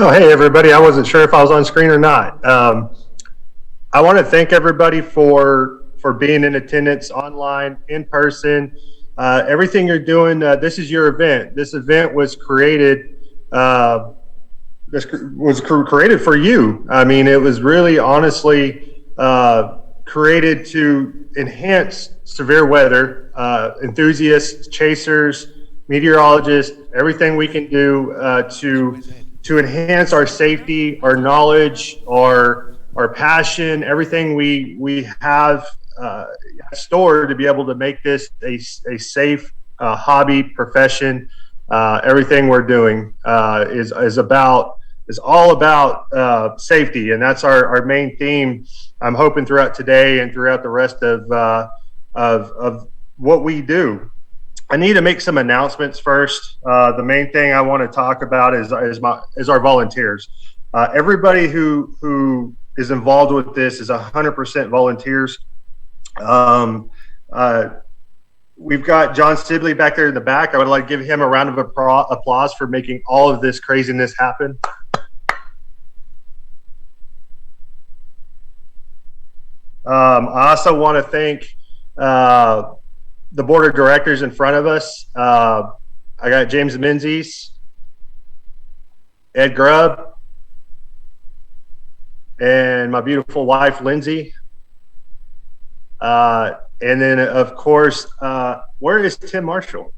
Oh, hey, everybody. I wasn't sure if I was on screen or not. I want to thank everybody for being in attendance online, in person. Everything you're doing, this is your event. This event was created. Uh, this was created for you. I mean, it was really, honestly, created to enhance severe weather enthusiasts, chasers, meteorologists, everything we can do to enhance our safety, our knowledge, our passion, everything we have stored to be able to make this a safe hobby profession. Everything we're doing is all about safety, and that's our main theme. I'm hoping throughout today and throughout the rest of what we do. I need to make some announcements first. The main thing I want to talk about is our volunteers. Everybody who is involved with this is 100% volunteers. Um, uh, we've got John Sibley back there in the back. I would like to give him a round of applause for making all of this craziness happen. I also want to thank the board of directors in front of us. I got James Menzies, Ed Grubb, and my beautiful wife, Lindsay. And then, of course, where is Tim Marshall?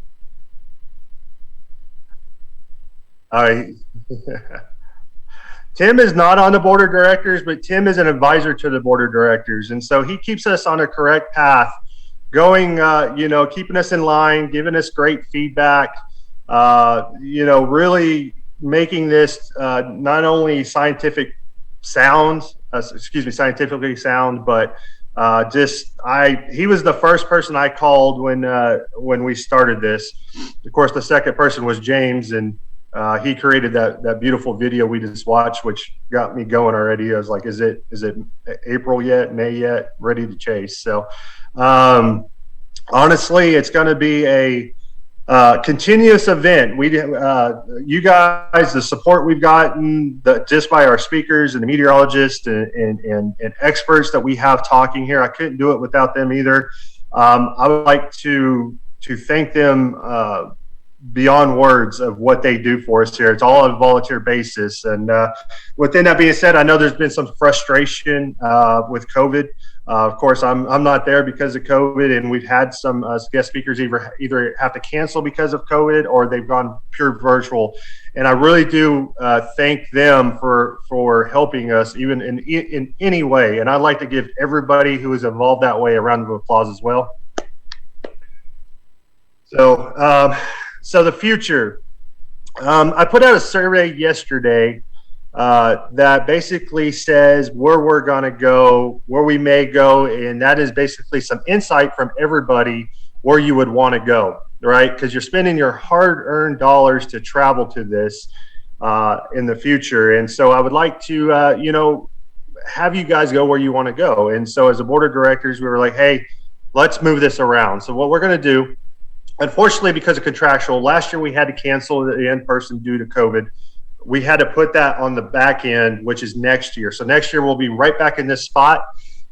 Tim is not on the board of directors, but Tim is an advisor to the board of directors. And so he keeps us on a correct path, going, keeping us in line, giving us great feedback, really making this not only scientifically sound, but he was the first person I called when we started this. Of course, the second person was James, and he created that beautiful video we just watched, which got me going already. I was like, is it April yet, May yet, ready to chase? So honestly, it's going to be a continuous event. You guys, the support we've gotten just by our speakers and the meteorologists and experts that we have talking here, I couldn't do it without them either. I would like to thank them beyond words of what they do for us here. It's all on a volunteer basis. And within that being said, I know there's been some frustration with COVID. Of course, I'm not there because of COVID, and we've had some guest speakers either have to cancel because of COVID or they've gone pure virtual. And I really do thank them for helping us even in any way. And I'd like to give everybody who is involved that way a round of applause as well. So the future. I put out a survey yesterday that basically says where we're going to go, where we may go, and that is basically some insight from everybody where you would want to go, right? Because you're spending your hard-earned dollars to travel to this in the future. And so I would like to, have you guys go where you want to go. And so as a board of directors, we were like, hey, let's move this around. So what we're going to do, unfortunately, because of contractual, last year we had to cancel the in-person due to COVID. We had to put that on the back end, which is next year. So next year we'll be right back in this spot,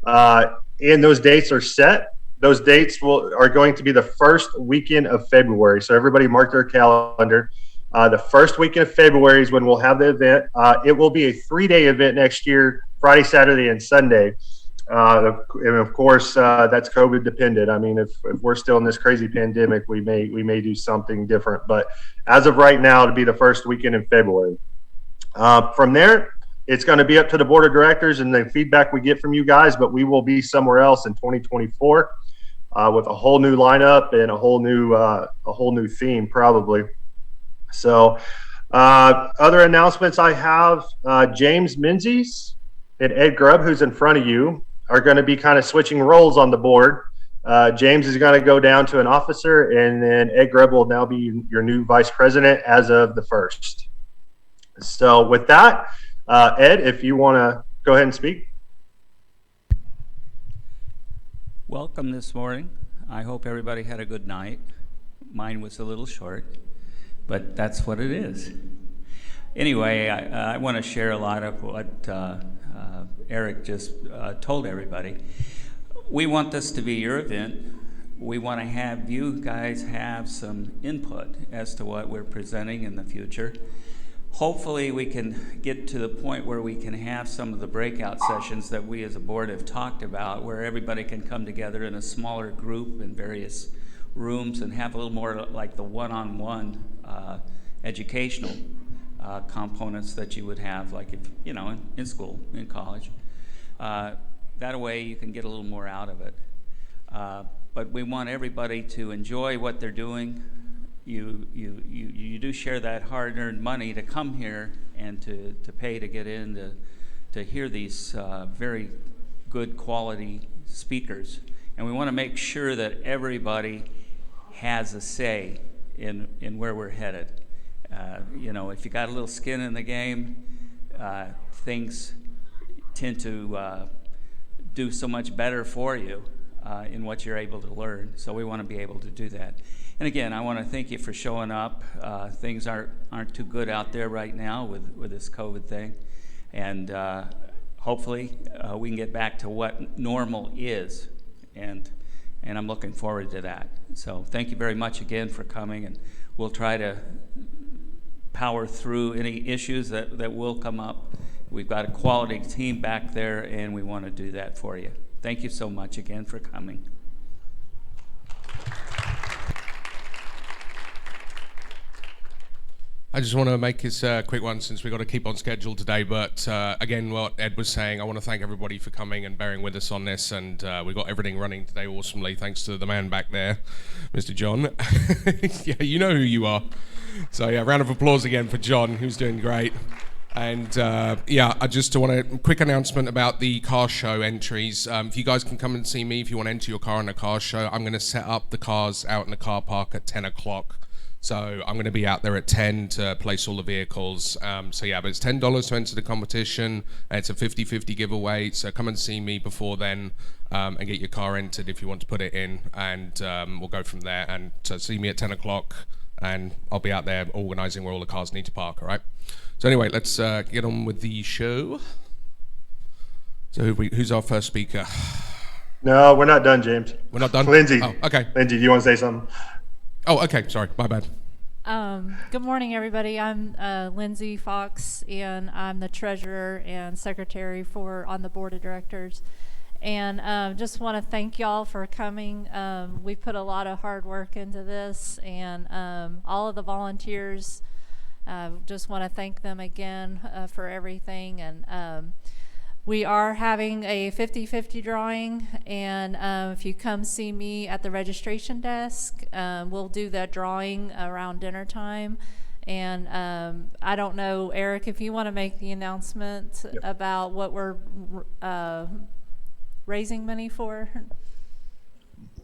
and those dates are set. Those dates are going to be the first weekend of February. So everybody mark their calendar. The first weekend of February is when we'll have the event. It will be a 3-day event next year, Friday, Saturday, and Sunday. And of course, that's COVID dependent. I mean, if we're still in this crazy pandemic, we may do something different. But as of right now, it'll be the first weekend in February. From there, it's going to be up to the board of directors and the feedback we get from you guys. But we will be somewhere else in 2024 with a whole new lineup and a whole new theme, probably. So, other announcements I have: James Menzies and Ed Grubb, who's in front of you, are going to be kind of switching roles on the board. James is going to go down to an officer, and then Ed Grubb will now be your new vice president as of the 1st. So with that, Ed, if you want to go ahead and speak. Welcome this morning. I hope everybody had a good night. Mine was a little short, but that's what it is. Anyway, I want to share a lot of what Eric just told everybody. We want this to be your event. We want to have you guys have some input as to what we're presenting in the future. Hopefully we can get to the point where we can have some of the breakout sessions that we as a board have talked about, where everybody can come together in a smaller group in various rooms and have a little more like the one-on-one educational components that you would have, like if in school, in college. That way you can get a little more out of it. But we want everybody to enjoy what they're doing. You do share that hard-earned money to come here and to pay to get in to hear these very good quality speakers. And we want to make sure that everybody has a say in where we're headed. If you got a little skin in the game, things tend to do so much better for you in what you're able to learn. So we want to be able to do that. And again, I want to thank you for showing up. Things aren't too good out there right now with this COVID thing. And hopefully we can get back to what normal is. And I'm looking forward to that. So thank you very much again for coming, and we'll try to power through any issues that will come up. We've got a quality team back there, and we want to do that for you. Thank you so much again for coming. I just want to make this a quick one since we've got to keep on schedule today. But again, what Ed was saying, I want to thank everybody for coming and bearing with us on this. And we've got everything running today awesomely, thanks to the man back there, Mr. John. Yeah, you know who you are. So yeah, round of applause again for John, who's doing great. And I just want a quick announcement about the car show entries. If you guys can come and see me, if you want to enter your car in a car show, I'm going to set up the cars out in the car park at 10 o'clock. So I'm going to be out there at 10 to place all the vehicles. But it's $10 to enter the competition. It's a 50-50 giveaway. So come and see me before then and get your car entered if you want to put it in. And we'll go from there. And so see me at 10 o'clock. And I'll be out there organising where all the cars need to park, all right? So anyway, let's get on with the show. So who's our first speaker? No, we're not done, James. We're not done? Lindsay. Oh, okay. Lindsay, do you want to say something? Oh, okay. Sorry. My bad. Good morning, everybody. I'm Lindsay Fox, and I'm the treasurer and secretary on the board of directors. And just want to thank y'all for coming. We put a lot of hard work into this, and all of the volunteers, just want to thank them again for everything. And we are having a 50-50 drawing, and if you come see me at the registration desk, we'll do that drawing around dinner time. And I don't know, Eric, if you want to make the announcement about what we're raising money for.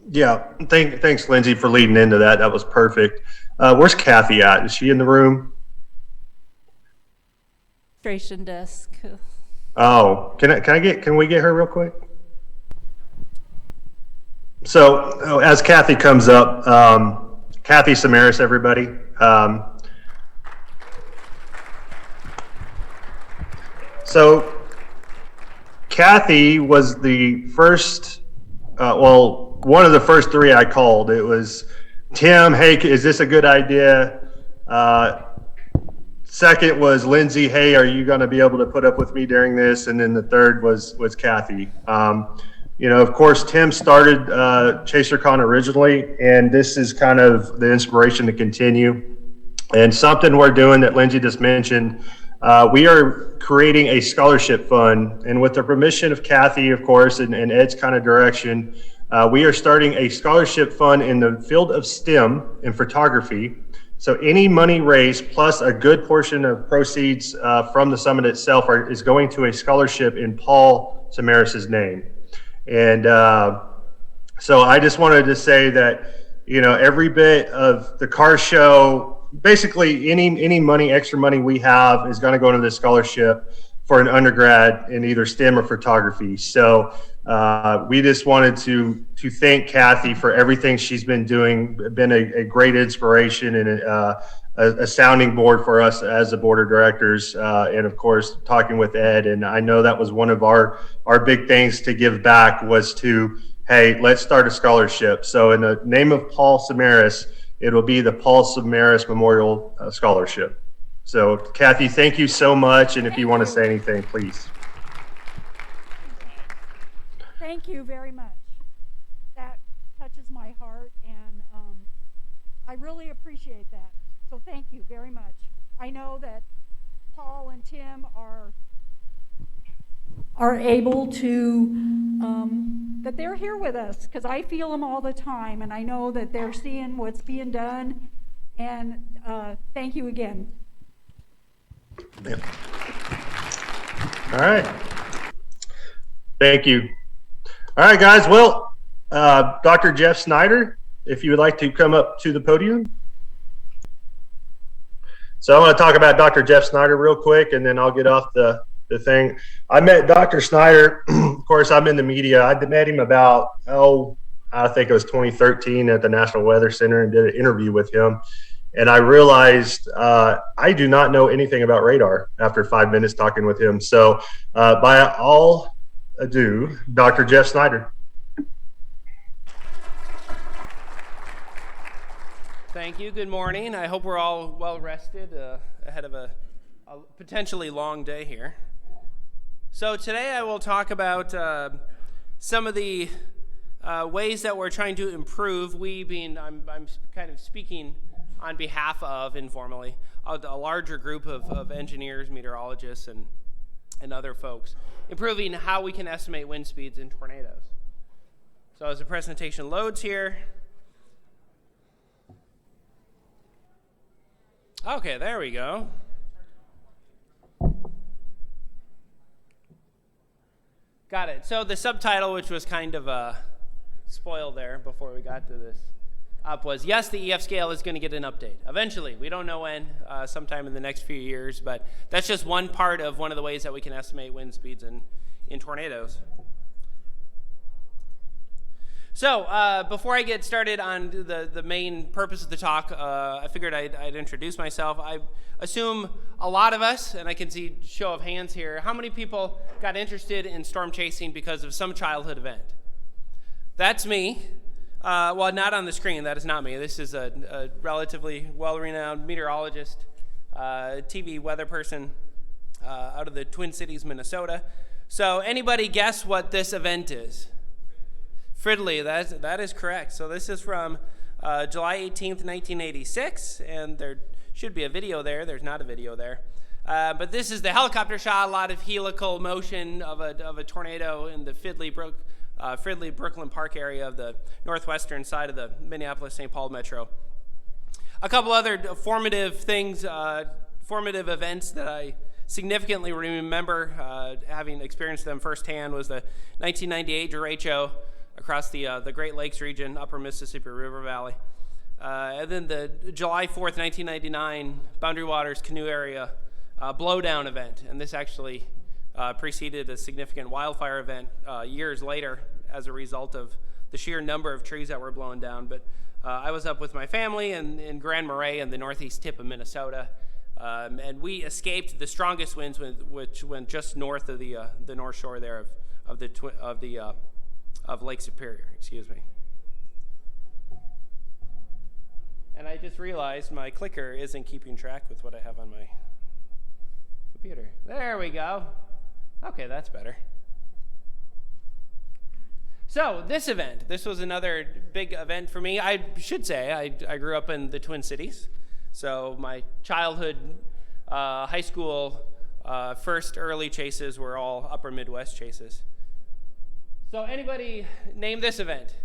Yeah, thanks, Lindsay, for leading into that. That was perfect. Where's Kathy at? Is she in the room? Registration desk. Oh, can we get her real quick? So as Kathy comes up, Kathy Samaras, everybody. So Kathy was the first, one of the first three I called. It was Tim, hey, is this a good idea? Second was Lindsay, hey, are you going to be able to put up with me during this? And then the third was Kathy. Of course, Tim started ChaserCon originally, and this is kind of the inspiration to continue. And something we're doing that Lindsay just mentioned, we are creating a scholarship fund. And with the permission of Kathy, of course, and Ed's kind of direction, we are starting a scholarship fund in the field of STEM and photography. So any money raised plus a good portion of proceeds from the summit itself is going to a scholarship in Paul Samaras' name. And so I just wanted to say that, every bit of the car show, basically any money, extra money we have is going to go into this scholarship. for an undergrad in either STEM or photography. So we just wanted to thank Kathy for everything she's been doing. Been a great inspiration and a sounding board for us as a board of directors, and of course talking with Ed. And I know that was one of our big things to give back was to, hey, let's start a scholarship. So in the name of Paul Samaras, it'll be the Paul Samaras Memorial Scholarship. So Kathy, thank you so much. And if you want to say anything, please. Thank you very much. That touches my heart, and I really appreciate that. So thank you very much. I know that Paul and Tim are able to, that they're here with us, because I feel them all the time, and I know that they're seeing what's being done, and thank you again. Yeah. All right. Thank you. All right, guys. Well, Dr. Jeff Snyder, if you would like to come up to the podium. So I want to talk about Dr. Jeff Snyder real quick, and then I'll get off the thing. I met Dr. Snyder. Of course, I'm in the media. I met him about, I think it was 2013 at the National Weather Center, and did an interview with him. And I realized I do not know anything about radar after 5 minutes talking with him. So by all ado, Dr. Jeff Snyder. Thank you. Good morning. I hope we're all well rested ahead of a potentially long day here. So today I will talk about some of the ways that we're trying to improve. We being, I'm kind of speaking on behalf of, informally, a larger group of engineers, meteorologists, and other folks, improving how we can estimate wind speeds in tornadoes. So as the presentation loads here, okay, there we go. Got it. So the subtitle, which was kind of spoiled there before we got to this, was, yes, the EF scale is going to get an update. Eventually. We don't know when, sometime in the next few years, but that's just one part of one of the ways that we can estimate wind speeds in tornadoes. So before I get started on the main purpose of the talk, I figured I'd introduce myself. I assume a lot of us, and I can see show of hands here, how many people got interested in storm chasing because of some childhood event? That's me. Well, not on the screen. That is not me. This is a relatively well-renowned meteorologist, TV weather person out of the Twin Cities, Minnesota. So anybody guess what this event is? Fridley, that is correct. So this is from July 18th, 1986, and there should be a video there. There's not a video there. But this is the helicopter shot, a lot of helical motion of a tornado in the Fridley Brooklyn Park area of the northwestern side of the Minneapolis-St. Paul metro. A couple other formative things, formative events that I significantly remember having experienced them firsthand was the 1998 derecho across the Great Lakes region, upper Mississippi River Valley. And then the July 4th, 1999 Boundary Waters Canoe Area blowdown event. And this actually preceded a significant wildfire event years later as a result of the sheer number of trees that were blown down. But I was up with my family in Grand Marais in the northeast tip of Minnesota, and we escaped the strongest winds, which went just north of the north shore there of Lake Superior. Excuse me. And I just realized my clicker isn't keeping track with what I have on my computer. There we go. Okay, that's better. So this event, this was another big event for me. I should say I grew up in the Twin Cities. So my childhood, high school, first early chases were all upper Midwest chases. So anybody name this event?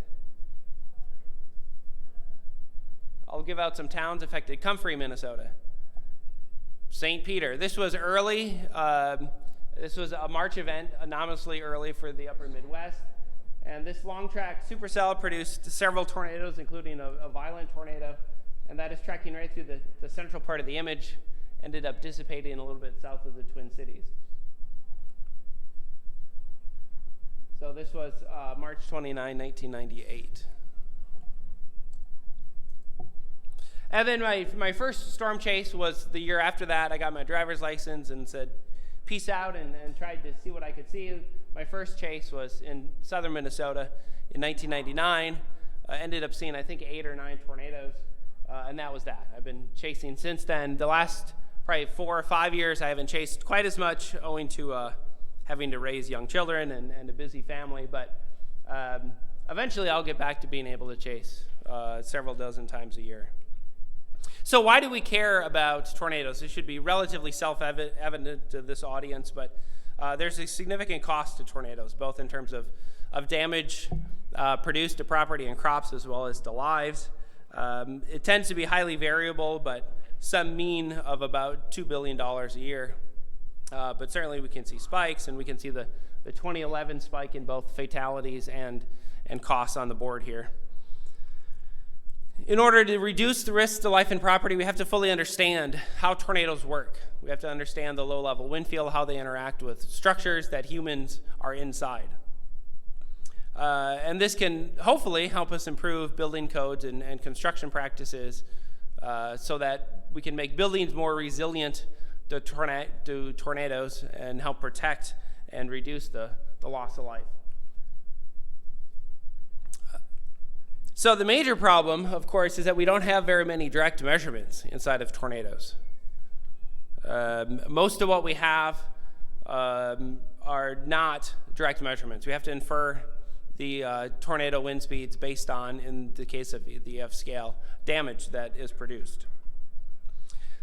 I'll give out some towns affected. Comfrey, Minnesota. St. Peter. This was early. This was a March event, anomalously early for the upper Midwest. And this long track supercell produced several tornadoes, including a violent tornado. And that is tracking right through the central part of the image, ended up dissipating a little bit south of the Twin Cities. So this was March 29, 1998. And then my first storm chase was the year after that. I got my driver's license and said, peace out, and tried to see what I could see. My first chase was in southern Minnesota in 1999. Ended up seeing, I think, 8 or 9 tornadoes, and that was that. I've been chasing since then. The last probably 4 or 5 years, I haven't chased quite as much owing to having to raise young children and a busy family, but eventually I'll get back to being able to chase several dozen times a year. So why do we care about tornadoes? It should be relatively self-evident to this audience, but there's a significant cost to tornadoes, both in terms of damage produced to property and crops as well as to lives. It tends to be highly variable, but some mean of about $2 billion a year. But certainly we can see spikes, and we can see the 2011 spike in both fatalities and costs on the board here. In order to reduce the risks to life and property, we have to fully understand how tornadoes work. We have to understand the low-level wind field, how they interact with structures that humans are inside. And this can hopefully help us improve building codes and construction practices so that we can make buildings more resilient to tornadoes and help protect and reduce the loss of life. So the major problem, of course, is that we don't have very many direct measurements inside of tornadoes. Most of what we have are not direct measurements. We have to infer the tornado wind speeds based on, in the case of the F scale, damage that is produced.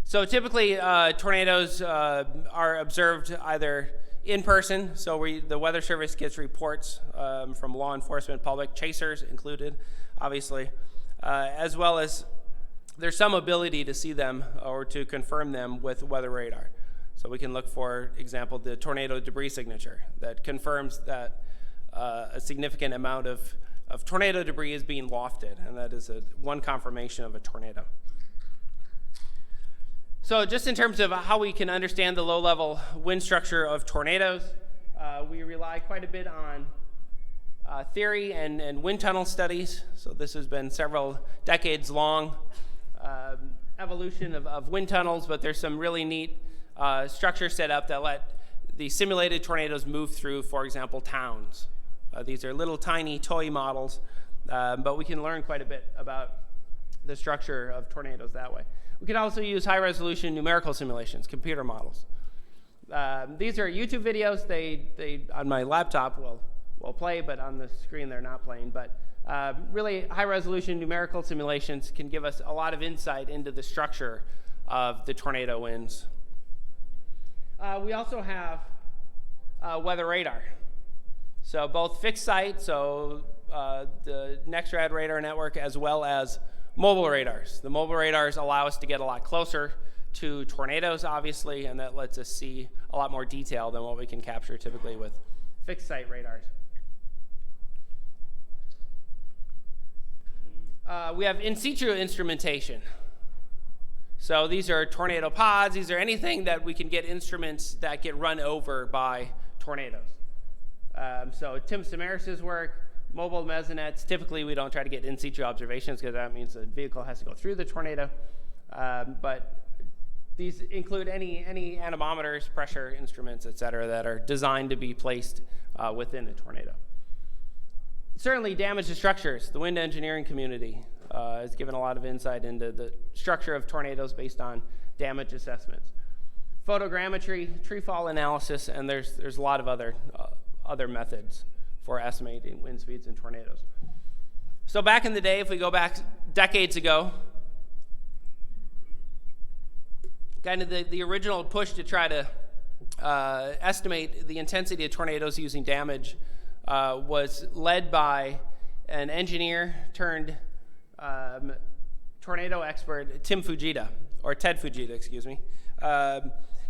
So typically, tornadoes are observed either in person, so the Weather Service gets reports from law enforcement, public, chasers included, obviously, as well as there's some ability to see them or to confirm them with weather radar. So we can look for example, the tornado debris signature that confirms that a significant amount of tornado debris is being lofted, and that is one confirmation of a tornado. So just in terms of how we can understand the low-level wind structure of tornadoes, we rely quite a bit on theory and wind tunnel studies. So this has been several decades long evolution of wind tunnels, but there's some really neat structures set up that let the simulated tornadoes move through, for example, towns. These are little tiny toy models, but we can learn quite a bit about the structure of tornadoes that way. We can also use high-resolution numerical simulations, computer models. These are YouTube videos. They on my laptop will play, but on the screen they're not playing. But really, high-resolution numerical simulations can give us a lot of insight into the structure of the tornado winds. We also have weather radar. So both fixed site, so the NextRad radar network, as well as mobile radars. The mobile radars allow us to get a lot closer to tornadoes, obviously, and that lets us see a lot more detail than what we can capture typically with fixed site radars. We have in situ instrumentation. So these are tornado pods. These are anything that we can get instruments that get run over by tornadoes. So Tim Samaris's work, mobile mesonettes, typically we don't try to get in situ observations because that means the vehicle has to go through the tornado. But these include any anemometers, pressure instruments, et cetera, that are designed to be placed within a tornado. Certainly damage to structures. The wind engineering community has given a lot of insight into the structure of tornadoes based on damage assessments. Photogrammetry, tree fall analysis, and there's a lot of other methods for estimating wind speeds in tornadoes. So back in the day, if we go back decades ago, kind of the original push to try to estimate the intensity of tornadoes using damage was led by an engineer turned tornado expert, Tim Fujita, or Ted Fujita, excuse me.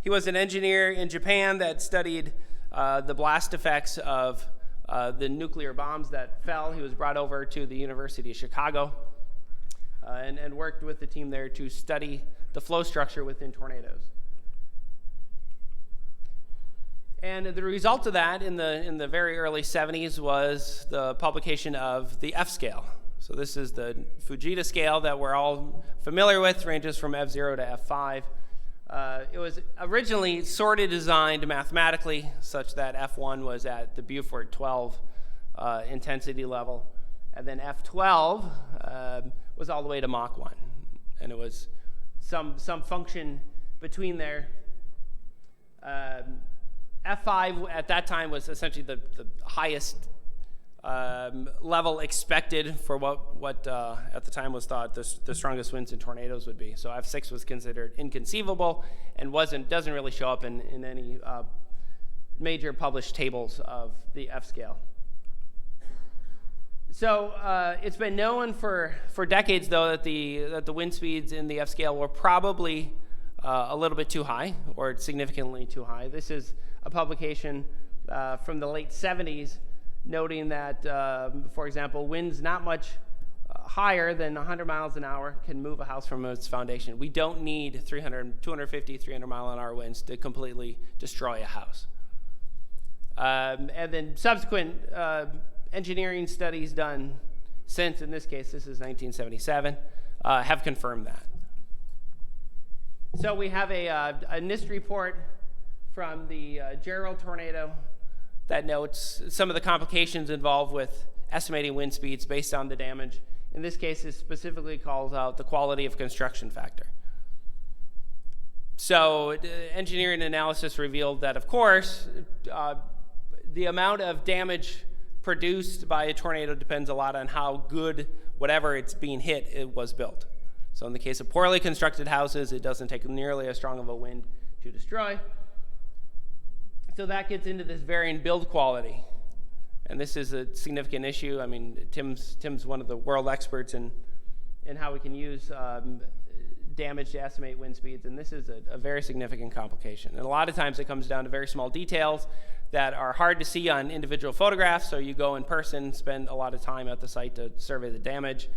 He was an engineer in Japan that studied the blast effects of the nuclear bombs that fell. He was brought over to the University of Chicago and worked with the team there to study the flow structure within tornadoes. And the result of that in the very early 70s was the publication of the F scale. So this is the Fujita scale that we're all familiar with, ranges from F0 to F5. It was originally sort of designed mathematically such that F1 was at the Beaufort 12 intensity level, and then F12 was all the way to Mach 1, and it was some function between there. F5 at that time was essentially the highest level expected for what at the time was thought the strongest winds and tornadoes would be. So F6 was considered inconceivable and doesn't really show up in any major published tables of the F scale. So it's been known for decades, though, that the wind speeds in the F scale were probably a little bit too high, or significantly too high. This is a publication from the late 70s, noting that, for example, winds not much higher than 100 miles an hour can move a house from its foundation. We don't need 250, 300 mile an hour winds to completely destroy a house. And then subsequent engineering studies done since, in this case, this is 1977, have confirmed that. So we have a NIST report from the Gerald tornado that notes some of the complications involved with estimating wind speeds based on the damage. In this case, it specifically calls out the quality of construction factor. So engineering analysis revealed that, of course, the amount of damage produced by a tornado depends a lot on how good whatever it's being hit it was built. So in the case of poorly constructed houses, it doesn't take nearly as strong of a wind to destroy. So that gets into this varying build quality. And this is a significant issue. I mean, Tim's one of the world experts in how we can use damage to estimate wind speeds, and this is a very significant complication. And a lot of times it comes down to very small details that are hard to see on individual photographs, so you go in person, spend a lot of time at the site to survey the damage,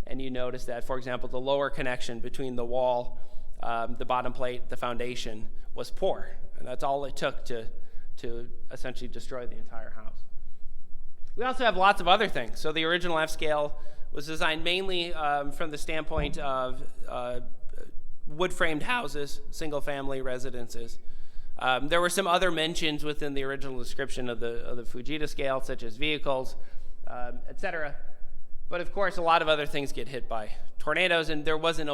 and you notice that, for example, the lower connection between the wall, the bottom plate, the foundation was poor, and that's all it took to essentially destroy the entire house. We also have lots of other things. So the original F scale was designed mainly from the standpoint of wood-framed houses, single-family residences. There were some other mentions within the original description of the Fujita scale, such as vehicles, etc. But of course, a lot of other things get hit by tornadoes, and there wasn't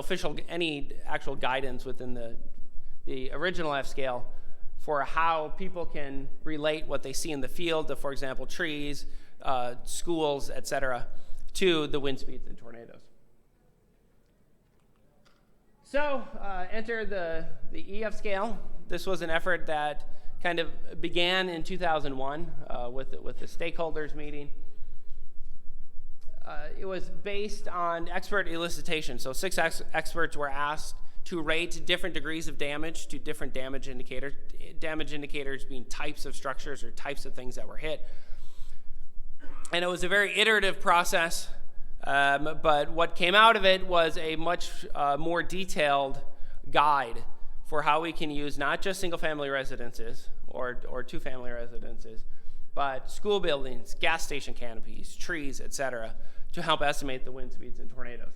any actual guidance within the original F scale for how people can relate what they see in the field to, for example, trees, schools, etc., to the wind speeds in tornadoes. So enter the EF scale. This was an effort that kind of began in 2001 with the stakeholders meeting. It was based on expert elicitation. So 6 experts were asked to rate different degrees of damage to different damage indicators. Damage indicators being types of structures or types of things that were hit. And it was a very iterative process, but what came out of it was a much more detailed guide for how we can use not just single-family residences or two-family residences, but school buildings, gas station canopies, trees, etc., to help estimate the wind speeds in tornadoes.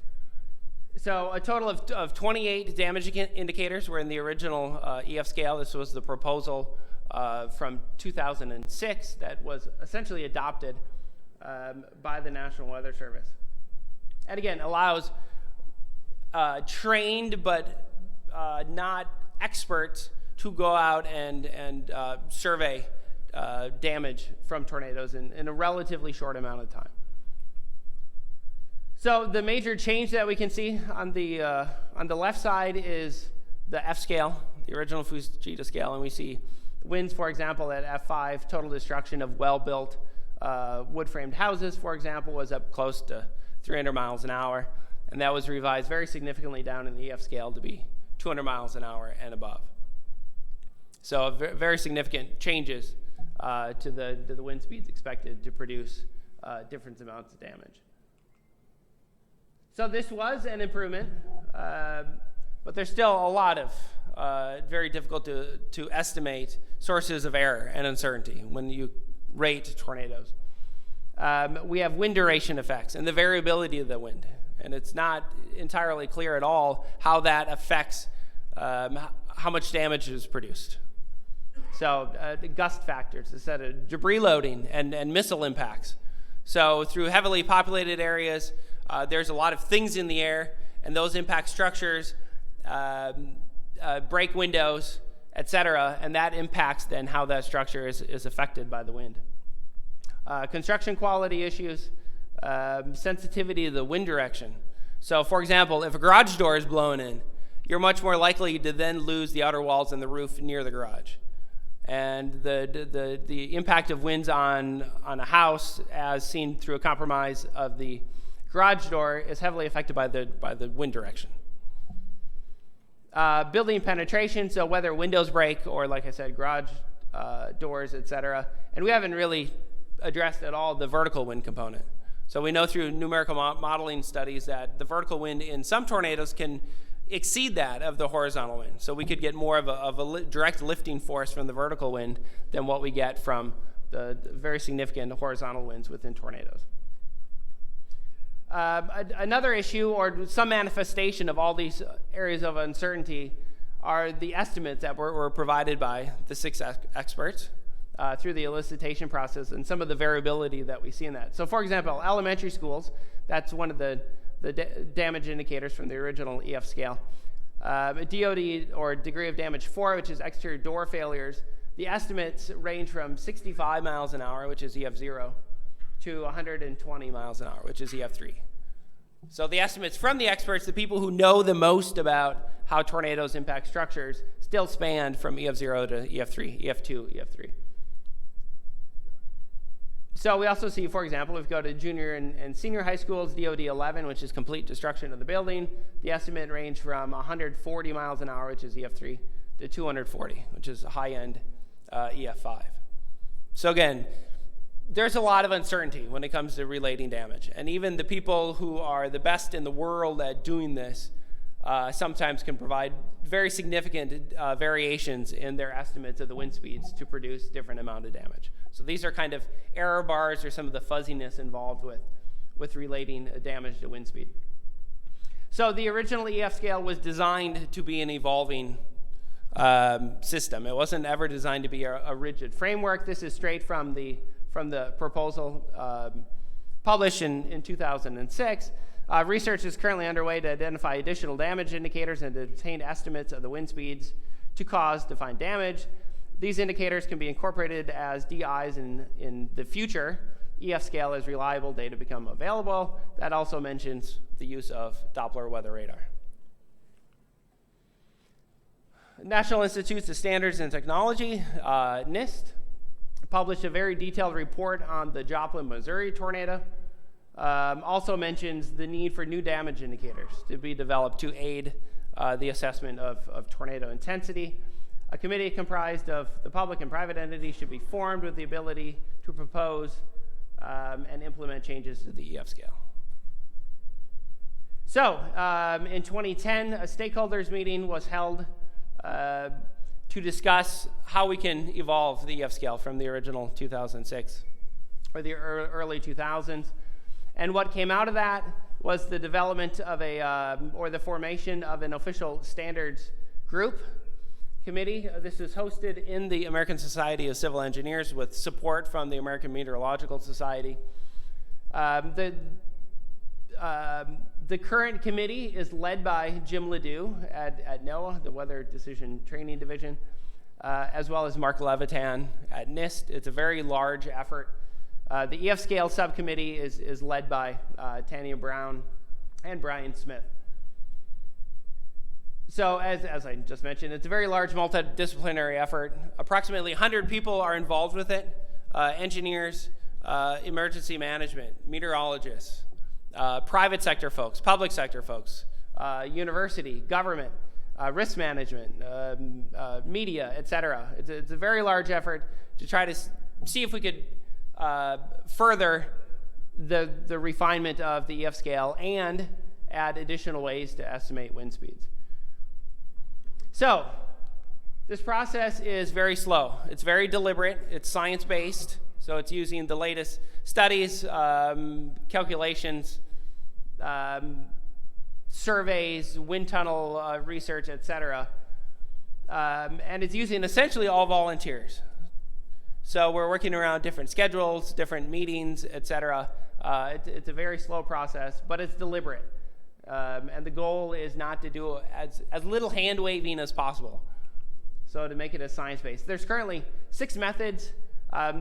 So a total of 28 damage indicators were in the original EF scale. This was the proposal from 2006 that was essentially adopted by the National Weather Service. And again, allows trained but not experts to go out and survey damage from tornadoes in a relatively short amount of time. So the major change that we can see on the left side is the F scale, the original Fujita scale, and we see winds, for example, at F5, total destruction of well-built wood-framed houses, for example, was up close to 300 miles an hour, and that was revised very significantly down in the EF scale to be 200 miles an hour and above. So very significant changes to the wind speeds expected to produce different amounts of damage. So this was an improvement, but there's still a lot of very difficult to estimate sources of error and uncertainty when you rate tornadoes. We have wind duration effects and the variability of the wind. And it's not entirely clear at all how that affects how much damage is produced. So the gust factors, instead of debris loading and missile impacts. So through heavily populated areas, there's a lot of things in the air, and those impact structures, break windows, etc., and that impacts then how that structure is affected by the wind. Construction quality issues, sensitivity to the wind direction. So, for example, if a garage door is blown in, you're much more likely to then lose the outer walls and the roof near the garage. And the impact of winds on a house, as seen through a compromise of the garage door, is heavily affected by the wind direction. Building penetration, so whether windows break or, like I said, garage doors, etc. And we haven't really addressed at all the vertical wind component. So we know through numerical modeling studies that the vertical wind in some tornadoes can exceed that of the horizontal wind. So we could get more of a direct lifting force from the vertical wind than what we get from the very significant horizontal winds within tornadoes. Another issue, or some manifestation of all these areas of uncertainty, are the estimates that were provided by the 6 experts through the elicitation process, and some of the variability that we see in that. So, for example, elementary schools, that's one of the damage indicators from the original EF scale. DOD, or degree of damage 4, which is exterior door failures, the estimates range from 65 miles an hour, which is EF0, to 120 miles an hour, which is EF3. So the estimates from the experts, the people who know the most about how tornadoes impact structures, still span from EF0 to EF3, EF2, EF3. So we also see, for example, if we go to junior and senior high schools, DOD 11, which is complete destruction of the building, the estimate range from 140 miles an hour, which is EF3, to 240, which is a high-end EF5. So again, there's a lot of uncertainty when it comes to relating damage. And even the people who are the best in the world at doing this sometimes can provide very significant variations in their estimates of the wind speeds to produce different amount of damage. So these are kind of error bars, or some of the fuzziness involved with relating damage to wind speed. So the original EF scale was designed to be an evolving system. It wasn't ever designed to be a rigid framework. This is straight from the proposal published in 2006. Research is currently underway to identify additional damage indicators and to obtain estimates of the wind speeds to cause defined damage. These indicators can be incorporated as DIs in the future EF scale as reliable data become available. That also mentions the use of Doppler weather radar. National Institutes of Standards and Technology, NIST, published a very detailed report on the Joplin, Missouri tornado. Also mentions the need for new damage indicators to be developed to aid the assessment of tornado intensity. A committee comprised of the public and private entities should be formed with the ability to propose and implement changes to the EF scale. So, in 2010, a stakeholders meeting was held to discuss how we can evolve the EF scale from the original 2006 or the early 2000s. And what came out of that was the development of or the formation of an official standards group committee. This is hosted in the American Society of Civil Engineers with support from the American Meteorological Society. The current committee is led by Jim Ledoux at NOAA, the Weather Decision Training Division, as well as Mark Levitan at NIST. It's a very large effort. The EF scale subcommittee is led by Tanya Brown and Brian Smith. So as I just mentioned, it's a very large multidisciplinary effort. Approximately 100 people are involved with it: engineers, emergency management, meteorologists, private sector folks, public sector folks, university, government, risk management, media, etc. It's a very large effort to try to see if we could further the refinement of the EF scale and add additional ways to estimate wind speeds. So This process is very slow. It's very deliberate. It's science-based, so it's using the latest studies, calculations, surveys, wind tunnel research, etc. And it's using essentially all volunteers. So we're working around different schedules, different meetings, etc. It's a very slow process, but it's deliberate. And the goal is not to do as little hand-waving as possible. So to make it as science-based. There's currently 6 methods.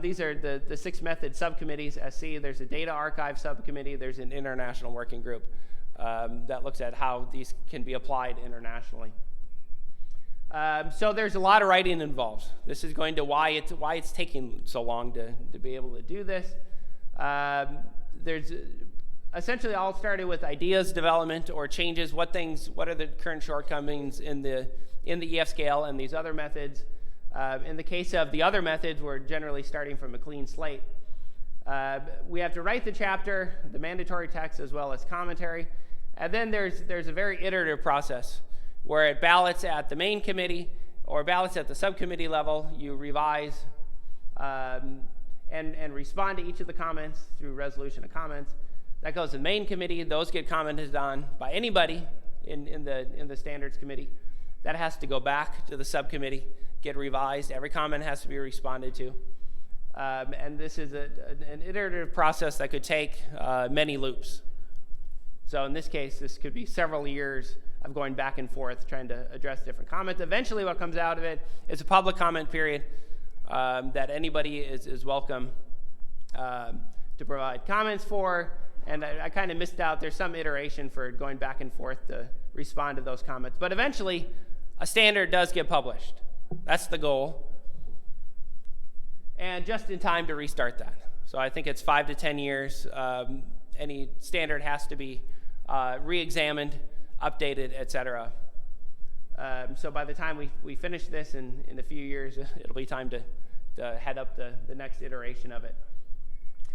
These are the 6 method subcommittees, SC. There's a data archive subcommittee. There's an international working group that looks at how these can be applied internationally. So there's a lot of writing involved. This is going to why it's taking so long to be able to do this. There's essentially all started with ideas development or changes. What are the current shortcomings in the EF scale and these other methods? In the case of the other methods, we're generally starting from a clean slate. We have to write the chapter, the mandatory text, as well as commentary. And then there's a very iterative process where it ballots at the main committee or ballots at the subcommittee level. You revise and respond to each of the comments through resolution of comments. That goes to the main committee. Those get commented on by anybody in the standards committee. That has to go back to the subcommittee, get revised. Every comment has to be responded to. And this is an iterative process that could take many loops. So in this case, this could be several years of going back and forth trying to address different comments. Eventually what comes out of it is a public comment period that anybody is welcome to provide comments for. And I kind of missed out. There's some iteration for going back and forth to respond to those comments. But eventually, a standard does get published. That's the goal. And just in time to restart that. So I think it's 5 to 10 years. Any standard has to be re-examined, updated, etc. So by the time we finish this in a few years, it'll be time to head up the next iteration of it.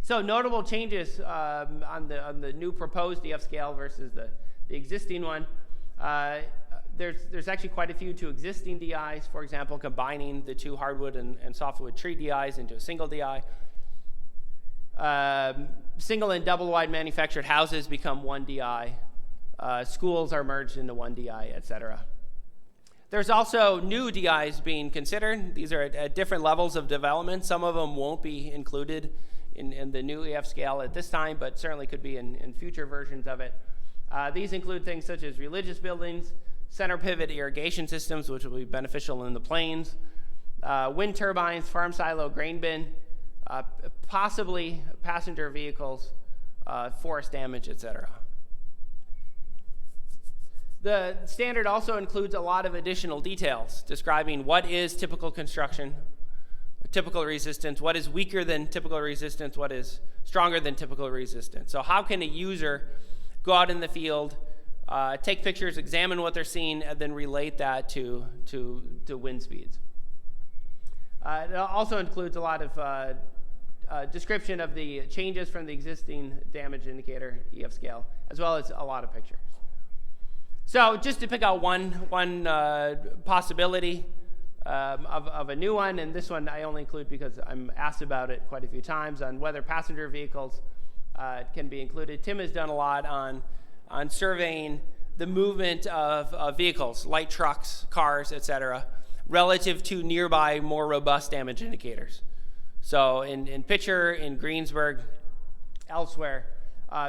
So notable changes on the new proposed EF scale versus the existing one. There's actually quite a few to existing DIs. For example, combining the 2 hardwood and softwood tree DIs into a single DI. Single and double wide manufactured houses become 1 DI. Schools are merged into 1 DI, etc. There's also new DIs being considered. These are at different levels of development. Some of them won't be included in the new EF scale at this time, but certainly could be in future versions of it. These include things such as religious buildings, center pivot irrigation systems, which will be beneficial in the plains, wind turbines, farm silo, grain bin, possibly passenger vehicles, forest damage, etc. The standard also includes a lot of additional details describing what is typical construction, typical resistance, what is weaker than typical resistance, what is stronger than typical resistance. So how can a user go out in the field, take pictures, examine what they're seeing, and then relate that to wind speeds. It also includes a lot of description of the changes from the existing damage indicator EF scale, as well as a lot of pictures. So just to pick out one possibility of a new one, and this one I only include because I'm asked about it quite a few times on whether passenger vehicles can be included. Tim has done a lot on surveying the movement of vehicles, light trucks, cars, etc., relative to nearby more robust damage indicators. So in Pitcher, in Greensburg, elsewhere,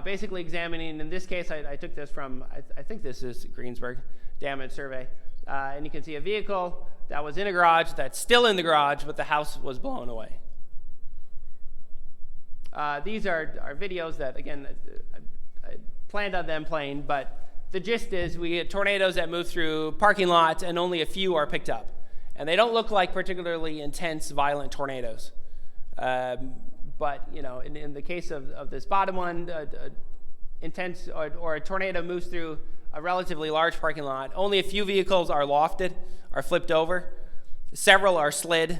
basically examining, in this case I took this from, I think this is Greensburg damage survey, and you can see a vehicle that was in a garage that's still in the garage, but the house was blown away. These are videos that, again, I planned on them playing, but the gist is we get tornadoes that move through parking lots and only a few are picked up. And they don't look like particularly intense, violent tornadoes. But, you know, in the case of this bottom one, intense or a tornado moves through a relatively large parking lot. Only a few vehicles are lofted, are flipped over. Several are slid.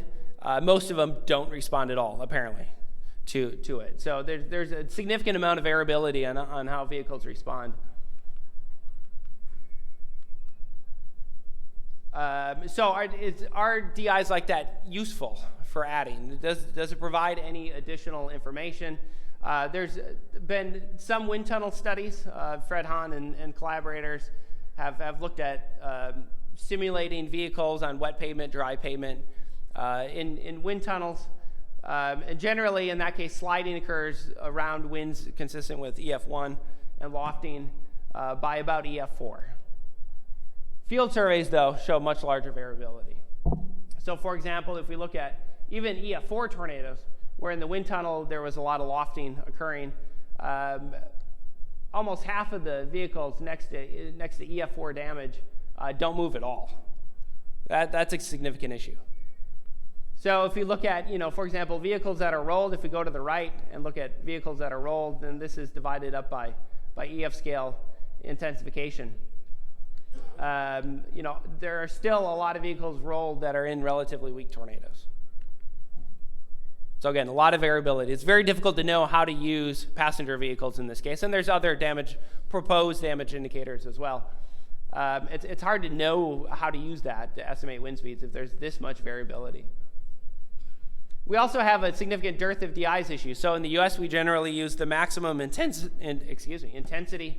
Most of them don't respond at all, apparently, to it. So there's a significant amount of variability on how vehicles respond. So are DIs like that useful for adding? Does it provide any additional information? There's been some wind tunnel studies. Fred Hahn and collaborators have looked at simulating vehicles on wet pavement, dry pavement in wind tunnels. And generally, in that case, sliding occurs around winds consistent with EF1 and lofting by about EF4. Field surveys, though, show much larger variability. So, for example, if we look at even EF4 tornadoes, where in the wind tunnel there was a lot of lofting occurring, almost half of the vehicles next to EF4 damage don't move at all. That's a significant issue. So if you look at, for example, vehicles that are rolled, if we go to the right and look at vehicles that are rolled, then this is divided up by EF scale intensification. There are still a lot of vehicles rolled that are in relatively weak tornadoes. So again, a lot of variability. It's very difficult to know how to use passenger vehicles in this case, and there's other proposed damage indicators as well. It's hard to know how to use that to estimate wind speeds if there's this much variability. We also have a significant dearth of DIs issue. So in the US, we generally use the maximum intensity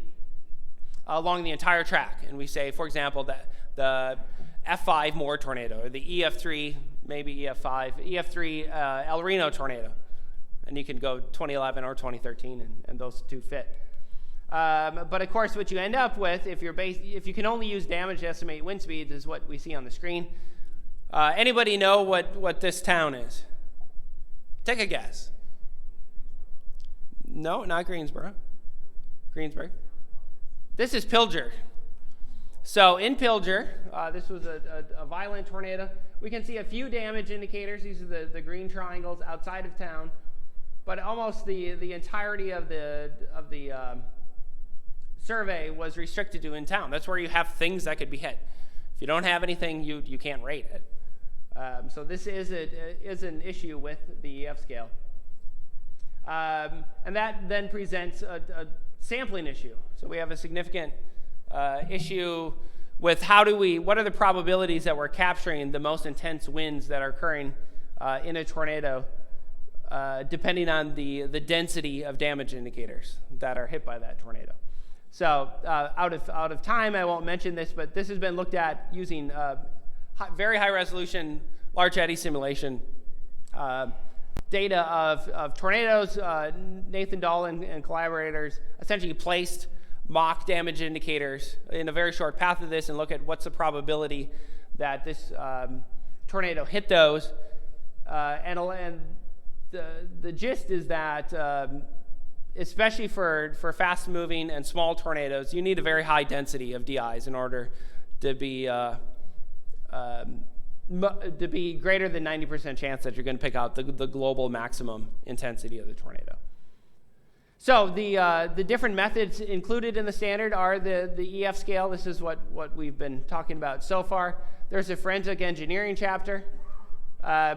along the entire track. And we say, for example, that the F5 Moore tornado, or the EF3, maybe EF5, EF3 El Reno tornado. And you can go 2011 or 2013, and those two fit. But of course, what you end up with, if you can only use damage to estimate wind speeds, is what we see on the screen. Anybody know what this town is? Take a guess. No, not Greensboro. Greensburg. This is Pilger. So in Pilger, this was a violent tornado. We can see a few damage indicators. These are the green triangles outside of town, but almost the entirety of the survey was restricted to in town. That's where you have things that could be hit. If you don't have anything, you can't rate it. So this is an issue with the EF scale. And that then presents a sampling issue. So we have a significant issue with what are the probabilities that we're capturing the most intense winds that are occurring in a tornado, depending on the density of damage indicators that are hit by that tornado. So out of time, I won't mention this, but this has been looked at using very high resolution large eddy simulation data of tornadoes. Nathan Dahl and collaborators essentially placed mock damage indicators in a very short path of this and look at what's the probability that this tornado hit those. And the gist is that especially for fast moving and small tornadoes, you need a very high density of DIs in order to be greater than 90% chance that you're going to pick out the global maximum intensity of the tornado. So the different methods included in the standard are the EF scale. This is what we've been talking about so far. There's a forensic engineering chapter,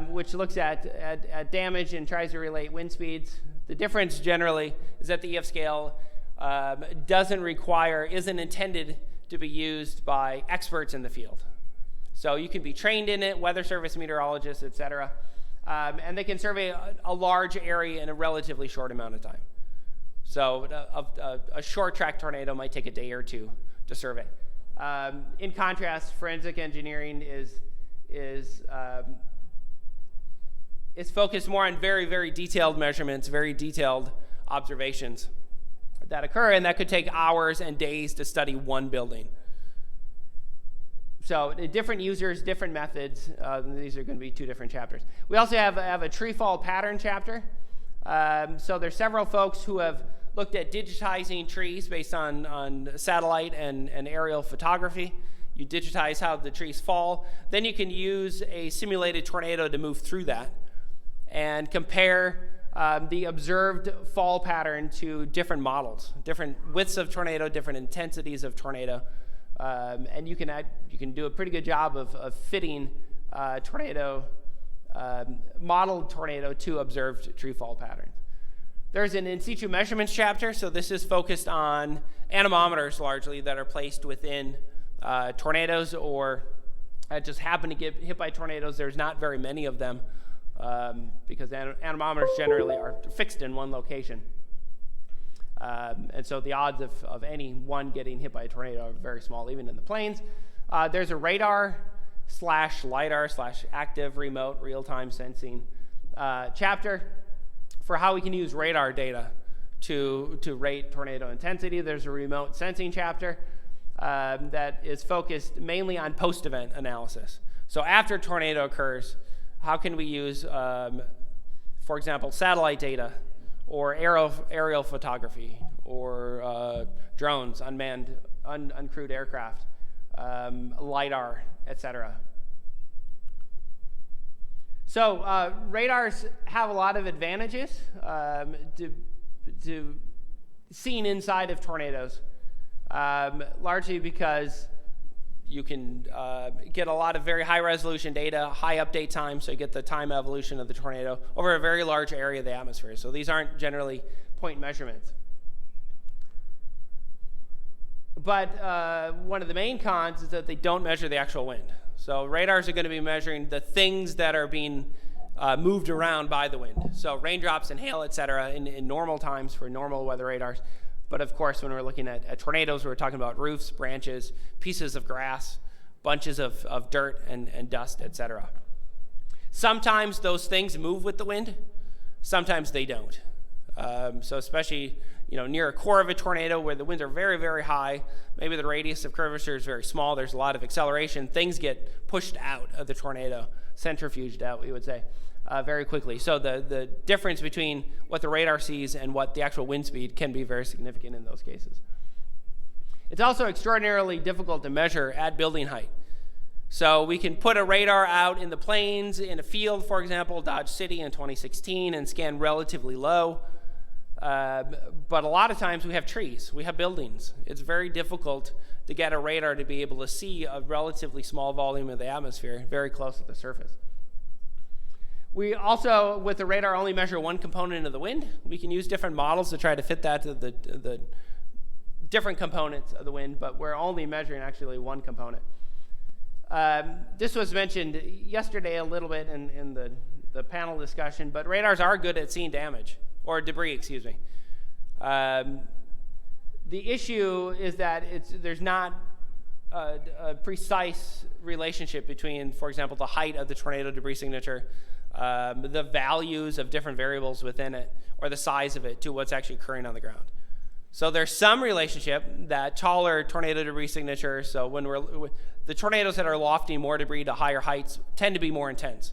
which looks at damage and tries to relate wind speeds. The difference generally is that the EF scale isn't intended to be used by experts in the field. So you can be trained in it, weather service meteorologists, et cetera, and they can survey a large area in a relatively short amount of time. So a short track tornado might take a day or two to survey. In contrast, forensic engineering is focused more on very, very detailed measurements, very detailed observations that occur, and that could take hours and days to study one building. So different users, different methods. These are going to be two different chapters. We also have a tree fall pattern chapter. So there's several folks who have looked at digitizing trees based on satellite and aerial photography. You digitize how the trees fall. Then you can use a simulated tornado to move through that and compare the observed fall pattern to different models, different widths of tornado, different intensities of tornado. And you can do a pretty good job of fitting modeled tornado to observed tree fall patterns. There's an in situ measurements chapter, so this is focused on anemometers largely that are placed within tornadoes or that just happen to get hit by tornadoes. There's not very many of them because anemometers generally are fixed in one location. And so the odds of any one getting hit by a tornado are very small, even in the plains. There's a radar/LiDAR/active remote real-time sensing chapter for how we can use radar data to rate tornado intensity. There's a remote sensing chapter that is focused mainly on post-event analysis. So after a tornado occurs, how can we use, for example, satellite data or aerial photography or drones, unmanned, uncrewed aircraft, LiDAR, etc. So radars have a lot of advantages to seeing inside of tornadoes, largely because you can get a lot of very high resolution data, high update time, so you get the time evolution of the tornado over a very large area of the atmosphere. So these aren't generally point measurements. But one of the main cons is that they don't measure the actual wind. So radars are going to be measuring the things that are being moved around by the wind. So raindrops and hail, et cetera, in normal times for normal weather radars. But of course, when we're looking at tornadoes, we're talking about roofs, branches, pieces of grass, bunches of dirt and dust, et cetera. Sometimes those things move with the wind. Sometimes they don't. So especially near a core of a tornado where the winds are very, very high, maybe the radius of curvature is very small, there's a lot of acceleration, things get pushed out of the tornado, centrifuged out, we would say, very quickly. So the difference between what the radar sees and what the actual wind speed can be very significant in those cases. It's also extraordinarily difficult to measure at building height. So we can put a radar out in the plains, in a field, for example, Dodge City in 2016, and scan relatively low. But a lot of times we have trees, we have buildings. It's very difficult to get a radar to be able to see a relatively small volume of the atmosphere very close to the surface. We also, with the radar, only measure one component of the wind. We can use different models to try to fit that to the different components of the wind, but we're only measuring actually one component. This was mentioned yesterday a little bit in the panel discussion, but radars are good at seeing damage. Or debris, excuse me. The issue is that there's not a precise relationship between, for example, the height of the tornado debris signature, the values of different variables within it, or the size of it to what's actually occurring on the ground. So there's some relationship that taller tornado debris signatures, so the tornadoes that are lofting more debris to higher heights tend to be more intense.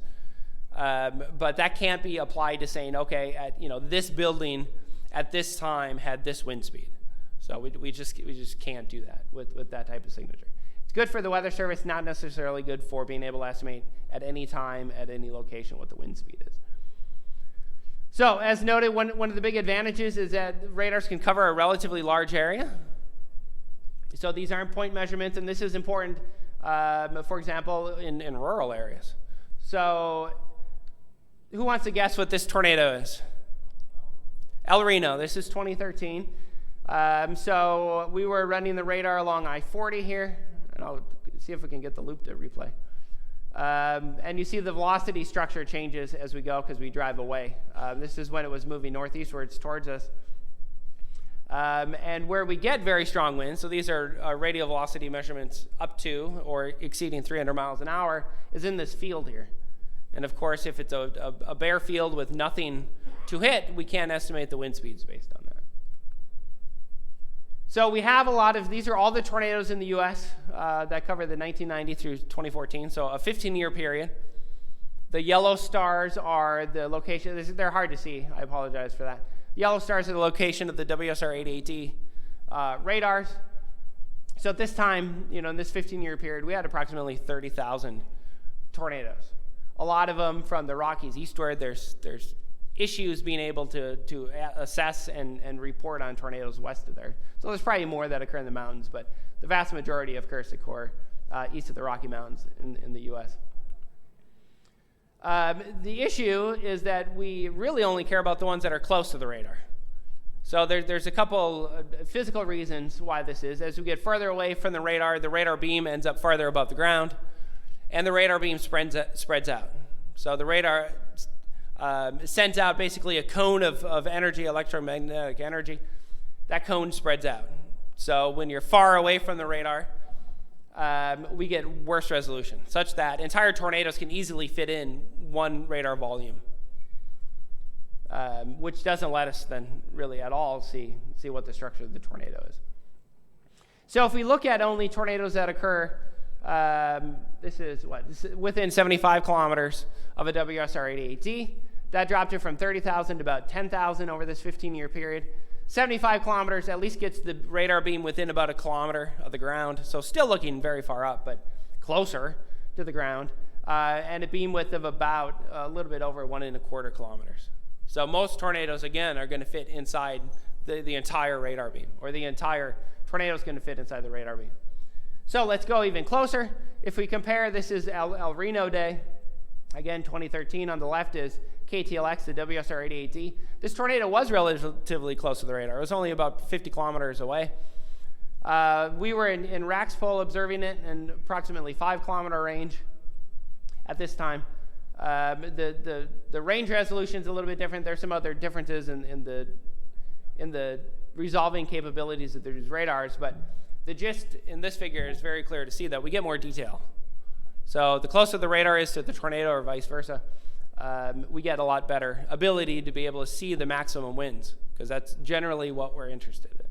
But that can't be applied to saying, okay, this building at this time had this wind speed. So we just can't do that with that type of signature. It's good for the Weather Service, not necessarily good for being able to estimate at any time, at any location, what the wind speed is. So as noted, one of the big advantages is that radars can cover a relatively large area. So these aren't point measurements, and this is important, for example, in rural areas. So who wants to guess what this tornado is? El Reno. This is 2013. So we were running the radar along I-40 here, and I'll see if we can get the loop to replay. And you see the velocity structure changes as we go because we drive away. This is when it was moving northeastwards towards us. And where we get very strong winds, so these are radial velocity measurements up to or exceeding 300 miles an hour, is in this field here. And of course, if it's a bare field with nothing to hit, we can't estimate the wind speeds based on that. So we have a lot of, these are all the tornadoes in the US that cover the 1990 through 2014, so a 15-year period. The yellow stars are the location, they're hard to see, I apologize for that. The yellow stars are the location of the WSR-88D radars. So at this time, in this 15-year period, we had approximately 30,000 tornadoes. A lot of them from the Rockies eastward. There's issues being able to assess and report on tornadoes west of there. So there's probably more that occur in the mountains, but the vast majority of occurs east of the Rocky Mountains in the U.S. The issue is that we really only care about the ones that are close to the radar. So there's a couple physical reasons why this is. As we get further away from the radar beam ends up farther above the ground. and the radar beam spreads out. So the radar sends out basically a cone of energy, electromagnetic energy. That cone spreads out. So when you're far away from the radar, we get worse resolution, such that entire tornadoes can easily fit in one radar volume, which doesn't let us then really at all see what the structure of the tornado is. So if we look at only tornadoes that occur, this is within 75 kilometers of a WSR-88D, that dropped it from 30,000 to about 10,000 over this 15-year period. 75 kilometers at least gets the radar beam within about a kilometer of the ground, so still looking very far up, but closer to the ground, and a beam width of about a little bit over 1.25 kilometers. So most tornadoes, again, are going to fit inside the entire radar beam, or the entire tornado is going to fit inside the radar beam. So let's go even closer. If we compare, this is El Reno Day. Again, 2013 on the left is KTLX, the WSR-88D. This tornado was relatively close to the radar. It was only about 50 kilometers away. We were in Raxpol observing it in approximately 5-kilometer range at this time. The range resolution is a little bit different. There's some other differences in the resolving capabilities of these radars, but the gist in this figure is very clear to see that we get more detail. So the closer the radar is to the tornado or vice versa, we get a lot better ability to be able to see the maximum winds, because that's generally what we're interested in.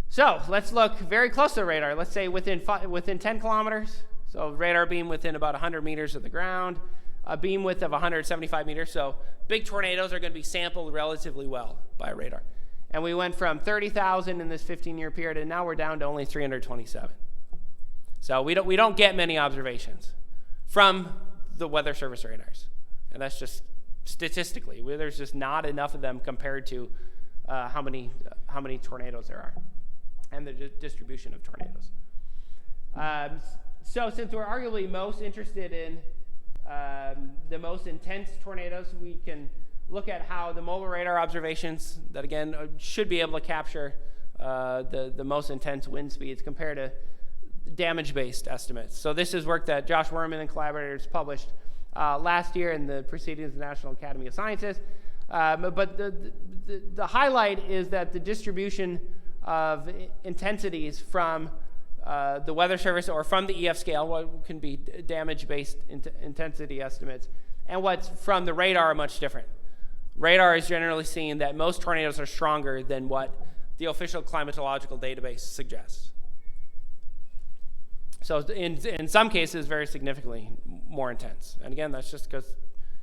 So let's look very close to the radar. Let's say within 10 kilometers. So radar beam within about 100 meters of the ground, a beam width of 175 meters. So big tornadoes are going to be sampled relatively well by radar. And we went from 30,000 in this 15-year period, and now we're down to only 327. So we don't get many observations from the Weather Service radars, and that's just statistically. There's just not enough of them compared to how many tornadoes there are, and the distribution of tornadoes. So since we're arguably most interested in the most intense tornadoes, we can look at how the mobile radar observations that, again, should be able to capture the most intense wind speeds compared to damage-based estimates. So this is work that Josh Werman and collaborators published last year in the Proceedings of the National Academy of Sciences. But the highlight is that the distribution of intensities from the Weather Service or from the EF scale, what can be damage-based intensity estimates, and what's from the radar are much different. Radar is generally seeing that most tornadoes are stronger than what the official climatological database suggests. So in some cases, very significantly more intense. And again, that's just because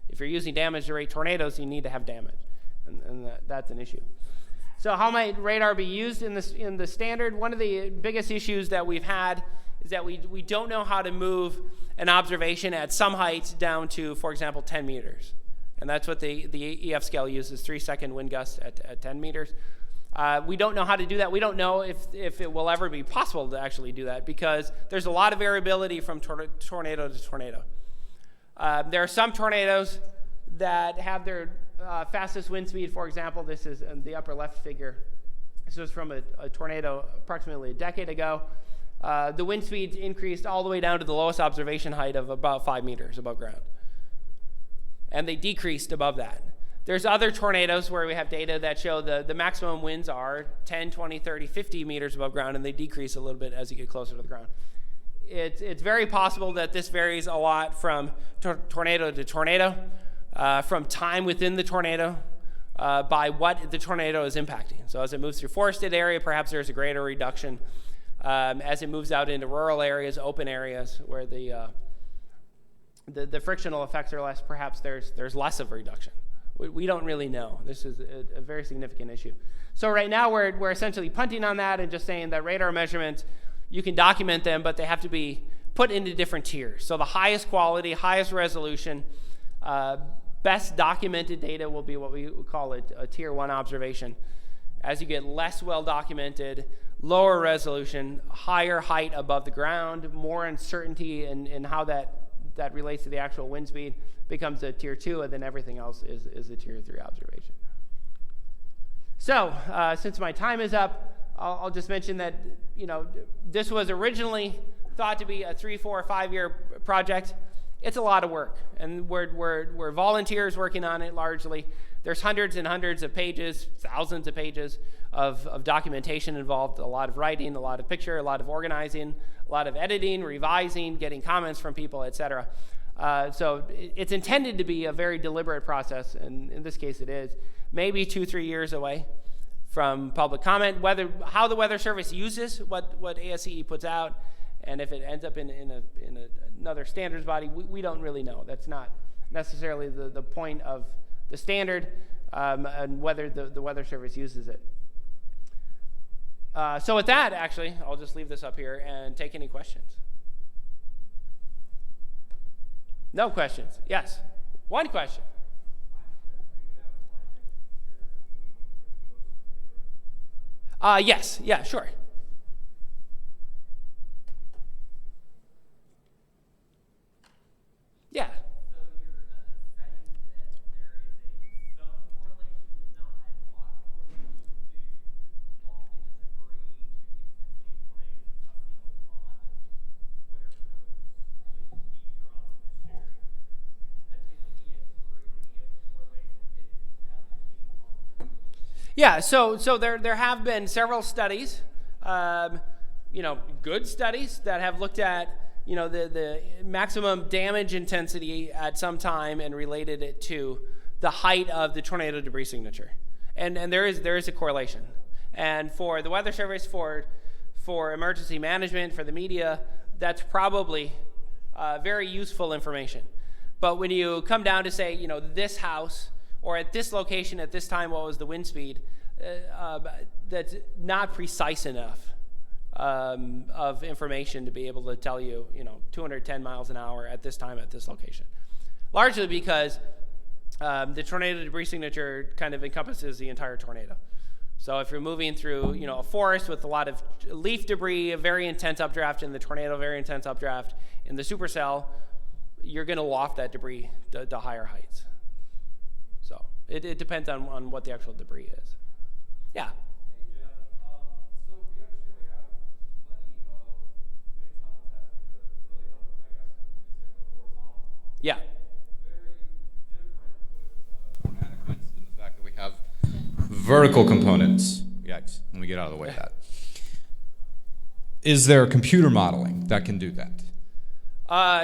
if you're using damage to rate tornadoes, you need to have damage, and that's an issue. So how might radar be used in the standard? One of the biggest issues that we've had is that we don't know how to move an observation at some height down to, for example, 10 meters. And that's what the EF scale uses, 3-second wind gusts at 10 meters. We don't know how to do that. We don't know if it will ever be possible to actually do that, because there's a lot of variability from tornado to tornado. There are some tornadoes that have their fastest wind speed. For example, this is in the upper left figure. This was from a tornado approximately a decade ago. The wind speeds increased all the way down to the lowest observation height of about 5 meters above ground. And they decreased above that. There's other tornadoes where we have data that show the maximum winds are 10, 20, 30, 50 meters above ground, and they decrease a little bit as you get closer to the ground. It's very possible that this varies a lot from tornado to tornado, from time within the tornado, by what the tornado is impacting. So as it moves through forested area, perhaps there's a greater reduction. As it moves out into rural areas, open areas, where the frictional effects are less, perhaps there's less of a reduction. We don't really know. This is a very significant issue. So right now we're essentially punting on that and just saying that radar measurements, you can document them, but they have to be put into different tiers. So the highest quality, highest resolution, best documented data will be what we would call a tier 1 observation. As you get less well documented, lower resolution, higher height above the ground, more uncertainty in how that relates to the actual wind speed, becomes a tier 2, and then everything else is a tier 3 observation. So since my time is up, I'll just mention that this was originally thought to be a 3, 4, 5 year project, it's a lot of work. And we're volunteers working on it largely. There's hundreds and hundreds of pages, thousands of pages of documentation involved, a lot of writing, a lot of picture, a lot of organizing, a lot of editing, revising, getting comments from people, etc. So it's intended to be a very deliberate process, and in this case it is. Maybe 2-3 years away from public comment. How the Weather Service uses what ASCE puts out, and if it ends up in another standards body, we don't really know. That's not necessarily the point of the standard, and whether the Weather Service uses it. So with that, actually, I'll just leave this up here and take any questions. No questions? Yes. One question. Yes. Yeah, sure. Yeah. Yeah, so there have been several studies, good studies that have looked at, the maximum damage intensity at some time and related it to the height of the tornado debris signature, and there is a correlation. And for the Weather Service, for emergency management, for the media, that's probably very useful information. But when you come down to say, this house, or at this location at this time, what was the wind speed? That's not precise enough of information to be able to tell you, 210 miles an hour at this time at this location. Largely because the tornado debris signature kind of encompasses the entire tornado. So if you're moving through, a forest with a lot of leaf debris, a very intense updraft in the tornado, very intense updraft in the supercell, you're going to loft that debris to higher heights. So it depends on what the actual debris is. Yeah. Hey, Jeff. So we understand we have plenty of mixed tunnel testing to really help with, the horizontal. Yeah. Very different with inadequate in the fact that we have vertical components. Yikes. Let me get out of the way of that. Is there computer modeling that can do that?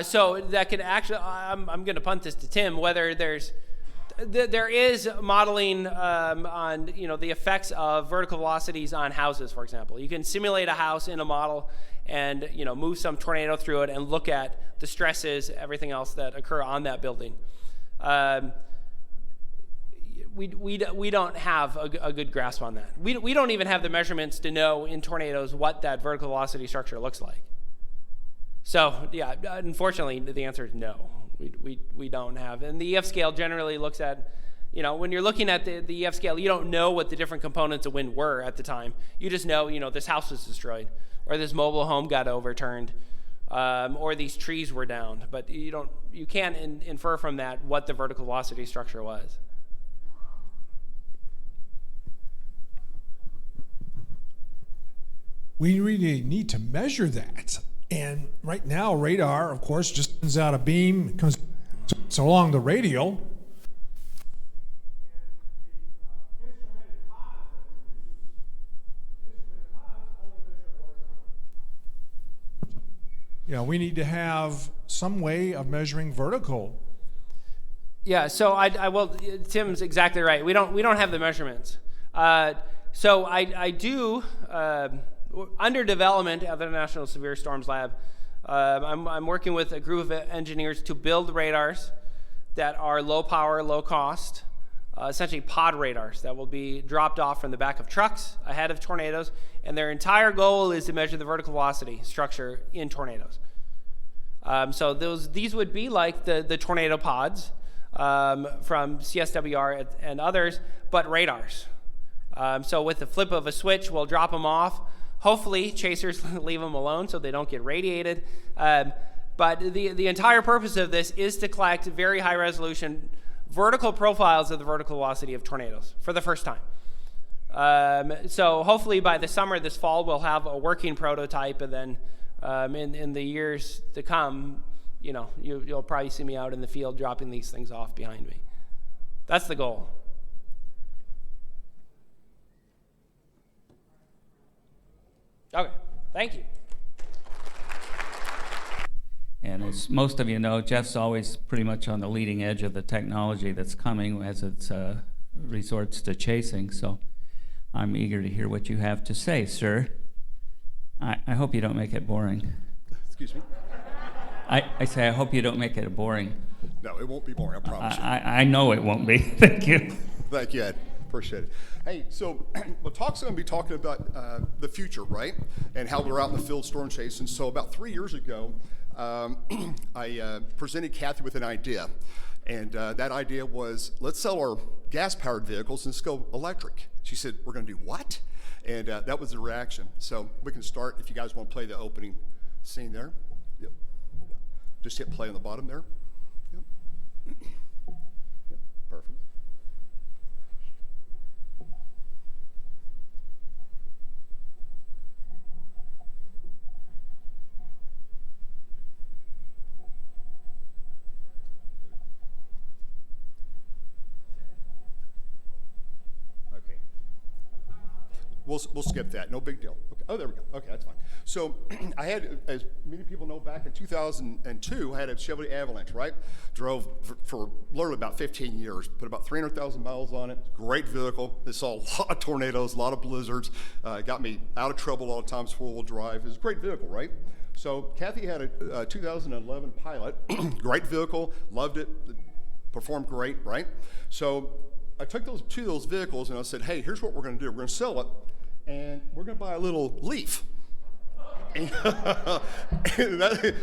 So that could actually, I'm going to punt this to Tim, whether there is modeling on the effects of vertical velocities on houses, for example. You can simulate a house in a model and move some tornado through it and look at the stresses, everything else that occur on that building. We don't have a good grasp on that. We don't even have the measurements to know in tornadoes what that vertical velocity structure looks like. So yeah, unfortunately, the answer is no. We don't have. And the EF scale generally looks at, when you're looking at the EF scale, you don't know what the different components of wind were at the time. You just know, this house was destroyed, or this mobile home got overturned, or these trees were downed. But you can't infer from that what the vertical velocity structure was. We really need to measure that. And right now, radar, of course, just sends out a beam, comes along the radial. We need to have some way of measuring vertical. Yeah, so I will. Tim's exactly right. We don't have the measurements. So I do. Under development at the National Severe Storms Lab, I'm working with a group of engineers to build radars that are low power, low cost, essentially pod radars that will be dropped off from the back of trucks ahead of tornadoes, and their entire goal is to measure the vertical velocity structure in tornadoes. So these would be like the tornado pods from CSWR and others, but radars. So with the flip of a switch, we'll drop them off. Hopefully, chasers leave them alone so they don't get radiated. But the entire purpose of this is to collect very high resolution vertical profiles of the vertical velocity of tornadoes for the first time. So hopefully by the summer, this fall, we'll have a working prototype, and then in the years to come, you'll probably see me out in the field dropping these things off behind me. That's the goal. Okay, thank you. And as most of you know, Jeff's always pretty much on the leading edge of the technology that's coming as it resorts to chasing. So I'm eager to hear what you have to say, sir. I hope you don't make it boring. Excuse me? I say I hope you don't make it boring. No, it won't be boring, I promise you. I know it won't be. Thank you. Thank you, Ed. Appreciate it. Hey, so the talk's going to be talking about the future, right? And how we're out in the field storm chasing. So about 3 years ago, I presented Kathy with an idea. And that idea was, let's sell our gas-powered vehicles and let's go electric. She said, we're going to do what? And that was the reaction. So we can start if you guys want to play the opening scene there. Yep. Just hit play on the bottom there. Yep. Yep. Perfect. Okay. We'll skip that. No big deal. Okay. Oh, there we go. Okay, that's fine. So I had, as many people know, back in 2002, I had a Chevrolet Avalanche, right? Drove for literally about 15 years, put about 300,000 miles on it. Great vehicle. It saw a lot of tornadoes, a lot of blizzards. Got me out of trouble all the times, four-wheel drive. It was a great vehicle, right? So Kathy had a 2011 Pilot. Great vehicle, loved it, performed great, right? So I took two of those vehicles and I said, hey, here's what we're going to do. We're going to sell it, and we're going to buy a little Leaf. And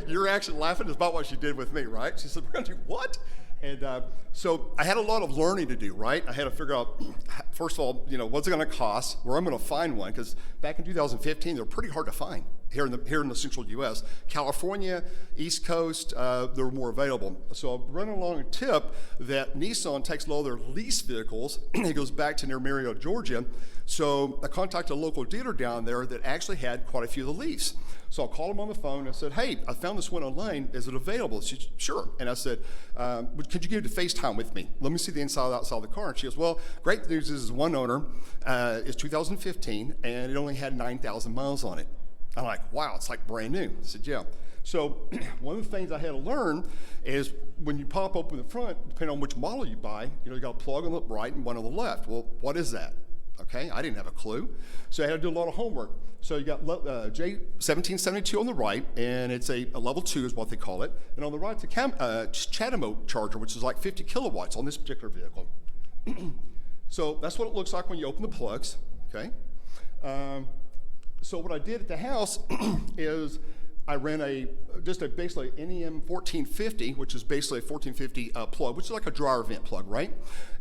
your reaction laughing is about what she did with me, right? She said, we're going to do what? And so I had a lot of learning to do, right? I had to figure out, first of all, what's it going to cost, where I'm going to find one, because back in 2015, they're pretty hard to find here in the central U.S. California, East Coast, they're more available. So I'm running along a tip that Nissan takes a lot of their lease vehicles. It goes back to near Marietta, Georgia. So I contacted a local dealer down there that actually had quite a few of the Leafs. So I called him on the phone and I said, hey, I found this one online. Is it available? She said, sure. And I said, could you give it to FaceTime with me? Let me see the inside and outside of the car. And she goes, well, great news is one owner. It's 2015, and it only had 9,000 miles on it. I'm like, wow, it's like brand new. I said, yeah. So one of the things I had to learn is when you pop open the front, depending on which model you buy, you got a plug on the right and one on the left. Well, what is that? Okay, I didn't have a clue. So I had to do a lot of homework. So you got J1772 on the right, and it's a level 2 is what they call it. And on the right, it's a CHAdeMO charger, which is like 50 kilowatts on this particular vehicle. So that's what it looks like when you open the plugs, okay? So what I did at the house is I ran basically NEM 1450, which is basically a 1450 plug, which is like a dryer vent plug, right?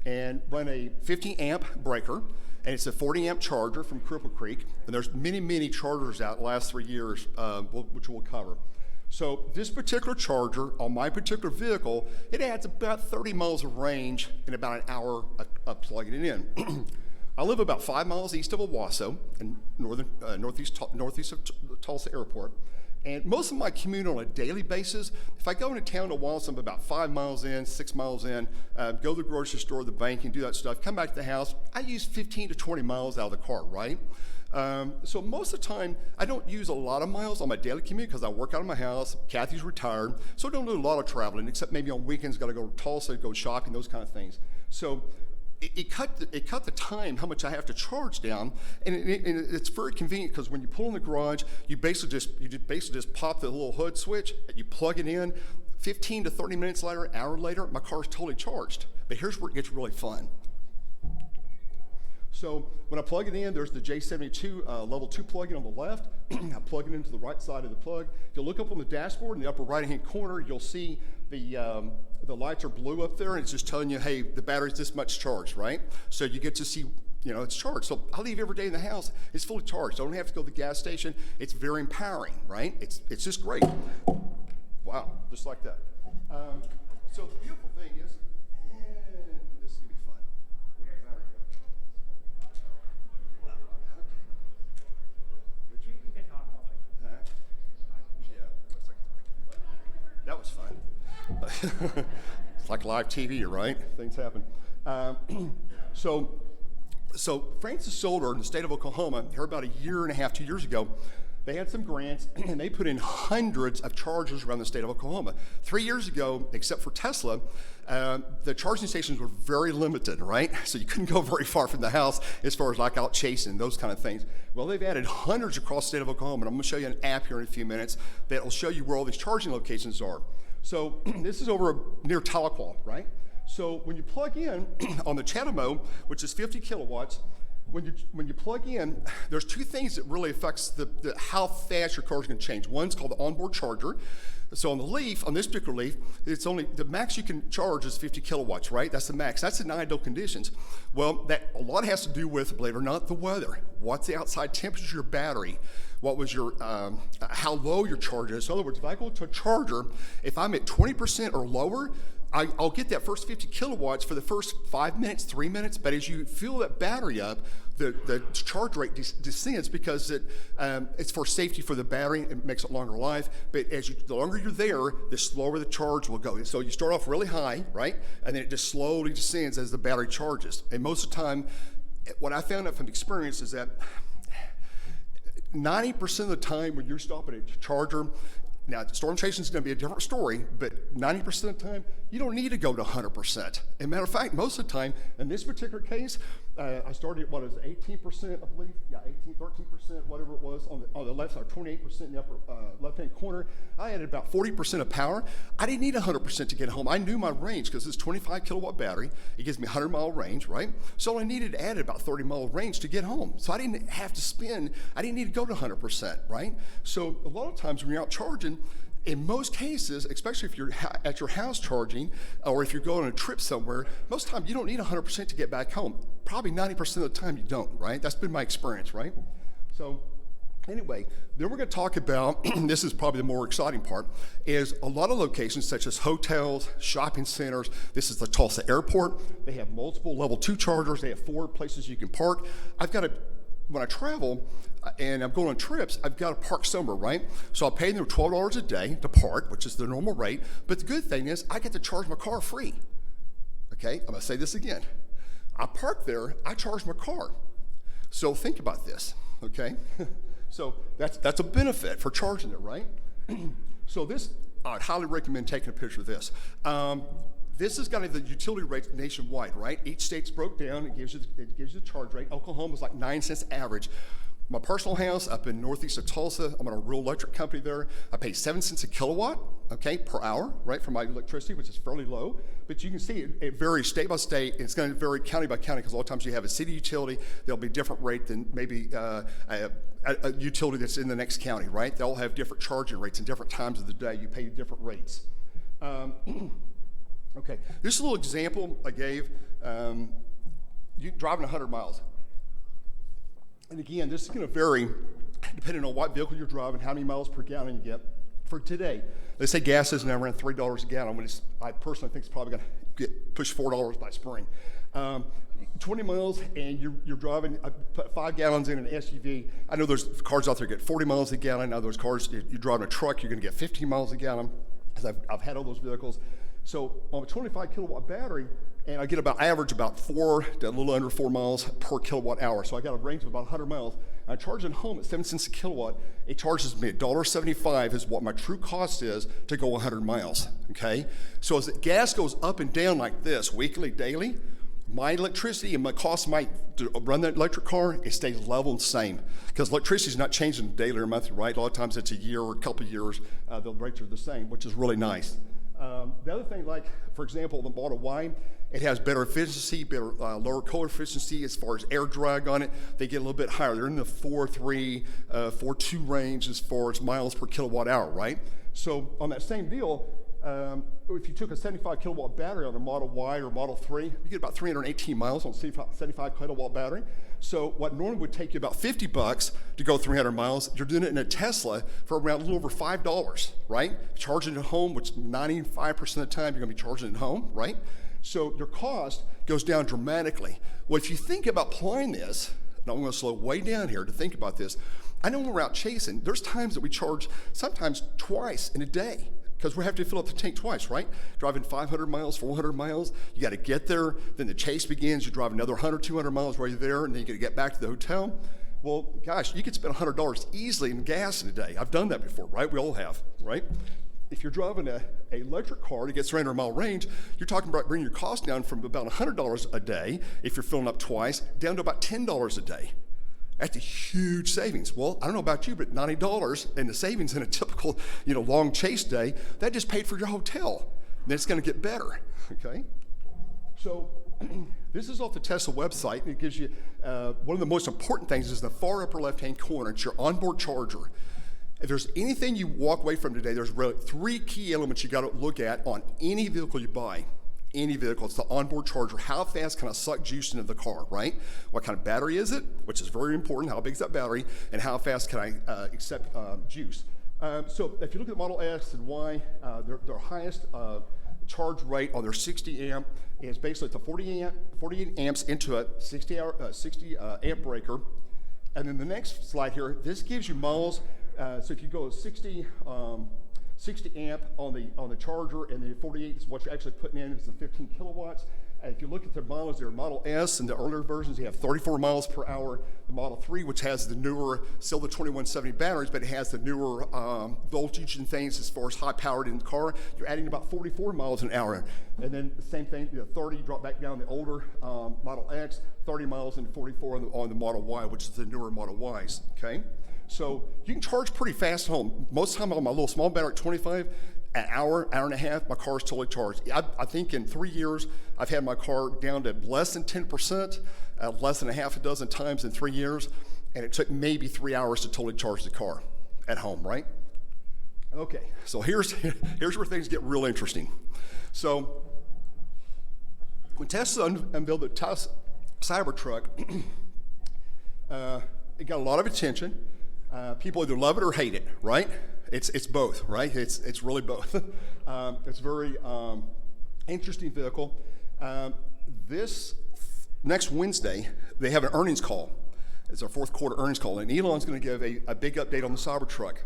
And run a 50 amp breaker, and it's a 40 amp charger from Cripple Creek. And there's many, many chargers out the last 3 years, which we'll cover. So this particular charger on my particular vehicle, it adds about 30 miles of range in about an hour of plugging it in. I live about 5 miles east of Owasso in northeast of Tulsa Airport. And most of my commute on a daily basis, if I go into town to Owasso, I'm about 5 miles in, 6 miles in, go to the grocery store, the bank, and do that stuff, come back to the house, I use 15 to 20 miles out of the car, right? So most of the time, I don't use a lot of miles on my daily commute because I work out of my house. Kathy's retired, so I don't do a lot of traveling, except maybe on weekends, got to go to Tulsa, go shopping, those kind of things. So it cut the time, how much I have to charge down, and it's very convenient because when you pull in the garage, you basically just pop the little hood switch, and you plug it in. 15 to 30 minutes later, an hour later, my car's totally charged. But here's where it gets really fun. So when I plug it in, there's the J72 level 2 plug-in on the left. I plug it into the right side of the plug. If you look up on the dashboard in the upper right-hand corner, you'll see the lights are blue up there, and it's just telling you, hey, the battery's this much charged, right? So you get to see, it's charged. So I leave every day in the house, it's fully charged. I don't have to go to the gas station. It's very empowering, right? It's just great. Wow, just like that. So the beautiful thing is, this is gonna be fun. Where the battery go? It's like live TV, right? Things happen. So Francis Solar in the state of Oklahoma, here about a year and a half, 2 years ago, they had some grants and they put in hundreds of chargers around the state of Oklahoma. 3 years ago, except for Tesla, the charging stations were very limited, right? So you couldn't go very far from the house as far as like out chasing, those kind of things. Well, they've added hundreds across the state of Oklahoma, and I'm gonna show you an app here in a few minutes that will show you where all these charging locations are. So this is over near Tahlequah, right? So when you plug in on the CHAdeMO, which is 50 kilowatts, when you plug in, there's two things that really affects how fast your car is going to change. One's called the onboard charger. So on the Leaf, on this particular Leaf, it's only the max you can charge is 50 kilowatts, right? That's the max. That's in ideal conditions. Well, that a lot has to do with, believe it or not, the weather. What's the outside temperature of your battery? What was your how low your charge is? So in other words, if I go to a charger, if I'm at 20% or lower, I'll get that first 50 kilowatts for the first 5 minutes, 3 minutes, but as you fill that battery up, the charge rate descends because it's for safety for the battery. It makes it longer life, but the longer you're there, the slower the charge will go. So you start off really high, right? And then it just slowly descends as the battery charges. And most of the time, what I found out from experience is that 90% of the time when you're stopping at a charger, now, storm chasing is going to be a different story, but 90% of the time, you don't need to go to 100%. As a matter of fact, most of the time, in this particular case, I started at, 18%, I believe? Yeah, 13%, whatever it was, on the left side, 28% in the upper left-hand corner. I had about 40% of power. I didn't need 100% to get home. I knew my range because it's 25 kilowatt battery. It gives me 100-mile range, right? So I needed to add about 30-mile range to get home. So I didn't have to I didn't need to go to 100%, right? So a lot of times when you're out charging, in most cases, especially if you're at your house charging, or if you're going on a trip somewhere, most of the time you don't need 100% to get back home. Probably 90% of the time you don't, right? That's been my experience, right? So anyway, then we're going to talk about, this is probably the more exciting part, is a lot of locations such as hotels, shopping centers. This is the Tulsa airport. They have multiple level 2 chargers. They have 4 places you can park. When I travel and I'm going on trips, I've got to park somewhere, right? So I'll pay them $12 a day to park, which is the normal rate. But the good thing is I get to charge my car free. Okay, I'm going to say this again. I park there, I charge my car. So think about this, okay? So that's a benefit for charging it, right? So this, I'd highly recommend taking a picture of this. This is kind of the utility rates nationwide, right? Each state's broke down. It gives you the charge rate. Oklahoma's like 9 cents average. My personal house up in northeast of Tulsa, I'm on a rural electric company there. I pay 7 cents a kilowatt, okay, per hour, right, for my electricity, which is fairly low. But you can see it varies state by state. And it's going to vary county by county because a lot of times you have a city utility, there'll be a different rate than maybe a utility that's in the next county, right? They'll have different charging rates and different times of the day. You pay different rates. Okay, this is a little example I gave. You driving 100 miles. And again, this is going to vary depending on what vehicle you're driving, how many miles per gallon you get. For today, let's say gas is now around $3 a gallon. I personally think it's probably going to push $4 by spring. 20 miles and you're driving, put 5 gallons in an SUV. I know there's cars out there that get 40 miles a gallon. Now there's cars, you're driving a truck, you're going to get 15 miles a gallon. Because I've had all those vehicles. So on a 25 kilowatt battery, and I get average about 4 to a little under 4 miles per kilowatt hour. So I got a range of about 100 miles. I charge it home at 7 cents a kilowatt. It charges me $1.75 is what my true cost is to go 100 miles, okay? So as the gas goes up and down like this, weekly, daily, my electricity and my cost to run that electric car, it stays level and the same. Because electricity is not changing daily or monthly, right? A lot of times it's a year or a couple of years, the rates are the same, which is really nice. The other thing, like, for example, the Model Y, it has better efficiency, lower color efficiency as far as air drag on it. They get a little bit higher. They're in the 4.3, 4.2 range as far as miles per kilowatt hour, right? So on that same deal, if you took a 75 kilowatt battery on a Model Y or Model 3, you get about 318 miles on a 75 kilowatt battery. So what normally would take you about $50 to go 300 miles, you're doing it in a Tesla for around a little over $5, right? Charging it at home, which 95% of the time you're gonna be charging it at home, right? So your cost goes down dramatically. Well, if you think about applying this, and I'm gonna slow way down here to think about this, I know when we're out chasing, there's times that we charge sometimes twice in a day. because we have to fill up the tank twice, right? Driving 500 miles, 400 miles, you got to get there, then the chase begins, you drive another 100, 200 miles while you're there, and then you got to get back to the hotel. Well, gosh, you could spend $100 easily in gas in a day. I've done that before, right? We all have, right? If you're driving an electric car to get 300 mile range, you're talking about bringing your cost down from about $100 a day, if you're filling up twice, down to about $10 a day. That's a huge savings. Well, I don't know about you, but $90 in the savings in a typical, long chase day, that just paid for your hotel. Then it's going to get better, okay? So this is off the Tesla website, and it gives you, one of the most important things is in the far upper left-hand corner, it's your onboard charger. If there's anything you walk away from today, there's really 3 key elements you got to look at on any vehicle you buy. Any vehicle, it's the onboard charger. How fast can I suck juice into the car, right? What kind of battery is it, which is very important. How big is that battery, and how fast can I accept juice? So if you look at Model S and Y, their highest charge rate on their 60 amp is basically it's a 48 amps into a 60 amp breaker. And then the next slide here, this gives you miles. So if you go 60 amp on the charger, and the 48 is what you're actually putting in, is the 15 kilowatts. And if you look at their models, their Model S and the earlier versions, you have 34 miles per hour. The Model 3, which has the newer, still the 2170 batteries, but it has the newer voltage and things as far as high powered in the car, you're adding about 44 miles an hour. And then the same thing, 30, drop back down the older Model X, 30 miles and 44 on the Model Y, which is the newer Model Ys, okay? So you can charge pretty fast at home. Most of the time on my little small battery at 25, an hour and a half, my car is totally charged. I think in 3 years, I've had my car down to less than 10%, less than a half a dozen times in 3 years, and it took maybe 3 hours to totally charge the car at home, right? Okay, so here's where things get real interesting. So when Tesla unveiled the Tesla Cybertruck, it got a lot of attention. People either love it or hate it, right? It's both, right? It's really both. It's a very interesting vehicle. This next Wednesday, they have an earnings call. It's our fourth quarter earnings call, and Elon's going to give a big update on the Cybertruck.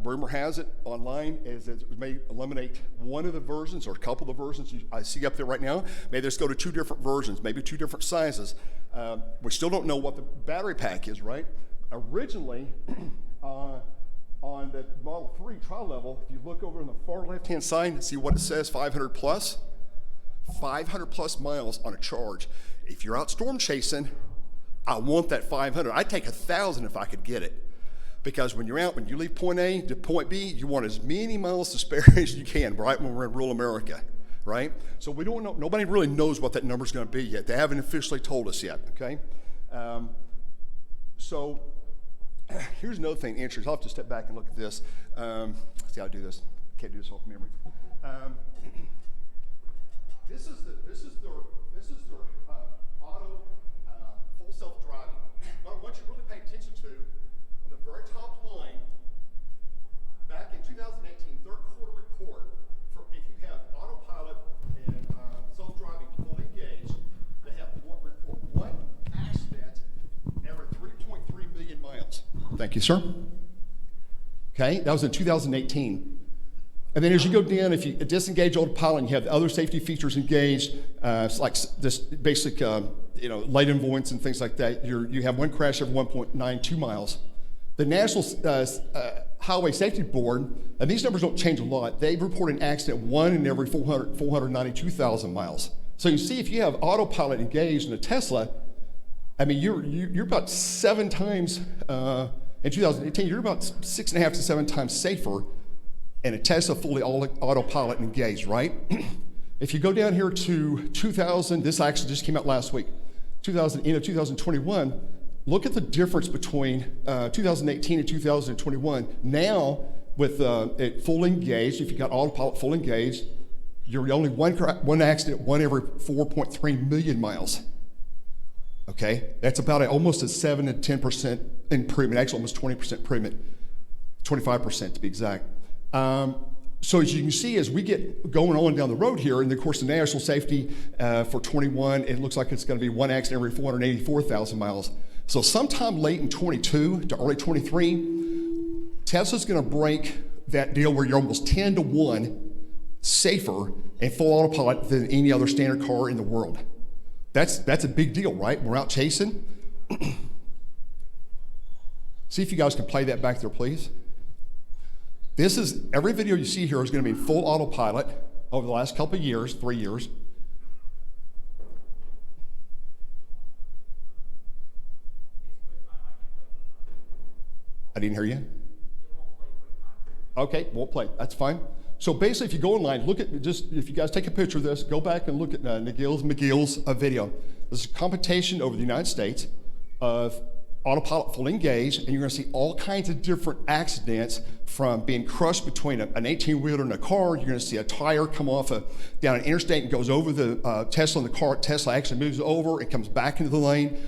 Rumor has it online is that it may eliminate one of the versions or a couple of the versions I see up there right now. Maybe let's go to 2 different versions, maybe 2 different sizes. We still don't know what the battery pack is, right? Originally, on the Model 3 trial level, if you look over on the far left-hand side and see what it says, 500 plus miles on a charge. If you're out storm chasing, I want that 500. I'd take 1,000 if I could get it. Because when you're out, when you leave point A to point B, you want as many miles to spare as you can, right, when we're in rural America, right? So we don't know, nobody really knows what that number's gonna be yet. They haven't officially told us yet, okay? So here's another thing interesting. I'll have to step back and look at this. See how I do this. Can't do this off memory. This is their auto full self-driving. But what you really pay attention to on the very top line, back in 2018 third quarter report, for if you have autopilot and self-driving fully engaged, they have one accident every 3.3 million miles. Thank you, sir. Okay, that was in 2018. And then as you go down, if you disengage autopilot and you have the other safety features engaged, it's like this basic, light avoidance and things like that, you have one crash every 1.92 miles. The National Highway Safety Board, and these numbers don't change a lot, they report an accident 1 in every 492,000 miles. So you see, if you have autopilot engaged in a Tesla, I mean, you're about 7 times, in 2018, you're about 6.5 to 7 times safer in a Tesla fully autopilot engaged, right? If you go down here to 2000, this actually just came out last week, 2021, look at the difference between 2018 and 2021. Now, with it fully engaged, if you got autopilot full engaged, you're only one accident, 1 every 4.3 million miles. Okay, that's about almost a 7 to 10% improvement, actually almost 20% improvement, 25% to be exact. So as you can see, as we get going on down the road here, and of course the national safety for 21, it looks like it's going to be 1 accident every 484,000 miles. So sometime late in 22 to early 23, Tesla's going to break that deal where you're almost 10 to 1 safer and full autopilot than any other standard car in the world. That's a big deal, right? We're out chasing. See if you guys can play that back there, please. This is, every video you see here is going to be full autopilot over the last couple of years, 3 years. I didn't hear you. Okay, won't play. That's fine. So basically, if you go online, look at just, if you guys take a picture of this, go back and look at McGill's video. This is a competition over the United States of autopilot full engaged, and you're going to see all kinds of different accidents, from being crushed between an 18-wheeler and a car. You're going to see a tire come off down an interstate and goes over the Tesla, and the car Tesla actually moves over and comes back into the lane.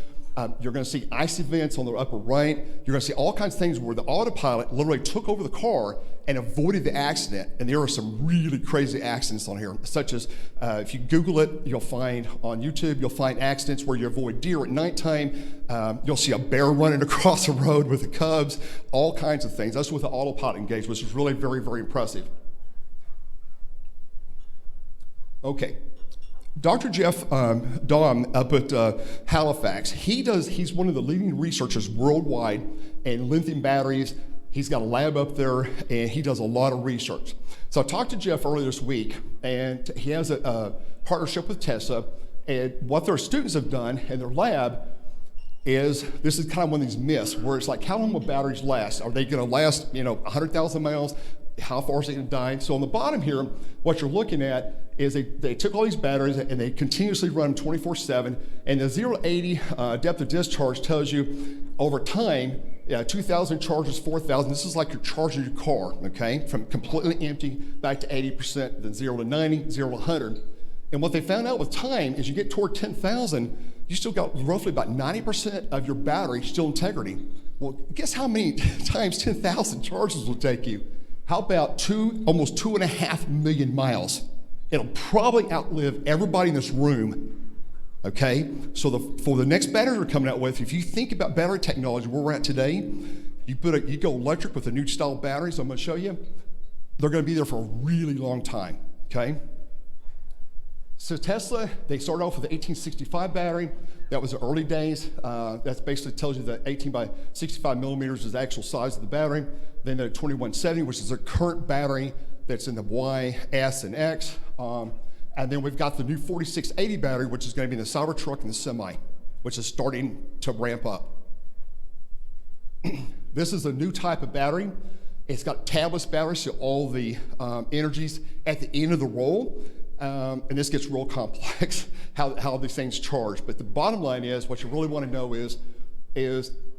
You're going to see ice events on the upper right. You're going to see all kinds of things where the autopilot literally took over the car and avoided the accident. And there are some really crazy accidents on here, such as if you Google it, you'll find on YouTube, you'll find accidents where you avoid deer at nighttime. You'll see a bear running across the road with the cubs, all kinds of things. That's with the autopilot engaged, which is really very, very impressive. Okay. Dr. Jeff Dahm up at Halifax, he's one of the leading researchers worldwide in lithium batteries. He's got a lab up there, and he does a lot of research. So I talked to Jeff earlier this week, and he has a partnership with Tesla, and what their students have done in their lab is, this is kind of one of these myths, where it's like, how long will batteries last? Are they going to last, 100,000 miles? How far is it going to die? So on the bottom here, what you're looking at is they took all these batteries and they continuously run them 24/7, and the 0 to 80 depth of discharge tells you over time, 2,000 charges, 4,000. This is like you're charging your car, okay? From completely empty back to 80%, then 0 to 90, 0 to 100. And what they found out with time is you get toward 10,000, you still got roughly about 90% of your battery still integrity. Well, guess how many times 10,000 charges will take you? How about almost 2.5 million miles? It'll probably outlive everybody in this room, okay? So for the next battery we're coming out with, if you think about battery technology where we're at today, you go electric with the new style batteries I'm gonna show you, they're gonna be there for a really long time, okay? So Tesla, they started off with the 1865 battery. That was the early days. That basically tells you that 18 by 65 millimeters is the actual size of the battery. Then the 2170, which is their current battery that's in the Y, S, and X. And then we've got the new 4680 battery, which is going to be in the Cybertruck and the Semi, which is starting to ramp up. This is a new type of battery. It's got tabless batteries, so all the energies at the end of the roll. And this gets real complex, how these things charge. But the bottom line is, what you really want to know is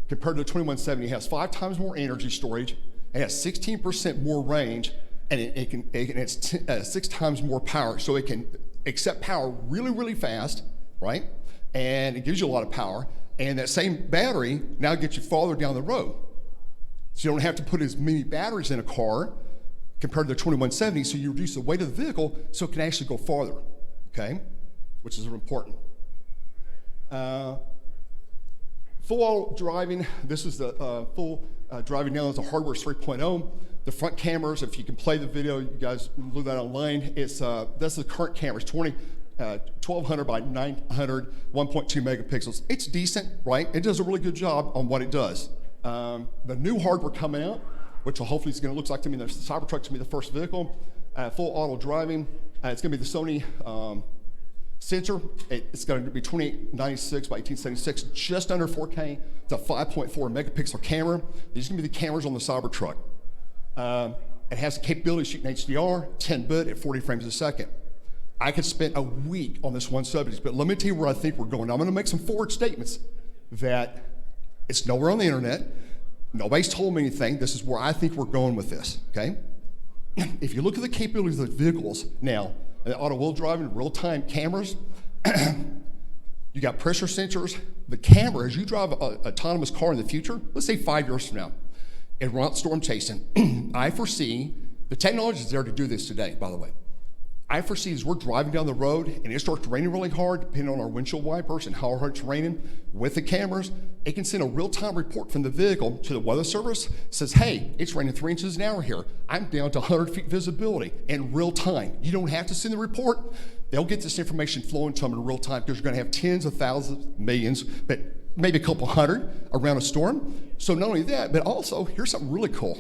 compared to the 2170, it has 5 times more energy storage, it has 16% more range, and it's 6 times more power. So it can accept power really, really fast, right? And it gives you a lot of power. And that same battery now gets you farther down the road. So you don't have to put as many batteries in a car compared to the 2170, so you reduce the weight of the vehicle so it can actually go farther, okay? Which is important. Full auto driving, this is the full driving now. It's a hardware 3.0. The front cameras, if you can play the video, you guys look that online. It's that's the current cameras, 1200 by 900, 1.2 megapixels. It's decent, right? It does a really good job on what it does. The new hardware coming out, which hopefully is going to look like to me, the Cybertruck's going to be the first vehicle, full auto driving. It's going to be the Sony sensor. It's going to be 2896 by 1876, just under 4K. It's a 5.4 megapixel camera. These are going to be the cameras on the Cybertruck. It has the capability of shooting HDR, 10-bit at 40 frames a second. I could spend a week on this one subject, but let me tell you where I think we're going. I'm going to make some forward statements that it's nowhere on the internet. Nobody's told me anything. This is where I think we're going with this, okay? If you look at the capabilities of the vehicles now, the auto-wheel driving, real-time cameras, you got pressure sensors. The camera, as you drive an autonomous car in the future, let's say 5 years from now, and we're out storm chasing, I foresee, the technology is there to do this today, by the way. I foresee as we're driving down the road and it starts raining really hard, depending on our windshield wipers and how hard it's raining, with the cameras, it can send a real-time report from the vehicle to the Weather Service, says, hey, it's raining 3 inches an hour here. I'm down to 100 feet visibility in real time. You don't have to send the report. They'll get this information flowing to them in real time because you're gonna have tens of thousands, millions, but maybe a couple hundred around a storm. So not only that, but also, here's something really cool.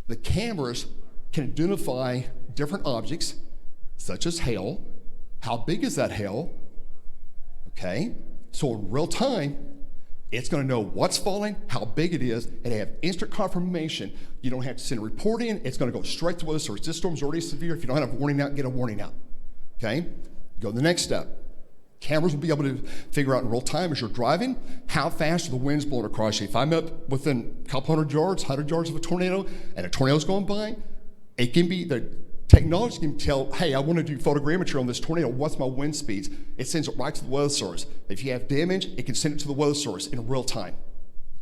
The cameras can identify different objects, such as hail. How big is that hail? Okay, so in real time, it's gonna know what's falling, how big it is, and have instant confirmation. You don't have to send a report in, it's gonna go straight to Weather Service. This storm's already severe. If you don't have a warning out, get a warning out, okay? Go to the next step. Cameras will be able to figure out in real time as you're driving, how fast are the winds blowing across you. If I'm up within a couple 100 yards of a tornado, and a tornado's going by, it can be, the technology can tell, hey, I want to do photogrammetry on this tornado. What's my wind speeds? It sends it right to the Weather Service. If you have damage, it can send it to the Weather Service in real time.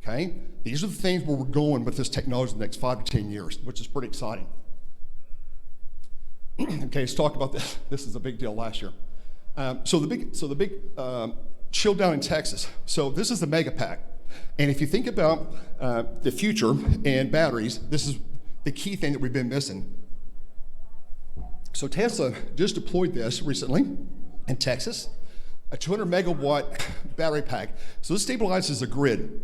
Okay? These are the things where we're going with this technology in the next 5 to 10 years, which is pretty exciting. Okay, let's talk about this. This is a big deal last year. So the big chill down in Texas. So this is the Mega Pack. And if you think about the future and batteries, this is the key thing that we've been missing. So Tesla just deployed this recently in Texas, a 200 megawatt battery pack. So this stabilizes the grid.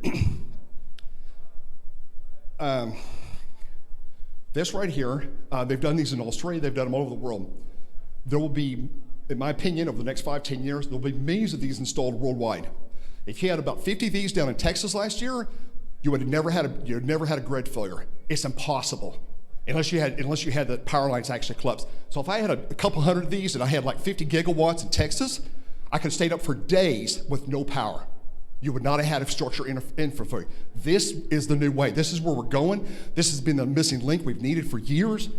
This right here, they've done these in Australia, they've done them all over the world. There will be, in my opinion, over the next 5, 10 years, there'll be millions of these installed worldwide. If you had about 50 of these down in Texas last year, you would have never had a grid failure. It's impossible. Unless you had the power lines actually collapse. So if I had a couple hundred of these and I had like 50 gigawatts in Texas, I could have stayed up for days with no power. You would not have had a structure in for free. This is the new way. This is where we're going. This has been the missing link we've needed for years.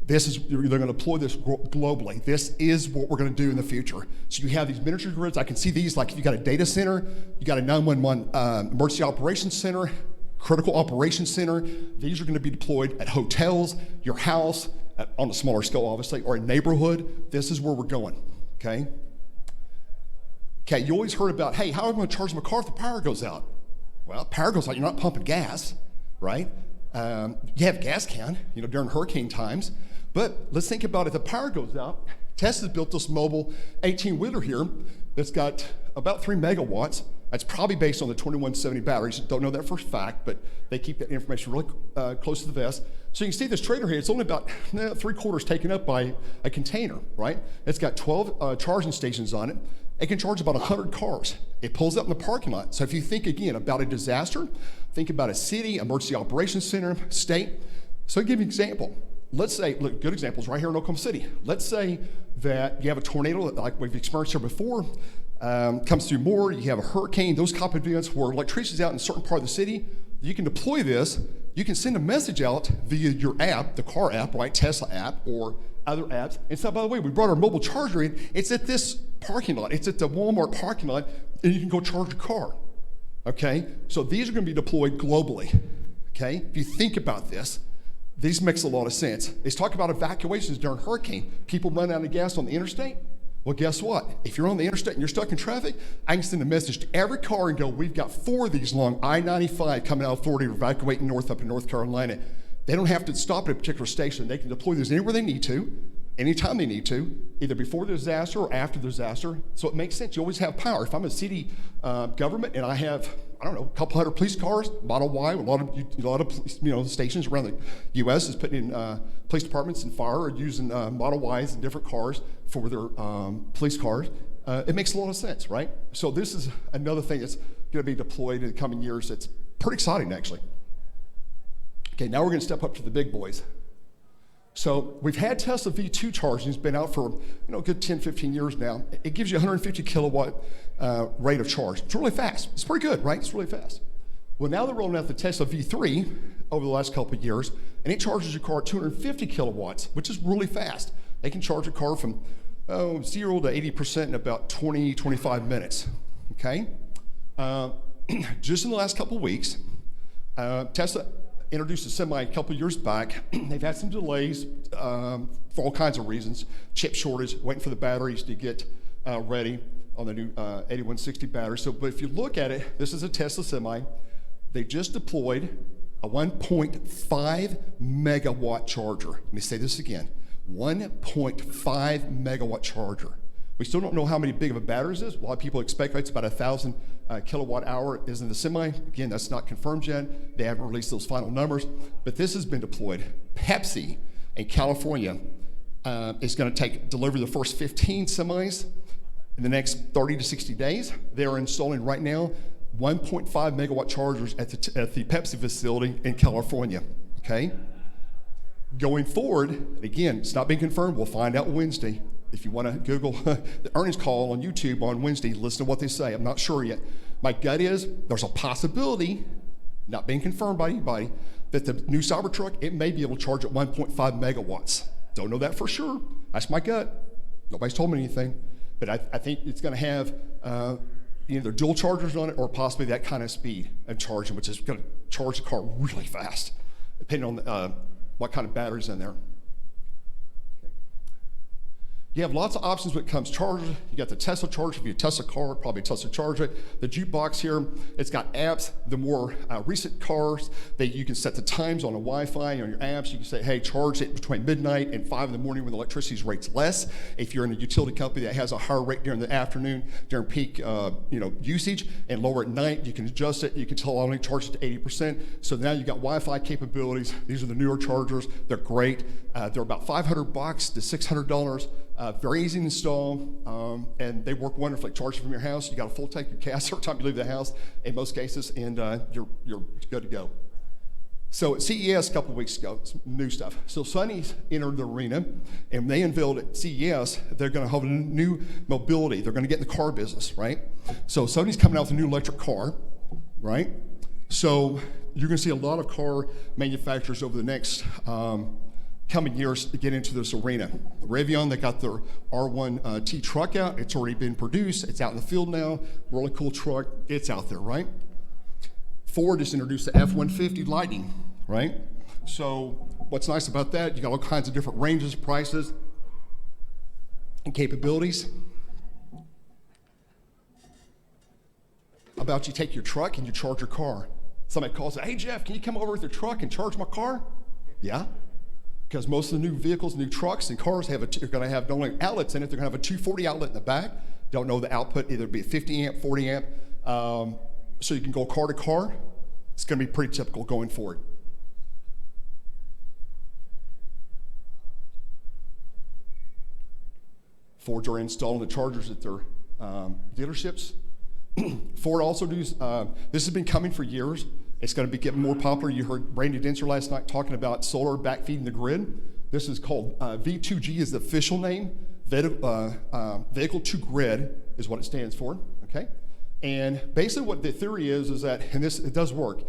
They're going to deploy this globally. This is what we're going to do in the future. So you have these miniature grids. I can see these like if you got a data center, you got a 911 emergency operations center, critical operations center. These are going to be deployed at hotels, your house, on a smaller scale, obviously, or a neighborhood. This is where we're going, okay? Okay, you always heard about, hey, how am I going to charge my car if the power goes out? Well, power goes out, you're not pumping gas, right? You have a gas can, during hurricane times. But let's think about if the power goes out. Tesla's built this mobile 18-wheeler here that's got about 3 megawatts. That's probably based on the 2170 batteries. Don't know that for a fact, but they keep that information really close to the vest. So you can see this trailer here, it's only about 3/4 taken up by a container, right? It's got 12 charging stations on it. It can charge about 100 cars. It pulls up in the parking lot. So if you think again about a disaster, think about a city, emergency operations center, state. So I'll give you an example. Let's say, look, good examples right here in Oklahoma City. Let's say that you have a tornado like we've experienced here before, comes through more, you have a hurricane, those type of events where electricity's out in a certain part of the city. You can deploy this, you can send a message out via your app, the car app, right, Tesla app, or other apps. And so, by the way, we brought our mobile charger in, it's at this parking lot, it's at the Walmart parking lot, and you can go charge your car, okay? So these are gonna be deployed globally, okay? If you think about this, these makes a lot of sense. They talk about evacuations during hurricane. People run out of gas on the interstate. Well, guess what? If you're on the interstate and you're stuck in traffic, I can send a message to every car and go, we've got 4 of these along I-95 coming out of Florida, evacuating north up in North Carolina. They don't have to stop at a particular station. They can deploy these anywhere they need to, anytime they need to, either before the disaster or after the disaster. So it makes sense. You always have power. If I'm a city government and I have, I don't know, a couple hundred police cars, Model Y, a lot of stations around the U.S. is putting in police departments and fire are using Model Ys and different cars for their police cars. It makes a lot of sense, right? So this is another thing that's going to be deployed in the coming years. It's pretty exciting, actually. Okay, now we're going to step up to the big boys. So we've had Tesla V2 charging. It's been out for a good 10, 15 years now. It gives you 150 kilowatt rate of charge. It's really fast. It's pretty good, right? It's really fast. Well, now they're rolling out the Tesla V3 over the last couple of years, and it charges your car at 250 kilowatts, which is really fast. They can charge a car from 0 to 80% in about 20, 25 minutes, okay? Just in the last couple of weeks, Tesla introduced a semi a couple years back. They've had some delays for all kinds of reasons. Chip shortage, waiting for the batteries to get ready on the new 8160 battery. So, but if you look at it, this is a Tesla semi. They just deployed a 1.5 megawatt charger. Let me say this again, 1.5 megawatt charger. We still don't know how many big of a battery it is. A lot of people expect it's about 1,000 kilowatt hour is in the semi. Again, that's not confirmed yet. They haven't released those final numbers, but this has been deployed. Pepsi in California is going to deliver the first 15 semis in the next 30 to 60 days. They're installing right now 1.5 megawatt chargers at the Pepsi facility in California, okay? Going forward, again, it's not been confirmed. We'll find out Wednesday. If you want to Google the earnings call on YouTube on Wednesday, listen to what they say. I'm not sure yet. My gut is there's a possibility, not being confirmed by anybody, that the new Cybertruck, it may be able to charge at 1.5 megawatts. Don't know that for sure. That's my gut. Nobody's told me anything. But I think it's going to have either dual chargers on it or possibly that kind of speed of charging, which is going to charge the car really fast, depending on what kind of battery's in there. You have lots of options when it comes to chargers. You got the Tesla charger, if you're a Tesla car, probably a Tesla charger. The jukebox here, it's got apps. The more recent cars, you can set the times on a Wi-Fi on your apps. You can say, hey, charge it between midnight and 5 in the morning when the electricity rate's less. If you're in a utility company that has a higher rate during the afternoon, during peak usage, and lower at night, you can adjust it. You can tell only charge it to 80%. So now you've got Wi-Fi capabilities. These are the newer chargers. They're great. They're about $500 to $600. Very easy to install, and they work wonderfully. Charge it from your house. You got a full tank of gas every time you leave the house, in most cases, and you're good to go. So at CES a couple of weeks ago, some new stuff. So Sony's entered the arena, and they unveiled at CES they're going to have a new mobility. They're going to get in the car business, right? So Sony's coming out with a new electric car, right? So you're going to see a lot of car manufacturers over the next coming years to get into this arena. Rivian, they got their R1T truck out. It's already been produced. It's out in the field now. Really cool truck. It's out there, right? Ford just introduced the F-150 Lightning, right? So what's nice about that, you got all kinds of different ranges, prices, and capabilities. How about you take your truck and you charge your car? Somebody calls, hey Jeff, can you come over with your truck and charge my car? Yeah. Because most of the new vehicles, new trucks and cars are going to have not only outlets in it, they're going to have a 240 outlet in the back. Don't know the output, either be a 50 amp, 40 amp. So you can go car to car. It's going to be pretty typical going forward. Fords are installing the chargers at their dealerships. Ford also does, this has been coming for years. It's going to be getting more popular. You heard Randy Denser last night talking about solar backfeeding the grid. This is called V2G is the official name. Vehicle to Grid is what it stands for, okay? And basically what the theory is that, and this, it does work,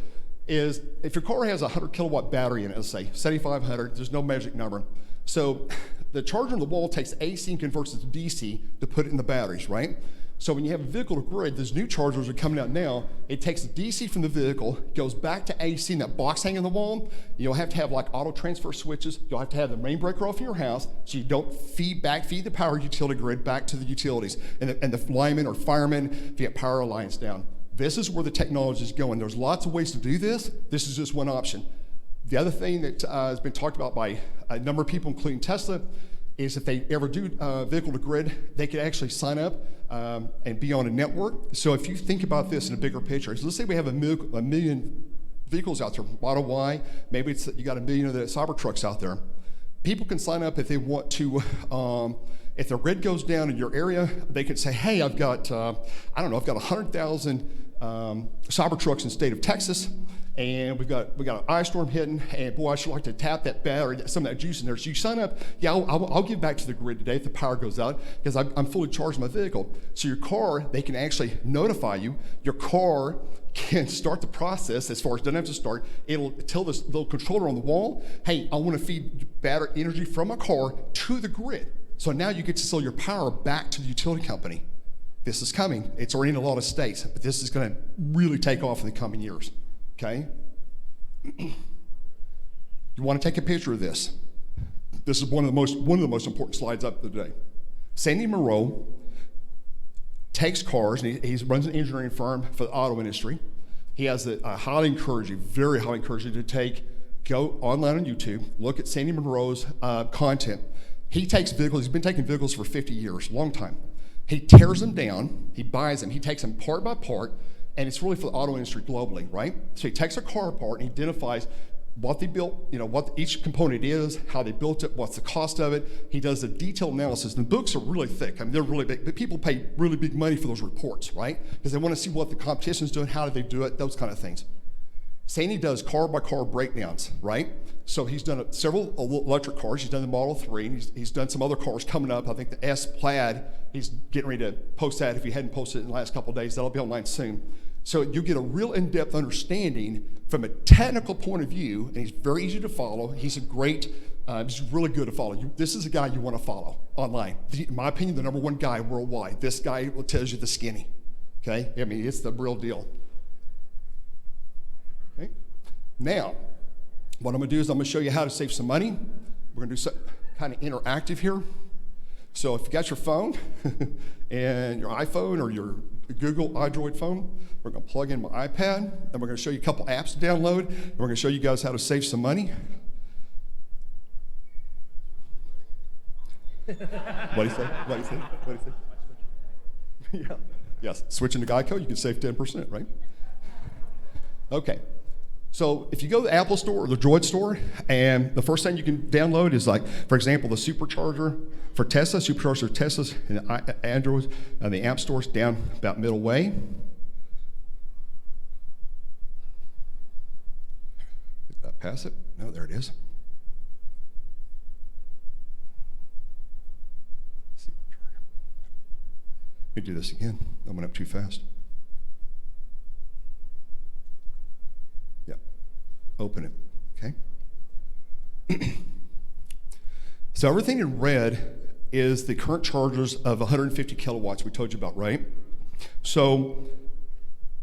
is if your car has a 100 kilowatt battery in it, let's say 7,500, there's no magic number. So the charger on the wall takes AC and converts it to DC to put it in the batteries, right? So when you have a vehicle to grid, those new chargers are coming out now. It takes the DC from the vehicle, goes back to AC in that box hanging on the wall. You'll have to have like auto transfer switches. You'll have to have the main breaker off in your house so you don't feed the power utility grid back to the utilities. And the linemen or firemen, if you get power lines down. This is where the technology is going. There's lots of ways to do this. This is just one option. The other thing that has been talked about by a number of people, including Tesla, is if they ever do vehicle to grid, they could actually sign up and be on a network. So if you think about this in a bigger picture, so let's say we have a million vehicles out there, Model Y, maybe it's you got a million of the Cybertrucks out there. People can sign up if they want to, if the grid goes down in your area, they can say, hey, I've got, I've got 100,000 Cybertrucks in the state of Texas, and we got an ice storm hitting, and boy, I should like to tap that battery, some of that juice in there. So you sign up, yeah, I'll give back to the grid today if the power goes out, because I'm fully charged my vehicle. So your car, they can actually notify you. Your car can start the process as far as it doesn't have to start. It'll tell this little controller on the wall, hey, I want to feed battery energy from my car to the grid. So now you get to sell your power back to the utility company. This is coming. It's already in a lot of states, but this is going to really take off in the coming years. Okay? You want to take a picture of this. This is one of the most important slides up today. Sandy Moreau takes cars, and he runs an engineering firm for the auto industry. He has I highly encourage you, very highly encourage you to go online on YouTube, look at Sandy Monroe's content. He takes vehicles, he's been taking vehicles for 50 years, long time. He tears them down, he buys them, he takes them part by part, and it's really for the auto industry globally, right? So he takes a car apart and he identifies what they built, what each component is, how they built it, what's the cost of it. He does a detailed analysis. And the books are really thick. I mean, they're really big, but people pay really big money for those reports, right? Because they want to see what the competition's doing, how do they do it, those kind of things. Sandy does car by car breakdowns, right? So he's done several electric cars. He's done the Model 3, and he's done some other cars coming up. I think the S Plaid, he's getting ready to post that. If he hadn't posted it in the last couple of days, that'll be online soon. So you get a real in-depth understanding from a technical point of view, and he's very easy to follow. He's a great, he's really good to follow. This is a guy you want to follow online. In my opinion, the #1 guy worldwide. This guy tells you the skinny, okay? I mean, it's the real deal. Okay? Now, what I'm gonna do is I'm gonna show you how to save some money. We're gonna do something kind of interactive here. So if you got your phone and your iPhone or your Google Android phone, we're going to plug in my iPad, and we're going to show you a couple apps to download, and we're going to show you guys how to save some money. What do you say? What do you say? What do you say? Yeah. Yes. Switching to Geico, you can save 10%, right? Okay. So if you go to the Apple Store or the Droid Store, and the first thing you can download is, like, for example, the supercharger for Tesla, supercharger for Teslas and Androids, and the App Store's down about middle way. Did that pass it? No, there it is. Let me do this again. I went up too fast. Open it, okay? So everything in red is the current chargers of 150 kilowatts we told you about, right? So,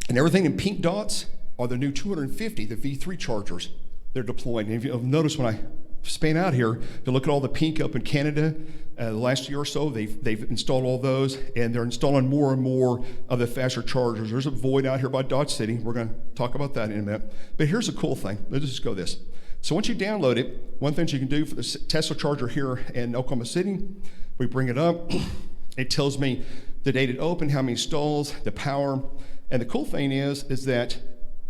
and everything in pink dots are the new 250, the V3 chargers they're deploying. And if you'll notice when I span out here, to look at all the pink up in Canada, the last year or so, they've installed all those, and they're installing more and more of the faster chargers. There's a void out here by Dodge City. We're going to talk about that in a minute. But here's a cool thing. Let's just go this. So once you download it, one thing you can do for the Tesla charger here in Oklahoma City, we bring it up. It tells me the date it opened, how many stalls, the power. And the cool thing is that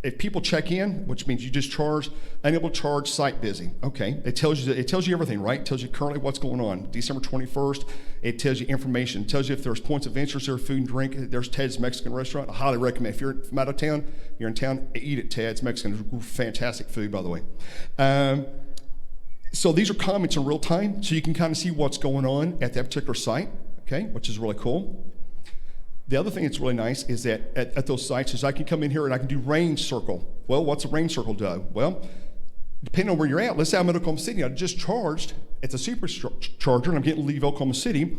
if people check in, which means you just charge, unable to charge, site busy. Okay, it tells you everything, right? It tells you currently what's going on. December 21st, it tells you information. It tells you if there's points of interest there, food and drink. There's Ted's Mexican restaurant. I highly recommend. If you're from out of town, you're in town, eat at Ted's Mexican. Fantastic food, by the way. So these are comments in real time, so you can kind of see what's going on at that particular site, okay, which is really cool. The other thing that's really nice is that at those sites is I can come in here and I can do range circle. Well, what's a range circle do? Well, depending on where you're at, let's say I'm in Oklahoma City, I just charged, it's a supercharger, and I'm getting to leave Oklahoma City,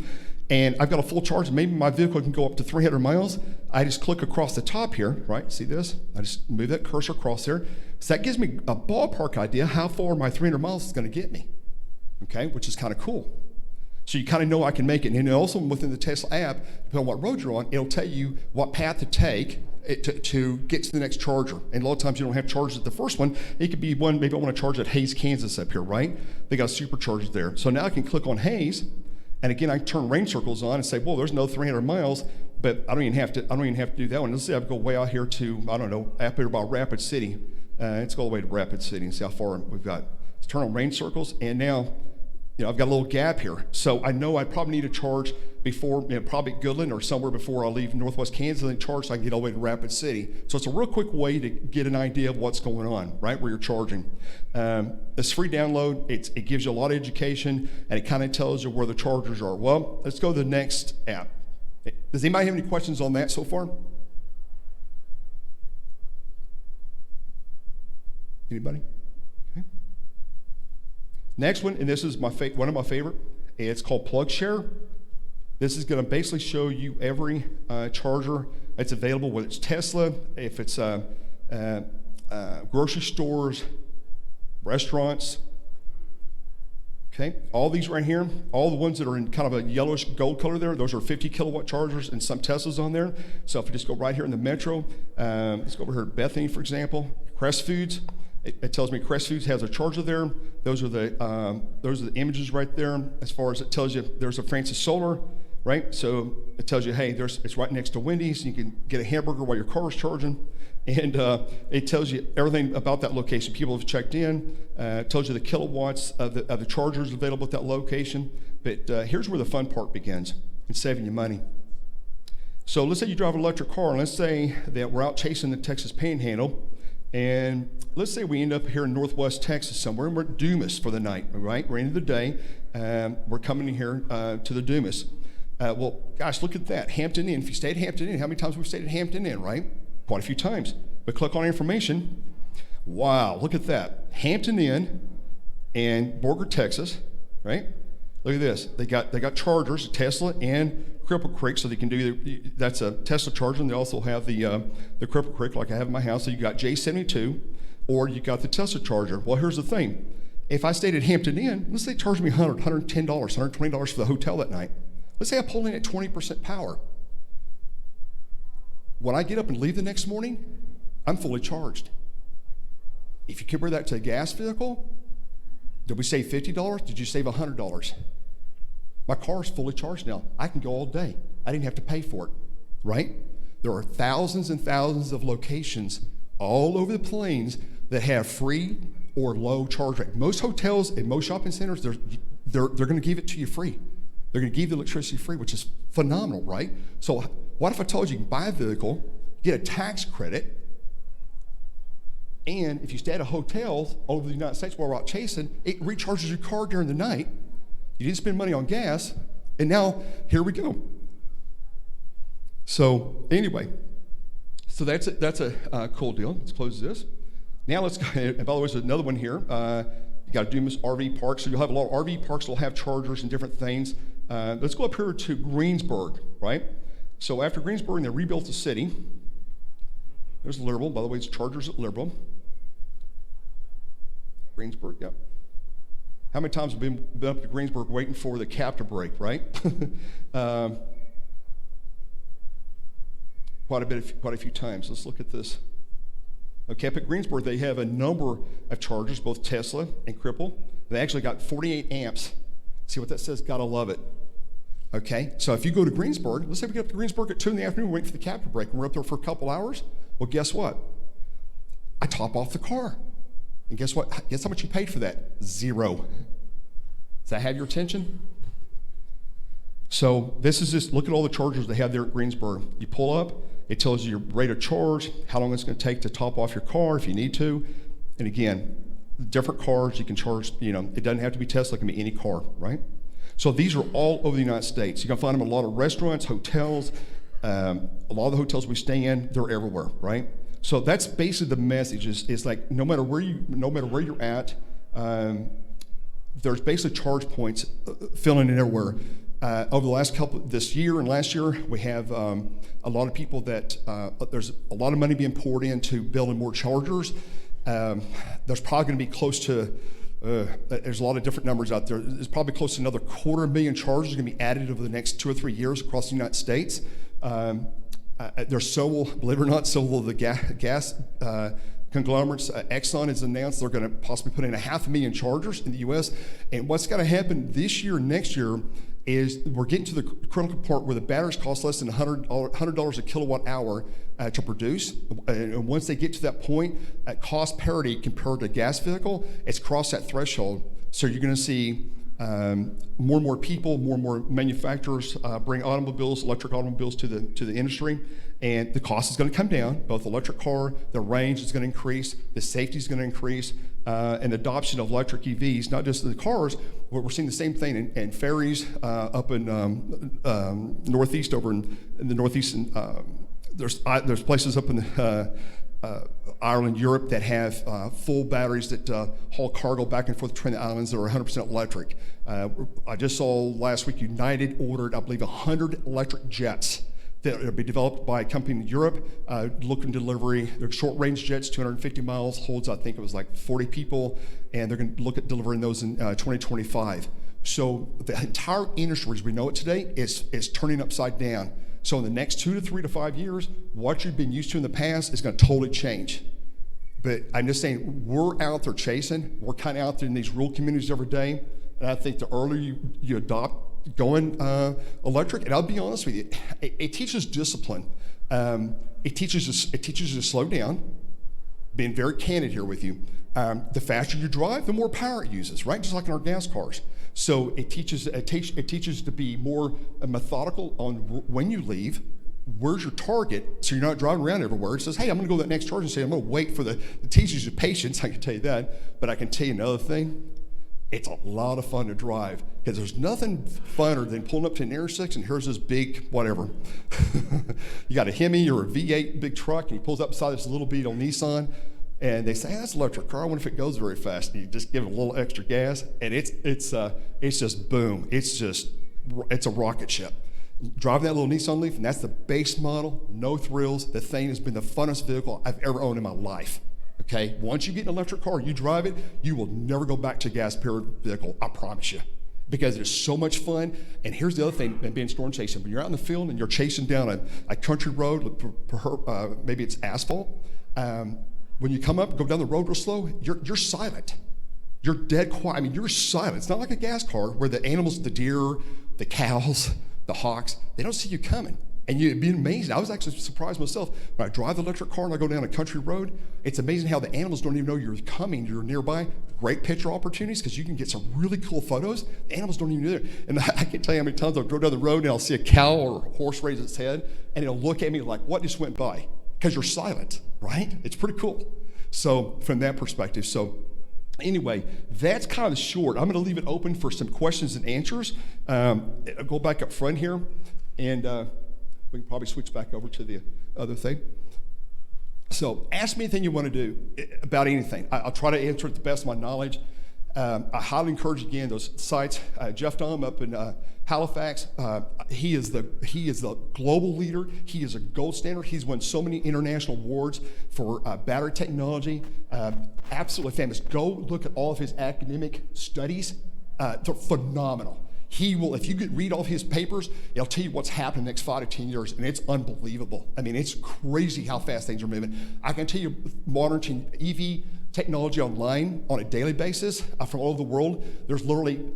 and I've got a full charge, maybe my vehicle can go up to 300 miles. I just click across the top here, right? See this? I just move that cursor across there. So that gives me a ballpark idea how far my 300 miles is going to get me, okay, which is kind of cool. So you kind of know I can make it. And also within the Tesla app, depending on what road you're on, it'll tell you what path to take to get to the next charger. And a lot of times you don't have charges at the first one. It could be one, maybe I want to charge at Hayes, Kansas up here, right? They got superchargers there. So now I can click on Hayes, and again, I can turn range circles on and say, well, there's no 300 miles, but I don't even have to do that one. Let's say I go way out here to, I don't know, up here by Rapid City. Let's go all the way to Rapid City and see how far we've got. Let's turn on range circles, and now, I've got a little gap here. So I know I probably need to charge before, probably Goodland or somewhere before I leave Northwest Kansas, and charge so I can get all the way to Rapid City. So it's a real quick way to get an idea of what's going on, right, where you're charging. It's free download. It gives you a lot of education, and it kind of tells you where the chargers are. Well, let's go to the next app. Does anybody have any questions on that so far? Anybody? Next one, and this is one of my favorite, it's called PlugShare. This is going to basically show you every charger that's available, whether it's Tesla, if it's grocery stores, restaurants, Okay, all these right here, all the ones that are in kind of a yellowish gold color there, those are 50 kilowatt chargers and some Teslas on there. So if we just go right here in the metro, let's go over here to Bethany, for example, Crest Foods. It tells me Crest Foods has a charger there. Those are the images right there. As far as it tells you, there's a Francis Solar, right? So it tells you, hey, it's right next to Wendy's. You can get a hamburger while your car is charging. And it tells you everything about that location. People have checked in. It tells you the kilowatts of the chargers available at that location. But here's where the fun part begins in saving you money. So let's say you drive an electric car, and let's say that we're out chasing the Texas Panhandle, and let's say we end up here in Northwest Texas somewhere, and we're at Dumas for the night, right? We're into the day. We're coming in here to the Dumas. Well, gosh, look at that. Hampton Inn. If you stayed at Hampton Inn, how many times have we stayed at Hampton Inn, right? Quite a few times. But click on information. Wow, look at that. Hampton Inn and Borger, Texas, right? Look at this. They got chargers, Tesla and Cripple Creek, so they can do that's a Tesla charger, and they also have the Cripple Creek like I have in my house. So you got J72, or you got the Tesla charger. Well, here's the thing. If I stayed at Hampton Inn, let's say they charged me $100, $110, $120 for the hotel that night. Let's say I pull in at 20% power. When I get up and leave the next morning, I'm fully charged. If you compare that to a gas vehicle, did we save $50? Did you save $100? My car is fully charged now. I can go all day. I didn't have to pay for it, right? There are thousands and thousands of locations all over the plains that have free or low charge rate. Most hotels and most shopping centers, they're going to give it to you free. They're going to give the electricity free, which is phenomenal, right? So what if I told you can buy a vehicle, get a tax credit, and if you stay at a hotel all over the United States while we're out chasing, it recharges your car during the night. You didn't spend money on gas, and now here we go. So anyway, so that's a cool deal. Let's close this. Now let's go. And by the way, there's another one here. You got to do this RV park. So you'll have a lot of RV parks that will have chargers and different things. Let's go up here to Greensburg, right? So after Greensburg, they rebuilt the city. There's Liberal. By the way, it's chargers at Liberal. Greensburg, yep. How many times have we been up to Greensburg waiting for the cab to break, right? Quite a few times. Let's look at this. Okay, up at Greensburg, they have a number of chargers, both Tesla and Cripple. They actually got 48 amps. See what that says? Gotta love it. Okay, so if you go to Greensburg, let's say we get up to Greensburg at 2 in the afternoon, waiting for the cab to break, and we're up there for a couple hours. Well, guess what? I top off the car. And guess what? Guess how much you paid for that? $0. Does that have your attention? So this is just, look at all the chargers they have there at Greensburg. You pull up, it tells you your rate of charge, how long it's going to take to top off your car if you need to. And again, different cars you can charge, it doesn't have to be Tesla, it can be any car, right? So these are all over the United States. You can find them in a lot of restaurants, hotels. A lot of the hotels we stay in, they're everywhere, right? So that's basically the message. Is like no matter where you're at, there's basically charge points filling in everywhere. Over the last this year and last year, we have a lot of people that there's a lot of money being poured into building more chargers. There's probably going to be close to there's a lot of different numbers out there. There's probably close to another 250,000 chargers going to be added over the next 2 or 3 years across the United States. Believe it or not, so will the gas conglomerates. Exxon has announced they're going to possibly put in 500,000 chargers in the U.S. And what's going to happen this year and next year is we're getting to the critical part where the batteries cost less than $100 a kilowatt hour to produce. And once they get to that point, at cost parity compared to a gas vehicle, it's crossed that threshold. So you're going to see more and more people, more and more manufacturers bring electric automobiles to the industry, and the cost is going to come down. Both electric car, the range is going to increase, the safety is going to increase, and adoption of electric EVs, not just the cars. We're seeing the same thing in ferries up in northeast, over in the northeast. There's places up in Ireland, Europe, that have full batteries that haul cargo back and forth between the islands that are 100% electric. I just saw last week United ordered, I believe, 100 electric jets that will be developed by a company in Europe, looking delivery. They're short-range jets, 250 miles, holds, I think it was like 40 people, and they're going to look at delivering those in 2025. So the entire industry, as we know it today, is turning upside down. So in the next 2 to 3 to 5 years, what you've been used to in the past is going to totally change. But I'm just saying, we're out there chasing. We're kind of out there in these rural communities every day. And I think the earlier you adopt going electric, and I'll be honest with you, it teaches discipline. It teaches you to slow down. Being very candid here with you, the faster you drive, the more power it uses, right? Just like in our gas cars. So it teaches to be more methodical on when you leave. Where's your target? So you're not driving around everywhere. It says, hey, I'm going to go to that next charging station. I'm going to wait for it teaches you patience. I can tell you that. But I can tell you another thing. It's a lot of fun to drive because there's nothing funner than pulling up to an intersection. Here's this big whatever. You got a Hemi or a V8 big truck, and he pulls up beside this little beat on Nissan, and they say, hey, that's an electric car. I wonder if it goes very fast. And you just give it a little extra gas, and it's just boom. It's a rocket ship. Driving that little Nissan Leaf, and that's the base model, no thrills. The thing has been the funnest vehicle I've ever owned in my life. Okay, once you get an electric car, you drive it, you will never go back to a gas-powered vehicle, I promise you, because it's so much fun. And here's the other thing, being storm chasing. When you're out in the field and you're chasing down a country road, maybe it's asphalt, when you come up, go down the road real slow, you're silent. You're dead quiet. I mean, you're silent. It's not like a gas car where the animals, the deer, the cows, the hawks, they don't see you coming. And you'd be amazed. I was actually surprised myself. When I drive the electric car and I go down a country road, it's amazing how the animals don't even know you're coming. You're nearby. Great picture opportunities because you can get some really cool photos. The animals don't even know that. And I can't tell you how many times I'll go down the road and I'll see a cow or a horse raise its head, and it'll look at me like, what just went by? Because you're silent, right? It's pretty cool. So from that perspective, anyway, that's kind of short. I'm going to leave it open for some questions and answers. I'll go back up front here, and we can probably switch back over to the other thing. So ask me anything you want to do about anything. I'll try to answer it to the best of my knowledge. I highly encourage, again, those sites. Jeff Dahm up in Halifax, he is the global leader. He is a gold standard. He's won so many international awards for battery technology. Absolutely famous. Go look at all of his academic studies. They're phenomenal. He will, if you could read all of his papers, it'll tell you what's happening in the next 5 to 10 years, and it's unbelievable. I mean, it's crazy how fast things are moving. I can tell you, monitoring EV technology online on a daily basis from all over the world, there's literally,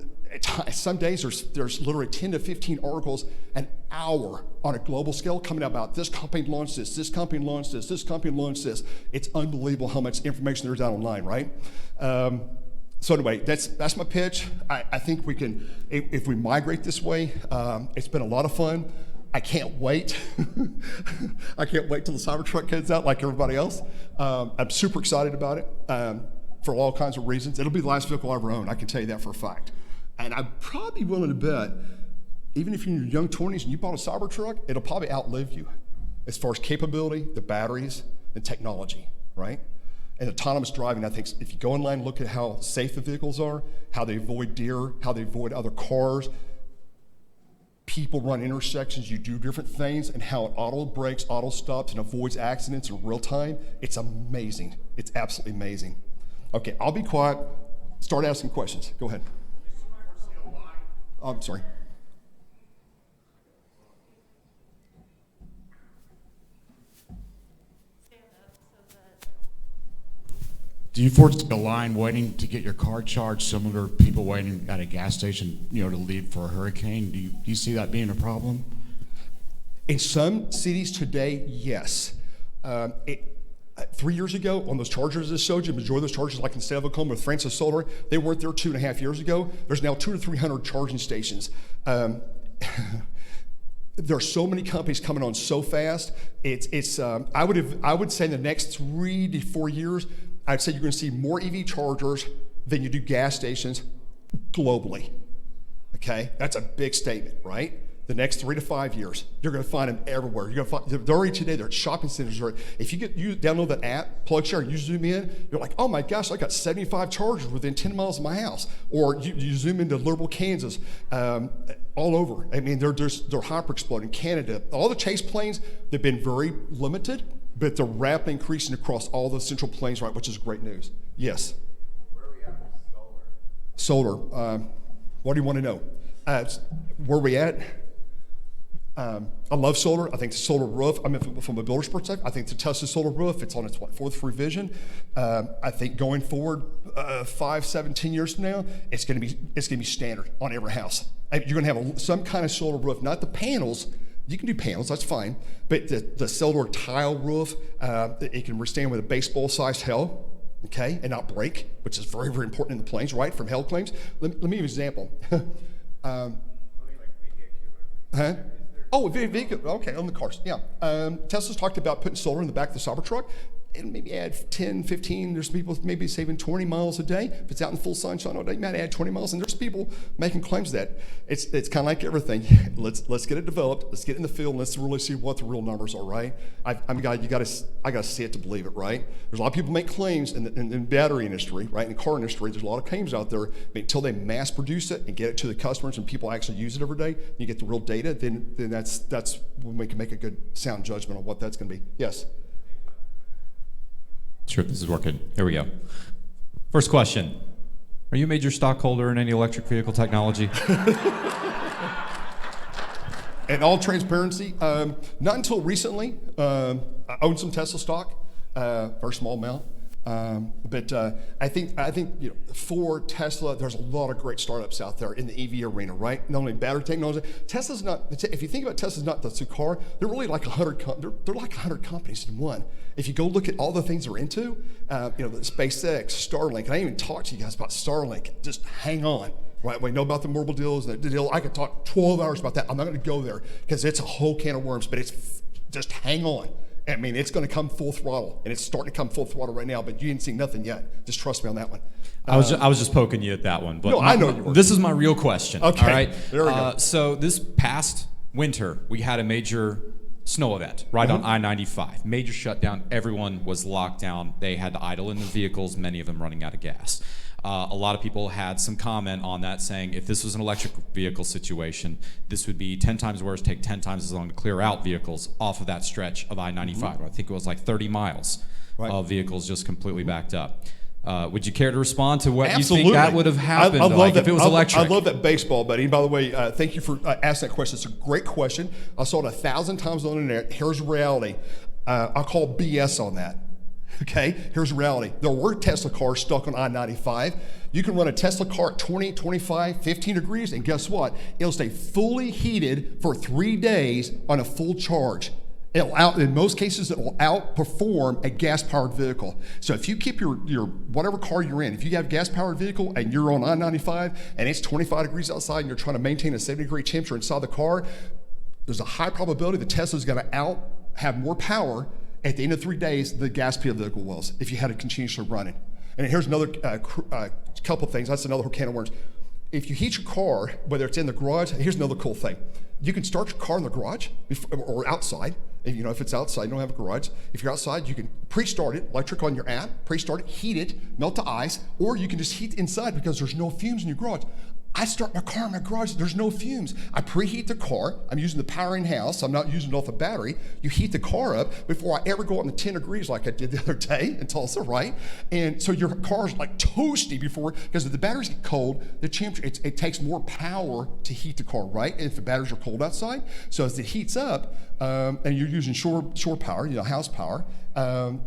some days there's literally 10 to 15 articles an hour on a global scale coming out about this company launched this company launched this company launched this. It's unbelievable how much information there's out online, right? So anyway, that's my pitch. I think we can, if we migrate this way, it's been a lot of fun. I can't wait. I can't wait till the Cybertruck comes out like everybody else. I'm super excited about it for all kinds of reasons. It'll be the last vehicle I ever own. I can tell you that for a fact. And I'm probably willing to bet, even if you're in your young 20s and you bought a Cybertruck, it'll probably outlive you as far as capability, the batteries, and technology, right? And autonomous driving, I think if you go online and look at how safe the vehicles are, how they avoid deer, how they avoid other cars, people run intersections, you do different things, and how it auto brakes, auto stops, and avoids accidents in real time, it's amazing. It's absolutely amazing. Okay, I'll be quiet. Start asking questions. Go ahead. Oh, I'm sorry. Do you foresee a line waiting to get your car charged, similar to people waiting at a gas station, to leave for a hurricane? Do you see that being a problem? In some cities today, yes. 3 years ago, on those chargers that showed you, the majority of those chargers, like in the state of Oklahoma with Francis Solar, they weren't there 2.5 years ago. There's now 200 to 300 charging stations. There are so many companies coming on so fast. I would say in the next 3 to 4 years, I'd say you're going to see more EV chargers than you do gas stations globally. Okay, that's a big statement, right? the next 3 to 5 years, you're going to find them everywhere. You're going to find, they're already today, they're at shopping centers. If you download that app, PlugShare, you zoom in, you're like, oh my gosh, I got 75 chargers within 10 miles of my house. Or you zoom into Louisville, Kansas, all over. I mean, they're hyper exploding. Canada, all the Chase planes, they've been very limited, but they're rapidly increasing across all the Central Plains, right, which is great news. Yes? Where are we at with solar? Solar. What do you want to know? Where are we at? I love solar. I think the solar roof, I mean, from a builder's perspective, I think the Tesla solar roof, it's on its fourth revision. I think going forward 5, 7, 10 years from now, it's going to be standard on every house. You're going to have some kind of solar roof, not the panels. You can do panels, that's fine. But the solar tile roof, it can withstand with a baseball-sized hail, okay, and not break, which is very, very important in the plains, right, from hail claims. Let me give you an example. Huh? Oh, vehicle. Okay, on the cars. Yeah. Tesla's talked about putting solar in the back of the Cybertruck and maybe add 10, 15. There's people maybe saving 20 miles a day. If it's out in full sunshine all day, you might add 20 miles. And there's people making claims that it's kind of like everything. Let's get it developed. Let's get it in the field. And let's really see what the real numbers are. Right? I'm a guy. I got to see it to believe it. Right? There's a lot of people make claims in the battery industry, right? In the car industry, there's a lot of claims out there. But until they mass produce it and get it to the customers and people actually use it every day, and you get the real data. Then that's when we can make a good sound judgment on what that's going to be. Yes. Sure, this is working. Here we go. First question. Are you a major stockholder in any electric vehicle technology? In all transparency, not until recently. I own some Tesla stock, very small amount. But I think for Tesla, there's a lot of great startups out there in the EV arena, right? Not only battery technology. Tesla's not. If you think about Tesla's not the car, they're really like 100. They're like 100 companies in one. If you go look at all the things they're into, the SpaceX, Starlink. And I didn't even talk to you guys about Starlink. Just hang on. Right, we know about the mobile deals. The deal. I could talk 12 hours about that. I'm not going to go there because it's a whole can of worms. But it's just hang on. I mean, it's going to come full throttle, and it's starting to come full throttle right now. But you ain't seen nothing yet. Just trust me on that one. I was just poking you at that one. But no, I know you were. This is my real question. Okay, all right. There we go. So this past winter, we had a major snow event right on I-95. Major shutdown. Everyone was locked down. They had to idle in the vehicles. Many of them running out of gas. A lot of people had some comment on that saying if this was an electric vehicle situation, this would be 10 times worse, take 10 times as long to clear out vehicles off of that stretch of I-95. Mm-hmm. I think it was like 30 miles of vehicles just completely backed up. Would you care to respond to what Absolutely. You think that would have happened if it was electric? I love that baseball, buddy. By the way, thank you for asking that question. It's a great question. I saw it 1,000 times on the internet. Here's the reality. I call BS on that. Okay, here's the reality. There were Tesla cars stuck on I-95. You can run a Tesla car at 20, 25, 15 degrees, and guess what? It'll stay fully heated for 3 days on a full charge. In most cases, it will outperform a gas-powered vehicle. So if you keep your whatever car you're in, if you have a gas-powered vehicle and you're on I-95 and it's 25 degrees outside and you're trying to maintain a 70-degree temperature inside the car, there's a high probability the Tesla's going to have more power at the end of 3 days the gas-powered vehicle was if you had it continuously running. And here's another couple things. That's another can of worms. If you heat your car, whether it's in the garage, here's another cool thing. You can start your car in the garage or outside. And, if it's outside, you don't have a garage. If you're outside, you can pre-start it, electric on your app, pre-start it, heat it, melt the ice, or you can just heat inside because there's no fumes in your garage. I start my car in my garage, there's no fumes. I preheat the car. I'm using the power in-house. I'm not using it off a battery. You heat the car up before I ever go up to 10 degrees like I did the other day in Tulsa, right? And so your car's like toasty because if the batteries get cold, the temperature, it takes more power to heat the car, right? If the batteries are cold outside. So as it heats up, and you're using shore power, house power,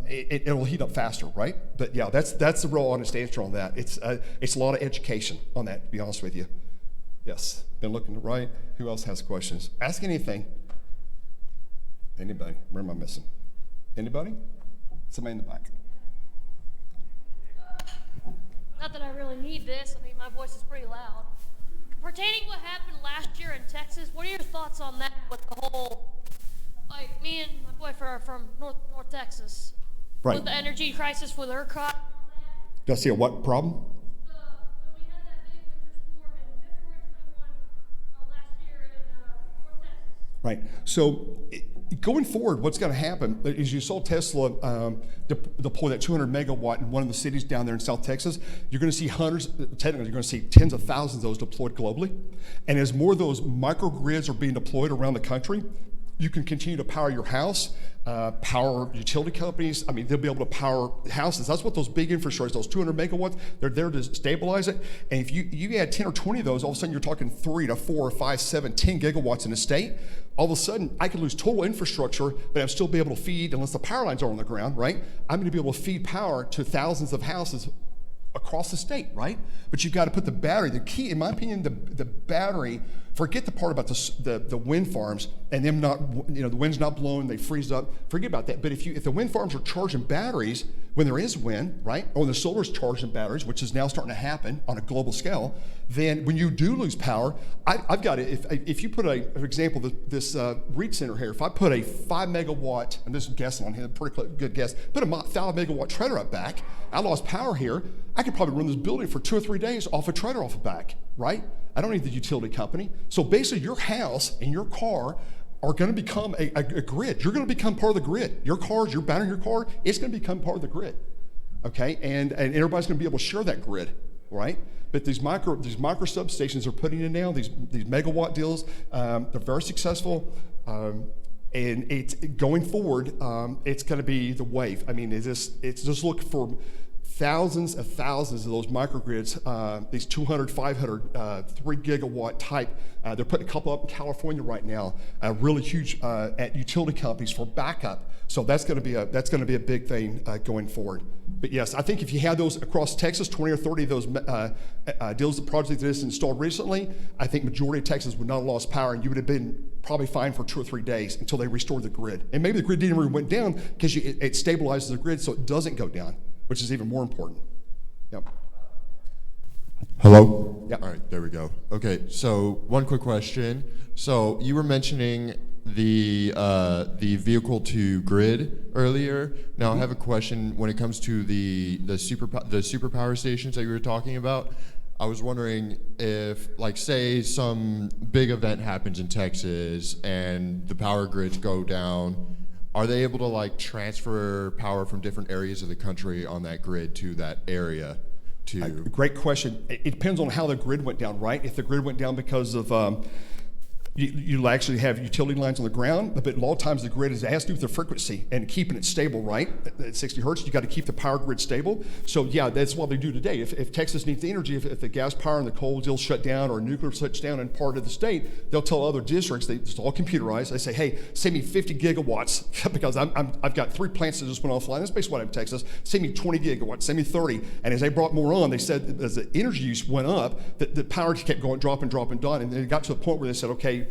it'll heat up faster, right? But yeah, that's the real honest answer on that. It's a lot of education on that, to be honest with you. Yes, been looking to right. Who else has questions? Ask anything. Anybody? Where am I missing? Anybody? Somebody in the back. Not that I really need this. I mean, my voice is pretty loud. Pertaining to what happened last year in Texas, what are your thoughts on that with the whole, me and my boyfriend are from North Texas. Right. With the energy crisis with ERCOT. Did I see a what problem? When we had that big winter storm in February 21 last year in North Right. So going forward, what's going to happen is you saw Tesla deploy that 200 megawatt in one of the cities down there in South Texas. You're going to see hundreds, technically, you're going to see tens of thousands of those deployed globally. And as more of those microgrids are being deployed around the country, you can continue to power your house, power utility companies. I mean, they'll be able to power houses. That's what those big infrastructures, those 200 megawatts, they're there to stabilize it. And if you add 10 or 20 of those, all of a sudden you're talking 3 to 4 or 5, 7, 10 gigawatts in a state. All of a sudden, I could lose total infrastructure, but I'm still be able to feed, unless the power lines are on the ground, right? I'm going to be able to feed power to thousands of houses across the state, right? But you've got to put the battery, the key, in my opinion, the battery, forget the part about the wind farms and them not, the wind's not blowing, they freeze up, forget about that. But if the wind farms are charging batteries when there is wind, right? Or the solar's charging batteries, which is now starting to happen on a global scale, then when you do lose power, I've got it. If you put for example, this REIT center here, if I put a 5 megawatt, I'm just guessing on here, pretty good guess, put a 5 megawatt trailer up back, I lost power here, I could probably run this building for 2 or 3 days off a trailer off the back, right? I don't need the utility company. So basically your house and your car are going to become a grid. You're going to become part of the grid. Your cars, your battery in your car, it's going to become part of the grid, okay? And everybody's going to be able to share that grid, right? But these micro substations are putting in now, these megawatt deals, they're very successful. And it's going forward, it's going to be the wave. I mean, it's just look for thousands of those microgrids, these 200, 500, 3 gigawatt type. They're putting a couple up in California right now, really huge at utility companies for backup. So that's going to be a big thing going forward. But yes, I think if you had those across Texas, 20 or 30 of those deals, the projects that is installed recently, I think majority of Texas would not have lost power, and you would have been probably fine for 2 or 3 days until they restored the grid. And maybe the grid didn't even went down because it stabilizes the grid so it doesn't go down, which is even more important. Yep. Hello? Yep. All right, there we go. Okay, so one quick question. So you were mentioning the vehicle to grid earlier. Now I have a question when it comes to the superpower stations that you were talking about. I was wondering if, like, say some big event happens in Texas and the power grids go down, are they able to like transfer power from different areas of the country on that grid to that area? Great question. It depends on how the grid went down, right? If the grid went down because of you actually have utility lines on the ground, but a lot of times the grid has to do with the frequency and keeping it stable, right? At 60 hertz, you got to keep the power grid stable. So yeah, that's what they do today. If Texas needs the energy, if the gas power and the coal deal shut down or nuclear shuts down in part of the state, they'll tell other districts, it's all computerized, they say, hey, send me 50 gigawatts because I've got 3 plants that just went offline. That's basically what I have in Texas. Send me 20 gigawatts, send me 30. And as they brought more on, they said as the energy use went up, the power kept going, dropping, and then it got to a point where they said, okay,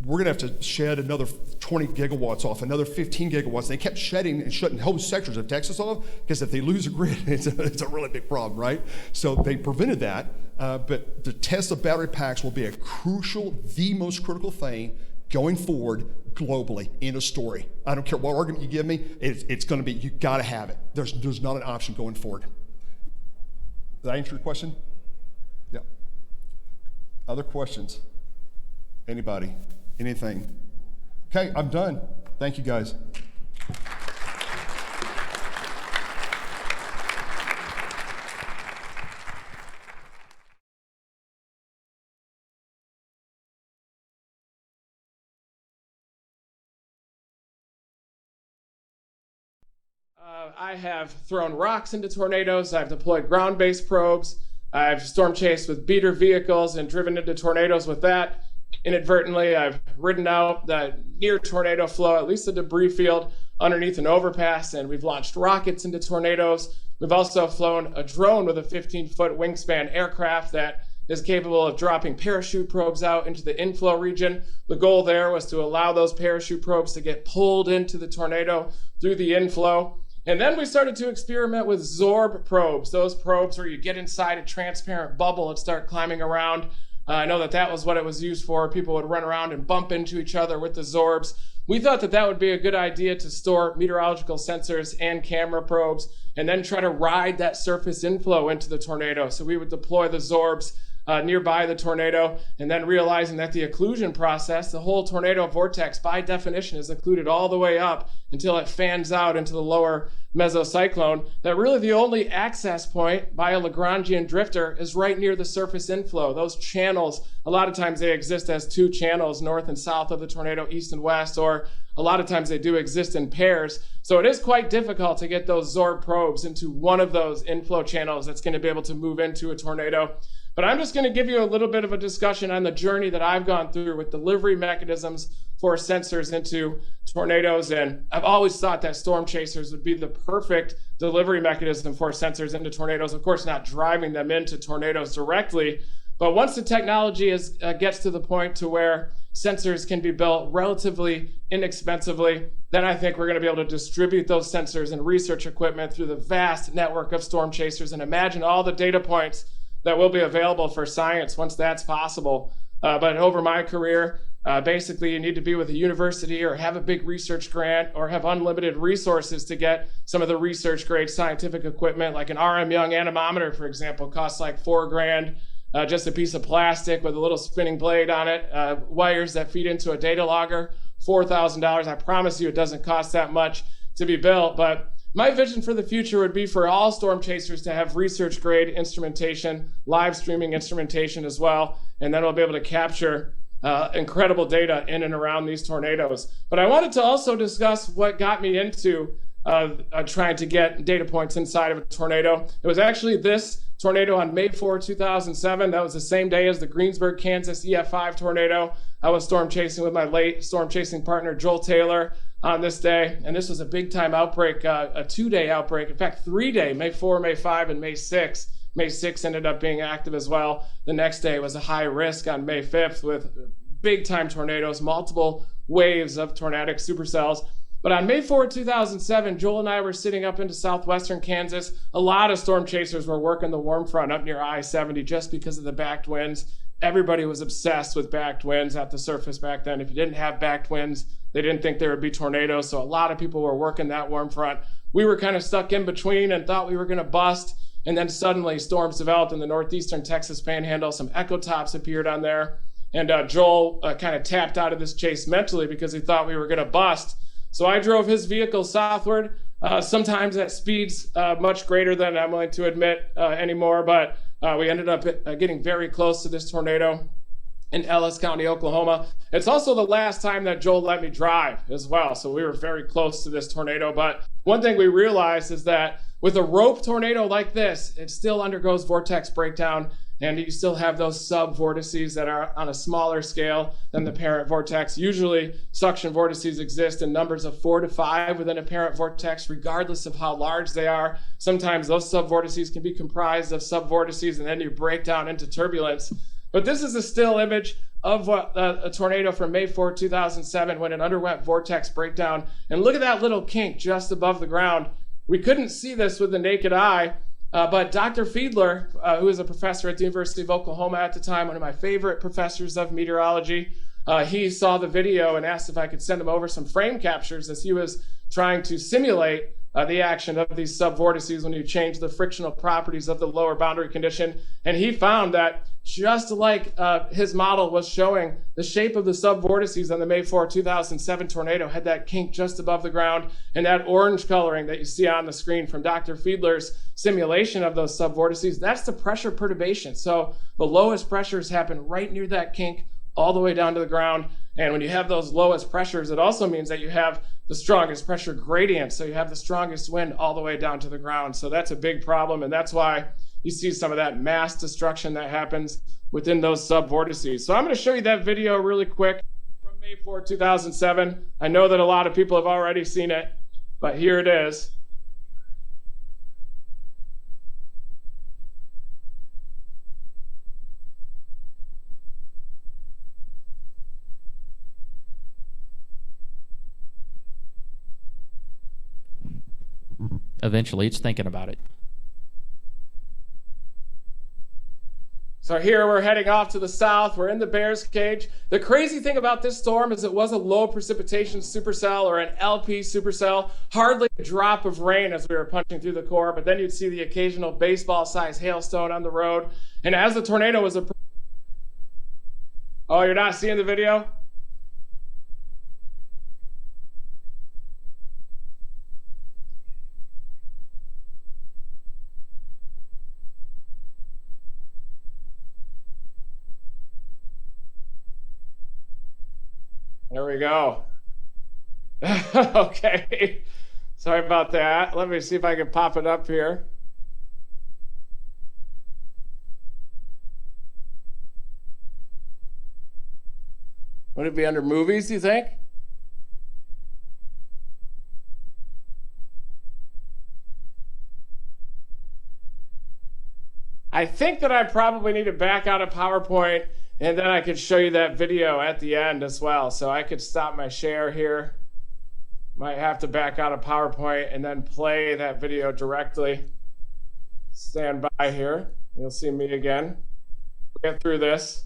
we're going to have to shed another 20 gigawatts off, another 15 gigawatts. And they kept shedding and shutting whole sectors of Texas off because if they lose a grid, it's a really big problem, right? So they prevented that. But the Tesla battery packs will be a crucial, the most critical thing going forward globally. End of story. I don't care what argument you give me, it's going to be, you got to have it. There's not an option going forward. Did I answer your question? Yeah. Other questions? Anybody? Anything? Okay, I'm done. Thank you, guys. I have thrown rocks into tornadoes. I've deployed ground-based probes. I've storm chased with beater vehicles and driven into tornadoes with that. Inadvertently, I've ridden out the near tornado flow, at least the debris field underneath an overpass, and we've launched rockets into tornadoes. We've also flown a drone with a 15-foot wingspan aircraft that is capable of dropping parachute probes out into the inflow region. The goal there was to allow those parachute probes to get pulled into the tornado through the inflow. And then we started to experiment with Zorb probes, those probes where you get inside a transparent bubble and start climbing around. I know that was what it was used for. People would run around and bump into each other with the Zorbs. We thought that would be a good idea to store meteorological sensors and camera probes and then try to ride that surface inflow into the tornado. So we would deploy the Zorbs nearby the tornado, and then realizing that the occlusion process, the whole tornado vortex by definition is occluded all the way up until it fans out into the lower mesocyclone, that really the only access point by a Lagrangian drifter is right near the surface inflow. Those channels, a lot of times they exist as two channels, north and south of the tornado, east and west, or a lot of times they do exist in pairs. So it is quite difficult to get those Zorb probes into one of those inflow channels that's going to be able to move into a tornado. But I'm just going to give you a little bit of a discussion on the journey that I've gone through with delivery mechanisms for sensors into tornadoes. And I've always thought that storm chasers would be the perfect delivery mechanism for sensors into tornadoes. Of course, not driving them into tornadoes directly, but once the technology gets to the point to where sensors can be built relatively inexpensively, then I think we're going to be able to distribute those sensors and research equipment through the vast network of storm chasers, and imagine all the data points that will be available for science once that's possible. But over my career, basically you need to be with a university or have a big research grant or have unlimited resources to get some of the research grade scientific equipment, like an RM Young anemometer, for example, costs like $4,000. Just a piece of plastic with a little spinning blade on it, wires that feed into a data logger, $4,000. I promise you it doesn't cost that much to be built, but my vision for the future would be for all storm chasers to have research grade instrumentation, live streaming instrumentation as well, and then we'll be able to capture incredible data in and around these tornadoes. But I wanted to also discuss what got me into trying to get data points inside of a tornado. It was actually this tornado on May 4, 2007. That was the same day as the Greensburg, Kansas EF5 tornado. I was storm chasing with my late storm chasing partner, Joel Taylor, on this day. And this was a big time outbreak, a 2-day outbreak. In fact, 3-day, May 4, May 5, and May 6. May 6 ended up being active as well. The next day was a high risk on May 5th with big time tornadoes, multiple waves of tornadic supercells. But on May 4, 2007, Joel and I were sitting up into southwestern Kansas. A lot of storm chasers were working the warm front up near I-70 just because of the backed winds. Everybody was obsessed with backed winds at the surface back then. If you didn't have backed winds, they didn't think there would be tornadoes. So a lot of people were working that warm front. We were kind of stuck in between and thought we were going to bust. And then suddenly storms developed in the northeastern Texas panhandle. Some echo tops appeared on there. And Joel kind of tapped out of this chase mentally because he thought we were going to bust. So I drove his vehicle southward, sometimes at speeds much greater than I'm willing to admit anymore, but we ended up getting very close to this tornado in Ellis County, Oklahoma. It's also the last time that Joel let me drive as well, so we were very close to this tornado. But one thing we realized is that with a rope tornado like this, it still undergoes vortex breakdown, and you still have those sub-vortices that are on a smaller scale than the parent vortex. Usually, suction vortices exist in numbers of 4 to 5 within a parent vortex, regardless of how large they are. Sometimes those sub-vortices can be comprised of sub-vortices, and then you break down into turbulence. But this is a still image of a tornado from May 4, 2007, when it underwent vortex breakdown. And look at that little kink just above the ground. We couldn't see this with the naked eye, but Dr. Fiedler, who was a professor at the University of Oklahoma at the time, one of my favorite professors of meteorology, he saw the video and asked if I could send him over some frame captures as he was trying to simulate the action of these subvortices when you change the frictional properties of the lower boundary condition. And he found that just like his model was showing, the shape of the subvortices on the May 4, 2007 tornado had that kink just above the ground, and that orange coloring that you see on the screen from Dr. Fiedler's simulation of those subvortices, that's the pressure perturbation. So the lowest pressures happen right near that kink all the way down to the ground. And when you have those lowest pressures, it also means that you have the strongest pressure gradient. So you have the strongest wind all the way down to the ground. So that's a big problem. And that's why you see some of that mass destruction that happens within those subvortices. So I'm going to show you that video really quick from May 4, 2007. I know that a lot of people have already seen it, but here it is. Eventually, it's thinking about it. So here we're heading off to the south. We're in the Bears cage. The crazy thing about this storm is it was a low precipitation supercell, or an LP supercell. Hardly a drop of rain as we were punching through the core, but then you'd see the occasional baseball-sized hailstone on the road. And as the tornado was approaching Oh, you're not seeing the video? There we go. Okay. Sorry about that. Let me see if I can pop it up here. Would it be under movies, do you think? I think that I probably need to back out of PowerPoint, and then I could show you that video at the end as well. So I could stop my share here. Might have to back out of PowerPoint and then play that video directly. Stand by here. You'll see me again. Get through this.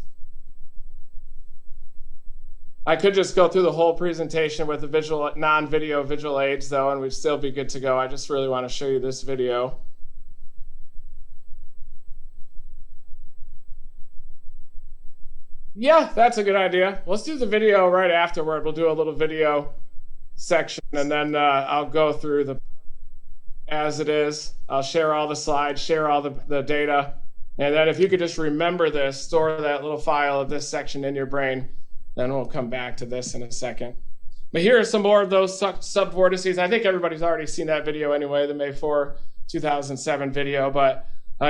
I could just go through the whole presentation with the non-video visual aids though, and we'd still be good to go. I just really want to show you this video. Yeah, that's a good idea. Let's do the video right afterward. We'll do a little video section, and then I'll go through the as it is. I'll share all the slides, share all the data, and then if you could just remember this, store that little file of this section in your brain, then we'll come back to this in a second. But here are some more of those subvortices. I think everybody's already seen that video anyway, the May 4, 2007 video, but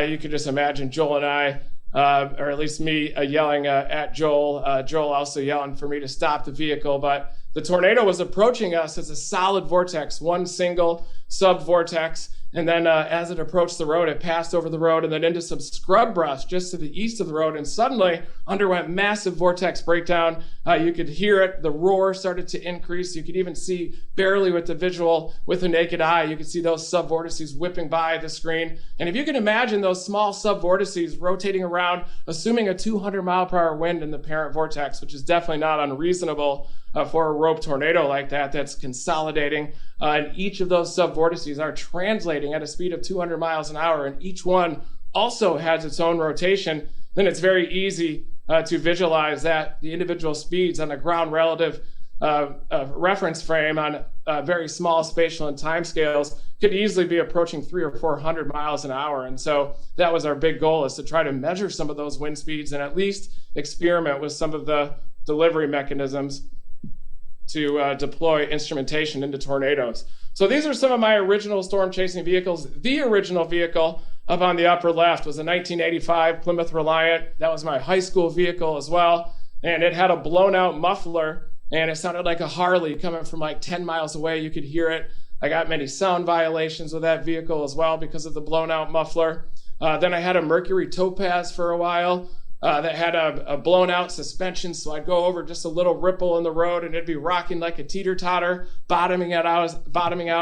you could just imagine Joel and I, or at least me, yelling at Joel. Joel also yelling for me to stop the vehicle, but the tornado was approaching us as a solid vortex, one single subvortex, and then as it approached the road, it passed over the road and then into some scrub brush just to the east of the road, and suddenly underwent massive vortex breakdown. You could hear it, the roar started to increase. You could even see barely with the visual, with the naked eye, you could see those subvortices whipping by the screen. And if you can imagine those small subvortices rotating around, assuming a 200-mile-per-hour wind in the parent vortex, which is definitely not unreasonable for a rope tornado like that that's consolidating. And each of those subvortices are translating at a speed of 200 miles an hour, and each one also has its own rotation. Then it's very easy to visualize that the individual speeds on the ground relative reference frame on very small spatial and time scales could easily be approaching 300 or 400 miles an hour. And so that was our big goal, is to try to measure some of those wind speeds and at least experiment with some of the delivery mechanisms to deploy instrumentation into tornadoes. So these are some of my original storm chasing vehicles. The original vehicle up on the upper left was a 1985 Plymouth Reliant. That was my high school vehicle as well. And it had a blown out muffler, and it sounded like a Harley coming from like 10 miles away. You could hear it. I got many sound violations with that vehicle as well because of the blown out muffler. Then I had a Mercury Topaz for a while. That had a blown out suspension, so I'd go over just a little ripple in the road and it'd be rocking like a teeter-totter, bottoming out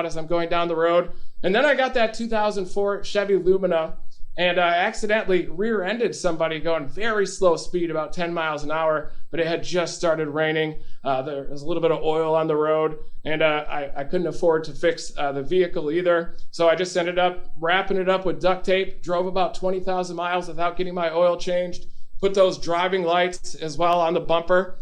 as I'm going down the road. And then I got that 2004 Chevy Lumina, and I accidentally rear-ended somebody going very slow speed, about 10 miles an hour, but it had just started raining. There was a little bit of oil on the road, and I couldn't afford to fix the vehicle either. So I just ended up wrapping it up with duct tape, drove about 20,000 miles without getting my oil changed, put those driving lights as well on the bumper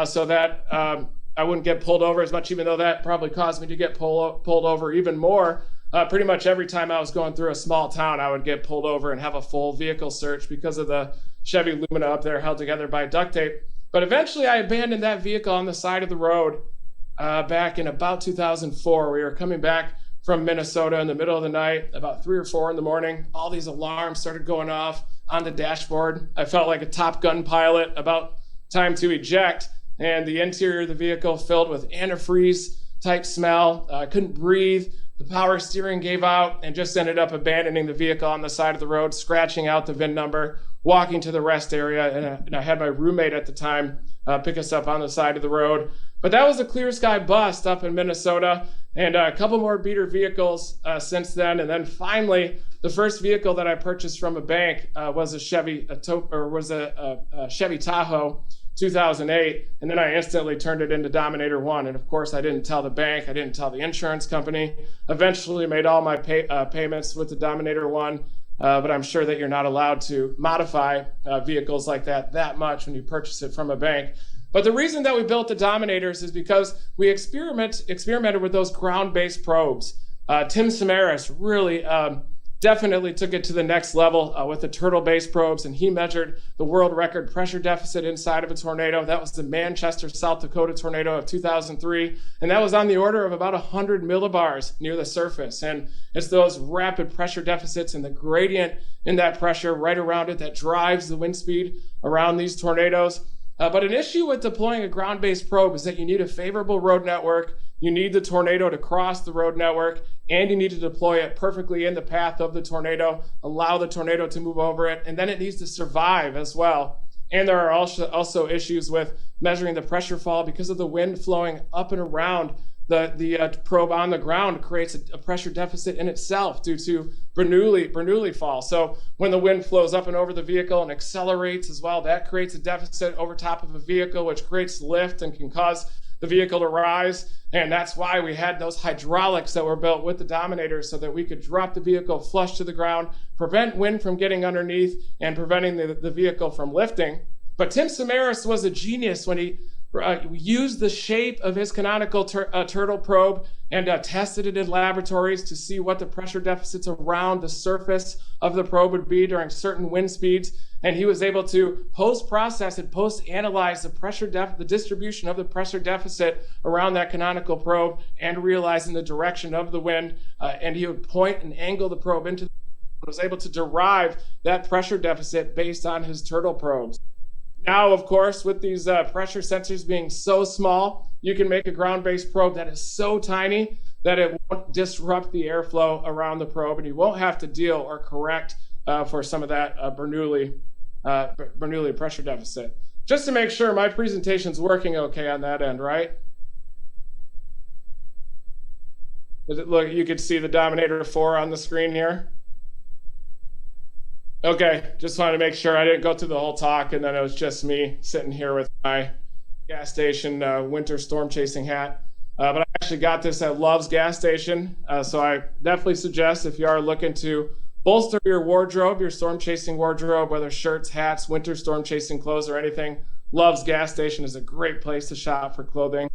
so that I wouldn't get pulled over as much, even though that probably caused me to get pulled over even more. Pretty much every time I was going through a small town, I would get pulled over and have a full vehicle search because of the Chevy Lumina up there held together by duct tape. But eventually I abandoned that vehicle on the side of the road back in about 2004. We were coming back from Minnesota in the middle of the night, about 3 or 4 in the morning. All these alarms started going off on the dashboard. I felt like a Top Gun pilot, about time to eject, and the interior of the vehicle filled with antifreeze type smell. I couldn't breathe. The power steering gave out, and just ended up abandoning the vehicle on the side of the road, scratching out the VIN number, walking to the rest area, and I had my roommate at the time pick us up on the side of the road. But that was a Clear Sky bust up in Minnesota, and a couple more beater vehicles since then. And then finally, the first vehicle that I purchased from a bank was a Chevy Tahoe 2008, and then I instantly turned it into Dominator 1. And of course, I didn't tell the bank, I didn't tell the insurance company. Eventually made all my payments with the Dominator 1 but I'm sure that you're not allowed to modify vehicles like that much when you purchase it from a bank. But the reason that we built the Dominators is because we experimented with those ground-based probes. Tim Samaras really definitely took it to the next level with the turtle-based probes, and he measured the world record pressure deficit inside of a tornado. That was the Manchester, South Dakota tornado of 2003, and that was on the order of about 100 millibars near the surface. And it's those rapid pressure deficits and the gradient in that pressure right around it that drives the wind speed around these tornadoes. But an issue with deploying a ground-based probe is that you need a favorable road network, you need the tornado to cross the road network, and you need to deploy it perfectly in the path of the tornado, allow the tornado to move over it, and then it needs to survive as well. And there are also issues with measuring the pressure fall because of the wind flowing up and around the probe on the ground creates a pressure deficit in itself due to Bernoulli fall. So when the wind flows up and over the vehicle and accelerates as well, that creates a deficit over top of a vehicle, which creates lift and can cause the vehicle to rise. And that's why we had those hydraulics that were built with the Dominators so that we could drop the vehicle flush to the ground, prevent wind from getting underneath and preventing the vehicle from lifting. But Tim Samaras was a genius when he used the shape of his canonical turtle probe and tested it in laboratories to see what the pressure deficits around the surface of the probe would be during certain wind speeds. And he was able to post-process and post-analyze the distribution of the pressure deficit around that canonical probe and realizing the direction of the wind. And he would point and angle the probe into the was able to derive that pressure deficit based on his turtle probes. Now, of course, with these pressure sensors being so small, you can make a ground-based probe that is so tiny that it won't disrupt the airflow around the probe, and you won't have to deal or correct for some of that Bernoulli pressure deficit. Just to make sure my presentation's working okay on that end, right? Look, you can see the Dominator 4 on the screen here. Okay, just wanted to make sure I didn't go through the whole talk and then it was just me sitting here with my gas station winter storm chasing hat. But I actually got this at Love's gas station, so I definitely suggest if you are looking to bolster your wardrobe, your storm chasing wardrobe, whether shirts, hats, winter storm chasing clothes or anything, Love's gas station is a great place to shop for clothing.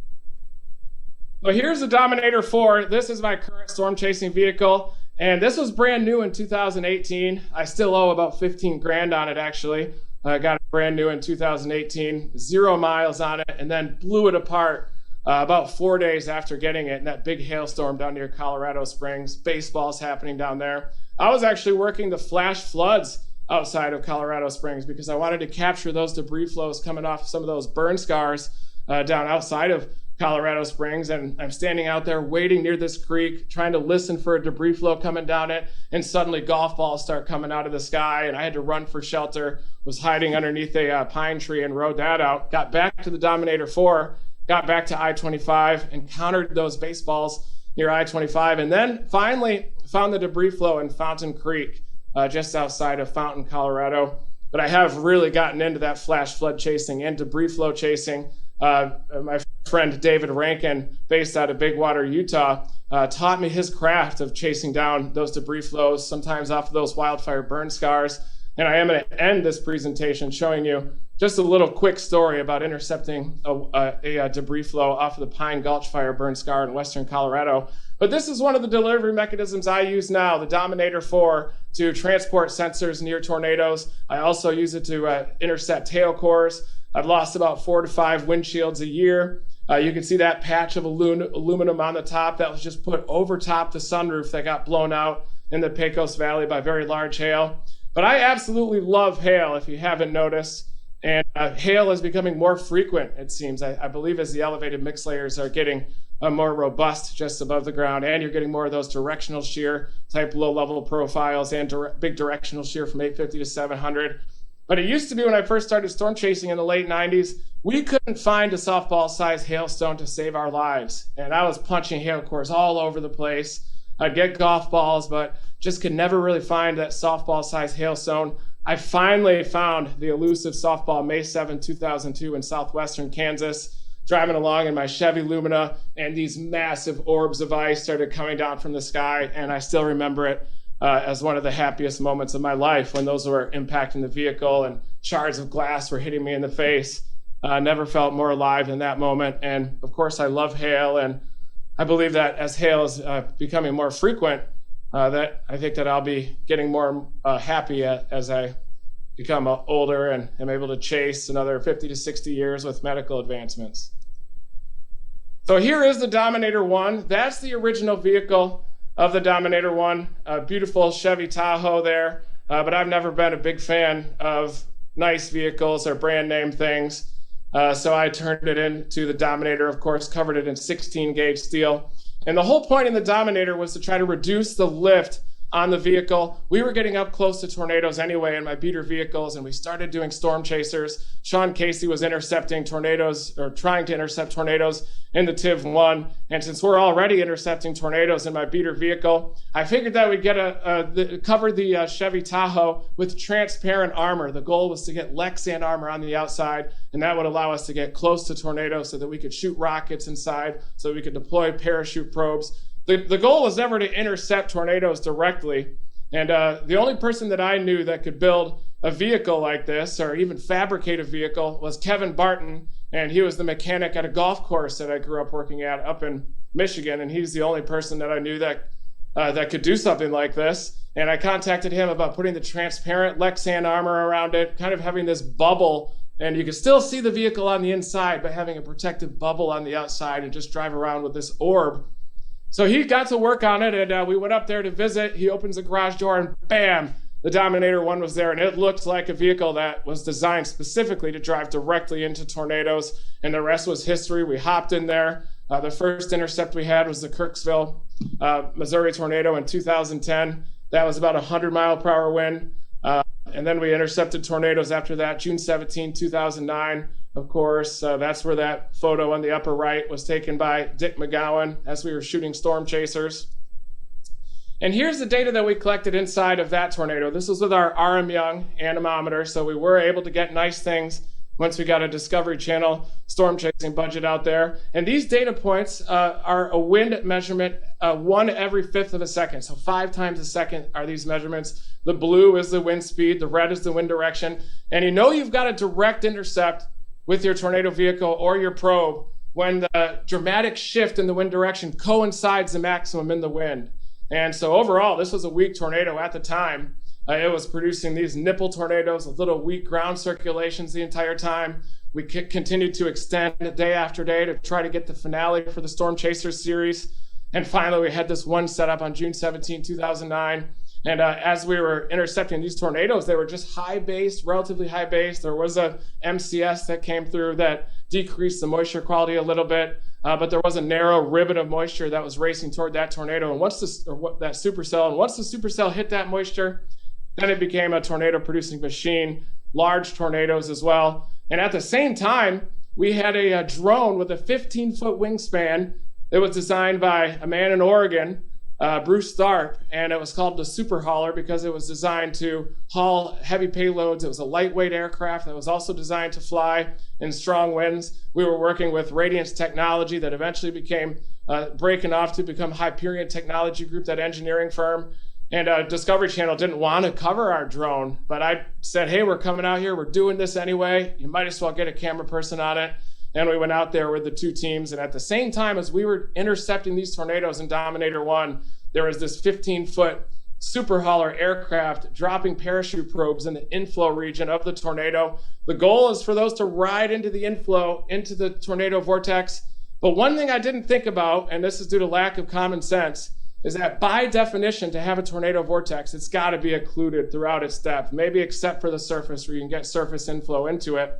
So here's the Dominator 4. This is my current storm chasing vehicle. And this was brand new in 2018. I still owe about 15 grand on it, actually. I got it brand new in 2018, 0 miles on it, and then blew it apart about 4 days after getting it in that big hailstorm down near Colorado Springs. Baseball's happening down there. I was actually working the flash floods outside of Colorado Springs because I wanted to capture those debris flows coming off some of those burn scars down outside of Colorado Springs, and I'm standing out there waiting near this creek, trying to listen for a debris flow coming down it, and suddenly golf balls start coming out of the sky, and I had to run for shelter, was hiding underneath a pine tree and rode that out, got back to the Dominator 4, got back to I-25, encountered those baseballs near I-25, and then finally found the debris flow in Fountain Creek, just outside of Fountain, Colorado. But I have really gotten into that flash flood chasing and debris flow chasing. My friend David Rankin, based out of Big Water, Utah, taught me his craft of chasing down those debris flows, sometimes off of those wildfire burn scars. And I am going to end this presentation showing you just a little quick story about intercepting a debris flow off of the Pine Gulch fire burn scar in western Colorado. But this is one of the delivery mechanisms I use now, the Dominator 4, to transport sensors near tornadoes. I also use it to intercept tail cores. I've lost about 4 to 5 windshields a year. You can see that patch of aluminum on the top that was just put over top the sunroof that got blown out in the Pecos Valley by very large hail. But I absolutely love hail, if you haven't noticed. And hail is becoming more frequent, it seems. I believe as the elevated mix layers are getting more robust just above the ground, and you're getting more of those directional shear type low-level profiles and big directional shear from 850 to 700. But it used to be when I first started storm chasing in the late 90s, we couldn't find a softball-sized hailstone to save our lives. And I was punching hail cores all over the place. I'd get golf balls, but just could never really find that softball-sized hailstone. I finally found the elusive softball May 7, 2002 in southwestern Kansas, driving along in my Chevy Lumina, and these massive orbs of ice started coming down from the sky, and I still remember it. as one of the happiest moments of my life when those were impacting the vehicle and shards of glass were hitting me in the face. Never felt more alive than that moment. And of course, I love hail, and I believe that as hail is becoming more frequent, that I think that I'll be getting more happy as I become older and am able to chase another 50 to 60 years with medical advancements. So here is the Dominator 1. That's the original vehicle of the Dominator 1. A beautiful Chevy Tahoe there, but I've never been a big fan of nice vehicles or brand name things. So I turned it into the Dominator, of course, covered it in 16 gauge steel. And the whole point in the Dominator was to try to reduce the lift on the vehicle. We were getting up close to tornadoes anyway in my beater vehicles, and we started doing storm chasers. Sean Casey was intercepting tornadoes, or trying to intercept tornadoes in the TIV-1. And since we're already intercepting tornadoes in my beater vehicle, I figured that we'd get cover the Chevy Tahoe with transparent armor. The goal was to get Lexan armor on the outside, and that would allow us to get close to tornadoes so that we could shoot rockets inside, so we could deploy parachute probes. The goal was never to intercept tornadoes directly, and the only person that I knew that could build a vehicle like this, or even fabricate a vehicle, was Kevin Barton, and he was the mechanic at a golf course that I grew up working at up in Michigan, and he's the only person that I knew that could do something like this. And I contacted him about putting the transparent Lexan armor around it, kind of having this bubble, and you can still see the vehicle on the inside, but having a protective bubble on the outside and just drive around with this orb. So he got to work on it, and we went up there to visit. He opens the garage door, and bam, the Dominator 1 was there, and it looked like a vehicle that was designed specifically to drive directly into tornadoes, and the rest was history. We hopped in there. The first intercept we had was the Kirksville, Missouri tornado in 2010. That was about 100-mile-per-hour wind. And then we intercepted tornadoes after that, June 17, 2009. Of course, that's where that photo on the upper right was taken by Dick McGowan as we were shooting storm chasers. And here's the data that we collected inside of that tornado. This was with our RM Young anemometer, so we were able to get nice things once we got a Discovery Channel storm chasing budget out there. And these data points are a wind measurement, 1 every 5th of a second. So 5 times a second are these measurements. The blue is the wind speed, the red is the wind direction. And you know you've got a direct intercept with your tornado vehicle or your probe when the dramatic shift in the wind direction coincides the maximum in the wind. And so overall, this was a weak tornado at the time. It was producing these nipple tornadoes with little weak ground circulations the entire time. We continued to extend day after day to try to get the finale for the Storm Chasers series. And finally, we had this one set up on June 17, 2009. And as we were intercepting these tornadoes, they were just high-based, relatively high-based. There was a MCS that came through that decreased the moisture quality a little bit, but there was a narrow ribbon of moisture that was racing toward that tornado. And once that supercell, and once the supercell hit that moisture, then it became a tornado-producing machine, large tornadoes as well. And at the same time, we had a drone with a 15-foot wingspan. It was designed by a man in Oregon, Bruce Tharp, and it was called the Super Hauler because it was designed to haul heavy payloads. It was a lightweight aircraft that was also designed to fly in strong winds. We were working with Radiance Technology that eventually became breaking off to become Hyperion Technology Group, that engineering firm. And Discovery Channel didn't want to cover our drone, but I said, hey, we're coming out here, we're doing this anyway. You might as well get a camera person on it. And we went out there with the 2 teams. And at the same time as we were intercepting these tornadoes in Dominator 1, there was this 15-foot Super Hauler aircraft dropping parachute probes in the inflow region of the tornado. The goal is for those to ride into the inflow, into the tornado vortex. But one thing I didn't think about, and this is due to lack of common sense, is that by definition, to have a tornado vortex, it's got to be occluded throughout its depth, maybe except for the surface where you can get surface inflow into it.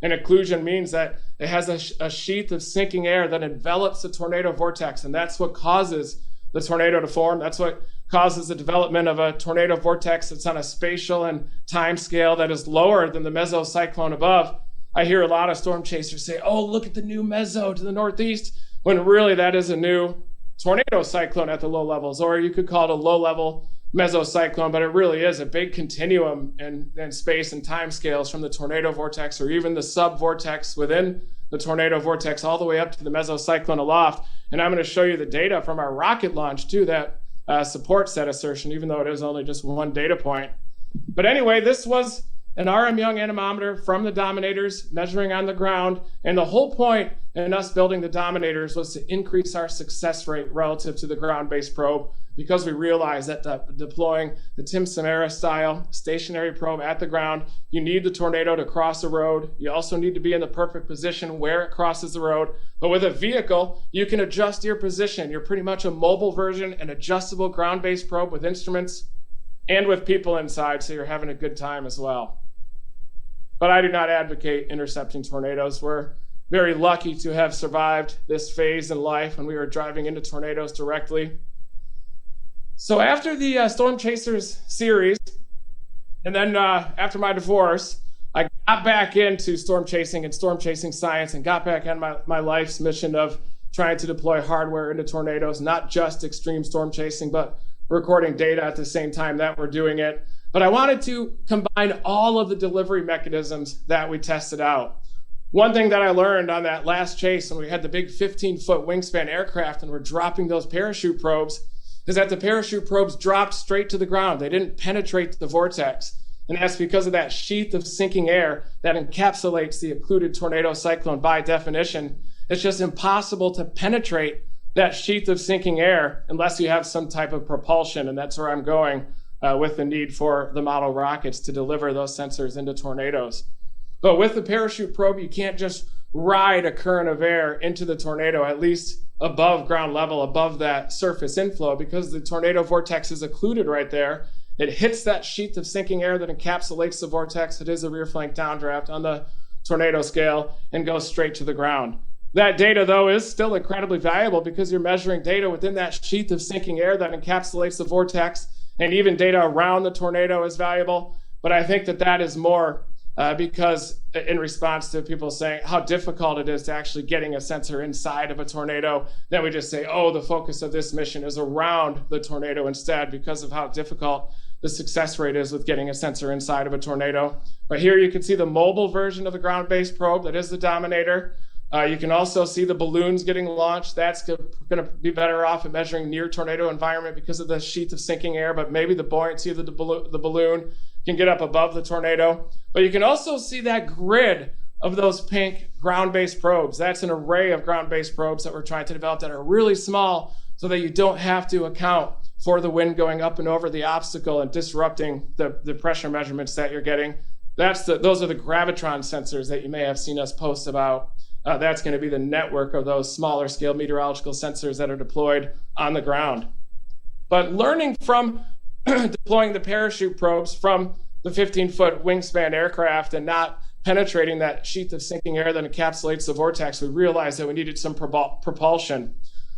And occlusion means that it has a sheath of sinking air that envelops the tornado vortex, and that's what causes the tornado to form. That's what causes the development of a tornado vortex that's on a spatial and time scale that is lower than the mesocyclone above. I hear a lot of storm chasers say, oh, look at the new meso to the northeast, when really that is a new tornado cyclone at the low levels, or you could call it a low-level mesocyclone, but it really is a big continuum in space and time scales from the tornado vortex or even the sub-vortex within the tornado vortex all the way up to the mesocyclone aloft. And I'm going to show you the data from our rocket launch, too, that supports that assertion, even though it is only just one data point. But anyway, this was an RM Young anemometer from the Dominators measuring on the ground. And the whole point in us building the Dominators was to increase our success rate relative to the ground-based probe, because we realized that deploying the Tim Samara style stationary probe at the ground, you need the tornado to cross a road. You also need to be in the perfect position where it crosses the road. But with a vehicle, you can adjust your position. You're pretty much a mobile version, an adjustable ground-based probe with instruments and with people inside, so you're having a good time as well. But I do not advocate intercepting tornadoes. We're very lucky to have survived this phase in life when we were driving into tornadoes directly. So after the Storm Chasers series, and then after my divorce, I got back into storm chasing and storm chasing science, and got back on my life's mission of trying to deploy hardware into tornadoes, not just extreme storm chasing, but recording data at the same time that we're doing it. But I wanted to combine all of the delivery mechanisms that we tested out. One thing that I learned on that last chase when we had the big 15-foot wingspan aircraft and we're dropping those parachute probes is that the parachute probes dropped straight to the ground. They didn't penetrate the vortex. And that's because of that sheath of sinking air that encapsulates the occluded tornado cyclone by definition. It's just impossible to penetrate that sheath of sinking air unless you have some type of propulsion. And that's where I'm going with the need for the model rockets to deliver those sensors into tornadoes. But with the parachute probe, you can't just ride a current of air into the tornado, at least above ground level, above that surface inflow, because the tornado vortex is occluded right there. It hits that sheath of sinking air that encapsulates the vortex. It is a rear flank downdraft on the tornado scale and goes straight to the ground. That data, though, is still incredibly valuable because you're measuring data within that sheath of sinking air that encapsulates the vortex, and even data around the tornado is valuable. But I think that is more because in response to people saying how difficult it is to actually getting a sensor inside of a tornado, then we just say, oh, the focus of this mission is around the tornado instead, because of how difficult the success rate is with getting a sensor inside of a tornado. But here you can see the mobile version of the ground-based probe, that is the Dominator. You can also see the balloons getting launched. That's going to be better off at measuring near tornado environment because of the sheath of sinking air, but maybe the buoyancy of the balloon can get up above the tornado. But you can also see that grid of those pink ground-based probes. That's an array of ground-based probes that we're trying to develop that are really small so that you don't have to account for the wind going up and over the obstacle and disrupting the pressure measurements that you're getting. Those are the gravitron sensors that you may have seen us post about. That's going to be the network of those smaller scale meteorological sensors that are deployed on the ground. But learning from deploying the parachute probes from the 15-foot wingspan aircraft and not penetrating that sheath of sinking air that encapsulates the vortex, we realized that we needed some propulsion.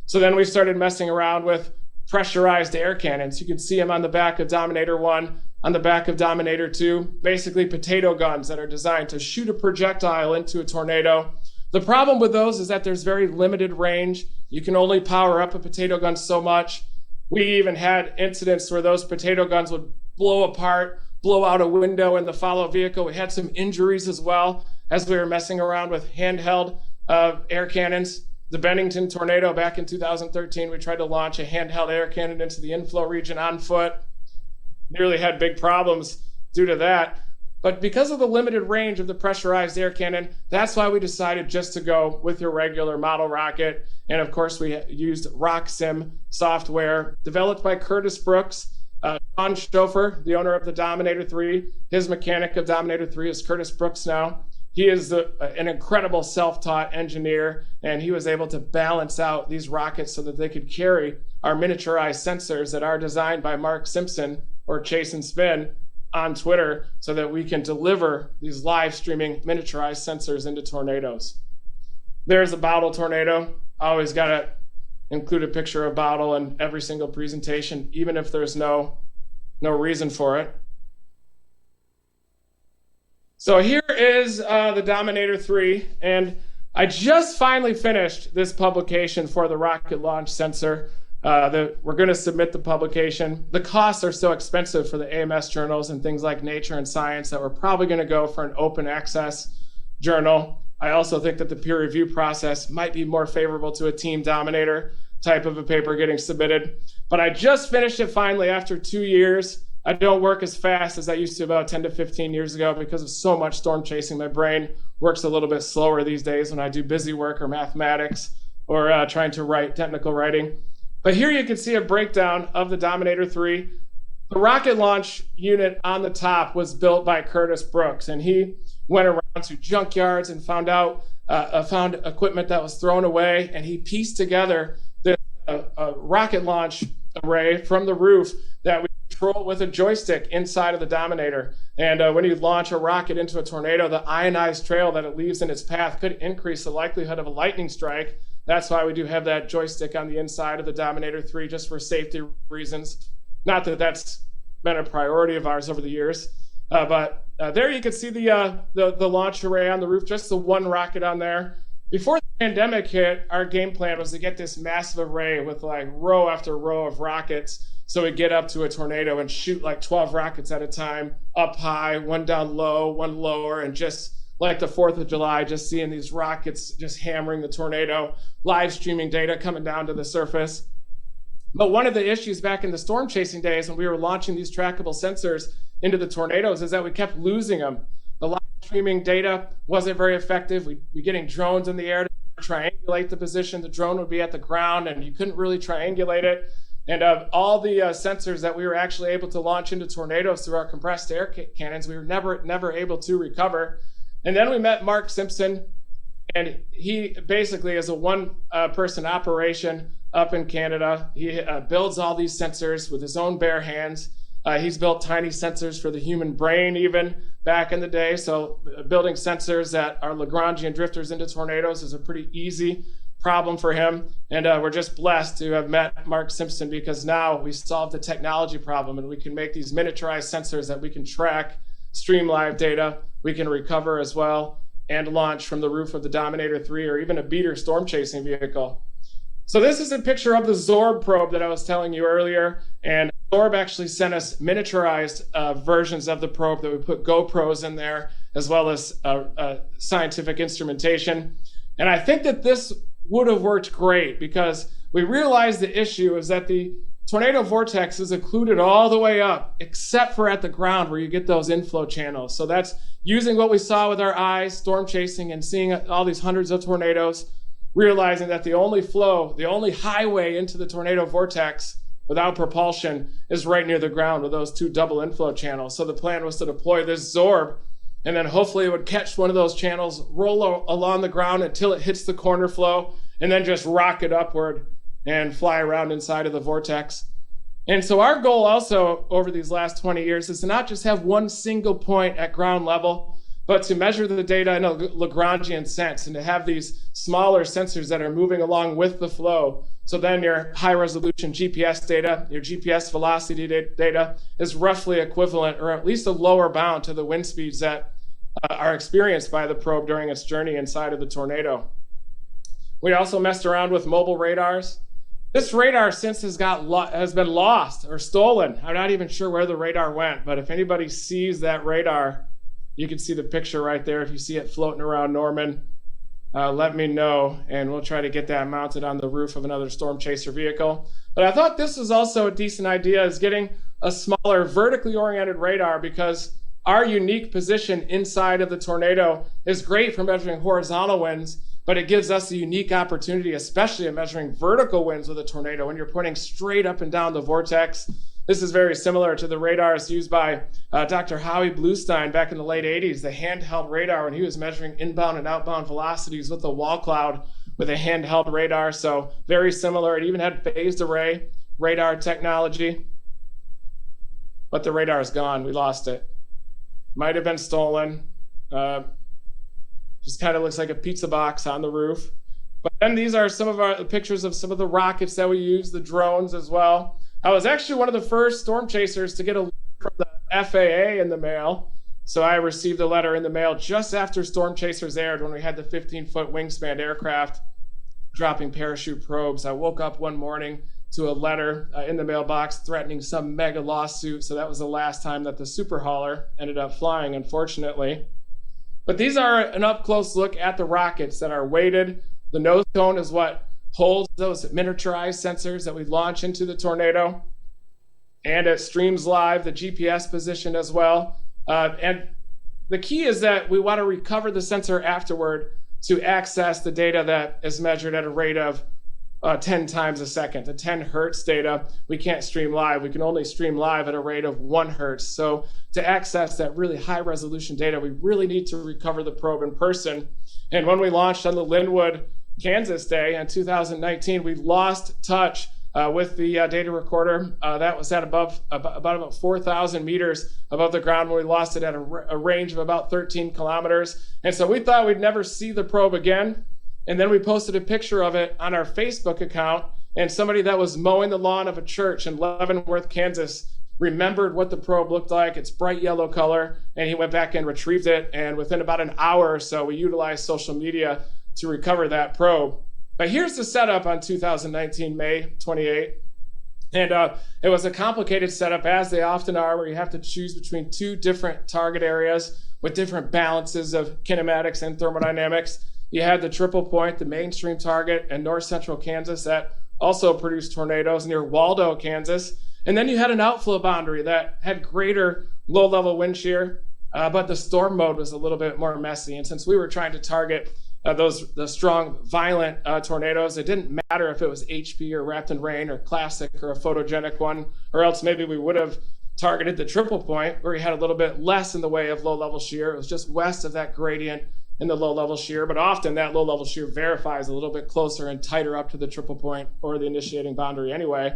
So then we started messing around with pressurized air cannons. You can see them on the back of Dominator 1, on the back of Dominator 2, basically potato guns that are designed to shoot a projectile into a tornado. The problem with those is that there's very limited range. You can only power up a potato gun so much. We even had incidents where those potato guns would blow apart, blow out a window in the follow vehicle. We had some injuries as well as we were messing around with handheld air cannons. The Bennington tornado back in 2013, we tried to launch a handheld air cannon into the inflow region on foot. Nearly had big problems due to that. But because of the limited range of the pressurized air cannon, that's why we decided just to go with your regular model rocket. And of course, we used RockSim software developed by Curtis Brooks. Sean Schofer, the owner of the Dominator 3, his mechanic of Dominator 3 is Curtis Brooks now. He is an incredible self-taught engineer, and he was able to balance out these rockets so that they could carry our miniaturized sensors that are designed by Mark Simpson, or Chase and Spin, on Twitter, so that we can deliver these live streaming miniaturized sensors into tornadoes. There's a bottle tornado. I always got to include a picture of bottle in every single presentation, even if there's no reason for it. So here is the Dominator 3, and I just finally finished this publication for the rocket launch sensor. We're going to submit the publication. The costs are so expensive for the AMS journals and things like Nature and Science that we're probably going to go for an open access journal. I also think that the peer review process might be more favorable to a Team Dominator type of a paper getting submitted. But I just finished it finally after 2 years. I don't work as fast as I used to about 10 to 15 years ago because of so much storm chasing. My brain works a little bit slower these days when I do busy work or mathematics or trying to write technical writing. But here you can see a breakdown of the Dominator 3. The rocket launch unit on the top was built by Curtis Brooks, and he went around to junkyards and found equipment that was thrown away, and he pieced together this rocket launch array from the roof that we control with a joystick inside of the Dominator. And when you launch a rocket into a tornado, the ionized trail that it leaves in its path could increase the likelihood of a lightning strike. That's why we do have that joystick on the inside of the Dominator 3, just for safety reasons. Not that that's been a priority of ours over the years, but there you can see the launch array on the roof, just the one rocket on there. Before the pandemic hit, our game plan was to get this massive array with like row after row of rockets, so we get up to a tornado and shoot like 12 rockets at a time, up high, one down low, one lower, and just like the 4th of July, just seeing these rockets just hammering the tornado, live streaming data coming down to the surface. But one of the issues back in the storm chasing days when we were launching these trackable sensors into the tornadoes is that we kept losing them. The live streaming data wasn't very effective. We'd be getting drones in the air to triangulate the position. The drone would be at the ground and you couldn't really triangulate it. And all the sensors that we were actually able to launch into tornadoes through our compressed air cannons, we were never able to recover. And then we met Mark Simpson, and he basically is a one-person operation up in Canada. He builds all these sensors with his own bare hands. He's built tiny sensors for the human brain even back in the day. So building sensors that are Lagrangian drifters into tornadoes is a pretty easy problem for him. And we're just blessed to have met Mark Simpson, because now we solved the technology problem and we can make these miniaturized sensors that we can track, stream live data, we can recover as well, and launch from the roof of the Dominator 3 or even a beater storm chasing vehicle. So this is a picture of the Zorb probe that I was telling you earlier, and Zorb actually sent us miniaturized versions of the probe that we put GoPros in there, as well as scientific instrumentation. And I think that this would have worked great, because we realized the issue is that the tornado vortex is occluded all the way up, except for at the ground where you get those inflow channels. So that's using what we saw with our eyes, storm chasing and seeing all these hundreds of tornadoes, realizing that the only flow, the only highway into the tornado vortex without propulsion is right near the ground with those two double inflow channels. So the plan was to deploy this Zorb, and then hopefully it would catch one of those channels, roll along the ground until it hits the corner flow, and then just rocket upward and fly around inside of the vortex. And so our goal also over these last 20 years is to not just have one single point at ground level, but to measure the data in a Lagrangian sense and to have these smaller sensors that are moving along with the flow. So then your high resolution GPS data, your GPS velocity data is roughly equivalent, or at least a lower bound to the wind speeds that are experienced by the probe during its journey inside of the tornado. We also messed around with mobile radars. This radar since has been lost or stolen. I'm not even sure where the radar went, but if anybody sees that radar, you can see the picture right there. If you see it floating around Norman, let me know, and we'll try to get that mounted on the roof of another storm chaser vehicle. But I thought this was also a decent idea, is getting a smaller vertically oriented radar, because our unique position inside of the tornado is great for measuring horizontal winds, but it gives us a unique opportunity, especially in measuring vertical winds with a tornado when you're pointing straight up and down the vortex. This is very similar to the radars used by Dr. Howie Bluestein back in the late 80s, the handheld radar when he was measuring inbound and outbound velocities with a wall cloud with a handheld radar. So very similar. It even had phased array radar technology, but the radar is gone. We lost it. Might have been stolen. Just kind of looks like a pizza box on the roof. But then these are some of our pictures of some of the rockets that we use, the drones as well. I was actually one of the first storm chasers to get a letter from the FAA in the mail. So I received a letter in the mail just after Storm Chasers aired, when we had the 15-foot wingspan aircraft dropping parachute probes. I woke up one morning to a letter in the mailbox threatening some mega lawsuit. So that was the last time that the Super Hauler ended up flying, unfortunately. But these are an up-close look at the rockets that are weighted. The nose cone is what holds those miniaturized sensors that we launch into the tornado. And it streams live the GPS position as well. And the key is that we want to recover the sensor afterward to access the data that is measured at a rate of 10 times a second. The 10 hertz data, we can't stream live. We can only stream live at a rate of 1 hertz. So to access that really high resolution data, we really need to recover the probe in person. And when we launched on the Linwood, Kansas Day in 2019, we lost touch with the data recorder. That was at about 4,000 meters above the ground when we lost it at a range of about 13 kilometers. And so we thought we'd never see the probe again. And then we posted a picture of it on our Facebook account, and somebody that was mowing the lawn of a church in Leavenworth, Kansas, remembered what the probe looked like. It's bright yellow color, and he went back and retrieved it. And within about an hour or so, we utilized social media to recover that probe. But here's the setup on 2019, May 28. And it was a complicated setup, as they often are, where you have to choose between 2 different target areas with different balances of kinematics and thermodynamics. You had the triple point, the mainstream target in north central Kansas that also produced tornadoes near Waldo, Kansas. And then you had an outflow boundary that had greater low-level wind shear, but the storm mode was a little bit more messy. And since we were trying to target the strong, violent tornadoes, it didn't matter if it was HP or wrapped in rain or classic or a photogenic one, or else maybe we would have targeted the triple point where you had a little bit less in the way of low-level shear. It was just west of that gradient in the low-level shear, but often that low-level shear verifies a little bit closer and tighter up to the triple point or the initiating boundary anyway.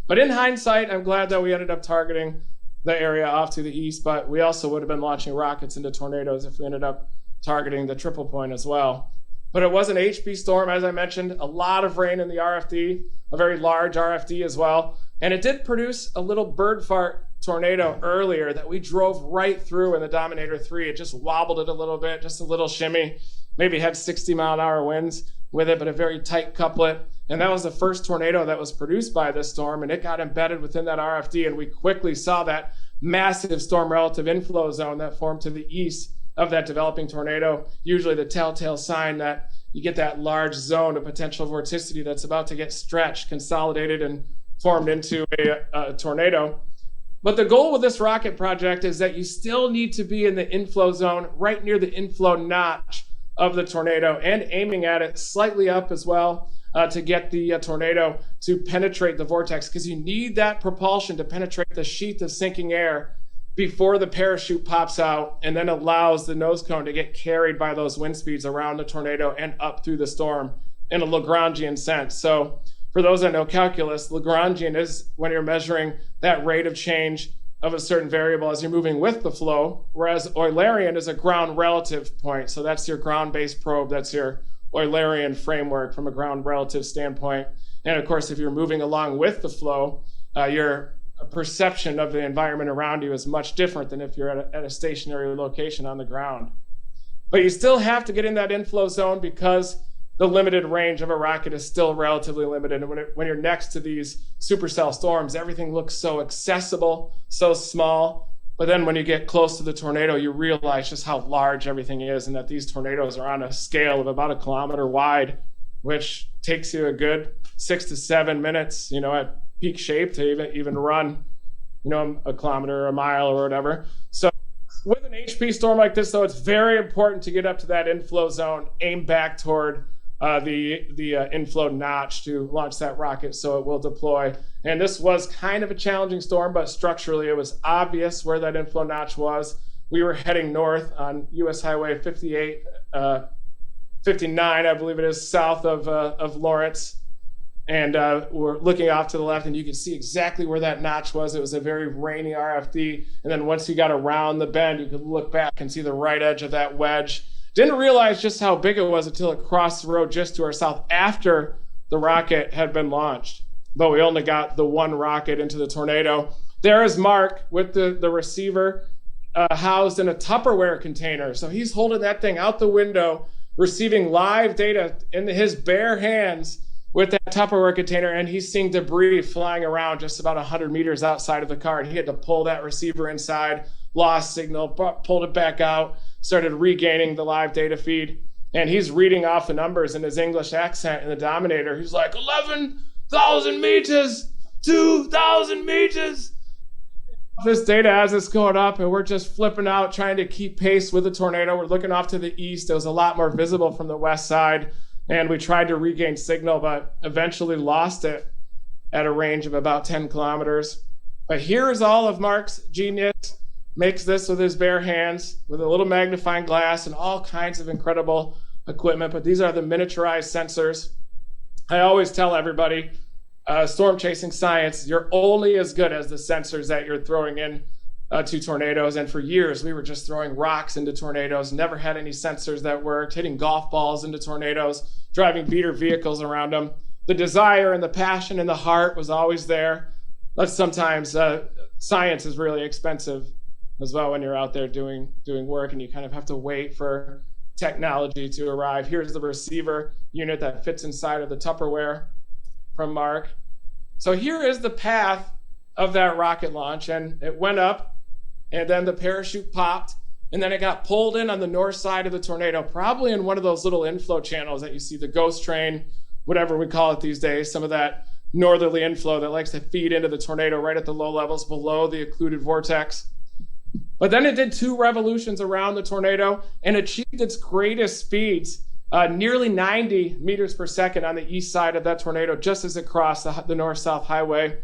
But in hindsight, I'm glad that we ended up targeting the area off to the east, but we also would have been launching rockets into tornadoes if we ended up targeting the triple point as well. But it was an HP storm, as I mentioned, a lot of rain in the RFD, a very large RFD as well. And it did produce a little bird fart tornado earlier that we drove right through in the Dominator 3. It just wobbled it a little bit, just a little shimmy, maybe had 60-mile-an-hour winds with it, but a very tight couplet. And that was the first tornado that was produced by this storm, and it got embedded within that RFD, and we quickly saw that massive storm relative inflow zone that formed to the east of that developing tornado, usually the telltale sign that you get that large zone of potential vorticity that's about to get stretched, consolidated, and formed into a tornado. But the goal with this rocket project is that you still need to be in the inflow zone right near the inflow notch of the tornado and aiming at it slightly up as well to get the tornado to penetrate the vortex, because you need that propulsion to penetrate the sheath of sinking air before the parachute pops out and then allows the nose cone to get carried by those wind speeds around the tornado and up through the storm in a Lagrangian sense. So for those that know calculus, Lagrangian is when you're measuring that rate of change of a certain variable as you're moving with the flow, whereas Eulerian is a ground relative point. So that's your ground-based probe. That's your Eulerian framework from a ground relative standpoint. And of course, if you're moving along with the flow, your perception of the environment around you is much different than if you're at a stationary location on the ground. But you still have to get in that inflow zone because the limited range of a rocket is still relatively limited. And when you're next to these supercell storms, everything looks so accessible, so small. But then when you get close to the tornado, you realize just how large everything is, and that these tornadoes are on a scale of about 1 kilometer wide, which takes you a good 6 to 7 minutes, at peak shape to even run, 1 kilometer or a mile or whatever. So with an HP storm like this, though, it's very important to get up to that inflow zone, aim back toward the inflow notch to launch that rocket so it will deploy. And this was kind of a challenging storm, but structurally it was obvious where that inflow notch was. We were heading north on US Highway 59, I believe it is, south of Lawrence. And we're looking off to the left, and you can see exactly where that notch was. It was a very rainy RFD. And then once you got around the bend, you could look back and see the right edge of that wedge. Didn't realize just how big it was until it crossed the road just to our south after the rocket had been launched. But we only got the one rocket into the tornado. There is Mark with the receiver housed in a Tupperware container. So he's holding that thing out the window, receiving live data in his bare hands with that Tupperware container, and he's seeing debris flying around just about 100 meters outside of the car. And he had to pull that receiver inside, lost signal, pulled it back out, started regaining the live data feed. And he's reading off the numbers in his English accent in the Dominator. He's like, 11,000 meters, 2,000 meters. This data as it's going up, and we're just flipping out, trying to keep pace with the tornado. We're looking off to the east. It was a lot more visible from the west side, and we tried to regain signal, but eventually lost it at a range of about 10 kilometers. But here is all of Mark's genius. Makes this with his bare hands, with a little magnifying glass and all kinds of incredible equipment. But these are the miniaturized sensors. I always tell everybody, storm chasing science, you're only as good as the sensors that you're throwing in to tornadoes. And for years, we were just throwing rocks into tornadoes, never had any sensors that worked, hitting golf balls into tornadoes, driving beater vehicles around them. The desire and the passion and the heart was always there. But sometimes science is really expensive as well when you're out there doing work, and you kind of have to wait for technology to arrive. Here's the receiver unit that fits inside of the Tupperware from Mark. So here is the path of that rocket launch, and it went up, and then the parachute popped, and then it got pulled in on the north side of the tornado, probably in one of those little inflow channels that you see, the ghost train, whatever we call it these days, some of that northerly inflow that likes to feed into the tornado right at the low levels below the occluded vortex. But then it did 2 revolutions around the tornado and achieved its greatest speeds, nearly 90 meters per second on the east side of that tornado, just as it crossed the north-south highway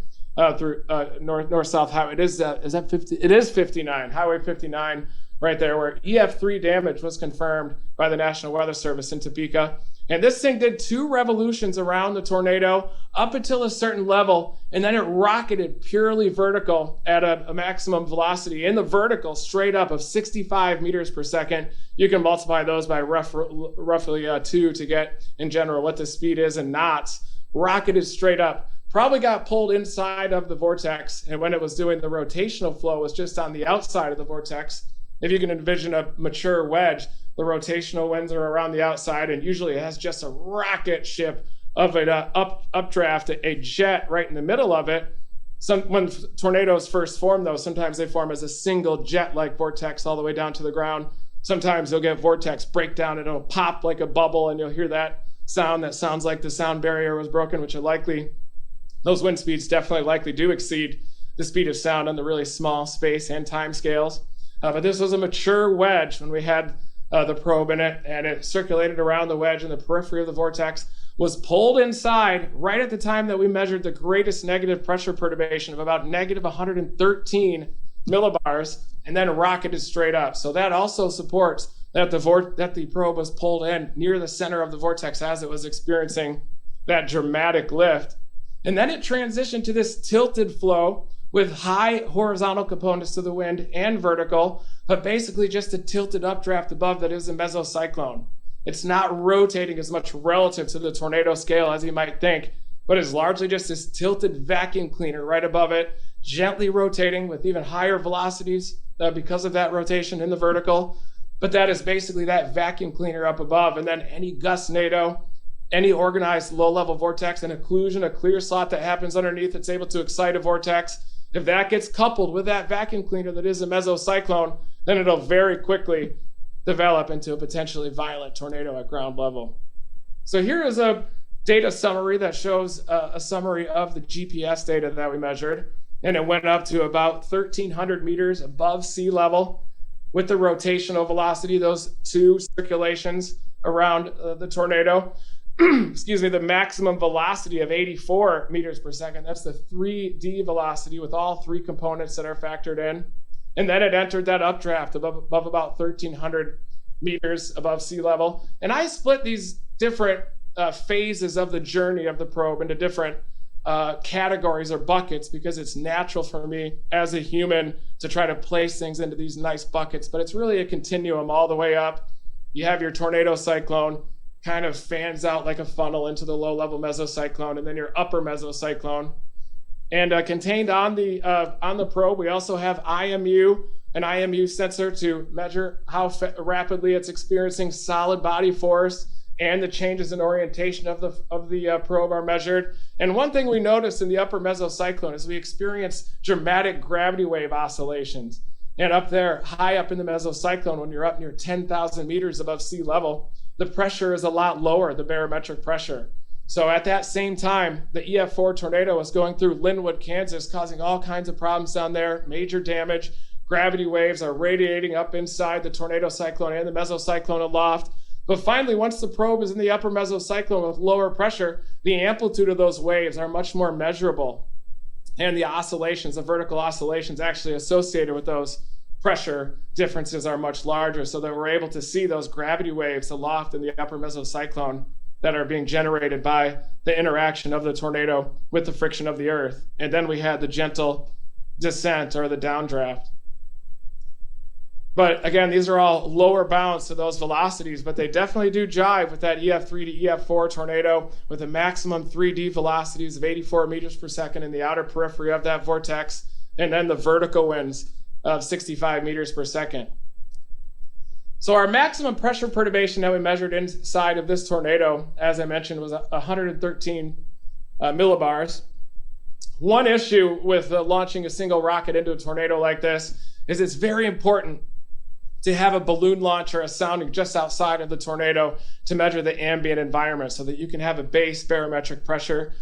through north-south highway. It is 59, Highway 59, right there, where EF3 damage was confirmed by the National Weather Service in Topeka. And this thing did 2 revolutions around the tornado up until a certain level, and then it rocketed purely vertical at a maximum velocity in the vertical straight up of 65 meters per second. You can multiply those by roughly 2 to get, in general, what the speed is in knots. Rocketed straight up. Probably got pulled inside of the vortex, and when it was doing the rotational flow, it was just on the outside of the vortex. If you can envision a mature wedge, the rotational winds are around the outside, and usually it has just a rocket ship of an updraft, a jet right in the middle of it. When tornadoes first form, though, sometimes they form as a single jet-like vortex all the way down to the ground. Sometimes you'll get vortex breakdown, and it'll pop like a bubble, and you'll hear that sound that sounds like the sound barrier was broken, which those wind speeds definitely likely do exceed the speed of sound on the really small space and time scales. But this was a mature wedge when we had the probe in it, and it circulated around the wedge in the periphery of the vortex, was pulled inside right at the time that we measured the greatest negative pressure perturbation of about negative 113 millibars, and then rocketed straight up. So that also supports that the probe was pulled in near the center of the vortex as it was experiencing that dramatic lift. And then it transitioned to this tilted flow with high horizontal components to the wind and vertical, but basically just a tilted updraft above that is a mesocyclone. It's not rotating as much relative to the tornado scale as you might think, but is largely just this tilted vacuum cleaner right above it, gently rotating with even higher velocities because of that rotation in the vertical. But that is basically that vacuum cleaner up above, and then any gustnado, any organized low-level vortex, an occlusion, a clear slot that happens underneath that's able to excite a vortex, if that gets coupled with that vacuum cleaner that is a mesocyclone, then it'll very quickly develop into a potentially violent tornado at ground level. So here is a data summary that shows a summary of the GPS data that we measured, and it went up to about 1,300 meters above sea level with the rotational velocity, those 2 circulations around the tornado. Excuse me, the maximum velocity of 84 meters per second. That's the 3D velocity with all 3 components that are factored in. And then it entered that updraft above about 1,300 meters above sea level. And I split these different phases of the journey of the probe into different categories or buckets, because it's natural for me as a human to try to place things into these nice buckets. But it's really a continuum all the way up. You have your tornado cyclone, kind of fans out like a funnel into the low-level mesocyclone, and then your upper mesocyclone. And contained on the probe, we also have an IMU sensor to measure how rapidly it's experiencing solid body force, and the changes in orientation of the probe are measured. And one thing we noticed in the upper mesocyclone is we experience dramatic gravity wave oscillations. And up there, high up in the mesocyclone, when you're up near 10,000 meters above sea level, the pressure is a lot lower, the barometric pressure. So at that same time, the EF4 tornado was going through Linwood, Kansas, causing all kinds of problems down there, major damage. Gravity waves are radiating up inside the tornado cyclone and the mesocyclone aloft. But finally, once the probe is in the upper mesocyclone with lower pressure, the amplitude of those waves are much more measurable. And the oscillations, the vertical oscillations actually associated with those pressure differences are much larger, so that we're able to see those gravity waves aloft in the upper mesocyclone that are being generated by the interaction of the tornado with the friction of the earth. And then we had the gentle descent or the downdraft. But again, these are all lower bounds to those velocities, but they definitely do jive with that EF3 to EF4 tornado with a maximum 3D velocities of 84 meters per second in the outer periphery of that vortex, and then the vertical winds of 65 meters per second. So our maximum pressure perturbation that we measured inside of this tornado, as I mentioned, was 113 millibars. One issue with launching a single rocket into a tornado like this is it's very important to have a balloon launch or a sounding just outside of the tornado to measure the ambient environment so that you can have a base barometric pressure,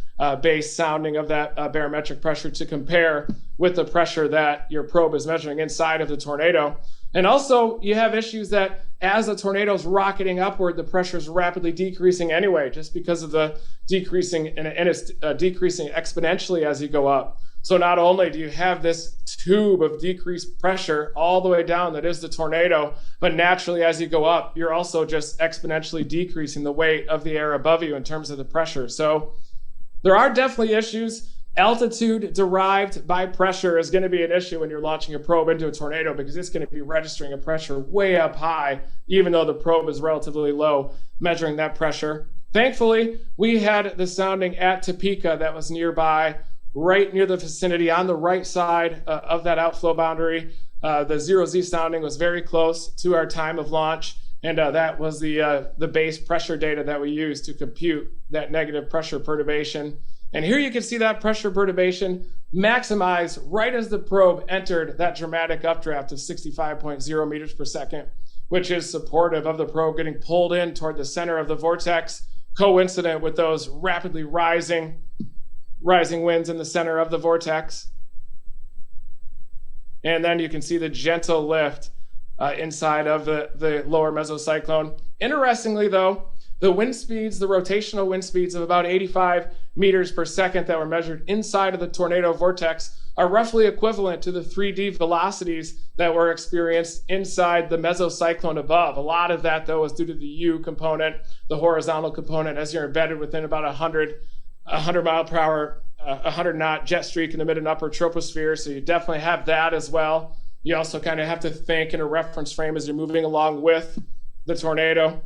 base sounding of that barometric pressure to compare with the pressure that your probe is measuring inside of the tornado. And also, you have issues that as the tornado is rocketing upward, the pressure is rapidly decreasing anyway, just because of the decreasing, and it's decreasing exponentially as you go up. So not only do you have this tube of decreased pressure all the way down that is the tornado, but naturally as you go up, you're also just exponentially decreasing the weight of the air above you in terms of the pressure. So there are definitely issues. Altitude derived by pressure is going to be an issue when you're launching a probe into a tornado, because it's going to be registering a pressure way up high, even though the probe is relatively low, measuring that pressure. Thankfully, we had the sounding at Topeka that was nearby, right near the vicinity on the right side of that outflow boundary. The 0Z sounding was very close to our time of launch, and that was the base pressure data that we used to compute that negative pressure perturbation. And here you can see that pressure perturbation maximize right as the probe entered that dramatic updraft of 65.0 meters per second, which is supportive of the probe getting pulled in toward the center of the vortex, coincident with those rapidly rising winds in the center of the vortex. And then you can see the gentle lift inside of the lower mesocyclone. Interestingly, though, the wind speeds, the rotational wind speeds of about 85 meters per second that were measured inside of the tornado vortex are roughly equivalent to the 3D velocities that were experienced inside the mesocyclone above. A lot of that, though, is due to the U component, the horizontal component, as you're embedded within about 100 mile per hour, 100 knot jet streak in the mid and upper troposphere. So you definitely have that as well. You also kind of have to think in a reference frame as you're moving along with the tornado.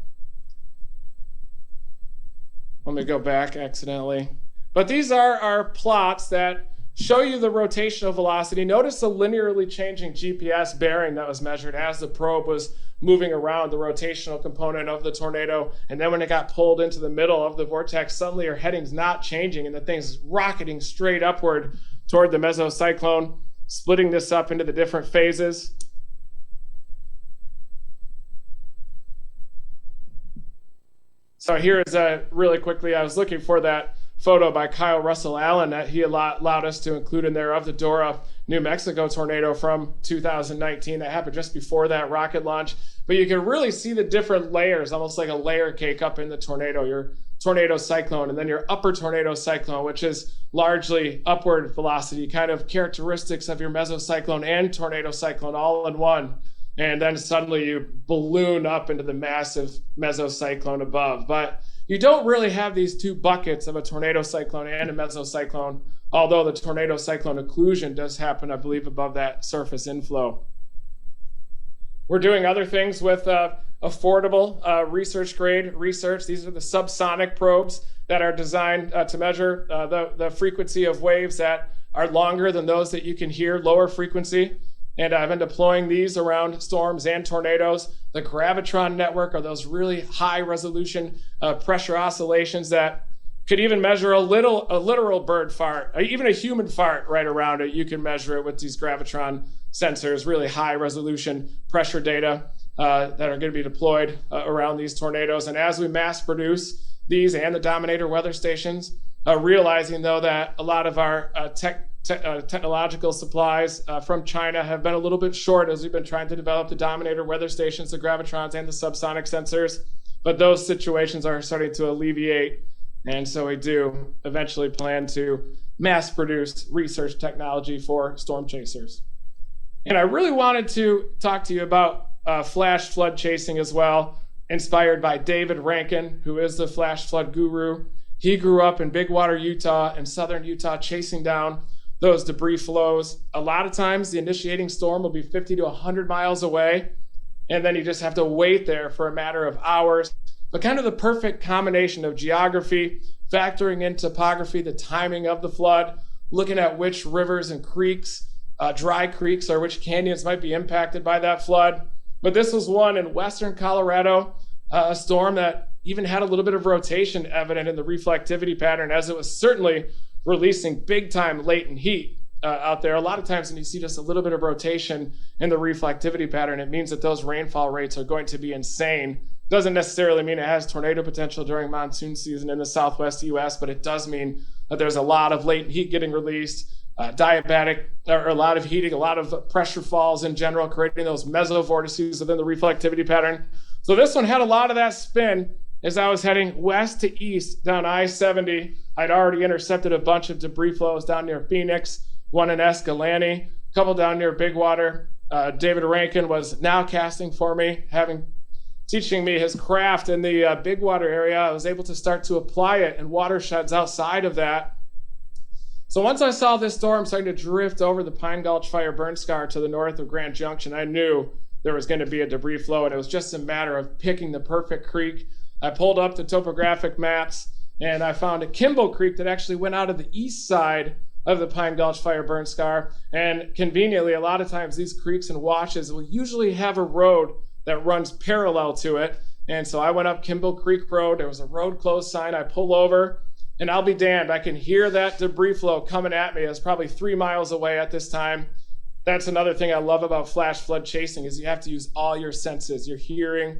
Let me go back accidentally. But these are our plots that show you the rotational velocity. Notice the linearly changing GPS bearing that was measured as the probe was moving around the rotational component of the tornado. And then when it got pulled into the middle of the vortex, suddenly your heading's not changing and the thing's rocketing straight upward toward the mesocyclone, splitting this up into the different phases. So here is really quickly, I was looking for that photo by Kyle Russell Allen that he allowed us to include in there of the Dora, New Mexico tornado from 2019 that happened just before that rocket launch. But you can really see the different layers, almost like a layer cake up in the tornado, your tornado cyclone, and then your upper tornado cyclone, which is largely upward velocity, kind of characteristics of your mesocyclone and tornado cyclone all in one. And then suddenly you balloon up into the massive mesocyclone above. But you don't really have these two buckets of a tornado cyclone and a mesocyclone, although the tornado cyclone occlusion does happen, I believe, above that surface inflow. We're doing other things with affordable research grade research. These are the subsonic probes that are designed to measure the frequency of waves that are longer than those that you can hear, lower frequency. And I've been deploying these around storms and tornadoes. The Gravitron network are those really high resolution pressure oscillations that could even measure a literal bird fart, even a human fart right around it. You can measure it with these Gravitron sensors, really high resolution pressure data. that are going to be deployed around these tornadoes. And as we mass produce these and the Dominator weather stations, realizing though that a lot of our technological supplies from China have been a little bit short as we've been trying to develop the Dominator weather stations, the gravitrons, and the subsonic sensors. But those situations are starting to alleviate. And so we do eventually plan to mass produce research technology for storm chasers. And I really wanted to talk to you about flash flood chasing as well, inspired by David Rankin, who is the flash flood guru. He grew up in Big Water, Utah, and southern Utah, chasing down those debris flows. A lot of times the initiating storm will be 50 to 100 miles away, and then you just have to wait there for a matter of hours. But kind of the perfect combination of geography, factoring in topography, the timing of the flood, looking at which rivers and creeks, dry creeks, or which canyons might be impacted by that flood. But this was one in western Colorado, a storm that even had a little bit of rotation evident in the reflectivity pattern, as it was certainly releasing big time latent heat out there. A lot of times when you see just a little bit of rotation in the reflectivity pattern, it means that those rainfall rates are going to be insane. Doesn't necessarily mean it has tornado potential during monsoon season in the southwest US, but it does mean that there's a lot of latent heat getting released, diabatic, or a lot of heating, a lot of pressure falls in general, creating those mesovortices within the reflectivity pattern. So this one had a lot of that spin. As I was heading west to east down I-70, I'd already intercepted a bunch of debris flows down near Phoenix, one in Escalante, a couple down near Big Water. David Rankin was now casting for me, teaching me his craft in the Big Water area. I was able to start to apply it in watersheds outside of that. So once I saw this storm starting to drift over the Pine Gulch Fire burn scar to the north of Grand Junction, I knew there was going to be a debris flow, and it was just a matter of picking the perfect creek. I pulled up the topographic maps, and I found a Kimball Creek that actually went out of the east side of the Pine Gulch Fire burn scar. And conveniently, a lot of times these creeks and washes will usually have a road that runs parallel to it. And so I went up Kimball Creek Road. There was a road closed sign. I pull over, and I'll be damned, I can hear that debris flow coming at me. It's probably 3 miles away at this time. That's another thing I love about flash flood chasing, is you have to use all your senses. You're hearing,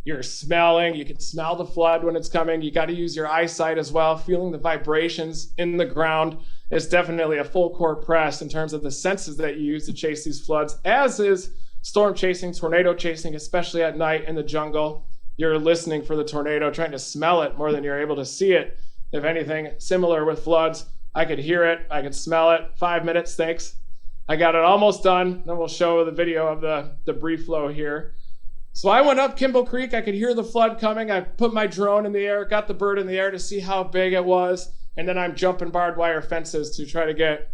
you're smelling, you can smell the flood when it's coming. You got to use your eyesight as well, feeling the vibrations in the ground. It's definitely a full court press in terms of the senses that you use to chase these floods, as is storm chasing, tornado chasing, especially at night in the jungle. You're listening for the tornado, trying to smell it more than you're able to see it. If anything, similar with floods, I could hear it, I could smell it. 5 minutes, thanks. I got it almost done. Then we'll show the video of the debris flow here. So I went up Kimball Creek. I could hear the flood coming. I put my drone in the air, got the bird in the air to see how big it was. And then I'm jumping barbed wire fences to try to get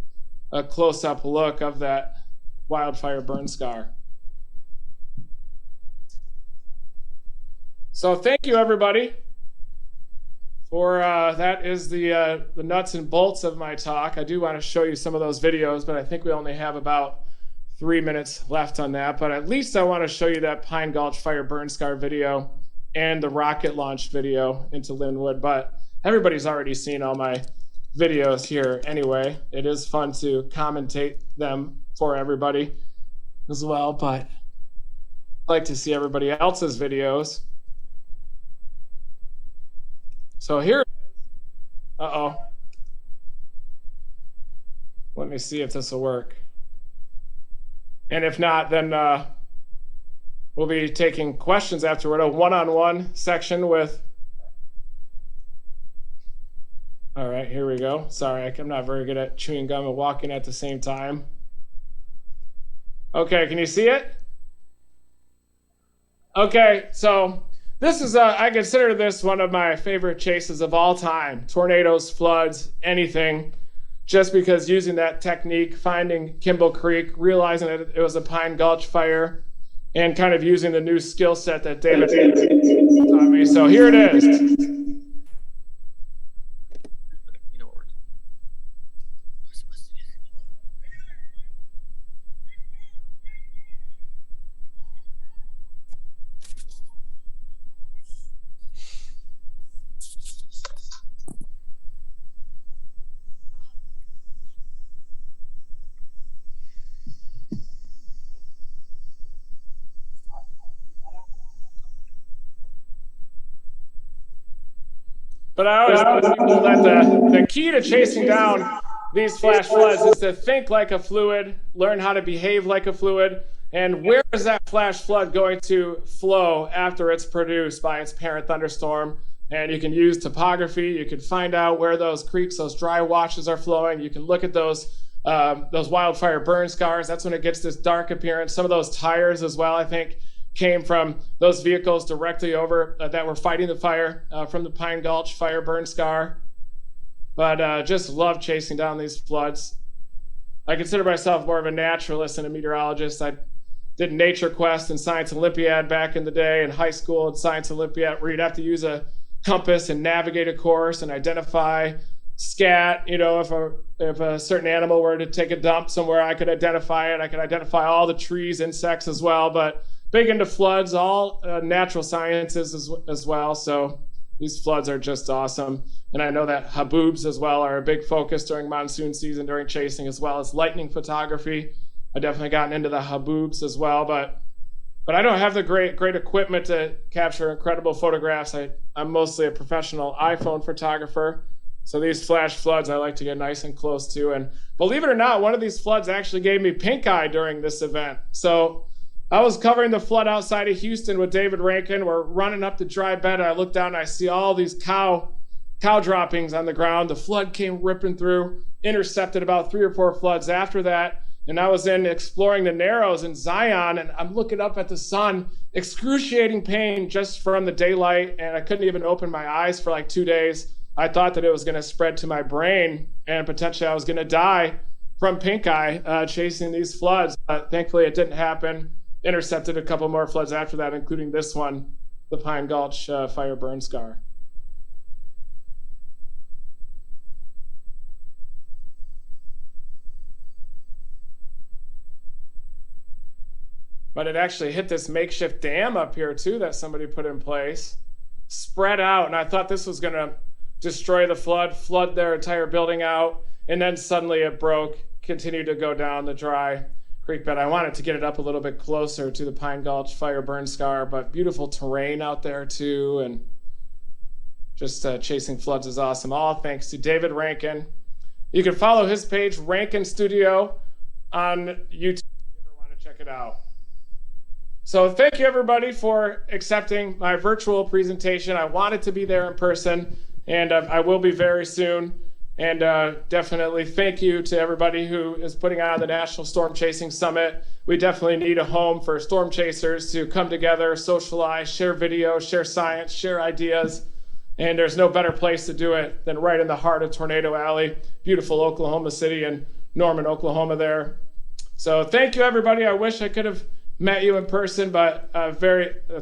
a close-up look of that wildfire burn scar. So thank you, everybody, for that is the nuts and bolts of my talk. I do want to show you some of those videos, but I think we only have about 3 minutes left on that. But at least I want to show you that Pine Gulch Fire burn scar video and the rocket launch video into Linwood. But everybody's already seen all my videos here anyway. It is fun to commentate them for everybody as well, but I'd like to see everybody else's videos. So here it is. Uh-oh. Let me see if this will work. And if not, then we'll be taking questions afterward, a one-on-one section with... All right, here we go. Sorry, I'm not very good at chewing gum and walking at the same time. Okay, can you see it? Okay, so this is, I consider this one of my favorite chases of all time. Tornadoes, floods, anything. Just because using that technique, finding Kimball Creek, realizing that it was a Pine Gulch fire, and kind of using the new skill set that David taught me. So here it is. But I always tell people that the key to chasing down these flash floods is to think like a fluid, learn how to behave like a fluid, and where is that flash flood going to flow after it's produced by its parent thunderstorm? And you can use topography. You can find out where those creeks, those dry washes are flowing. You can look at those wildfire burn scars. That's when it gets this dark appearance. Some of those tires as well, I think, came from those vehicles directly over that were fighting the fire from the Pine Gulch fire burn scar. But just love chasing down these floods. I consider myself more of a naturalist than a meteorologist. I did Nature Quest and Science Olympiad back in the day in high school and Science Olympiad, where you'd have to use a compass and navigate a course and identify scat. You know, if a certain animal were to take a dump somewhere, I could identify it. I could identify all the trees, insects as well. But big into floods, all natural sciences as well. So these floods are just awesome. And I know that haboobs as well are a big focus during monsoon season, during chasing, as well as lightning photography. I've definitely gotten into the haboobs as well, but I don't have the great equipment to capture incredible photographs. I'm mostly a professional iPhone photographer. So these flash floods I like to get nice and close to. And believe it or not, one of these floods actually gave me pink eye during this event. So I was covering the flood outside of Houston with David Rankin. We're running up the dry bed, and I look down and I see all these cow droppings on the ground. The flood came ripping through, intercepted about 3 or 4 floods after that. And I was in exploring the Narrows in Zion, and I'm looking up at the sun, excruciating pain just from the daylight, and I couldn't even open my eyes for like 2 days. I thought that it was going to spread to my brain, and potentially I was going to die from pink eye chasing these floods. Thankfully, it didn't happen. Intercepted a couple more floods after that, including this one, the Pine Gulch fire burn scar. But it actually hit this makeshift dam up here too that somebody put in place, spread out, and I thought this was going to destroy the flood their entire building out, and then suddenly it broke, continued to go down the dry creek bed. I wanted to get it up a little bit closer to the Pine Gulch fire burn scar, but beautiful terrain out there too, and just chasing floods is awesome. All thanks to David Rankin. You can follow his page, Rankin Studio, on YouTube if you ever want to check it out. So thank you everybody for accepting my virtual presentation. I wanted to be there in person, and I will be very soon. And definitely thank you to everybody who is putting on the National Storm Chasing Summit. We definitely need a home for storm chasers to come together, socialize, share videos, share science, share ideas. And there's no better place to do it than right in the heart of Tornado Alley, beautiful Oklahoma City and Norman, Oklahoma there. So thank you everybody. I wish I could have met you in person, but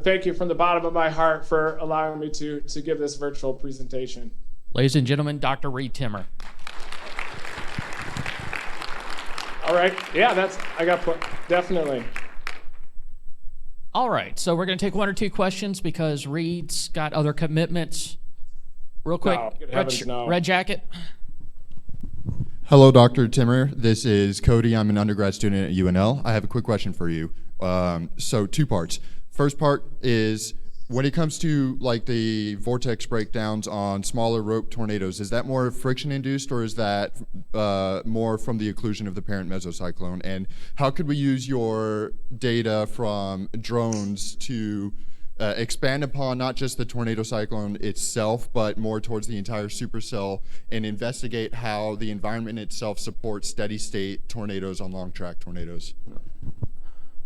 thank you from the bottom of my heart for allowing me to give this virtual presentation. Ladies and gentlemen, Dr. Reed Timmer. All right, yeah, definitely. All right, so we're going to take 1 or 2 questions because Reed's got other commitments. Real quick, No, good heavens, no. red jacket. Hello, Dr. Timmer. This is Cody. I'm an undergrad student at UNL. I have a quick question for you. So 2 parts. First part is, when it comes to like the vortex breakdowns on smaller rope tornadoes, is that more friction induced, or is that more from the occlusion of the parent mesocyclone? And how could we use your data from drones to expand upon not just the tornado cyclone itself, but more towards the entire supercell, and investigate how the environment itself supports steady state tornadoes on long track tornadoes?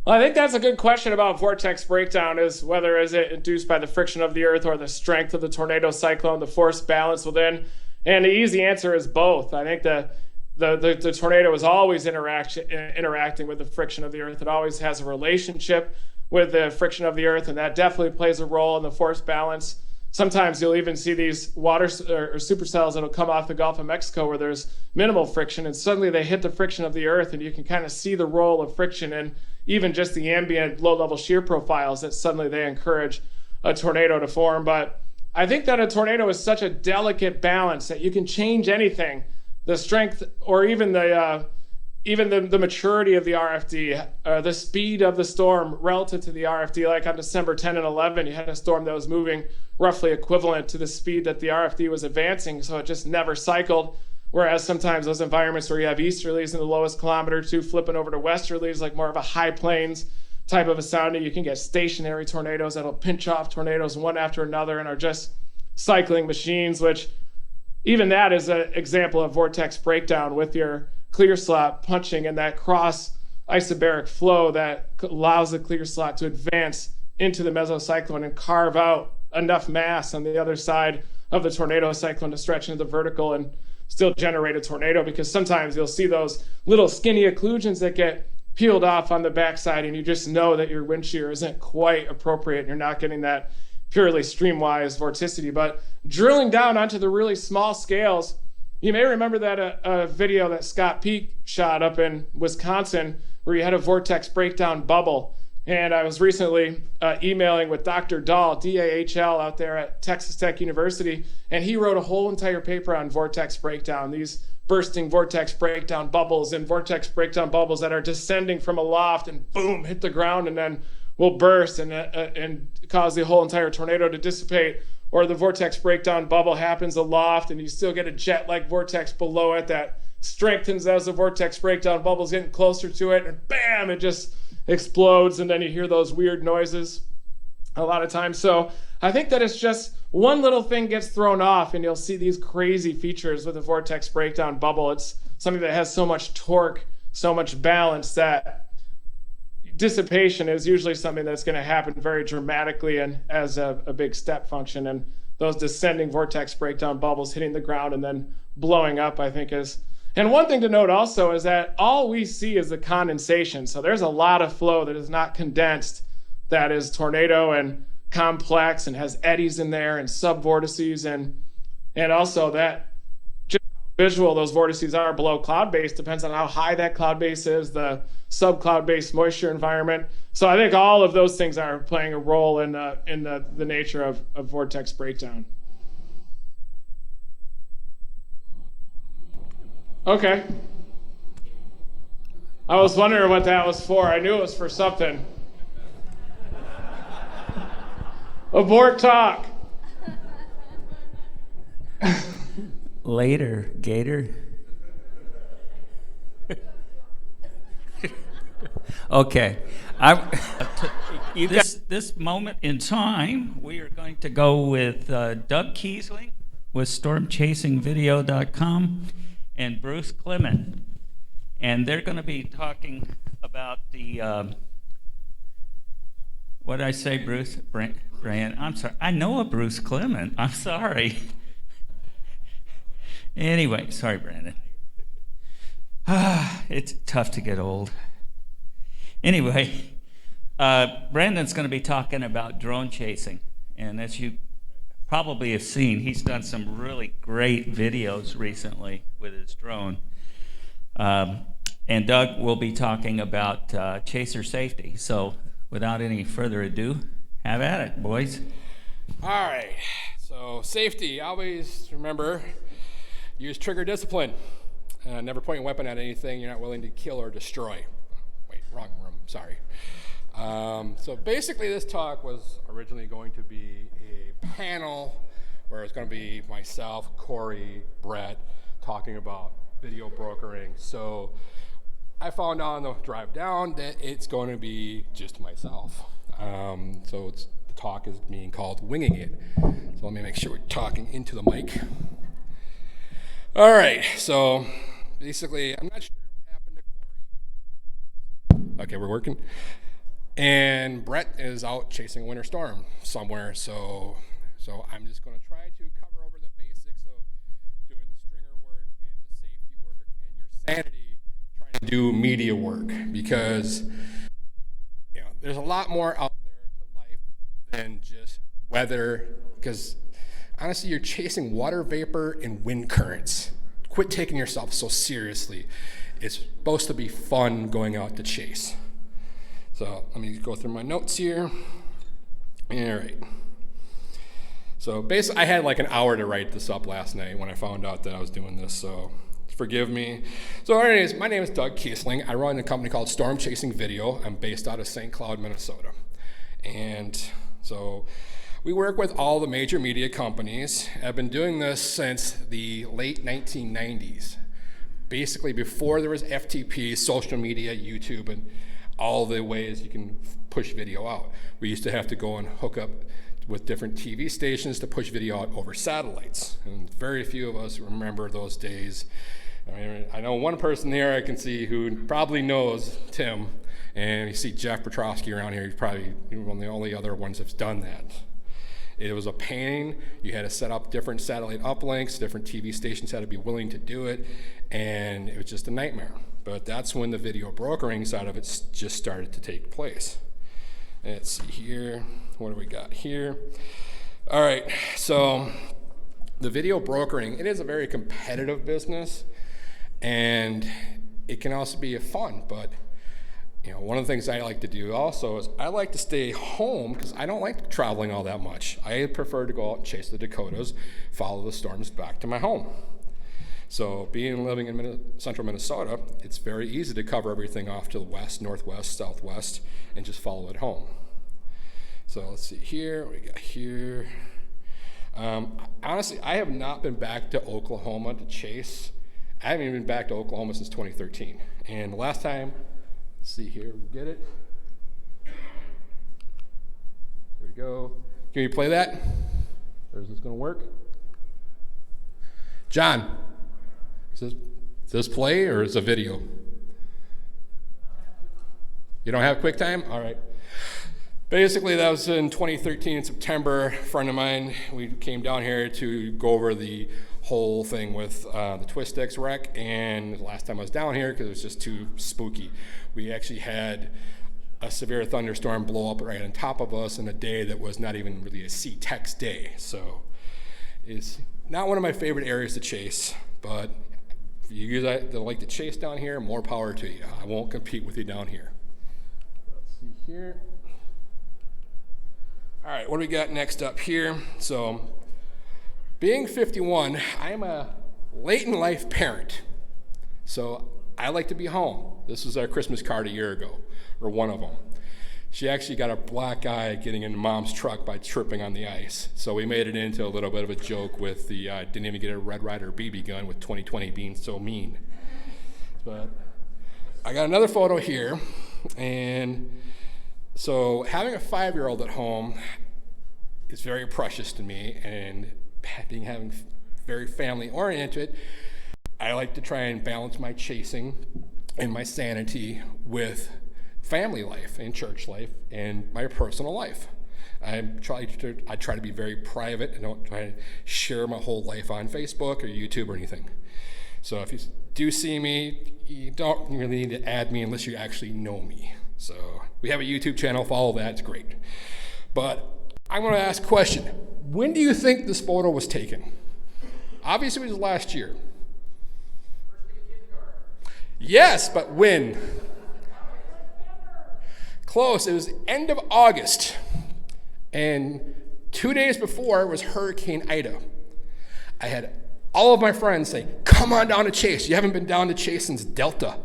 Well, I think that's a good question about vortex breakdown, is whether is it induced by the friction of the earth or the strength of the tornado cyclone, the force balance within. And the easy answer is both. I think the tornado is always interacting with the friction of the earth. It always has a relationship with the friction of the earth, and that definitely plays a role in the force balance. Sometimes you'll even see these water or supercells that'll come off the Gulf of Mexico where there's minimal friction, and suddenly they hit the friction of the earth, and you can kind of see the role of friction in even just the ambient low-level shear profiles that suddenly they encourage a tornado to form. But I think that a tornado is such a delicate balance that you can change anything, the strength or even the maturity of the RFD, the speed of the storm relative to the RFD. Like on December 10 and 11, you had a storm that was moving roughly equivalent to the speed that the RFD was advancing, so it just never cycled. Whereas sometimes those environments where you have easterlies in the lowest kilometer or two flipping over to westerlies, like more of a high plains type of a sounding, you can get stationary tornadoes that'll pinch off tornadoes one after another and are just cycling machines, which even that is an example of vortex breakdown with your clear slot punching in that cross isobaric flow that allows the clear slot to advance into the mesocyclone and carve out enough mass on the other side of the tornado cyclone to stretch into the vertical and still generate a tornado, because sometimes you'll see those little skinny occlusions that get peeled off on the backside and you just know that your wind shear isn't quite appropriate and you're not getting that purely streamwise vorticity. But drilling down onto the really small scales, you may remember that a video that Scott Peak shot up in Wisconsin where you had a vortex breakdown bubble. And I was recently emailing with Dr. Dahl, D-A-H-L, out there at Texas Tech University, and he wrote a whole entire paper on vortex breakdown, these bursting vortex breakdown bubbles and vortex breakdown bubbles that are descending from aloft and boom, hit the ground and then will burst and cause the whole entire tornado to dissipate. Or the vortex breakdown bubble happens aloft and you still get a jet-like vortex below it that strengthens as the vortex breakdown bubble's getting closer to it, and bam, it just explodes, and then you hear those weird noises a lot of times. So I think that it's just one little thing gets thrown off and you'll see these crazy features with a vortex breakdown bubble. It's something that has so much torque, so much balance, that dissipation is usually something that's going to happen very dramatically and as a big step function. And those descending vortex breakdown bubbles hitting the ground and then blowing up, I think is. And one thing to note also is that all we see is the condensation. So there's a lot of flow that is not condensed, that is tornado and complex and has eddies in there and subvortices, and also that just how visual those vortices are below cloud base depends on how high that cloud base is, the subcloud base moisture environment. So I think all of those things are playing a role in the nature of vortex breakdown. Okay. I was wondering what that was for. I knew it was for something. Abort talk. Later, Gator. Okay. This moment in time, we are going to go with Doug Kiesling with stormchasingvideo.com and Bruce Clement. And they're going to be talking about the, what did I say, Bruce? Brian, I'm sorry. I know a Bruce Clement. I'm sorry. Anyway, sorry, Brandon. It's tough to get old. Anyway, Brandon's going to be talking about drone chasing. And as you probably have seen, he's done some really great videos recently with his drone. And Doug will be talking about chaser safety. So without any further ado, have at it, boys. All right, so safety, always remember, use trigger discipline. Never point your weapon at anything you're not willing to kill or destroy. Wait, wrong room, sorry. So basically this talk was originally going to be a panel where it's going to be myself, Corey, Brett, talking about video brokering. So I found on the drive down that it's going to be just myself. So the talk is being called Winging It. So let me make sure we're talking into the mic. All right, so basically, I'm not sure what happened to Corey. Okay, we're working. And Brett is out chasing a winter storm somewhere, so I'm just going to try to cover over the basics of doing the stringer work and the safety work and your sanity trying to do media work, because there's a lot more out there to life than just weather, because honestly, you're chasing water vapor and wind currents. Quit taking yourself so seriously. It's supposed to be fun going out to chase. So let me go through my notes here. All right. So basically, I had like an hour to write this up last night when I found out that I was doing this, so forgive me. So anyways, my name is Doug Kiesling. I run a company called Storm Chasing Video. I'm based out of St. Cloud, Minnesota. And so We work with all the major media companies. I've been doing this since the late 1990s, basically before there was FTP, social media, YouTube, and all the ways you can push video out. We used to have to go and hook up with different TV stations to push video out over satellites. And very few of us remember those days. I mean, I know one person here I can see who probably knows Tim, and you see Jeff Petrosky around here. He's probably one of the only other ones that's done that. It was a pain. You had to set up different satellite uplinks. Different TV stations had to be willing to do it, and it was just a nightmare. But that's when the video brokering side of it just started to take place. Let's see here. What do we got here? All right, so the video brokering, it is a very competitive business, and it can also be fun, but one of the things I like to do also is I like to stay home because I don't like traveling all that much. I prefer to go out and chase the Dakotas, follow the storms back to my home. So living in central Minnesota, it's very easy to cover everything off to the west, northwest, southwest, and just follow it home. So let's see here, what we got here. Honestly, I have not been back to Oklahoma to chase. I haven't even been back to Oklahoma since 2013. And the last time, let's see here, we get it. Here we go. Can you play that? Or is this gonna work? John, is this play or is it a video? You don't have QuickTime? All right. Basically, that was in 2013 in September. A friend of mine, we came down here to go over the whole thing with the Twistix wreck, and the last time I was down here, because it was just too spooky, we actually had a severe thunderstorm blow up right on top of us in a day that was not even really a C-Tex day. So it's not one of my favorite areas to chase, but for you guys that like to chase down here, more power to you. I won't compete with you down here. Let's see here. All right, what do we got next up here? So, being 51, I'm a late in life parent. So, I like to be home. This was our Christmas card a year ago, or one of them. She actually got a black eye getting in mom's truck by tripping on the ice. So, we made it into a little bit of a joke with the, didn't even get a Red Ryder BB gun with 2020 being so mean. But I got another photo here, and so having a 5-year-old at home is very precious to me, and having very family oriented, I like to try and balance my chasing and my sanity with family life and church life and my personal life. I try to be very private and don't try to share my whole life on Facebook or YouTube or anything. So if you do see me, you don't really need to add me unless you actually know me. So we have a YouTube channel, follow that, it's great. But I'm gonna ask a question. When do you think this photo was taken? Obviously it was last year. Yes, but when? Close, it was the end of August. And 2 days before was Hurricane Ida. I had all of my friends say, come on down to Chase. You haven't been down to Chase since Delta.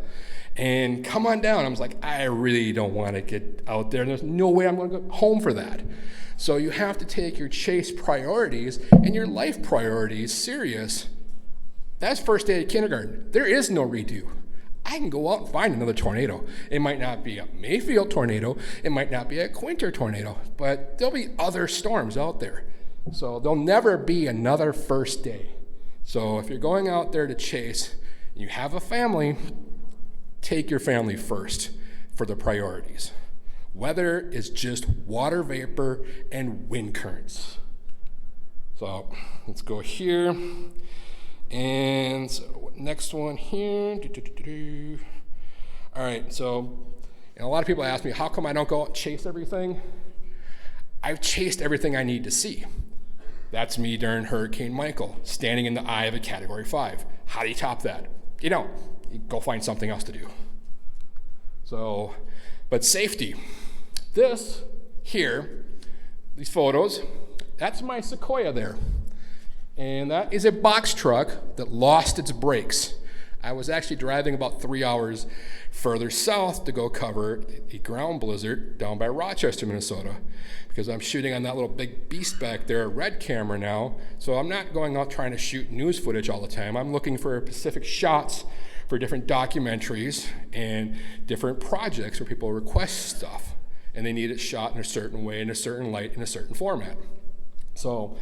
And come on down. I was like, I really don't want to get out there. There's no way I'm going to go home for that. So you have to take your chase priorities and your life priorities serious. That's first day of kindergarten. There is no redo. I can go out and find another tornado. It might not be a Mayfield tornado. It might not be a Quinter tornado. But there'll be other storms out there. So there'll never be another first day. So if you're going out there to chase and you have a family, take your family first for the priorities. Weather is just water vapor and wind currents. So let's go here. And so next one here. All right, so a lot of people ask me, how come I don't go out and chase everything? I've chased everything I need to see. That's me during Hurricane Michael, standing in the eye of a Category 5. How do you top that? You don't. You go find something else to do. So, but safety. This here, these photos, that's my Sequoia there. And that is a box truck that lost its brakes. I was actually driving about 3 hours further south to go cover a ground blizzard down by Rochester, Minnesota, because I'm shooting on that little big beast back there, a red camera now. So I'm not going out trying to shoot news footage all the time. I'm looking for specific shots for different documentaries and different projects where people request stuff and they need it shot in a certain way, in a certain light, in a certain format. So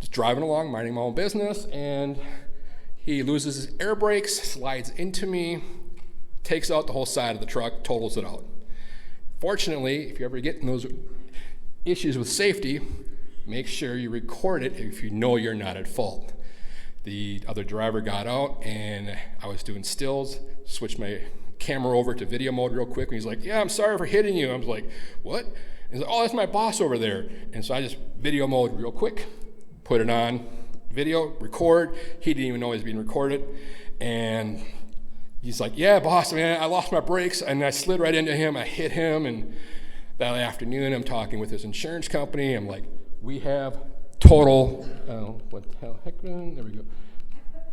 just driving along, minding my own business, and he loses his air brakes, slides into me, takes out the whole side of the truck, totals it out. Fortunately, if you ever get in those issues with safety, make sure you record it if you know you're not at fault. The other driver got out, and I was doing stills, switched my camera over to video mode real quick, and he's like, yeah, I'm sorry for hitting you. I was like, what? And he's like, oh, that's my boss over there. And so I just video mode real quick, put it on video, record. He didn't even know he was being recorded. And he's like, yeah, boss, man, I lost my brakes, and I slid right into him. I hit him, and that afternoon I'm talking with his insurance company. I'm like, we have total, what the hell, heck, man? There we go.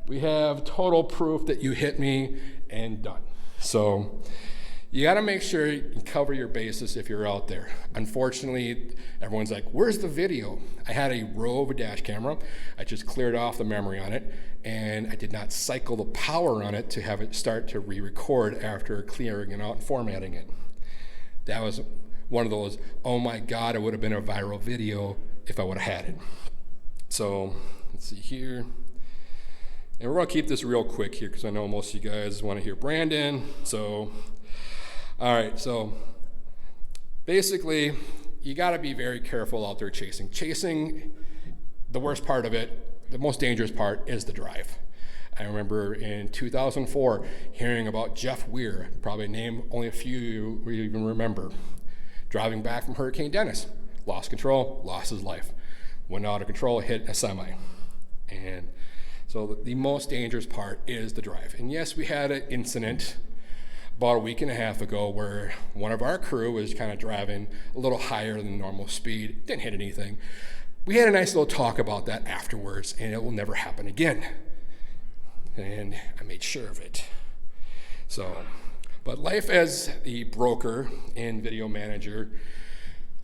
We have total proof that you hit me, and done. So you got to make sure you cover your bases if you're out there. Unfortunately, everyone's like, where's the video? I had a Rove dash camera. I just cleared off the memory on it, and I did not cycle the power on it to have it start to re-record after clearing it out and formatting it. That was one of those, oh my God, it would have been a viral video if I would have had it. So let's see here. And we're going to keep this real quick here because I know most of you guys want to hear Brandon. So, all right, so basically, you got to be very careful out there chasing. Chasing, the worst part of it, the most dangerous part is the drive. I remember in 2004 hearing about Jeff Weir, probably name only a few you even remember, driving back from Hurricane Dennis. Lost control, lost his life. Went out of control, hit a semi. And so the most dangerous part is the drive. And yes, we had an incident about a week and a half ago where one of our crew was kind of driving a little higher than normal speed, didn't hit anything. We had a nice little talk about that afterwards, and it will never happen again. And I made sure of it. So, but life as the broker and video manager,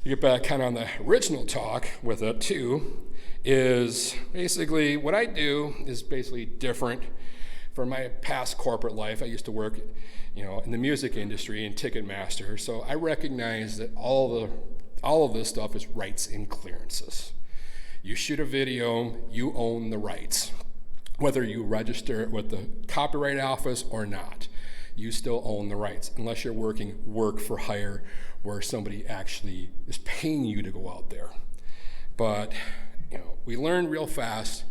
to get back kind of on the original talk with it too, is basically what I do is basically different from my past corporate life. I used to work, in the music industry and Ticketmaster, so I recognize that all of this stuff is rights and clearances. You shoot a video, you own the rights. Whether you register it with the Copyright Office or not, you still own the rights, unless you're working work for hire where somebody actually is paying you to go out there. But we learned real fast,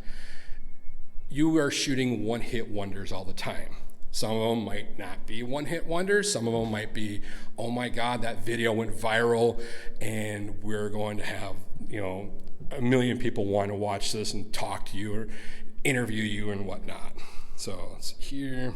you are shooting one-hit wonders all the time. Some of them might not be one-hit wonders. Some of them might be, oh my God, that video went viral and we're going to have, 1 million people want to watch this and talk to you or interview you and whatnot. So let's see here.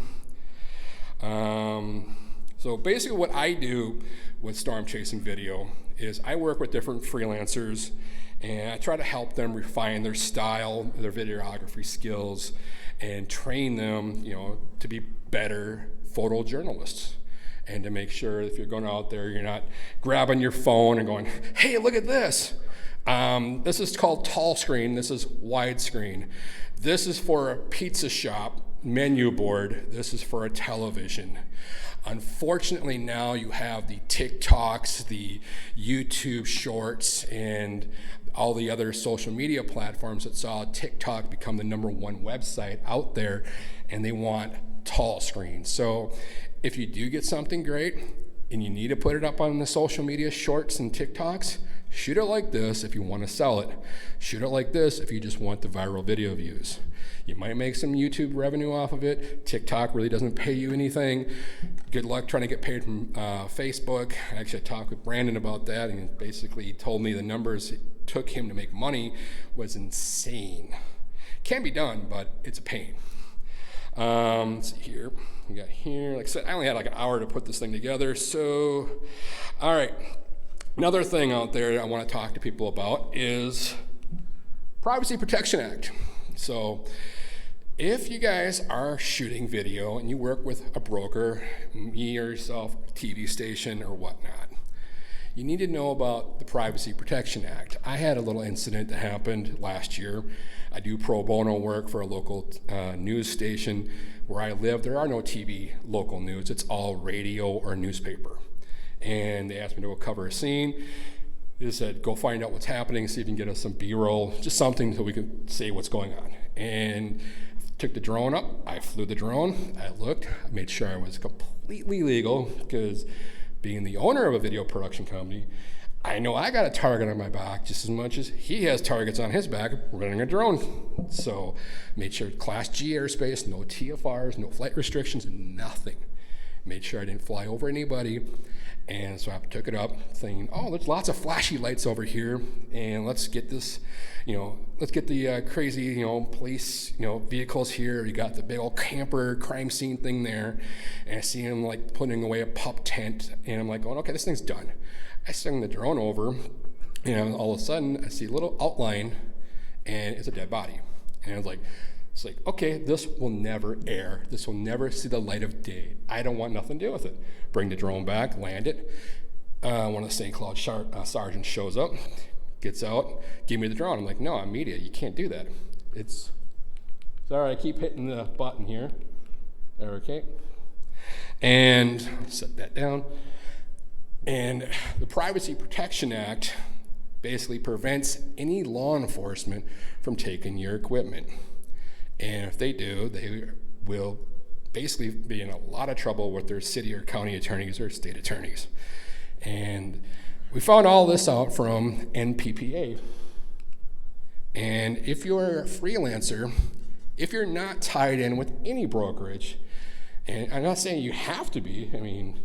So basically what I do with Storm Chasing Video is I work with different freelancers and I try to help them refine their style, their videography skills, and train them, to be better photojournalists. And to make sure if you're going out there, you're not grabbing your phone and going, hey, look at this. This is called tall screen. This is widescreen. This is for a pizza shop menu board. This is for a television. Unfortunately, now you have the TikToks, the YouTube shorts, and all the other social media platforms that saw TikTok become the #1 website out there, and they want tall screens. So if you do get something great and you need to put it up on the social media shorts and TikToks, shoot it like this if you want to sell it. Shoot it like this if you just want the viral video views. You might make some YouTube revenue off of it. TikTok really doesn't pay you anything. Good luck trying to get paid from Facebook. Actually, I talked with Brandon about that, and he basically told me the numbers it took him to make money was insane. Can be done, but it's a pain. Let's see here. We got here. Like I said, I only had like an hour to put this thing together. So, all right. Another thing out there I want to talk to people about is Privacy Protection Act. So If you guys are shooting video and you work with a broker, me or yourself, TV station or whatnot, you need to know about the Privacy Protection Act. I had a little incident that happened last year. I do pro bono work for a local news station. Where I live, there are no TV local news. It's all radio or newspaper. And they asked me to go cover a scene. They said, go find out what's happening, see if you can get us some B-roll, just something so we can say what's going on. And took the drone up, I flew the drone, I looked, I made sure I was completely legal, because being the owner of a video production company, I know I got a target on my back just as much as he has targets on his back running a drone. So made sure Class G airspace, no TFRs, no flight restrictions, nothing. Made sure I didn't fly over anybody. And so I took it up thinking, oh, there's lots of flashy lights over here, and let's get this, let's get the crazy, police, vehicles here. You got the big old camper crime scene thing there, and I see him like putting away a pup tent, and I'm like, going, okay, this thing's done. I swing the drone over, and all of a sudden I see a little outline, and it's a dead body. And I was like, it's like, okay, this will never air. This will never see the light of day. I don't want nothing to do with it. Bring the drone back, land it. One of the St. Cloud sergeants shows up, gets out, give me the drone. I'm like, no, I'm media. You can't do that. Sorry, I keep hitting the button here. There, okay. And set that down. And the Privacy Protection Act basically prevents any law enforcement from taking your equipment. And if they do, they will basically be in a lot of trouble with their city or county attorneys or state attorneys. And we found all this out from NPPA. And if you're a freelancer, if you're not tied in with any brokerage, and I'm not saying you have to be, I mean,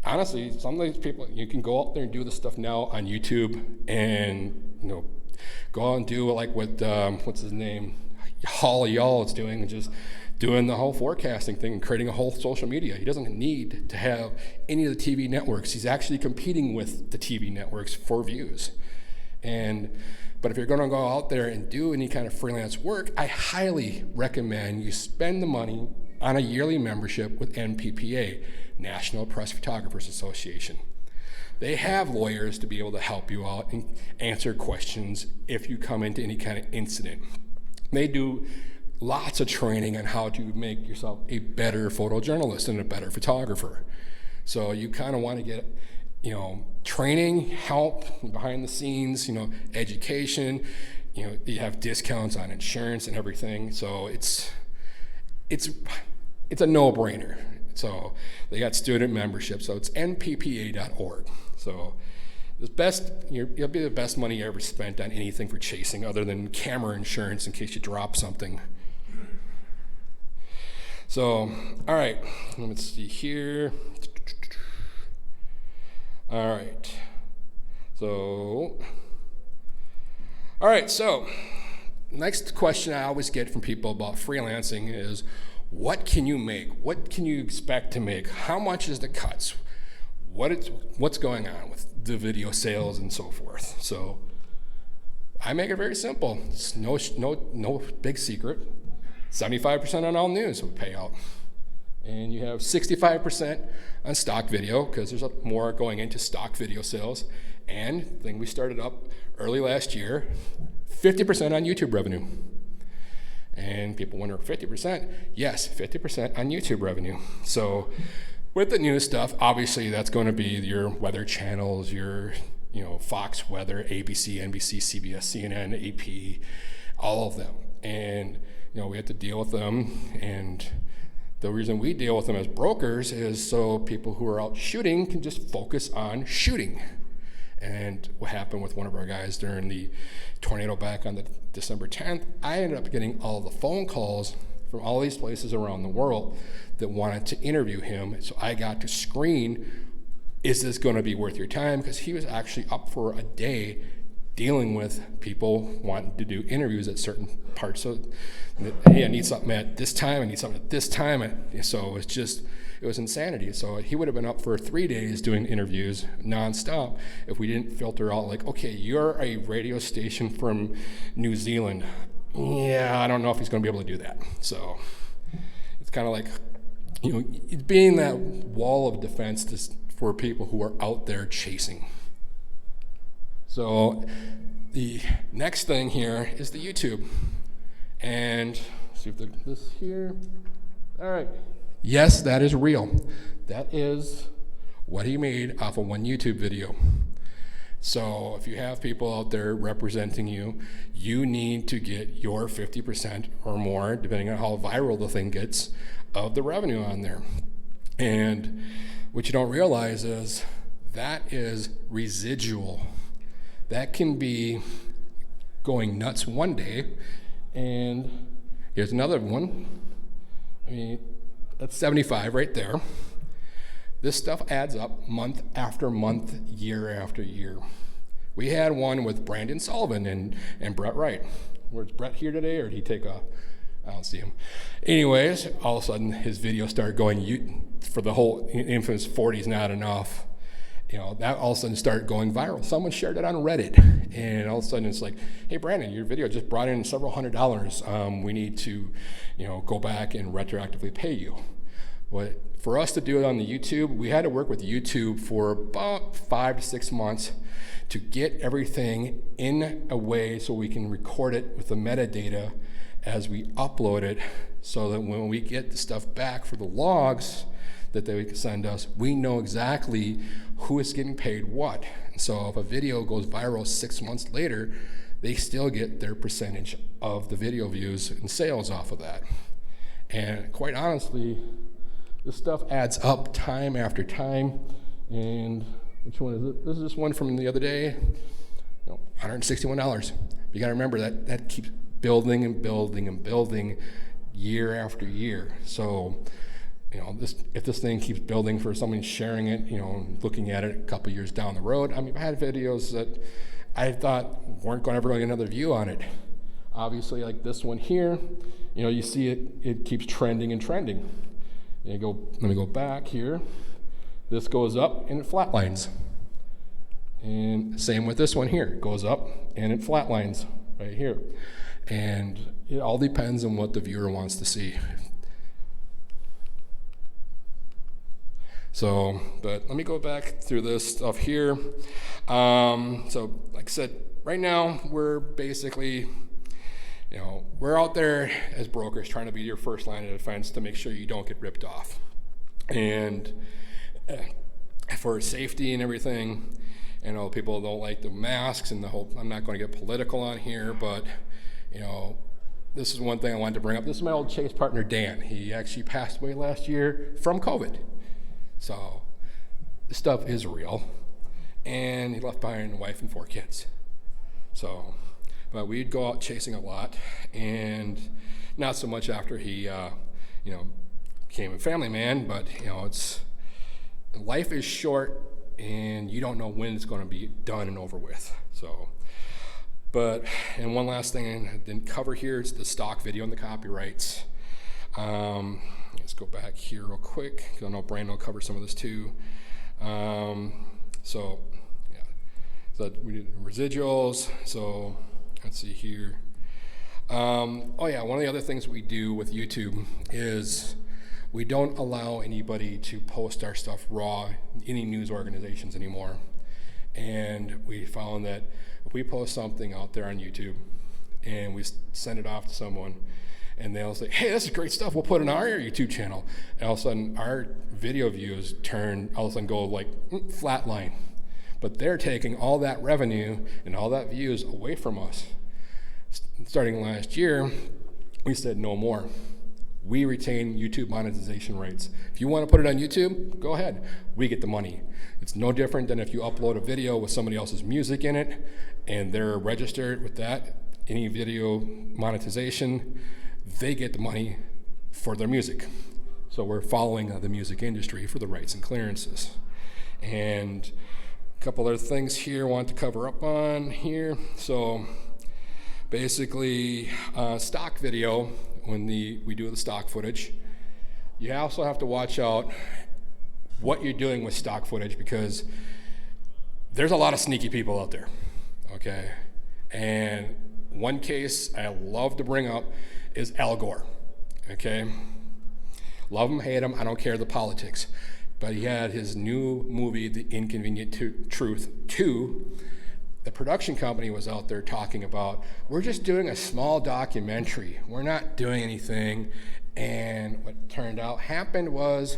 honestly, some of these people, you can go out there and do this stuff now on YouTube and, go out and do like what, what's his name? Hall Y'all is doing, and just doing the whole forecasting thing and creating a whole social media. He doesn't need to have any of the TV networks. He's actually competing with the TV networks for views. But if you're going to go out there and do any kind of freelance work, I highly recommend you spend the money on a yearly membership with NPPA, National Press Photographers Association. They have lawyers to be able to help you out and answer questions if you come into any kind of incident. They do lots of training on how to make yourself a better photojournalist and a better photographer. So you kind of want to get, training, help behind the scenes, education. You have discounts on insurance and everything. So it's a no-brainer. So they got student membership. So it's nppa.org. So you'll be the best money you ever spent on anything for chasing other than camera insurance in case you drop something. So, all right, let's see here. All right. So, next question I always get from people about freelancing is, what can you make? What can you expect to make? How much is the cuts? What's going on with the video sales and so forth? So I make it very simple. It's no big secret. 75% on all news we pay out. And you have 65% on stock video, because there's more going into stock video sales. And the thing we started up early last year, 50% on YouTube revenue. And people wonder, 50%? Yes, 50% on YouTube revenue. So with the news stuff, obviously that's going to be your weather channels, your Fox Weather, ABC, NBC, CBS, CNN, AP, all of them. And we have to deal with them. And the reason we deal with them as brokers is so people who are out shooting can just focus on shooting. And what happened with one of our guys during the tornado back on the December 10th, I ended up getting all the phone calls from all these places around the world that wanted to interview him. So I got to screen, is this going to be worth your time? Because he was actually up for a day dealing with people wanting to do interviews at certain parts. So, hey, I need something at this time, I need something at this time. And so it was insanity. So he would have been up for 3 days doing interviews nonstop if we didn't filter out like, okay, you're a radio station from New Zealand. yeah, I don't know if he's going to be able to do that. So it's kind of like, you know, it's being that wall of defense for people who are out there chasing. So the next thing here is the YouTube. And see if this here. All right. Yes, that is real. That is what he made off of one YouTube video. So if you have people out there representing you, you need to get your 50% or more, depending on how viral the thing gets, of the revenue on there. And what you don't realize is that is residual. That can be going nuts one day, and here's another one. I mean, that's 75 right there. This stuff adds up month after month, year after year. We had one with Brandon Sullivan and Brett Wright. Where's Brett here today, or did he take a, I don't see him. Anyways, all of a sudden his video started going, for the whole infamous 40's not enough. You know, that all of a sudden started going viral. Someone shared it on Reddit, and all of a sudden it's like, hey Brandon, your video just brought in several $100s. We need to, you know, go back and retroactively pay you. What, for us to do it on the YouTube, we had to work with YouTube for about 5 to 6 months to get everything in a way so we can record it with the metadata as we upload it, so that when we get the stuff back for the logs that they can send us, we know exactly who is getting paid what. And so if a video goes viral 6 months later, they still get their percentage of the video views and sales off of that. And quite honestly, this stuff adds up time after time. And which one is it? This is just one from the other day. You know, $161. You gotta remember that keeps building and building and building year after year. So, you know, if this thing keeps building for someone sharing it, you know, looking at it a couple years down the road. I mean, I had videos that I thought weren't ever going to get another view on it. Obviously, like this one here, you know, you see it keeps trending and trending. And let me go back here. This goes up and it flatlines. And same with this one here. It goes up and it flatlines right here. And it all depends on what the viewer wants to see. So, but let me go back through this stuff here. So, like I said, right now we're basically, you know, we're out there as brokers trying to be your first line of defense to make sure you don't get ripped off. And for safety and everything, you know, people don't like the masks and the whole, I'm not going to get political on here, but, you know, this is one thing I wanted to bring up. This is my old Chase partner, Dan. He actually passed away last year from COVID. So this stuff is real. And he left behind a wife and 4 kids. So, but we'd go out chasing a lot, and not so much after he, you know, became a family man, but, you know, life is short, and you don't know when it's going to be done and over with. So, but, and one last thing I didn't cover here is the stock video and the copyrights. Let's go back here real quick, because I know Brandon will cover some of this too. So, yeah, so we did residuals. So let's see here. Oh yeah, one of the other things we do with YouTube is we don't allow anybody to post our stuff raw, any news organizations anymore. And we found that if we post something out there on YouTube and we send it off to someone, and they'll say, hey, this is great stuff, we'll put it on our YouTube channel. And all of a sudden, our video views all of a sudden go like flatline. But they're taking all that revenue and all that views away from us. Starting last year, we said no more. We retain YouTube monetization rights. If you want to put it on YouTube, go ahead. We get the money. It's no different than if you upload a video with somebody else's music in it, and they're registered with that, any video monetization, they get the money for their music. So we're following the music industry for the rights and clearances. And a couple other things here I want to cover up on here. So basically, stock video, when we do the stock footage, you also have to watch out what you're doing with stock footage, because there's a lot of sneaky people out there, okay? And one case I love to bring up is Al Gore, okay? Love him, hate him, I don't care the politics. But he had his new movie, The Inconvenient Truth 2. The production company was out there talking about, we're just doing a small documentary. We're not doing anything. And what turned out happened was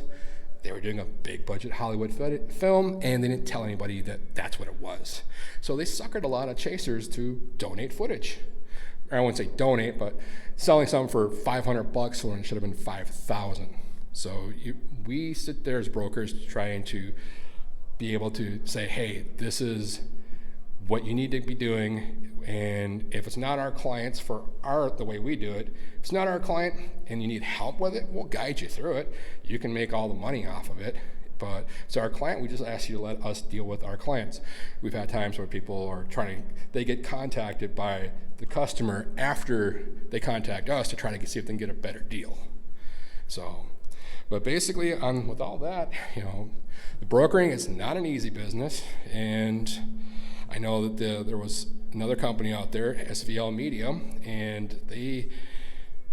they were doing a big budget Hollywood film, and they didn't tell anybody that that's what it was. So they suckered a lot of chasers to donate footage. Or I wouldn't say donate, but selling something for $500 when it should have been $5,000. So we sit there as brokers trying to be able to say, hey, this is what you need to be doing, and if it's not our clients for the way we do it, if it's not our client and you need help with it, we'll guide you through it. You can make all the money off of it, but it's our client. We just ask you to let us deal with our clients. We've had times where people are they get contacted by the customer after they contact us to try to see if they can get a better deal. So, but basically, with all that, the brokering is not an easy business, and I know that there was another company out there, SVL Media, and they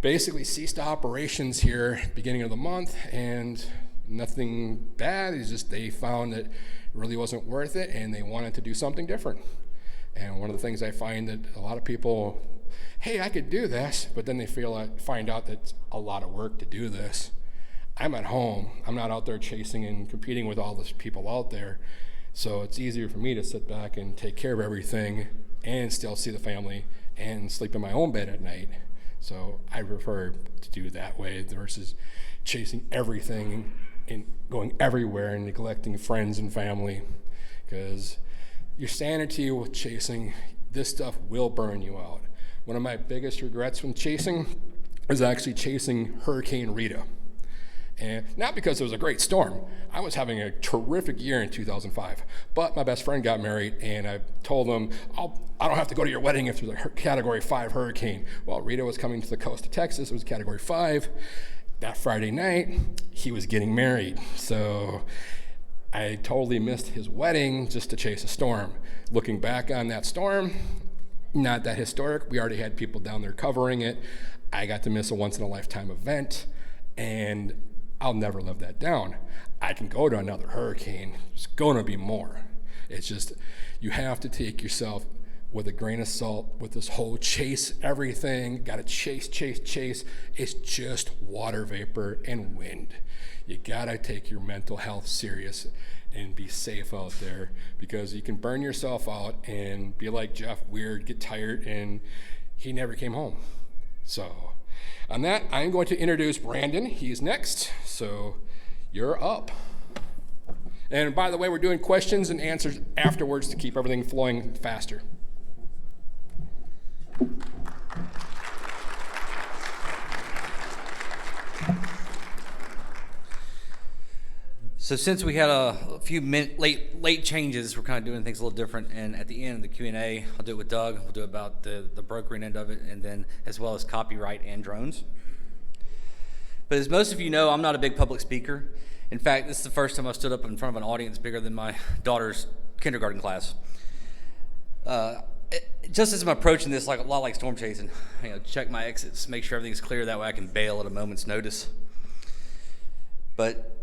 basically ceased operations here beginning of the month, and nothing bad. It's just they found that it really wasn't worth it, and they wanted to do something different. And one of the things I find that a lot of people, hey, I could do this, but then they find out that it's a lot of work to do this. I'm at home. I'm not out there chasing and competing with all those people out there. So it's easier for me to sit back and take care of everything and still see the family and sleep in my own bed at night. So I prefer to do that way versus chasing everything and going everywhere and neglecting friends and family, because your sanity with chasing, this stuff will burn you out. One of my biggest regrets when chasing is actually chasing Hurricane Rita. And not because it was a great storm. I was having a terrific year in 2005, but my best friend got married, and I told him, I don't have to go to your wedding if there's a Category 5 hurricane. Well, Rita was coming to the coast of Texas. It was Category 5. That Friday night, he was getting married. So I totally missed his wedding just to chase a storm. Looking back on that storm, not that historic. We already had people down there covering it. I got to miss a once-in-a-lifetime event, and I'll never live that down. I can go to another hurricane. There's going to be more. It's just, you have to take yourself with a grain of salt with this whole chase everything, got to chase. It's just water vapor and wind. You got to take your mental health serious and be safe out there, because you can burn yourself out and be like Jeff Weird, get tired, and he never came home. So on that, I'm going to introduce Brandon. He's next, so you're up. And by the way, we're doing questions and answers afterwards to keep everything flowing faster. So since we had a few late changes, we're kind of doing things a little different. And at the end of the Q&A, I'll do it with Doug. We'll do about the brokering end of it, and then as well as copyright and drones. But as most of you know, I'm not a big public speaker. In fact, this is the first time I've stood up in front of an audience bigger than my daughter's kindergarten class. Just as I'm approaching this, like a lot like storm chasing, check my exits, make sure everything's clear. That way I can bail at a moment's notice. But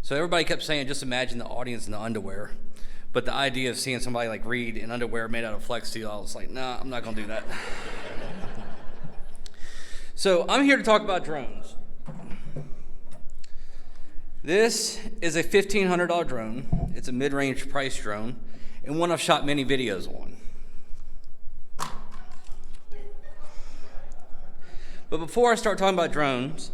so everybody kept saying, just imagine the audience in the underwear. But the idea of seeing somebody like Reed in underwear made out of Flex Steel, I was like, nah, I'm not going to do that. So I'm here to talk about drones. This is a $1,500 drone. It's a mid-range price drone, and one I've shot many videos on. But before I start talking about drones,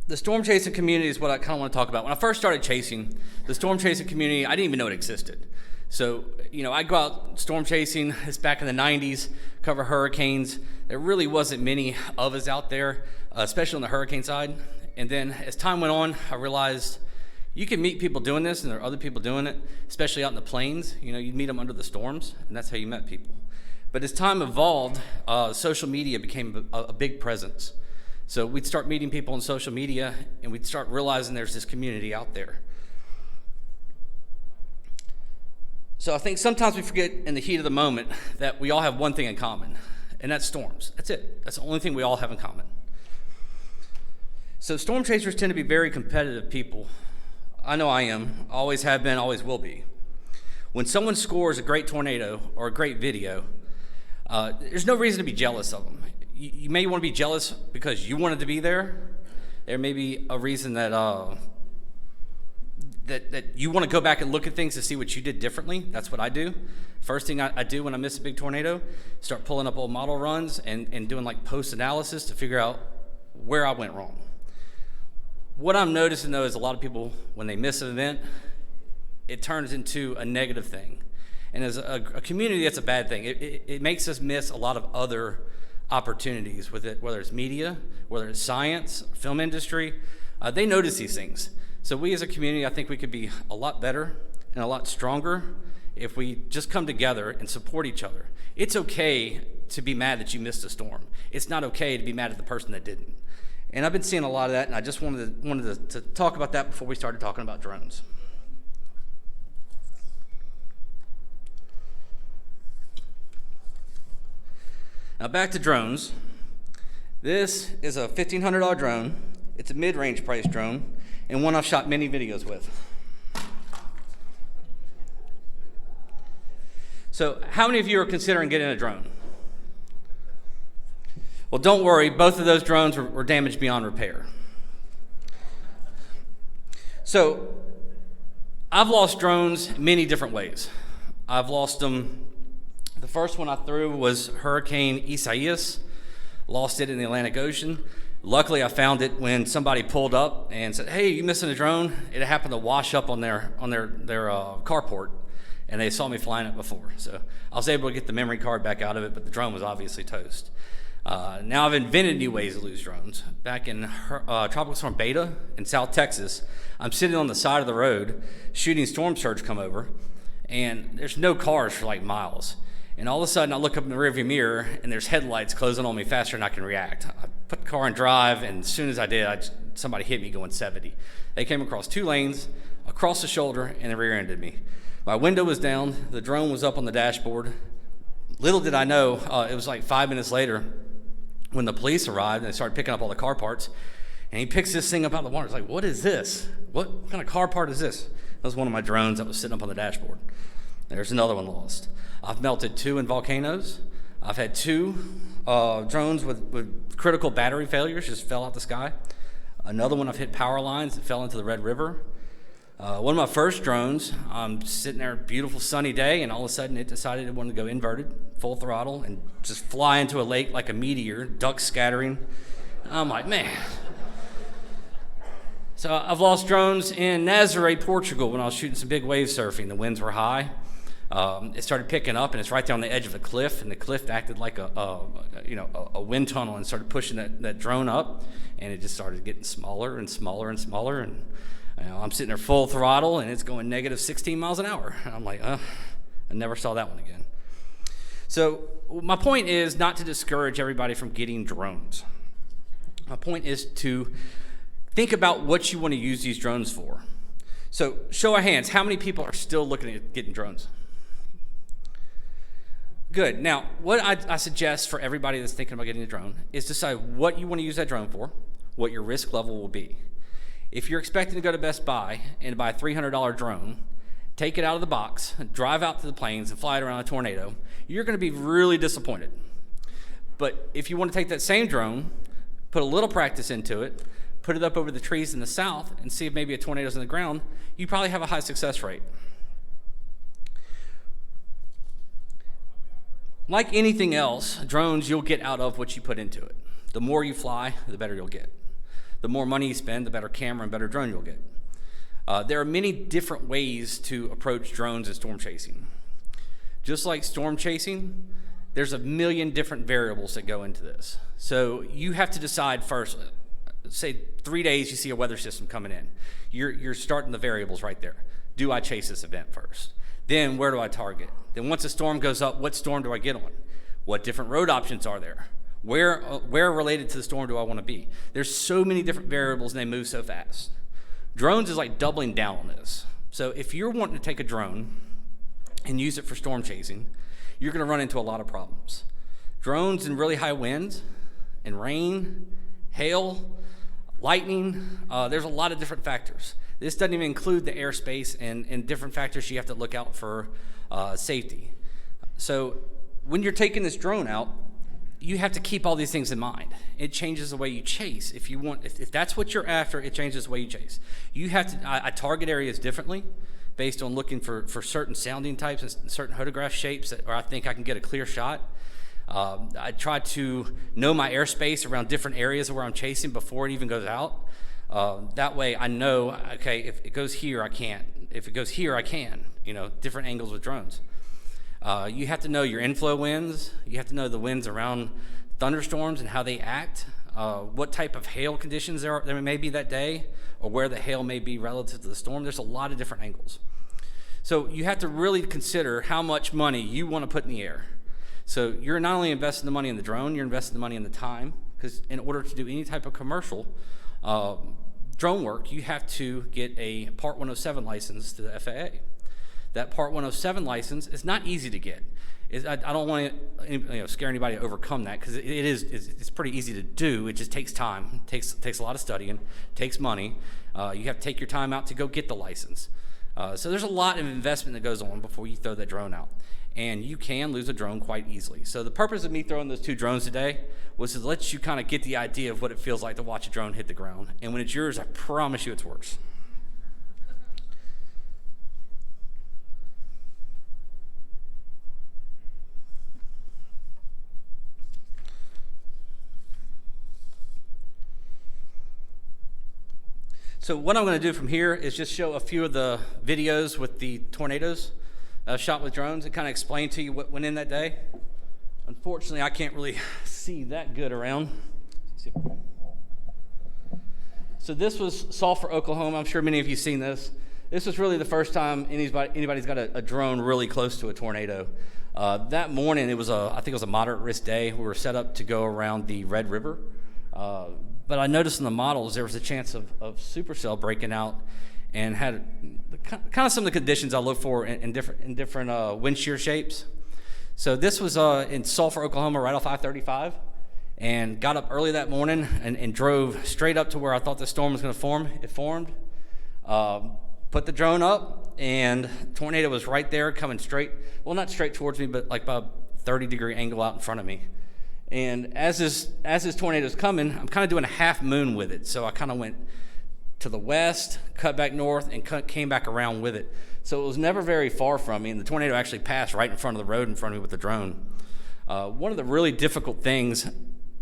the storm chasing community is what I kind of want to talk about. When I first started chasing, the storm chasing community, I didn't even know it existed. So, I'd go out storm chasing. It's back in the 90s, cover hurricanes. There really wasn't many of us out there, especially on the hurricane side. And then as time went on, I realized you can meet people doing this, and there are other people doing it, especially out in the plains. You'd meet them under the storms, and that's how you met people. But as time evolved, social media became a big presence. So we'd start meeting people on social media, and we'd start realizing there's this community out there. So I think sometimes we forget in the heat of the moment that we all have one thing in common, and that's storms. That's it. That's the only thing we all have in common. So storm chasers tend to be very competitive people. I know I am, always have been, always will be. When someone scores a great tornado or a great video, there's no reason to be jealous of them. You may want to be jealous because you wanted to be there. There may be a reason that that you want to go back and look at things to see what you did differently. That's what I do. First thing I do when I miss a big tornado, start pulling up old model runs and doing like post-analysis to figure out where I went wrong. What I'm noticing though is a lot of people, when they miss an event, it turns into a negative thing. And as a community, that's a bad thing. It makes us miss a lot of other opportunities with it, whether it's media, whether it's science, film industry. They notice these things. So we as a community, I think we could be a lot better and a lot stronger if we just come together and support each other. It's okay to be mad that you missed a storm. It's not okay to be mad at the person that didn't. And I've been seeing a lot of that, and I just wanted to talk about that before we started talking about drones. Now back to drones. This is a $1,500 drone. It's a mid-range price drone, and one I've shot many videos with. So how many of you are considering getting a drone? Well, don't worry, both of those drones were damaged beyond repair. So I've lost drones many different ways. I've lost them. The first one I threw was Hurricane Isaias. Lost it in the Atlantic Ocean. Luckily, I found it when somebody pulled up and said, "Hey, you missing a drone?" It happened to wash up on their carport, and they saw me flying it before. So I was able to get the memory card back out of it, but the drone was obviously toast. Now I've invented new ways to lose drones. Back in Tropical Storm Beta in South Texas, I'm sitting on the side of the road shooting storm surge come over, and there's no cars for like miles. And all of a sudden I look up in the rearview mirror and there's headlights closing on me faster than I can react. I put the car in drive, and as soon as I did, somebody hit me going 70. They came across 2 lanes, across the shoulder, and they rear-ended me. My window was down, the drone was up on the dashboard. Little did I know, it was like 5 minutes later when the police arrived and they started picking up all the car parts. And he picks this thing up out of the water. He's like, "What is this? What kind of car part is this?" That was one of my drones that was sitting up on the dashboard. There's another one lost. I've melted 2 in volcanoes. I've had 2 drones with critical battery failures just fell out the sky. Another one I've hit power lines that fell into the Red River. One of my first drones, I'm sitting there, beautiful sunny day, and all of a sudden it decided it wanted to go inverted, full throttle, and just fly into a lake like a meteor, ducks scattering. I'm like, man. So I've lost drones in Nazaré, Portugal, when I was shooting some big wave surfing. The winds were high. It started picking up, and it's right there on the edge of a cliff, and the cliff acted like a wind tunnel and started pushing that drone up, and it just started getting smaller and smaller and smaller, and I'm sitting there full throttle, and it's going negative 16 miles an hour. And I'm like, I never saw that one again. So my point is not to discourage everybody from getting drones. My point is to think about what you want to use these drones for. So show of hands, how many people are still looking at getting drones? Good. Now, what I suggest for everybody that's thinking about getting a drone is decide what you want to use that drone for, what your risk level will be. If you're expecting to go to Best Buy and buy a $300 drone, take it out of the box, drive out to the plains and fly it around a tornado, you're going to be really disappointed. But if you want to take that same drone, put a little practice into it, put it up over the trees in the south and see if maybe a tornado's in the ground, you probably have a high success rate. Like anything else, drones, you'll get out of what you put into it. The more you fly, the better you'll get. The more money you spend, the better camera and better drone you'll get. There are many different ways to approach drones and storm chasing. Just like storm chasing, there's a million different variables that go into this. So you have to decide first, say 3 days you see a weather system coming in. You're starting the variables right there. Do I chase this event first? Then where do I target? Then once a storm goes up, what storm do I get on? What different road options are there? Where related to the storm do I want to be? There's so many different variables and they move so fast. Drones is like doubling down on this. So if you're wanting to take a drone and use it for storm chasing, you're going to run into a lot of problems. Drones in really high winds and rain, hail, lightning, there's a lot of different factors. This doesn't even include the airspace and different factors you have to look out for safety. So when you're taking this drone out, you have to keep all these things in mind. It changes the way you chase. If that's what you're after, it changes the way you chase. You have to, I target areas differently based on looking for certain sounding types and certain photograph shapes where I think I can get a clear shot. I try to know my airspace around different areas where I'm chasing before it even goes out. That way I know, okay, if it goes here, I can't. If it goes here, I can. Different angles with drones. You have to know your inflow winds. You have to know the winds around thunderstorms and how they act, what type of hail conditions there may be that day, or where the hail may be relative to the storm. There's a lot of different angles. So you have to really consider how much money you want to put in the air. So you're not only investing the money in the drone, you're investing the money in the time, because in order to do any type of commercial drone work, you have to get a Part 107 license to the FAA. That Part 107 license is not easy to get. I don't want to scare anybody to overcome that, because it's pretty easy to do. It just takes time. It takes a lot of studying, takes money. You have to take your time out to go get the license. So there's a lot of investment that goes on before you throw that drone out. And you can lose a drone quite easily. So the purpose of me throwing those 2 drones today was to let you kind of get the idea of what it feels like to watch a drone hit the ground. And when it's yours, I promise you it's worse. So what I'm going to do from here is just show a few of the videos with the tornadoes shot with drones and kind of explain to you what went in that day. Unfortunately, I can't really see that good around. So this was Sulphur, Oklahoma. I'm sure many of you have seen this. This was really the first time anybody's got a drone really close to a tornado. That morning, I think it was a moderate risk day. We were set up to go around the Red River. But I noticed in the models there was a chance of supercell breaking out, and had kind of some of the conditions I look for in different wind shear shapes. So this was in Sulphur, Oklahoma, right off I-35, and got up early that morning and drove straight up to where I thought the storm was going to form. It formed. Put the drone up, and tornado was right there, coming straight. Well, not straight towards me, but like about a 30-degree angle out in front of me. And as this tornado's coming, I'm kind of doing a half moon with it. So I kind of went to the west, cut back north, and came back around with it. So it was never very far from me, and the tornado actually passed right in front of the road in front of me with the drone. One of the really difficult things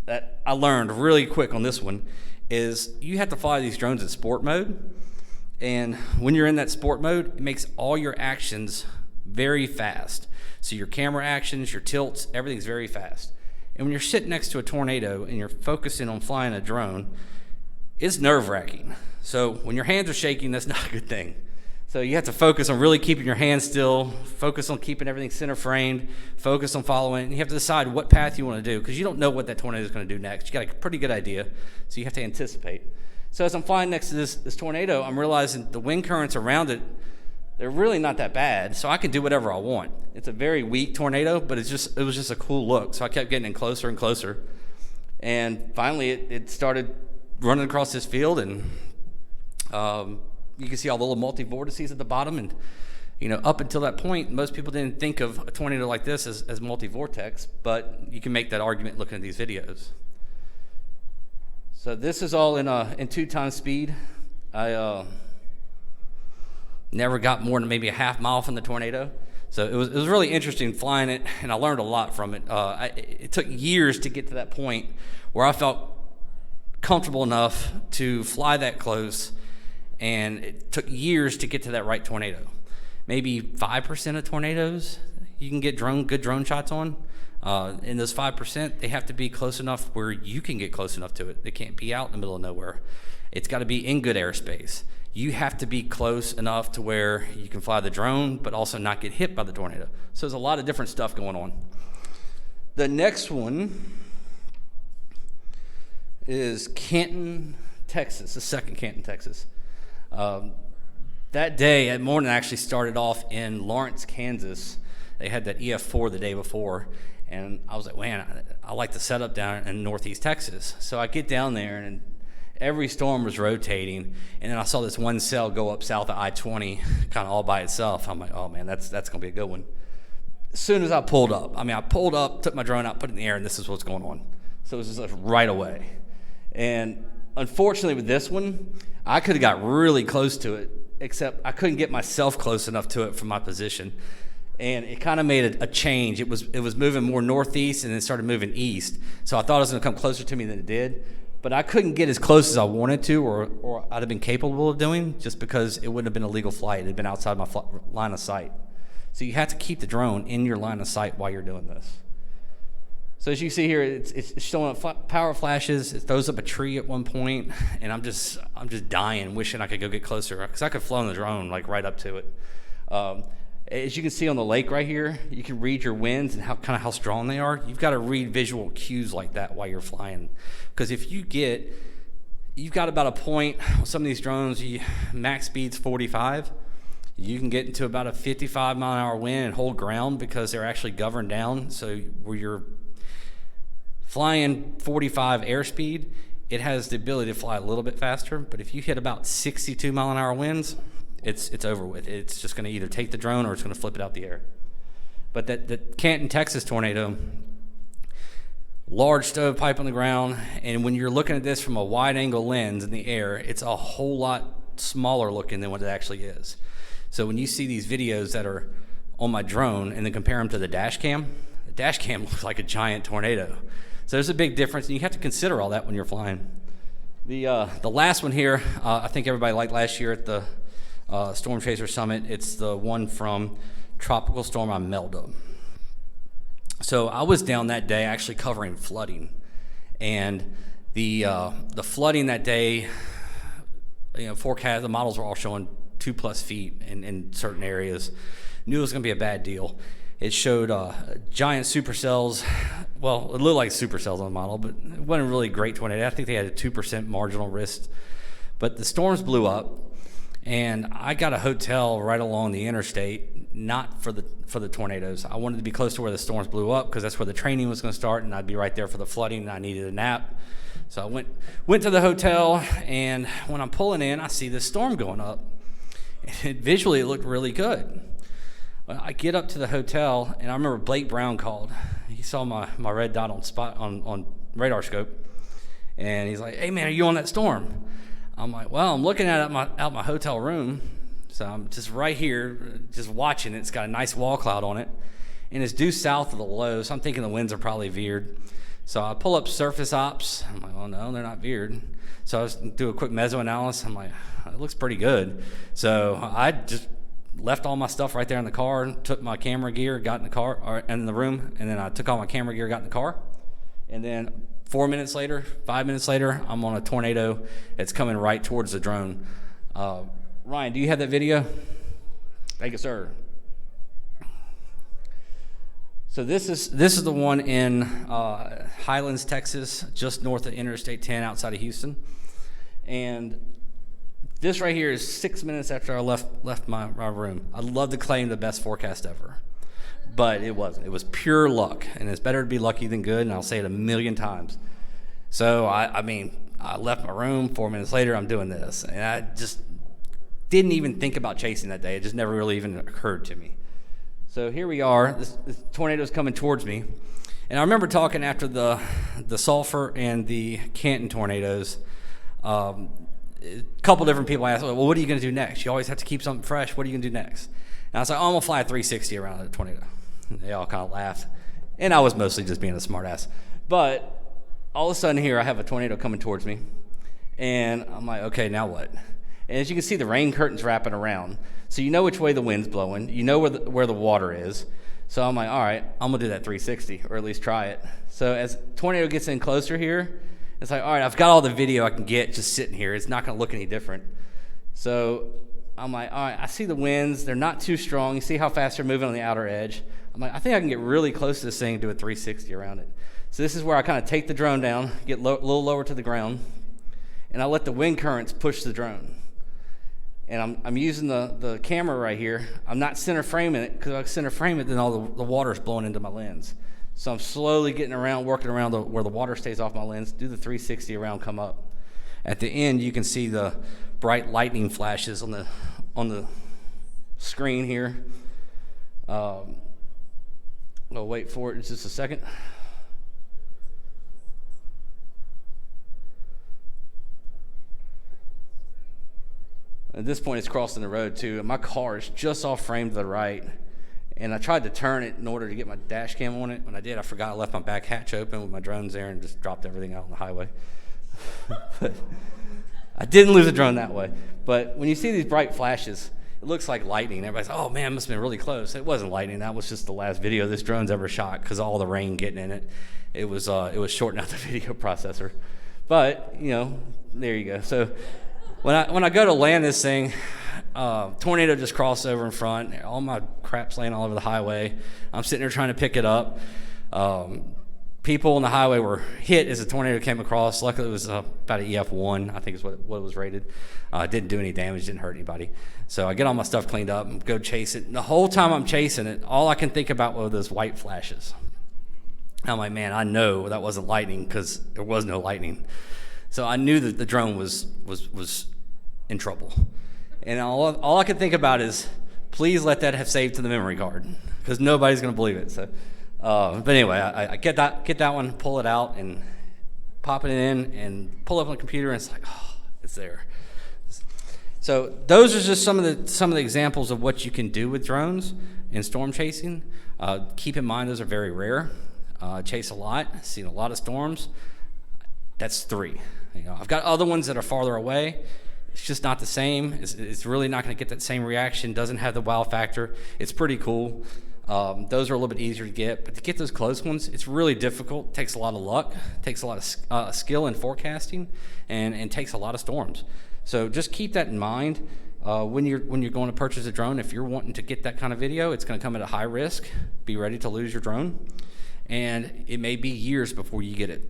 that I learned really quick on this one is you have to fly these drones in sport mode. And when you're in that sport mode, it makes all your actions very fast. So your camera actions, your tilts, everything's very fast. And when you're sitting next to a tornado and you're focusing on flying a drone, it's nerve-wracking. So when your hands are shaking, that's not a good thing. So you have to focus on really keeping your hands still, focus on keeping everything center framed, focus on following, and you have to decide what path you want to do, because you don't know what that tornado is going to do next. You got a pretty good idea, so you have to anticipate. So as I'm flying next to this tornado, I'm realizing the wind currents around it, they're really not that bad, so I can do whatever I want. It's a very weak tornado, but it was just a cool look, so I kept getting in closer and closer. And finally, it started running across this field, and you can see all the little multi-vortices at the bottom. And up until that point, most people didn't think of a tornado like this as multi-vortex, but you can make that argument looking at these videos. So this is all in 2x speed. I never got more than maybe a half mile from the tornado. So it was really interesting flying it, and I learned a lot from it. It took years to get to that point where I felt comfortable enough to fly that close, and it took years to get to that right tornado. Maybe 5% of tornadoes you can get good drone shots on. In those 5%, they have to be close enough where you can get close enough to it. They can't be out in the middle of nowhere. It's got to be in good airspace. You have to be close enough to where you can fly the drone, but also not get hit by the tornado. So there's a lot of different stuff going on. The next one is Canton, Texas, the second Canton, Texas. That day, that morning, I actually started off in Lawrence, Kansas. They had that EF4 the day before, and I was like, man, I like the setup down in northeast Texas. So I get down there, and every storm was rotating, and then I saw this one cell go up south of I-20, kind of all by itself. I'm like, oh man, that's going to be a good one. As soon as I pulled up, took my drone out, put it in the air, and this is what's going on. So it was just like right away. And unfortunately with this one, I could have got really close to it, except I couldn't get myself close enough to it from my position. And it kind of made a change. It was moving more northeast, and then started moving east. So I thought it was going to come closer to me than it did. But I couldn't get as close as I wanted to, or I'd have been capable of doing, just because it wouldn't have been a legal flight. It had been outside my line of sight. So you have to keep the drone in your line of sight while you're doing this. So as you see here, it's showing up power flashes. It throws up a tree at one point, and I'm just dying, wishing I could go get closer, because I could flown the drone like right up to it. As you can see on the lake right here, you can read your winds and how strong they are. You've got to read visual cues like that while you're flying, because if you've got about a point. Some of these drones, max speed's 45. You can get into about a 55-mile-an-hour wind and hold ground, because they're actually governed down. So where you're flying 45 airspeed, it has the ability to fly a little bit faster. But if you hit about 62-mile-an-hour winds, it's over with. It's just going to either take the drone or it's going to flip it out the air. But the Canton, Texas tornado, large stovepipe on the ground, and when you're looking at this from a wide-angle lens in the air, it's a whole lot smaller looking than what it actually is. So when you see these videos that are on my drone and then compare them to the dash cam looks like a giant tornado. So there's a big difference, and you have to consider all that when you're flying. The last one here, I think everybody liked last year at the Storm Chaser Summit. It's the one from Tropical Storm Imelda. So I was down that day actually covering flooding, and the flooding that day, forecast, the models were all showing 2+ feet in certain areas. Knew it was going to be a bad deal. It showed giant supercells. Well, it looked like supercells on the model, but it wasn't really a great tornado. I think they had a 2% marginal risk. But the storms blew up, and I got a hotel right along the interstate, not for the tornadoes. I wanted to be close to where the storms blew up, because that's where the training was going to start, and I'd be right there for the flooding, and I needed a nap. So I went to the hotel, and when I'm pulling in, I see this storm going up. Visually, it looked really good. I get up to the hotel, and I remember Blake Brown called. He saw my red dot on radar scope, and he's like, "Hey man, are you on that storm?" I'm like, "Well, I'm looking at it out my hotel room, so I'm just right here, just watching it. It's got a nice wall cloud on it, and it's due south of the low, so I'm thinking the winds are probably veered." So I pull up Surface Ops. I'm like, "Oh no, they're not veered." So I do a quick meso analysis. I'm like, "It looks pretty good." So I just left all my stuff right there in the car, took my camera gear, got in the car, or in the room, and then I took all my camera gear, got in the car, and then 5 minutes later, I'm on a tornado that's coming right towards the drone. Ryan, do you have that video? Thank you, sir. So this is the one in Highlands, Texas, just north of Interstate 10 outside of Houston. And this right here is 6 minutes after I left my room. I'd love to claim the best forecast ever, but it wasn't. It was pure luck, and it's better to be lucky than good, and I'll say it a million times. So, I left my room. 4 minutes later, I'm doing this, and I just didn't even think about chasing that day. It just never really even occurred to me. So here we are. This tornado's coming towards me, and I remember talking after the Sulphur and the Canton tornadoes. A couple different people asked, "Well, what are you going to do next? You always have to keep something fresh. What are you going to do next?" And I was like, "Oh, I'm going to fly a 360 around the tornado." And they all kind of laughed, and I was mostly just being a smart ass. But all of a sudden here, I have a tornado coming towards me, and I'm like, okay, now what? And as you can see, the rain curtain's wrapping around, so you know which way the wind's blowing. You know where the water is. So I'm like, all right, I'm going to do that 360, or at least try it. So as tornado gets in closer here, it's like, all right, I've got all the video I can get just sitting here. It's not going to look any different. So I'm like, all right, I see the winds. They're not too strong. You see how fast they're moving on the outer edge. I'm like, I think I can get really close to this thing and do a 360 around it. So this is where I kind of take the drone down, get a little lower to the ground, and I let the wind currents push the drone. And I'm using the camera right here. I'm not center framing it, because if I center frame it, then all the water's blowing into my lens. So I'm slowly getting around, working around where the water stays off my lens, do the 360 around, come up. At the end, you can see the bright lightning flashes on the screen here. I'll wait for it in just a second. At this point, it's crossing the road too. My car is just off frame to the right, and I tried to turn it in order to get my dash cam on it. When I did, I forgot I left my back hatch open with my drones there and just dropped everything out on the highway. But I didn't lose a drone that way. But when you see these bright flashes, it looks like lightning. Everybody's like, oh man, it must have been really close. It wasn't lightning. That was just the last video this drone's ever shot, because all the rain getting in it. It was shorting out the video processor. But, you know, there you go. So when I go to land this thing, tornado just crossed over in front. All my crap's laying all over the highway. I'm sitting there trying to pick it up. People on the highway were hit as the tornado came across. Luckily, it was about an EF1, I think is what it was rated. Didn't do any damage, didn't hurt anybody. So I get all my stuff cleaned up and go chase it. And the whole time I'm chasing it, all I can think about were those white flashes. I'm like, man, I know that wasn't lightning, because there was no lightning. So I knew that the drone was in trouble. And all I could think about is, please let that have saved to the memory card, because nobody's going to believe it. So, but anyway, I get that one, pull it out, and pop it in, and pull up on the computer, and it's like, oh, it's there. So those are just some of the examples of what you can do with drones in storm chasing. Keep in mind, those are very rare. Chase a lot, seen a lot of storms. That's 3. You know, I've got other ones that are farther away. It's just not the same. It's really not going to get that same reaction. Doesn't have the wow factor. It's pretty cool. Those are a little bit easier to get, but to get those close ones, it's really difficult. It takes a lot of luck. It takes a lot of skill in forecasting, and takes a lot of storms. So just keep that in mind when you're going to purchase a drone. If you're wanting to get that kind of video, it's going to come at a high risk. Be ready to lose your drone, and it may be years before you get it.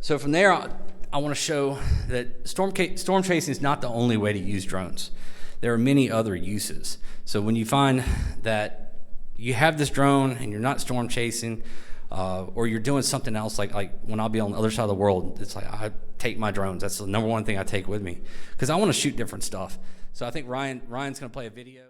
So from there, I want to show that storm chasing is not the only way to use drones. There are many other uses. So when you find that you have this drone and you're not storm chasing, or you're doing something else, like when I'll be on the other side of the world, it's like I take my drones. That's the number one thing I take with me, because I want to shoot different stuff. So I think Ryan's going to play a video.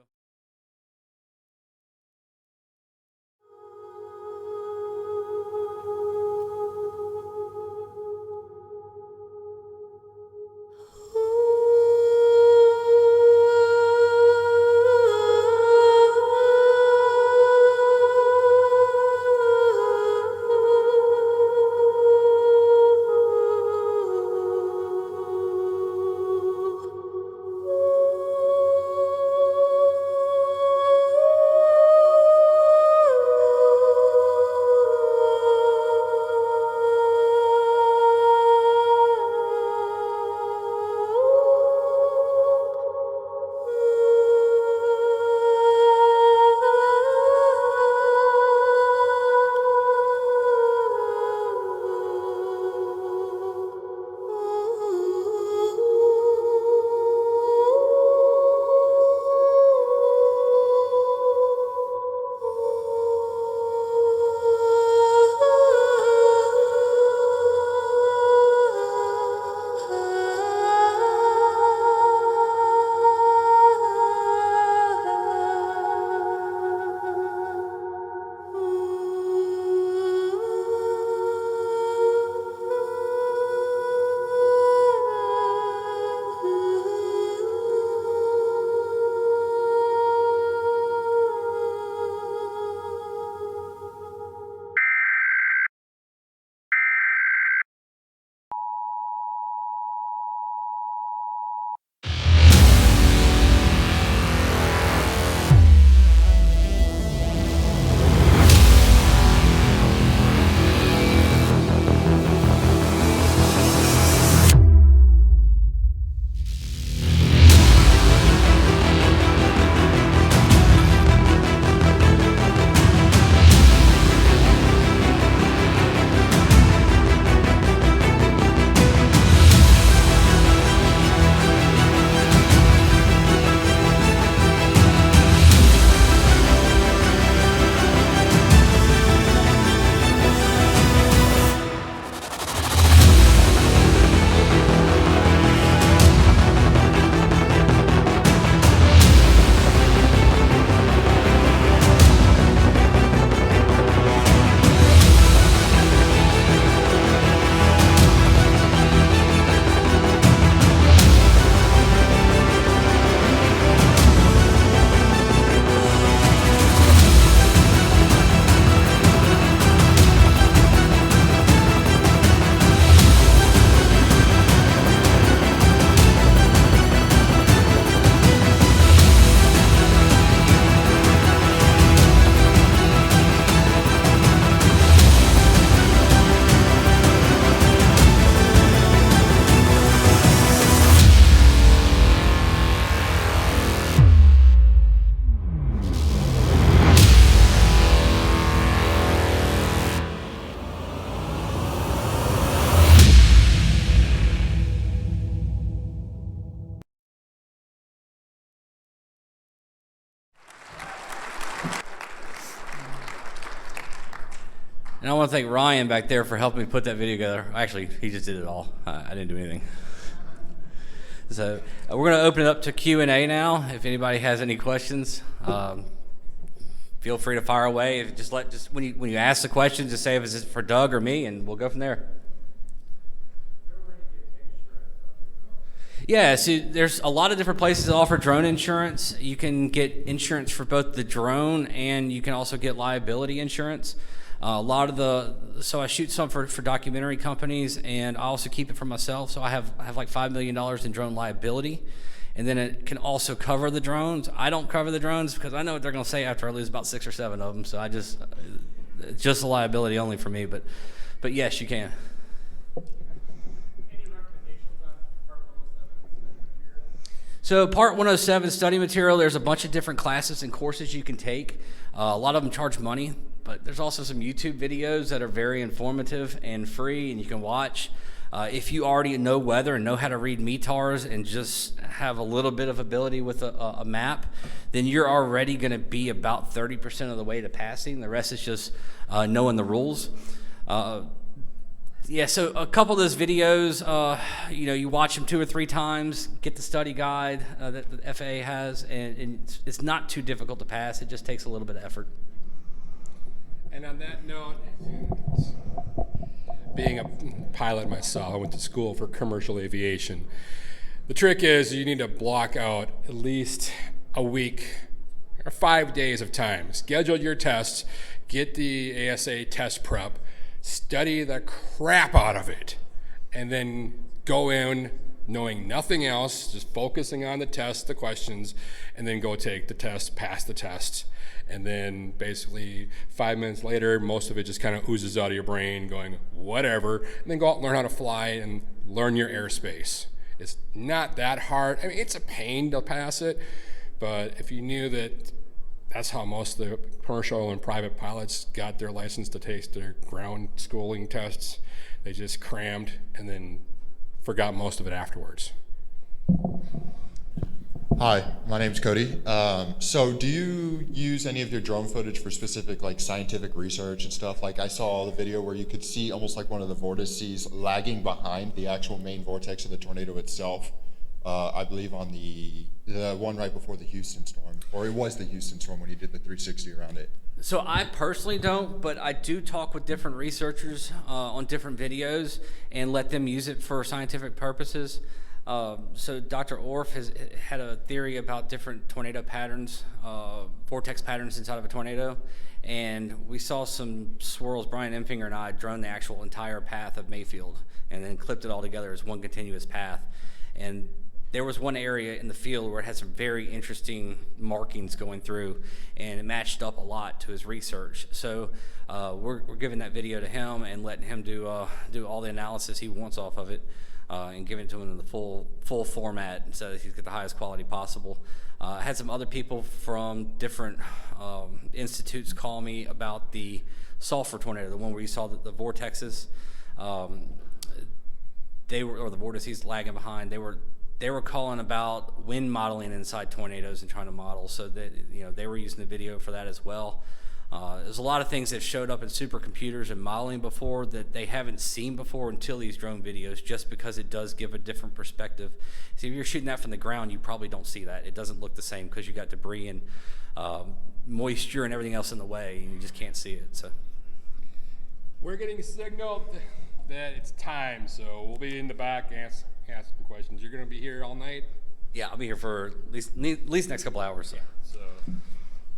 And I want to thank Ryan back there for helping me put that video together. Actually, he just did it all. I didn't do anything. So we're going to open it up to Q&A now. If anybody has any questions, feel free to fire away. Just when you ask the question, just say if it's for Doug or me, and we'll go from there. Yeah, so there's a lot of different places that offer drone insurance. You can get insurance for both the drone, and you can also get liability insurance. So I shoot some for documentary companies, and I also keep it for myself. So I have like $5 million in drone liability, and then it can also cover the drones. I don't cover the drones because I know what they're going to say after I lose about 6 or 7 of them. So it's just a liability only for me. But yes, you can. So Part 107 study material, there's a bunch of different classes and courses you can take. A lot of them charge money, but there's also some YouTube videos that are very informative and free, and you can watch. If you already know weather and know how to read METARs and just have a little bit of ability with a map, then you're already going to be about 30% of the way to passing. The rest is just knowing the rules. Yeah, so a couple of those videos, you watch them 2 or 3 times, get the study guide that the FAA has, and it's not too difficult to pass. It just takes a little bit of effort. And on that note, being a pilot myself, I went to school for commercial aviation. The trick is you need to block out at least a week or 5 days of time. Schedule your tests, get the ASA test prep, study the crap out of it, and then go in knowing nothing else, just focusing on the test, the questions, and then go take the test, pass the test. And then basically 5 minutes later, most of it just kind of oozes out of your brain going, whatever, and then go out and learn how to fly and learn your airspace. It's not that hard. I mean, it's a pain to pass it, but if you knew that that's how most of the commercial and private pilots got their license to take their ground schooling tests. They just crammed and then forgot most of it afterwards. Hi, my name's Cody. So do you use any of your drone footage for specific like scientific research and stuff? Like I saw the video where you could see almost like one of the vortices lagging behind the actual main vortex of the tornado itself. I believe on the one right before the Houston storm, or it was the Houston storm when he did the 360 around it. So I personally don't, but I do talk with different researchers on different videos and let them use it for scientific purposes. So Dr. Orff has had a theory about different tornado patterns, vortex patterns inside of a tornado, and we saw some swirls. Brian Emfinger and I droned the actual entire path of Mayfield and then clipped it all together as one continuous path. And there was one area in the field where it had some very interesting markings going through, and it matched up a lot to his research. So we're giving that video to him and letting him do all the analysis he wants off of it, and giving it to him in the full format so that he's got the highest quality possible. I had some other people from different institutes call me about the sulfur tornado, the one where you saw the vortexes. They were, or the vortices lagging behind. They were calling about wind modeling inside tornadoes and trying to model, so that they were using the video for that as well. There's a lot of things that showed up in supercomputers and modeling before that they haven't seen before until these drone videos, just because it does give a different perspective. See, if you're shooting that from the ground, you probably don't see that. It doesn't look the same because you got debris and moisture and everything else in the way, and you just can't see it. So we're getting signaled that it's time, so we'll be in the back asking questions. You're going to be here all night? Yeah, I'll be here for at least next couple hours. So. Yeah, so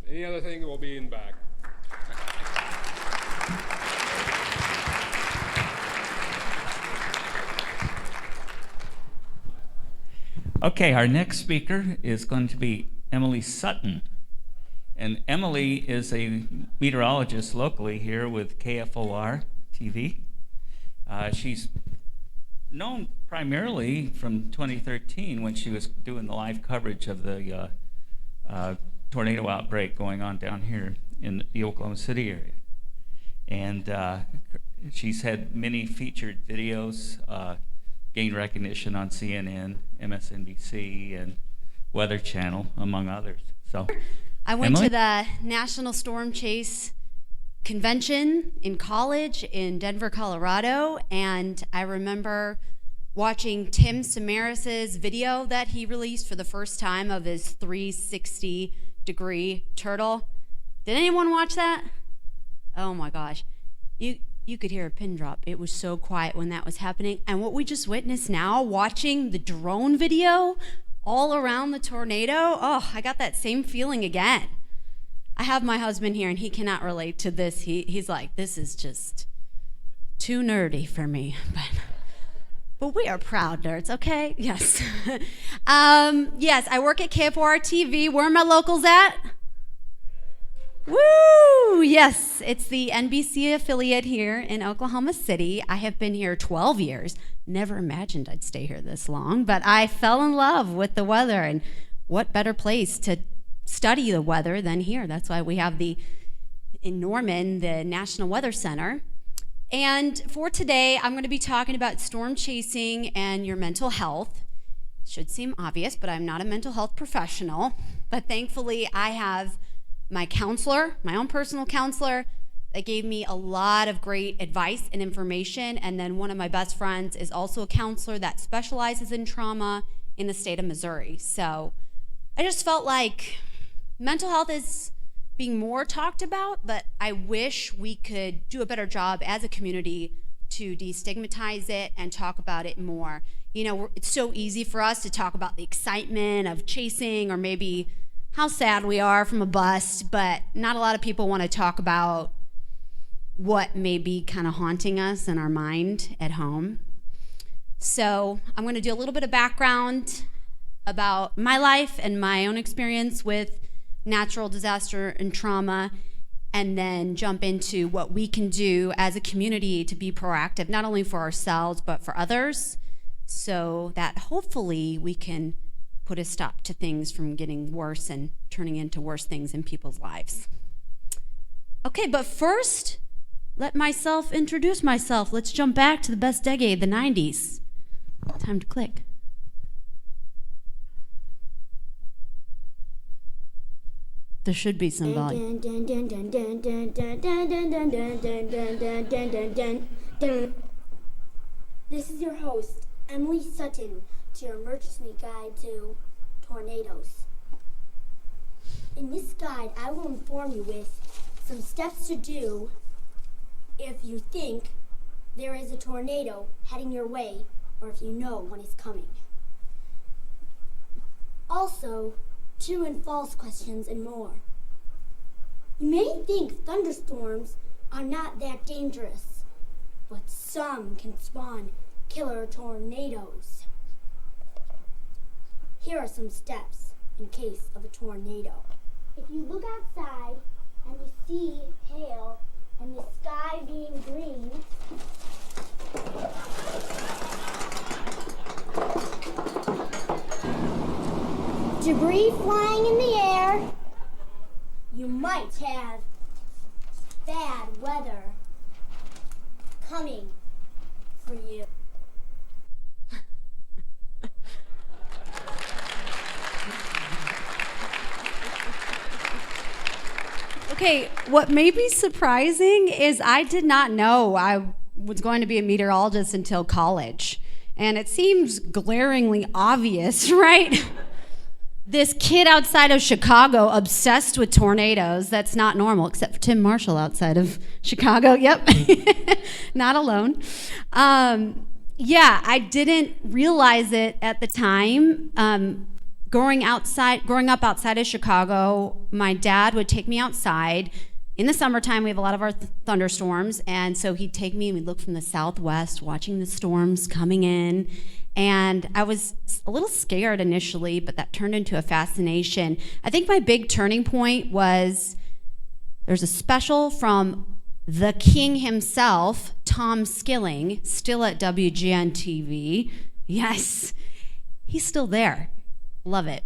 any other thing, we'll be in the back. Okay, our next speaker is going to be Emily Sutton. And Emily is a meteorologist locally here with KFOR TV. She's known primarily from 2013 when she was doing the live coverage of the tornado outbreak going on down here in the Oklahoma City area. And she's had many featured videos, gained recognition on CNN, MSNBC, and Weather Channel, among others. So, I went Emily? to the National Storm Chase convention in college in Denver, Colorado, and I remember watching Tim Samaris's video that he released for the first time of his 360-degree turtle. Did anyone watch that? Oh my gosh. You could hear a pin drop. It was so quiet when that was happening. And what we just witnessed now, watching the drone video all around the tornado, oh, I got that same feeling again. I have my husband here, and he cannot relate to this. He's like, this is just too nerdy for me. But we are proud nerds, okay? Yes. Yes, I work at KFOR TV. Where are my locals at? Woo! Yes, it's the NBC affiliate here in Oklahoma City. I have been here 12 years. Never imagined I'd stay here this long, but I fell in love with the weather, and what better place to study the weather than here? That's why we have in Norman, the National Weather Center. And for today, I'm going to be talking about storm chasing and your mental health. Should seem obvious, but I'm not a mental health professional. But thankfully, I have my counselor, my own personal counselor, that gave me a lot of great advice and information. And then one of my best friends is also a counselor that specializes in trauma in the state of Missouri. So I just felt like mental health is being more talked about, but I wish we could do a better job as a community to destigmatize it and talk about it more. You know, it's so easy for us to talk about the excitement of chasing or maybe how sad we are from a bust, but not a lot of people want to talk about what may be kind of haunting us in our mind at home. So I'm going to do a little bit of background about my life and my own experience with natural disaster and trauma, and then jump into what we can do as a community to be proactive, not only for ourselves, but for others, so that hopefully we can put a stop to things from getting worse and turning into worse things in people's lives. Okay, but first, let myself introduce myself. Let's jump back to the best decade, the 90s. Time to click. There should be some volume. This is your host, Emily Sutton, to your emergency guide to tornadoes. In this guide, I will inform you with some steps to do if you think there is a tornado heading your way, or if you know one is coming. Also, true and false questions and more. You may think thunderstorms are not that dangerous, but some can spawn killer tornadoes. Here are some steps in case of a tornado. If you look outside and you see hail and the sky being green, debris flying in the air, you might have bad weather coming for you. Okay, what may be surprising is I did not know I was going to be a meteorologist until college. And it seems glaringly obvious, right? This kid outside of Chicago obsessed with tornadoes. That's not normal, except for Tim Marshall outside of Chicago. Yep, not alone. Yeah, I didn't realize it at the time. Growing up outside of Chicago, my dad would take me outside. In the summertime, we have a lot of our thunderstorms, and so he'd take me and we'd look from the southwest, watching the storms coming in. And I was a little scared initially, but that turned into a fascination. I think my big turning point was there's a special from the king himself, Tom Skilling, still at WGN TV. Yes, he's still there. Love it.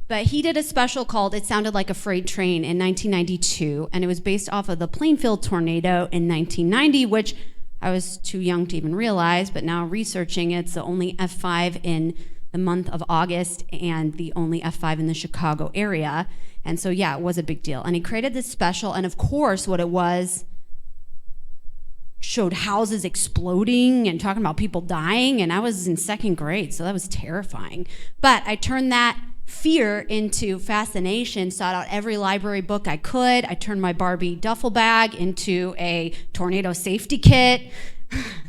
But he did a special called It Sounded Like a Freight Train in 1992, and it was based off of the Plainfield tornado in 1990, which I was too young to even realize, but now researching it's the only F5 in the month of August and the only F5 in the Chicago area. And so, yeah, it was a big deal. And he created this special, and of course, what it was showed houses exploding and talking about people dying, and I was in second grade, so that was terrifying. But I turned that fear into fascination, sought out every library book I could. I turned my Barbie duffel bag into a tornado safety kit.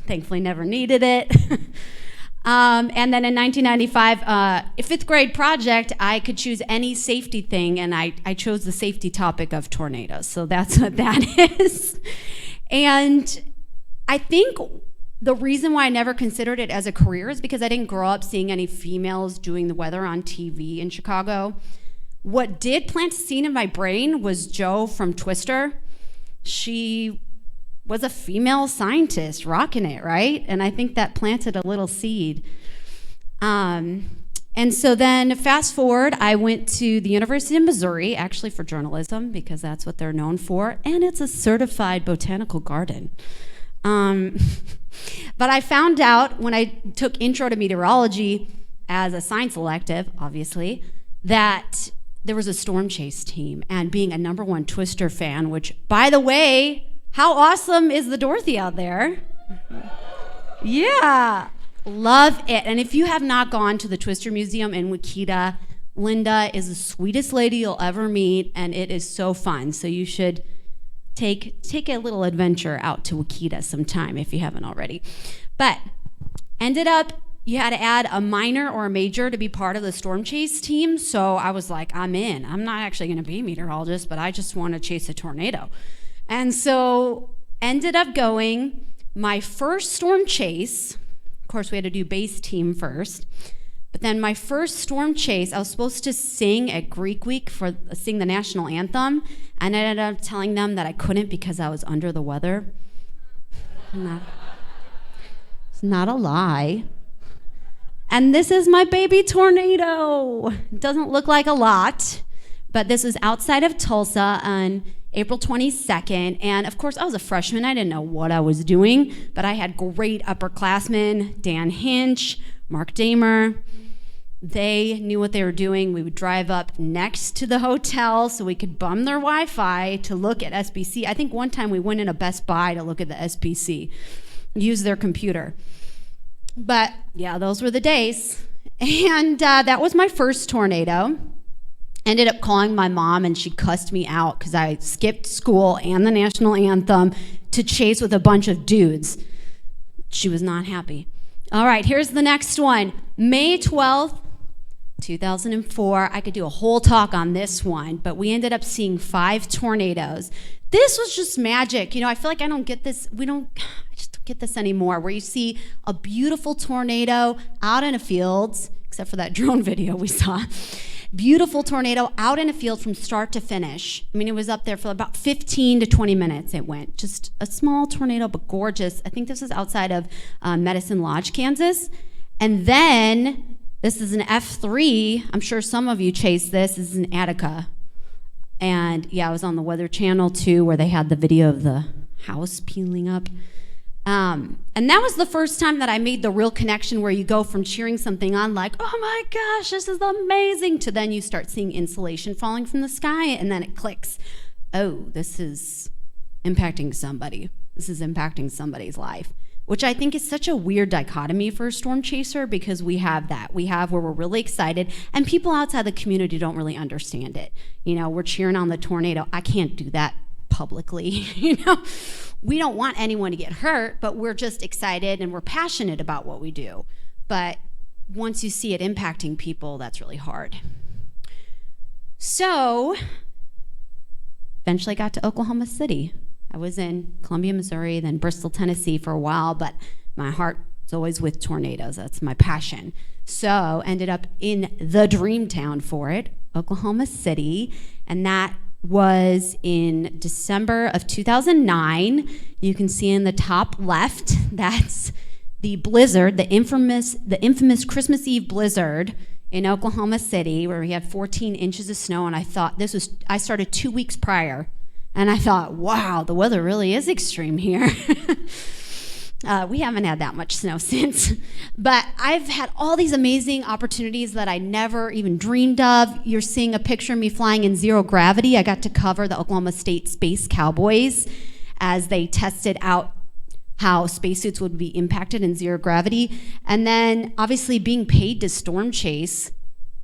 Thankfully, never needed it. And then in 1995, a fifth grade project, I could choose any safety thing, and I chose the safety topic of tornadoes. So that's what that is. And I think the reason why I never considered it as a career is because I didn't grow up seeing any females doing the weather on TV in Chicago. What did plant a seed in my brain was Jo from Twister. She was a female scientist rocking it, right? And I think that planted a little seed. And so then fast forward, I went to the University of Missouri, actually for journalism, because that's what they're known for, and it's a certified botanical garden. But I found out when I took Intro to Meteorology as a science elective, obviously, that there was a storm chase team. And being a #1 Twister fan, which, by the way, how awesome is the Dorothy out there? Yeah, love it. And if you have not gone to the Twister Museum in Waukeeta, Linda is the sweetest lady you'll ever meet, and it is so fun. So you should take a little adventure out to Waukeeta sometime if you haven't already. But ended up, you had to add a minor or a major to be part of the storm chase team. So I was like, I'm in. I'm not actually going to be a meteorologist, but I just want to chase a tornado. And so ended up going. My first storm chase, of course, we had to do base team first. But then my first storm chase, I was supposed to sing at Greek Week sing the national anthem, and I ended up telling them that I couldn't because I was under the weather. It's not a lie. And this is my baby tornado. It doesn't look like a lot, but this was outside of Tulsa on April 22nd. And of course, I was a freshman. I didn't know what I was doing, but I had great upperclassmen, Dan Hinch, Mark Damer. They knew what they were doing. We would drive up next to the hotel so we could bum their Wi-Fi to look at SBC. I think one time we went in a Best Buy to look at the SBC, use their computer. But yeah, those were the days. And that was my first tornado. Ended up calling my mom, and she cussed me out because I skipped school and the national anthem to chase with a bunch of dudes. She was not happy. All right, here's the next one. May 12th, 2004. I could do a whole talk on this one, but we ended up seeing 5 tornadoes. This was just magic. You know, I feel like I just don't get this anymore, where you see a beautiful tornado out in a field, except for that drone video we saw. Beautiful tornado out in a field from start to finish. I mean, it was up there for about 15 to 20 minutes it went. Just a small tornado, but gorgeous. I think this is outside of Medicine Lodge, Kansas. And then, this is an F3. I'm sure some of you chased this. This is in Attica. And yeah, I was on the Weather Channel too, where they had the video of the house peeling up. And that was the first time that I made the real connection where you go from cheering something on like, oh my gosh, this is amazing, to then you start seeing insulation falling from the sky, and then it clicks. Oh, this is impacting somebody. This is impacting somebody's life, which I think is such a weird dichotomy for a storm chaser, because we have that. We have where we're really excited, and people outside the community don't really understand it. You know, we're cheering on the tornado. I can't do that publicly, you know. We don't want anyone to get hurt, but we're just excited and we're passionate about what we do. But once you see it impacting people, that's really hard. So, eventually got to Oklahoma City. I was in Columbia, Missouri, then Bristol, Tennessee for a while, but my heart is always with tornadoes. That's my passion. So, ended up in the dream town for it, Oklahoma City, and that was in December of 2009. You can see in the top left, that's the blizzard, the infamous Christmas Eve blizzard in Oklahoma City, where we had 14 inches of snow. And I thought I started 2 weeks prior, and I thought, wow, the weather really is extreme here. We haven't had that much snow since, but I've had all these amazing opportunities that I never even dreamed of. You're seeing a picture of me flying in zero gravity. I got to cover the Oklahoma State Space Cowboys as they tested out how spacesuits would be impacted in zero gravity. And then obviously being paid to storm chase.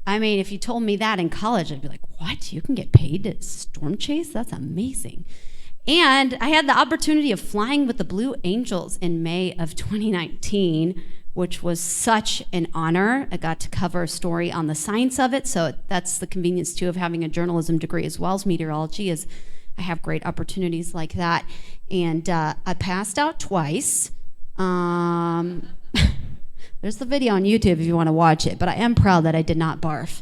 I mean, if you told me that in college, I'd be like, what? You can get paid to storm chase? That's amazing. And I had the opportunity of flying with the Blue Angels in May of 2019, which was such an honor. I got to cover a story on the science of it, so that's the convenience too of having a journalism degree as well as meteorology, is I have great opportunities like that. And I passed out twice. There's the video on YouTube if you want to watch it, but I am proud that I did not barf.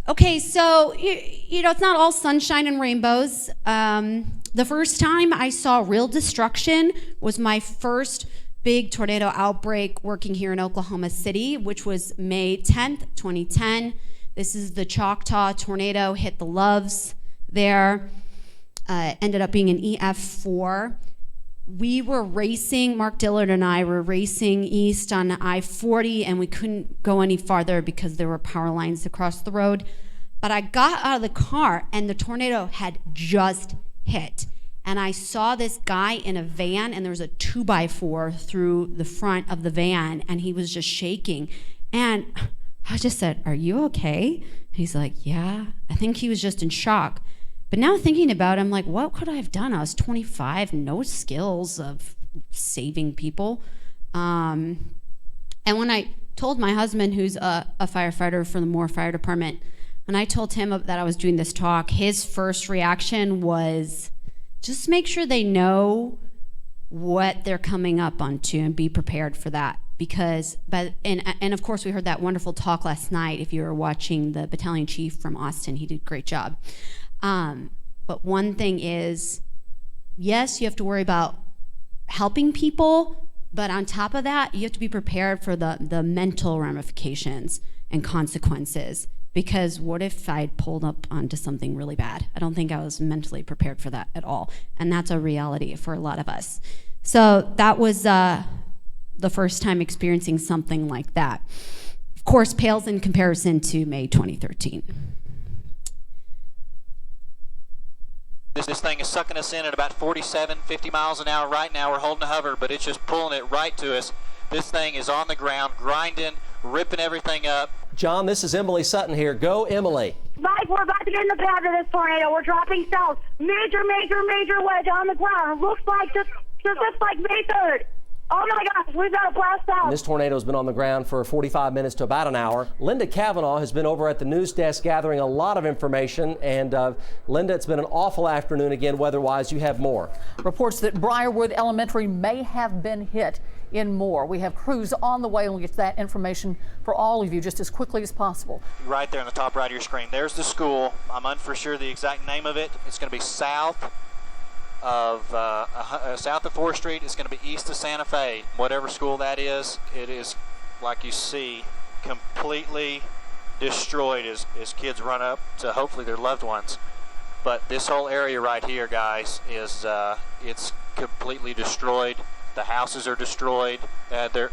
Okay, so, you know, it's not all sunshine and rainbows. The first time I saw real destruction was my first big tornado outbreak working here in Oklahoma City, which was May 10th, 2010. This is the Choctaw tornado, hit the Loves there. Ended up being an EF4. We were racing, Mark Dillard and I were racing east on I-40, and we couldn't go any farther because there were power lines across the road. But I got out of the car and the tornado had just hit. And I saw this guy in a van, and there was a 2x4 through the front of the van, and he was just shaking. And I just said, "Are you okay?" He's like, "Yeah." I think he was just in shock. But now thinking about it, I'm like, what could I have done? I was 25, no skills of saving people. And when I told my husband, who's a firefighter for the Moore Fire Department, and I told him that I was doing this talk, his first reaction was, just make sure they know what they're coming up onto and be prepared for that. Because, and of course we heard that wonderful talk last night. If you were watching, the battalion chief from Austin, he did a great job. But one thing is, yes, you have to worry about helping people, but on top of that, you have to be prepared for the mental ramifications and consequences. Because what if I'd pulled up onto something really bad? I don't think I was mentally prepared for that at all. And that's a reality for a lot of us. So that was the first time experiencing something like that. Of course, pales in comparison to May 2013. This thing is sucking us in at about 47, 50 miles an hour right now. We're holding a hover, but it's just pulling it right to us. This thing is on the ground, grinding, ripping everything up. John, this is Emily Sutton here. Go, Emily. Mike, we're about to get in the path of this tornado. We're dropping south. Major wedge on the ground. It looks like just like May 3rd. Oh my gosh, we've got a blast out. And this tornado's been on the ground for 45 minutes to about an hour. Linda Cavanaugh has been over at the news desk gathering a lot of information. And Linda, it's been an awful afternoon again, weather-wise. You have more. Reports that Briarwood Elementary may have been hit in Moore. We have crews on the way, and we'll get that information for all of you just as quickly as possible. Right there on the top right of your screen. There's the school. I'm unsure for the exact name of it. It's going to be south of 4th Street. It's going to be east of Santa Fe. Whatever school that is, it is, like you see, completely destroyed as kids run up to hopefully their loved ones. But this whole area right here, guys, is it's completely destroyed. The houses are destroyed. They're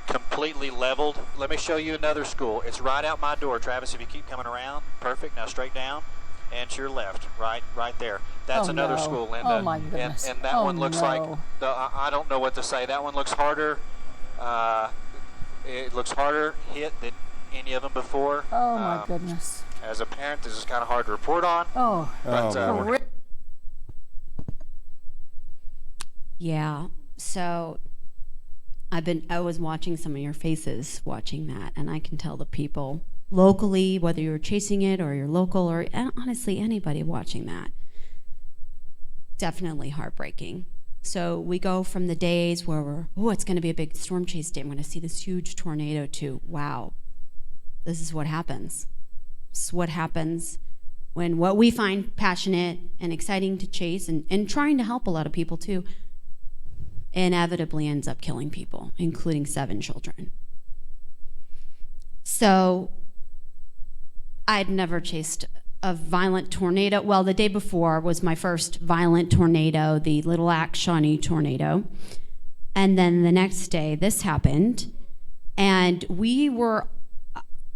completely leveled. Let me show you another school. It's right out my door, Travis, if you keep coming around. Perfect. Now straight down and to your left, right there. That's another school, Linda. Oh my goodness. And that one looks like, I don't know what to say. That one looks harder. It looks harder hit than any of them before. Oh my goodness. As a parent, this is kind of hard to report on. But, yeah, so I was watching some of your faces watching that, and I can tell the people locally, whether you're chasing it or you're local, or honestly anybody watching that, definitely heartbreaking. So we go from the days where it's going to be a big storm chase day, I'm going to see this huge tornado, to wow, this is what happens. This is what happens when what we find passionate and exciting to chase and trying to help a lot of people too, inevitably ends up killing people, including 7 children. So I'd never chased a violent tornado. Well, the day before was my first violent tornado, the Little Axe Shawnee tornado. And then the next day, this happened. And we were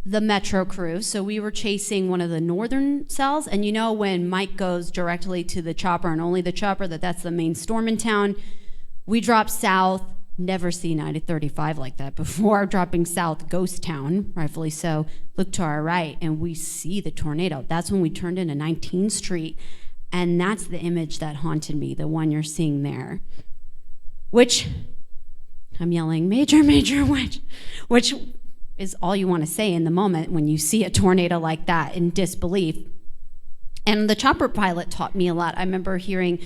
the Metro crew, so we were chasing one of the northern cells. And you know when Mike goes directly to the chopper and only the chopper, that's the main storm in town. We dropped south. Never seen I-35 like that before. Dropping south, ghost town, rightfully so. Look to our right, and we see the tornado. That's when we turned into 19th Street, and that's the image that haunted me, the one you're seeing there. Which, I'm yelling, major, major, which is all you want to say in the moment when you see a tornado like that in disbelief. And the chopper pilot taught me a lot. I remember hearing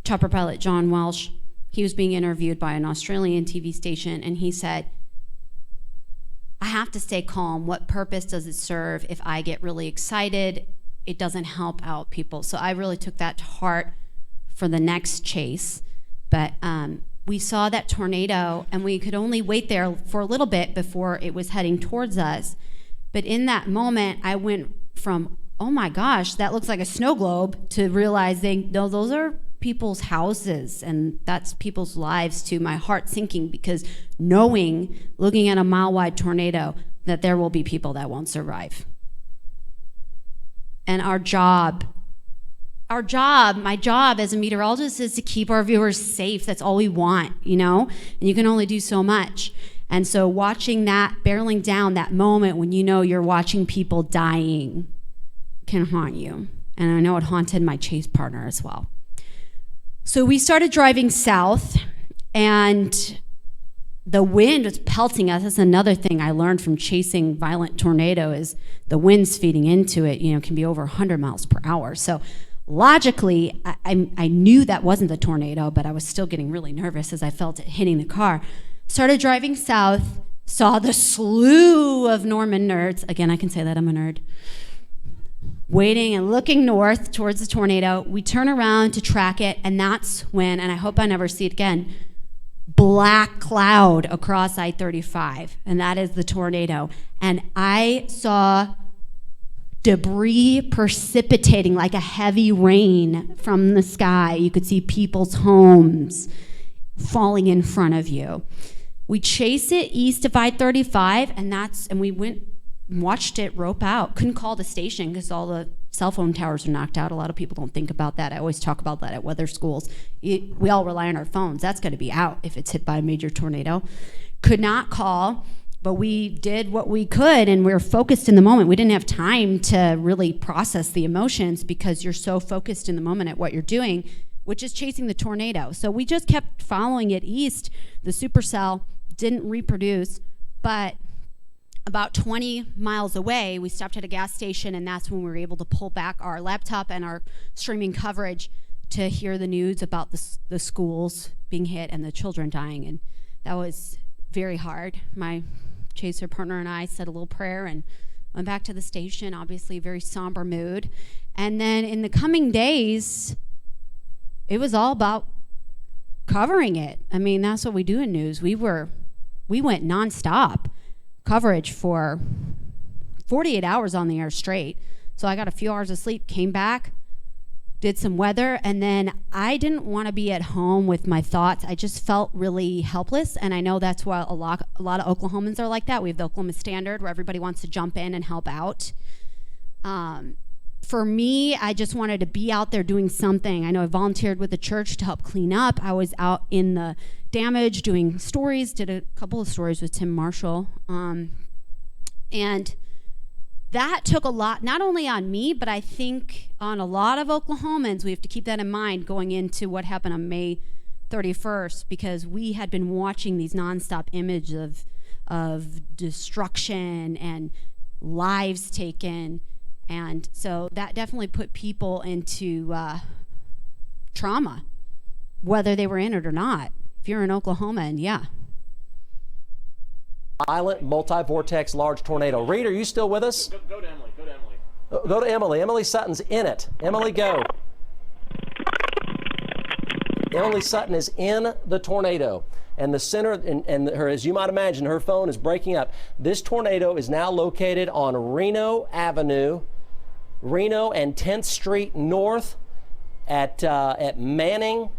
chopper pilot John Welsh. He was being interviewed by an Australian TV station, and he said, I have to stay calm. What purpose does it serve if I get really excited? It doesn't help out people. So I really took that to heart for the next chase. But we saw that tornado, and we could only wait there for a little bit before it was heading towards us. But in that moment, I went from, oh my gosh, that looks like a snow globe, to realizing, no, those are people's houses, and that's people's lives, to my heart sinking, because knowing, looking at a mile-wide tornado, that there will be people that won't survive. And my job as a meteorologist is to keep our viewers safe. That's all we want, you know? And you can only do so much. And so watching that, barreling down, that moment when you know you're watching people dying can haunt you. And I know it haunted my chase partner as well. So we started driving south, and the wind was pelting us. That's another thing I learned from chasing violent tornado, is the wind's feeding into it, can be over 100 miles per hour. So logically, I knew that wasn't the tornado, but I was still getting really nervous as I felt it hitting the car. Started driving south, saw the slew of Norman nerds. Again, I can say that I'm a nerd. Waiting and looking north towards the tornado. We turn around to track it, and that's when, and I hope I never see it again, black cloud across I-35, and that is the tornado. And I saw debris precipitating like a heavy rain from the sky. You could see people's homes falling in front of you. We chased it east of I-35, and we went watched it rope out. Couldn't call the station because all the cell phone towers are knocked out. A lot of people don't think about that. I always talk about that at weather schools. We all rely on our phones. That's going to be out if it's hit by a major tornado. Could not call, but we did what we could, and we were focused in the moment. We didn't have time to really process the emotions because you're so focused in the moment at what you're doing, which is chasing the tornado. So we just kept following it east. The supercell didn't reproduce, but about 20 miles away, we stopped at a gas station, and that's when we were able to pull back our laptop and our streaming coverage to hear the news about the schools being hit and the children dying. And that was very hard. My chaser partner and I said a little prayer and went back to the station, obviously a very somber mood. And then in the coming days, it was all about covering it. I mean, that's what we do in news. We went nonstop coverage for 48 hours on the air straight. So I got a few hours of sleep, came back, did some weather, and then I didn't want to be at home with my thoughts. I just felt really helpless, and I know that's why a lot of Oklahomans are like that. We have the Oklahoma Standard where everybody wants to jump in and help out. For me, I just wanted to be out there doing something. I know I volunteered with the church to help clean up. I was out in the damage doing stories, did a couple of stories with Tim Marshall. And that took a lot, not only on me, but I think on a lot of Oklahomans. We have to keep that in mind going into what happened on May 31st, because we had been watching these nonstop images of destruction and lives taken. And so that definitely put people into trauma, whether they were in it or not. If you're in Oklahoma, and yeah. Violent multi-vortex large tornado. Reed, are you still with us? Go to Emily. Go to Emily. Emily Sutton's in it. Emily, go. Emily Sutton is in the tornado. And the center, and her, as you might imagine, her phone is breaking up. This tornado is now located on Reno Avenue Reno and 10th Street North at Manning,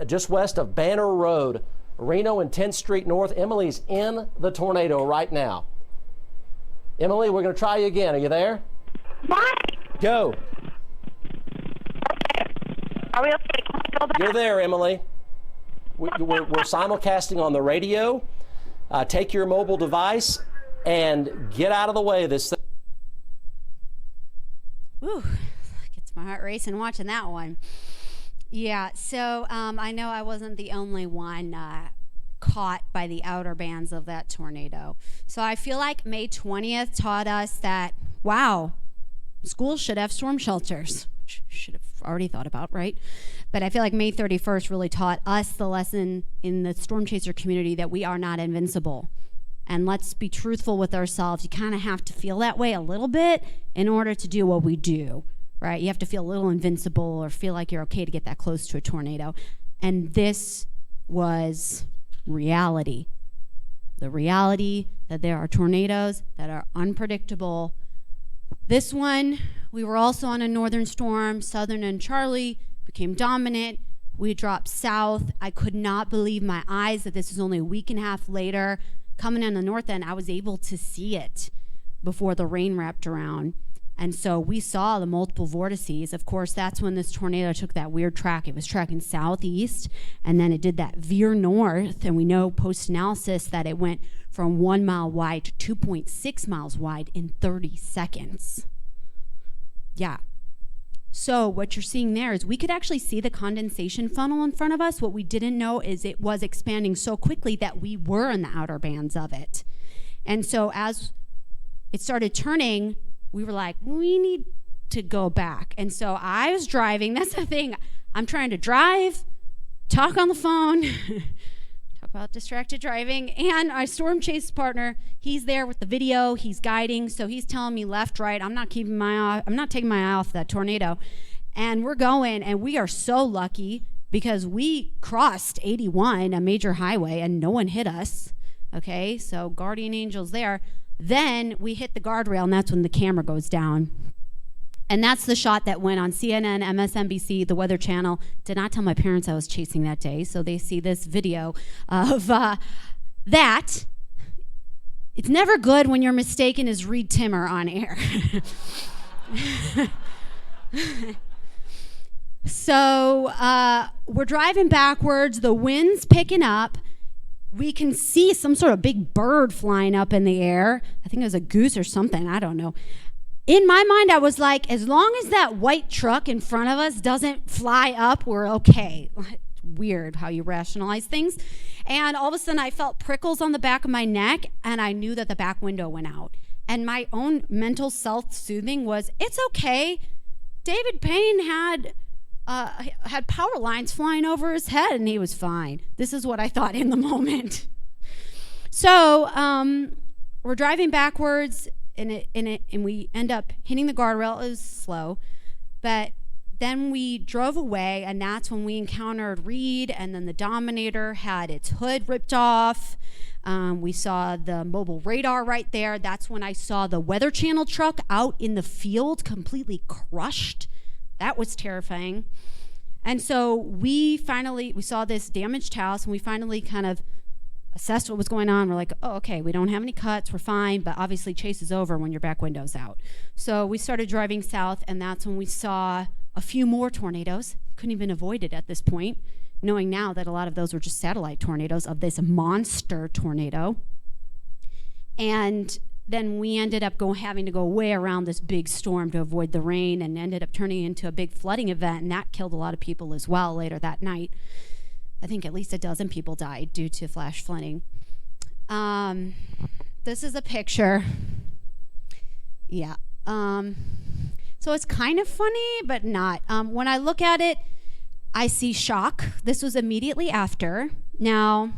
just west of Banner Road. Reno and 10th Street North. Emily's in the tornado right now. Emily, we're going to try you again. Are you there? Go. Are we okay? Can we go back? You're there, Emily. We're simulcasting on the radio. Take your mobile device and get out of the way of this thing. Whew, gets my heart racing watching that one. Yeah, so I know I wasn't the only one caught by the outer bands of that tornado. So I feel like May 20th taught us that, wow, schools should have storm shelters. Should have already thought about, right? But I feel like May 31st really taught us the lesson in the Storm Chaser community that we are not invincible. And let's be truthful with ourselves. You kind of have to feel that way a little bit in order to do what we do, right? You have to feel a little invincible or feel like you're okay to get that close to a tornado. And this was reality. The reality that there are tornadoes that are unpredictable. This one, we were also on a northern storm. Southern and Charlie became dominant. We dropped south. I could not believe my eyes that this is only a week and a half later. Coming in the north end, I was able to see it before the rain wrapped around. And so we saw the multiple vortices. Of course, that's when this tornado took that weird track. It was tracking southeast, and then it did that veer north. And we know post-analysis that it went from 1 mile wide to 2.6 miles wide in 30 seconds. Yeah. So what you're seeing there is we could actually see the condensation funnel in front of us. What we didn't know is it was expanding so quickly that we were in the outer bands of it. And so as it started turning, we were like, we need to go back. And so I was driving. That's the thing. I'm trying to drive, talk on the phone, talk about distracted driving. And our storm chase partner, he's there with the video. He's guiding. So he's telling me left, right. I'm not taking my eye off that tornado. And we're going, and we are so lucky because we crossed 81, a major highway, and no one hit us. Okay, so guardian angels there. Then we hit the guardrail, and that's when the camera goes down. And that's the shot that went on CNN, MSNBC, the Weather Channel. Did not tell my parents I was chasing that day, so they see this video of that. It's never good when you're mistaken as Reed Timmer on air. So we're driving backwards. The wind's picking up. We can see some sort of big bird flying up in the air. I think it was a goose or something. I don't know. In my mind, I was like, as long as that white truck in front of us doesn't fly up, we're okay. Weird how you rationalize things. And all of a sudden, I felt prickles on the back of my neck, and I knew that the back window went out. And my own mental self-soothing was, it's okay. David Payne had power lines flying over his head, and he was fine. This is what I thought in the moment. So we're driving backwards, and we end up hitting the guardrail. It was slow, but then we drove away, and that's when we encountered Reed, and then the Dominator had its hood ripped off. We saw the mobile radar right there. That's when I saw the Weather Channel truck out in the field completely crushed. That was terrifying. And so we saw this damaged house, and we finally kind of assessed what was going on. We're like, oh, okay, we don't have any cuts, we're fine, but obviously chase is over when your back window's out. So we started driving south, and that's when we saw a few more tornadoes. Couldn't even avoid it at this point, knowing now that a lot of those were just satellite tornadoes of this monster tornado. And then we ended up having to go way around this big storm to avoid the rain, and ended up turning into a big flooding event, and that killed a lot of people as well later that night. I think at least 12 people died due to flash flooding. This is a picture. Yeah. So it's kind of funny, but not. When I look at it, I see shock. This was immediately after. Now,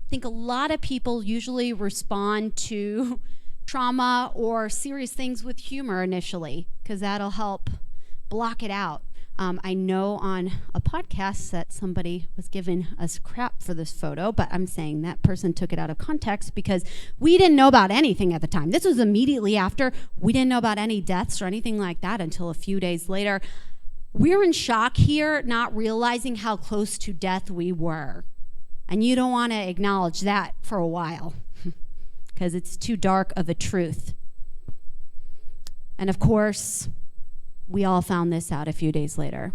I think a lot of people usually respond to trauma or serious things with humor initially, because that'll help block it out. I know on a podcast that somebody was giving us crap for this photo, but I'm saying that person took it out of context because we didn't know about anything at the time. This was immediately after. We didn't know about any deaths or anything like that until a few days later. We're in shock here, not realizing how close to death we were. And you don't want to acknowledge that for a while because it's too dark of a truth. And of course, we all found this out a few days later,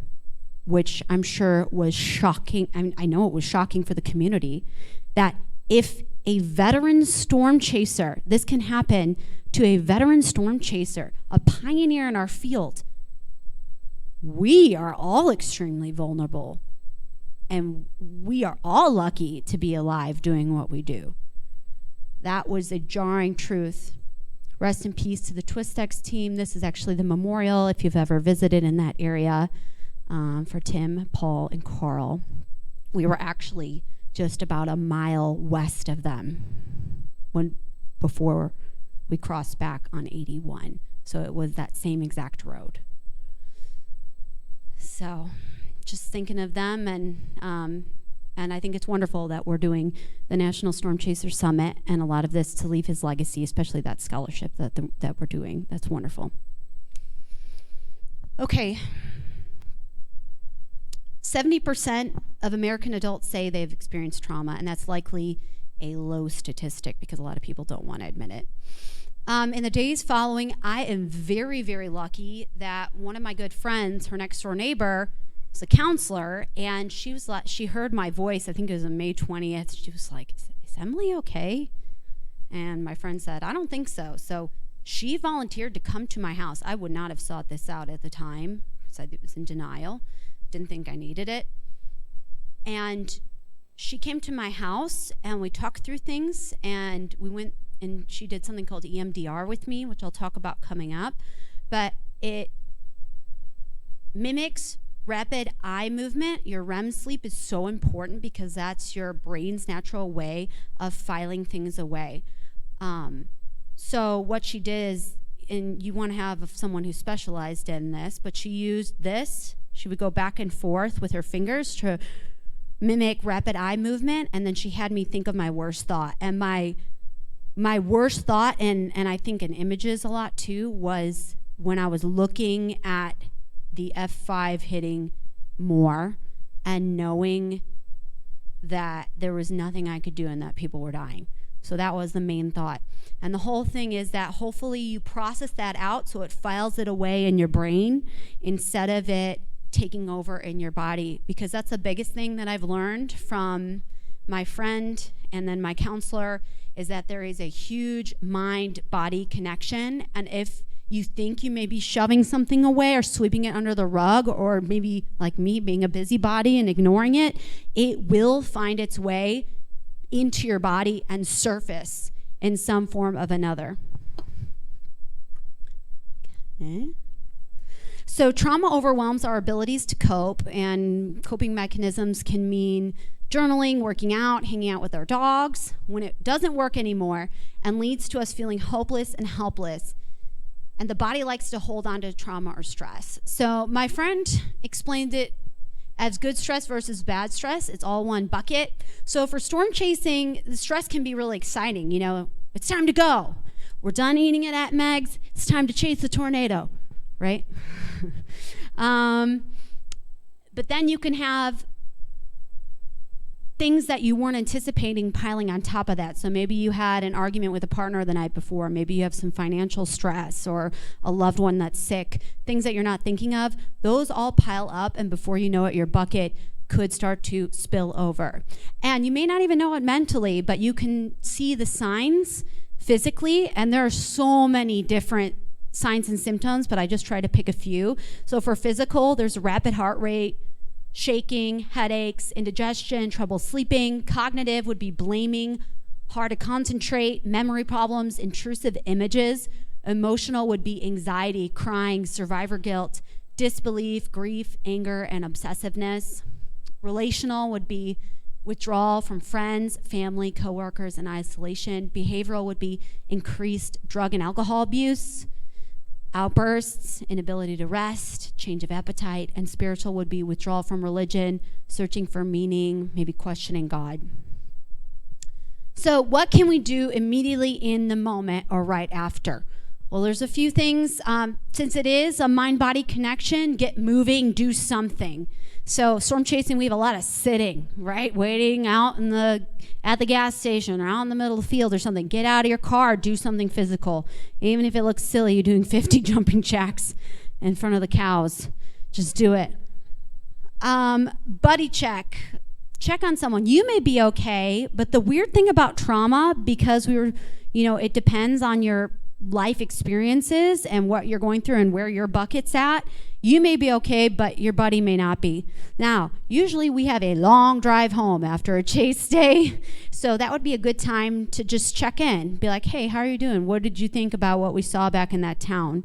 which I'm sure was shocking. I know it was shocking for the community that if a veteran storm chaser, this can happen to a veteran storm chaser, a pioneer in our field, we are all extremely vulnerable. And we are all lucky to be alive doing what we do. That was a jarring truth. Rest in peace to the Twistex team. This is actually the memorial, if you've ever visited in that area, for Tim, Paul, and Carl. We were actually just about a mile west of them before we crossed back on 81. So it was that same exact road. So just thinking of them, and I think it's wonderful that we're doing the National Storm Chaser Summit and a lot of this to leave his legacy, especially that scholarship that we're doing. That's wonderful. Okay. 70% of American adults say they've experienced trauma, and that's likely a low statistic because a lot of people don't want to admit it. In the days following, I am very, very lucky that one of my good friends, her next door neighbor, was a counselor, and she heard my voice. I think it was on May 20th. She was like, is Emily okay? And my friend said, I don't think so. So she volunteered to come to my house. I would not have sought this out at the time. Said it was in denial. Didn't think I needed it. And she came to my house, and we talked through things, and we went, and she did something called EMDR with me, which I'll talk about coming up. But it mimics rapid eye movement. Your REM sleep is so important because that's your brain's natural way of filing things away. So what she did is, and you want to have someone who specialized in this, but she used this. She would go back and forth with her fingers to mimic rapid eye movement, and then she had me think of my worst thought. And my worst thought, and I think in images a lot too, was when I was looking at the F5 hitting more and knowing that there was nothing I could do and that people were dying. So that was the main thought. And the whole thing is that hopefully you process that out so it files it away in your brain instead of it taking over in your body, because that's the biggest thing that I've learned from my friend and then my counselor is that there is a huge mind-body connection, and if you think you may be shoving something away or sweeping it under the rug, or maybe like me being a busybody and ignoring it, it will find its way into your body and surface in some form of another. Okay. So trauma overwhelms our abilities to cope, and coping mechanisms can mean journaling, working out, hanging out with our dogs when it doesn't work anymore and leads to us feeling hopeless and helpless. And the body likes to hold on to trauma or stress. So my friend explained it as good stress versus bad stress. It's all one bucket. So for storm chasing, the stress can be really exciting. You know, it's time to go. We're done eating it at Meg's. It's time to chase the tornado, right? But then you can have things that you weren't anticipating piling on top of that. So maybe you had an argument with a partner the night before. Maybe you have some financial stress or a loved one that's sick. Things that you're not thinking of. Those all pile up, and before you know it, your bucket could start to spill over. And you may not even know it mentally, but you can see the signs physically, and there are so many different signs and symptoms, but I just try to pick a few. So for physical, there's rapid heart rate, shaking, headaches, indigestion, trouble sleeping. Cognitive would be blaming, hard to concentrate, memory problems, intrusive images. Emotional would be anxiety, crying, survivor guilt, disbelief, grief, anger, and obsessiveness. Relational would be withdrawal from friends, family, coworkers, and isolation. Behavioral would be increased drug and alcohol abuse. outbursts, inability to rest, change of appetite, and spiritual would be withdrawal from religion, searching for meaning, maybe questioning God. So what can we do immediately in the moment or right after? Well, there's a few things. Since it is a mind-body connection, get moving, do something. So storm chasing, we have a lot of sitting, right? Waiting out at the gas station or out in the middle of the field or something. Get out of your car, do something physical. Even if it looks silly, you're doing 50 jumping jacks in front of the cows. Just do it. Buddy check. Check on someone. You may be okay, but the weird thing about trauma, because it depends on your life experiences and what you're going through and where your bucket's at. You may be okay, but your buddy may not be. Now, usually we have a long drive home after a chase day, so that would be a good time to just check in. Be like, hey, how are you doing? What did you think about what we saw back in that town?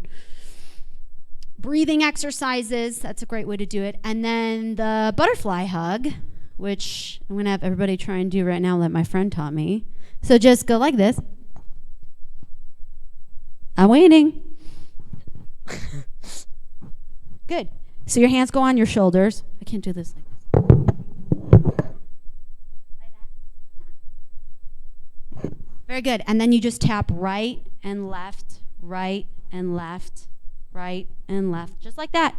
Breathing exercises, that's a great way to do it. And then the butterfly hug, which I'm going to have everybody try and do right now that my friend taught me. So just go like this. I'm waiting. Good. So your hands go on your shoulders. I can't do this like this. Very good. And then you just tap right and left, right and left, right and left, just like that.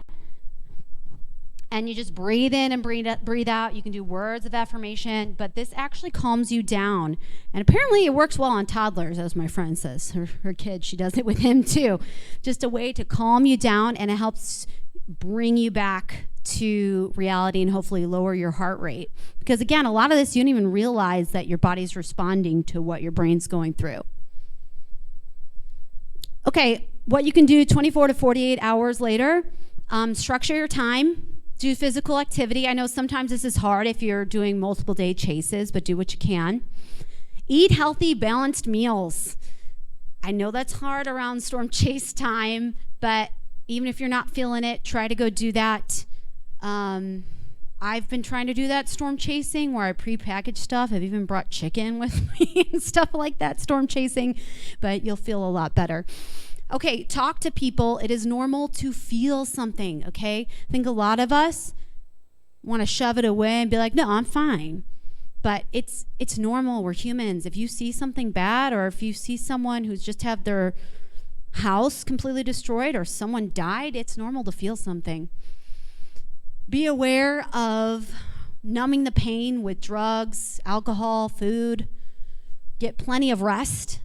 And you just breathe in and breathe out. You can do words of affirmation, but this actually calms you down. And apparently it works well on toddlers, as my friend says. Her kid, she does it with him too. Just a way to calm you down, and it helps bring you back to reality and hopefully lower your heart rate. Because again, a lot of this, you don't even realize that your body's responding to what your brain's going through. Okay, what you can do 24 to 48 hours later, structure your time. Do physical activity. I know sometimes this is hard if you're doing multiple day chases, but do what you can. Eat healthy, balanced meals. I know that's hard around storm chase time, but even if you're not feeling it, try to go do that. I've been trying to do that storm chasing where I pre-package stuff. I've even brought chicken with me and stuff like that, storm chasing, but you'll feel a lot better. Okay, talk to people. It is normal to feel something, okay? I think a lot of us want to shove it away and be like, no, I'm fine. But it's normal. We're humans. If you see something bad, or if you see someone who's just had their house completely destroyed or someone died, it's normal to feel something. Be aware of numbing the pain with drugs, alcohol, food. Get plenty of rest.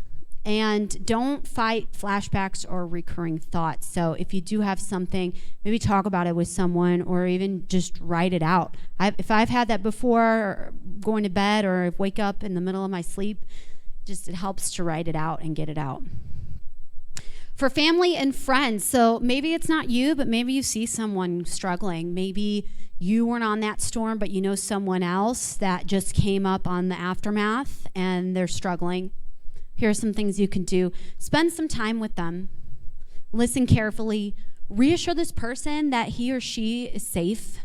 And don't fight flashbacks or recurring thoughts. So if you do have something, maybe talk about it with someone, or even just write it out. If I've had that before, going to bed or wake up in the middle of my sleep, just it helps to write it out and get it out. For family and friends, so maybe it's not you, but maybe you see someone struggling. Maybe you weren't on that storm, but you know someone else that just came up on the aftermath and they're struggling. Here are some things you can do. Spend some time with them. Listen carefully. Reassure this person that he or she is safe.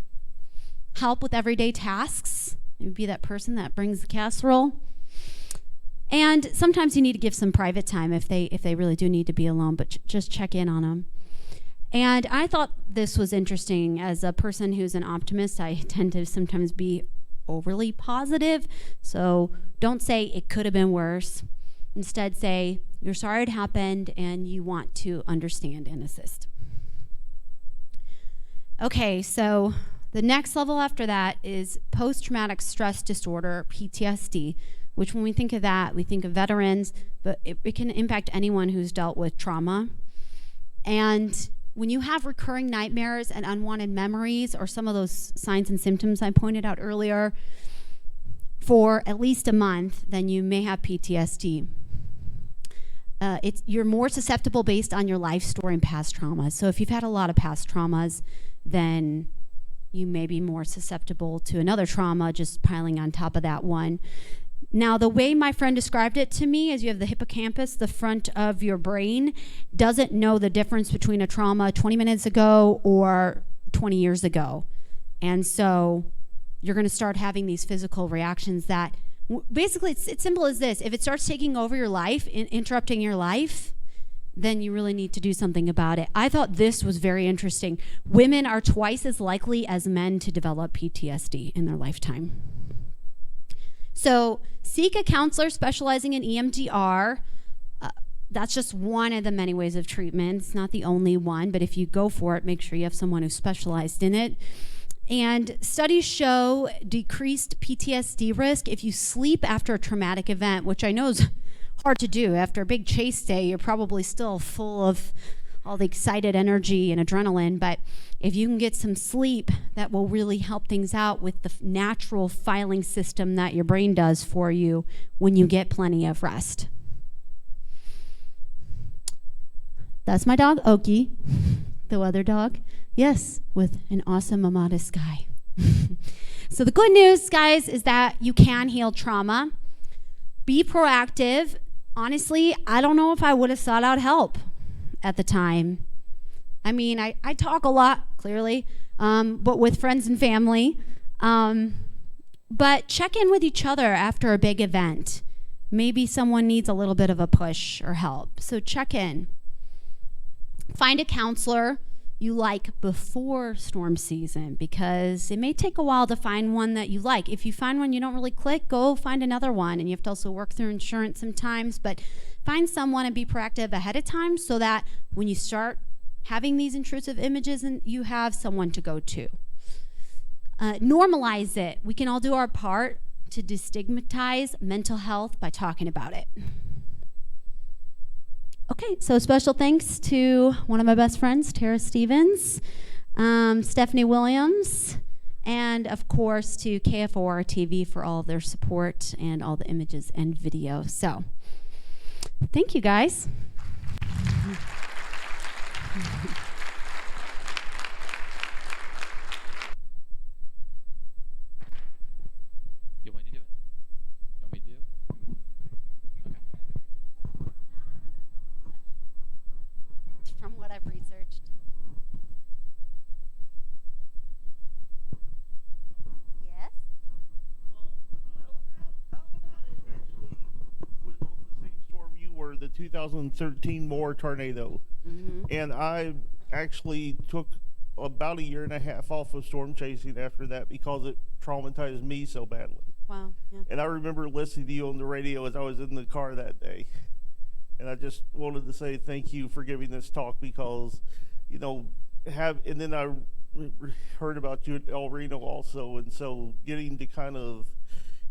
Help with everyday tasks. Maybe be that person that brings the casserole. And sometimes you need to give some private time if they really do need to be alone, but just check in on them. And I thought this was interesting. As a person who's an optimist, I tend to sometimes be overly positive. So don't say it could have been worse. Instead, say you're sorry it happened and you want to understand and assist. Okay, so the next level after that is post-traumatic stress disorder, PTSD, which when we think of that, we think of veterans, but it can impact anyone who's dealt with trauma. And when you have recurring nightmares and unwanted memories, or some of those signs and symptoms I pointed out earlier, for at least a month, then you may have PTSD. You're more susceptible based on your life story and past traumas. So if you've had a lot of past traumas, then you may be more susceptible to another trauma just piling on top of that one. Now, the way my friend described it to me is you have the hippocampus, the front of your brain, doesn't know the difference between a trauma 20 minutes ago or 20 years ago. And so you're going to start having these physical reactions that basically it's simple as this. If it starts taking over your life, interrupting your life, then you really need to do something about it. I thought this was very interesting. Women are twice as likely as men to develop PTSD in their lifetime. So seek a counselor specializing in EMDR. That's just one of the many ways of treatment. It's not the only one, but if you go for it, make sure you have someone who's specialized in it. And studies show decreased PTSD risk if you sleep after a traumatic event, which I know is hard to do. After a big chase day, you're probably still full of all the excited energy and adrenaline, but if you can get some sleep, that will really help things out with the natural filing system that your brain does for you when you get plenty of rest. That's my dog, Oki, the weather dog. Yes, with an awesome Amada Sky. So the good news, guys, is that you can heal trauma. Be proactive. Honestly, I don't know if I would have sought out help at the time. I mean, I talk a lot, clearly, but with friends and family. But check in with each other after a big event. Maybe someone needs a little bit of a push or help. So check in. Find a counselor you like before storm season, because it may take a while to find one that you like. If you find one you don't really click, go find another one. And you have to also work through insurance sometimes, but find someone and be proactive ahead of time so that when you start having these intrusive images, and you have someone to go to. Normalize it. We can all do our part to destigmatize mental health by talking about it. Okay, so special thanks to one of my best friends, Tara Stevens, Stephanie Williams, and of course to KFOR TV for all of their support and all the images and video. So, thank you guys. You want to do it? You want me to do it? From what I've researched. Yes? Storm you were the 2013 Moore tornado. And I actually took about a year and a half off of storm chasing after that because it traumatized me so badly. Wow. Yeah. And I remember listening to you on the radio as I was in the car that day. And I just wanted to say thank you for giving this talk, because, you know, and then I heard about you at El Reno also. And so getting to kind of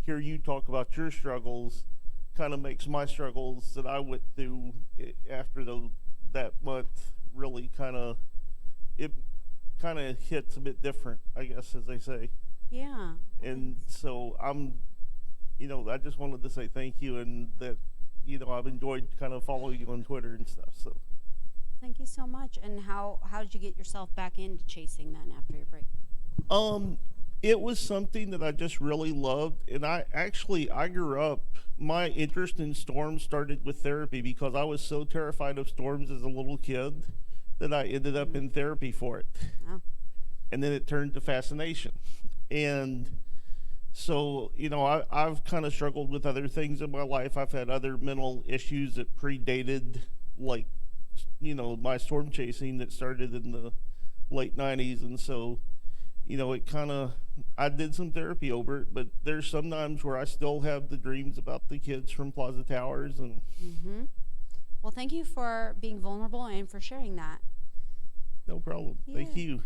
hear you talk about your struggles kind of makes my struggles that I went through after that month really it kind of hits a bit different, I guess, as they say. Yeah. And so I just wanted to say thank you, and that, I've enjoyed kind of following you on Twitter and stuff. So Thank you so much. And how did you get yourself back into chasing then after your break? It was something that I just really loved, and I grew up. My interest in storms started with therapy because I was so terrified of storms as a little kid that I ended up in therapy for it. Oh. And then it turned to fascination. And so, I've kind of struggled with other things in my life. I've had other mental issues that predated, like, my storm chasing that started in the late 90s. And so, I did some therapy over it, but there's sometimes where I still have the dreams about the kids from Plaza Towers. And Well, thank you for being vulnerable and for sharing that. No problem. Yeah. Thank you.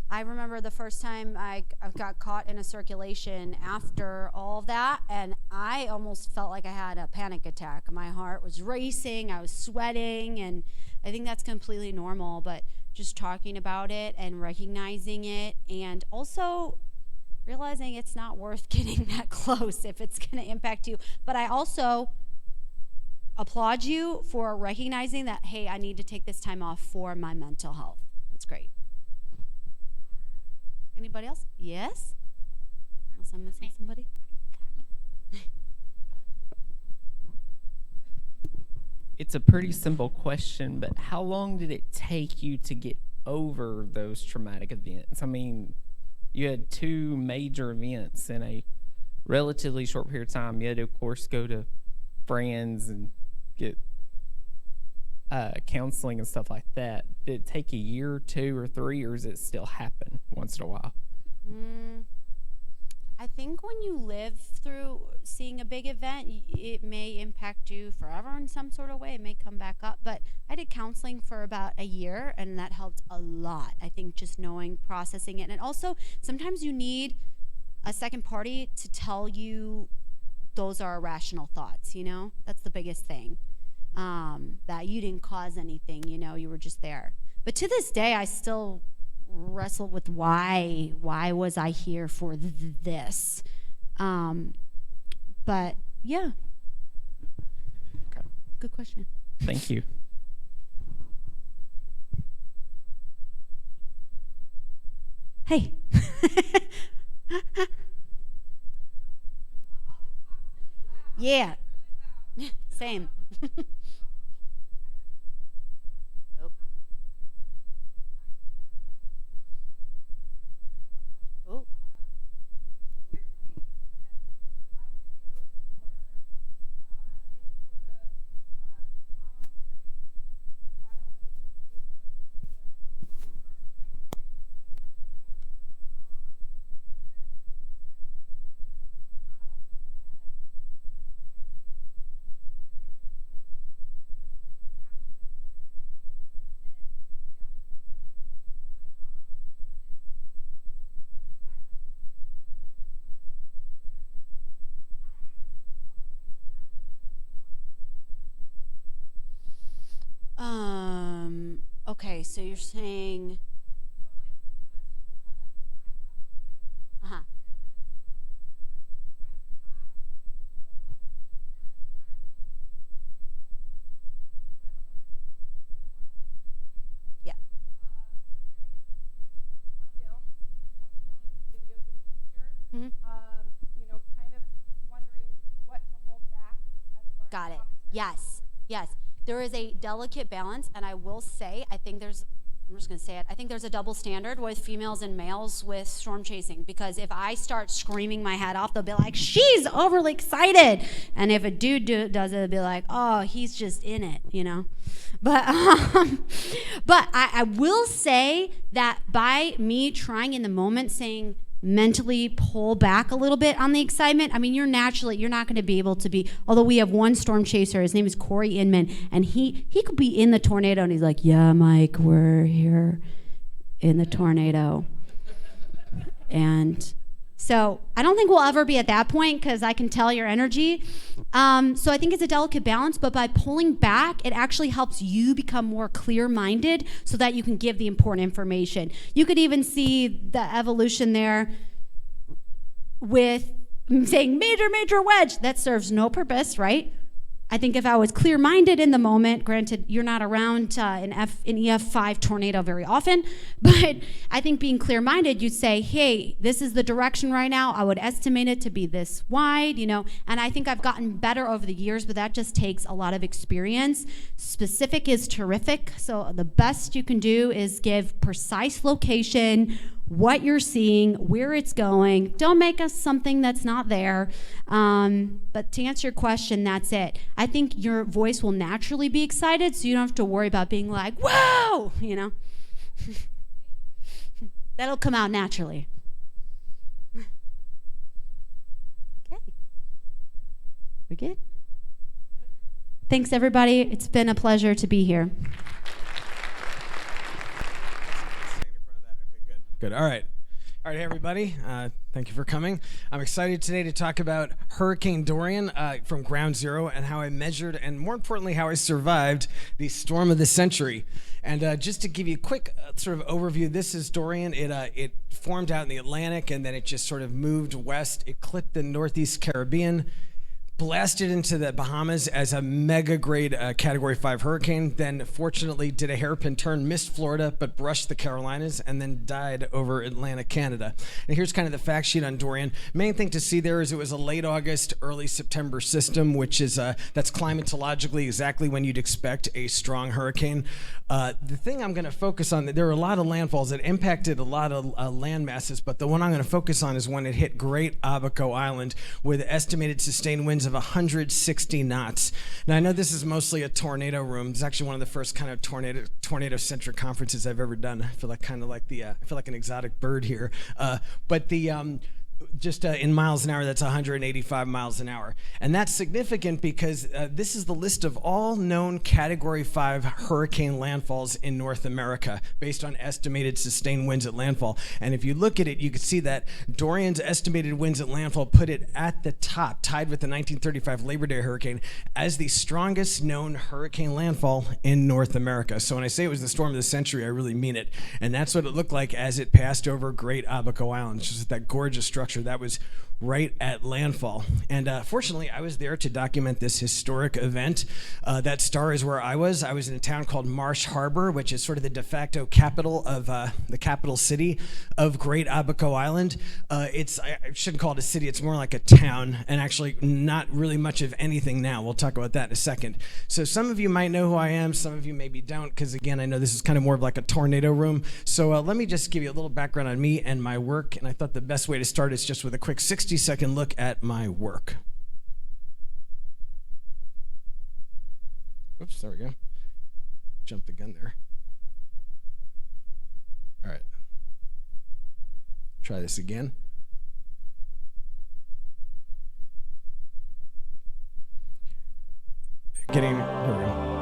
I remember the first time I got caught in a circulation after all of that, and I almost felt like I had a panic attack. My heart was racing, I was sweating, and I think that's completely normal, but just talking about it and recognizing it, and also realizing it's not worth getting that close if it's going to impact you. But I also applaud you for recognizing that, hey, I need to take this time off for my mental health. That's great. Anybody else? Yes? Unless I'm missing somebody? It's a pretty simple question, but how long did it take you to get over those traumatic events? I mean, you had two major events in a relatively short period of time. You had to, of course, go to friends and get counseling and stuff like that, did it take a year, 2 or 3, or does it still happen once in a while? I think when you live through seeing a big event, it may impact you forever in some sort of way. It may come back up. But I did counseling for about a year, and that helped a lot. I think just knowing, processing it. And also, sometimes you need a second party to tell you those are irrational thoughts, you know? That's the biggest thing. That you didn't cause anything, you know, you were just there. But to this day, I still wrestle with why was I here for this? But yeah. Okay. Good question. Thank you. Hey. Yeah. Same. Oh. Oh. Okay, so you're saying, uh-huh. Yeah. Mm-hmm. Kind of wondering what to hold back as far Got it. Yes. Yes. There is a delicate balance, and I will say, I'm just going to say it, I think there's a double standard with females and males with storm chasing, because if I start screaming my head off, they'll be like, she's overly excited. And if a dude does it, they'll be like, oh, he's just in it, you know? But I will say that by me trying in the moment, saying, mentally pull back a little bit on the excitement. I mean, you're not going to be able to be, although we have one storm chaser, his name is Corey Inman, and he could be in the tornado and he's like, yeah, Mike, we're here in the tornado. And so I don't think we'll ever be at that point, because I can tell your energy. So I think it's a delicate balance, but by pulling back, it actually helps you become more clear-minded so that you can give the important information. You could even see the evolution there with saying major wedge. That serves no purpose, right? I think if I was clear-minded in the moment, granted, you're not around an EF5 tornado very often, but I think being clear-minded, you'd say, hey, this is the direction right now. I would estimate it to be this wide, you know, and I think I've gotten better over the years, but that just takes a lot of experience. Specific is terrific, so the best you can do is give precise location, what you're seeing, where it's going. Don't make us something that's not there. But to answer your question, that's it. I think your voice will naturally be excited, so you don't have to worry about being like, whoa, you know. That'll come out naturally. Okay. We good? Thanks, everybody. It's been a pleasure to be here. Good. All right. All right, hey, everybody. Thank you for coming. I'm excited today to talk about Hurricane Dorian from ground zero and how I measured and, more importantly, how I survived the storm of the century. And just to give you a quick sort of overview, this is Dorian. It formed out in the Atlantic, and then it just sort of moved west. It clipped the Northeast Caribbean, blasted into the Bahamas as a mega grade Category 5 hurricane, then fortunately did a hairpin turn, missed Florida, but brushed the Carolinas, and then died over Atlantic Canada. And here's kind of the fact sheet on Dorian. Main thing to see there is it was a late August, early September system, which is that's climatologically exactly when you'd expect a strong hurricane. The thing I'm going to focus on, there were a lot of landfalls that impacted a lot of land masses, but the one I'm going to focus on is when it hit Great Abaco Island with estimated sustained winds of 160 knots. Now, I know this is mostly a tornado room. It's actually one of the first kind of tornado-centric conferences I've ever done. I feel like I feel like an exotic bird here. But just in miles an hour, that's 185 miles an hour. And that's significant because this is the list of all known Category 5 hurricane landfalls in North America based on estimated sustained winds at landfall. And if you look at it, you can see that Dorian's estimated winds at landfall put it at the top, tied with the 1935 Labor Day hurricane, as the strongest known hurricane landfall in North America. So when I say it was the storm of the century, I really mean it. And that's what it looked like as it passed over Great Abaco Island. It's just that gorgeous structure that was right at landfall. And fortunately, I was there to document this historic event. That star is where I was. I was in a town called Marsh Harbor, which is sort of the de facto capital of the capital city of Great Abaco Island. I shouldn't call it a city, it's more like a town, and actually not really much of anything now. We'll talk about that in a second. So some of you might know who I am, some of you maybe don't, because again, I know this is kind of more of like a tornado room. So let me just give you a little background on me and my work, and I thought the best way to start is just with a quick 60-second look at my work. Oops, there we go. Jumped the gun there. All right. Try this again. Here we go.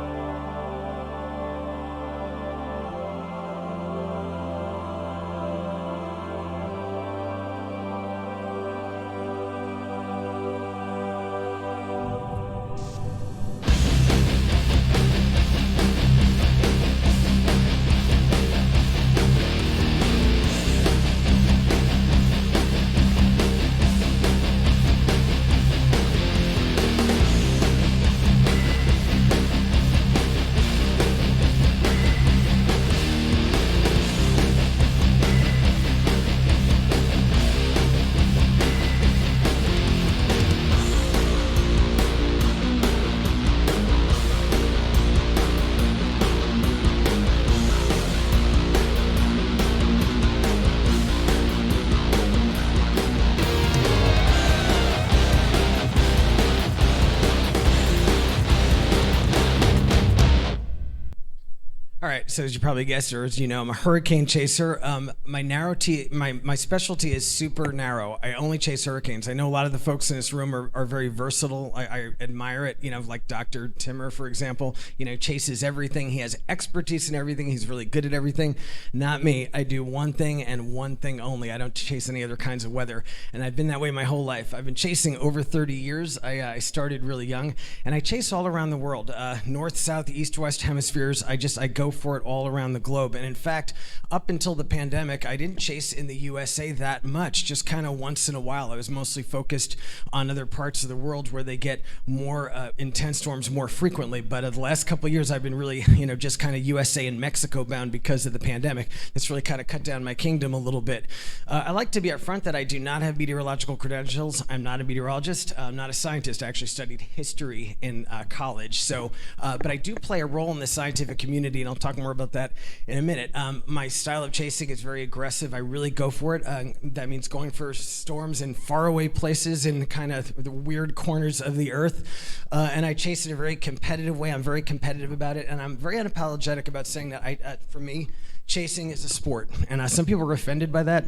So as you probably guessed, or as you know, I'm a hurricane chaser. My specialty is super narrow. I only chase hurricanes. I know a lot of the folks in this room are very versatile. I admire it. Like Dr. Timmer, for example, chases everything. He has expertise in everything. He's really good at everything. Not me. I do one thing and one thing only. I don't chase any other kinds of weather. And I've been that way my whole life. I've been chasing over 30 years. I started really young, and I chase all around the world, north, south, east, west hemispheres. I go for it all around the globe. And in fact, up until the pandemic, I didn't chase in the USA that much, just kind of once in a while. I was mostly focused on other parts of the world where they get more intense storms more frequently. But the last couple of years, I've been really, just kind of USA and Mexico bound because of the pandemic. That's really kind of cut down my kingdom a little bit. I like to be upfront that I do not have meteorological credentials. I'm not a meteorologist. I'm not a scientist. I actually studied history in college. So, but I do play a role in the scientific community, and I'll talk more about that in a minute. My style of chasing is very aggressive. I really go for it. That means going for storms in faraway places in kind of the weird corners of the earth. And I chase in a very competitive way. I'm very competitive about it, and I'm very unapologetic about saying that for me, chasing is a sport. And some people are offended by that.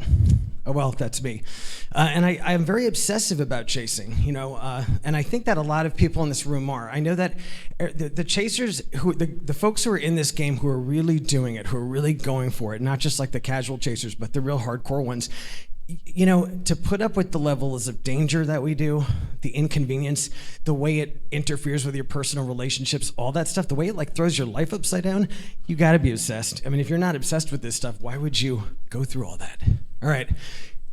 Oh, well, that's me. And I'm very obsessive about chasing, and I think that a lot of people in this room are. I know that the chasers, the folks who are in this game who are really doing it, who are really going for it, not just like the casual chasers, but the real hardcore ones, to put up with the levels of danger that we do, the inconvenience, the way it interferes with your personal relationships, all that stuff, the way it throws your life upside down, you gotta be obsessed. I mean, if you're not obsessed with this stuff, why would you go through all that? All right,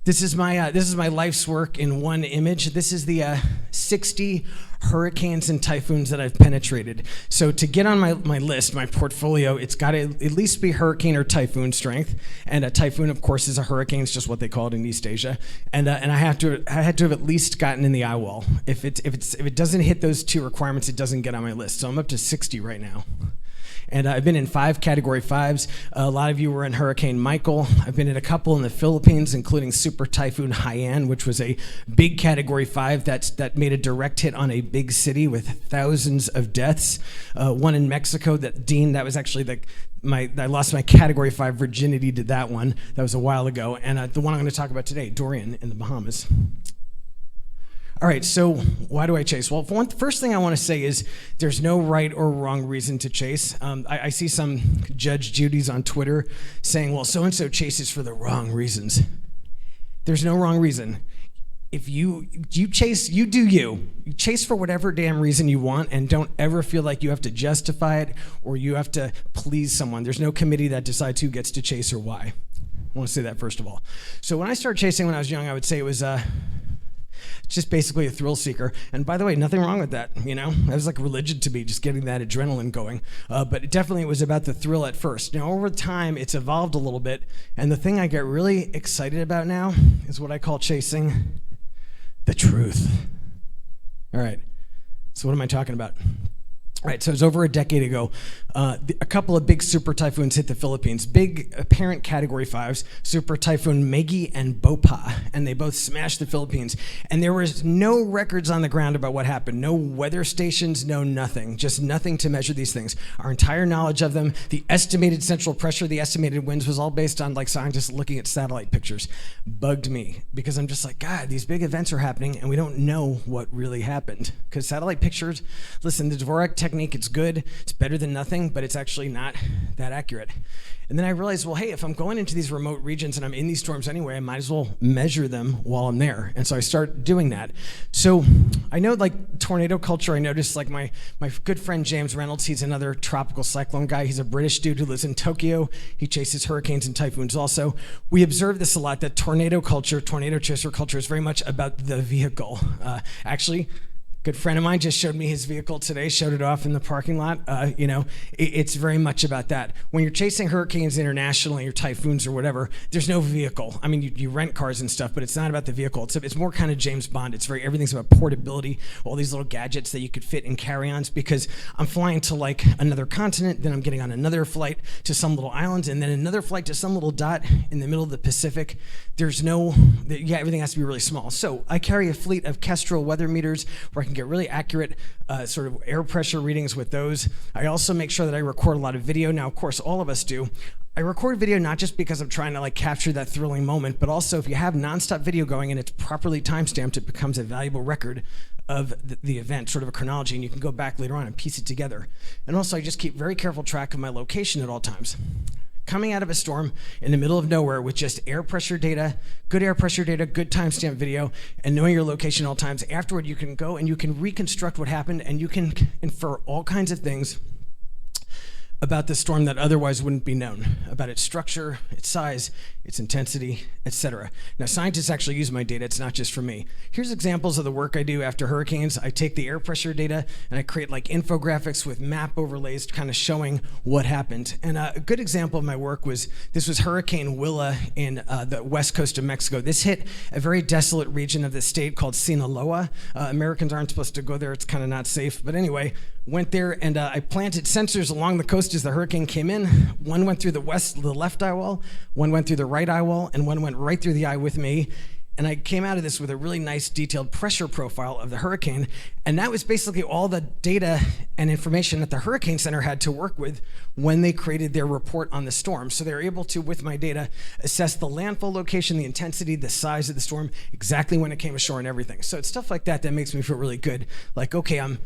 this is my life's work in one image. This is the 60 hurricanes and typhoons that I've penetrated. So to get on my list, my portfolio, it's got to at least be hurricane or typhoon strength. And a typhoon, of course, is a hurricane. It's just what they call it in East Asia. And I had to have at least gotten in the eye wall. If it doesn't hit those two requirements, it doesn't get on my list. So I'm up to 60 right now. And I've been in 5 Category 5s. A lot of you were in Hurricane Michael. I've been in a couple in the Philippines, including Super Typhoon Haiyan, which was a big Category 5 that made a direct hit on a big city with thousands of deaths. One in Mexico that was actually I lost my Category 5 virginity to that one. That was a while ago. And the one I'm going to talk about today, Dorian in the Bahamas. All right, so why do I chase? Well, first thing I want to say is there's no right or wrong reason to chase. I see some Judge Judy's on Twitter saying, well, so-and-so chases for the wrong reasons. There's no wrong reason. If you chase, you do you. You chase for whatever damn reason you want, and don't ever feel like you have to justify it or you have to please someone. There's no committee that decides who gets to chase or why. I want to say that first of all. So when I started chasing when I was young, I would say it was just basically a thrill seeker. And by the way, nothing wrong with that, you know? That was like religion to me, just getting that adrenaline going. But it definitely was about the thrill at first. Now, over time, it's evolved a little bit. And the thing I get really excited about now is what I call chasing the truth. All right, so what am I talking about? All right, so it was over a decade ago. A couple of big super typhoons hit the Philippines. Big apparent Category 5s, Super Typhoon Megi and Bopa, and they both smashed the Philippines. And there was no records on the ground about what happened. No weather stations, no nothing. Just nothing to measure these things. Our entire knowledge of them, the estimated central pressure, the estimated winds was all based on like scientists looking at satellite pictures. Bugged me because I'm just like, God, these big events are happening and we don't know what really happened. Because satellite pictures, listen, the Dvorak technique, it's good, it's better than nothing, but it's actually not that accurate. And then I realized, well, hey, if I'm going into these remote regions and I'm in these storms anyway, I might as well measure them while I'm there. And so I start doing that. So I know like tornado culture, I noticed like my good friend James Reynolds, he's another tropical cyclone guy. He's a British dude who lives in Tokyo. He chases hurricanes and typhoons also. We observe this a lot, that tornado culture, tornado chaser culture is very much about the vehicle. Actually, good friend of mine just showed me his vehicle today, showed it off in the parking lot. It's very much about that. When you're chasing hurricanes internationally or typhoons or whatever, there's no vehicle. I mean, you rent cars and stuff, but it's not about the vehicle. It's more kind of James Bond. Everything's about portability, all these little gadgets that you could fit in carry-ons, because I'm flying to like another continent, then I'm getting on another flight to some little island, and then another flight to some little dot in the middle of the Pacific. Everything has to be really small. So I carry a fleet of Kestrel weather meters where I can get really accurate sort of air pressure readings with those. I also make sure that I record a lot of video. Now, of course, all of us do. I record video not just because I'm trying to like capture that thrilling moment, but also if you have nonstop video going and it's properly timestamped, it becomes a valuable record of the event, sort of a chronology, and you can go back later on and piece it together. And also, I just keep very careful track of my location at all times. Coming out of a storm in the middle of nowhere with just air pressure data, good timestamp video, and knowing your location at all times, afterward you can go and you can reconstruct what happened and you can infer all kinds of things about the storm that otherwise wouldn't be known, about its structure, its size, its intensity, etc. Now, scientists actually use my data. It's not just for me. Here's examples of the work I do after hurricanes. I take the air pressure data and I create like infographics with map overlays kind of showing what happened. And a good example of my work was Hurricane Willa in the west coast of Mexico. This hit a very desolate region of the state called Sinaloa. Americans aren't supposed to go there. It's kind of not safe. But anyway, went there and I planted sensors along the coast as the hurricane came in. One went through the left eye wall, one went through the right eye wall, and one went right through the eye with me. And I came out of this with a really nice detailed pressure profile of the hurricane. And that was basically all the data and information that the Hurricane Center had to work with when they created their report on the storm. So they were able to, with my data, assess the landfall location, the intensity, the size of the storm, exactly when it came ashore and everything. So it's stuff like that that makes me feel really good. Like, okay, I'm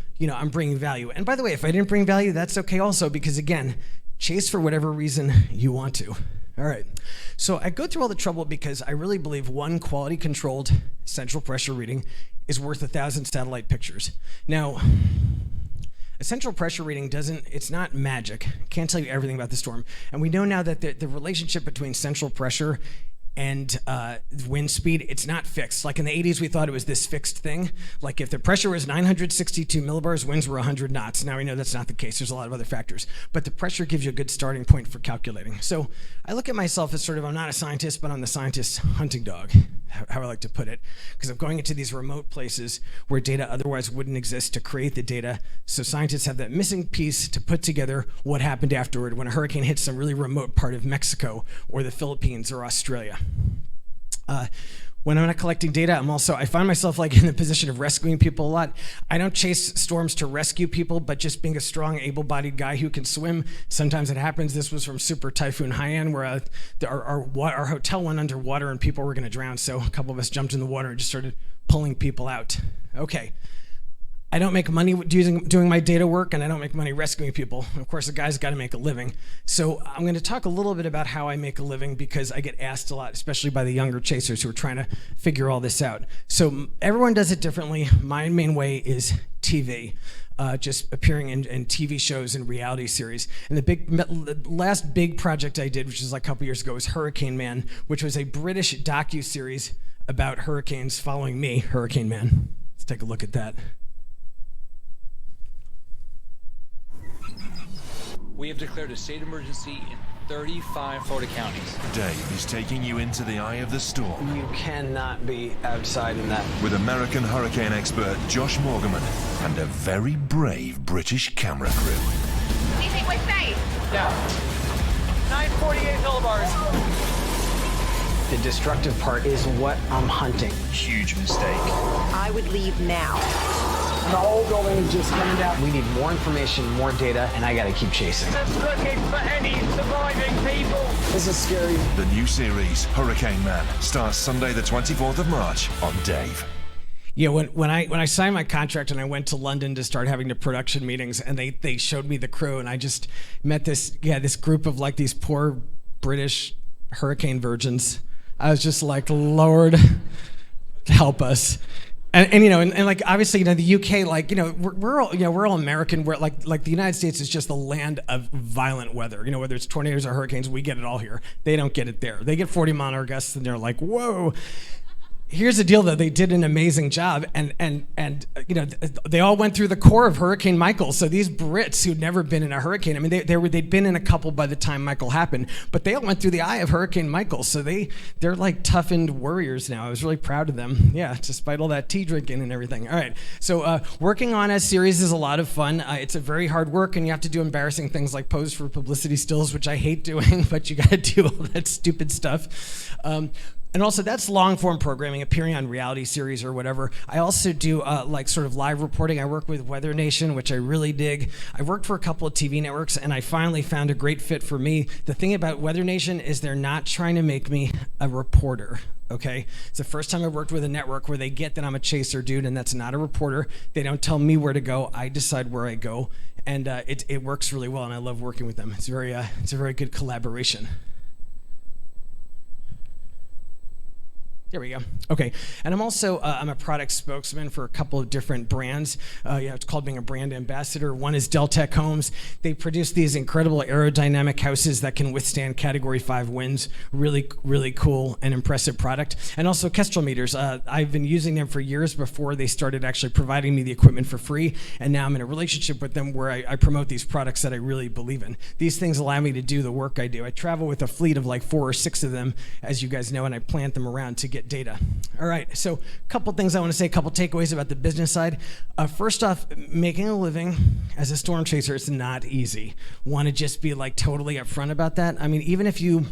bringing value. And by the way, if I didn't bring value, that's okay also, because again, chase for whatever reason you want to. All right, so I go through all the trouble because I really believe one quality controlled central pressure reading is worth 1,000 satellite pictures. Now, a central pressure reading it's not magic. Can't tell you everything about the storm. And we know now that the relationship between central pressure and wind speed, it's not fixed. Like in the 80s, we thought it was this fixed thing. Like if the pressure was 962 millibars, winds were 100 knots. Now we know that's not the case. There's a lot of other factors. But the pressure gives you a good starting point for calculating. So I look at myself as sort of, I'm not a scientist, but I'm the scientist's hunting dog, how I like to put it. Because I'm going into these remote places where data otherwise wouldn't exist to create the data. So scientists have that missing piece to put together what happened afterward when a hurricane hits some really remote part of Mexico or the Philippines or Australia. When I'm not collecting data, I find myself like in the position of rescuing people a lot. I don't chase storms to rescue people, but just being a strong, able-bodied guy who can swim. Sometimes it happens. This was from Super Typhoon Haiyan, where our hotel went underwater and people were going to drown. So a couple of us jumped in the water and just started pulling people out. Okay. I don't make money doing my data work, and I don't make money rescuing people. Of course, a guy's got to make a living. So I'm going to talk a little bit about how I make a living, because I get asked a lot, especially by the younger chasers who are trying to figure all this out. So everyone does it differently. My main way is TV. Just appearing in TV shows and reality series. And the last big project I did, which was like a couple years ago, was Hurricane Man, which was a British docu-series about hurricanes following me, Hurricane Man. Let's take a look at that. We have declared a state emergency in 35 Florida counties. Dave is taking you into the eye of the storm. You cannot be outside in that. With American hurricane expert Josh Morgerman and a very brave British camera crew. Do you think we're safe? Yeah. 948 millibars. The destructive part is what I'm hunting. Huge mistake. I would leave now. The whole building is just coming down. We need more information, more data, and I gotta keep chasing. Just looking for any surviving people. This is scary. The new series, Hurricane Man, starts Sunday the 24th of March on Dave. Yeah, when I signed my contract and I went to London to start having the production meetings, and they showed me the crew, and I just met this group of like these poor British hurricane virgins. I was just like, Lord, help us. And you know, and like obviously, you know, the UK, like, you know, we're all American. We're like the United States is just the land of violent weather. You know, whether it's tornadoes or hurricanes, we get it all here. They don't get it there. They get 40-mile-an-hour gusts, and they're like, whoa. Here's the deal, though. They did an amazing job, and you know, they all went through the core of Hurricane Michael. So these Brits who'd never been in a hurricane, I mean, they'd been in a couple by the time Michael happened, but they all went through the eye of Hurricane Michael. So they're like toughened warriors now. I was really proud of them. Yeah, despite all that tea drinking and everything. All right. So working on a series is a lot of fun. It's a very hard work, and you have to do embarrassing things like pose for publicity stills, which I hate doing, but you got to do all that stupid stuff. And also, that's long-form programming, appearing on reality series or whatever. I also do like sort of live reporting. I work with Weather Nation, which I really dig. I worked for a couple of TV networks, and I finally found a great fit for me. The thing about Weather Nation is they're not trying to make me a reporter. Okay, it's the first time I've worked with a network where they get that I'm a chaser dude, and that's not a reporter. They don't tell me where to go. I decide where I go, and it works really well, and I love working with them. It's a very good collaboration. There we go. Okay, and I'm also I'm a product spokesman for a couple of different brands. It's called being a brand ambassador. One is Deltec Homes. They produce these incredible aerodynamic houses that can withstand Category 5 winds. Really, really cool and impressive product. And also Kestrel meters. I've been using them for years before they started actually providing me the equipment for free, and now I'm in a relationship with them where I promote these products that I really believe in. These things allow me to do the work I do. I travel with a fleet of like 4 or 6 of them, as you guys know, and I plant them around to get data. All right, so a couple things I want to say, a couple takeaways about the business side. First off, making a living as a storm chaser is not easy. Want to just be like totally upfront about that? I mean, even if you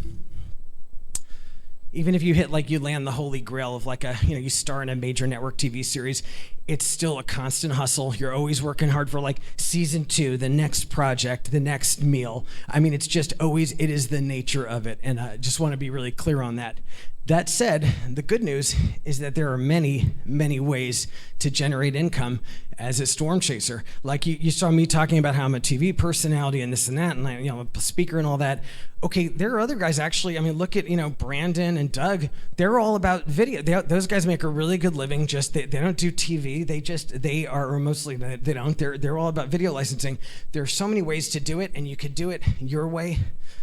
hit like you land the holy grail of like you star in a major network TV series, it's still a constant hustle. You're always working hard for like season 2, the next project, the next meal. I mean, it's just always, it is the nature of it. And I just want to be really clear on that. That said, the good news is that there are many, many ways to generate income as a storm chaser. Like you saw me talking about how I'm a TV personality and this and that, and I'm a speaker and all that. Okay, there are other guys actually. I mean, look at Brandon and Doug. They're all about video. Those guys make a really good living. Just they don't do TV. They're all about video licensing. There are so many ways to do it, and you could do it your way,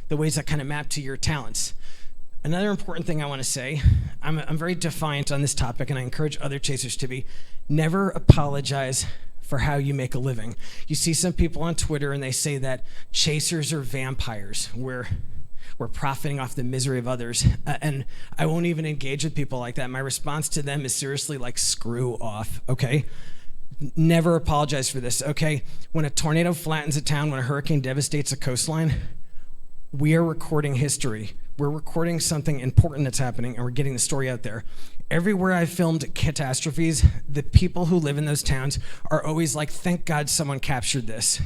the ways that kind of map to your talents. Another important thing I want to say, I'm very defiant on this topic, and I encourage other chasers to be. Never apologize for how you make a living. You see some people on Twitter and they say that chasers are vampires. We're profiting off the misery of others. And I won't even engage with people like that. My response to them is seriously like, screw off, okay? Never apologize for this, okay? When a tornado flattens a town, when a hurricane devastates a coastline, we are recording history. We're recording something important that's happening, and we're getting the story out there. Everywhere I've filmed catastrophes, the people who live in those towns are always like, thank God someone captured this.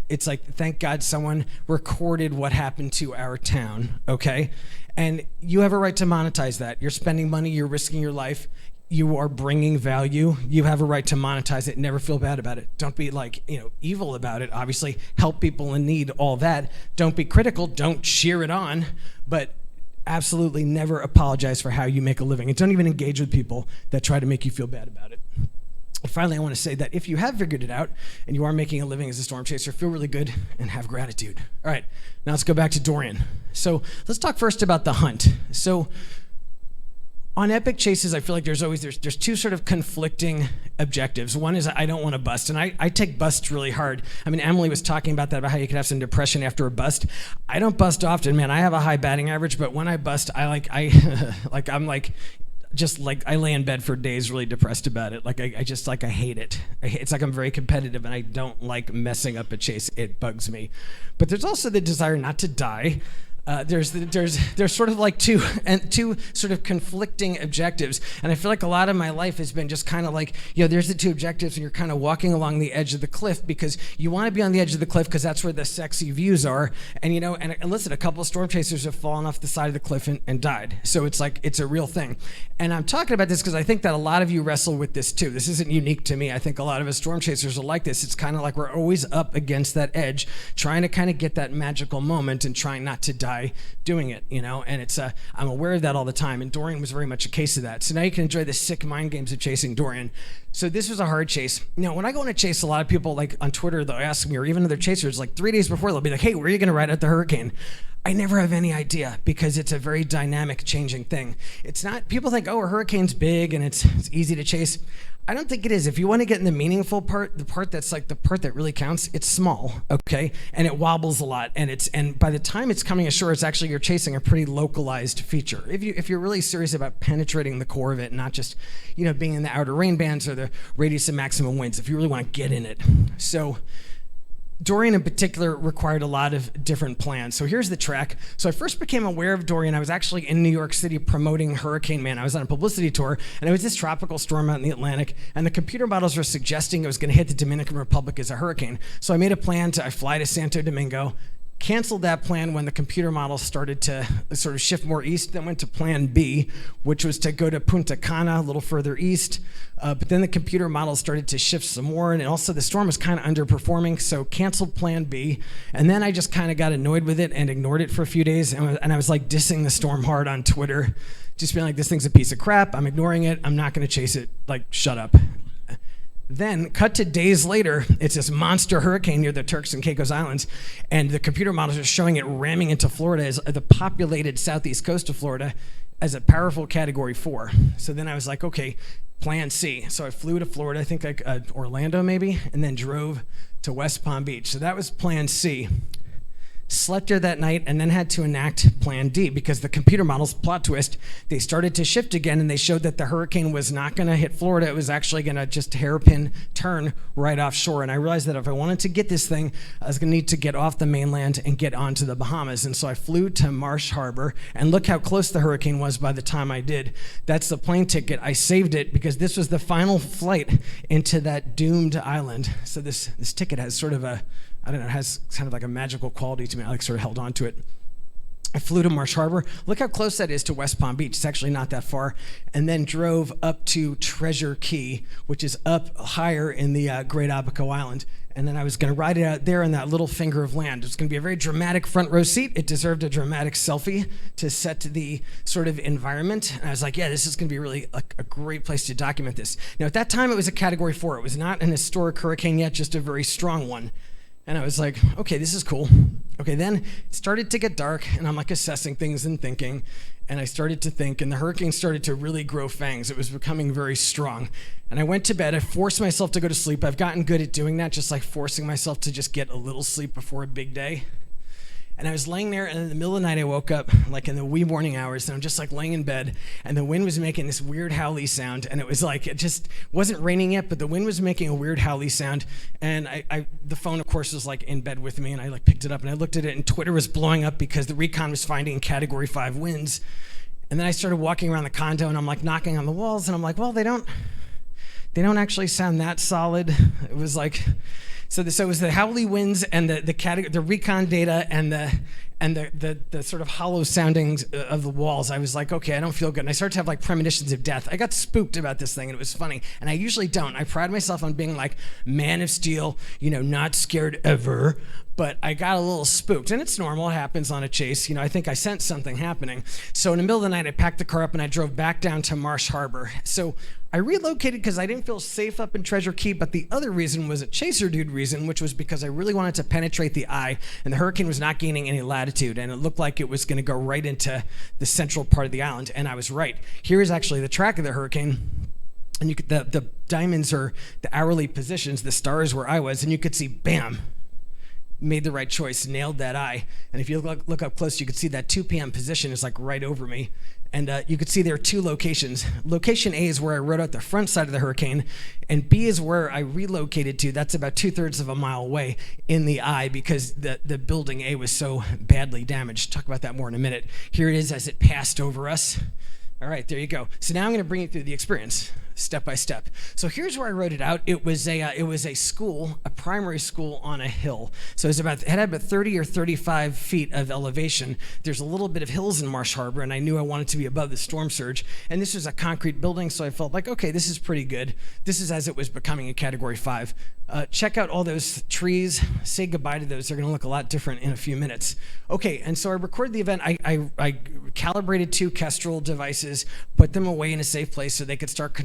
It's like, thank God someone recorded what happened to our town, okay? And you have a right to monetize that. You're spending money, you're risking your life, you are bringing value, you have a right to monetize it. Never feel bad about it. Don't be like, evil about it. Obviously, help people in need, all that. Don't be critical, don't cheer it on, but absolutely never apologize for how you make a living. And don't even engage with people that try to make you feel bad about it. And finally, I want to say that if you have figured it out and you are making a living as a storm chaser, feel really good and have gratitude. All right, now let's go back to Dorian. So let's talk first about the hunt. So on epic chases, I feel like there's two sort of conflicting objectives. One is I don't want to bust, and I take busts really hard. I mean, Emily was talking about that, about how you could have some depression after a bust. I don't bust often, man. I have a high batting average, but when I bust, I lay in bed for days really depressed about it. I hate it. It's like I'm very competitive and I don't like messing up a chase. It bugs me. But there's also the desire not to die. There's sort of like two sort of conflicting objectives, and I feel like a lot of my life has been just kind of like, there's the two objectives, and you're kind of walking along the edge of the cliff because you want to be on the edge of the cliff because that's where the sexy views are, and and listen, a couple of storm chasers have fallen off the side of the cliff and died, so it's like it's a real thing. And I'm talking about this because I think that a lot of you wrestle with this too. This isn't unique to me. I think a lot of us storm chasers are like this. It's kind of like we're always up against that edge, trying to kind of get that magical moment and trying not to die doing it, and it's I'm aware of that all the time, and Dorian was very much a case of that. So now you can enjoy the sick mind games of chasing Dorian. So this was a hard chase. Now, when I go on a chase, a lot of people like on Twitter, they'll ask me, or even other chasers, like 3 days before, they'll be like, hey, where are you going to ride out the hurricane? I never have any idea because it's a very dynamic, changing thing. It's not, people think, oh, a hurricane's big and it's easy to chase. I don't think it is. If you want to get in the meaningful part, the part that's like the part that really counts, it's small, okay? And it wobbles a lot, and by the time it's coming ashore, it's actually, you're chasing a pretty localized feature. If you're really serious about penetrating the core of it, not just, being in the outer rain bands or the radius of maximum winds, if you really want to get in it. So Dorian in particular required a lot of different plans. So here's the track. So I first became aware of Dorian. I was actually in New York City promoting Hurricane Man. I was on a publicity tour, and it was this tropical storm out in the Atlantic, and the computer models were suggesting it was going to hit the Dominican Republic as a hurricane. So I made a plan I fly to Santo Domingo, canceled that plan when the computer models started to sort of shift more east, then went to plan B, which was to go to Punta Cana, a little further east. But then the computer models started to shift some more, and also the storm was kind of underperforming, so canceled plan B. And then I just kind of got annoyed with it and ignored it for a few days, and I was like dissing the storm hard on Twitter, just being like, this thing's a piece of crap, I'm ignoring it, I'm not going to chase it, like, shut up. Then, cut to days later, it's this monster hurricane near the Turks and Caicos Islands, and the computer models are showing it ramming into Florida, as the populated southeast coast of Florida, as a powerful Category 4. So then I was like, okay, plan C. So I flew to Florida, I think like Orlando maybe, and then drove to West Palm Beach. So that was plan C. Slept there that night and then had to enact plan D because the computer models, plot twist, they started to shift again and they showed that the hurricane was not going to hit Florida. It was actually going to just hairpin turn right offshore. And I realized that if I wanted to get this thing, I was going to need to get off the mainland and get onto the Bahamas. And so I flew to Marsh Harbor, and look how close the hurricane was by the time I did. That's the plane ticket. I saved it because this was the final flight into that doomed island. So this ticket has sort of a, I don't know, it has kind of like a magical quality to me. I like sort of held on to it. I flew to Marsh Harbor. Look how close that is to West Palm Beach. It's actually not that far. And then drove up to Treasure Key, which is up higher in the Great Abaco Island. And then I was going to ride it out there in that little finger of land. It was going to be a very dramatic front row seat. It deserved a dramatic selfie to set the sort of environment. And I was like, yeah, this is going to be really a great place to document this. Now, at that time, it was a Category 4. It was not an historic hurricane yet, just a very strong one. And I was like, okay, this is cool. Okay, then it started to get dark, and I'm like assessing things and thinking, and I started to think, and the hurricane started to really grow fangs. It was becoming very strong. And I went to bed. I forced myself to go to sleep. I've gotten good at doing that, just like forcing myself to just get a little sleep before a big day. And I was laying there, and in the middle of the night, I woke up, like in the wee morning hours, and I'm just like laying in bed, and the wind was making this weird howly sound, and it was like, it just wasn't raining yet, but the wind was making a weird howly sound, and the phone, of course, was like in bed with me, and I like picked it up, and I looked at it, and Twitter was blowing up because the recon was finding Category 5 winds, and then I started walking around the condo, and I'm like knocking on the walls, and I'm like, well, they don't actually sound that solid. It was like, so it was the howly winds and the recon data and the sort of hollow soundings of the walls. I was like, okay, I don't feel good. And I started to have like premonitions of death. I got spooked about this thing, and it was funny. And I usually don't. I pride myself on being like Man of Steel, not scared ever. But I got a little spooked, and it's normal. It happens on a chase. I think I sensed something happening. So in the middle of the night, I packed the car up and I drove back down to Marsh Harbor. So I relocated because I didn't feel safe up in Treasure Cay, but the other reason was a chaser dude reason, which was because I really wanted to penetrate the eye, and the hurricane was not gaining any latitude, and it looked like it was going to go right into the central part of the island, and I was right. Here is actually the track of the hurricane. And the diamonds are the hourly positions, the stars where I was, and you could see, bam, made the right choice, nailed that eye. And if you look up close, you could see that 2 p.m. position is like right over me. And you could see there are 2 locations. Location A is where I rode out the front side of the hurricane, and B is where I relocated to. That's about 2/3 of a mile away in the eye because the building A was so badly damaged. Talk about that more in a minute. Here it is as it passed over us. All right, there you go. So now I'm going to bring you through the experience, step by step. So here's where I wrote it out. It was a school, a primary school on a hill. So it had about 30 or 35 feet of elevation. There's a little bit of hills in Marsh Harbor, and I knew I wanted to be above the storm surge. And this was a concrete building, so I felt like, okay, this is pretty good. This is as it was becoming a Category 5. Check out all those trees. Say goodbye to those. They're going to look a lot different in a few minutes. Okay, and so I recorded the event. I calibrated 2 Kestrel devices, put them away in a safe place so they could start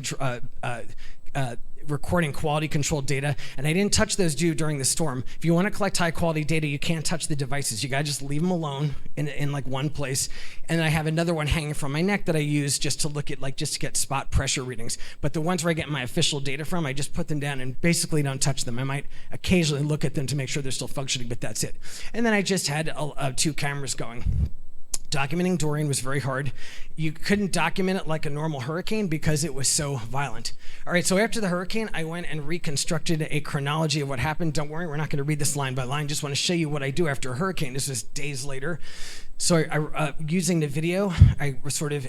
recording quality control data, and I didn't touch those during the storm. If you want to collect high quality data, you can't touch the devices. You gotta just leave them alone in like one place. And I have another one hanging from my neck that I use just to look at just to get spot pressure readings. But the ones where I get my official data from, I just put them down and basically don't touch them. I might occasionally look at them to make sure they're still functioning, but that's it. And then I just had 2 cameras going. Documenting Dorian was very hard. You couldn't document it like a normal hurricane because it was so violent. All right, so after the hurricane, I went and reconstructed a chronology of what happened. Don't worry, we're not going to read this line by line. Just want to show you what I do after a hurricane. This was days later. So using the video, I sort of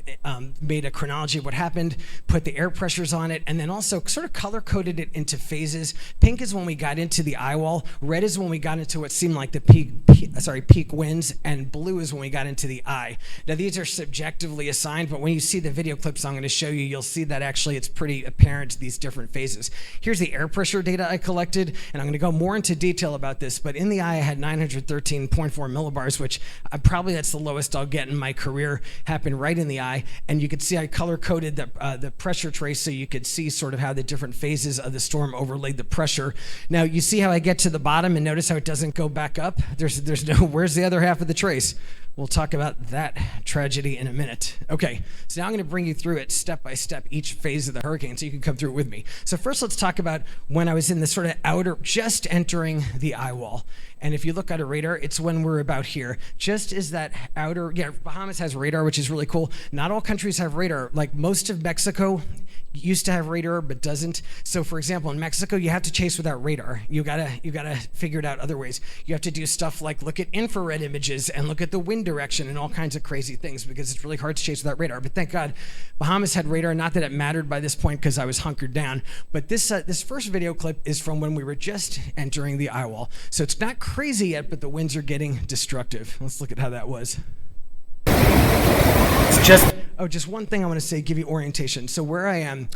made a chronology of what happened, put the air pressures on it, and then also sort of color-coded it into phases. Pink is when we got into the eye wall. Red is when we got into what seemed like the peak winds, and blue is when we got into the eye. Now, these are subjectively assigned, but when you see the video clips I'm going to show you, you'll see that actually it's pretty apparent, these different phases. Here's the air pressure data I collected, and I'm going to go more into detail about this, but in the eye, I had 913.4 millibars, which that's the lowest I'll get in my career, happened right in the eye. And you could see I color-coded the pressure trace so you could see sort of how the different phases of the storm overlaid the pressure. Now, you see how I get to the bottom and notice how it doesn't go back up? Where's the other half of the trace? We'll talk about that tragedy in a minute. Okay, so now I'm going to bring you through it step by step, each phase of the hurricane, so you can come through it with me. So first, let's talk about when I was in the sort of outer, just entering the eye wall. And if you look at a radar, it's when we're about here. Just as that outer, Bahamas has radar, which is really cool. Not all countries have radar. Like most of Mexico used to have radar, but doesn't. So for example, in Mexico, you have to chase without radar. You gotta figure it out other ways. You have to do stuff like look at infrared images and look at the wind direction and all kinds of crazy things because it's really hard to chase without radar. But thank God, Bahamas had radar. Not that it mattered by this point because I was hunkered down. But this first video clip is from when we were just entering the eye wall. So it's not crazy yet, but the winds are getting destructive. Let's look at how that was. Just one thing I want to say, give you orientation. So where I am,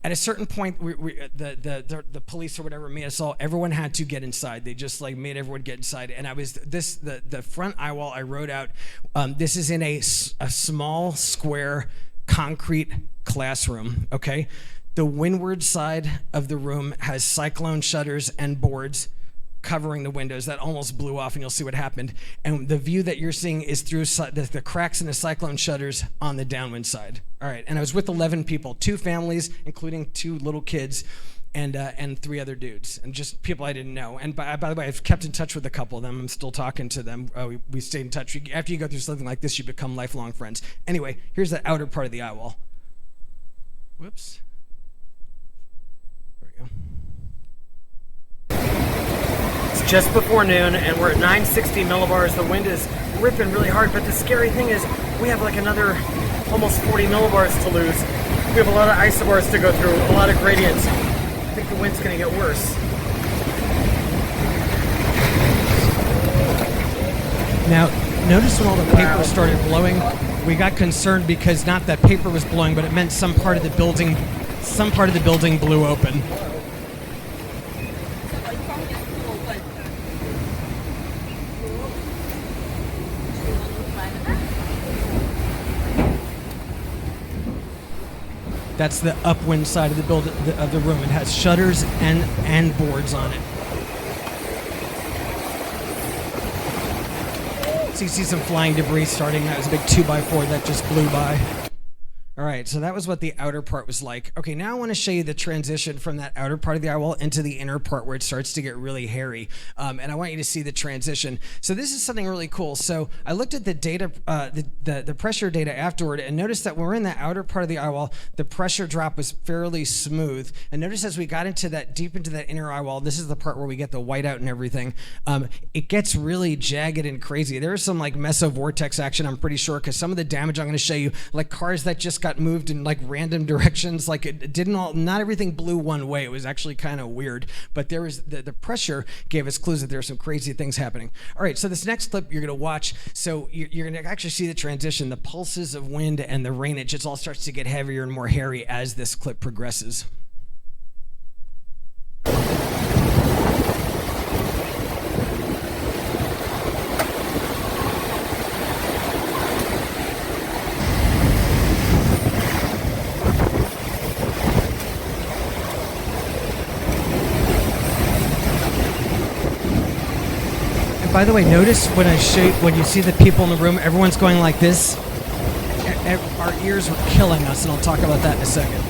at a certain point, the police or whatever made us all, everyone had to get inside. They just made everyone get inside. And I was, the front eye wall I wrote out, this is in a small square concrete classroom, okay? The windward side of the room has cyclone shutters and boards covering the windows. That almost blew off, and you'll see what happened. And the view that you're seeing is through the cracks in the cyclone shutters on the downwind side. All right, and I was with 11 people, 2 families, including 2 little kids, and 3 other dudes, and just people I didn't know. And by the way, I've kept in touch with a couple of them. I'm still talking to them. We stayed in touch. After you go through something like this, you become lifelong friends. Anyway, here's the outer part of the eye wall. Whoops. There we go. It's just before noon, and we're at 960 millibars. The wind is ripping really hard, but the scary thing is we have like another almost 40 millibars to lose. We have a lot of isobars to go through, a lot of gradients. I think the wind's going to get worse. Now, notice when all the paper started blowing, we got concerned because not that paper was blowing, but it meant some part of the building blew open. That's the upwind side of the room. It has shutters and boards on it. So you see some flying debris starting. That was a big 2x4 that just blew by. All right, so that was what the outer part was like. Okay, now I want to show you the transition from that outer part of the eye wall into the inner part where it starts to get really hairy. And I want you to see the transition. So this is something really cool. So I looked at the data, the pressure data afterward, and noticed that when we're in the outer part of the eye wall, the pressure drop was fairly smooth. And notice as we got into that, deep into that inner eye wall, this is the part where we get the whiteout and everything, it gets really jagged and crazy. There is some like mesovortex action, I'm pretty sure, because some of the damage I'm going to show you, like cars that just got moved in like random directions, like it didn't all, not everything blew one way. It was actually kind of weird, but there was the pressure gave us clues that there were some crazy things happening. All right, so this next clip you're going to watch, so you're going to actually see the transition, the pulses of wind and the rain. It just all starts to get heavier and more hairy as this clip progresses. By the way, notice when you see the people in the room, everyone's going like this. Our ears are killing us, and I'll talk about that in a second.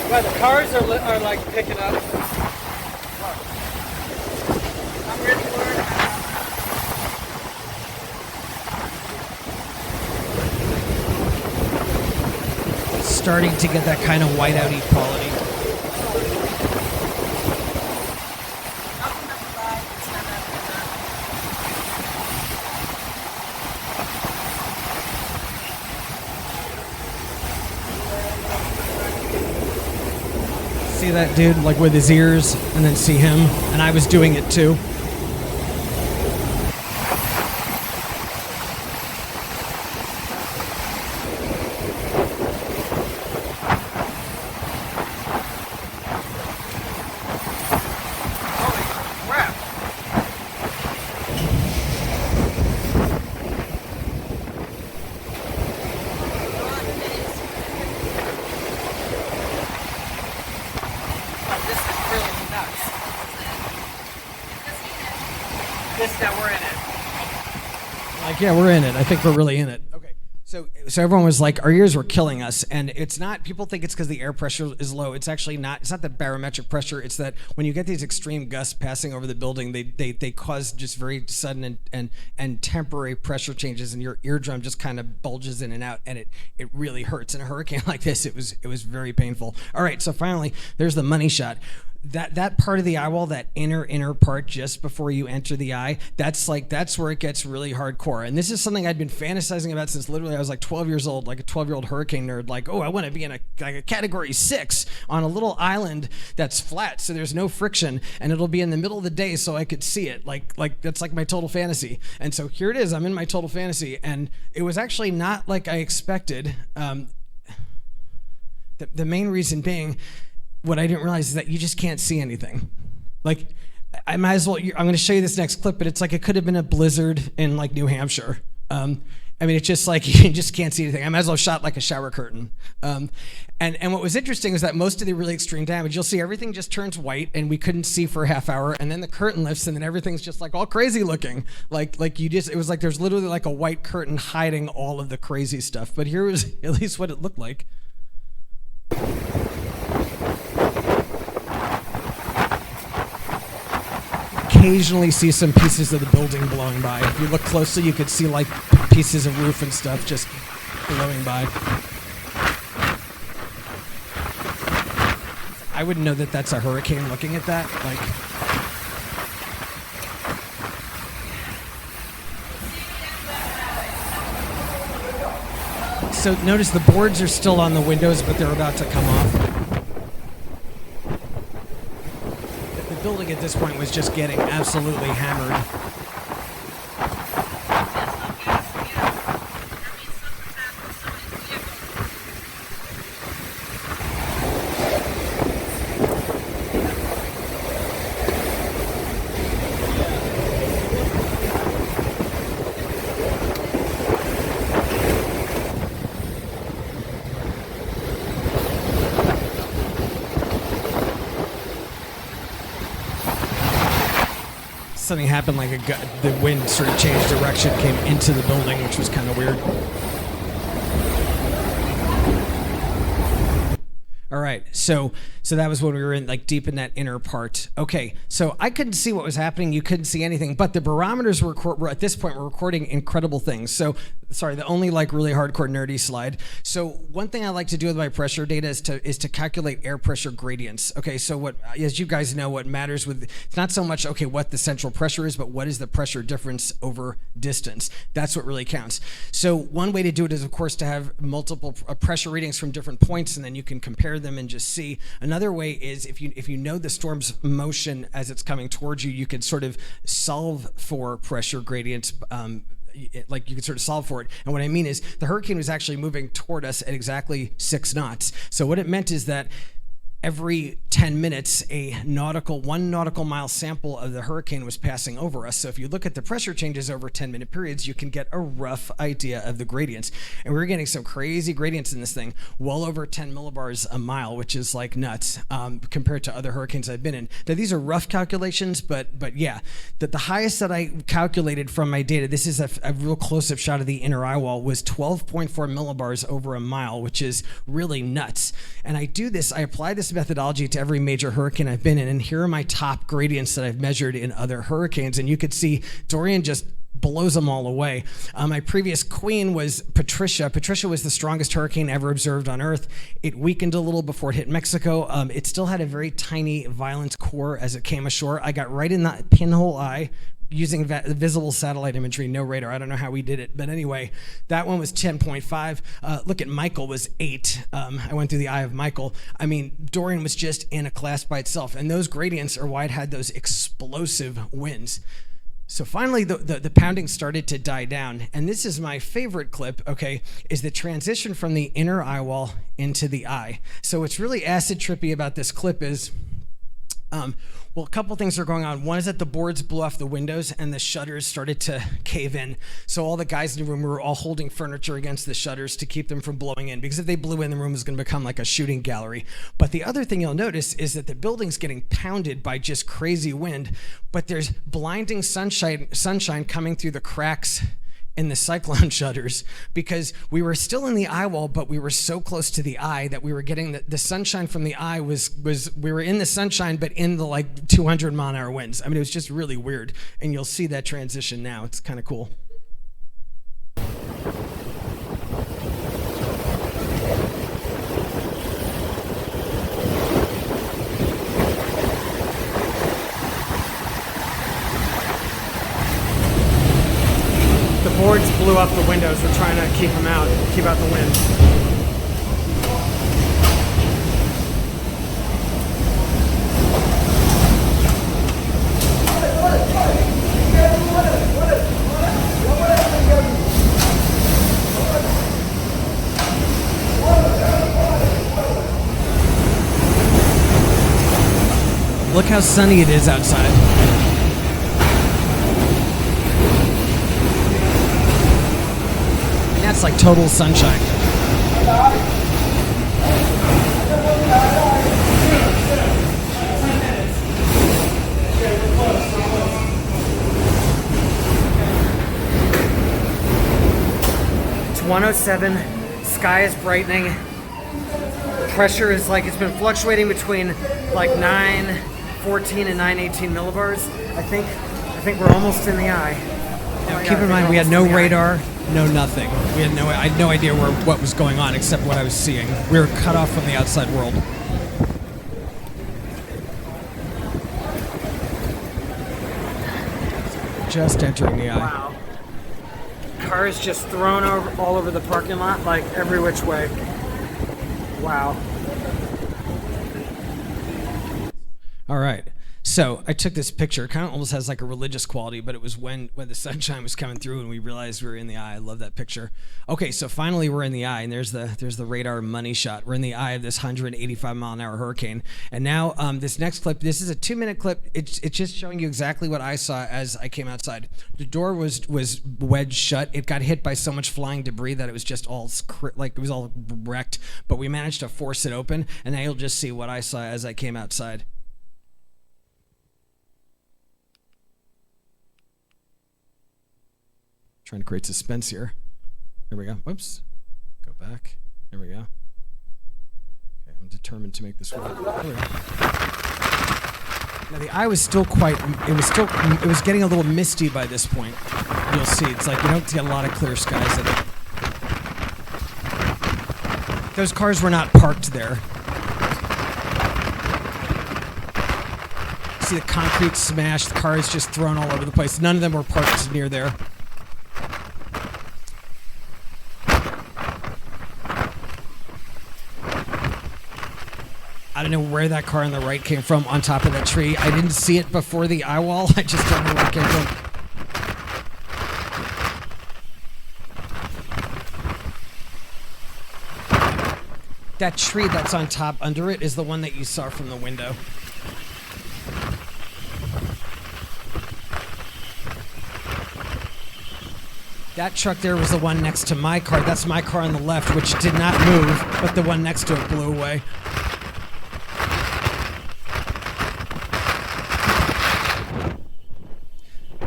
Well, the cars are like picking up. I'm ready to learn. Starting to get that kind of whiteout-y quality. See that dude like with his ears, and then see him, and I was doing it too. Yeah, we're in it. I think we're really in it. Okay. So everyone was like, our ears were killing us, and it's not, people think it's because the air pressure is low. It's actually not. It's not the barometric pressure. It's that when you get these extreme gusts passing over the building, they cause just very sudden and temporary pressure changes, and your eardrum just kind of bulges in and out, and it really hurts. In a hurricane like this, it was very painful. All right, so finally, there's the money shot. That part of the eye wall, that inner part just before you enter the eye, that's where it gets really hardcore. And this is something I'd been fantasizing about since literally I was like 12 years old, like a 12-year-old hurricane nerd, like, oh, I want to be in a category 6 on a little island that's flat so there's no friction, and it'll be in the middle of the day so I could see it. Like that's like my total fantasy. And so here it is, I'm in my total fantasy, and it was actually not like I expected. The main reason being, what I didn't realize is that you just can't see anything. Like, I might as well, I'm going to show you this next clip, but it's like it could have been a blizzard in like New Hampshire. I mean, it's just like you just can't see anything. I might as well have shot like a shower curtain. And what was interesting is that most of the really extreme damage, you'll see everything just turns white, and we couldn't see for a half hour, and then the curtain lifts, and then everything's just like all crazy looking. Like you just, it was like there's literally like a white curtain hiding all of the crazy stuff. But here was at least what it looked like. Occasionally see some pieces of the building blowing by. If you look closely, you could see like pieces of roof and stuff just blowing by. I wouldn't know that that's a hurricane looking at that. Like, so notice the boards are still on the windows, but they're about to come off. The building at this point was just getting absolutely hammered. Something happened, like the wind sort of changed direction, came into the building, which was kind of weird. All right, so that was when we were in, like, deep in that inner part. Okay, so I couldn't see what was happening. You couldn't see anything, but the barometers were at this point were recording incredible things. So, sorry, the only like really hardcore nerdy slide. So one thing I like to do with my pressure data is to calculate air pressure gradients. Okay, so what, as you guys know, what matters with, it's not so much okay what the central pressure is, but what is the pressure difference over distance. That's what really counts. So one way to do it is, of course, to have multiple pressure readings from different points, and then you can compare them and just see. Another way is if you know the storm's motion as it's coming towards you, you can sort of solve for pressure gradients. Like you can sort of solve for it. And what I mean is the hurricane was actually moving toward us at exactly 6 knots. So what it meant is that every 10 minutes, one nautical mile sample of the hurricane was passing over us. So if you look at the pressure changes over 10-minute periods, you can get a rough idea of the gradients. And we were getting some crazy gradients in this thing, well over 10 millibars a mile, which is like nuts compared to other hurricanes I've been in. Now, these are rough calculations, but yeah, the highest that I calculated from my data, this is a real close-up shot of the inner eye wall, was 12.4 millibars over a mile, which is really nuts. And I apply this methodology to every major hurricane I've been in, and here are my top gradients that I've measured in other hurricanes, and you could see Dorian just blows them all away. My previous queen was Patricia. Patricia was the strongest hurricane ever observed on Earth. It weakened a little before it hit Mexico. It still had a very tiny, violent core as it came ashore. I got right in that pinhole eye, using visible satellite imagery, no radar. I don't know how we did it, but anyway, that one was 10.5. Look at Michael was 8. I went through the eye of Michael. I mean, Dorian was just in a class by itself, and those gradients are why it had those explosive winds. So finally, the pounding started to die down, and this is my favorite clip, okay, is the transition from the inner eye wall into the eye. So what's really acid trippy about this clip is, well, a couple things are going on. One is that the boards blew off the windows and the shutters started to cave in. So all the guys in the room were all holding furniture against the shutters to keep them from blowing in, because if they blew in, the room was going to become like a shooting gallery. But the other thing you'll notice is that the building's getting pounded by just crazy wind, but there's blinding sunshine coming through the cracks in the cyclone shutters, because we were still in the eye wall, but we were so close to the eye that we were getting the sunshine from the eye was we were in the sunshine, but in the like 200 mile an hour winds. I mean, it was just really weird, and you'll see that transition now. It's kind of cool. The boards blew up the windows. We're trying to keep them out, keep out the wind. Look how sunny it is outside. That's like total sunshine. It's 107. Sky is brightening. Pressure is like, it's been fluctuating between like 914 and 918 millibars. I think we're almost in the eye. Now, keep in mind, we had no radar, no nothing. I had no idea what was going on except what I was seeing. We were cut off from the outside world. Just entering the eye. Wow. Cars just thrown all over the parking lot, like every which way. Wow. All right. So I took this picture. It kind of almost has like a religious quality, but it was when the sunshine was coming through and we realized we were in the eye. I love that picture. Okay, so finally we're in the eye, and there's the radar money shot. We're in the eye of this 185-mile-an-hour hurricane. And now this next clip, this is a 2-minute clip. It's just showing you exactly what I saw as I came outside. The door was wedged shut. It got hit by so much flying debris that it was just all it was all wrecked. But we managed to force it open, and now you'll just see what I saw as I came outside. Trying to create suspense here. Here we go. Whoops. Go back. Here we go. Okay, I'm determined to make this work. There we go. Now the eye was still it was getting a little misty by this point. You'll see, it's like you don't get a lot of clear skies in it. Those cars were not parked there. See the concrete smashed, cars just thrown all over the place. None of them were parked near there. I don't know where that car on the right came from on top of that tree. I didn't see it before the eye wall. I just don't know where it came from. That tree that's on top under it is the one that you saw from the window. That truck there was the one next to my car. That's my car on the left, which did not move, but the one next to it blew away.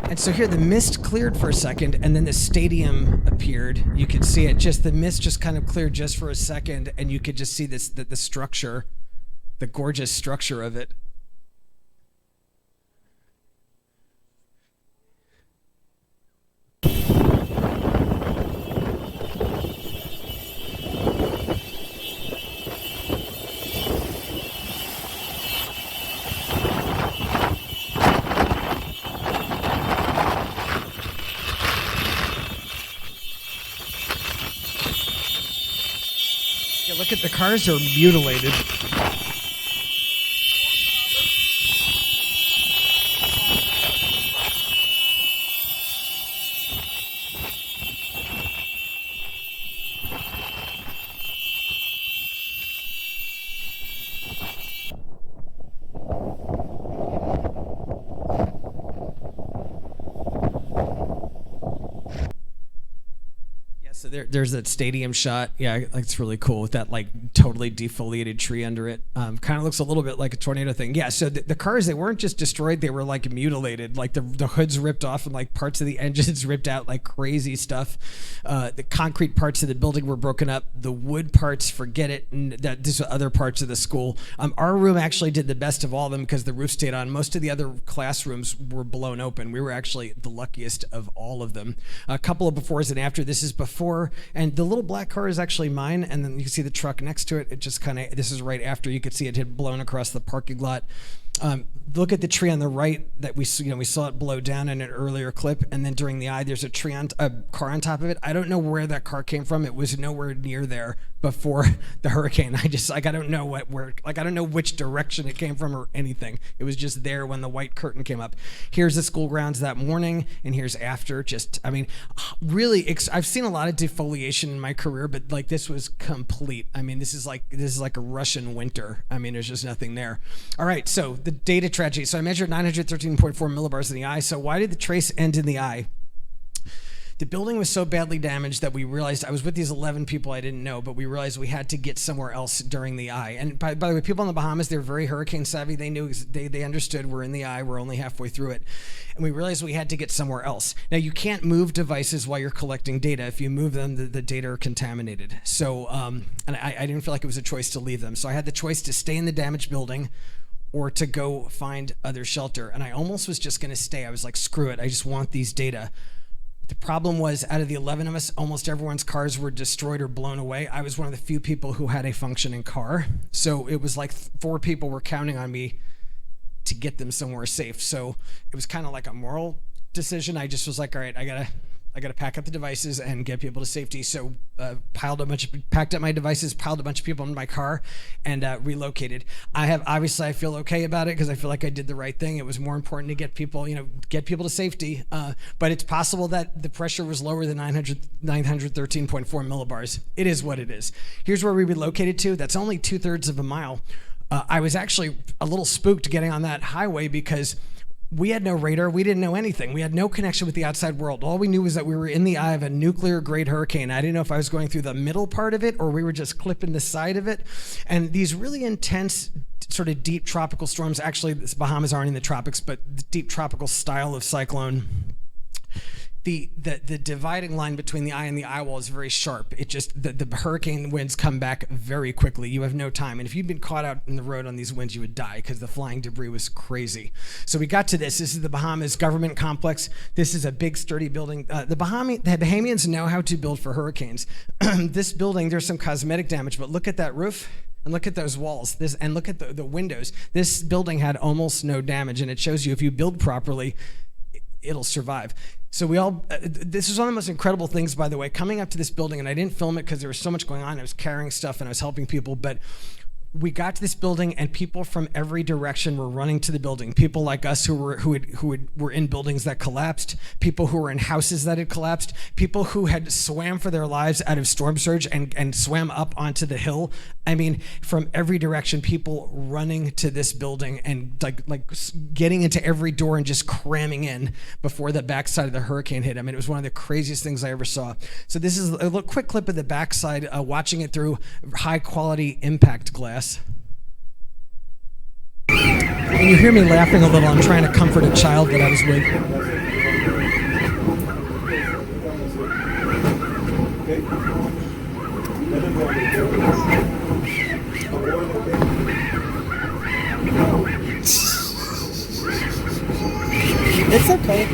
And so here the mist cleared for a second, and then the stadium appeared. You could see it, the mist just kind of cleared just for a second, and you could just see the structure, the gorgeous structure of it. Look at the cars are mutilated. So there's that stadium shot. Yeah, it's really cool with that like totally defoliated tree under it. Kind of looks a little bit like a tornado thing. Yeah, so the cars, they weren't just destroyed, they were like mutilated. Like the hoods ripped off and like parts of the engines ripped out, like crazy stuff. The concrete parts of the building were broken up. The wood parts, forget it. And these are other parts of the school. Our room actually did the best of all of them because the roof stayed on. Most of the other classrooms were blown open. We were actually the luckiest of all of them. A couple of befores and after. This is before. And the little black car is actually mine, and then you can see the truck next to it. It just kind of, this is right after. You could see it had blown across the parking lot. Look at the tree on the right that we saw it blow down in an earlier clip, and then during the eye, there's a car on top of it. I don't know where that car came from. It was nowhere near there before the hurricane. I don't know I don't know which direction it came from or anything. It was just there when the white curtain came up. Here's the school grounds that morning, and here's after. Really, I've seen a lot of defoliation in my career, but like this was complete. I mean, this is like a Russian winter. I mean, there's just nothing there. All right, so the data tragedy. So I measured 913.4 millibars in the eye. So why did the trace end in the eye? The building was so badly damaged that we realized, I was with these 11 people I didn't know, but we realized we had to get somewhere else during the eye. And by the way, people in the Bahamas, they're very hurricane savvy. They knew, they understood we're in the eye, we're only halfway through it. And we realized we had to get somewhere else. Now, you can't move devices while you're collecting data. If you move them, the data are contaminated. So, and I didn't feel like it was a choice to leave them. So I had the choice to stay in the damaged building or to go find other shelter. And I almost was just gonna stay. I was like, screw it, I just want these data. The problem was, out of the 11 of us, almost everyone's cars were destroyed or blown away. I was one of the few people who had a functioning car. So it was like 4 people were counting on me to get them somewhere safe. So it was kind of like a moral decision. I just was like, all right, I gotta pack up the devices and get people to safety. So packed up my devices, piled a bunch of people in my car, and relocated. Obviously I feel okay about it because I feel like I did the right thing. It was more important to get people to safety. But it's possible that the pressure was lower than 913.4 millibars. It is what it is. Here's where we relocated to. That's only 2/3 of a mile. I was actually a little spooked getting on that highway because we had no radar. We didn't know anything. We had no connection with the outside world. All we knew was that we were in the eye of a nuclear-grade hurricane. I didn't know if I was going through the middle part of it or we were just clipping the side of it. And these really intense, sort of deep tropical storms, actually, the Bahamas aren't in the tropics, but the deep tropical style of cyclone, the dividing line between the eye and the eye wall is very sharp. It just, the hurricane winds come back very quickly. You have no time. And if you'd been caught out in the road on these winds, you would die because the flying debris was crazy. So we got to this. This is the Bahamas government complex. This is a big, sturdy building. The Bahamians know how to build for hurricanes. This building, there's some cosmetic damage, but look at that roof. And look at those walls, and look at the windows. This building had almost no damage, and it shows you if you build properly, it'll survive. So this was one of the most incredible things, by the way, coming up to this building, and I didn't film it because there was so much going on. I was carrying stuff and I was helping people, but we got to this building and people from every direction were running to the building. People like us who were in buildings that collapsed, people who were in houses that had collapsed, people who had swam for their lives out of storm surge and swam up onto the hill. I mean, from every direction, people running to this building and like getting into every door and just cramming in before the backside of the hurricane hit. I mean, it was one of the craziest things I ever saw. So this is a little quick clip of the backside, watching it through high quality impact glass. And you hear me laughing a little. I'm trying to comfort a child that I was with. It's okay.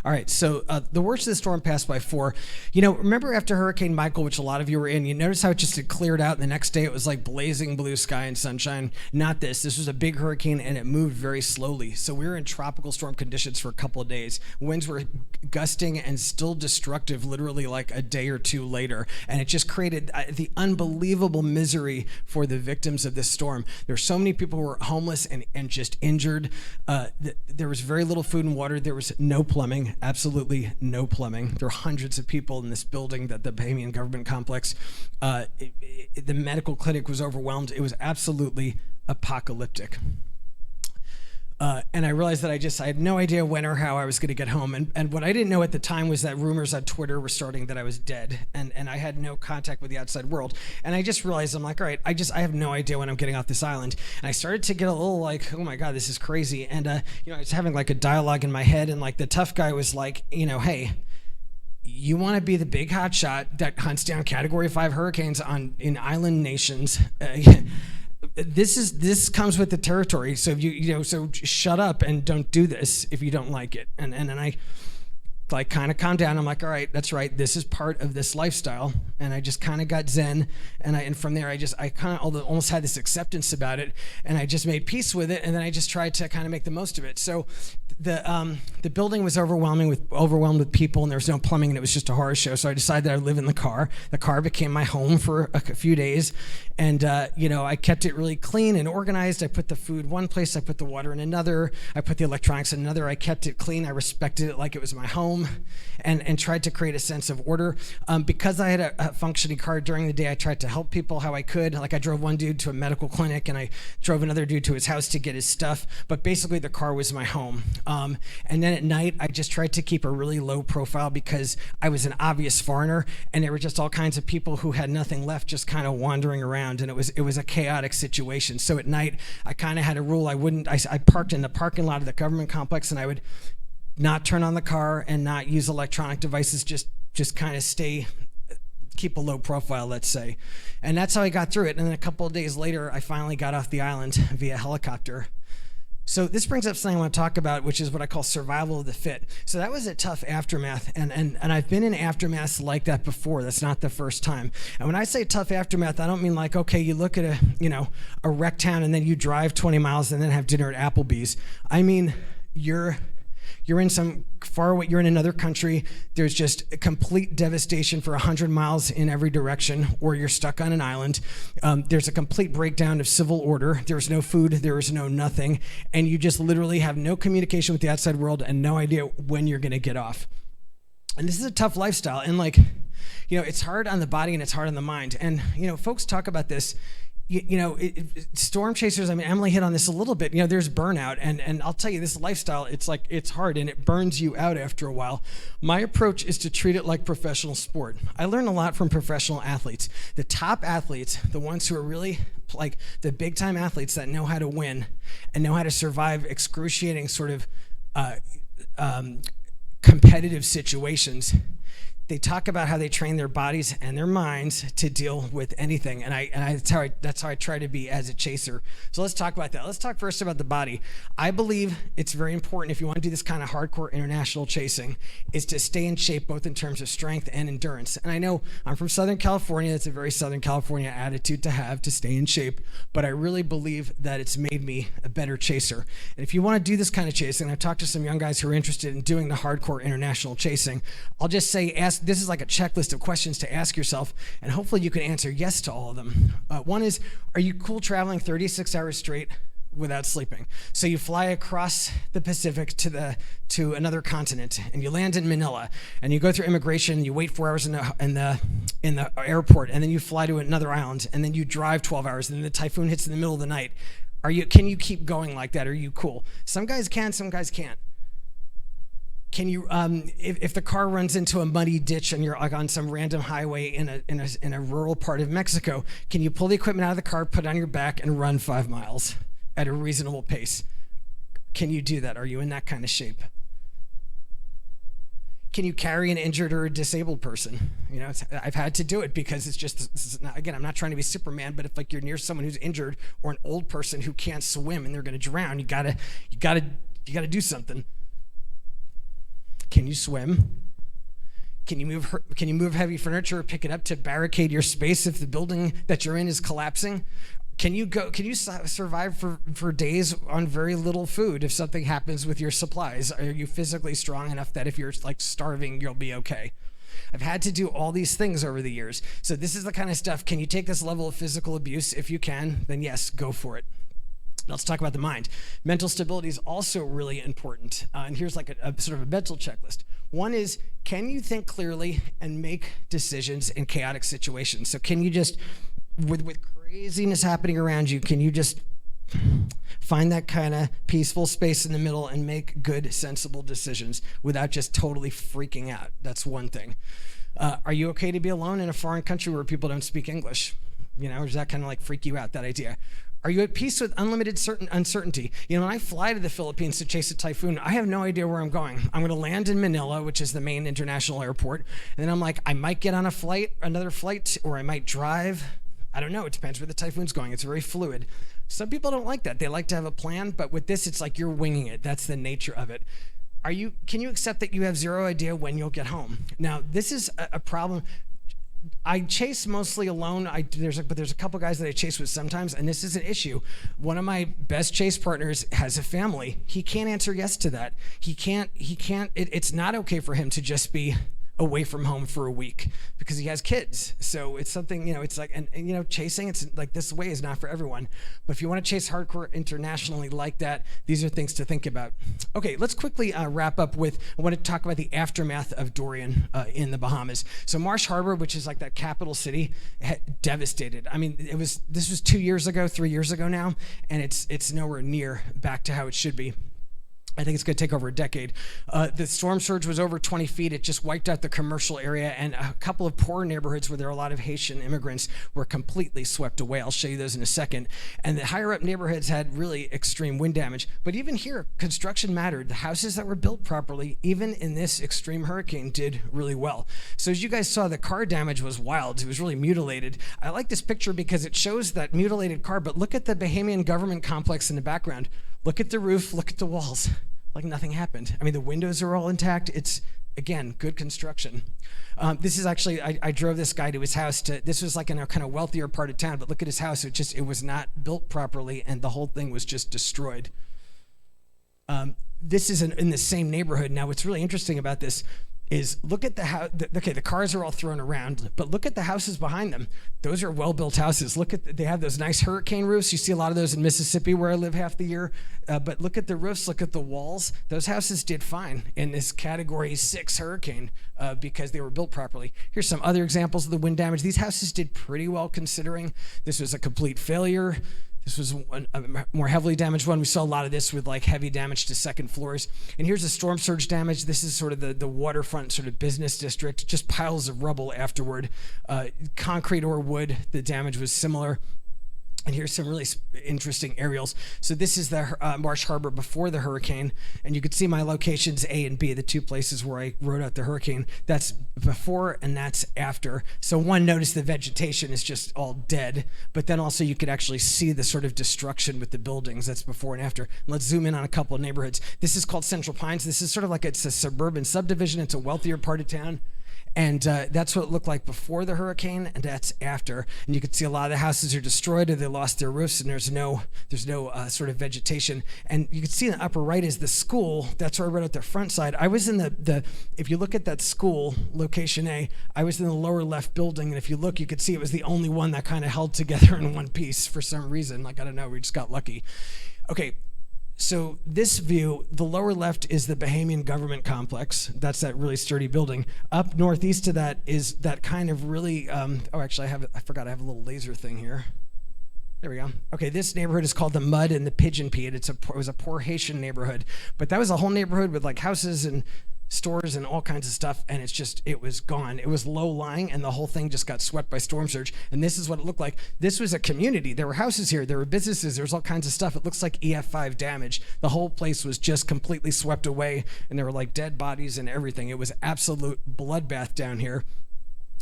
All right, so the worst of the storm passed by 4. You know, remember after Hurricane Michael, which a lot of you were in, you notice how it just had cleared out, and the next day it was like blazing blue sky and sunshine? Not this. This was a big hurricane, and it moved very slowly. So we were in tropical storm conditions for a couple of days. Winds were gusting and still destructive literally like a day or two later, and it just created the unbelievable misery for the victims of this storm. There were so many people who were homeless and just injured. There was very little food and water. There was no plumbing. Absolutely no plumbing. There were hundreds of people in this building, that the Bahamian government complex. The medical clinic was overwhelmed. It was absolutely apocalyptic. And I realized that I had no idea when or how I was going to get home. And what I didn't know at the time was that rumors on Twitter were starting that I was dead. And I had no contact with the outside world. And I just realized, I'm like, all right, I have no idea when I'm getting off this island. And I started to get a little like, oh my God, this is crazy. And, I was having like a dialogue in my head. And like the tough guy was like, hey, you want to be the big hot shot that hunts down Category 5 hurricanes in island nations. This comes with the territory. So so shut up and don't do this if you don't like it. And I like kind of calmed down. I'm like, all right, that's right. This is part of this lifestyle. And I just kind of got zen. And from there, I kind of almost had this acceptance about it. And I just made peace with it. And then I just tried to kind of make the most of it. So the building was overwhelmed with people, and there was no plumbing, and it was just a horror show. So I decided that I'd live in the car. The car became my home for a few days, and I kept it really clean and organized. I put the food one place, I put the water in another, I put the electronics in another. I kept it clean. I respected it like it was my home, and tried to create a sense of order. Because I had a functioning car during the day, I tried to help people how I could. Like I drove one dude to a medical clinic, and I drove another dude to his house to get his stuff. But basically, the car was my home. And then at night, I just tried to keep a really low profile because I was an obvious foreigner, and there were just all kinds of people who had nothing left, just kind of wandering around, and it was a chaotic situation. So at night, I kind of had a rule. I parked in the parking lot of the government complex, and I would not turn on the car and not use electronic devices. Just kind of keep a low profile, let's say. And that's how I got through it. And then a couple of days later, I finally got off the island via helicopter. So this brings up something I want to talk about, which is what I call survival of the fit. So that was a tough aftermath, and I've been in aftermaths like that before. That's not the first time. And when I say tough aftermath, I don't mean like, okay, you look at a wreck town and then you drive 20 miles and then have dinner at Applebee's. I mean, you're in some far away, you're in another country, there's just a complete devastation for 100 miles in every direction, or you're stuck on an island. There's a complete breakdown of civil order. There's no food, there is no nothing, and you just literally have no communication with the outside world and no idea when you're gonna get off. And this is a tough lifestyle, and it's hard on the body and it's hard on the mind. And folks talk about this. Storm chasers, I mean, Emily hit on this a little bit. There's burnout, and I'll tell you, this lifestyle, it's hard and it burns you out after a while. My approach is to treat it like professional sport. I learn a lot from professional athletes. The top athletes, the ones who are really like the big time athletes that know how to win and know how to survive excruciating sort of competitive situations, they talk about how they train their bodies and their minds to deal with anything, and that's how I try to be as a chaser. So let's talk about that. Let's talk first about the body. I believe it's very important, if you want to do this kind of hardcore international chasing, is to stay in shape both in terms of strength and endurance. And I know I'm from Southern California. It's a very Southern California attitude to have, to stay in shape, but I really believe that it's made me a better chaser. And if you want to do this kind of chasing, I've talked to some young guys who are interested in doing the hardcore international chasing. I'll just say, this is like a checklist of questions to ask yourself, and hopefully you can answer yes to all of them. One is, are you cool traveling 36 hours straight without sleeping? So you fly across the Pacific to another continent, and you land in Manila, and you go through immigration, you wait 4 hours in the airport, and then you fly to another island, and then you drive 12 hours, and then the typhoon hits in the middle of the night. Can you keep going like that? Are you cool? Some guys can, some guys can't. Can you, if the car runs into a muddy ditch and you're like on some random highway in a rural part of Mexico, can you pull the equipment out of the car, put it on your back, and run 5 miles at a reasonable pace? Can you do that? Are you in that kind of shape? Can you carry an injured or a disabled person? I've had to do it because again, I'm not trying to be Superman, but if like you're near someone who's injured or an old person who can't swim and they're going to drown, you gotta do something. Can you swim? Can you move heavy furniture or pick it up to barricade your space if the building that you're in is collapsing? Can you survive for days on very little food if something happens with your supplies? Are you physically strong enough that if you're like starving, you'll be okay? I've had to do all these things over the years. So this is the kind of stuff, can you take this level of physical abuse? If you can, then yes, go for it. Let's talk about the mind. Mental stability is also really important. And here's like a sort of a mental checklist. One is, can you think clearly and make decisions in chaotic situations? So can you just, with craziness happening around you, can you just find that kind of peaceful space in the middle and make good, sensible decisions without just totally freaking out? That's one thing. Are you okay to be alone in a foreign country where people don't speak English? Or does that kind of like freak you out, that idea? Are you at peace with unlimited uncertainty? When I fly to the Philippines to chase a typhoon, I have no idea where I'm going. I'm going to land in Manila, which is the main international airport, and then I'm like, I might get on another flight, or I might drive. I don't know. It depends where the typhoon's going. It's very fluid. Some people don't like that. They like to have a plan, but with this, it's like you're winging it. That's the nature of it. Can you accept that you have zero idea when you'll get home? Now, this is a problem. I chase mostly alone. But there's a couple guys that I chase with sometimes, and this is an issue. One of my best chase partners has a family. He can't answer yes to that. He can't. It's not okay for him to just be away from home for a week because he has kids. So it's something, it's like, and chasing, it's like this way is not for everyone. But if you want to chase hardcore internationally like that, these are things to think about. Okay, let's quickly wrap up with, I want to talk about the aftermath of Dorian in the Bahamas. So Marsh Harbor, which is like that capital city, devastated. I mean, this was 2 years ago, 3 years ago now, and it's nowhere near back to how it should be. I think it's going to take over a decade. The storm surge was over 20 feet. It just wiped out the commercial area, and a couple of poor neighborhoods where there are a lot of Haitian immigrants were completely swept away. I'll show you those in a second. And the higher up neighborhoods had really extreme wind damage. But even here, construction mattered. The houses that were built properly, even in this extreme hurricane, did really well. So as you guys saw, the car damage was wild. It was really mutilated. I like this picture because it shows that mutilated car, but look at the Bahamian government complex in the background. Look at the roof, look at the walls. Like nothing happened. I mean, the windows are all intact. It's, again, good construction. This is actually, I drove this guy to his house. This was like in a kind of wealthier part of town, but look at his house. It was not built properly, and the whole thing was just destroyed. This is in the same neighborhood. Now, what's really interesting about this is look at the house. Okay, the cars are all thrown around, but look at the houses behind them. Those are well-built houses. Look at they have those nice hurricane roofs. You see a lot of those in Mississippi where I live half the year. But look at the roofs. Look at the walls. Those houses did fine in this Category 6 hurricane because they were built properly. Here's some other examples of the wind damage. These houses did pretty well considering this was a complete failure. This was a more heavily damaged one. We saw a lot of this with like heavy damage to second floors. And here's the storm surge damage. This is sort of the waterfront sort of business district, just piles of rubble afterward. Concrete or wood, the damage was similar. And here's some really interesting aerials. So this is the Marsh Harbor before the hurricane. And you can see my locations A and B, the two places where I rode out the hurricane. That's before and that's after. So one, notice the vegetation is just all dead. But then also you could actually see the sort of destruction with the buildings. That's before and after. Let's zoom in on a couple of neighborhoods. This is called Central Pines. This is sort of like it's a suburban subdivision. It's a wealthier part of town. And that's what it looked like before the hurricane, and that's after. And you can see a lot of the houses are destroyed, or they lost their roofs, and there's no sort of vegetation. And you can see in the upper right is the school. That's where I rode out the front side. I was in if you look at that school, location A, I was in the lower left building, and if you look, you could see it was the only one that kind of held together in one piece for some reason. Like, I don't know, we just got lucky. Okay. So this view, the lower left is the Bahamian government complex. That's that really sturdy building. Up northeast of that is that kind of really, actually I forgot I have a little laser thing here. There we go. Okay, this neighborhood is called the Mud and the Pigeon Pea. It was a poor Haitian neighborhood, but that was a whole neighborhood with like houses and stores and all kinds of stuff, and it was gone. It was low lying, and the whole thing just got swept by storm surge. And this is what it looked like. This was a community. There were houses here. There were businesses. There was all kinds of stuff. It looks like EF5 damage. The whole place was just completely swept away, and there were like dead bodies and everything. It was absolute bloodbath down here.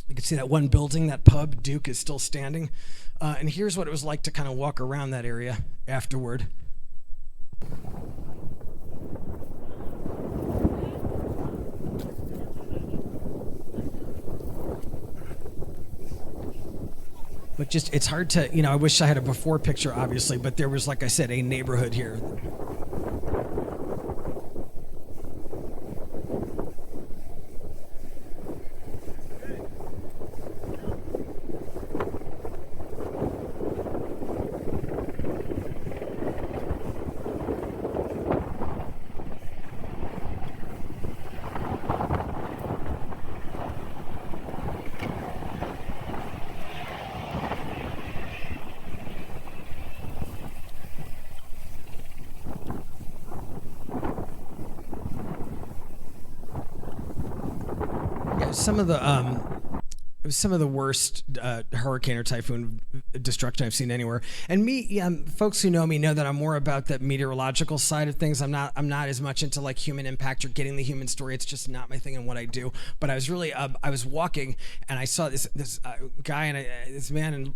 You can see that one building, that pub, Duke, is still standing. And here's what it was like to kind of walk around that area afterward. But just, it's hard to, I wish I had a before picture, obviously, but there was, like I said, a neighborhood here. Some of the worst hurricane or typhoon destruction I've seen anywhere. And folks who know me know that I'm more about the meteorological side of things. I'm not as much into like human impact or getting the human story. It's just not my thing and what I do. But I was really I was walking and I saw this guy and this man in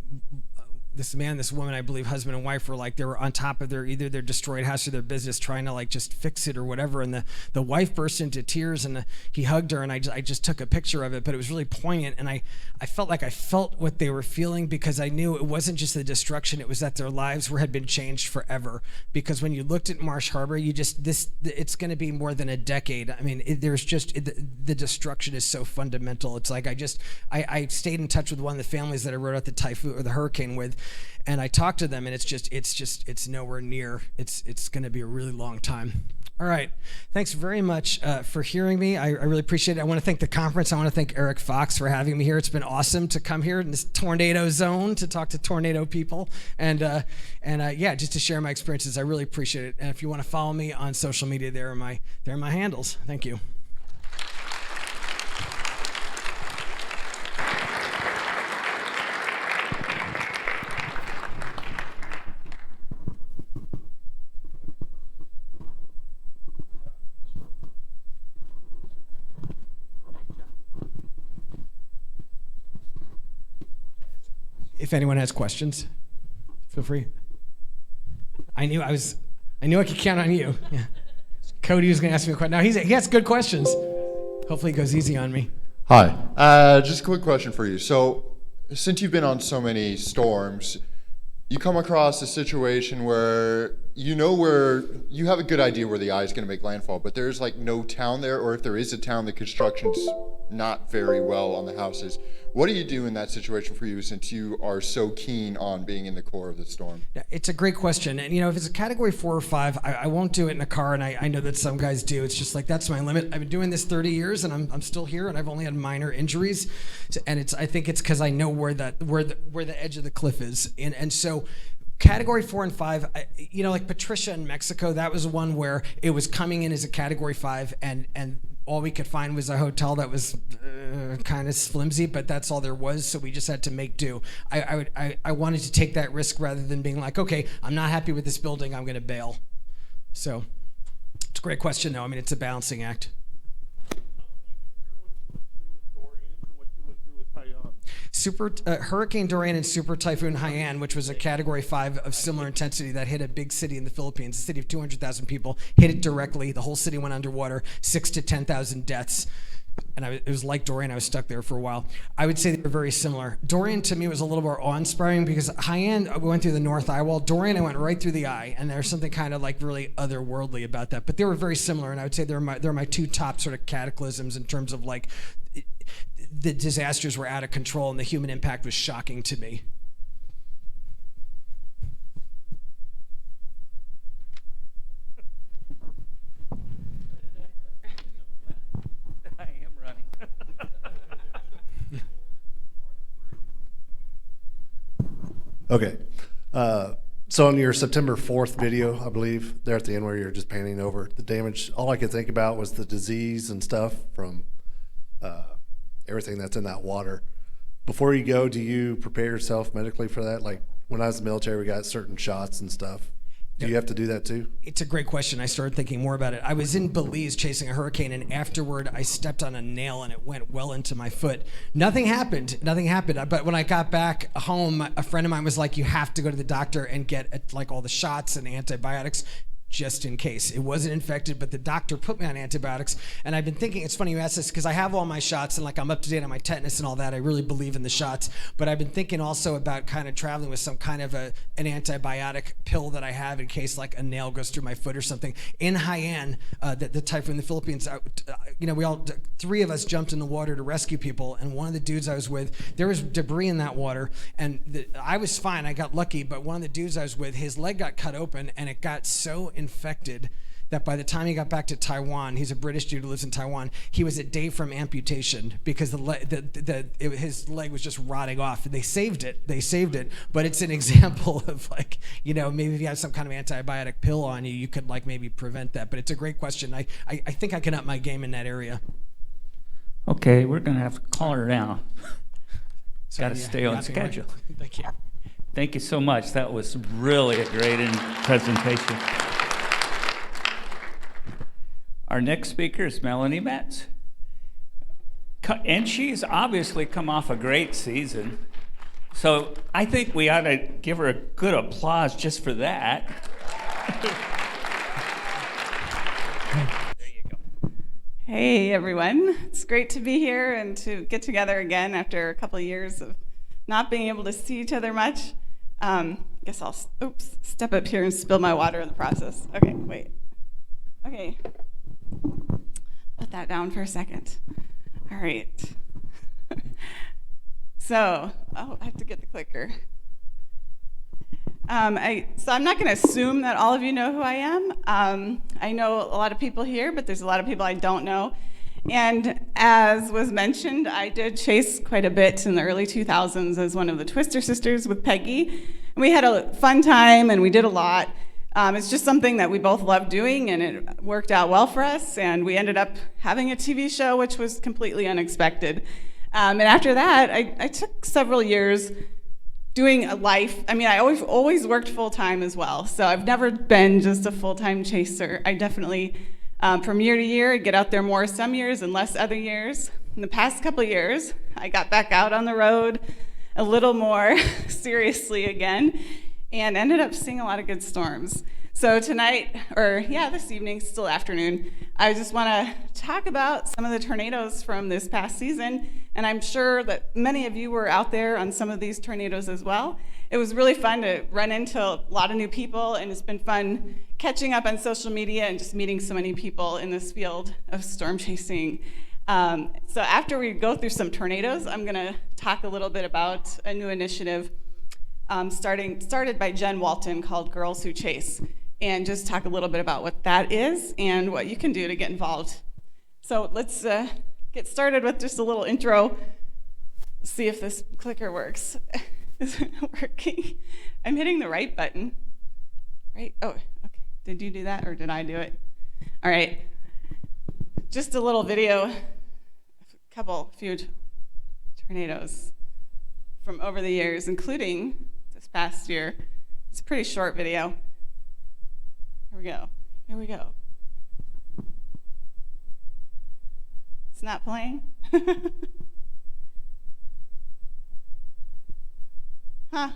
this woman, I believe, husband and wife, were like, they were on top of either their destroyed house or their business, trying to like just fix it or whatever. And the wife burst into tears, and he hugged her, and I just took a picture of it, but it was really poignant. And I felt like I felt what they were feeling, because I knew it wasn't just the destruction, it was that their lives had been changed forever. Because when you looked at Marsh Harbor, it's going to be more than a decade. I mean, the destruction is so fundamental. It's like I stayed in touch with one of the families that I wrote out the typhoon or the hurricane with, and I talked to them, and it's nowhere near. It's going to be a really long time. All right. Thanks very much for hearing me. I really appreciate it. I want to thank the conference. I want to thank Eric Fox for having me here. It's been awesome to come here in this tornado zone to talk to tornado people and just to share my experiences. I really appreciate it. And if you want to follow me on social media, there are my handles. Thank you. If anyone has questions, feel free. I knew I could count on you. Yeah. Cody was going to ask me a question. Now he has good questions. Hopefully he goes easy on me. Hi. Just a quick question for you. So, since you've been on so many storms, you come across a situation where you have a good idea where the eye is going to make landfall, but there's like no town there, or if there is a town, the construction's not very well on the houses. What do you do in that situation for you, since you are so keen on being in the core of the storm? Yeah, it's a great question. And if it's a category 4 or 5, I won't do it in a car, and I know that some guys do. It's just like, that's my limit. I've been doing this 30 years, and I'm still here, and I've only had minor injuries. And I think it's because I know where the edge of the cliff is. And so category 4 and 5, like Patricia in Mexico, that was one where it was coming in as a category 5, and all we could find was a hotel that was kind of flimsy, but that's all there was, so we just had to make do. I wanted to take that risk rather than being like, okay, I'm not happy with this building, I'm going to bail. So it's a great question, though. I mean, it's a balancing act. Hurricane Dorian and Super Typhoon Haiyan, which was a category 5 of similar intensity that hit a big city in the Philippines, a city of 200,000 people, hit it directly. The whole city went underwater, 6,000 to 10,000 deaths. And it was like Dorian. I was stuck there for a while. I would say they were very similar. Dorian to me was a little more awe-inspiring because Haiyan went through the north eye wall. Dorian, I went right through the eye, and there's something kind of like really otherworldly about that. But they were very similar, and I would say they're my two top sort of cataclysms in terms of like the disasters were out of control, and the human impact was shocking to me. I am running. Okay. So on your September 4th video, I believe, there at the end where you're just panning over the damage, all I could think about was the disease and stuff from everything that's in that water. Before you go, do you prepare yourself medically for that? Like when I was in the military, we got certain shots and stuff. Do you have to do that too? It's a great question. I started thinking more about it. I was in Belize chasing a hurricane, and afterward I stepped on a nail and it went well into my foot. Nothing happened. But when I got back home, a friend of mine was like, you have to go to the doctor and get like all the shots and antibiotics just in case. It wasn't infected, but the doctor put me on antibiotics. And I've been thinking, it's funny you ask this because I have all my shots and like I'm up to date on my tetanus and all that. I really believe in the shots. But I've been thinking also about kind of traveling with some kind of an antibiotic pill that I have in case like a nail goes through my foot or something. In Haiyan, the typhoon in the Philippines, we all, 3 of us jumped in the water to rescue people. And one of the dudes I was with, there was debris in that water. And I was fine. I got lucky. But one of the dudes I was with, his leg got cut open and it got so infected that by the time he got back to Taiwan, he's a British dude who lives in Taiwan, he was a day from amputation because his leg was just rotting off. They saved it, but it's an example of like, maybe if you have some kind of antibiotic pill on you, you could like maybe prevent that. But it's a great question. I think I can up my game in that area. Okay, we're going to have to call her now. Got to stay on schedule. Thank you. Thank you so much. That was really a great presentation. Our next speaker is Melanie Metz. And she's obviously come off a great season. So I think we ought to give her a good applause just for that. Hey everyone, it's great to be here and to get together again after a couple of years of not being able to see each other much. Guess I'll step up here and spill my water in the process. Okay, wait. Okay, put that down for a second. All right. So, I have to get the clicker. So I'm not going to assume that all of you know who I am. I know a lot of people here, but there's a lot of people I don't know. And as was mentioned, I did chase quite a bit in the early 2000s as one of the Twister sisters with Peggy. And we had a fun time and we did a lot. It's just something that we both loved doing, and it worked out well for us. And we ended up having a TV show, which was completely unexpected. And after that, I took several years doing a life. I mean, I always worked full-time as well, so I've never been just a full-time chaser. I definitely, from year to year, get out there more some years and less other years. In the past couple of years, I got back out on the road a little more seriously again, and ended up seeing a lot of good storms. So tonight, this evening, still afternoon, I just want to talk about some of the tornadoes from this past season, and I'm sure that many of you were out there on some of these tornadoes as well. It was really fun to run into a lot of new people, and it's been fun catching up on social media and just meeting so many people in this field of storm chasing. So after we go through some tornadoes, I'm going to talk a little bit about a new initiative started by Jen Walton called Girls Who Chase, and just talk a little bit about what that is and what you can do to get involved. So let's get started with just a little intro, see if this clicker works. Is it working? I'm hitting the right button, right? Oh, okay. Did you do that or did I do it? All right. Just a little video, few tornadoes from over the years, including this past year. It's a pretty short video. Here we go. It's not playing? Huh.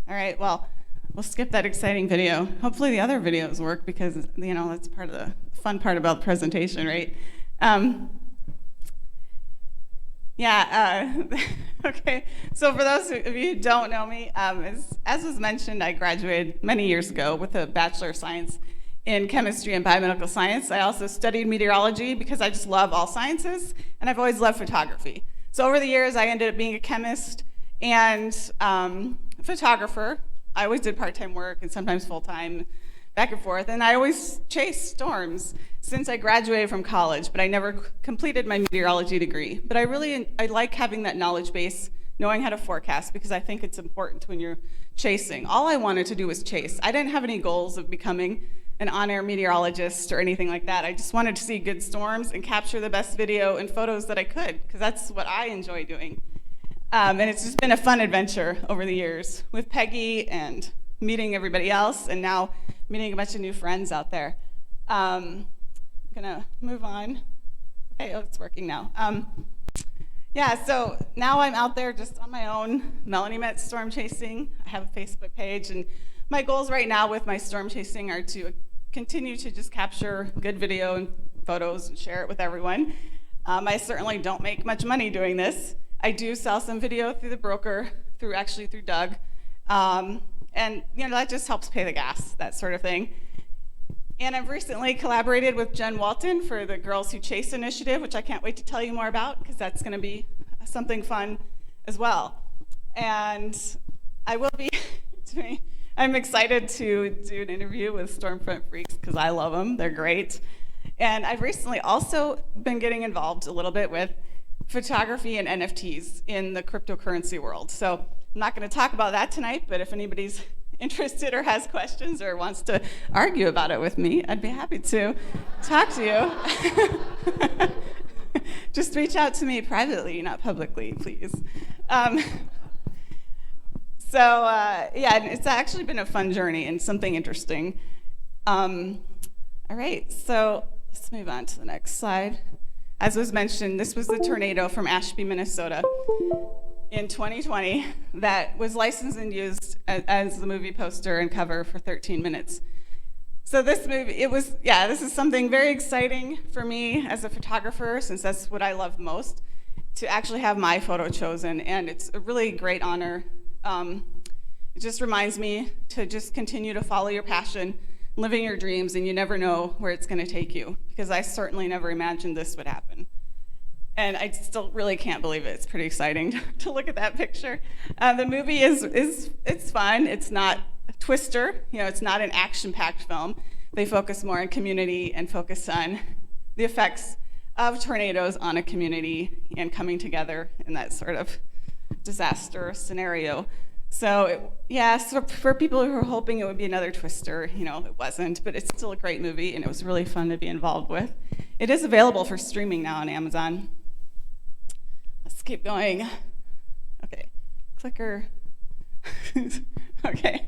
All right, well, we'll skip that exciting video. Hopefully the other videos work because, that's part of the fun part about the presentation, right? Okay, so for those of you who don't know me, as was mentioned, I graduated many years ago with a Bachelor of Science in Chemistry and Biomedical Science. I also studied meteorology because I just love all sciences, and I've always loved photography. So over the years, I ended up being a chemist and photographer. I always did part-time work and sometimes full-time, back and forth, and I always chased storms since I graduated from college, but I never completed my meteorology degree. But I like having that knowledge base, knowing how to forecast, because I think it's important when you're chasing. All I wanted to do was chase. I didn't have any goals of becoming an on-air meteorologist or anything like that. I just wanted to see good storms and capture the best video and photos that I could, because that's what I enjoy doing. And it's just been a fun adventure over the years with Peggy and meeting everybody else, and now meeting a bunch of new friends out there. I'm gonna move on. Okay, it's working now. So now I'm out there just on my own, Melanie Metz Storm Chasing. I have a Facebook page, and my goals right now with my storm chasing are to continue to just capture good video and photos and share it with everyone. I certainly don't make much money doing this. I do sell some video through the broker, through Doug. And that just helps pay the gas, that sort of thing. And I've recently collaborated with Jen Walton for the Girls Who Chase initiative, which I can't wait to tell you more about, because that's going to be something fun as well. And I will be I'm excited to do an interview with Stormfront Freaks because I love them. They're great. And I've recently also been getting involved a little bit with photography and NFTs in the cryptocurrency world. So I'm not going to talk about that tonight, but if anybody's interested or has questions or wants to argue about it with me, I'd be happy to talk to you. Just reach out to me privately, not publicly, please. It's actually been a fun journey and something interesting. All right, so let's move on to the next slide. As was mentioned, this was the tornado from Ashby, Minnesota. in 2020 that was licensed and used as the movie poster and cover for 13 minutes. So this movie, this is something very exciting for me as a photographer, since that's what I love most, to actually have my photo chosen, and it's a really great honor. It just reminds me to just continue to follow your passion, living your dreams, and you never know where it's going to take you, because I certainly never imagined this would happen. And I still really can't believe it. It's pretty exciting to look at that picture. The movie it's fun. It's not a twister. It's not an action-packed film. They focus more on community and focus on the effects of tornadoes on a community and coming together in that sort of disaster scenario. So so for people who were hoping it would be another twister, it wasn't, but it's still a great movie, and it was really fun to be involved with. It is available for streaming now on Amazon. Let's keep going. Okay, clicker. Okay.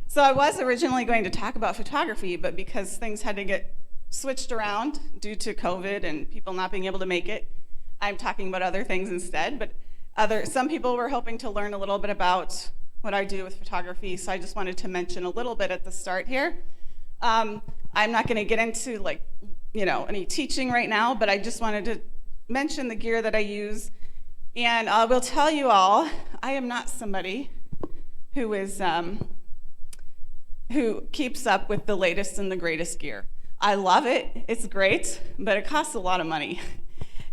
So I was originally going to talk about photography, but because things had to get switched around due to COVID and people not being able to make it, I'm talking about other things instead. But some people were hoping to learn a little bit about what I do with photography, so I just wanted to mention a little bit at the start here. I'm not going to get into any teaching right now, but I just wanted to mention the gear that I use. And I will tell you all, I am not somebody who is who keeps up with the latest and the greatest gear. I love it, it's great, but it costs a lot of money.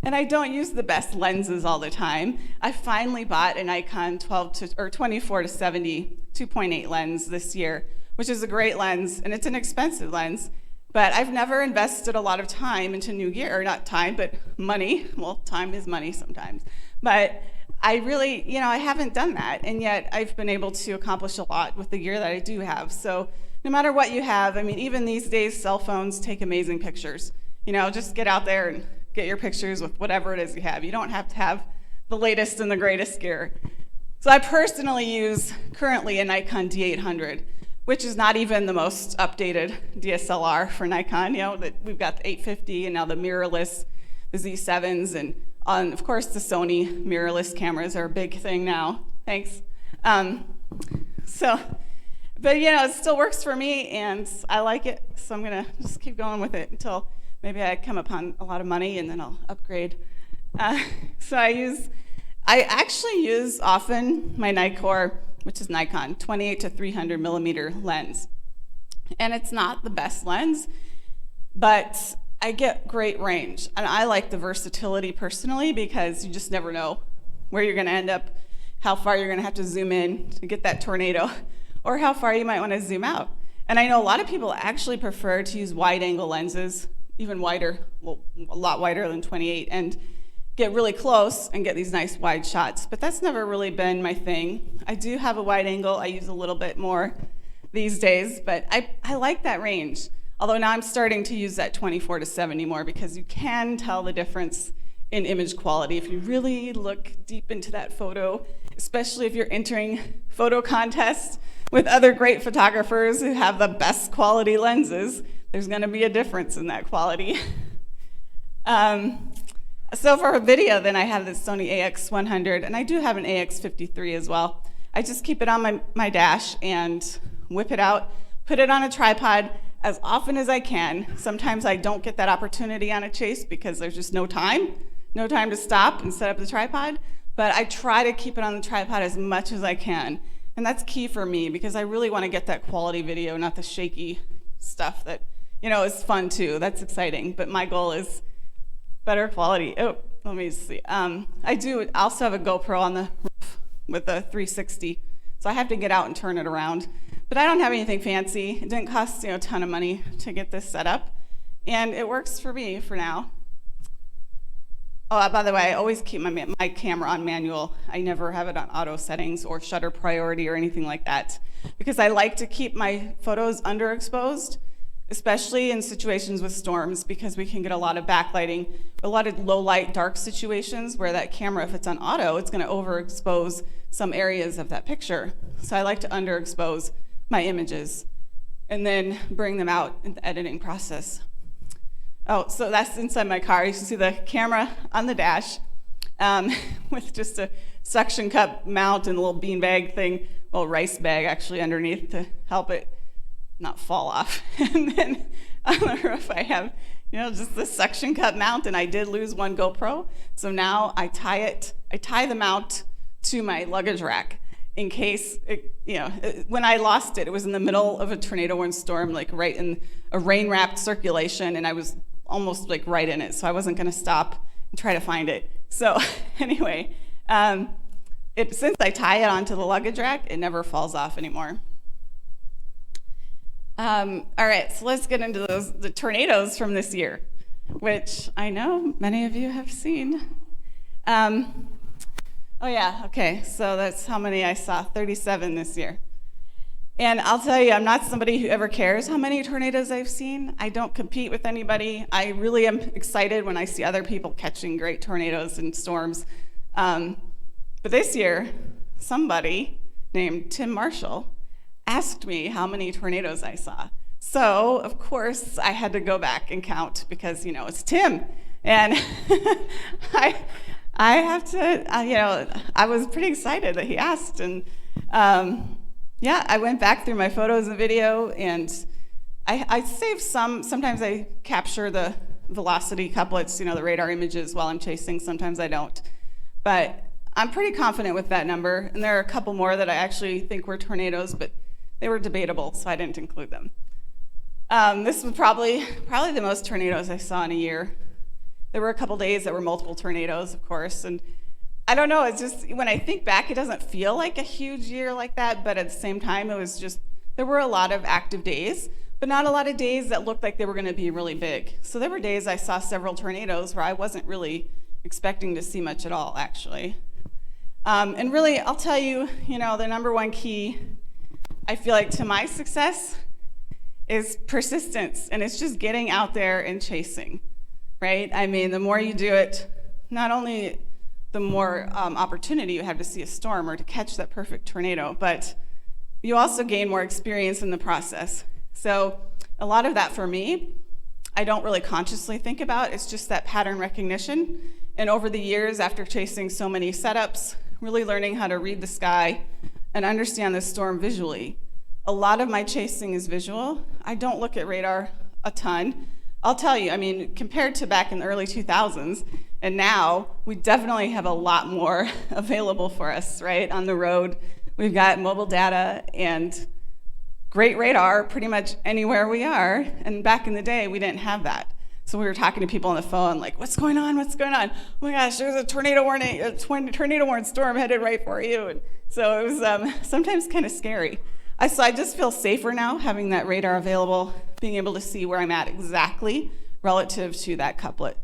And I don't use the best lenses all the time. I finally bought a Nikon 24 to 70 2.8 lens this year, which is a great lens, and it's an expensive lens. But I've never invested a lot of time into new gear, or not time, but money. Well, time is money sometimes. But I really, I haven't done that, and yet I've been able to accomplish a lot with the gear that I do have. So no matter what you have, even these days, cell phones take amazing pictures. Just get out there and get your pictures with whatever it is you have. You don't have to have the latest and the greatest gear. So I personally use currently a Nikon D800, which is not even the most updated DSLR for Nikon. That we've got the 850 and now the mirrorless, the Z7s, and of course the Sony mirrorless cameras are a big thing now. Thanks. But it still works for me, and I like it, so I'm gonna just keep going with it until maybe I come upon a lot of money, and then I'll upgrade. So I actually use often my Nikkor, which is Nikon, 28 to 300 millimeter lens. And it's not the best lens, but I get great range. And I like the versatility personally, because you just never know where you're gonna end up, how far you're gonna have to zoom in to get that tornado, or how far you might wanna zoom out. And I know a lot of people actually prefer to use wide angle lenses, even wider, well, a lot wider than 28, and get really close and get these nice wide shots. But that's never really been my thing. I do have a wide angle. I use a little bit more these days, but I like that range. Although now I'm starting to use that 24 to 70 more, because you can tell the difference in image quality if you really look deep into that photo, especially if you're entering photo contests with other great photographers who have the best quality lenses. There's gonna be a difference in that quality. So for a video, then I have this Sony AX100, and I do have an AX53 as well. I just keep it on my dash and whip it out, put it on a tripod as often as I can. Sometimes I don't get that opportunity on a chase because there's just no time to stop and set up the tripod, but I try to keep it on the tripod as much as I can. And that's key for me, because I really want to get that quality video, not the shaky stuff that, is fun too. That's exciting, but my goal is better quality. Oh, let me see. I do also have a GoPro on the roof with a 360, so I have to get out and turn it around. But I don't have anything fancy. It didn't cost a ton of money to get this set up, and it works for me for now. Oh, by the way, I always keep my camera on manual. I never have it on auto settings or shutter priority or anything like that, because I like to keep my photos underexposed, especially in situations with storms, because we can get a lot of backlighting, a lot of low light, dark situations where that camera, if it's on auto, it's gonna overexpose some areas of that picture. So I like to underexpose my images and then bring them out in the editing process. Oh, so that's inside my car. You can see the camera on the dash. with just a suction cup mount and a little bean bag thing, well, rice bag actually underneath to help it not fall off. And then on the roof I have, just this suction cup mount, and I did lose one GoPro. So now I tie the mount to my luggage rack in case, when I lost it was in the middle of a tornado-warned storm, like right in a rain-wrapped circulation, and I was almost like right in it, so I wasn't gonna stop and try to find it. So anyway, since I tie it onto the luggage rack, it never falls off anymore. All right, so let's get into the tornadoes from this year, which I know many of you have seen. Oh yeah, okay, so that's how many I saw, 37 this year. And I'll tell you, I'm not somebody who ever cares how many tornadoes I've seen. I don't compete with anybody. I really am excited when I see other people catching great tornadoes and storms. But this year, somebody named Tim Marshall asked me how many tornadoes I saw. So, of course, I had to go back and count because, it's Tim. And I have to, I was pretty excited that he asked. And I went back through my photos and video, and I saved some. Sometimes I capture the velocity couplets, the radar images while I'm chasing. Sometimes I don't. But I'm pretty confident with that number. And there are a couple more that I actually think were tornadoes, but they were debatable, so I didn't include them. This was probably the most tornadoes I saw in a year. There were a couple days that were multiple tornadoes, of course, and I don't know, it's just, when I think back, it doesn't feel like a huge year like that, but at the same time, it was just, there were a lot of active days, but not a lot of days that looked like they were gonna be really big. So there were days I saw several tornadoes where I wasn't really expecting to see much at all, actually. And really, I'll tell you, the number one key, I feel like, to my success is persistence, and it's just getting out there and chasing, right? I mean, the more you do it, not only the more opportunity you have to see a storm or to catch that perfect tornado, but you also gain more experience in the process. So a lot of that for me, I don't really consciously think about. It's just that pattern recognition. And over the years, after chasing so many setups, really learning how to read the sky and understand the storm visually. A lot of my chasing is visual. I don't look at radar a ton. I'll tell you, I mean, compared to back in the early 2000s, and now, we definitely have a lot more available for us, right? On the road, we've got mobile data and great radar pretty much anywhere we are. And back in the day, we didn't have that. So we were talking to people on the phone, like, what's going on? What's going on? Oh my gosh, there's a tornado warning storm headed right for you. And so it was sometimes kind of scary. So I just feel safer now having that radar available, being able to see where I'm at exactly relative to that couplet.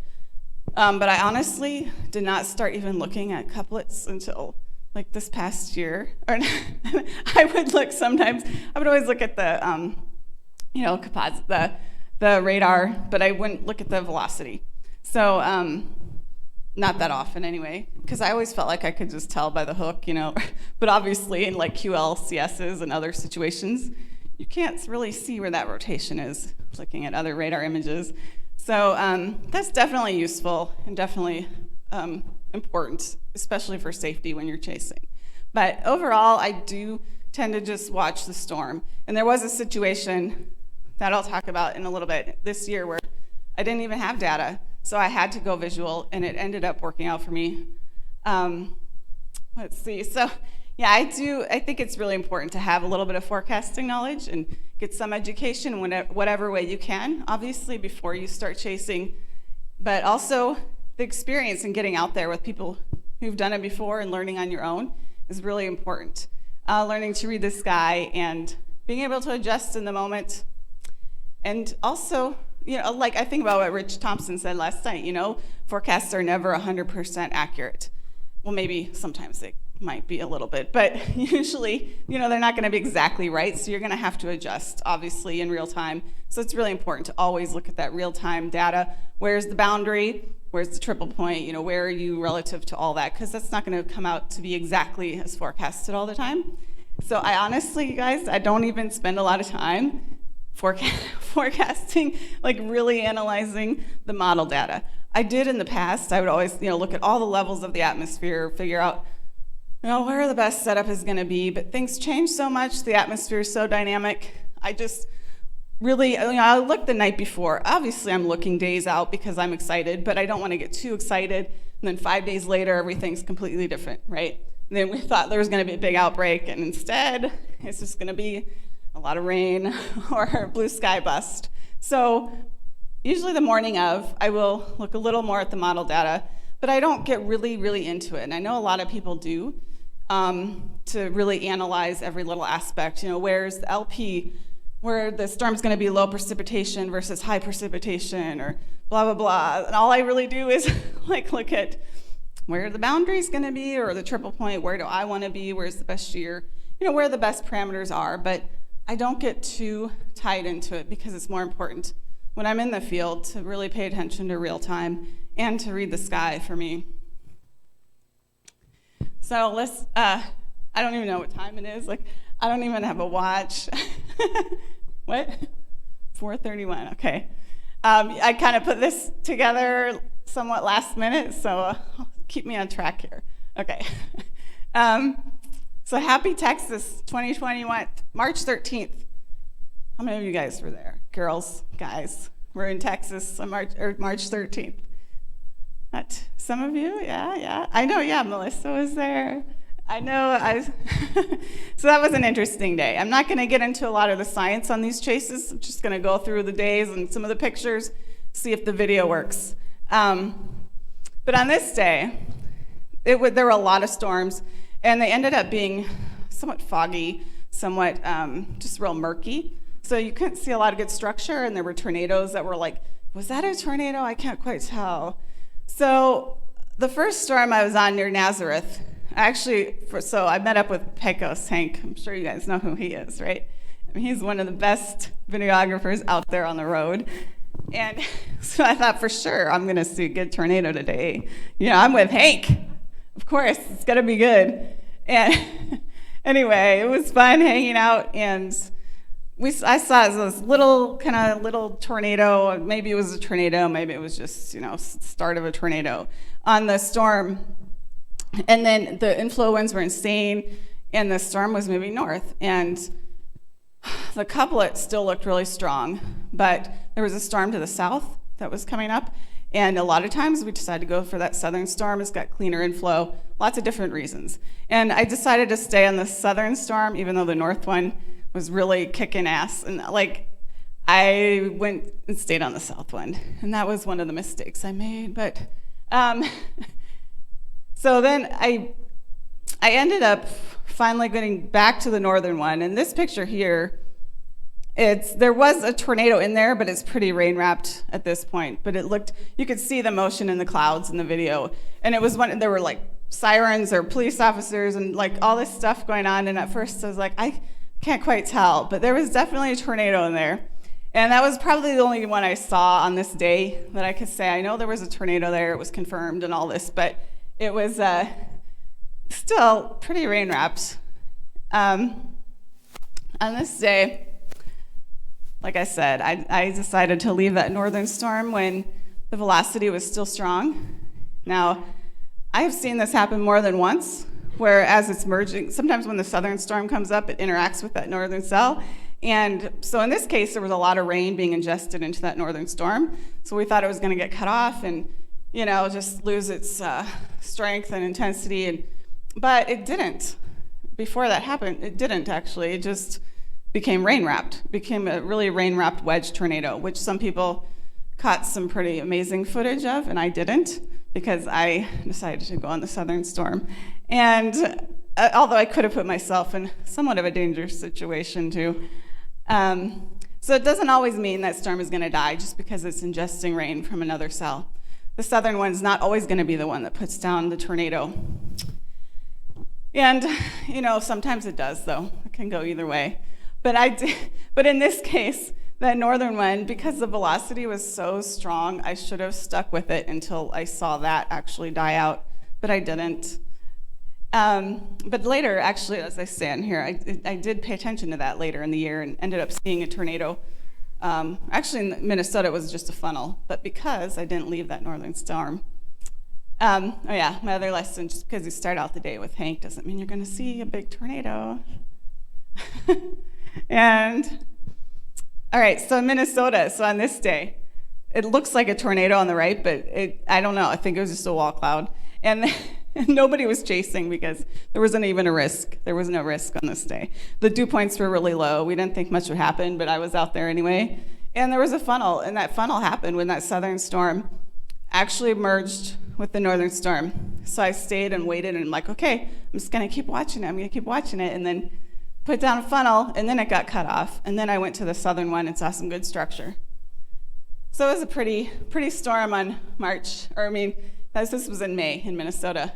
But I honestly did not start even looking at couplets until like this past year. Or I would look sometimes. I would always look at the, composite, the radar, but I wouldn't look at the velocity. So not that often anyway, because I always felt like I could just tell by the hook, But obviously in like QLCSs and other situations, you can't really see where that rotation is looking at other radar images. So that's definitely useful and definitely important, especially for safety when you're chasing. But overall, I do tend to just watch the storm. And there was a situation that I'll talk about in a little bit this year where I didn't even have data, so I had to go visual, and it ended up working out for me. Let's see. So yeah, I think it's really important to have a little bit of forecasting knowledge and get some education whatever way you can, obviously, before you start chasing. But also, the experience in getting out there with people who've done it before and learning on your own is really important. Learning to read the sky and being able to adjust in the moment. And also, like I think about what Rich Thompson said last night, forecasts are never 100% accurate. Well, maybe sometimes they might be a little bit, but usually, they're not going to be exactly right, so you're going to have to adjust, obviously, in real time. So it's really important to always look at that real-time data. Where's the boundary? Where's the triple point? Where are you relative to all that? Because that's not going to come out to be exactly as forecasted all the time. So I honestly, you guys, I don't even spend a lot of time forecasting, like really analyzing the model data. I did in the past. I would always, look at all the levels of the atmosphere, figure out, where the best setup is going to be. But things change so much. The atmosphere is so dynamic. I just really, I look the night before. Obviously, I'm looking days out because I'm excited, but I don't want to get too excited. And then 5 days later, everything's completely different, right? And then we thought there was going to be a big outbreak, and instead, it's just going to be a lot of rain or blue sky bust. So usually the morning of, I will look a little more at the model data, but I don't get really, really into it. And I know a lot of people do, to really analyze every little aspect. Where's the LP, where the storm's going to be low precipitation versus high precipitation, or blah, blah, blah. And all I really do is look at where the boundary's going to be, or the triple point, where do I want to be, where's the best year, where the best parameters are. But I don't get too tied into it because it's more important when I'm in the field to really pay attention to real time and to read the sky for me. So let's, I don't even know what time it is. I don't even have a watch. What? 4:31, okay. I kind of put this together somewhat last minute, so keep me on track here. Okay. So happy Texas 2021, March 13th. How many of you guys were there? Girls, guys, we're in Texas on March 13th. Some of you, yeah. I know, Melissa was there. I know, so that was an interesting day. I'm not gonna get into a lot of the science on these chases. I'm just gonna go through the days and some of the pictures, see if the video works. But on this day, there were a lot of storms, and they ended up being somewhat foggy, somewhat just real murky. So you couldn't see a lot of good structure, and there were tornadoes that were was that a tornado? I can't quite tell. So the first storm I was on near Nazareth, so I met up with Pecos Hank. I'm sure you guys know who he is, right? He's one of the best videographers out there on the road. And so I thought, for sure, I'm going to see a good tornado today. I'm with Hank. Of course, it's going to be good. And anyway, it was fun hanging out, and I saw this little tornado. Maybe it was a tornado, maybe it was just, start of a tornado on the storm. And then the inflow winds were insane, and the storm was moving north. And the couplet still looked really strong, but there was a storm to the south that was coming up. And a lot of times we decided to go for that southern storm. It's got cleaner inflow, lots of different reasons. And I decided to stay on the southern storm, even though the north one was really kicking ass. And I went and stayed on the south one. And that was one of the mistakes I made. But so then I ended up finally getting back to the northern one. And this picture here, there was a tornado in there, but it's pretty rain wrapped at this point. But you could see the motion in the clouds in the video. And it was there were sirens or police officers and all this stuff going on. And at first I was I can't quite tell, but there was definitely a tornado in there. And that was probably the only one I saw on this day that I could say, I know there was a tornado there, it was confirmed and all this, but it was still pretty rain wrapped. On this day, like I said, I decided to leave that northern storm when the velocity was still strong. Now, I have seen this happen more than once, where as it's merging, sometimes when the southern storm comes up, it interacts with that northern cell. And so in this case, there was a lot of rain being ingested into that northern storm. So we thought it was going to get cut off and, just lose its strength and intensity. But it didn't. Before that happened, it didn't actually. It just became rain-wrapped, became a really rain-wrapped wedge tornado, which some people caught some pretty amazing footage of, and I didn't, because I decided to go on the southern storm. And although I could have put myself in somewhat of a dangerous situation too. So it doesn't always mean that storm is going to die just because it's ingesting rain from another cell. The southern one's not always going to be the one that puts down the tornado. And, sometimes it does, though. It can go either way. But in this case, that northern one, because the velocity was so strong, I should have stuck with it until I saw that actually die out, but I didn't. But later, actually, as I stand here, I did pay attention to that later in the year and ended up seeing a tornado Actually, in Minnesota, it was just a funnel, but because I didn't leave that northern storm. Oh yeah, my other lesson, just because you start out the day with Hank doesn't mean you're going to see a big tornado. And, all right, so in Minnesota, so on this day, it looks like a tornado on the right, but I don't know, I think it was just a wall cloud. And nobody was chasing because there wasn't even a risk. There was no risk on this day. The dew points were really low. We didn't think much would happen, but I was out there anyway. And there was a funnel, and that funnel happened when that southern storm actually merged with the northern storm. So I stayed and waited, and I'm like, okay, I'm just gonna keep watching it. I'm gonna keep watching it, and then put down a funnel, and then it got cut off. And then I went to the southern one and saw some good structure. So it was a pretty storm on March, or I mean, this was in May in Minnesota.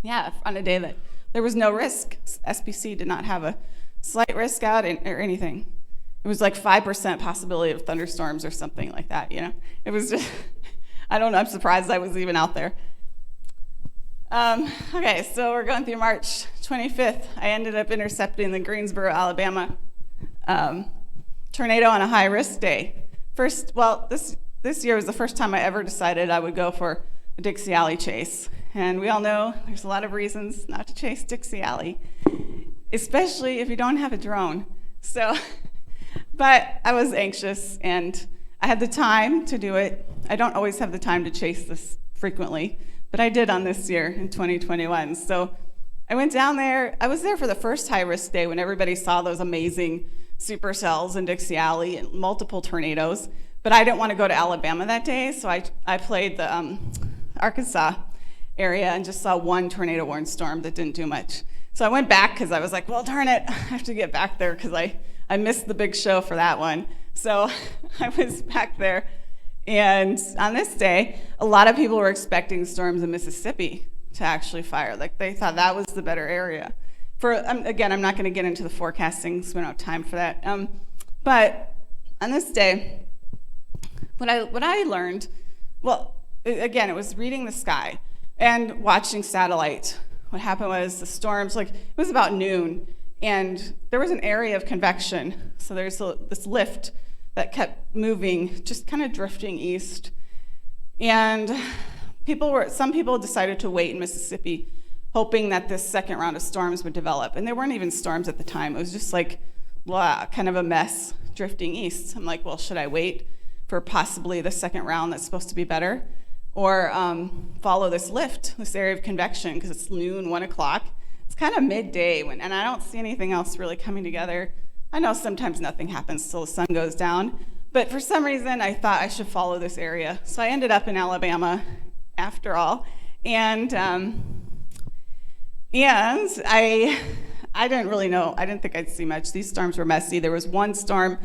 Yeah, on a day that there was no risk. SPC did not have a slight risk out or anything. It was like 5% possibility of thunderstorms or something like that, you know? It was just, I don't know, I'm surprised I was even out there. Okay, so we're going through March 25th. I ended up intercepting the Greensboro, Alabama tornado on a high-risk day. This year was the first time I ever decided I would go for a Dixie Alley chase. And we all know there's a lot of reasons not to chase Dixie Alley, especially if you don't have a drone. So, but I was anxious and I had the time to do it. I don't always have the time to chase this frequently, but I did on this year in 2021. So I went down there. I was there for the first high-risk day when everybody saw those amazing supercells in Dixie Alley and multiple tornadoes. But I didn't want to go to Alabama that day, so I played the Arkansas area and just saw one tornado warned storm that didn't do much. So I went back because I was like, well, darn it, I have to get back there because I missed the big show for that one. So I was back there. And on this day, a lot of people were expecting storms in Mississippi to actually fire. Like they thought that was the better area. Again, I'm not going to get into the forecasting because we don't have time for that. But on this day, what I learned, well, again, it was reading the sky and watching satellite. What happened was the storms, like it was about noon, and there was an area of convection. So there's this lift that kept moving, just kind of drifting east. And some people decided to wait in Mississippi, hoping that this second round of storms would develop. And there weren't even storms at the time. It was just like, blah, kind of a mess drifting east. I'm like, well, should I wait for possibly the second round that's supposed to be better? Or follow this lift, this area of convection, because it's noon, 1 o'clock. It's kind of midday, and I don't see anything else really coming together. I know sometimes nothing happens till the sun goes down, but for some reason I thought I should follow this area. So I ended up in Alabama after all, and I didn't really know. I didn't think I'd see much. These storms were messy. There was one storm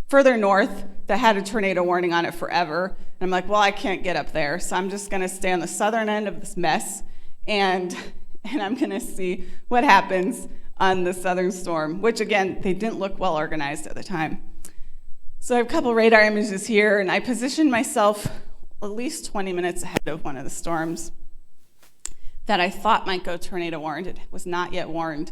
further north that had a tornado warning on it forever. And I'm like, well, I can't get up there, so I'm just gonna stay on the southern end of this mess, and I'm gonna see what happens on the southern storm, which again, they didn't look well organized at the time. So I have a couple radar images here, and I positioned myself at least 20 minutes ahead of one of the storms that I thought might go tornado warned. It was not yet warned.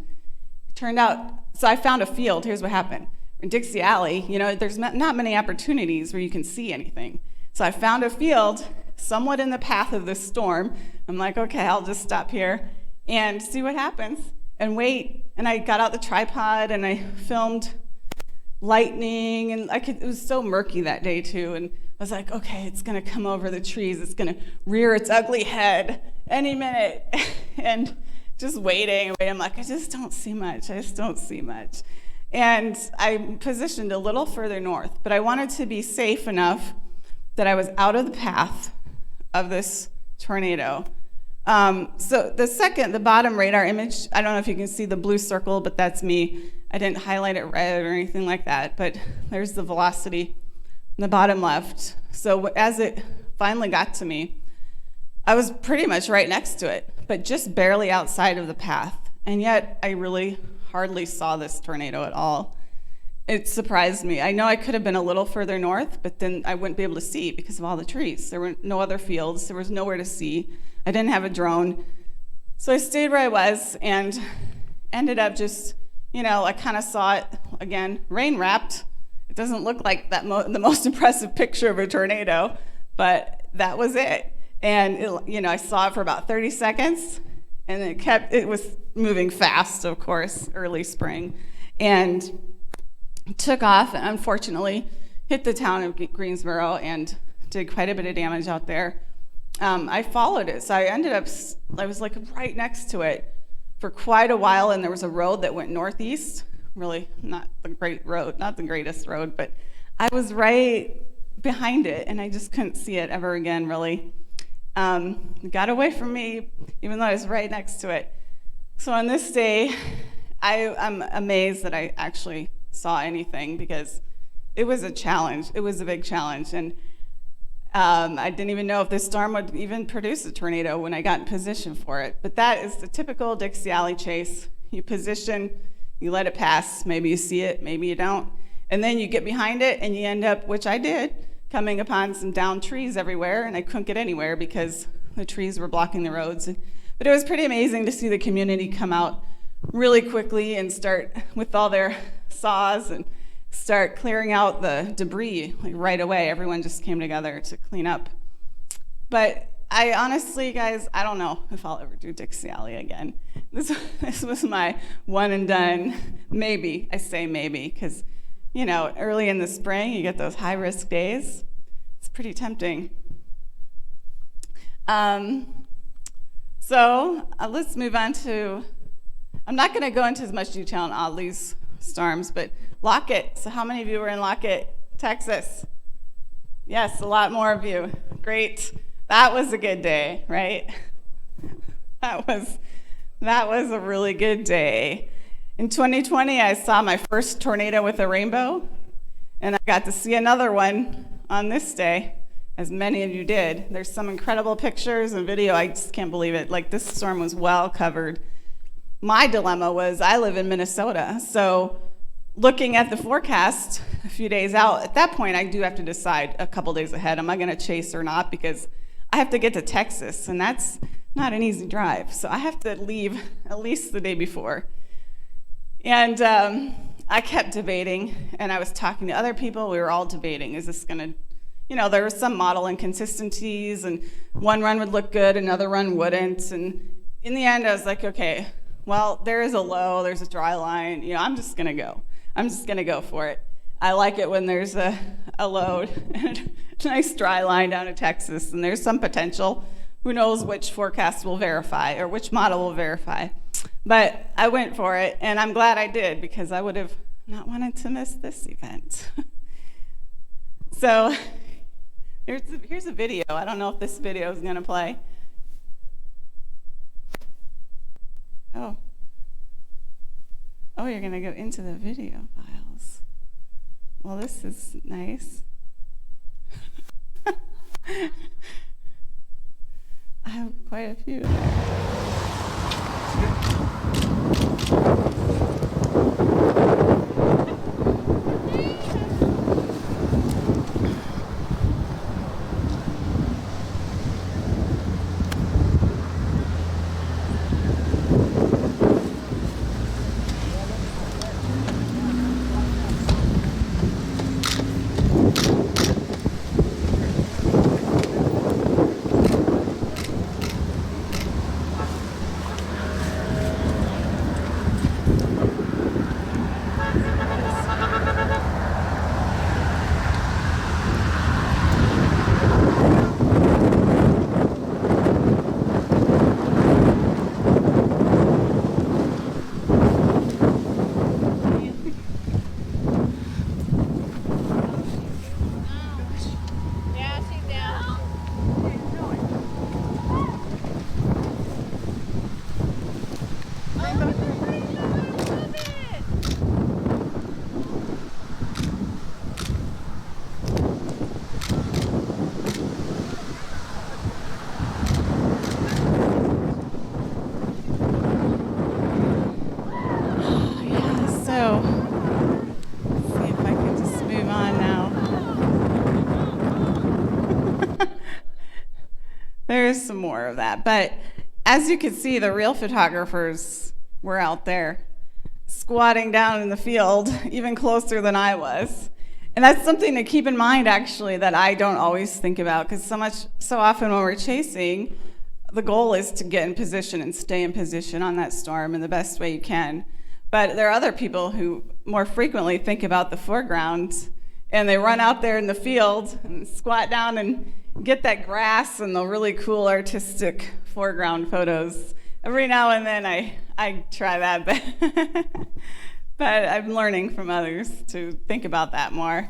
It turned out, so I found a field. Here's what happened. In Dixie Alley, you know, there's not many opportunities where you can see anything. So I found a field somewhat in the path of this storm. I'm like, okay, I'll just stop here and see what happens and wait. And I got out the tripod and I filmed lightning, and it was so murky that day too. And I was like, okay, it's gonna come over the trees. It's gonna rear its ugly head any minute. And just waiting. I'm like, I just don't see much. And I positioned a little further north, but I wanted to be safe enough that I was out of the path of this tornado. So the bottom radar image, I don't know if you can see the blue circle, but that's me. I didn't highlight it red or anything like that, but there's the velocity in the bottom left. So as it finally got to me, I was pretty much right next to it, but just barely outside of the path. And yet I really hardly saw this tornado at all. It surprised me. I know I could have been a little further north, but then I wouldn't be able to see because of all the trees. There were no other fields. There was nowhere to see. I didn't have a drone. So I stayed where I was and ended up just, I kind of saw it again, rain wrapped. doesn't look like that the most impressive picture of a tornado, but that was it. And I saw it for about 30 seconds, and it was moving fast, of course, early spring, and took off, and unfortunately hit the town of Greensboro and did quite a bit of damage out there. I followed it, so I was like right next to it for quite a while, and there was a road that went northeast, really not the greatest road, but I was right behind it, and I just couldn't see it ever again, really. It got away from me, even though I was right next to it. So on this day, I'm amazed that I actually saw anything, because it was a challenge. It was a big challenge, and I didn't even know if this storm would even produce a tornado when I got in position for it. But that is the typical Dixie Alley chase. You position, you let it pass. Maybe you see it, maybe you don't. And then you get behind it, and you end up, which I did, coming upon some downed trees everywhere, and I couldn't get anywhere because the trees were blocking the roads. But it was pretty amazing to see the community come out really quickly and start with all their saws and start clearing out the debris right away. Everyone just came together to clean up. But I honestly, guys, I don't know if I'll ever do Dixie Alley again. This was my one and done. Maybe, I say maybe, because early in the spring, you get those high-risk days. It's pretty tempting. So let's move on to, I'm not going to go into as much detail on all these storms, but Lockett. So how many of you were in Lockett, Texas? Yes, a lot more of you. Great. That was a good day, right? That was a really good day. In 2020, I saw my first tornado with a rainbow, and I got to see another one on this day, as many of you did. There's some incredible pictures and video. I just can't believe it. Like, this storm was well covered. My dilemma was I live in Minnesota, so looking at the forecast a few days out, at that point, I do have to decide a couple days ahead, am I going to chase or not? Because I have to get to Texas, and that's not an easy drive. So I have to leave at least the day before. And I kept debating, and I was talking to other people. We were all debating, is this going to, there were some model inconsistencies, and one run would look good, another run wouldn't. And in the end, I was like, okay, well, there is a low, there's a dry line. I'm just going to go. I'm just going to go for it. I like it when there's a load and a nice dry line down to Texas, and there's some potential. Who knows which forecast will verify or which model will verify. But I went for it, and I'm glad I did, because I would have not wanted to miss this event. So here's a video. I don't know if this video is going to play. Oh, you're going to go into the video files. Well, this is nice. I have quite a few There's some more of that. But as you can see, the real photographers were out there squatting down in the field, even closer than I was. And that's something to keep in mind, actually, that I don't always think about, because so often when we're chasing, the goal is to get in position and stay in position on that storm in the best way you can. But there are other people who more frequently think about the foreground, and they run out there in the field and squat down and get that grass and the really cool artistic foreground photos. Every now and then I try that, but I'm learning from others to think about that more.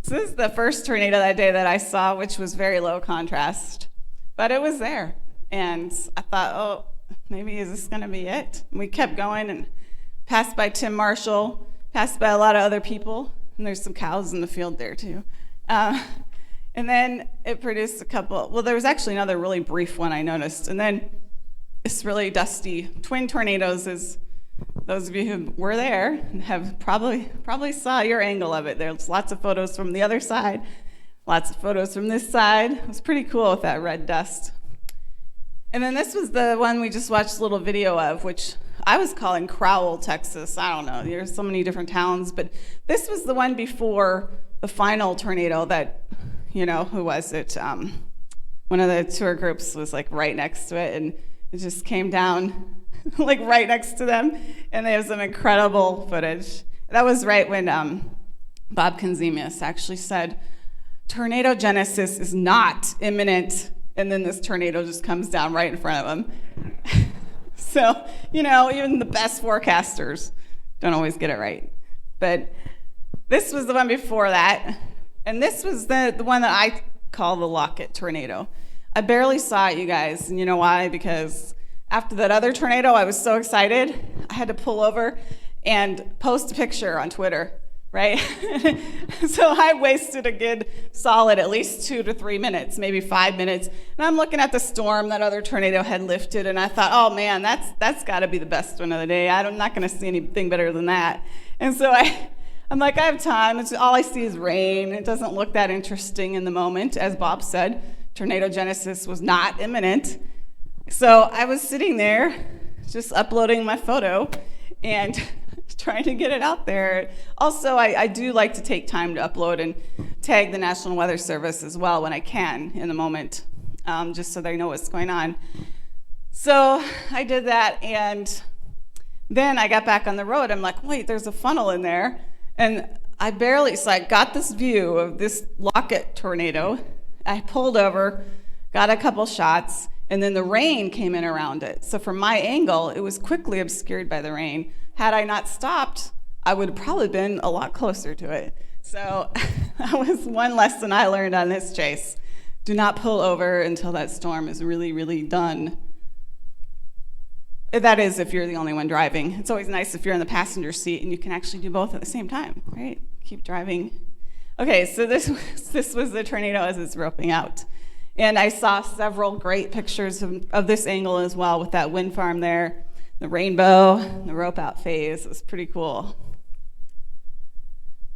So this is the first tornado that day that I saw, which was very low contrast, but it was there. And I thought, oh, maybe is this gonna be it? And we kept going and passed by Tim Marshall, passed by a lot of other people, and there's some cows in the field there too. And then it produced a couple, well, there was actually another really brief one I noticed, and then this really dusty twin tornadoes, is those of you who were there have probably saw your angle of it. There's lots of photos from the other side, lots of photos from this side. It was pretty cool with that red dust. And then this was the one we just watched a little video of, which I was calling Crowell, Texas. I don't know, there's so many different towns, but this was the one before the final tornado that, who was it? One of the tour groups was like right next to it, and it just came down like right next to them, and they have some incredible footage. That was right when Bob Konzemius actually said, tornado genesis is not imminent, and then this tornado just comes down right in front of him. So, even the best forecasters don't always get it right. But this was the one before that, and this was the one that I call the Lockett tornado. I barely saw it, you guys, and you know why? Because after that other tornado, I was so excited, I had to pull over and post a picture on Twitter, right? So I wasted a good solid at least 2 to 3 minutes, maybe 5 minutes, and I'm looking at the storm that other tornado had lifted, and I thought, oh man, that's got to be the best one of the day. I'm not going to see anything better than that. And so I'm like, I have time. All I see is rain. It doesn't look that interesting in the moment. As Bob said, tornado genesis was not imminent. So I was sitting there just uploading my photo and trying to get it out there. Also, I do like to take time to upload and tag the National Weather Service as well when I can in the moment, just so they know what's going on. So I did that, and then I got back on the road. I'm like, wait, there's a funnel in there. And I got this view of this Lockett tornado. I pulled over, got a couple shots, and then the rain came in around it. So from my angle, it was quickly obscured by the rain. Had I not stopped, I would have probably been a lot closer to it. So that was one lesson I learned on this chase. Do not pull over until that storm is really, really done. That is if you're the only one driving. It's always nice if you're in the passenger seat and you can actually do both at the same time, right? Keep driving. Okay, so this was the tornado as it's roping out. And I saw several great pictures of this angle as well, with that wind farm there, the rainbow, the rope out phase. It was pretty cool.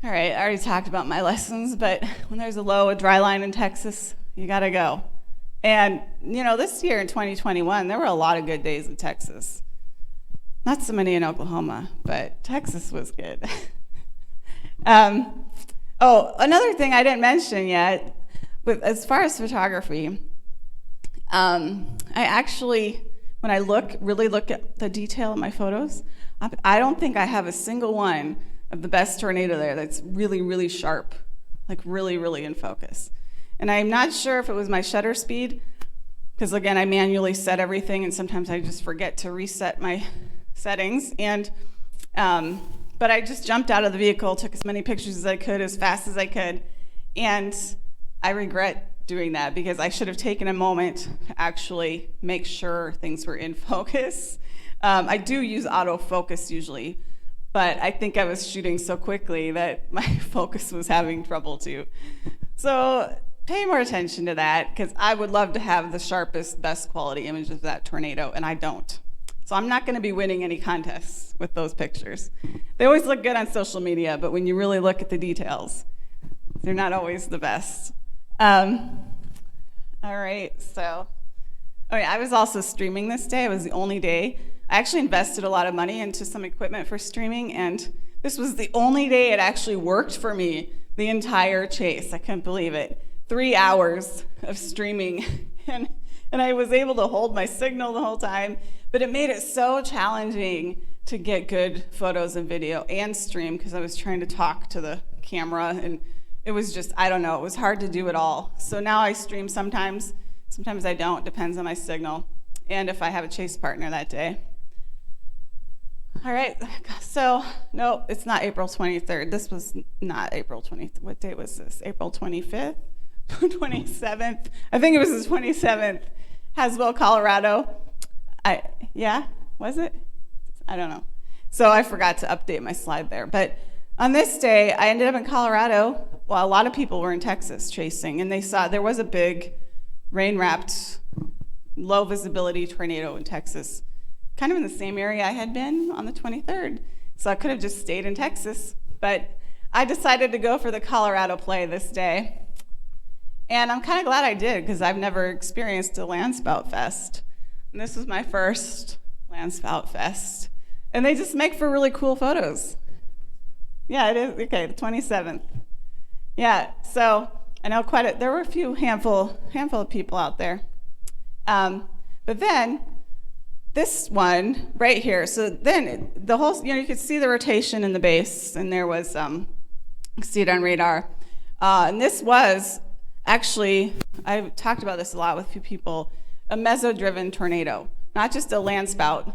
All right, I already talked about my lessons, but when there's a dry line in Texas, you gotta go. And this year in 2021, there were a lot of good days in Texas. Not so many in Oklahoma, but Texas was good. Another thing I didn't mention yet, but as far as photography, I actually, when I really look at the detail of my photos, I don't think I have a single one of the best tornado there that's really, really sharp, like really, really in focus. And I'm not sure if it was my shutter speed, because again, I manually set everything, and sometimes I just forget to reset my settings. And but I just jumped out of the vehicle, took as many pictures as I could, as fast as I could, and I regret doing that because I should have taken a moment to actually make sure things were in focus. I do use autofocus usually, but I think I was shooting so quickly that my focus was having trouble too. So pay more attention to that, because I would love to have the sharpest, best quality image of that tornado, and I don't. So I'm not going to be winning any contests with those pictures. They always look good on social media, but when you really look at the details, they're not always the best. All right, so I was also streaming this day. It was the only day. I actually invested a lot of money into some equipment for streaming, and this was the only day it actually worked for me. the entire chase. I couldn't believe it. 3 hours of streaming, and I was able to hold my signal the whole time, but it made it so challenging to get good photos and video and stream because I was trying to talk to the camera, and it was just, I don't know, it was hard to do it all. So now I stream sometimes I don't, depends on my signal, and if I have a chase partner that day. All right, so no, it's not April 23rd. This was not April 20th. What date was this? April 25th? 27th? I think it was the 27th. Haswell, Colorado. Yeah, was it? I don't know. So I forgot to update my slide there. But on this day, I ended up in Colorado. Well, a lot of people were in Texas chasing, and they saw there was a big rain-wrapped, low visibility tornado in Texas, kind of in the same area I had been on the 23rd. So I could have just stayed in Texas, but I decided to go for the Colorado play this day. And I'm kind of glad I did, because I've never experienced a Landspout Fest. And this was my first Landspout Fest. And they just make for really cool photos. Yeah, it is. Okay, the 27th. Yeah, so I know there were a few handful of people out there. But then this one right here, so then the whole, you could see the rotation in the base, and there was, you can see it on radar. And this was actually, I've talked about this a lot with a few people, a meso-driven tornado. Not just a landspout,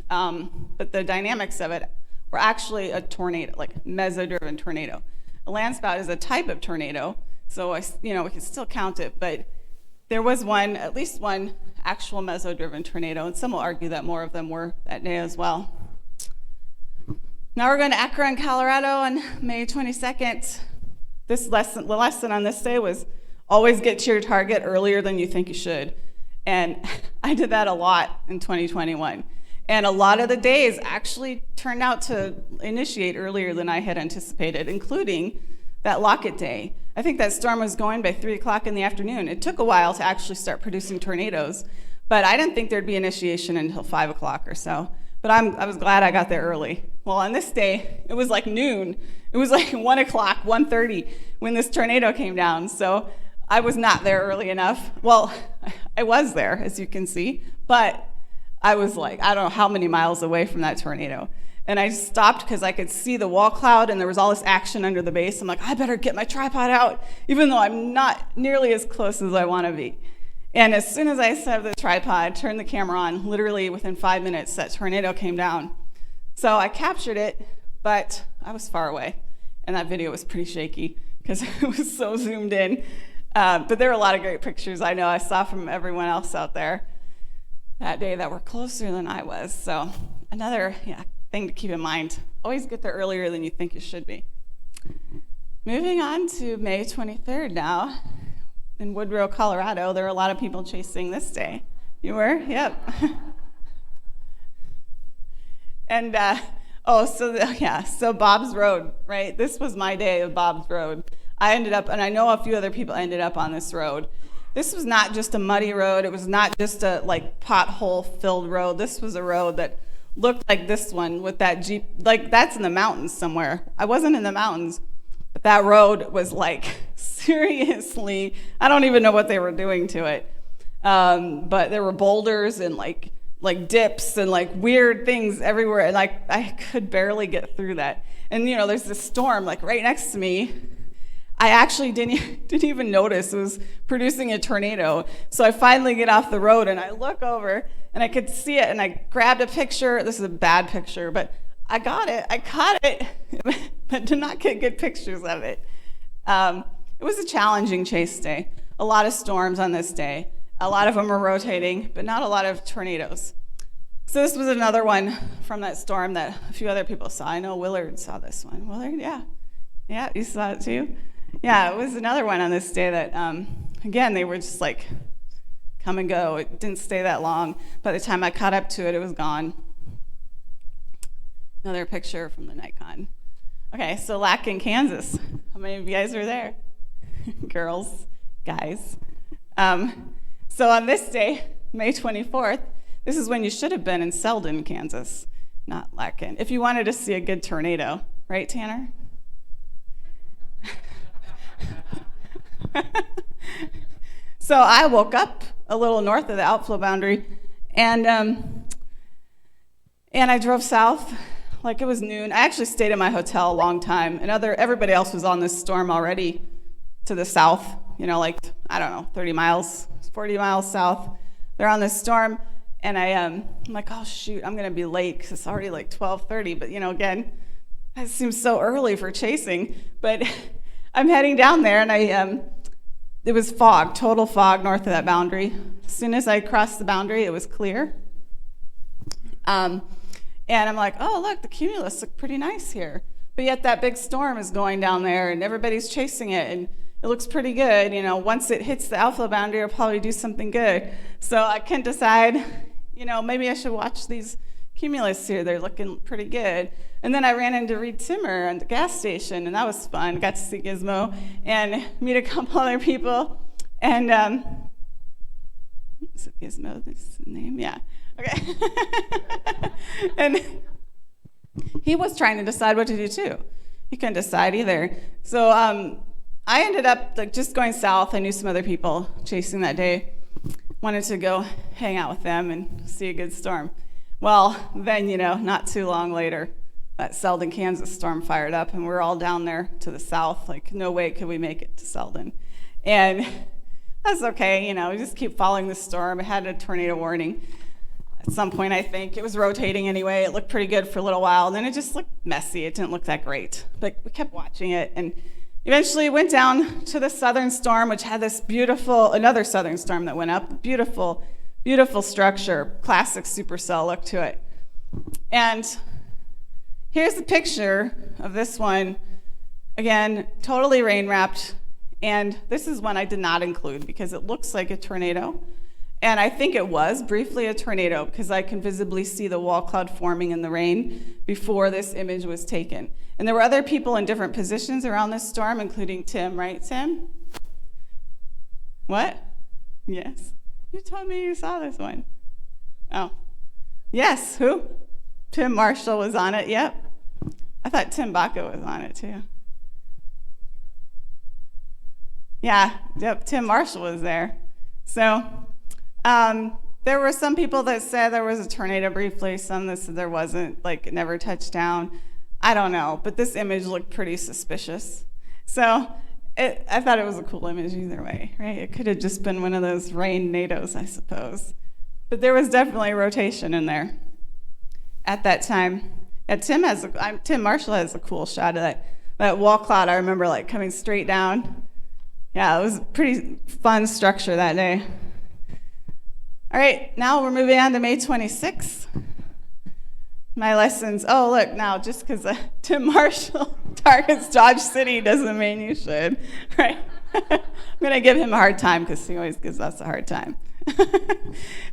but the dynamics of it were actually a tornado, like meso-driven tornado. A landspout is a type of tornado, so we can still count it, but there was at least one actual meso-driven tornado, and some will argue that more of them were that day as well. Now we're going to Akron, Colorado on May 22nd. The lesson on this day was always get to your target earlier than you think you should. And I did that a lot in 2021. And a lot of the days actually turned out to initiate earlier than I had anticipated, including that Lockett day. I think that storm was going by 3 o'clock in the afternoon. It took a while to actually start producing tornadoes, but I didn't think there'd be initiation until 5 o'clock or so. But I was glad I got there early. Well, on this day, it was like noon. It was like 1 o'clock, 1:30 when this tornado came down. So I was not there early enough. Well, I was there, as you can see, but I was like, I don't know how many miles away from that tornado. And I stopped because I could see the wall cloud and there was all this action under the base. I'm like, I better get my tripod out, even though I'm not nearly as close as I want to be. And as soon as I set up the tripod, turned the camera on, literally within 5 minutes, that tornado came down. So I captured it, but I was far away. And that video was pretty shaky because it was so zoomed in. But there were a lot of great pictures I know I saw from everyone else out there that day that were closer than I was. So another thing to keep in mind, always get there earlier than you think you should be. Moving on to May 23rd now. In Woodrow, Colorado, there were a lot of people chasing this day. You were? Yep. And, so Bob's Road, right? This was my day of Bob's Road. I ended up, and I know a few other people ended up on this road. This was not just a muddy road. It was not just a pothole-filled road. This was a road that looked like this one with that Jeep. Like, that's in the mountains somewhere. I wasn't in the mountains, but that road was like, seriously, I don't even know what they were doing to it. But there were boulders and like dips and like weird things everywhere. And I could barely get through that. And there's this storm like right next to me. I actually didn't even notice it was producing a tornado. So I finally get off the road and I look over and I could see it and I grabbed a picture. This is a bad picture, but I got it. I caught it, but did not get good pictures of it. It was a challenging chase day. A lot of storms on this day. A lot of them were rotating, but not a lot of tornadoes. So this was another one from that storm that a few other people saw. I know Willard saw this one. Willard, yeah. Yeah, you saw it too? Yeah, it was another one on this day that, again, they were just like come and go. It didn't stay that long. By the time I caught up to it, it was gone. Another picture from the Nikon. Okay, so Lacken, Kansas. How many of you guys were there? Girls, guys. So on this day, May 24th, this is when you should have been in Selden, Kansas, not Lacken. If you wanted to see a good tornado, right, Tanner? So I woke up a little north of the outflow boundary, and I drove south like it was noon. I actually stayed in my hotel a long time, and everybody else was on this storm already to the south, like, I don't know, 30 miles, 40 miles south. They're on this storm, and I'm like, oh shoot, I'm gonna be late because it's already like 12:30, but again, that seems so early for chasing. But I'm heading down there, and it was fog, total fog north of that boundary. As soon as I crossed the boundary, it was clear. And I'm like, oh, look, the cumulus look pretty nice here. But yet that big storm is going down there, and everybody's chasing it, and it looks pretty good. Once it hits the outflow boundary, it'll probably do something good. So I couldn't decide, maybe I should watch these cumulus here. They're looking pretty good. And then I ran into Reed Timmer at the gas station, and that was fun. Got to see Gizmo and meet a couple other people. And is it Gizmo? This name? Yeah. Okay. And he was trying to decide what to do too. He couldn't decide either. So I ended up just going south. I knew some other people chasing that day. Wanted to go hang out with them and see a good storm. Well, then, not too long later, that Selden, Kansas storm fired up, and we're all down there to the south. Like, no way could we make it to Selden. And that's okay, we just keep following the storm. It had a tornado warning at some point, I think. It was rotating anyway. It looked pretty good for a little while, and then it just looked messy. It didn't look that great. But we kept watching it, and eventually went down to the southern storm, which had this another southern storm that went up. Beautiful, beautiful structure, classic supercell look to it. And here's the picture of this one. Again, totally rain wrapped. And this is one I did not include because it looks like a tornado. And I think it was briefly a tornado because I can visibly see the wall cloud forming in the rain before this image was taken. And there were other people in different positions around this storm, including Tim, right, Tim? What? Yes. You told me you saw this one. Oh. Yes, who? Tim Marshall was on it, yep. I thought Tim Baca was on it too. Yeah, yep, Tim Marshall was there. So there were some people that said there was a tornado briefly, some that said there wasn't, like it never touched down. I don't know, but this image looked pretty suspicious. So I thought it was a cool image either way, right? It could have just been one of those rain nados, I suppose. But there was definitely a rotation in there at that time. Yeah, Tim Marshall has a cool shot of that wall cloud. I remember like coming straight down. Yeah, it was a pretty fun structure that day. All right, now we're moving on to May 26th. My lessons. Oh, look, now just because Tim Marshall targets Dodge City doesn't mean you should, right? I'm going to give him a hard time because he always gives us a hard time.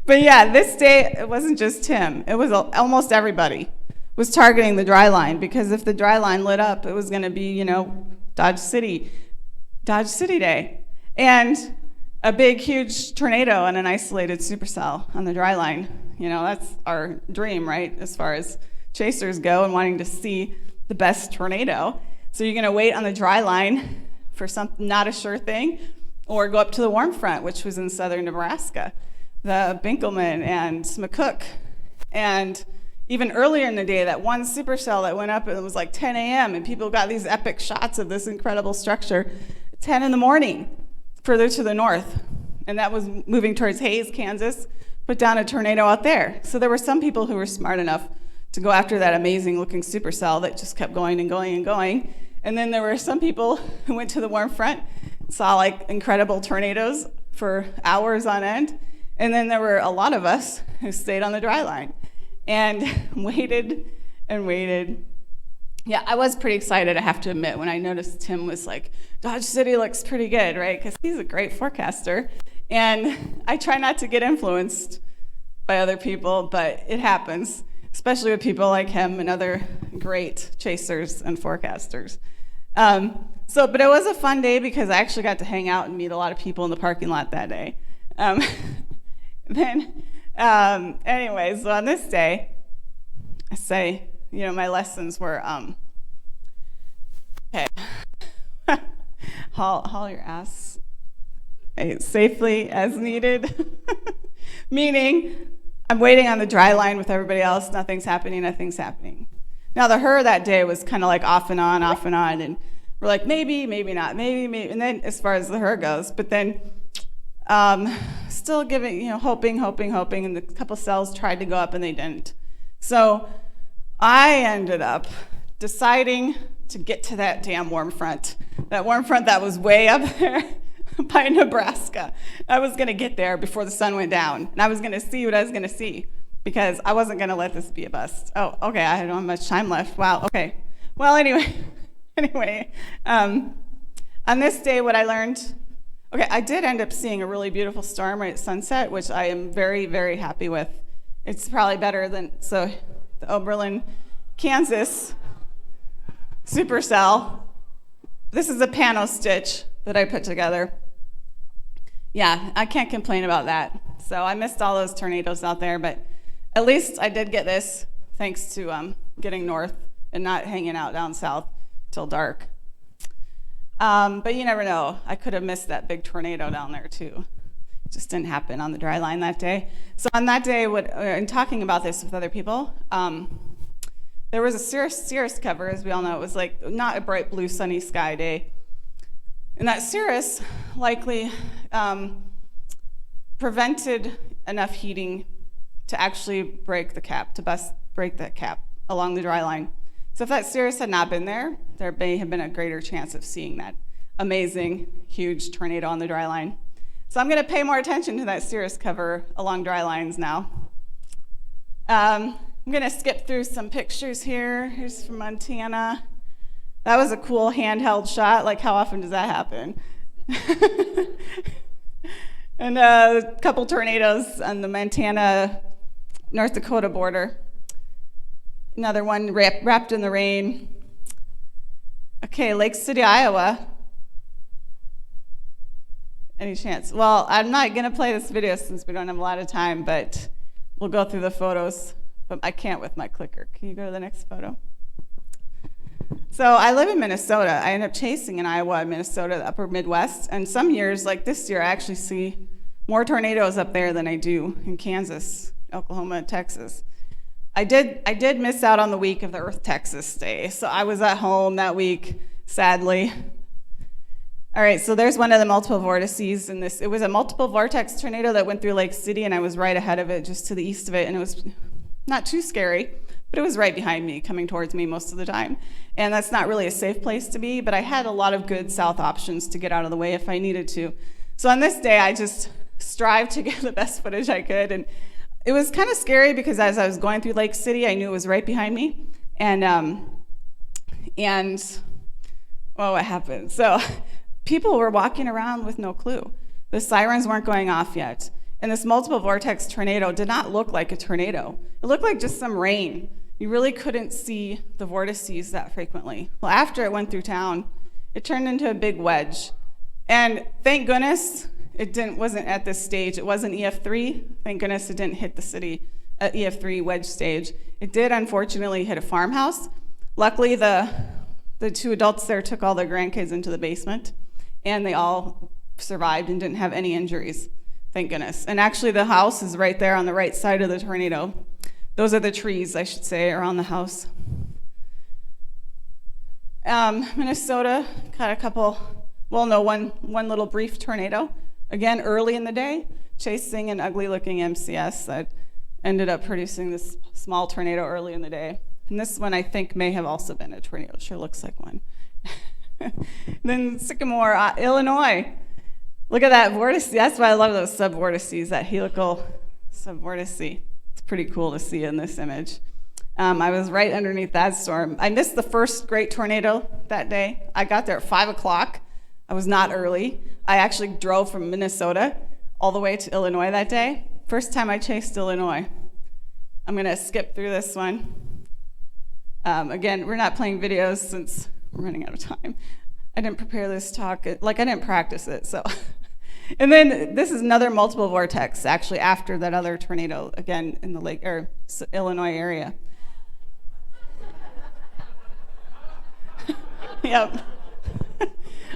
But yeah, this day, it wasn't just Tim. It was almost everybody was targeting the dry line because if the dry line lit up, it was going to be, Dodge City Day. And a big, huge tornado and an isolated supercell on the dry line. That's our dream, right? As far as chasers go and wanting to see the best tornado. So you're gonna wait on the dry line for something not a sure thing, or go up to the warm front, which was in southern Nebraska, the Binkelman and McCook. And even earlier in the day, that one supercell that went up, it was like 10 a.m. and people got these epic shots of this incredible structure, 10 in the morning, further to the north. And that was moving towards Hays, Kansas, put down a tornado out there. So there were some people who were smart enough to go after that amazing looking supercell that just kept going and going and going. And then there were some people who went to the warm front, saw like incredible tornadoes for hours on end. And then there were a lot of us who stayed on the dry line and waited and waited. Yeah, I was pretty excited, I have to admit, when I noticed Tim was like, Dodge City looks pretty good, right? Because he's a great forecaster. And I try not to get influenced by other people, but it happens, especially with people like him and other great chasers and forecasters. But it was a fun day because I actually got to hang out and meet a lot of people in the parking lot that day. Anyways, so on this day, I say, my lessons were, okay, haul your ass safely as needed. Meaning, I'm waiting on the dry line with everybody else. Nothing's happening. Now, the her that day was kind of like off and on. And we're like, maybe, maybe not, maybe. And then as far as the her goes, but then still giving, hoping. And the couple cells tried to go up and they didn't. So I ended up deciding to get to that damn warm front. That warm front that was way up there by Nebraska. I was going to get there before the sun went down, and I was going to see what I was going to see, because I wasn't going to let this be a bust. Oh, okay, I don't have much time left. Wow, okay. Well, anyway, on this day, what I learned, okay, I did end up seeing a really beautiful storm right at sunset, which I am very, very happy with. It's probably better than, the Oberlin, Kansas supercell. This is a pano stitch that I put together. Yeah, I can't complain about that. So I missed all those tornadoes out there, but at least I did get this thanks to getting north and not hanging out down south till dark. But you never know. I could have missed that big tornado down there too. It just didn't happen on the dry line that day. So on that day, in talking about this with other people, there was a cirrus cover, as we all know. It was like not a bright blue sunny sky day. And that cirrus likely prevented enough heating to actually break the cap, break that cap along the dry line. So if that cirrus had not been there, there may have been a greater chance of seeing that amazing, huge tornado on the dry line. So I'm going to pay more attention to that cirrus cover along dry lines now. I'm going to skip through some pictures here. Here's from Montana. That was a cool handheld shot. Like, how often does that happen? And a couple tornadoes on the Montana-North Dakota border. Another one wrapped in the rain. Okay, Lake City, Iowa. Any chance? Well, I'm not going to play this video since we don't have a lot of time, but we'll go through the photos. But I can't with my clicker. Can you go to the next photo? So I live in Minnesota. I end up chasing in Iowa and Minnesota, the upper Midwest. And some years, like this year, I actually see more tornadoes up there than I do in Kansas, Oklahoma, and Texas. I did miss out on the week of the Earth Texas Day. So I was at home that week, sadly. All right, so there's one of the multiple vortices in this. It was a multiple vortex tornado that went through Lake City, and I was right ahead of it, just to the east of it, and it was not too scary, but it was right behind me, coming towards me most of the time. And that's not really a safe place to be, but I had a lot of good south options to get out of the way if I needed to. So on this day, I just strived to get the best footage I could, and it was kind of scary because as I was going through Lake City, I knew it was right behind me, and well, what happened? So people were walking around with no clue. The sirens weren't going off yet. And this multiple vortex tornado did not look like a tornado. It looked like just some rain. You really couldn't see the vortices that frequently. Well, after it went through town, it turned into a big wedge. And thank goodness it wasn't at this stage. It wasn't EF3. Thank goodness it didn't hit the city at EF3 wedge stage. It did unfortunately hit a farmhouse. Luckily, the two adults there took all their grandkids into the basement, and they all survived and didn't have any injuries. Thank goodness. And actually the house is right there on the right side of the tornado. Those are the trees, I should say, around the house. Minnesota got a couple, one little brief tornado. Again, early in the day, chasing an ugly looking MCS that ended up producing this small tornado early in the day. And this one I think may have also been a tornado. Sure looks like one. Then Sycamore, Illinois. Look at that vortice. That's why I love those subvortices, that helical subvortice. It's pretty cool to see in this image. I was right underneath that storm. I missed the first great tornado that day. I got there at 5 o'clock. I was not early. I actually drove from Minnesota all the way to Illinois that day. First time I chased Illinois. I'm going to skip through this one. Again, we're not playing videos since we're running out of time. I didn't prepare this talk, I didn't practice it, so. And then this is another multiple vortex, actually, after that other tornado, again, in the Illinois area. Yep.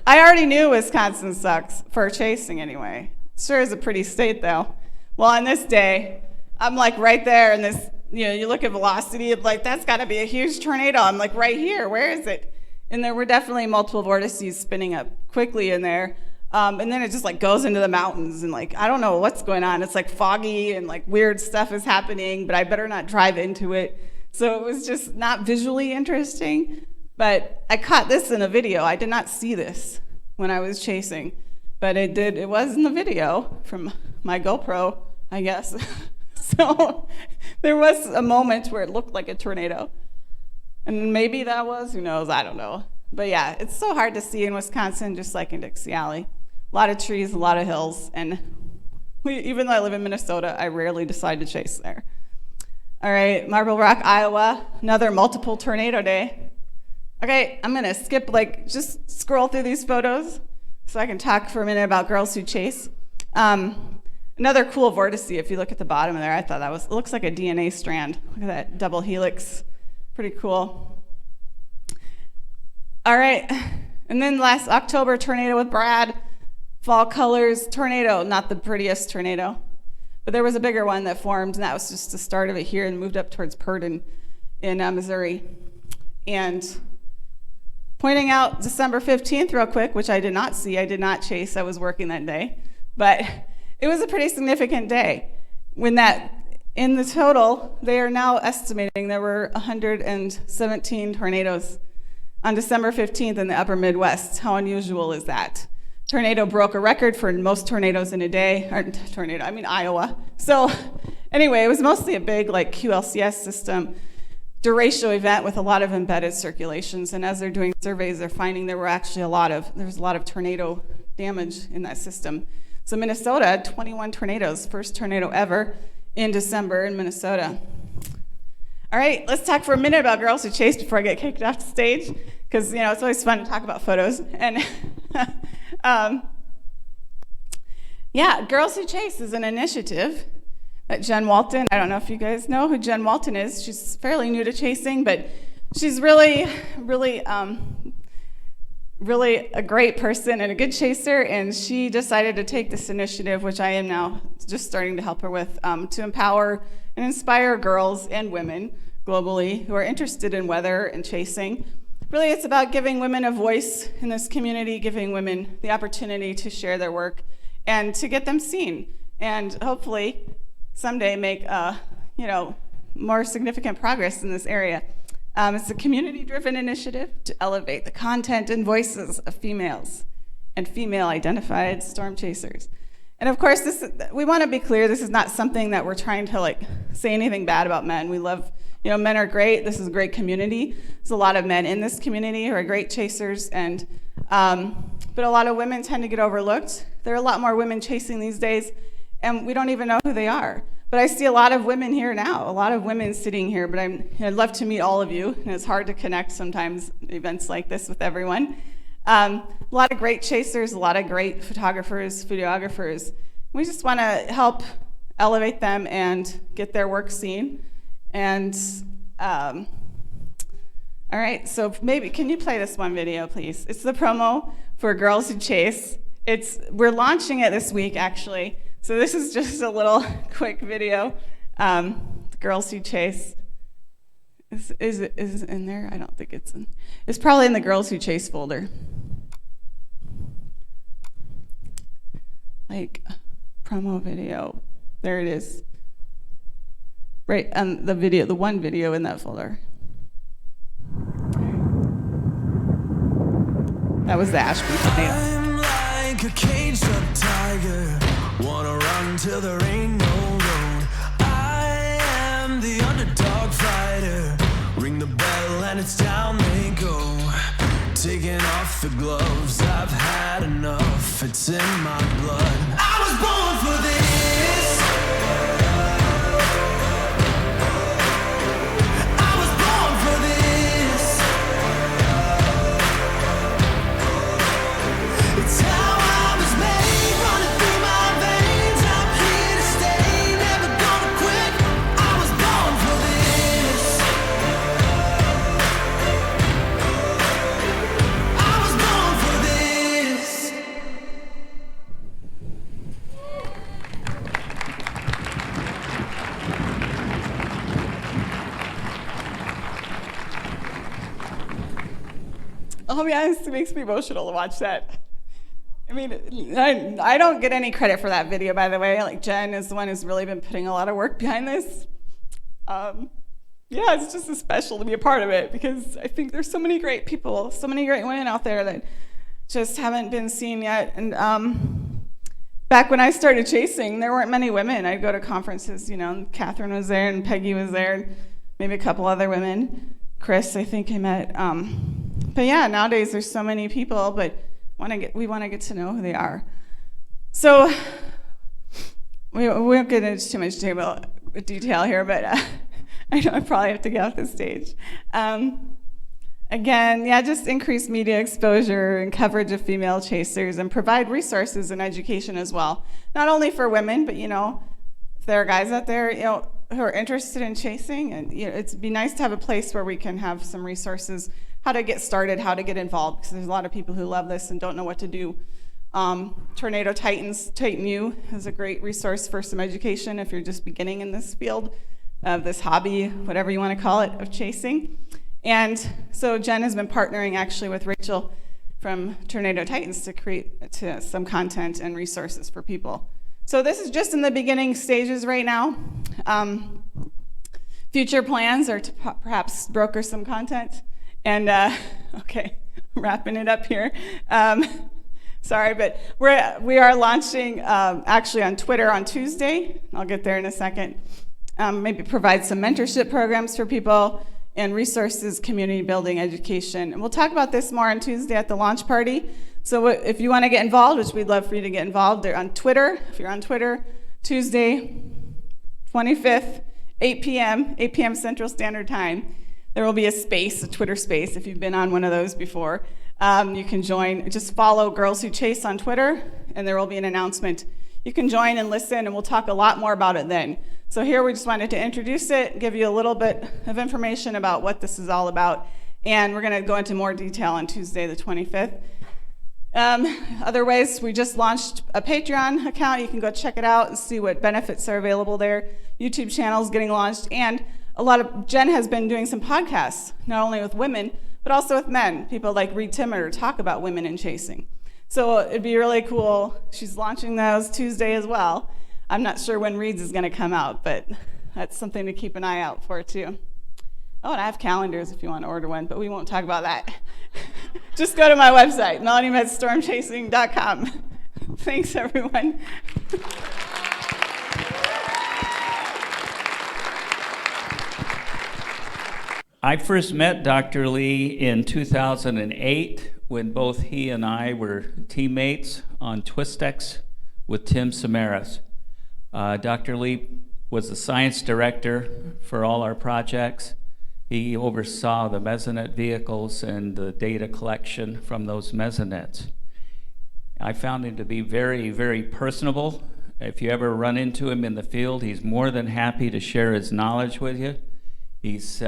I already knew Wisconsin sucks for chasing anyway. Sure is a pretty state though. Well, on this day, I'm like right there, and this, you look at velocity, like that's got to be a huge tornado. I'm like right here. Where is it? And there were definitely multiple vortices spinning up quickly in there. And then it just like goes into the mountains, and like I don't know what's going on. It's like foggy and like weird stuff is happening, but I better not drive into it. So it was just not visually interesting. But I caught this in a video. I did not see this when I was chasing, but it was in the video from my GoPro, I guess. So there was a moment where it looked like a tornado. And maybe that was, who knows, I don't know. But yeah, it's so hard to see in Wisconsin, just like in Dixie Alley. A lot of trees, a lot of hills, and even though I live in Minnesota, I rarely decide to chase there. All right, Marble Rock, Iowa, another multiple tornado day. Okay, I'm gonna skip, just scroll through these photos so I can talk for a minute about Girls Who Chase. Another cool vortice, if you look at the bottom there, I thought it looks like a DNA strand. Look at that double helix, pretty cool. All right, and then last October, tornado with Brad, fall colors tornado, not the prettiest tornado, but there was a bigger one that formed, and that was just the start of it here and moved up towards Purdon in Missouri. And pointing out December 15th real quick, which I did not see, I did not chase, I was working that day, but it was a pretty significant day. When in the total, they are now estimating there were 117 tornadoes on December 15th in the upper Midwest. How unusual is that? Tornado broke a record for most tornadoes in a day, Iowa. So anyway, it was mostly a big QLCS system derecho event with a lot of embedded circulations. And as they're doing surveys, they're finding there was actually a lot of tornado damage in that system. So Minnesota had 21 tornadoes, first tornado ever in December in Minnesota. All right, let's talk for a minute about Girls Who Chase before I get kicked off the stage, because it's always fun to talk about photos. And Girls Who Chase is an initiative that Jen Walton, I don't know if you guys know who Jen Walton is. She's fairly new to chasing, but she's really a great person and a good chaser, and she decided to take this initiative, which I am now just starting to help her with, to empower and inspire girls and women globally who are interested in weather and chasing. Really, it's about giving women a voice in this community, giving women the opportunity to share their work and to get them seen, and hopefully someday make more significant progress in this area. It's a community-driven initiative to elevate the content and voices of females and female-identified storm chasers. And of course, we want to be clear, this is not something that we're trying to say anything bad about men. We love, men are great. This is a great community. There's a lot of men in this community who are great chasers, and but a lot of women tend to get overlooked. There are a lot more women chasing these days, and we don't even know who they are. But I see a lot of women here now, a lot of women sitting here, but I'd love to meet all of you, and it's hard to connect sometimes events like this with everyone. A lot of great chasers, a lot of great photographers, videographers. We just want to help elevate them and get their work seen. And all right, so maybe, can you play this one video, please? It's the promo for Girls Who Chase. We're launching it this week, actually. So this is just a little quick video. Girls Who Chase. Is it in there? I don't think it's in. It's probably in the Girls Who Chase folder. Promo video. There it is. Right, the one video in that folder. That was the Ashby tornado. I'm like a caged up tiger. Wanna run till there ain't no road. I am the underdog fighter. Ring the bell and it's down they go. Taking off the gloves, I've had enough. It's in my blood. I was born for this. I was born for this. It's how I was made, running through my veins. I'm here to stay, never gonna quit. I was born for this. I was born for this. I'll be honest, it makes me emotional to watch that. I mean, I don't get any credit for that video, by the way. Like, Jen is the one who's really been putting a lot of work behind this. Yeah, it's just special to be a part of it, because I think there's so many great people, so many great women out there that just haven't been seen yet. And back when I started chasing, there weren't many women. I'd go to conferences, you know, and Catherine was there and Peggy was there, and maybe a couple other women. Chris, I think I met. But yeah, nowadays there's so many people, but we want to get to know who they are. So we won't get into too much detail here, but I know I probably have to get off the stage. Again, yeah, just increase media exposure and coverage of female chasers, and provide resources and education as well. Not only for women, but, you know, if there are guys out there, you know, who are interested in chasing, and, you know, it'd be nice to have a place where we can have some resources, how to get started, how to get involved, because there's a lot of people who love this and don't know what to do. Tornado Titans, Titan U is a great resource for some education if you're just beginning in this field of this hobby, whatever you want to call it, of chasing. And so Jen has been partnering actually with Rachel from Tornado Titans to create some content and resources for people. So this is just in the beginning stages right now. Future plans are to perhaps broker some content. And okay, wrapping it up here. Sorry, but we are launching actually on Twitter on Tuesday. I'll get there in a second. Maybe provide some mentorship programs for people, and resources, community building, education. And we'll talk about this more on Tuesday at the launch party. So if you want to get involved, which we'd love for you to get involved, they're on Twitter. If you're on Twitter, Tuesday, 25th, 8 p.m. Central Standard Time. There will be a space, a Twitter space, if you've been on one of those before. You can join, just follow Girls Who Chase on Twitter, and there will be an announcement. You can join and listen, and we'll talk a lot more about it then. So here we just wanted to introduce it, give you a little bit of information about what this is all about, and we're gonna go into more detail on Tuesday the 25th. Other ways, we just launched a Patreon account. You can go check it out and see what benefits are available there. YouTube channel's getting launched, and Jen has been doing some podcasts, not only with women, but also with men. People like Reed Timmer talk about women in chasing. So it'd be really cool. She's launching those Tuesday as well. I'm not sure when Reed's is gonna come out, but that's something to keep an eye out for too. Oh, and I have calendars if you want to order one, but we won't talk about that. Just go to my website, melaniemetstormchasing.com. Thanks, everyone. I first met Dr. Lee in 2008 when both he and I were teammates on Twistex with Tim Samaras. Dr. Lee was the science director for all our projects. He oversaw the mesonet vehicles and the data collection from those mesonets. I found him to be very, very personable. If you ever run into him in the field, he's more than happy to share his knowledge with you. He's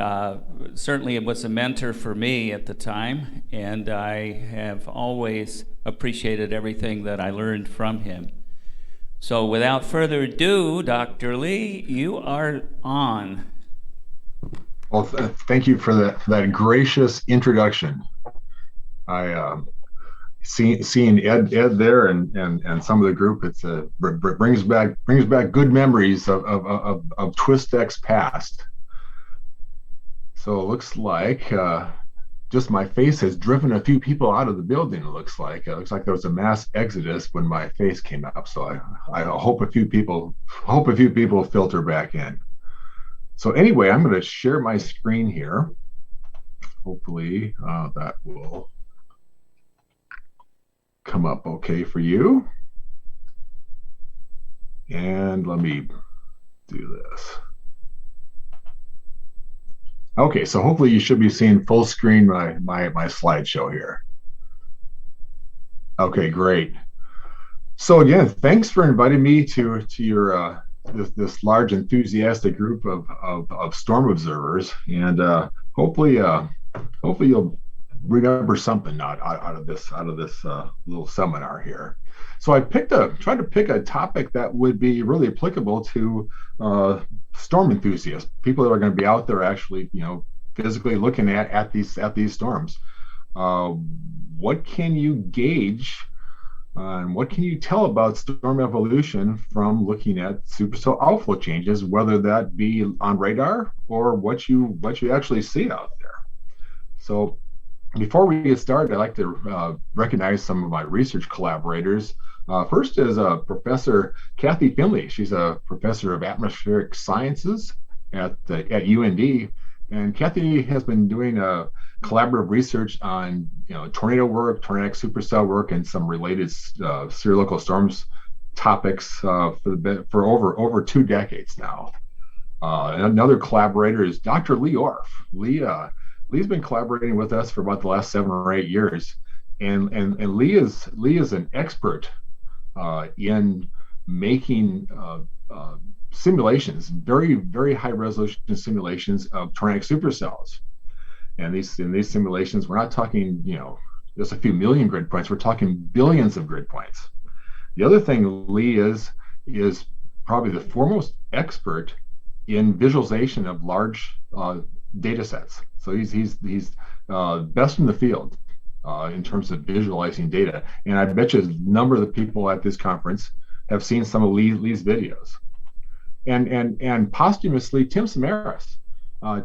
certainly was a mentor for me at the time, and I have always appreciated everything that I learned from him. So without further ado, Dr. Lee, you are on. Well, thank you for that gracious introduction. I seeing Ed there and some of the group, it's brings back good memories of Twistex past. So it looks like just my face has driven a few people out of the building. It looks like there was a mass exodus when my face came up. So I hope a few people filter back in. So anyway, I'm going to share my screen here. Hopefully that will come up okay for you. And let me do this. Okay, so hopefully you should be seeing full screen my slideshow here. Okay, great. So again, thanks for inviting me to your this large enthusiastic group of storm observers, and hopefully you'll remember something out of this little seminar here. So I tried to pick a topic that would be really applicable to storm enthusiasts, people that are going to be out there actually, physically looking at these storms. what can you gauge and what can you tell about storm evolution from looking at supercell outflow changes, whether that be on radar or what you actually see out there? So before we get started, I'd like to recognize some of my research collaborators. First is Professor Kathy Finley. She's a professor of atmospheric sciences at UND, and Kathy has been doing collaborative research on tornado work, tornadic supercell work, and some related severe local storms topics for over 2 decades now. And another collaborator is Dr. Lee Orff. Lee's been collaborating with us for about the last 7 or 8 years, and Lee is an expert in making simulations, very high resolution simulations of tornadic supercells. And in these simulations, we're not talking just a few million grid points. We're talking billions of grid points. The other thing Lee is probably the foremost expert in visualization of large data sets. So he's best in the field in terms of visualizing data. And I bet you a number of the people at this conference have seen some of Lee's videos. And posthumously, Tim Samaras.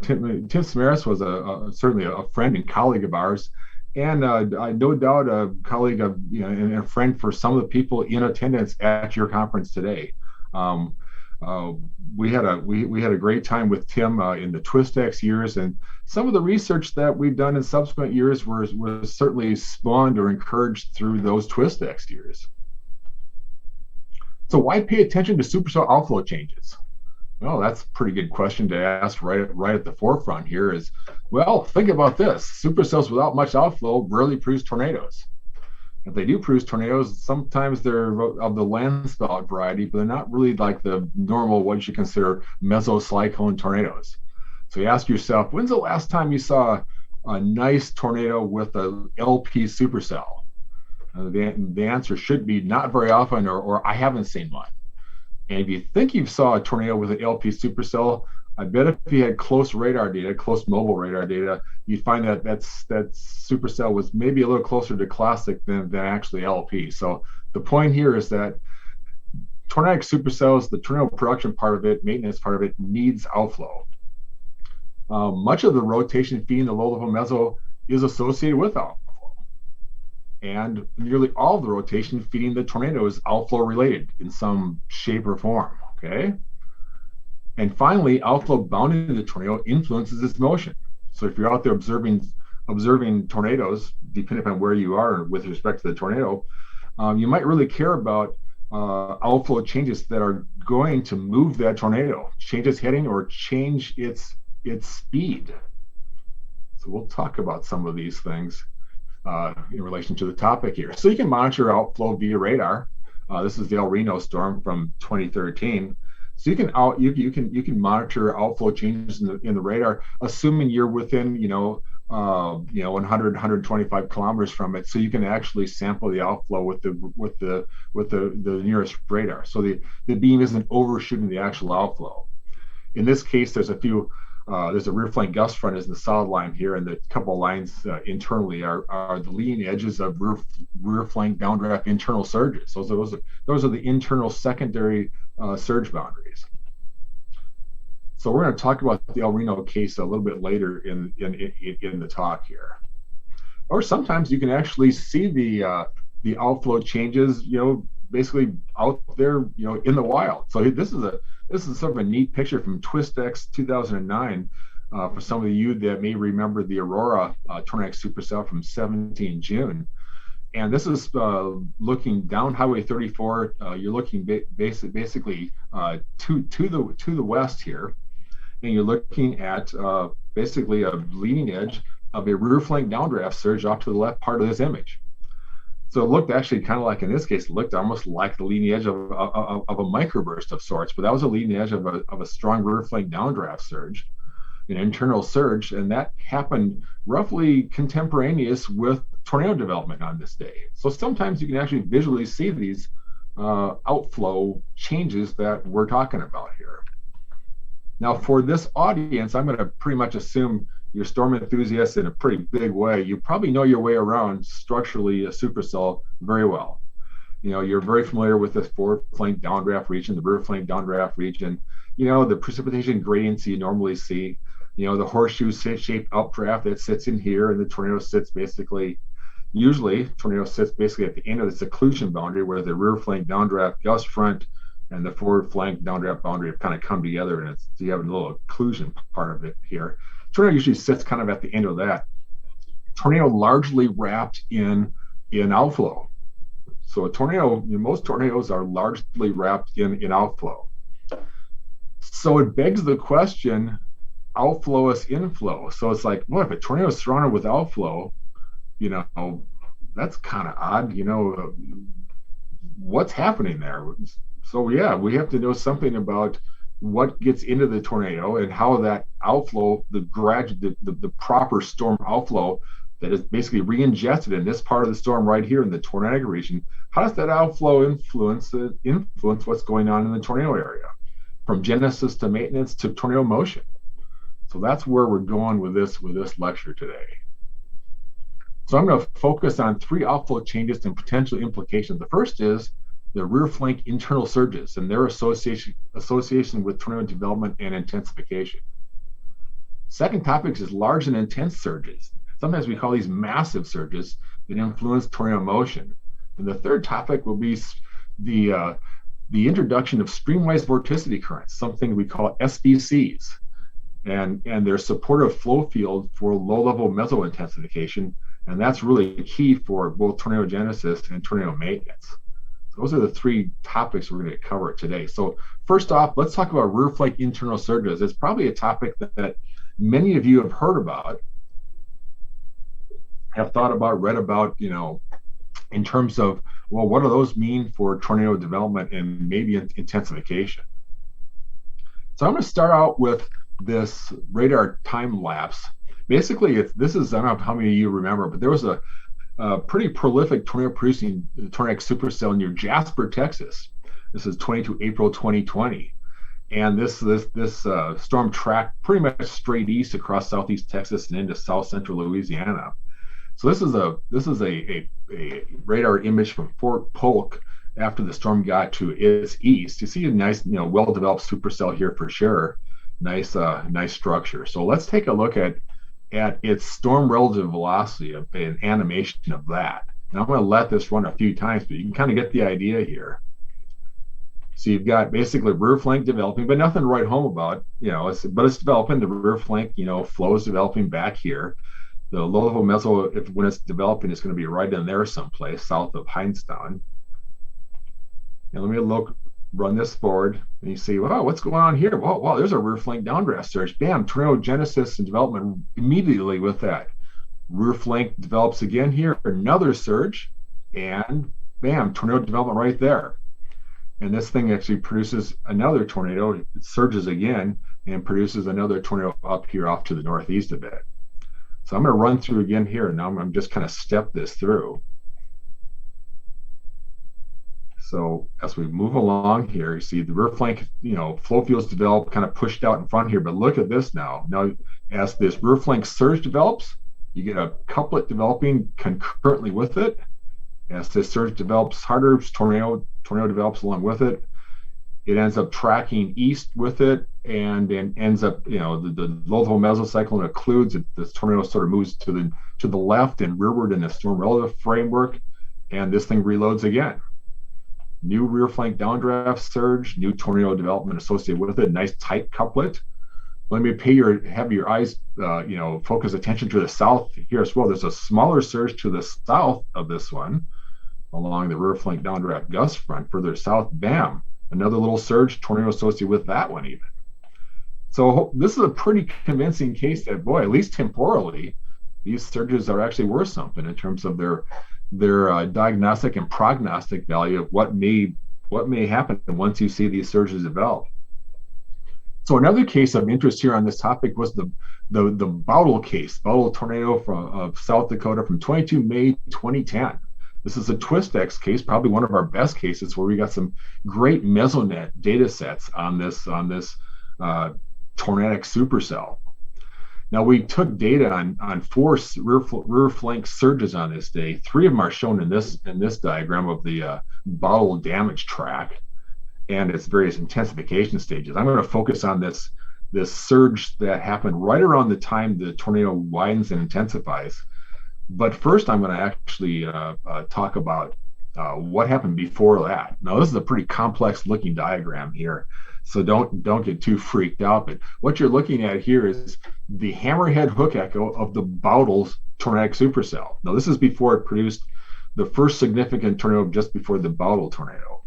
Tim Samaras was certainly a friend and colleague of ours, and I no doubt a colleague of and a friend for some of the people in attendance at your conference today. We had a great time with Tim in the TwistX years, and some of the research that we've done in subsequent years was certainly spawned or encouraged through those TwistX years. So why pay attention to supercell outflow changes? Well, that's a pretty good question to ask right at the forefront here is, well, think about this. Supercells without much outflow rarely produce tornadoes. If they do produce tornadoes, sometimes they're of the landspout variety, but they're not really like the normal, what you consider mesocyclone tornadoes. So you ask yourself, when's the last time you saw a nice tornado with a LP supercell? The answer should be not very often, or I haven't seen one. And if you think you saw a tornado with an LP supercell, I bet if you had close radar data, close mobile radar data, you'd find that that supercell was maybe a little closer to classic than actually LP. So the point here is that tornadic supercells, the tornado production part of it, maintenance part of it, needs outflow. Much of the rotation feeding the low-level meso is associated with outflow. And nearly all of the rotation feeding the tornado is outflow related in some shape or form, okay? And finally, outflow bounding the tornado influences its motion. So if you're out there observing tornadoes, depending upon where you are with respect to the tornado, you might really care about outflow changes that are going to move that tornado, change its heading or change its speed. So we'll talk about some of these things in relation to the topic here. So you can monitor outflow via radar. This is the El Reno storm from 2013. So you can monitor outflow changes in the radar, assuming you're within 100 125 kilometers from it. So you can actually sample the outflow with the nearest radar. So the beam isn't overshooting the actual outflow. In this case, there's a rear flank gust front is the solid line here, and the couple of lines internally are the leading edges of rear flank downdraft internal surges. Those are the internal secondary surge boundaries. So we're going to talk about the El Reno case a little bit later in the talk here. Or sometimes you can actually see the outflow changes, basically out there, in the wild. So this is sort of a neat picture from TwistX 2009 for some of you that may remember the Aurora tornadic supercell from 17 June. And this is looking down Highway 34. You're looking basically to the west here, and you're looking at basically a leading edge of a rear flank downdraft surge off to the left part of this image. So it looked actually kind of like, in this case, it looked almost like the leading edge of a microburst of sorts, but that was a leading edge of a strong rear flank downdraft surge, an internal surge, and that happened roughly contemporaneous with tornado development on this day. So sometimes you can actually visually see these outflow changes that we're talking about here. Now, for this audience, I'm going to pretty much assume you're storm enthusiasts in a pretty big way, you probably know your way around structurally a supercell very well. You know, you're very familiar with the forward flank downdraft region, the rear flank downdraft region, you know, the precipitation gradients you normally see, you know, the horseshoe shaped updraft that sits in here, and the tornado sits basically, usually tornado sits basically at the end of the occlusion boundary where the rear flank downdraft gust front and the forward flank downdraft boundary have kind of come together, and it's, so you have a little occlusion part of it here. Tornado usually sits kind of at the end of that. Tornado largely wrapped in outflow. So a tornado, most tornadoes are largely wrapped in outflow. So it begs the question, outflow is inflow. So it's like, well, if a tornado is surrounded with outflow, you know, that's kind of odd, you know, what's happening there? So yeah, we have to know something about what gets into the tornado and how that outflow, the proper storm outflow that is basically re-ingested in this part of the storm right here in the tornadic region, how does that outflow influence what's going on in the tornado area, from genesis to maintenance to tornado motion? So that's where we're going with this lecture today. So I'm going to focus on 3 outflow changes and potential implications. The first is the rear flank internal surges and their association with tornado development and intensification. Second topic is large and intense surges. Sometimes we call these massive surges that influence tornado motion. And the third topic will be the introduction of streamwise vorticity currents, something we call SVCs, and their supportive flow field for low-level meso-intensification. And that's really key for both tornado genesis and tornado maintenance. Those are the 3 topics we're going to cover today. So first off, let's talk about rear flank internal surges. It's probably a topic that many of you have heard about, have thought about, read about, you know, in terms of, well, what do those mean for tornado development and maybe intensification? So I'm going to start out with this radar time lapse. Basically, this is, I don't know how many of you remember, but there was a pretty prolific tornado-producing tornadic supercell near Jasper, Texas. This is 22 April 2020. And this storm tracked pretty much straight east across southeast Texas and into south central Louisiana. So this is a radar image from Fort Polk after the storm got to its east. You see a nice, you know, well-developed supercell here for sure. Nice structure. So let's take a look at its storm relative velocity, an animation of that. And I'm going to let this run a few times, but you can kind of get the idea here. So you've got basically rear flank developing, but nothing to write home about, you know, but it's developing. The rear flank, you know, flow is developing back here. The low-level meso, when it's developing, it's going to be right in there someplace south of Hindstown. And let me run this forward, and you see, wow, what's going on here? Wow, there's a rear flank downdraft surge. Bam, tornado genesis and development immediately with that. Rear flank develops again here, another surge, and bam, tornado development right there. And this thing actually produces another tornado. It surges again and produces another tornado up here off to the northeast a bit. So I'm going to run through again here, and now I'm just kind of step this through. So as we move along here, you see the rear flank, you know, flow fields develop, kind of pushed out in front here. But look at this now. Now, as this rear flank surge develops, you get a couplet developing concurrently with it. As this surge develops harder, tornado develops along with it. It ends up tracking east with it, and then ends up, you know, the low-level mesocyclone occludes. This tornado sort of moves to the left and rearward in the storm relative framework, and this thing reloads again. New rear flank downdraft surge, new tornado development associated with it. Nice tight couplet. Let me have your eyes, you know, focus attention to the south here as well. There's a smaller surge to the south of this one, along the rear flank downdraft gust front. Further south, bam, another little surge, tornado associated with that one even. So this is a pretty convincing case that, boy, at least temporally, these surges are actually worth something in terms of their diagnostic and prognostic value of what may happen once you see these surges develop. So another case of interest here on this topic was the Bowdle case, Bowdle tornado of South Dakota from 22 May 2010. This is a TwistX case, probably one of our best cases, where we got some great Mesonet data sets on this tornadic supercell. Now, we took data on 4 rear flank surges on this day. 3 of them are shown in this diagram of the bottle damage track and its various intensification stages. I'm going to focus on this surge that happened right around the time the tornado widens and intensifies. But first, I'm going to actually talk about what happened before that. Now, this is a pretty complex looking diagram here, so don't get too freaked out. But what you're looking at here is the hammerhead hook echo of the Bowdle's tornadic supercell. Now, this is before it produced the first significant tornado just before the Bowdle tornado.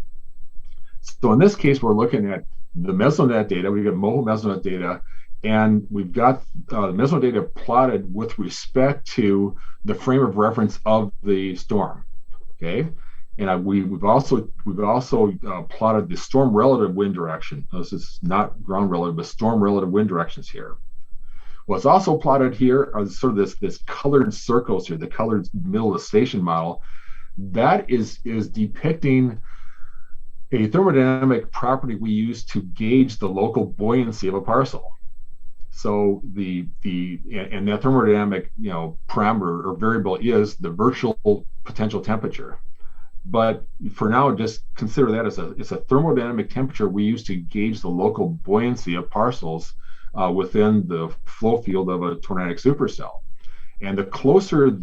So in this case, we're looking at the Mesonet data. We've got mobile Mesonet data, and we've got the Mesonet data plotted with respect to the frame of reference of the storm. Okay, and we've also plotted the storm relative wind direction. This is not ground relative, but storm relative wind directions here. What's also plotted here are sort of this colored circles here, the colored middle of the station model. That is depicting a thermodynamic property we use to gauge the local buoyancy of a parcel. So and that thermodynamic parameter or variable is the virtual potential temperature. But for now, just consider that as it's a thermodynamic temperature we use to gauge the local buoyancy of parcels within the flow field of a tornadic supercell. And the closer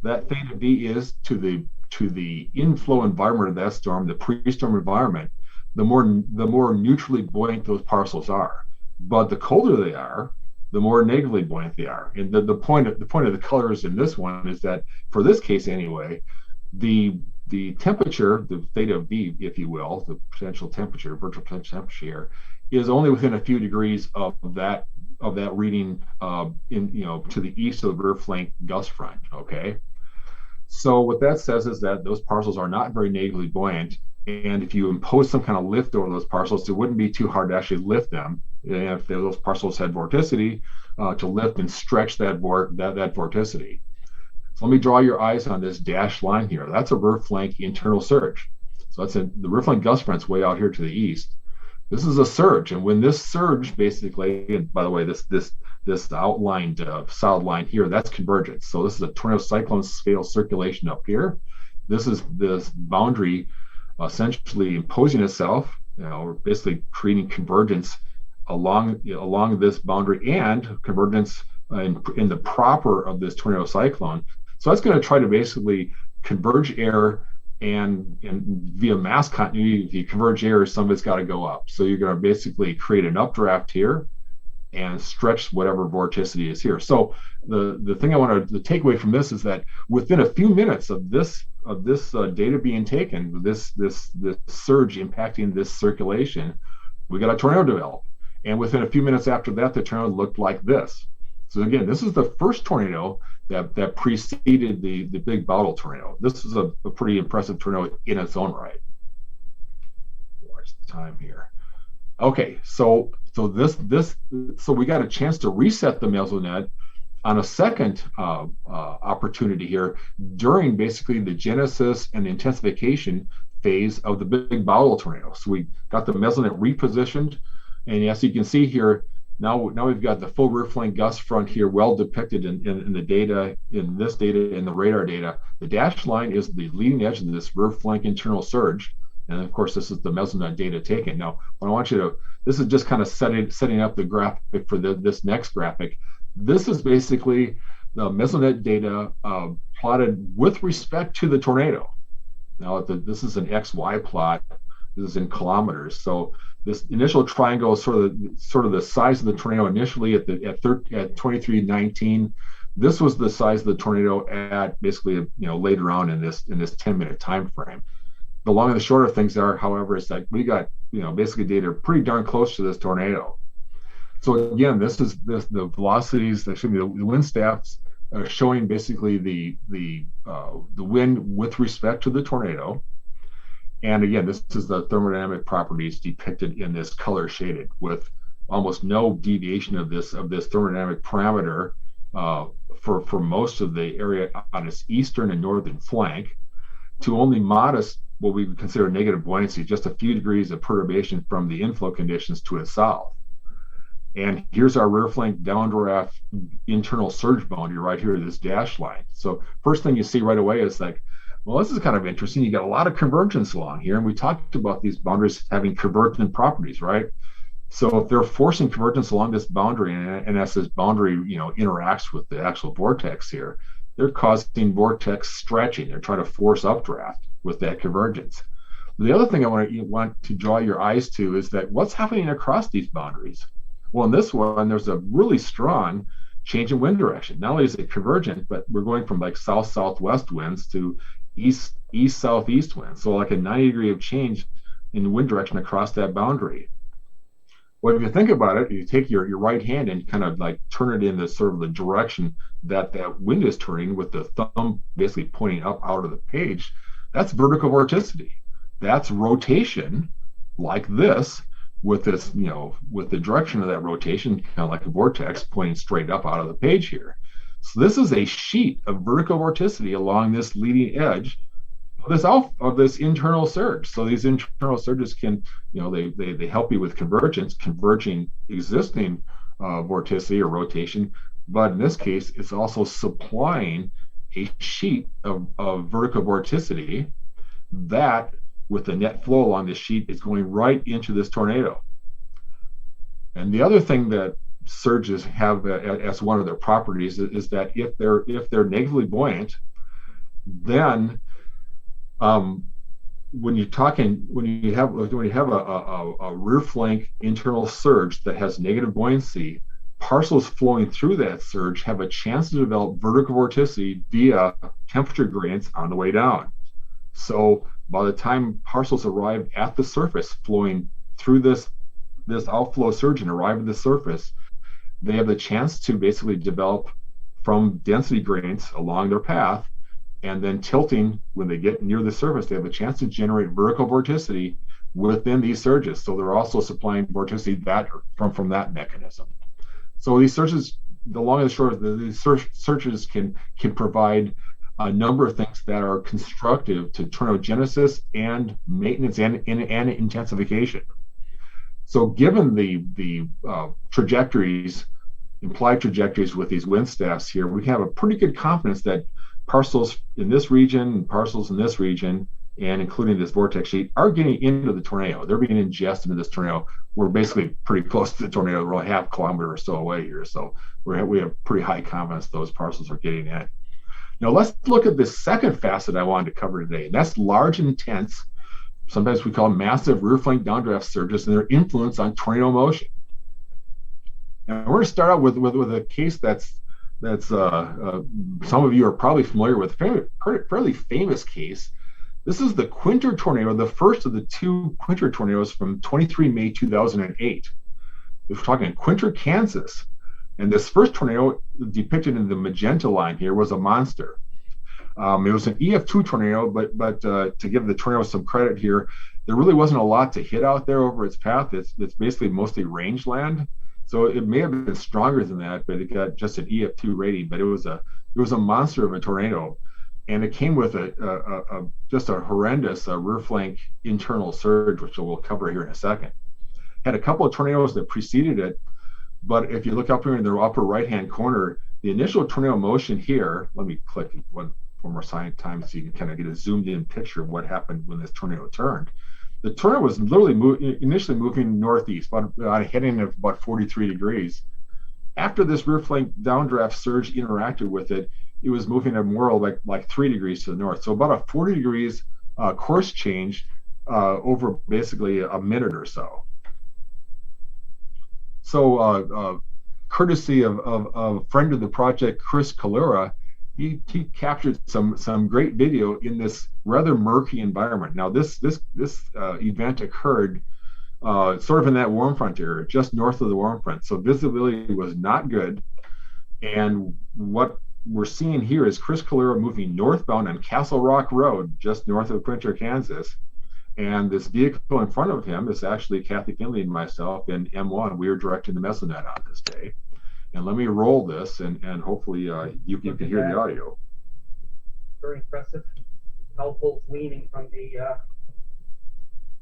that theta V is to the inflow environment of that storm, the pre-storm environment, the more neutrally buoyant those parcels are. But the colder they are, the more negatively buoyant they are. And the point of the colors in this one is that, for this case anyway, the temperature, the theta V, if you will, the potential temperature, virtual potential temperature here, is only within a few degrees of that reading to the east of the rear flank gust front. Okay. So what that says is that those parcels are not very negatively buoyant, and if you impose some kind of lift over those parcels, it wouldn't be too hard to actually lift them. And if those parcels had vorticity, to lift and stretch that vorticity. So let me draw your eyes on this dashed line here. That's a rear flank internal surge. So that's the rear flank gust front's way out here to the east. This is a surge, and when this surge basically, and by the way, this outlined solid line here, that's convergence. So this is a tornado cyclone scale circulation up here. This is this boundary essentially imposing itself, basically creating convergence along this boundary and convergence in the proper of this tornado cyclone. So that's going to try to basically converge air, and via mass continuity, if you converge air, some of it's got to go up. So you're going to basically create an updraft here and stretch whatever vorticity is here. So the thing I want to take away from this is that within a few minutes of this data being taken, this surge impacting this circulation, we got a tornado develop. And within a few minutes after that, the tornado looked like this. So again, this is the first tornado that preceded the big Bowdle tornado. This is a pretty impressive tornado in its own right. Watch the time here. Okay, so we got a chance to reset the Mesonet on a second opportunity here during basically the genesis and intensification phase of the big Bowdle tornado. So we got the Mesonet repositioned, and as you can see here, now we've got the full rear flank gust front here, well depicted in the data, in this data, in the radar data. The dashed line is the leading edge of this rear flank internal surge, and of course this is the Mesonet data taken. Now, what I want you to, this is just kind of setting up the graphic for this next graphic. This is basically the Mesonet data plotted with respect to the tornado. Now, this is an XY plot. This is in kilometers. So this initial triangle is sort of the size of the tornado initially at 2319. This was the size of the tornado at basically later on in this 10-minute time frame. The long and the short of things are, however, is that we got basically data pretty darn close to this tornado. So again, this is the velocities, the wind staffs are showing basically the wind with respect to the tornado. And again, this is the thermodynamic properties depicted in this color shaded, with almost no deviation of this thermodynamic parameter for most of the area on its eastern and northern flank, to only modest, what we would consider negative buoyancy, just a few degrees of perturbation from the inflow conditions to its south. And here's our rear flank downdraft internal surge boundary right here, this dash line. So first thing you see right away is like, well, this is kind of interesting. You got a lot of convergence along here, and we talked about these boundaries having convergent properties, right? So if they're forcing convergence along this boundary, and as this boundary, interacts with the actual vortex here, they're causing vortex stretching. They're trying to force updraft with that convergence. The other thing I want to draw your eyes to is that what's happening across these boundaries. Well, in this one, there's a really strong change in wind direction. Not only is it convergent, but we're going from like south-southwest winds to east-southeast winds. So like a 90-degree of change in wind direction across that boundary. Well, if you think about it, you take your right hand and kind of like turn it in the sort of the direction that that wind is turning, with the thumb basically pointing up out of the page. That's vertical vorticity. That's rotation like this, with this, with the direction of that rotation, kind of like a vortex pointing straight up out of the page here. So this is a sheet of vertical vorticity along this leading edge of this internal surge. So these internal surges can, they help you with convergence, converging existing vorticity or rotation. But in this case, it's also supplying a sheet of vertical vorticity that, with the net flow along this sheet, is going right into this tornado. And the other thing that surges have as one of their properties is that if they're negatively buoyant, then when you have a rear flank internal surge that has negative buoyancy, parcels flowing through that surge have a chance to develop vertical vorticity via temperature gradients on the way down. So by the time parcels arrive at the surface, flowing through this outflow surge and arrive at the surface, they have the chance to basically develop from density gradients along their path, and then tilting when they get near the surface, they have a chance to generate vertical vorticity within these surges. So they're also supplying vorticity that from that mechanism. So these surges, the long and the short, these surges can provide a number of things that are constructive to tornadogenesis and maintenance and intensification. So given the trajectories, implied trajectories with these wind staffs here, we have a pretty good confidence that parcels in this region and parcels in this region, and including this vortex sheet, are getting into the tornado. They're being ingested into this tornado. We're basically pretty close to the tornado. We're only half kilometer or so away here. So we have pretty high confidence those parcels are getting in. Now let's look at the second facet I wanted to cover today, and that's large and intense, sometimes we call massive rear flank downdraft surges, and their influence on tornado motion. And we're going to start out with a case that's some of you are probably familiar with, fairly famous case. This is the Quinter tornado, the first of the two Quinter tornadoes from 23 May 2008. We're talking Quinter, Kansas. And this first tornado, depicted in the magenta line here, was a monster. It was an EF2 tornado, but to give the tornado some credit here, there really wasn't a lot to hit out there over its path. It's basically mostly rangeland. So it may have been stronger than that, but it got just an EF2 rating. But it was a monster of a tornado, and it came with just a horrendous rear flank internal surge, which we'll cover here in a second. Had a couple of tornadoes that preceded it, but if you look up here in the upper right-hand corner, the initial tornado motion here. Let me click one more time so you can kind of get a zoomed-in picture of what happened when this tornado turned. The tornado was literally initially moving northeast, about a heading of about 43 degrees. After this rear flank downdraft surge interacted with it, it was moving at more like 3 degrees to the north. So about a 40 degrees course change over basically a minute or so. So courtesy of friend of the project, Chris Kalura, he captured some great video in this rather murky environment. Now this event occurred sort of in that warm front area, just north of the warm front. So visibility was not good. And what we're seeing here is Chris Kalura moving northbound on Castle Rock Road, just north of Quinter, Kansas. And this vehicle in front of him is actually Kathy Finley and myself in M1. We are directing the Mesonet on this day. And let me roll this, and hopefully you can hear the audio. Very impressive. Helpful leaning from the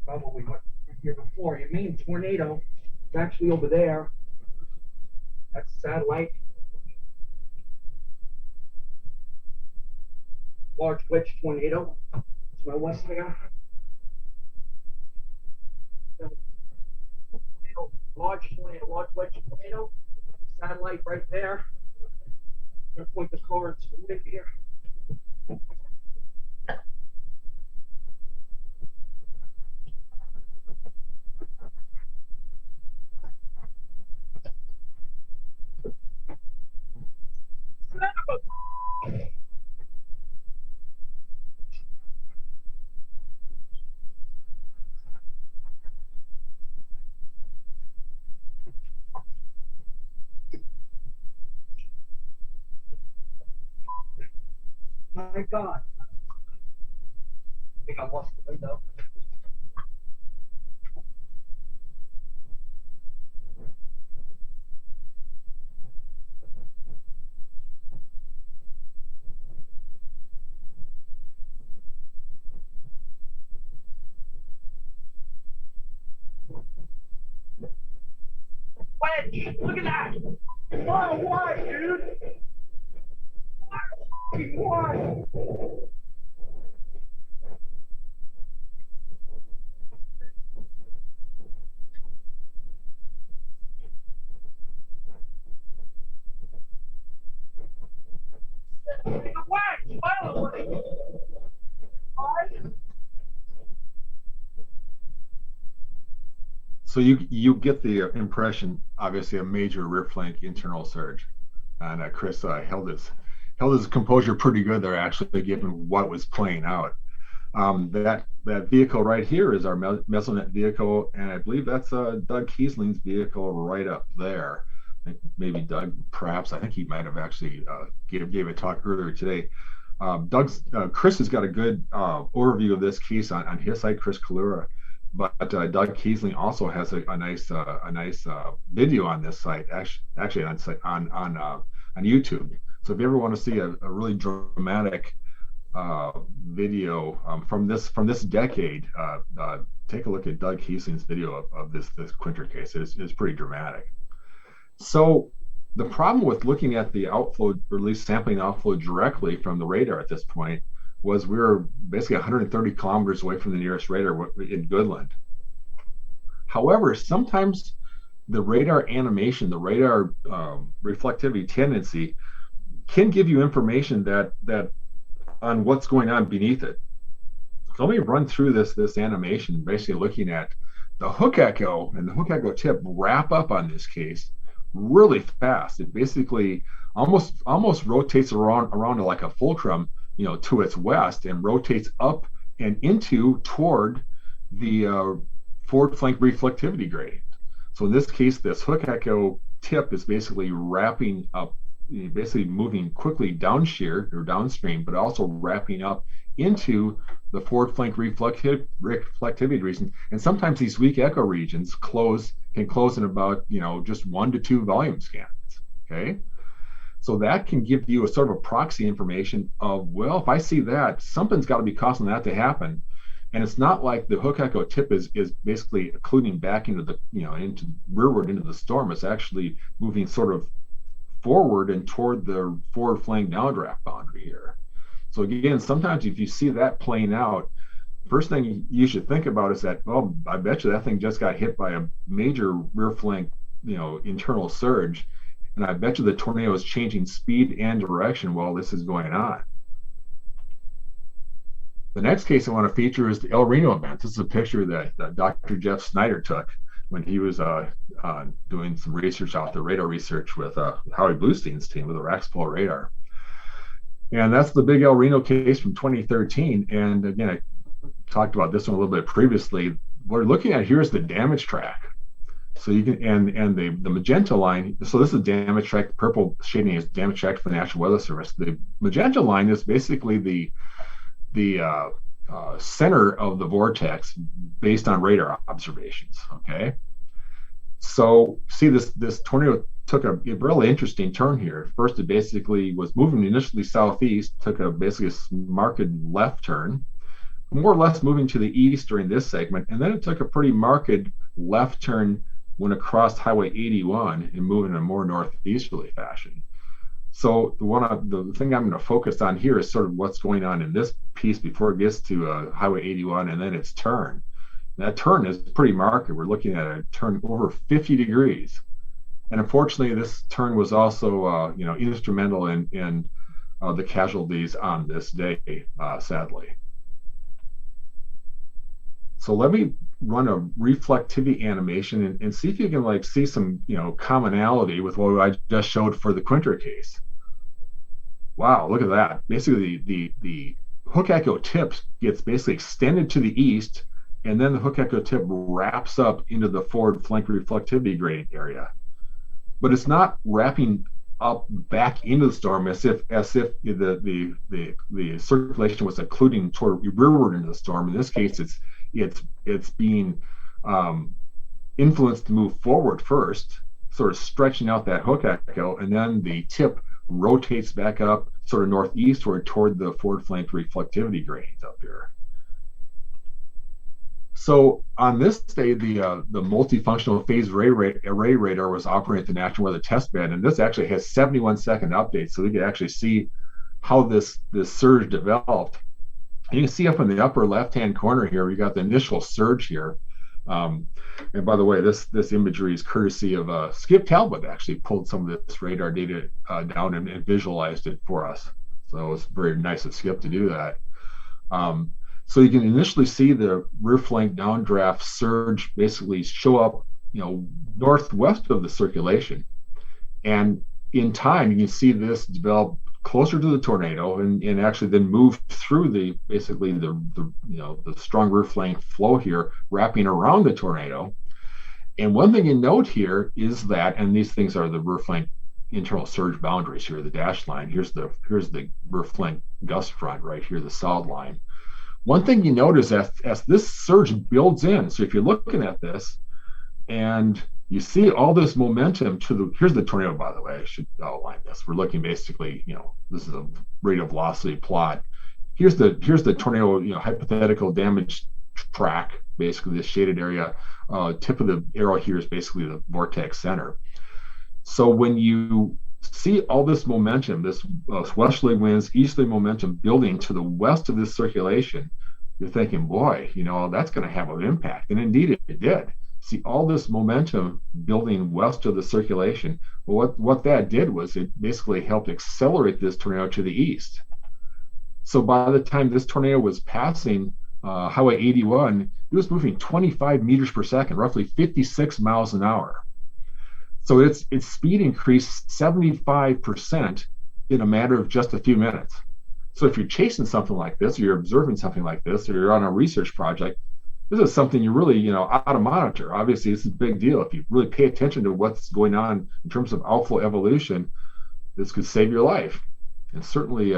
bubble we went here before. Your main tornado is actually over there. That's satellite. Large wedge tornado. To my west there. Large tornado, large wedge tornado. Satellite right there. I'm gonna point the cards to the mid here. My God. I think I lost the window. Wedge! Look at that! What a wide, dude! What? So you get the impression, obviously, a major rear flank internal surge, and Chris held his composure pretty good there, actually, given what was playing out. That vehicle right here is our Mesonet vehicle, and I believe that's Doug Kiesling's vehicle right up there. I think maybe Doug, perhaps, I think he might have actually gave a talk earlier today. Chris has got a good overview of this case on his site, Chris Kalura. But Doug Kiesling also has a nice video on this site, actually on YouTube. So if you ever want to see a really dramatic video from this decade, take a look at Doug Kiesling's video of this Quinter case. It's pretty dramatic. So the problem with looking at the outflow, or at least sampling outflow directly from the radar at this point, was we were basically 130 kilometers away from the nearest radar in Goodland. However, sometimes the radar animation, the radar reflectivity tendency can give you information that on what's going on beneath it. So let me run through this animation, basically looking at the hook echo and the hook echo tip wrap up on this case really fast. It basically almost rotates around like a fulcrum, to its west, and rotates up and toward the forward flank reflectivity gradient. So in this case, this hook echo tip is basically wrapping up, basically moving quickly downstream, but also wrapping up into the forward flank reflectivity region. And sometimes these weak echo regions can close in about just 1 to 2 volume scans. Okay. So that can give you a sort of a proxy information of, well, if I see that, something's got to be causing that to happen. And it's not like the hook echo tip is basically occluding back into the, into rearward into the storm. It's actually moving sort of forward and toward the forward flank downdraft boundary here. So again, sometimes if you see that playing out, first thing you should think about is that, well, I bet you that thing just got hit by a major rear flank, internal surge. And I bet you the tornado is changing speed and direction while this is going on. The next case I want to feature is the El Reno event. This is a picture that Dr. Jeff Snyder took when he was doing some research out there, radar research with Howie Bluestein's team with the Raxpol radar. And that's the big El Reno case from 2013. And again, I talked about this one a little bit previously. What we're looking at here is the damage track. So you can, and the magenta line, so this is damage track, the purple shading is damage track for the National Weather Service. The magenta line is basically the center of the vortex based on radar observations, okay? So see this tornado took a really interesting turn here. First, it basically was moving initially southeast, took basically a marked left turn, more or less moving to the east during this segment, and then it took a pretty marked left turn went across Highway 81 and moved in a more northeasterly fashion. So the thing I'm going to focus on here is sort of what's going on in this piece before it gets to Highway 81 and then its turn. That turn is pretty marked. We're looking at a turn over 50 degrees. And unfortunately, this turn was also instrumental in the casualties on this day, sadly. So let me run a reflectivity animation and see if you can see some commonality with what I just showed for the Quinter case. Wow, look at that. Basically, the hook echo tip gets basically extended to the east, and then the hook echo tip wraps up into the forward flank reflectivity gradient area. But it's not wrapping up back into the storm as if the circulation was occluding toward rearward into the storm. In this case, it's being influenced to move forward first, sort of stretching out that hook echo, and then the tip rotates back up sort of northeastward toward the forward flank reflectivity gradient up here. So on this day, the multifunctional phase array radar was operating at the National Weather Test Bed, and this actually has 71-second updates, so we can actually see how this surge developed. And you can see up in the upper left-hand corner here, we got the initial surge here. And by the way, this imagery is courtesy of Skip Talbot. Actually pulled some of this radar data down and visualized it for us. So it's very nice of Skip to do that. So you can initially see the rear flank downdraft surge basically show up, northwest of the circulation, and in time you can see this develop closer to the tornado and actually then move through the strong rear flank flow here, wrapping around the tornado. And one thing you note here is that, and these things are the rear flank internal surge boundaries here, the dashed line. Here's the rear flank gust front right here, the solid line. One thing you notice as this surge builds in, so if you're looking at this and you see all this momentum here's the tornado, by the way, I should outline this. We're looking basically, this is a radial velocity plot. Here's the tornado, hypothetical damage track, basically this shaded area. Tip of the arrow here is basically the vortex center. So when you see all this momentum, this westerly winds, easterly momentum building to the west of this circulation, you're thinking, boy, that's going to have an impact. And indeed it did. See all this momentum building west of the circulation. Well, what that did was it basically helped accelerate this tornado to the east. So by the time this tornado was passing Highway 81, it was moving 25 meters per second, roughly 56 miles an hour. So its speed increased 75% in a matter of just a few minutes. So if you're chasing something like this, or you're observing something like this, or you're on a research project, this is something you really, ought to monitor. Obviously, this is a big deal. If you really pay attention to what's going on in terms of outflow evolution, this could save your life, and certainly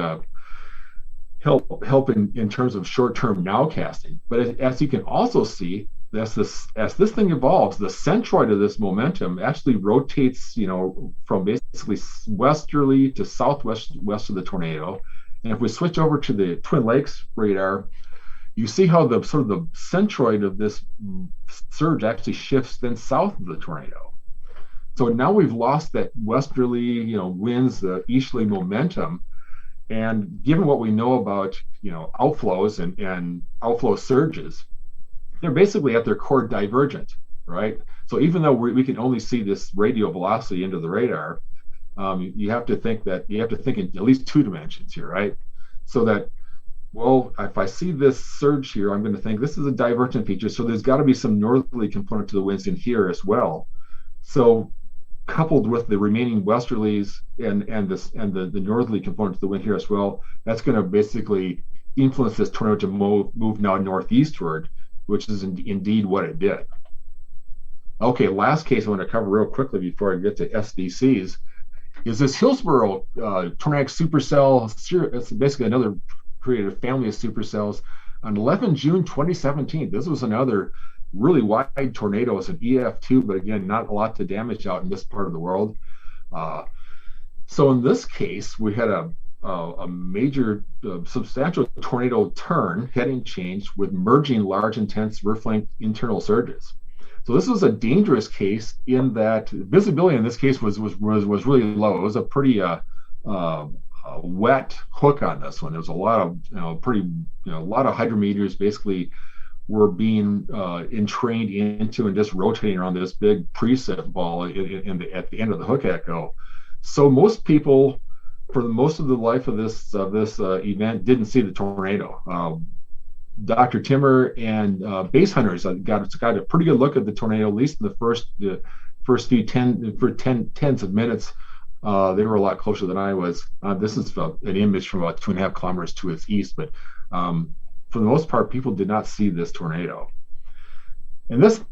help in terms of short-term nowcasting. But as you can also see, as this thing evolves, the centroid of this momentum actually rotates, from basically westerly to southwest of the tornado. And if we switch over to the Twin Lakes radar, you see how the centroid of this surge actually shifts then south of the tornado. So now we've lost that westerly, winds, the easterly momentum. And given what we know about, outflows and outflow surges, they're basically at their core divergent, right? So even though we can only see this radial velocity into the radar, you have to think in at least two dimensions here, right? So that, well, if I see this surge here, I'm going to think this is a divergent feature, so there's got to be some northerly component to the winds in here as well. So coupled with the remaining westerlies and the northerly component to the wind here as well, that's going to basically influence this tornado to move now northeastward, which is indeed what it did. Okay, last case I want to cover real quickly before I get to SDCs is this Hillsborough tornadic supercell. It's basically another created family of supercells. On 11 June 2017, this was another really wide tornado. It's an EF2, but again, not a lot to damage out in this part of the world. So in this case, we had a major substantial tornado turn, heading change with merging large intense rear flank internal surges. So this was a dangerous case in that visibility in this case was really low. It was a pretty wet hook on this one. There was a lot of a lot of hydrometers basically were being entrained into and just rotating around this big precip ball at the end of the hook echo. So most people, for most of the life of this event, didn't see the tornado. Dr. Timmer and base hunters got a pretty good look at the tornado, at least in the first few tenths of minutes. They were a lot closer than I was. This is an image from about 2.5 kilometers to its east, but for the most part, people did not see this tornado. And this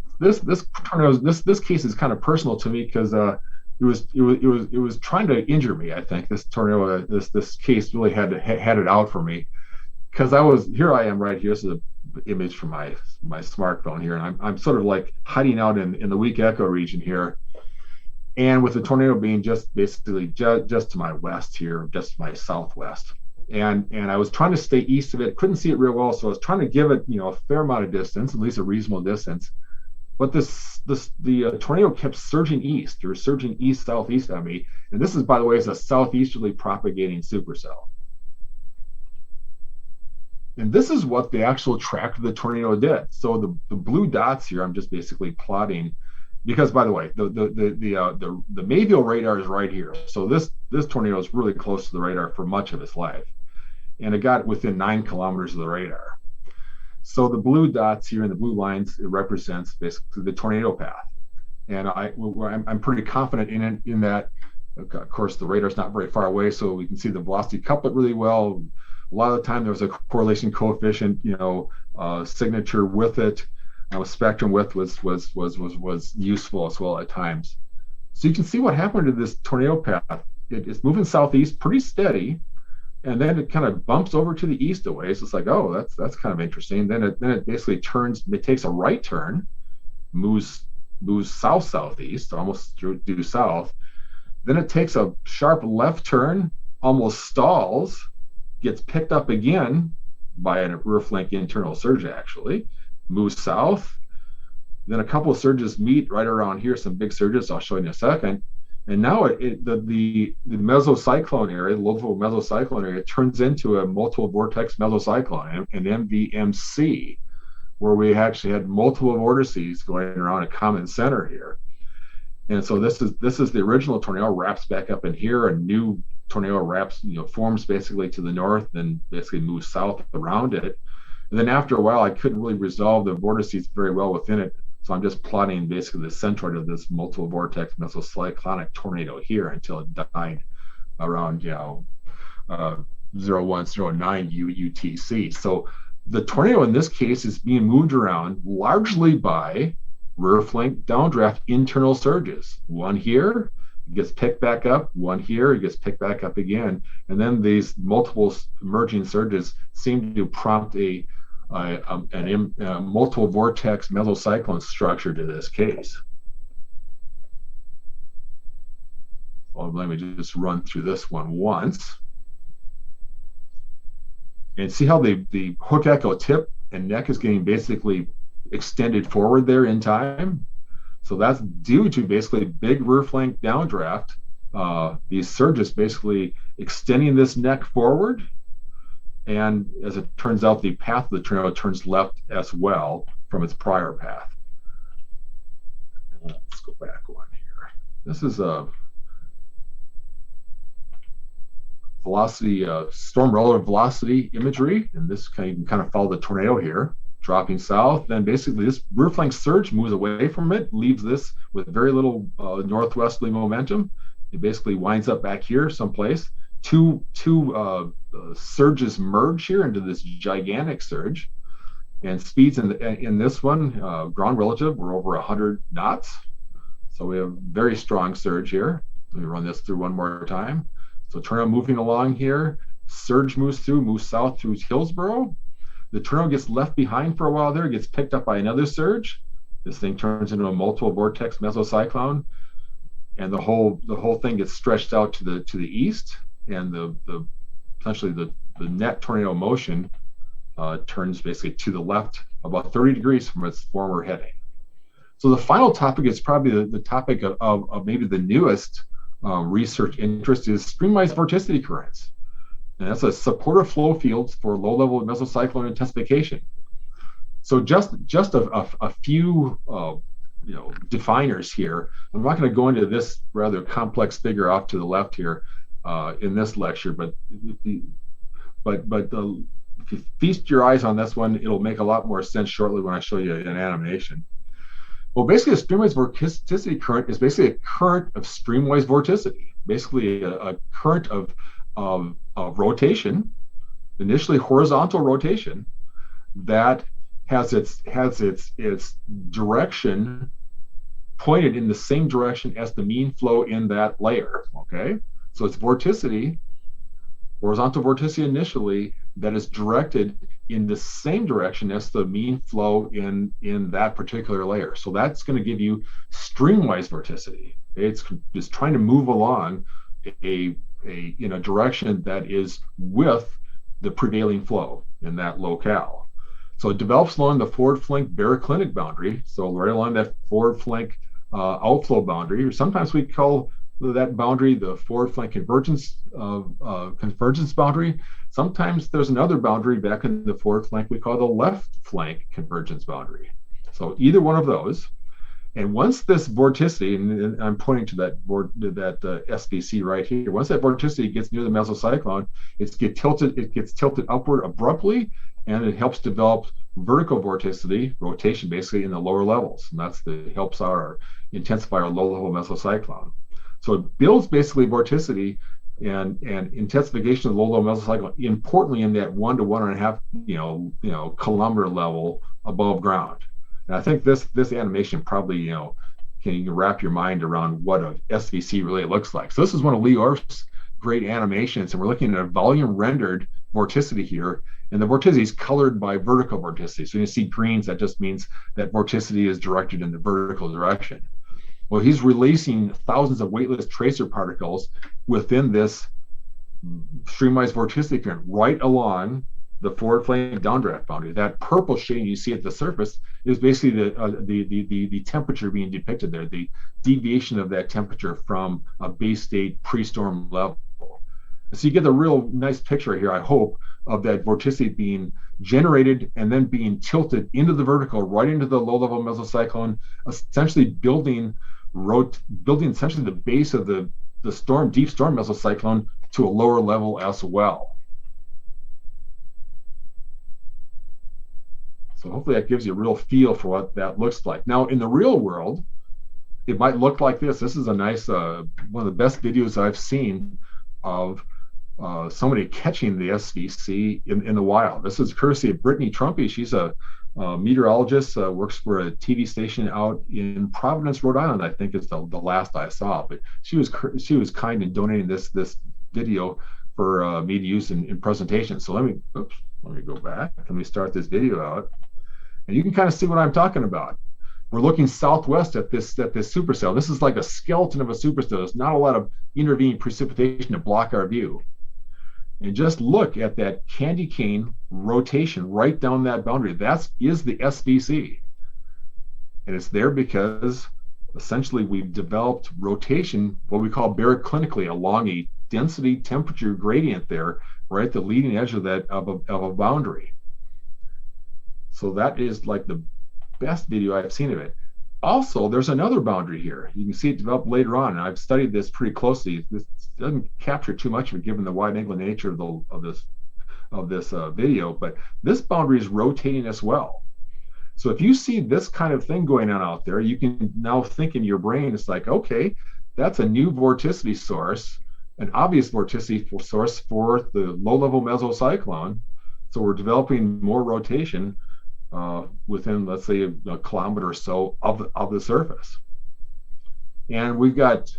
tornado, this case is kind of personal to me because it was trying to injure me. I think this tornado, this case really had it out for me, because I am right here. This is an image from my smartphone here, and I'm sort of like hiding out in the weak echo region here, and with the tornado being just basically just to my west here, just to my southwest, and I was trying to stay east of it. Couldn't see it real well, so I was trying to give it a fair amount of distance, at least a reasonable distance. But the tornado kept surging east, or surging east southeast on me, and this is, by the way, is a southeasterly propagating supercell. And this is what the actual track of the tornado did. So the blue dots here, I'm just basically plotting, because, by the way, the Mayville radar is right here. So this tornado is really close to the radar for much of its life, and it got within 9 kilometers of the radar. So the blue dots here and the blue lines, it represents basically the tornado path, and I'm pretty confident in that. Of course, the radar's not very far away, so we can see the velocity couplet really well. A lot of the time there was a correlation coefficient, signature with it. Spectrum width was useful as well at times. So you can see what happened to this tornado path. It's moving southeast pretty steady, and then it kind of bumps over to the east a ways. It's like, oh, that's kind of interesting. Then it basically turns. It takes a right turn, moves south-southeast, almost due south. Then it takes a sharp left turn, almost stalls, gets picked up again by a rear flank internal surge, actually moves south. Then a couple of surges meet right around here, some big surges I'll show you in a second. And now the mesocyclone area, the local mesocyclone area, turns into a multiple vortex mesocyclone, an MVMC, where we actually had multiple vortices going around a common center here. And so this is the original tornado, wraps back up in here. A new tornado forms basically to the north, then basically moves south around it. And then after a while, I couldn't really resolve the vortices very well within it. So I'm just plotting basically the centroid of this multiple vortex mesocyclonic tornado here until it died around 0109 UTC. So the tornado in this case is being moved around largely by rear flank downdraft internal surges. One here, it gets picked back up, one here, it gets picked back up again. And then these multiple emerging surges seem to prompt a multiple vortex mesocyclone structure to this case. Well, let me just run through this one once. And see how the hook echo tip and neck is getting basically extended forward there in time? So that's due to basically big rear flank downdraft. These surges basically extending this neck forward. And as it turns out, the path of the tornado turns left as well from its prior path. Let's go back one here. This is a velocity, storm relative velocity imagery, and this you can kind of follow the tornado here, dropping south. Then basically this rear flank surge moves away from it, leaves this with very little northwesterly momentum. It basically winds up back here someplace. Two surges merge here into this gigantic surge, and speeds in this one, ground relative, were over 100 knots. So we have very strong surge here. Let me run this through one more time. So tornado moving along here, surge moves south through Hillsboro. The tornado gets left behind for a while there, gets picked up by another surge. This thing turns into a multiple vortex mesocyclone, and the whole thing gets stretched out to the east. And essentially the net tornado motion turns basically to the left about 30 degrees from its former heading. So the final topic is probably the topic of maybe the newest research interest is streamwise vorticity currents. And that's a supportive flow field for low-level mesocyclone intensification. So just a few definers here. I'm not going to go into this rather complex figure off to the left here in this lecture, but if you feast your eyes on this one, it'll make a lot more sense shortly when I show you an animation. Well, basically, a streamwise vorticity current is basically a current of streamwise vorticity, basically a current of rotation, initially horizontal rotation, that has its direction pointed in the same direction as the mean flow in that layer. Okay, so it's vorticity, horizontal vorticity initially, that is directed in the same direction as the mean flow in that particular layer. So that's going to give you streamwise vorticity. It's just trying to move along in a direction that is with the prevailing flow in that locale. So it develops along the forward flank baroclinic boundary, so right along that forward flank outflow boundary, or sometimes we call that boundary the forward flank convergence boundary. Sometimes there's another boundary back in the forward flank we call the left flank convergence boundary. So either one of those. And once this vorticity, and I'm pointing to that SVC right here, once that vorticity gets near the mesocyclone, it gets tilted upward abruptly, and it helps develop vertical vorticity, rotation basically, in the lower levels. And that's helps intensify our low-level mesocyclone. So it builds basically vorticity and intensification of the low-level mesocyclone, importantly in that 1 to 1.5 kilometer level above ground. And I think this animation probably can wrap your mind around what a SVC really looks like. So this is one of Lee Orff's great animations, and we're looking at a volume rendered vorticity here, and the vorticity is colored by vertical vorticity. So you see greens, that just means that vorticity is directed in the vertical direction. Well, he's releasing thousands of weightless tracer particles within this streamwise vorticity current right along the forward flank downdraft boundary. That purple shading you see at the surface is basically the temperature being depicted there, the deviation of that temperature from a base state pre-storm level. So you get a real nice picture here, I hope, of that vorticity being generated and then being tilted into the vertical, right into the low-level mesocyclone, essentially building essentially the base of the deep storm mesocyclone to a lower level as well. So hopefully that gives you a real feel for what that looks like. Now, in the real world, it might look like this. This is a nice, one of the best videos I've seen of somebody catching the SVC in the wild. This is courtesy of Brittany Trumpy. She's a meteorologist, works for a TV station out in Providence, Rhode Island. I think is the last I saw. But she was kind in donating this video for me to use in presentation. So let me go back. Let me start this video out, and you can kind of see what I'm talking about. We're looking southwest at this supercell. This is like a skeleton of a supercell. There's not a lot of intervening precipitation to block our view. And just look at that candy cane rotation right down that boundary. That is the SVC. And it's there because essentially we've developed rotation, what we call baroclinically, along a density temperature gradient there, right at the leading edge of a boundary. So that is like the best video I've seen of it. Also, there's another boundary here. You can see it develop later on, and I've studied this pretty closely. This doesn't capture too much of it given the wide angle nature of this video, but this boundary is rotating as well. So if you see this kind of thing going on out there, you can now think in your brain, it's like, okay, that's a new vorticity source, an obvious vorticity source for the low-level mesocyclone. So we're developing more rotation within, let's say, a kilometer or so of the surface. And we've got,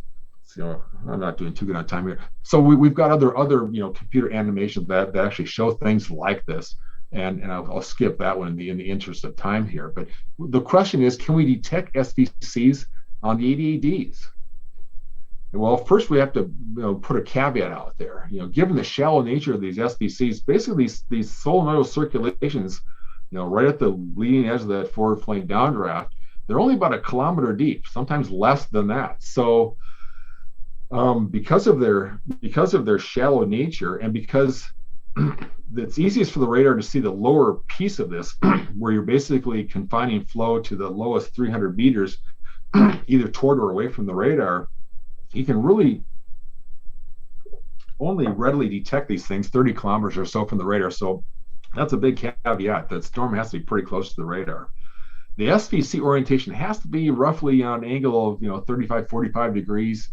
I'm not doing too good on time here. So we've got other computer animations that actually show things like this. And I'll skip that one in the interest of time here. But the question is, can we detect SVCs on the ADADs? Well, first we have to put a caveat out there. Given the shallow nature of these SVCs, basically these solenoidal circulations, right at the leading edge of that forward flank downdraft, they're only about 1 kilometer deep, sometimes less than that. So because of their shallow nature, and because it's easiest for the radar to see the lower piece of this, where you're basically confining flow to the lowest 300 meters, either toward or away from the radar, you can really only readily detect these things 30 kilometers or so from the radar. So that's a big caveat, that storm has to be pretty close to the radar. The SVC orientation has to be roughly on an angle of 35, 45 degrees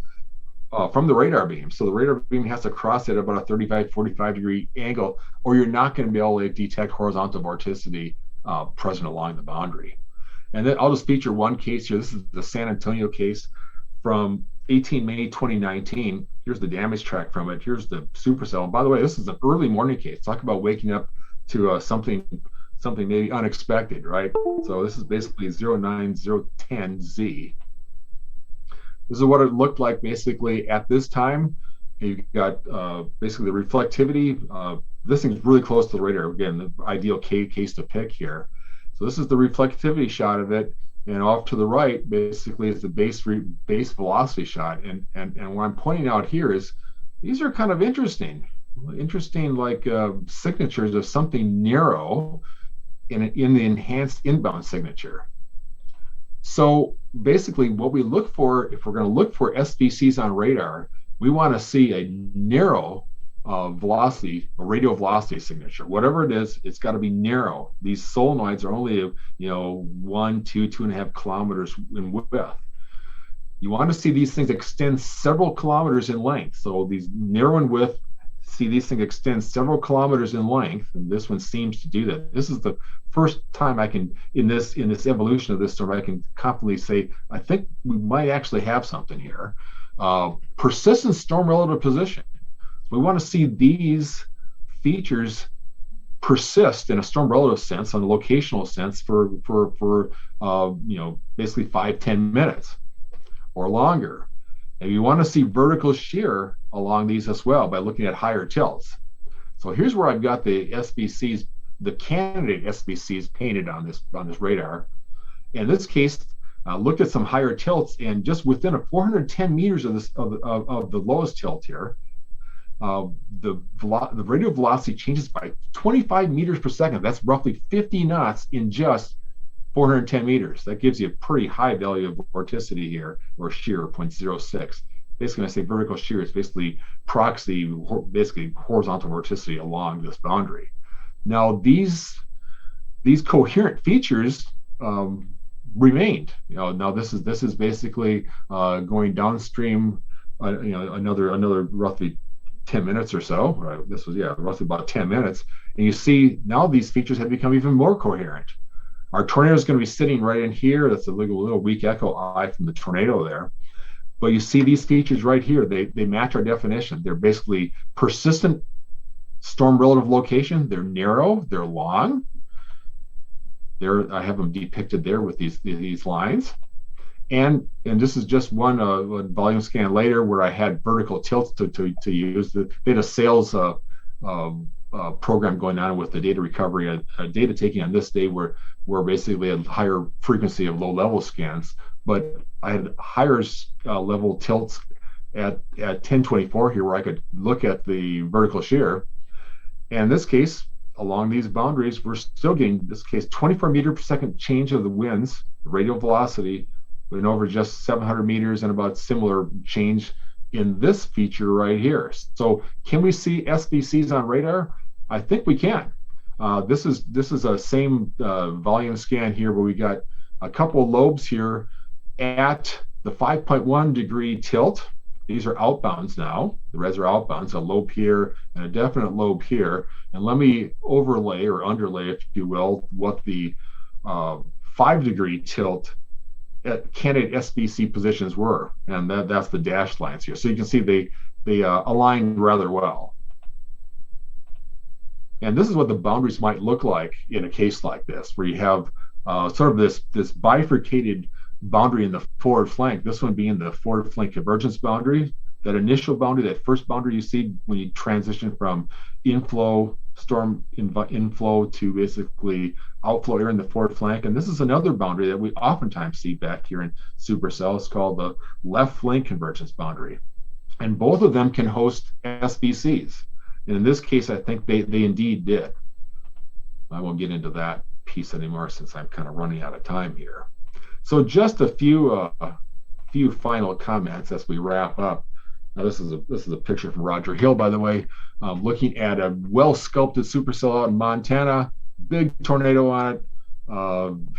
from the radar beam. So the radar beam has to cross at about a 35, 45 degree angle, or you're not going to be able to detect horizontal vorticity present along the boundary. And then I'll just feature one case here. This is the San Antonio case from 18 May 2019. Here's the damage track from it. Here's the supercell. And by the way, this is an early morning case. Talk about waking up to something maybe unexpected, right? So this is basically 09010Z. This is what it looked like basically at this time. You've got basically the reflectivity. This thing's really close to the radar. Again, the ideal case to pick here. So this is the reflectivity shot of it, and off to the right basically is the base velocity shot. And what I'm pointing out here is these are kind of interesting like signatures of something narrow in the enhanced inbound signature. So basically what we look for, if we're going to look for SVCs on radar, we want to see a narrow velocity, a radial velocity signature. Whatever it is, it's got to be narrow. These solenoids are only 1, 2, 2.5 kilometers in width. You want to see these things extend several kilometers in length. So these narrow in width, see these things extend several kilometers in length, and this one seems to do that. This is the first time I can, in this evolution of this storm, I can confidently say, I think we might actually have something here. Persistent storm relative position. We want to see these features persist in a storm relative sense, on a locational sense, for basically 5-10 minutes or longer. And you want to see vertical shear along these as well by looking at higher tilts. So here's where I've got the SVCs, the candidate SVCs painted on this radar. In this case, looked at some higher tilts, and just within 410 meters of the lowest tilt here, the radial velocity changes by 25 meters per second. That's roughly 50 knots in just 410 meters. That gives you a pretty high value of vorticity here, or shear, 0.06. Basically, when I say vertical shear, it's basically proxy, basically horizontal vorticity along this boundary. Now, these coherent features remained. Now this is basically going downstream. Another roughly 10 minutes or so. Right? This was roughly about 10 minutes, and you see now these features have become even more coherent. Our tornado is going to be sitting right in here. That's a little weak echo eye from the tornado there. But you see these features right here. They match our definition. They're basically persistent storm relative location. They're narrow. They're long. I have them depicted there with these lines. And this is just one volume scan later where I had vertical tilts to use. They had a sales program going on with the data recovery, data taking on this day where basically a higher frequency of low level scans, but I had higher level tilts at 1024 here where I could look at the vertical shear. And in this case, along these boundaries, we're still getting, in this case, 24 meter per second change of the winds, the radial velocity, went over just 700 meters, and about similar change in this feature right here. So can we see SVCs on radar? I think we can. This is a same volume scan here where we got a couple of lobes here at the 5.1 degree tilt. These are outbounds now. The reds are outbounds, a lobe here and a definite lobe here. And let me overlay or underlay, if you will, what the 5 degree tilt at candidate SVC positions were. And that's the dashed lines here. So you can see they align rather well. And this is what the boundaries might look like in a case like this, where you have sort of this bifurcated boundary in the forward flank, this one being the forward flank convergence boundary. That initial boundary, that first boundary you see when you transition from inflow storm inflow to basically outflow air in the forward flank. And this is another boundary that we oftentimes see back here in supercell. It's called the left flank convergence boundary. And both of them can host SVCs. And in this case, I think they indeed did. I won't get into that piece anymore since I'm kind of running out of time here. So just a few final comments as we wrap up. Now this is a picture from Roger Hill, by the way, looking at a well-sculpted supercell out in Montana, big tornado on it.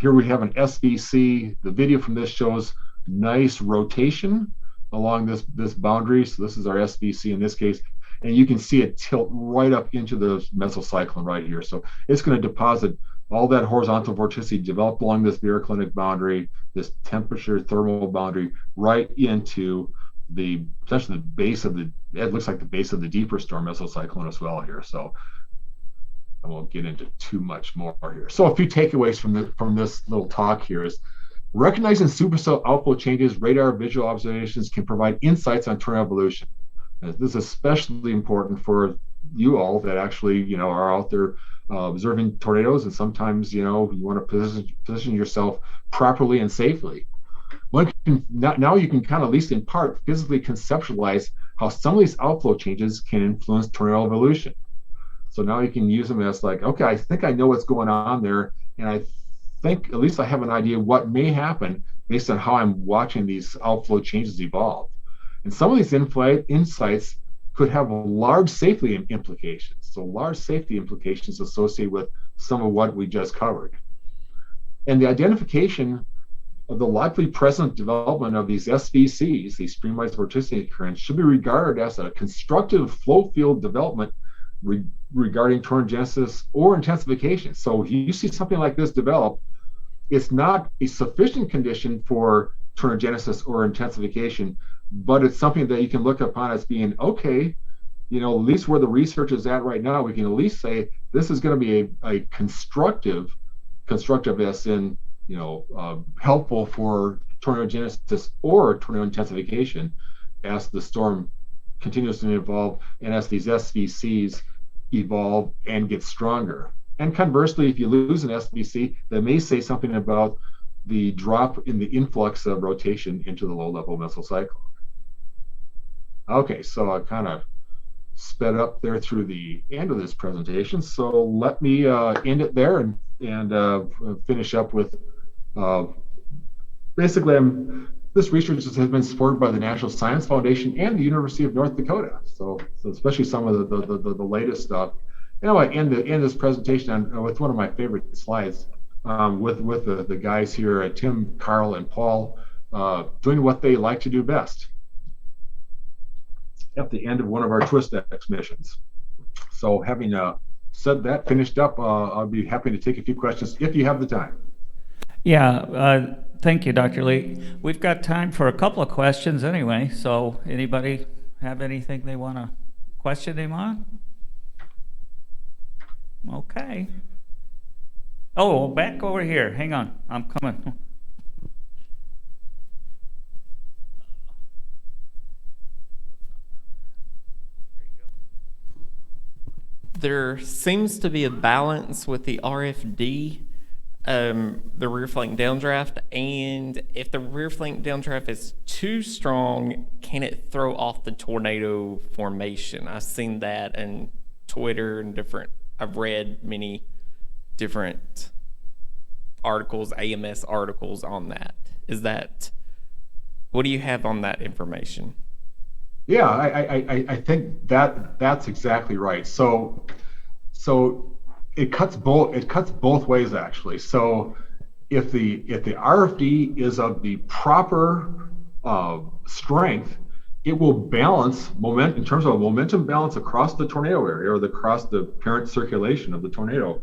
Here we have an SVC. The video from this shows nice rotation along this boundary. So this is our SVC in this case, and you can see it tilt right up into the mesocyclone right here. So it's going to deposit all that horizontal vorticity developed along this baroclinic boundary, this temperature thermal boundary, right into essentially the base of it looks like the base of the deeper storm mesocyclone as well here. So I won't get into too much more here. So a few takeaways from this little talk here is recognizing supercell outflow changes, radar visual observations can provide insights on tornado evolution. And this is especially important for you all that actually, are out there observing tornadoes, and sometimes, you want to position yourself properly and safely. Now you can kind of, at least in part, physically conceptualize how some of these outflow changes can influence tornado evolution. So now you can use them as like, okay, I think I know what's going on there, and I think at least I have an idea what may happen based on how I'm watching these outflow changes evolve. And some of these insights could have large safety implications. So large safety implications associated with some of what we just covered. And the identification of the likely present development of these SVCs, these streamwise vorticity currents, should be regarded as a constructive flow field development regarding tornadogenesis or intensification. So if you see something like this develop, it's not a sufficient condition for tornadogenesis or intensification, but it's something that you can look upon as being, okay, at least where the research is at right now, we can at least say this is going to be a constructive as in, helpful for tornadogenesis or tornado intensification as the storm continues to evolve and as these SVCs evolve and get stronger. And conversely, if you lose an SVC, that may say something about the drop in the influx of rotation into the low-level mesocyclone. Okay, so I kind of sped up there through the end of this presentation. So let me end it there and finish up with basically this research has been supported by the National Science Foundation and the University of North Dakota. So especially some of the latest stuff. I end this presentation with one of my favorite slides with the guys here, Tim, Carl, and Paul, doing what they like to do best at the end of one of our TwistX missions. So having said that, finished up, I'll be happy to take a few questions if you have the time. Yeah, thank you, Dr. Lee. We've got time for a couple of questions anyway, so anybody have anything they want to question him on? Okay. Oh, back over here. Hang on, I'm coming. There seems to be a balance with the RFD, the rear flank downdraft, and if the rear flank downdraft is too strong, can it throw off the tornado formation? I've seen that in Twitter and I've read many different articles, AMS articles on that. What do you have on that information? Yeah, I think that's exactly right. So it cuts both ways actually. So if the RFD is of the proper strength, it will balance in terms of a momentum balance across the tornado area or across the parent circulation of the tornado.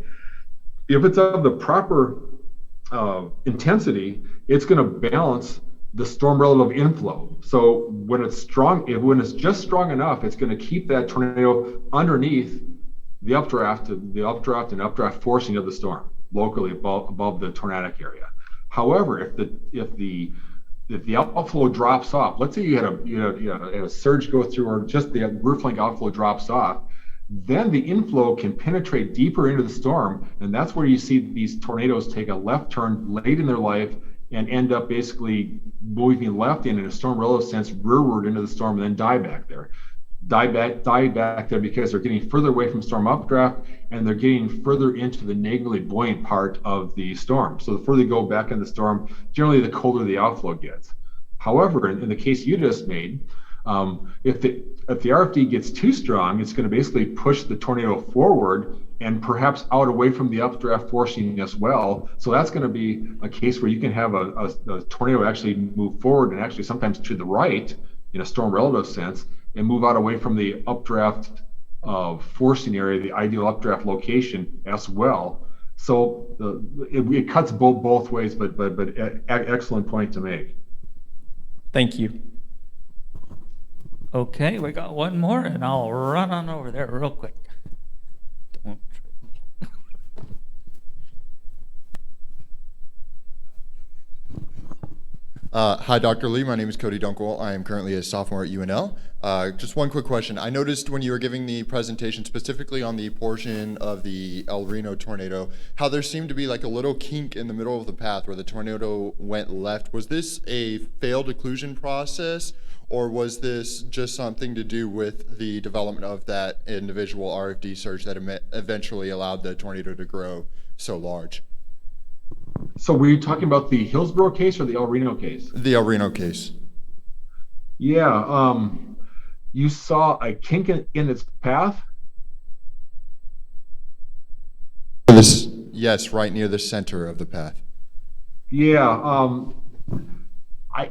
If it's of the proper intensity, it's going to balance the storm relative inflow. So when it's just strong enough, it's going to keep that tornado underneath the updraft and updraft forcing of the storm locally above the tornadic area. However, if the outflow drops off, let's say you had a surge go through, or just the rear flank outflow drops off, then the inflow can penetrate deeper into the storm, and that's where you see these tornadoes take a left turn late in their life and end up basically moving left in a storm relative sense, rearward into the storm, and then die back there because they're getting further away from storm updraft and they're getting further into the negatively buoyant part of the storm. So the further you go back in the storm, generally the colder the outflow gets. However, in the case you just made, if the RFD gets too strong, it's going to basically push the tornado forward and perhaps out away from the updraft forcing as well. So that's going to be a case where you can have a tornado actually move forward and actually sometimes to the right in a storm relative sense and move out away from the updraft forcing area, the ideal updraft location as well. So it cuts both ways, but excellent point to make. Thank you. Okay, we got one more, and I'll run on over there real quick. Don't trip me. Hi, Dr. Lee. My name is Cody Dunkel. I am currently a sophomore at UNL. Just one quick question. I noticed when you were giving the presentation specifically on the portion of the El Reno tornado, how there seemed to be like a little kink in the middle of the path where the tornado went left. Was this a failed occlusion process, or was this just something to do with the development of that individual RFD surge that eventually allowed the tornado to grow so large? So were you talking about the Hillsborough case or the El Reno case? The El Reno case. Yeah, you saw a kink in its path? Yes, right near the center of the path. Yeah,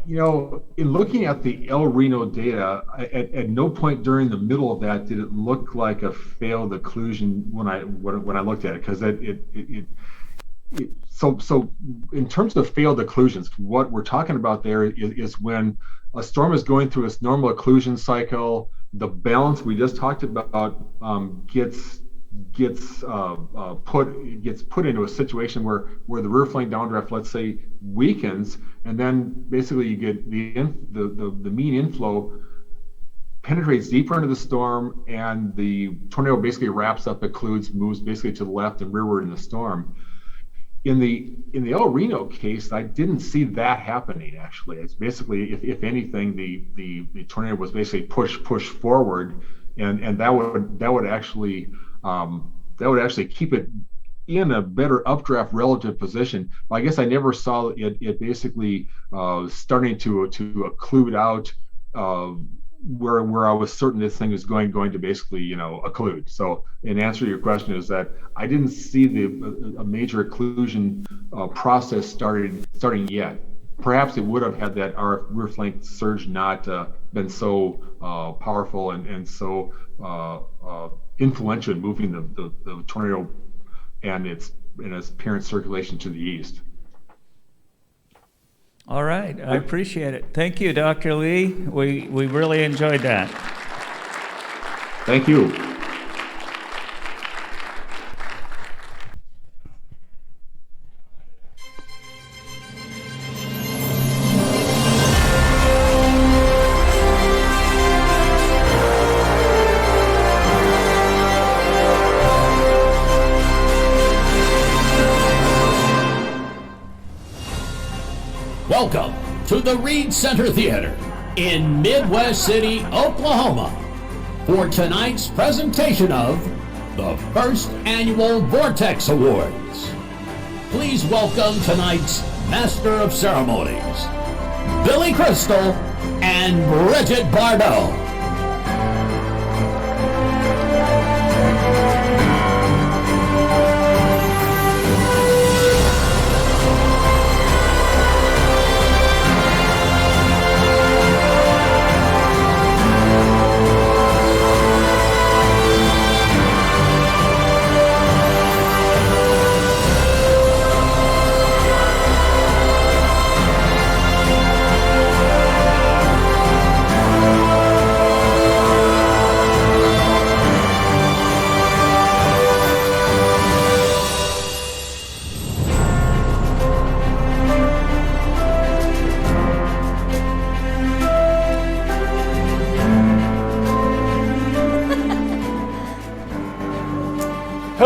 in looking at the El Reno data, at no point during the middle of that did it look like a failed occlusion when I looked at it, because so in terms of failed occlusions, what we're talking about there is when a storm is going through its normal occlusion cycle, the balance we just talked about gets put into a situation where the rear flank downdraft, let's say, weakens, and then basically you get the mean inflow penetrates deeper into the storm, and the tornado basically wraps up, occludes, moves basically to the left and rearward in the storm. In the El Reno case, I didn't see that happening. Actually, it's basically, if anything, the tornado was basically pushed forward, and that would actually keep it in a better updraft relative position. But I guess I never saw it basically starting to occlude out where I was certain this thing was going to basically occlude. So in answer to your question is that I didn't see a major occlusion process starting yet. Perhaps it would have had that rear flank surge not been so powerful and so influential in moving the tornado and its parent circulation to the east. All right, I appreciate it. Thank you, Dr. Lee. We really enjoyed that. Thank you. Welcome to the Reed Center Theater in Midwest City, Oklahoma, for tonight's presentation of the first annual Vortex Awards. Please welcome tonight's Master of Ceremonies, Billy Crystal and Bridget Bardot.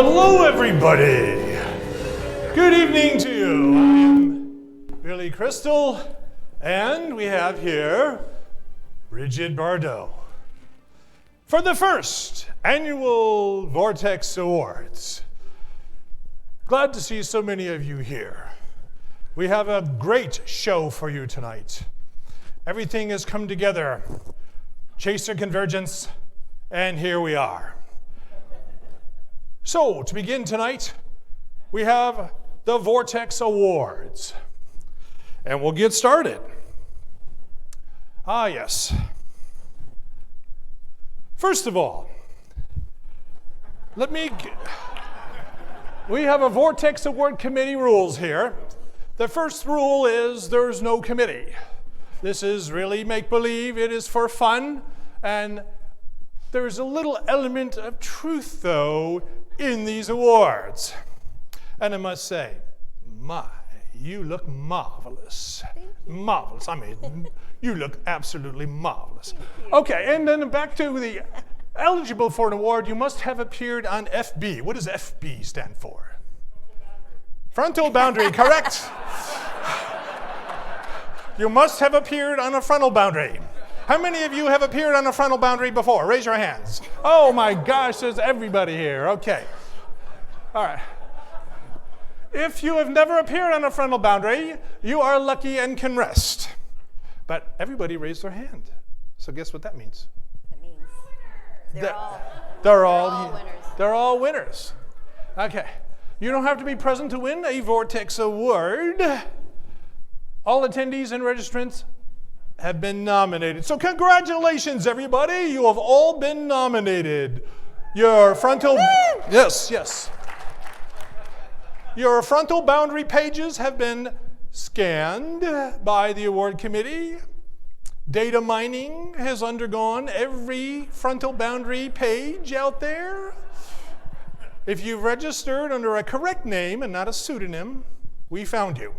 Hello, everybody. Good evening to you. I'm Billy Crystal, and we have here Bridget Bardot for the first annual Vortex Awards. Glad to see so many of you here. We have a great show for you tonight. Everything has come together. Chaser Convergence, and here we are. So, to begin tonight, we have the Vortex Awards. And we'll get started. Ah, yes. First of all, we have a Vortex Award committee rules here. The first rule is there's no committee. This is really make-believe. It is for fun. And there's a little element of truth, though, in these awards. And I must say, you look marvelous. Marvelous. I mean, you look absolutely marvelous. Okay, and then back to the eligible for an award, you must have appeared on FB. What does FB stand for? Frontal boundary, correct? You must have appeared on a frontal boundary. How many of you have appeared on a frontal boundary before? Raise your hands. Oh my gosh, there's everybody here. Okay. All right. If you have never appeared on a frontal boundary, you are lucky and can rest. But everybody raised their hand. So guess what that means? It means they're all winners. They're all winners. Okay. You don't have to be present to win a Vortex Award. All attendees and registrants have been nominated. So congratulations, everybody. You have all been nominated. Your frontal... Yes. Your frontal boundary pages have been scanned by the award committee. Data mining has undergone every frontal boundary page out there. If you've registered under a correct name and not a pseudonym, we found you.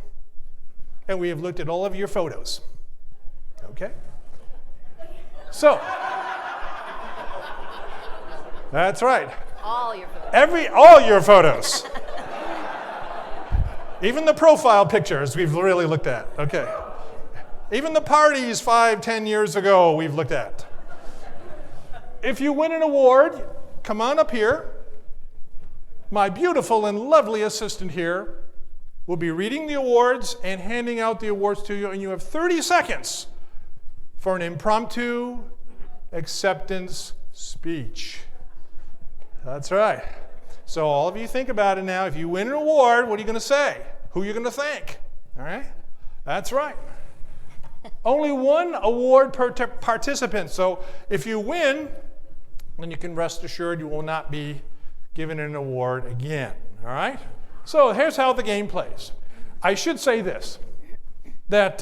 And we have looked at all of your photos. Okay? So, that's right. All your photos. All your photos. Even the profile pictures we've really looked at. Okay. Even the parties 5-10 years ago we've looked at. If you win an award, come on up here. My beautiful and lovely assistant here will be reading the awards and handing out the awards to you, and you have 30 seconds for an impromptu acceptance speech. That's right. So all of you think about it now. If you win an award, what are you going to say? Who are you going to thank? All right? That's right. Only one award per participant. So if you win, then you can rest assured you will not be given an award again. All right? So here's how the game plays. I should say this, that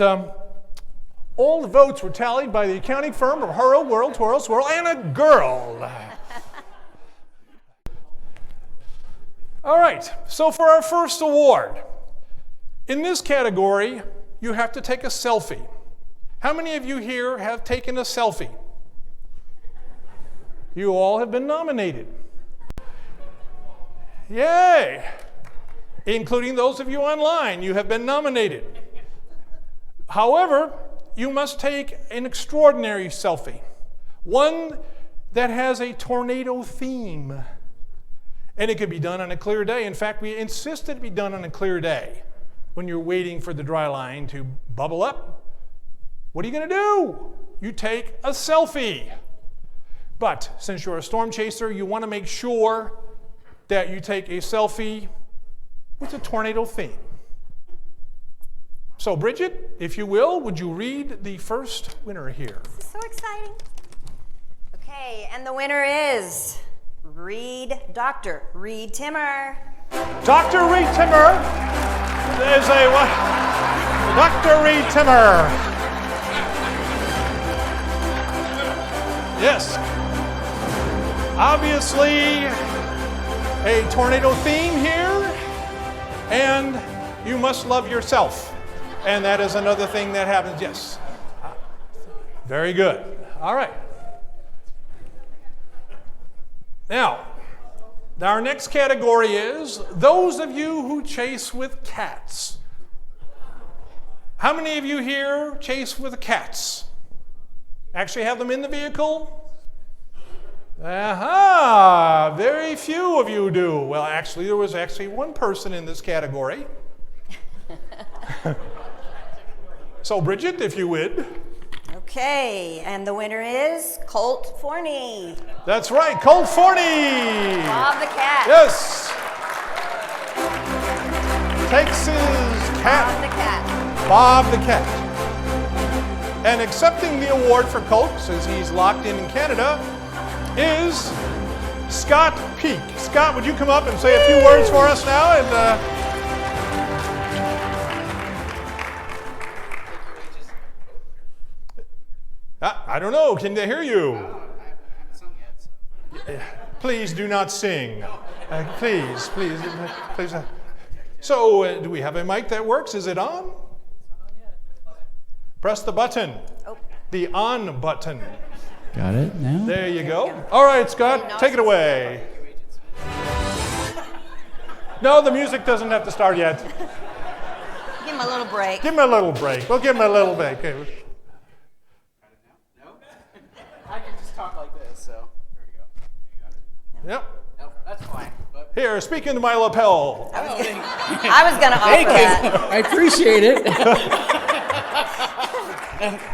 all the votes were tallied by the accounting firm of Hurrow, Whirl, Twirl, Swirl, and a girl. All right, so for our first award, in this category, you have to take a selfie. How many of you here have taken a selfie? You all have been nominated. Yay! Including those of you online, you have been nominated. However, you must take an extraordinary selfie, one that has a tornado theme. And it could be done on a clear day. In fact, we insist that it be done on a clear day when you're waiting for the dry line to bubble up. What are you going to do? You take a selfie. But since you're a storm chaser, you want to make sure that you take a selfie with a tornado theme. So Bridget, if you will, would you read the first winner here? This is so exciting. Okay, and the winner is Dr. Reed Timmer. Dr. Reed Timmer is a what? Dr. Reed Timmer. Yes. Obviously, a tornado theme here, and you must love yourself. And that is another thing that happens. Yes. Very good. All right. Now, Our next category is those of you who chase with cats. How many of you here chase with cats? Actually have them in the vehicle? Aha! Very few of you do. Well, actually, there was actually one person in this category. So, Bridget, if you would. Okay, and the winner is Colt Forney. That's right, Colt Forney! Bob the cat. Yes! Takes his cat. Bob the cat. Bob the cat. And accepting the award for Colt, since he's locked in Canada, is Scott Peak. Scott, would you come up and say a few words for us now? And I don't know. Can they hear you? Please do not sing. Please. So, do we have a mic that works? Is it on? Press the button. The on button. Got it now? There you go. All right, Scott, take it away. No, the music doesn't have to start yet. Give him a little break. Give him a little break. We'll give him a little break. Okay. I can just talk like this, so there we go. Yep. No, that's fine. But Here, speak into my lapel. I was going to offer that. I appreciate it.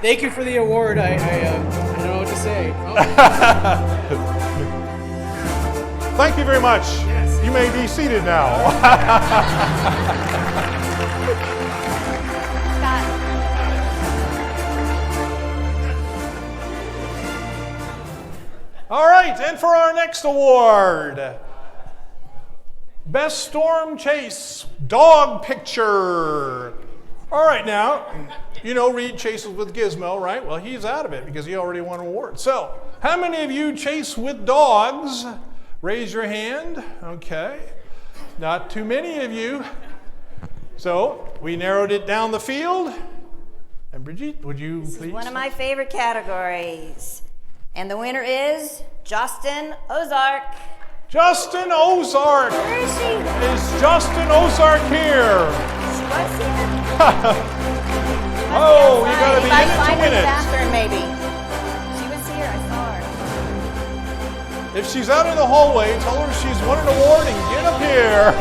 Thank you for the award. I don't know what to say. Thank you very much. Yes. You may be seated now. All right, and for our next award, Best Storm Chase Dog Picture. All right, now, you know Reed chases with Gizmo, right? Well, he's out of it because he already won an award. So, how many of you chase with dogs? Raise your hand. Okay. Not too many of you. So, we narrowed it down the field. And Brigitte, would you please? This is one of my favorite categories. And the winner is Justin Ozark. Justin Ozark! Where is she? Is Justin Ozark here? She was here. Oh, you gotta be in it to win in the it. bathroom, maybe. She was here. I saw her. If she's out in the hallway, tell her she's won an award and get up here.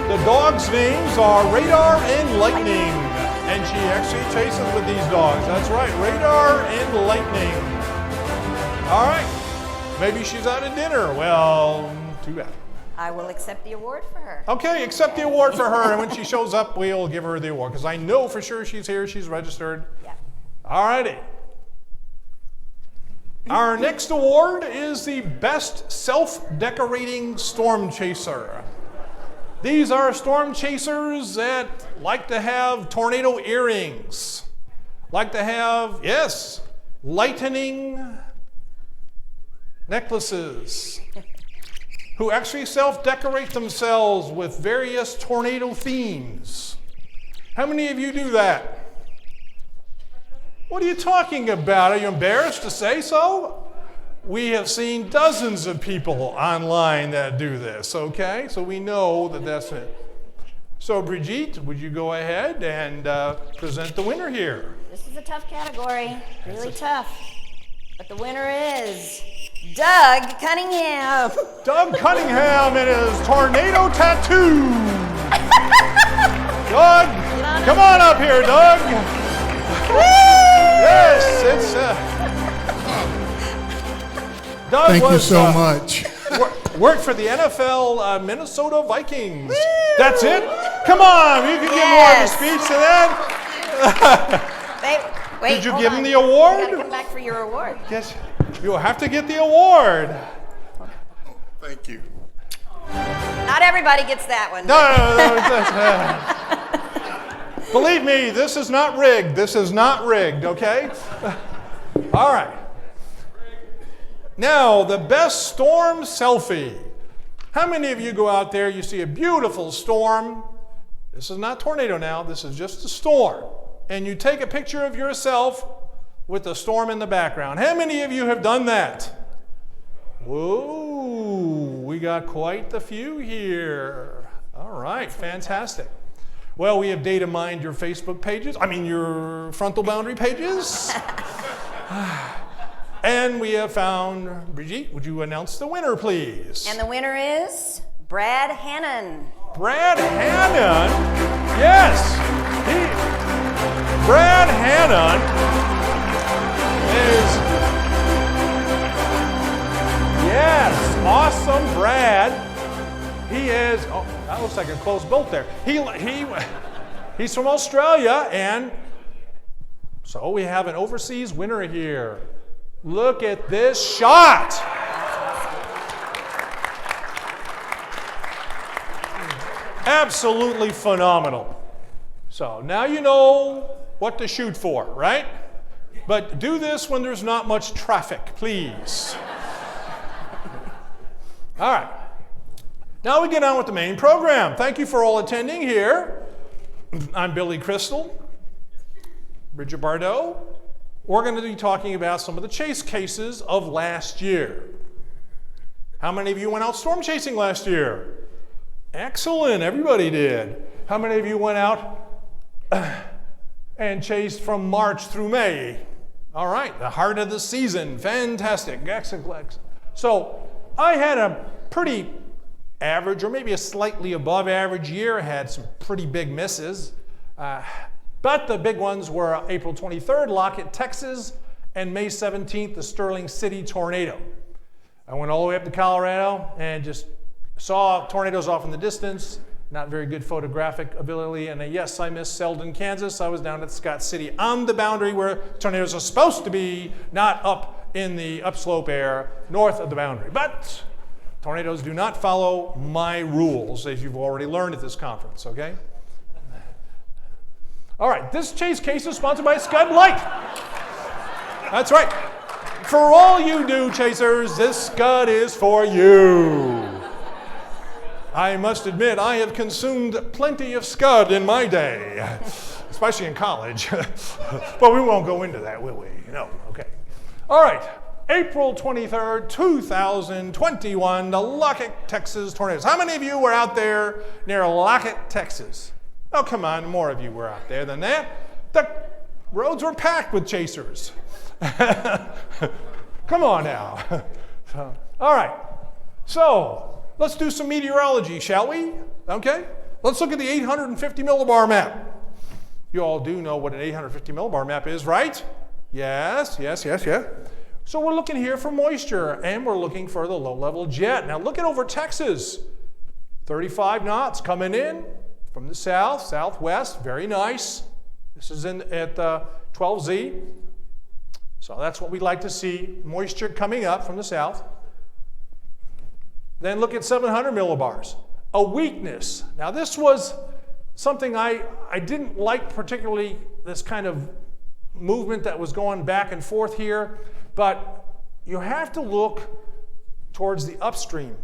The dogs' names are Radar and Lightning. And she actually chases with these dogs. That's right, Radar and Lightning. All right, maybe she's out at dinner. Well, too bad. I will accept the award for her. Okay, accept the award for her, and when she shows up, we'll give her the award, because I know for sure she's here, she's registered. Yeah. All righty. Our next award is the Best Self-Decorating Storm Chaser. These are storm chasers that like to have tornado earrings, like to have, yes, lightning necklaces, who actually self-decorate themselves with various tornado themes. How many of you do that? What are you talking about? Are you embarrassed to say so? We have seen dozens of people online that do this, okay? So we know that that's it. So Brigitte, would you go ahead and present the winner here? This is a tough category, really tough. But the winner is Doug Cunningham. Doug Cunningham and his tornado tattoo. Doug, come on up here, Doug. Yes, it's... Doug Thank you was, so much. Worked for the NFL Minnesota Vikings. That's it? Come on, you can give more of a speech to that. Wait, Did you hold give on. him the award? You gotta come back for your award. Yes, you'll have to get the award. Thank you. Not everybody gets that one. No. Believe me, this is not rigged. This is not rigged, okay? All right. Now, the best storm selfie. How many of you go out there, you see a beautiful storm? This is not tornado now, this is just a storm. And you take a picture of yourself with the storm in the background. How many of you have done that? Whoa, we got quite the few here. All right, fantastic. Well, we have data mined your Facebook pages, your frontal boundary pages. And we have found, Brigitte, would you announce the winner, please? And the winner is Brad Hannon. Brad Hannon? Yes! Brad Hannon is, yes, awesome Brad. He is, oh, that looks like a close bolt there. He's from Australia, and so we have an overseas winner here. Look at this shot. Absolutely phenomenal. So now you know what to shoot for, right? But do this when there's not much traffic, please. All right. Now we get on with the main program. Thank you for all attending here. I'm Billy Crystal, Bridget Bardot. We're going to be talking about some of the chase cases of last year. How many of you went out storm chasing last year? Excellent, everybody did. How many of you went out and chased from March through May? All right, the heart of the season, fantastic, excellent. So I had a pretty average, or maybe a slightly above average year. I had some pretty big misses. But the big ones were April 23rd, Lockett, Texas, and May 17th, the Sterling City tornado. I went all the way up to Colorado and just saw tornadoes off in the distance, not very good photographic ability, and yes, I missed Selden, Kansas. I was down at Scott City on the boundary where tornadoes are supposed to be, not up in the upslope air north of the boundary. But tornadoes do not follow my rules, as you've already learned at this conference, okay? All right, this chase case is sponsored by Scud Light. That's right. For all you new chasers, this Scud is for you. I must admit, I have consumed plenty of Scud in my day, especially in college. But we won't go into that, will we? No, okay. All right, April 23rd, 2021, the Lockett, Texas tornadoes. How many of you were out there near Lockett, Texas? Oh, come on, more of you were out there than that. The roads were packed with chasers. Come on now. All right, so let's do some meteorology, shall we? Okay, let's look at the 850 millibar map. You all do know what an 850 millibar map is, right? Yes. So we're looking here for moisture, and we're looking for the low-level jet. Now look at over Texas. 35 knots coming in from the south, southwest, very nice. This is at 12Z. So that's what we like to see, moisture coming up from the south. Then look at 700 millibars, a weakness. Now this was something I didn't like particularly, this kind of movement that was going back and forth here, but you have to look towards the upstream.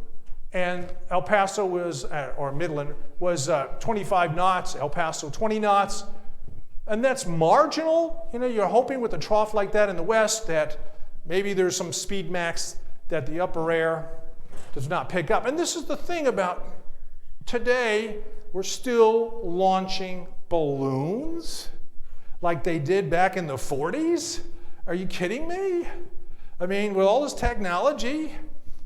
And El Paso was, or Midland, was 25 knots, El Paso 20 knots. And that's marginal. You know, you're hoping with a trough like that in the west that maybe there's some speed max that the upper air does not pick up. And this is the thing about today, we're still launching balloons like they did back in the 40s. Are you kidding me? I mean, with all this technology,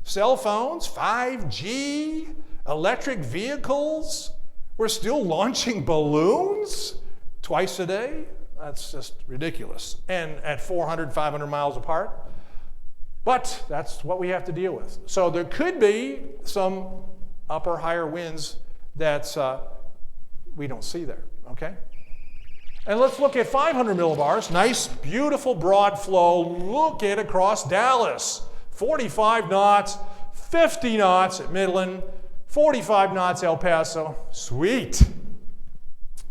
cell phones, 5G, electric vehicles, we're still launching balloons twice a day? That's just ridiculous. And at 400, 500 miles apart. But that's what we have to deal with. So there could be some upper, higher winds that we don't see there, okay? And let's look at 500 millibars. Nice, beautiful, broad flow. Look at across Dallas. 45 knots, 50 knots at Midland, 45 knots El Paso. Sweet.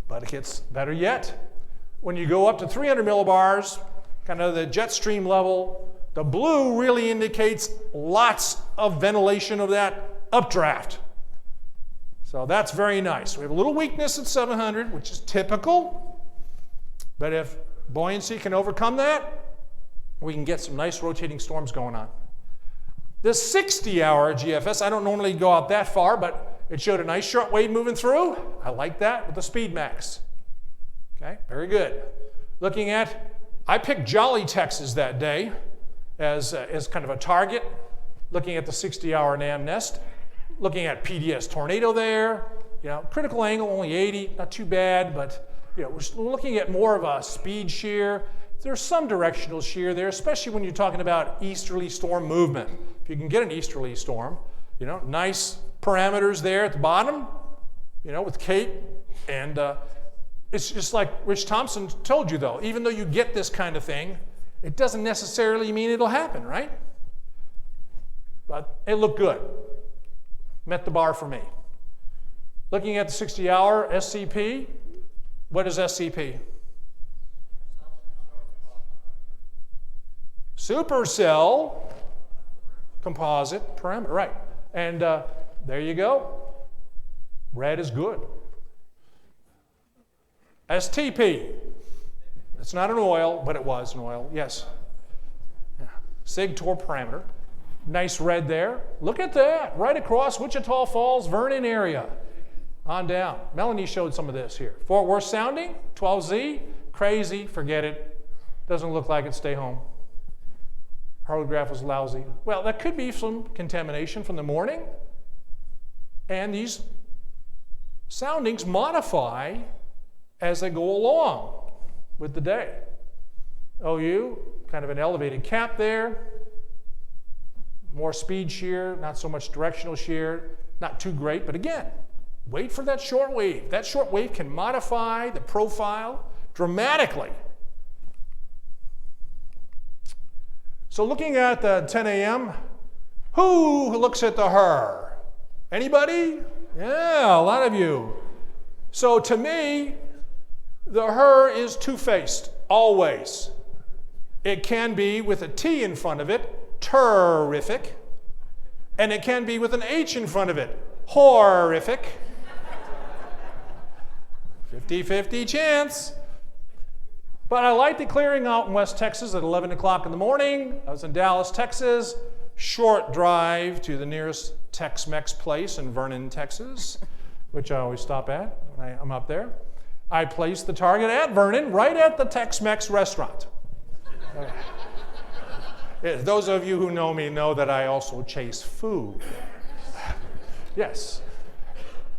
But it gets better yet. When you go up to 300 millibars, kind of the jet stream level, the blue really indicates lots of ventilation of that updraft. So that's very nice. We have a little weakness at 700, which is typical. But if buoyancy can overcome that, we can get some nice rotating storms going on. The 60-hour GFS, I don't normally go out that far, but it showed a nice short wave moving through. I like that with the Speed Max. Okay, very good. Looking at, I picked Jolly, Texas that day as kind of a target. Looking at the 60-hour NAM nest. Looking at PDS Tornado there. Critical angle only 80, not too bad, but we're looking at more of a speed shear. There's some directional shear there, especially when you're talking about easterly storm movement. If you can get an easterly storm, nice parameters there at the bottom, with Cape. And it's just like Rich Thompson told you, though, even though you get this kind of thing, it doesn't necessarily mean it'll happen, right? But it looked good. Met the bar for me. Looking at the 60-hour SCP, what is SCP? Supercell composite parameter, right. And there you go. Red is good. STP. It's not an oil, but it was an oil, yes. Yeah. SIG-TOR parameter. Nice red there. Look at that, right across Wichita Falls, Vernon area. On down. Melanie showed some of this here. Fort Worth sounding, 12Z, crazy, forget it. Doesn't look like it, stay home. Holograph was lousy. Well, that could be some contamination from the morning. And these soundings modify as they go along with the day. OU, kind of an elevated cap there. More speed shear, not so much directional shear. Not too great, but again, wait for that short wave. That short wave can modify the profile dramatically. So looking at the 10 a.m., who looks at the HRRR? Anybody? Yeah, a lot of you. So to me, the HRRR is two-faced, always. It can be with a T in front of it, terrific, and it can be with an H in front of it, horrific. 50-50 chance. But I like the clearing out in West Texas at 11 o'clock in the morning. I was in Dallas, Texas. Short drive to the nearest Tex-Mex place in Vernon, Texas, which I always stop at when I'm up there. I placed the target at Vernon, right at the Tex-Mex restaurant. Those of you who know me know that I also chase food. Yes.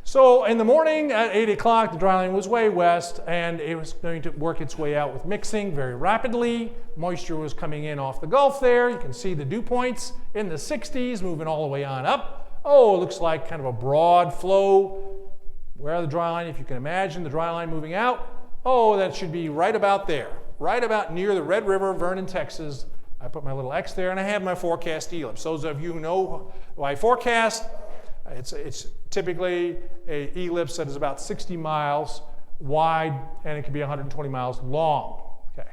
So in the morning at 8 o'clock, the dry line was way west, and it was going to work its way out with mixing very rapidly. Moisture was coming in off the Gulf there. You can see the dew points in the 60s, moving all the way on up. Oh, it looks like kind of a broad flow. Where are the dry line? If you can imagine the dry line moving out, oh, that should be right about there, right about near the Red River, Vernon, Texas. I put my little X there, and I have my forecast ellipse. Those of you who know why I forecast, it's typically an ellipse that is about 60 miles wide, and it can be 120 miles long. Okay.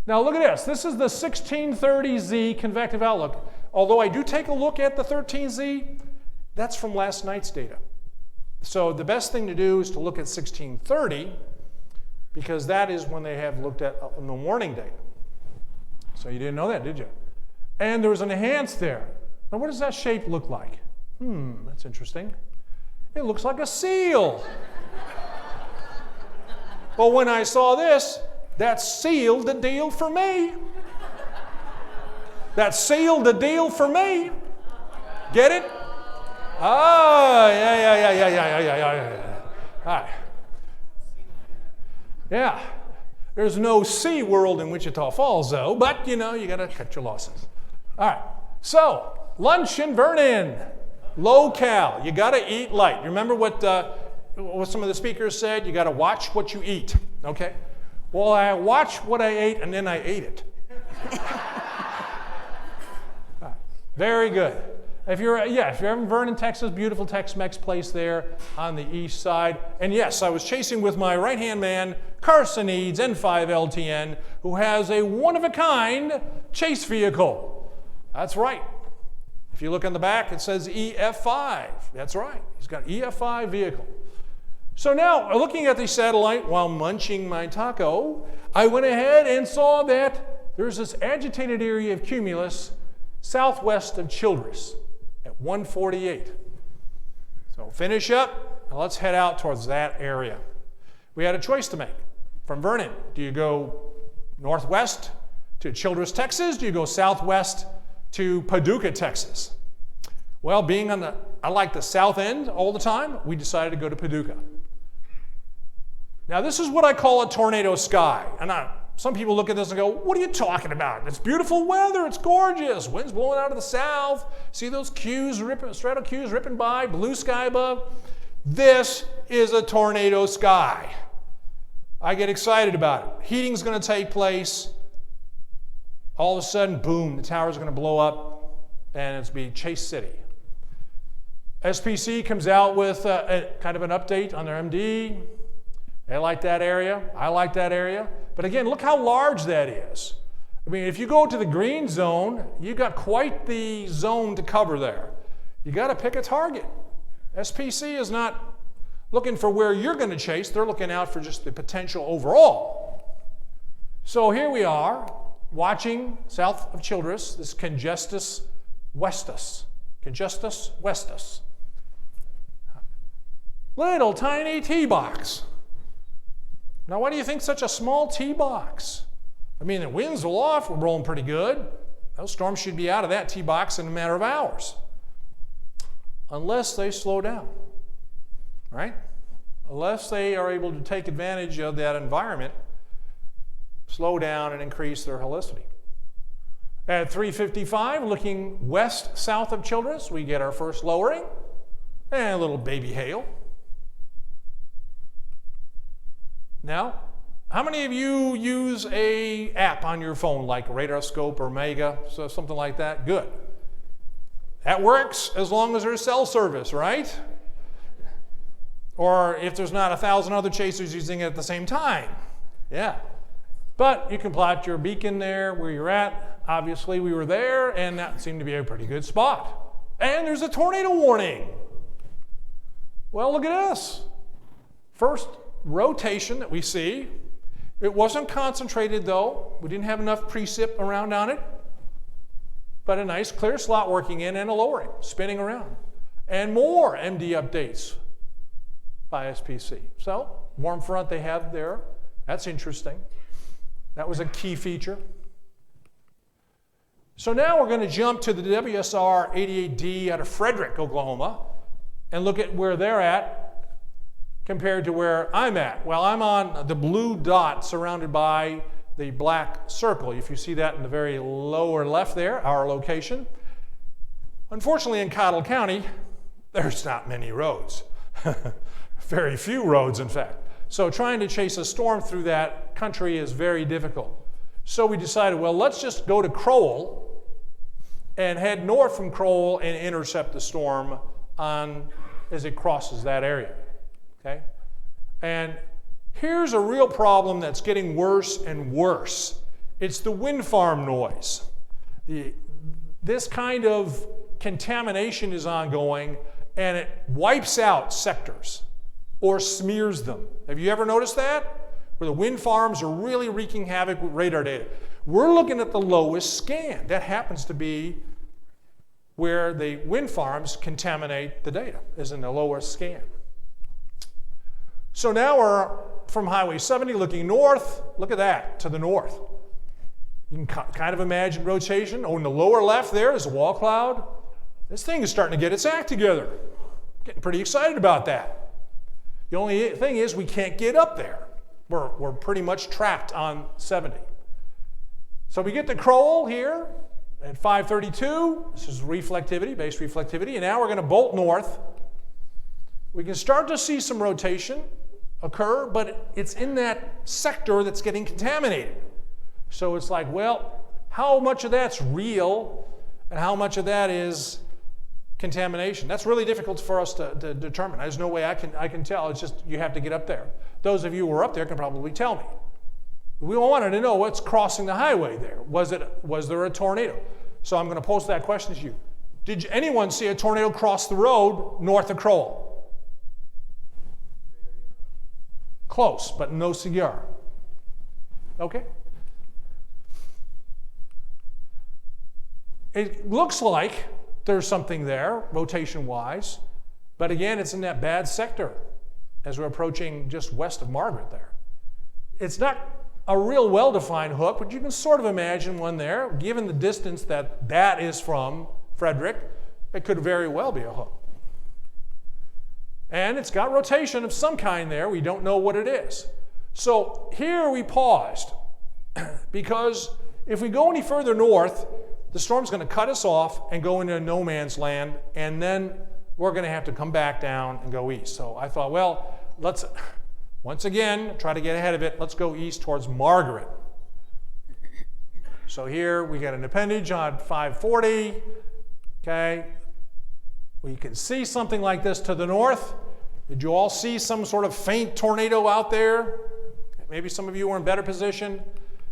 Now look at this. This is the 1630Z convective outlook. Although I do take a look at the 13Z, that's from last night's data. So the best thing to do is to look at 1630, because that is when they have looked at in the warning data. So you didn't know that, did you? And there was an enhanced there. Now what does that shape look like? That's interesting. It looks like a seal. But when I saw this, that sealed the deal for me. That sealed the deal for me. Get it? Oh, yeah. All right. Yeah. There's no Sea World in Wichita Falls, though, but you know, you got to cut your losses. All right. So, lunch in Vernon. Low cal. You got to eat light. Remember what some of the speakers said? You got to watch what you eat. Okay? Well, I watched what I ate and then I ate it. Right. Very good. If you're ever in Vernon, Texas, beautiful Tex-Mex place there on the east side. And yes, I was chasing with my right-hand man, Carson Eads, N5 LTN, who has a one-of-a-kind chase vehicle. That's right. If you look on the back, it says EF5. That's right. He's got EF5 vehicle. So now, looking at the satellite while munching my taco, I went ahead and saw that there's this agitated area of cumulus southwest of Childress at 148. So finish up, and let's head out towards that area. We had a choice to make. From Vernon, do you go northwest to Childress, Texas? Do you go southwest to Paducah, Texas? Well, being on I like the south end all the time, we decided to go to Paducah. Now, this is what I call a tornado sky. And some people look at this and go, what are you talking about? It's beautiful weather. It's gorgeous. Wind's blowing out of the south. See those strato cues ripping by, blue sky above? This is a tornado sky. I get excited about it. Heating's going to take place. All of a sudden, boom, the tower's going to blow up, and it's be Chase City. SPC comes out with kind of an update on their MD. They like that area. I like that area. But again, look how large that is. I mean, if you go to the green zone, you got quite the zone to cover there. You got to pick a target. SPC is not looking for where you're going to chase. They're looking out for just the potential overall. So here we are, watching south of Childress, this Congestus Westus. Congestus Westus. Little tiny tee box. Now, why do you think such a small tee box? I mean, the winds will off, we're rolling pretty good. Those storms should be out of that tee box in a matter of hours. Unless they slow down, right? Unless they are able to take advantage of that environment, slow down and increase their helicity. At 3:55, looking west-south of Childress, we get our first lowering and a little baby hail. Now, how many of you use a app on your phone like RadarScope or Mega, so something like that? Good. That works as long as there's cell service, right? Or if there's not 1,000 other chasers using it at the same time. Yeah. But you can plot your beacon there where you're at. Obviously, we were there, and that seemed to be a pretty good spot. And there's a tornado warning. Well, look at this. First rotation that we see. It wasn't concentrated, though. We didn't have enough precip around on it. But a nice clear slot working in and a lowering, spinning around. And more MD updates by SPC. So, warm front they have there. That's interesting. That was a key feature. So now we're going to jump to the WSR 88D out of Frederick, Oklahoma, and look at where they're at compared to where I'm at. Well, I'm on the blue dot surrounded by the black circle. If you see that in the very lower left there, our location. Unfortunately, in Cottle County, there's not many roads. Very few roads, in fact. So trying to chase a storm through that country is very difficult. So we decided, well, let's just go to Crowell and head north from Crowell and intercept the storm as it crosses that area. Okay? And here's a real problem that's getting worse and worse. It's the wind farm noise. This kind of contamination is ongoing, and it wipes out sectors or smears them. Have you ever noticed that? Where the wind farms are really wreaking havoc with radar data. We're looking at the lowest scan. That happens to be where the wind farms contaminate the data, is in the lowest scan. So now we're from Highway 70 looking north. Look at that, to the north. You can kind of imagine rotation. Oh, in the lower left there's a wall cloud. This thing is starting to get its act together. Getting pretty excited about that. The only thing is we can't get up there. We're pretty much trapped on 70. So we get to Crowell here at 532. This is reflectivity, base reflectivity. And now we're going to bolt north. We can start to see some rotation occur, but it's in that sector that's getting contaminated. So it's like, well, how much of that's real and how much of that is contamination? That's really difficult for us to determine. There's no way I can tell. It's just you have to get up there. Those of you who are up there can probably tell me. We wanted to know what's crossing the highway there. Was there a tornado? So I'm going to pose that question to you. Did anyone see a tornado cross the road north of Crowell? Close, but no cigar. Okay? It looks like there's something there, rotation-wise, but again, it's in that bad sector as we're approaching just west of Margaret there. It's not a real well-defined hook, but you can sort of imagine one there. Given the distance that that is from Frederick, it could very well be a hook. And it's got rotation of some kind there. We don't know what it is. So here we paused because if we go any further north, the storm's going to cut us off and go into no man's land, and then we're going to have to come back down and go east. So I thought, well, let's once again try to get ahead of it. Let's go east towards Margaret. So here we got an appendage on 540. Okay, we can see something like this to the north. Did you all see some sort of faint tornado out there? Maybe some of you were in better position.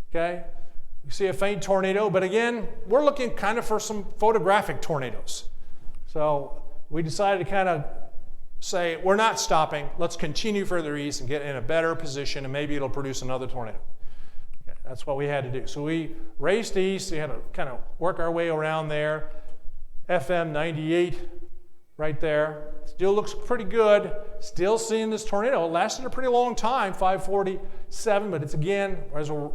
Okay, you see a faint tornado, but again, we're looking kind of for some photographic tornadoes. So we decided to kind of say, we're not stopping. Let's continue further east and get in a better position, and maybe it'll produce another tornado. Okay, that's what we had to do. So we raced east. We had to kind of work our way around there. FM 98 right there. Still looks pretty good. Still seeing this tornado. It lasted a pretty long time, 547, but it's again, as we're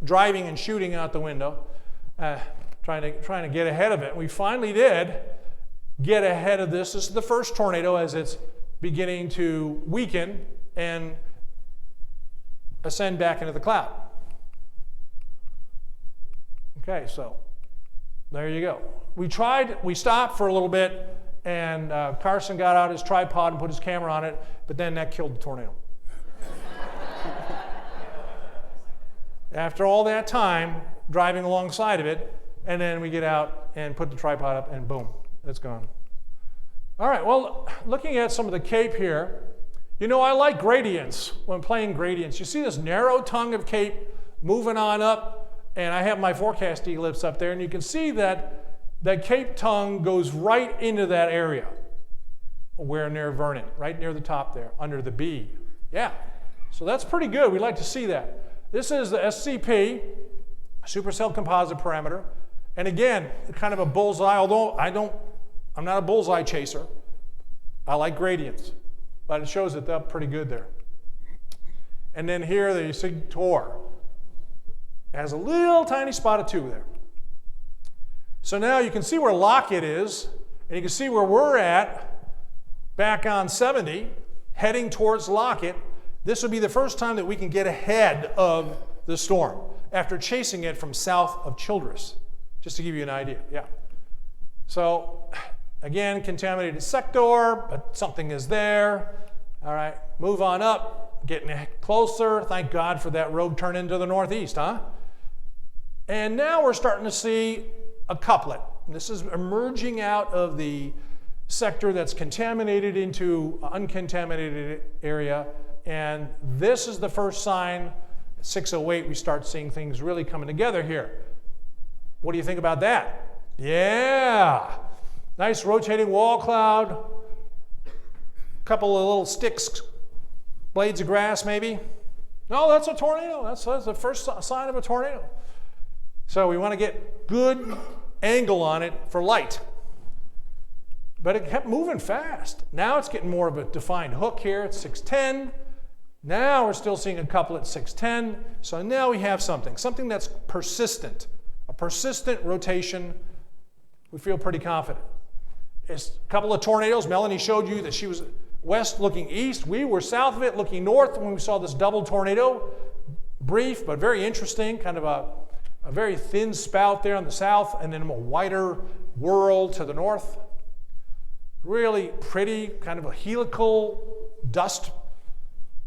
driving and shooting out the window, trying to get ahead of it. We finally did get ahead of this. This is the first tornado as it's beginning to weaken and ascend back into the cloud. Okay, so there you go. We stopped for a little bit, and Carson got out his tripod and put his camera on it, but then that killed the tornado. After all that time driving alongside of it, and then we get out and put the tripod up, and boom, it's gone. All right, well, looking at some of the Cape here, you know, I like gradients when playing gradients. You see this narrow tongue of Cape moving on up, and I have my forecast ellipse up there, and you can see that that Cape tongue goes right into that area where near Vernon, right near the top there, under the B. Yeah, so that's pretty good. We like to see that. This is the SCP, supercell composite parameter. And again, kind of a bullseye, although I'm not a bullseye chaser. I like gradients, but it shows it up pretty good there. And then here the Sig Tor has a little tiny spot of 2 there. So now you can see where Lockett is, and you can see where we're at back on 70, heading towards Lockett. This would be the first time that we can get ahead of the storm after chasing it from south of Childress, just to give you an idea. Yeah. So again, contaminated sector, but something is there. All right, move on up, getting closer. Thank God for that rogue turn into the northeast, huh? And now we're starting to see a couplet. This is emerging out of the sector that's contaminated into uncontaminated area, and this is the first sign. At 608, we start seeing things really coming together here. What do you think about that? Yeah, nice rotating wall cloud, couple of little sticks, blades of grass maybe. No, that's a tornado. That's the first sign of a tornado. So we want to get good angle on it for light. But it kept moving fast. Now it's getting more of a defined hook here at 610. Now we're still seeing a couple at 610. So now we have something that's persistent, a persistent rotation. We feel pretty confident. It's a couple of tornadoes. Melanie showed you that she was west looking east. We were south of it looking north when we saw this double tornado. Brief, but very interesting, kind of a very thin spout there on the south, and then a wider whirl to the north. Really pretty, kind of a helical dust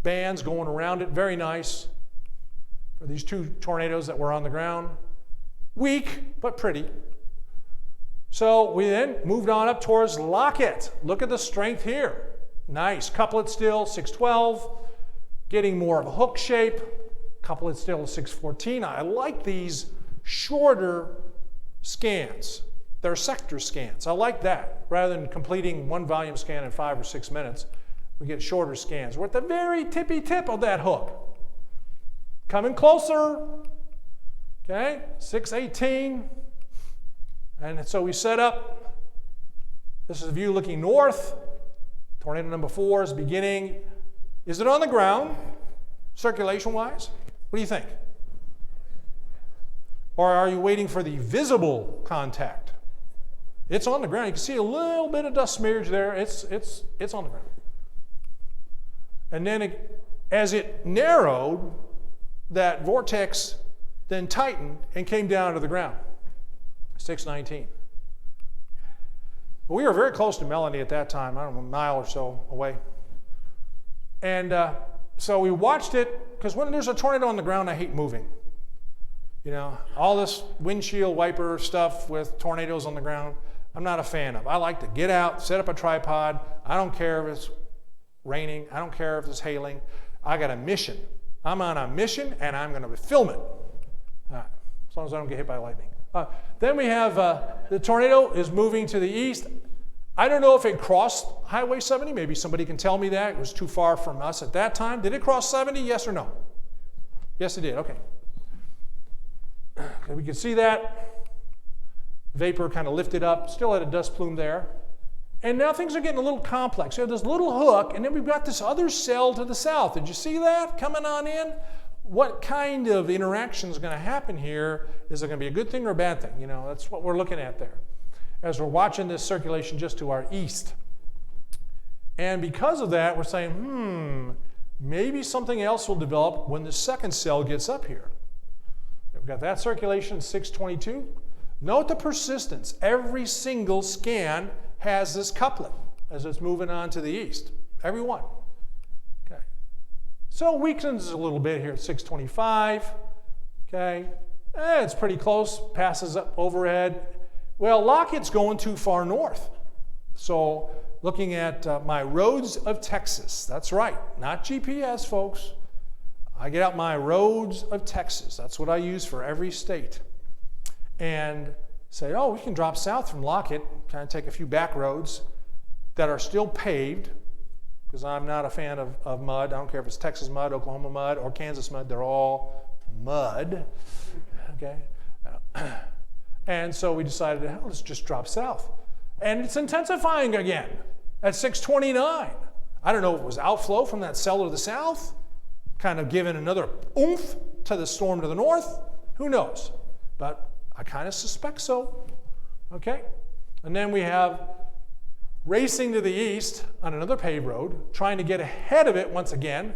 bands going around it. Very nice for these 2 tornadoes that were on the ground. Weak, but pretty. So we then moved on up towards Lockett. Look at the strength here. Nice. Couplet still, 612. Getting more of a hook shape. Couplet still, 614. I like these shorter scans. They're sector scans. I like that. Rather than completing one volume scan in 5 or 6 minutes, we get shorter scans. We're at the very tippy tip of that hook. Coming closer. Okay, 618. And so we set up. This is a view looking north. Tornado number 4 is beginning. Is it on the ground, circulation-wise? What do you think? Or are you waiting for the visible contact? It's on the ground. You can see a little bit of dust smearage there. It's on the ground. And then as it narrowed, that vortex then tightened and came down to the ground. 619. We were very close to Melanie at that time, I don't know, a mile or so away. And so we watched it, because when there's a tornado on the ground, I hate moving. You know, all this windshield wiper stuff with tornadoes on the ground, I'm not a fan of. I like to get out, set up a tripod. I don't care if it's raining. I don't care if it's hailing. I got a mission. I'm on a mission, and I'm going to film it. All right, as long as I don't get hit by lightning. Then we have the tornado is moving to the east. I don't know if it crossed Highway 70. Maybe somebody can tell me that. It was too far from us at that time. Did it cross 70? Yes or no? Yes, it did. Okay. We can see that. Vapor kind of lifted up. Still had a dust plume there. And now things are getting a little complex. We have this little hook, and then we've got this other cell to the south. Did you see that coming on in? What kind of interaction is going to happen here? Is it going to be a good thing or a bad thing? You know, that's what we're looking at there as we're watching this circulation just to our east. And because of that, we're saying, maybe something else will develop when the second cell gets up here. We've got that circulation, 622. Note the persistence. Every single scan has this couplet as it's moving on to the east. Every one. Okay. So it weakens a little bit here at 625. Okay. It's pretty close. Passes up overhead. Well, Lockett's going too far north. So looking at my roads of Texas. That's right. Not GPS, folks. I get out my roads of Texas. That's what I use for every state. And say, oh, we can drop south from Lockett, kind of take a few back roads that are still paved, because I'm not a fan of mud. I don't care if it's Texas mud, Oklahoma mud, or Kansas mud. They're all mud. Okay? And so we decided, let's just drop south. And it's intensifying again at 629. I don't know if it was outflow from that cell to the south, kind of giving another oomph to the storm to the north. Who knows? But I kind of suspect so. Okay? And then we have racing to the east on another paved road, trying to get ahead of it once again,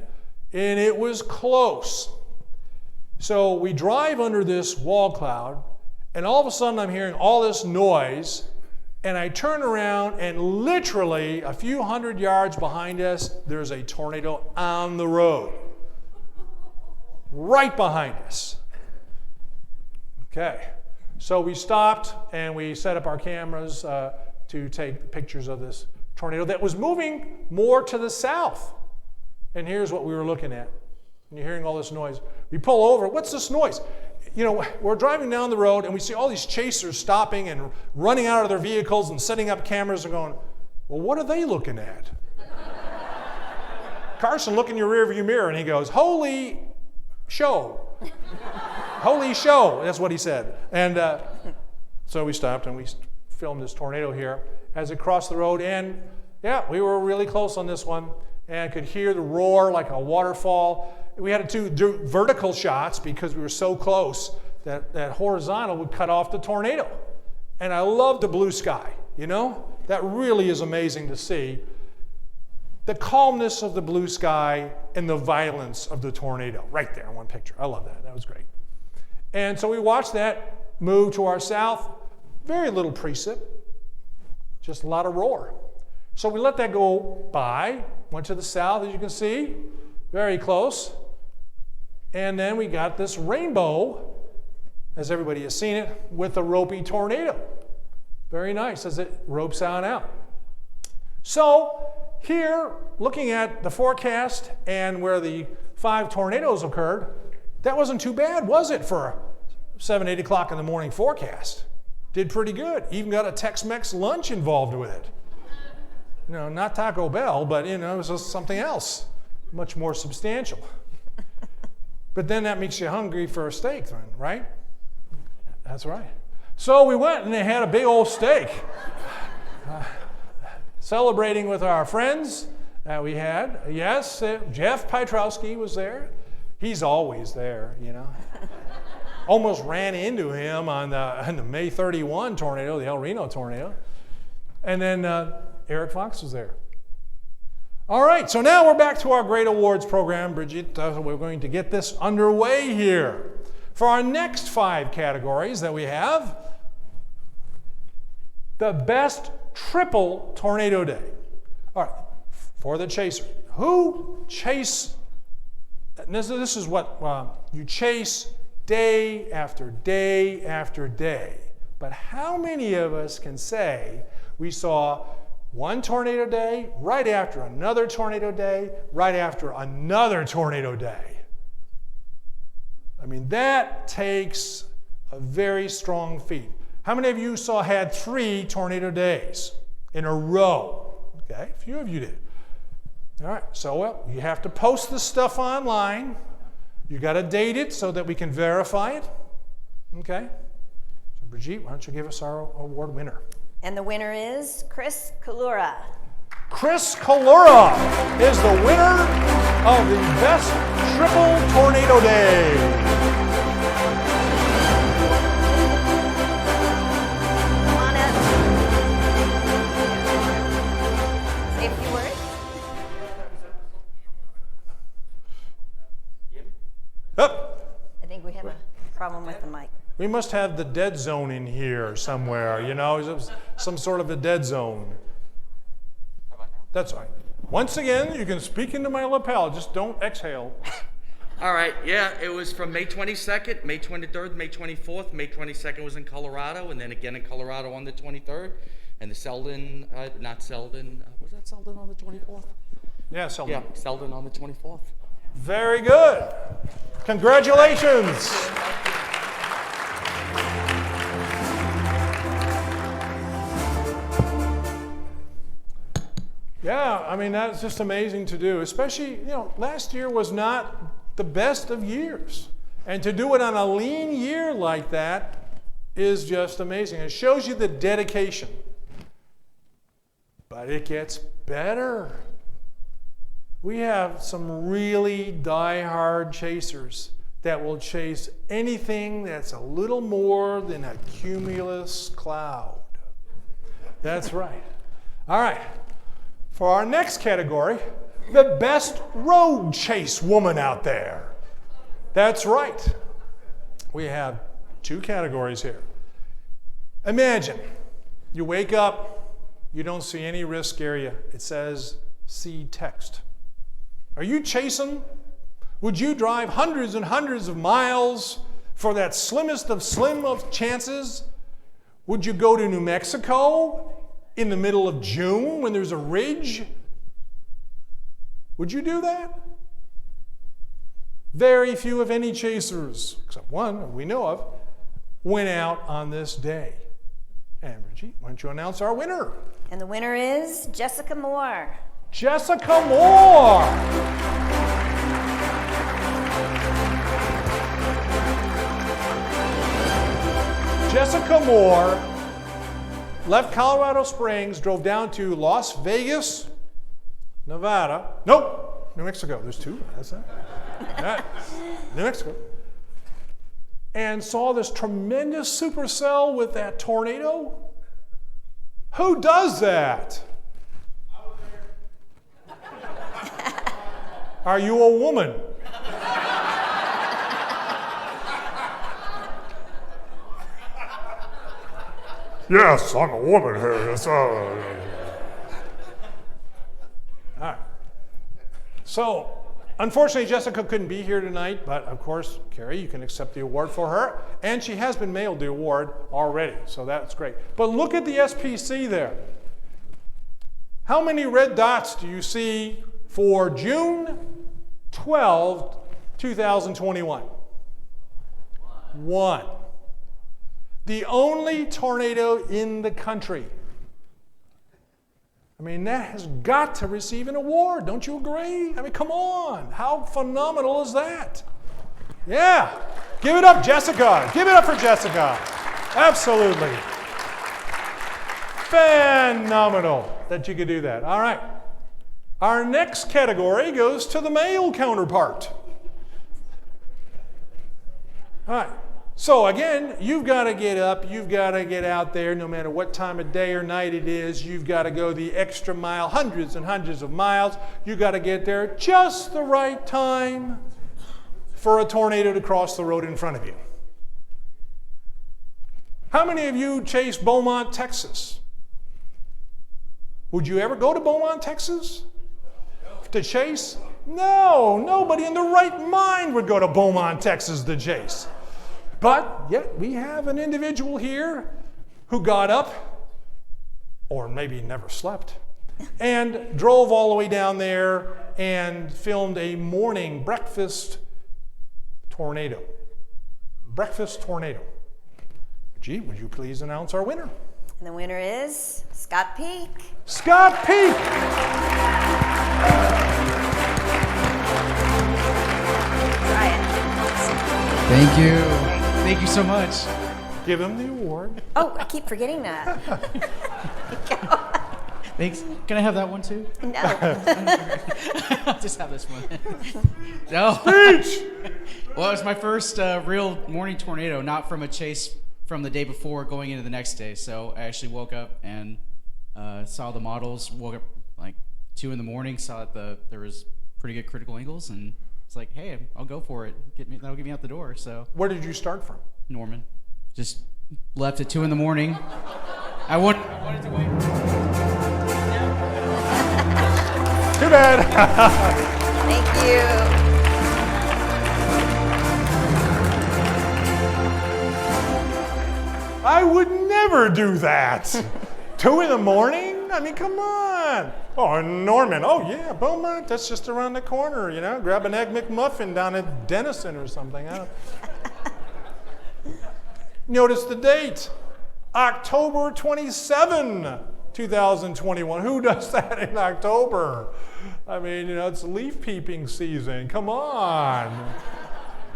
and it was close. So we drive under this wall cloud, and all of a sudden I'm hearing all this noise, and I turn around, and literally a few hundred yards behind us, there's a tornado on the road. Right behind us. Okay. So we stopped and we set up our cameras to take pictures of this tornado that was moving more to the south. And here's what we were looking at. And you're hearing all this noise. We pull over. What's this noise? You know, we're driving down the road and we see all these chasers stopping and running out of their vehicles and setting up cameras and going, well, what are they looking at? Carson looked in your rearview mirror and he goes, holy show. Holy show, that's what he said. And so we stopped and we filmed this tornado here as it crossed the road. And yeah, we were really close on this one and could hear the roar like a waterfall. We had to do vertical shots because we were so close that horizontal would cut off the tornado. And I love the blue sky, you know? That really is amazing to see. The calmness of the blue sky and the violence of the tornado right there in one picture. I love that. That was great. And so we watched that move to our south. Very little precip, just a lot of roar. So we let that go by, went to the south, as you can see, very close. And then we got this rainbow, as everybody has seen it, with a ropey tornado. Very nice as it ropes on out. So here, looking at the forecast and where the 5 tornadoes occurred, that wasn't too bad, was it, for 7, 8 o'clock in the morning forecast? Did pretty good. Even got a Tex-Mex lunch involved with it. You know, not Taco Bell, but you know, it was just something else, much more substantial. But then that makes you hungry for a steak, then, right? That's right. So we went and they had a big old steak. Celebrating with our friends that we had. Yes, Jeff Pietrowski was there. He's always there, you know. Almost ran into him on the May 31 tornado, the El Reno tornado. And then Eric Fox was there. All right, so now we're back to our great awards program, Bridget. We're going to get this underway here. For our next 5 categories that we have, the best triple tornado day. All right, for the chaser. Who chase, this is what you chase day after day after day. But how many of us can say we saw one tornado day, right after another tornado day, right after another tornado day? I mean, that takes a very strong feat. How many of you had 3 tornado days in a row? Okay, a few of you did. All right, so well, you have to post this stuff online. You got to date it so that we can verify it. Okay, so Brigitte, why don't you give us our award winner? And the winner is Chris Kalura. Chris Kalura is the winner of the Best Triple Tornado Day. I think we have a problem with the mic. We must have the dead zone in here somewhere, you know, some sort of a dead zone. That's all right. Once again, you can speak into my lapel, just don't exhale. All right, yeah, it was from May 22nd, May 23rd, May 24th. May 22nd was in Colorado, and then again in Colorado on the 23rd. And the Selden, not Selden, was that Selden on the 24th? Yeah, Selden. Yeah, Selden on the 24th. Very good. Congratulations. Yeah, I mean, that's just amazing to do, especially, you know, last year was not the best of years. And to do it on a lean year like that is just amazing. It shows you the dedication. But it gets better. We have some really die-hard chasers that will chase anything that's a little more than a cumulus cloud. That's right. All right. For our next category, the best road chase woman out there. That's right. We have 2 categories here. Imagine you wake up, you don't see any risk area. It says see text. Are you chasing? Would you drive hundreds and hundreds of miles for that slimmest of slim of chances? Would you go to New Mexico in the middle of June when there's a ridge? Would you do that? Very few, if any, chasers, except one we know of, went out on this day. And Reggie, why don't you announce our winner? And the winner is Jessica Moore. Jessica Moore! Jessica Moore left Colorado Springs, drove down to Las Vegas, Nevada. Nope, New Mexico. There's 2. That's that. Right. New Mexico. And saw this tremendous supercell with that tornado. Who does that? Are you a woman? Yes, I'm a woman here. All right. So, unfortunately, Jessica couldn't be here tonight, but of course, Carrie, you can accept the award for her. And she has been mailed the award already, so that's great. But look at the SPC there. How many red dots do you see for June 12, 2021? 1. The only tornado in the country. I mean, that has got to receive an award. Don't you agree? I mean, come on. How phenomenal is that? Yeah. Give it up, Jessica. Give it up for Jessica. Absolutely. Phenomenal that you could do that. All right. Our next category goes to the male counterpart. All right. So again, you've got to get up, you've got to get out there, no matter what time of day or night it is. You've got to go the extra mile, hundreds and hundreds of miles. You've got to get there just the right time for a tornado to cross the road in front of you. How many of you chase Beaumont, Texas? Would you ever go to Beaumont, Texas to chase? No, nobody in the right mind would go to Beaumont, Texas to chase. But yet we have an individual here who got up, or maybe never slept, and drove all the way down there and filmed a morning breakfast tornado. Breakfast tornado. Gee, would you please announce our winner? And the winner is Scott Peak. Scott Peak! Try it. Thank you. Thank you so much. Give him the award. Oh, I keep forgetting that. Thanks. Can I have that one too? No. I'll just have this one. No. Speech! Well, it was my first real morning tornado, not from a chase from the day before going into the next day. So I actually woke up and saw the models, woke up like 2 in the morning, saw that there was pretty good critical angles, and it's like, hey, I'll go for it. That'll get me out the door. So where did you start from? Norman. Just left at 2 in the morning. I wanted to wait. Too bad. Thank you. I would never do that. 2 in the morning? I mean, come on. Oh, Norman. Oh, yeah, Beaumont. That's just around the corner, you know. Grab an Egg McMuffin down at Denison or something. Notice the date. October 27, 2021. Who does that in October? I mean, you know, it's leaf peeping season. Come on.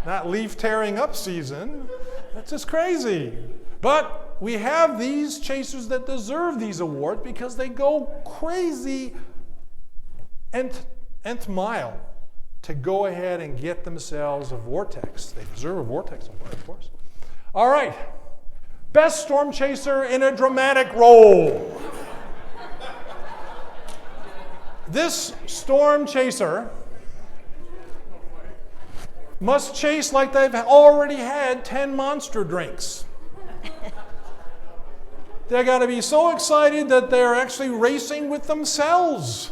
Not leaf tearing up season. That's just crazy. But we have these chasers that deserve these awards because they go crazy nth mile to go ahead and get themselves a vortex. They deserve a vortex award, of course. All right. Best storm chaser in a dramatic role. This storm chaser must chase like they've already had 10 Monster drinks. They got to be so excited that they're actually racing with themselves.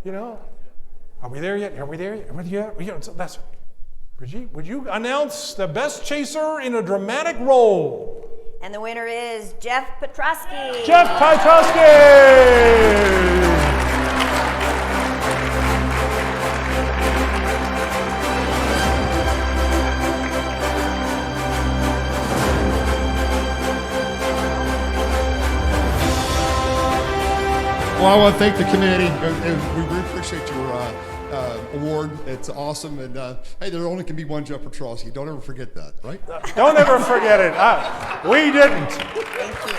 You know, are we there yet? Are we there yet? Are we there yet? That's Brigitte, would you announce the best chaser in a dramatic role? And the winner is Jeff Petrosky. Jeff Petrosky! Well, I want to thank the committee. We really appreciate your award. It's awesome. And hey, there only can be one Jeff Petrosky. Don't ever forget that, right? Don't ever forget it. We didn't. Thank you.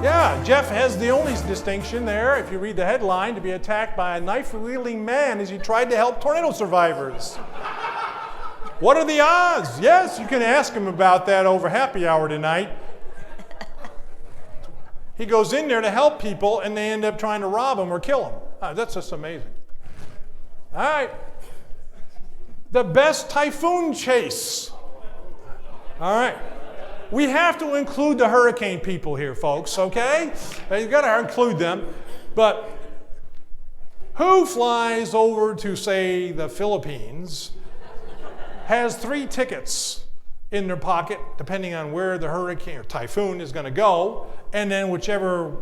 Yeah, Jeff has the only distinction there, if you read the headline, to be attacked by a knife-wielding man as he tried to help tornado survivors. What are the odds? Yes, you can ask him about that over happy hour tonight. He goes in there to help people, and they end up trying to rob him or kill him. That's just amazing. All right. The best typhoon chase. All right. We have to include the hurricane people here, folks, okay? You've got to include them. But who flies over to, say, the Philippines, has 3 tickets in their pocket, depending on where the hurricane or typhoon is going to go, and then whichever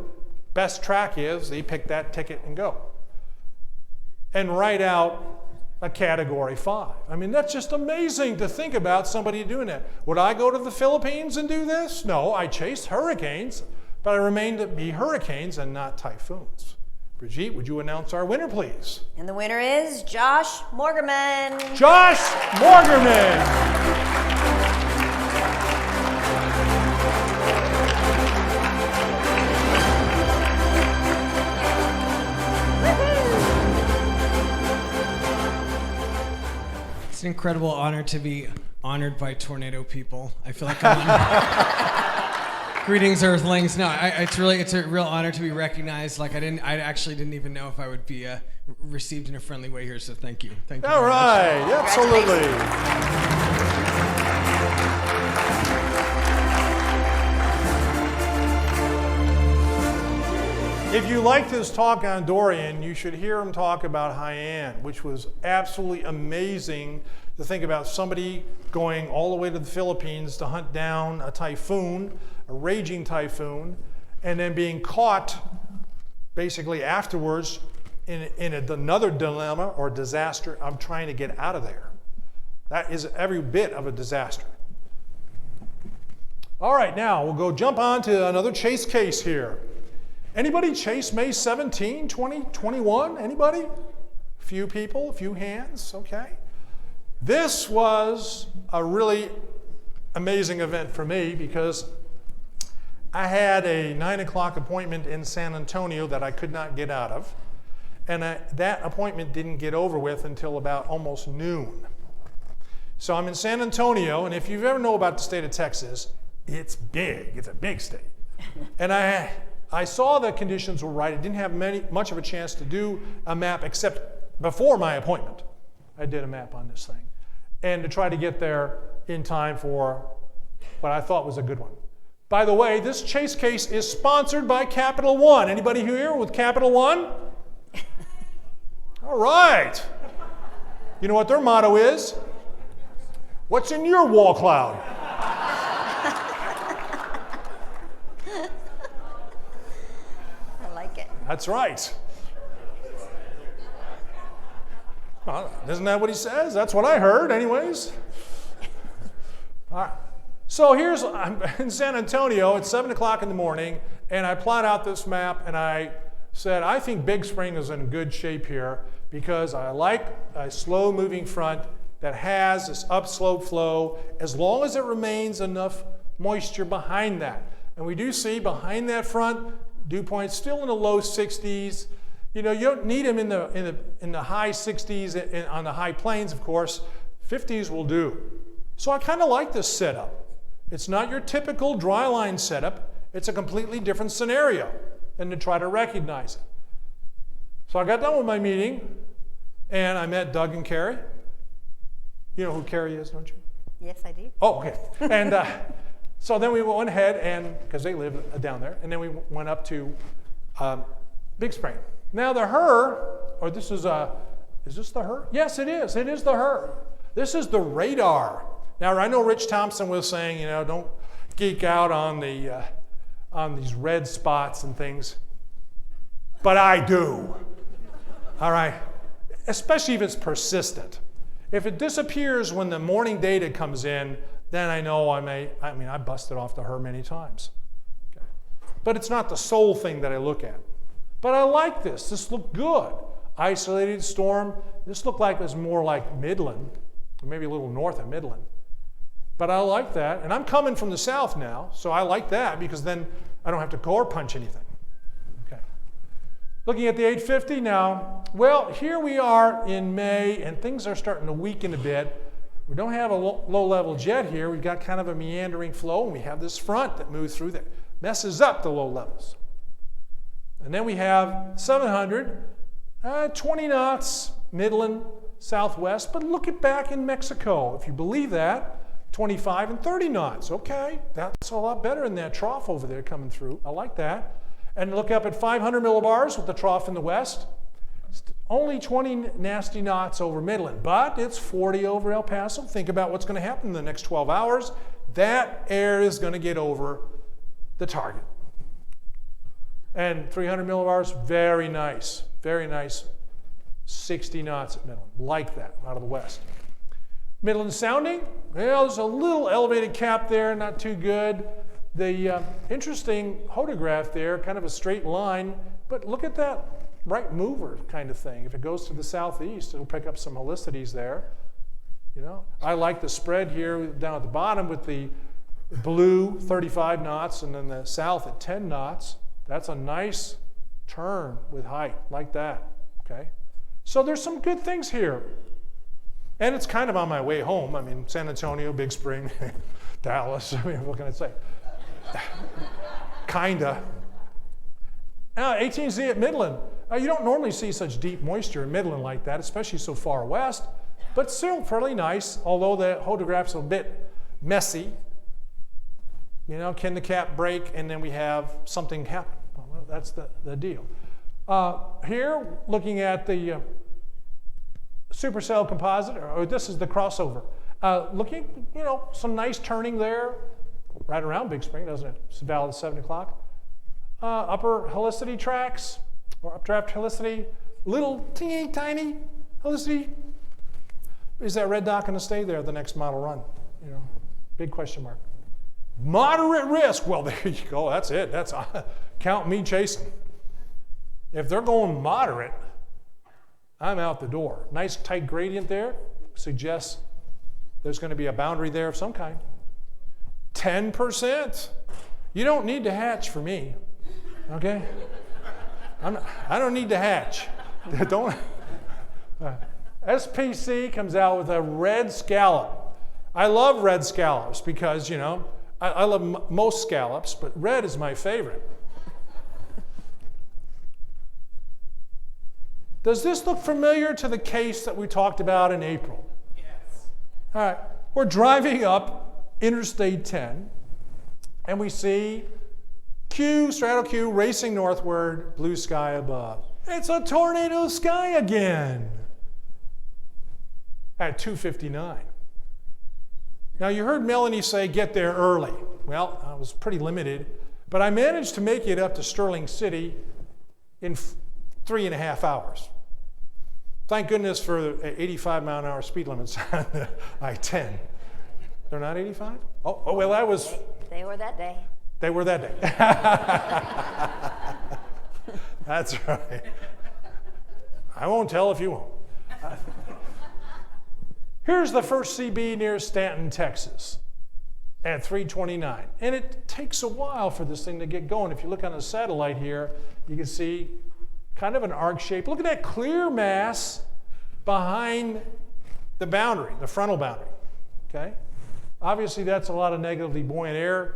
best track is, they pick that ticket and go. And write out a Category 5. I mean, that's just amazing to think about somebody doing that. Would I go to the Philippines and do this? No, I chase hurricanes, but I remain to be hurricanes and not typhoons. Brigitte, would you announce our winner, please? And the winner is Josh Morgerman. Josh Morgerman. It's an incredible honor to be honored by tornado people. I feel like I'm on Greetings, Earthlings. No, it's a real honor to be recognized. Like I actually didn't even know if I would be received in a friendly way here. So thank you. Thank you. All very right, much. absolutely. If you liked his talk on Dorian, you should hear him talk about Haiyan, which was absolutely amazing to think about somebody going all the way to the Philippines to hunt down a typhoon, a raging typhoon, and then being caught basically afterwards in another dilemma or disaster. I'm trying to get out of there. That is every bit of a disaster. All right, now we'll go jump on to another chase case here. Anybody chase May 17, 2021? Anybody? A few people, a few hands, okay. This was a really amazing event for me because I had a 9 o'clock appointment in San Antonio that I could not get out of. And that appointment didn't get over with until about almost noon. So I'm in San Antonio, and if you ever know about the state of Texas, it's big. It's a big state. And I saw the conditions were right. I didn't have much of a chance to do a map except before my appointment. I did a map on this thing. And to try to get there in time for what I thought was a good one. By the way, this chase case is sponsored by Capital One. Anybody here with Capital One? All right. You know what their motto is? What's in your wall cloud? I like it. That's right. Isn't that what he says? That's what I heard, anyways. All right. So I'm in San Antonio. It's 7 o'clock in the morning, and I plot out this map, and I said, I think Big Spring is in good shape here because I like a slow-moving front that has this upslope flow as long as it remains enough moisture behind that. And we do see behind that front, dew points still in the low 60s. You know, you don't need them in the high 60s on the high plains, of course. 50s will do. So I kind of like this setup. It's not your typical dry line setup. It's a completely different scenario than to try to recognize it. So I got done with my meeting, and I met Doug and Carrie. You know who Carrie is, don't you? Yes, I do. Oh, okay. And so then we went ahead, and because they live down there, and then we went up to Big Spring. Now the this is this the her? Yes, it is. It is the her. This is the radar. Now I know Rich Thompson was saying, you know, don't geek out on these red spots and things, but I do. All right, especially if it's persistent. If it disappears when the morning data comes in, then I know I busted off the her many times. Okay. But it's not the sole thing that I look at. But I like this. This looked good. Isolated storm. This looked like it was more like Midland, maybe a little north of Midland. But I like that. And I'm coming from the south now, so I like that because then I don't have to core punch anything. Okay. Looking at the 850 now, well, here we are in May, and things are starting to weaken a bit. We don't have a low-level jet here. We've got kind of a meandering flow, and we have this front that moves through that messes up the low levels. And then we have 700, 20 knots, Midland, southwest, but look at back in Mexico. If you believe that, 25 and 30 knots. Okay, that's a lot better than that trough over there coming through. I like that. And look up at 500 millibars with the trough in the west. Only 20 nasty knots over Midland, but it's 40 over El Paso. Think about what's going to happen in the next 12 hours. That air is going to get over the target. And 300 millibars, very nice, 60 knots at Midland, like that, out of the west. Midland sounding, well, there's a little elevated cap there, not too good. The interesting hodograph there, kind of a straight line, but look at that right mover kind of thing. If it goes to the southeast, it'll pick up some helicities there. You know, I like the spread here down at the bottom with the blue 35 knots and then the south at 10 knots. That's a nice turn with height like that, okay? So there's some good things here. And it's kind of on my way home. I mean, San Antonio, Big Spring, Dallas, I mean, what can I say? Kinda. 18Z at Midland. You don't normally see such deep moisture in Midland like that, especially so far west, but still fairly nice, although the photograph's a bit messy. You know, can the cap break and then we have something happen? Well, that's the deal. Here, looking at the supercell composite, or this is the crossover. Looking, you know, some nice turning there, right around Big Spring, doesn't it? It's valid 7 o'clock. Upper helicity tracks, or updraft helicity, little teeny tiny helicity. Is that red dot going to stay there the next model run? You know, big question mark. Moderate risk. Well, there you go. That's it. That's count me chasing. If they're going moderate, I'm out the door. Nice tight gradient there suggests there's going to be a boundary there of some kind. 10%. You don't need to hatch for me. Okay? I don't need to hatch. Don't. SPC comes out with a red scallop. I love red scallops because, you know, I love most scallops, but red is my favorite. Does this look familiar to the case that we talked about in April? Yes. All right. We're driving up Interstate 10, and we see Strato Q racing northward, blue sky above. It's a tornado sky again at 2:59. Now, you heard Melanie say get there early. Well, I was pretty limited, but I managed to make it up to Sterling City in 3.5 hours. Thank goodness for 85-mile-an-hour speed limits on the I-10. They're not 85? Oh, well, that was... They were that day. They were that day. That's right. I won't tell if you won't. Here's the first CB near Stanton, Texas at 3:29. And it takes a while for this thing to get going. If you look on the satellite here, you can see kind of an arc shape. Look at that clear mass behind the boundary, the frontal boundary, okay? Obviously, that's a lot of negatively buoyant air.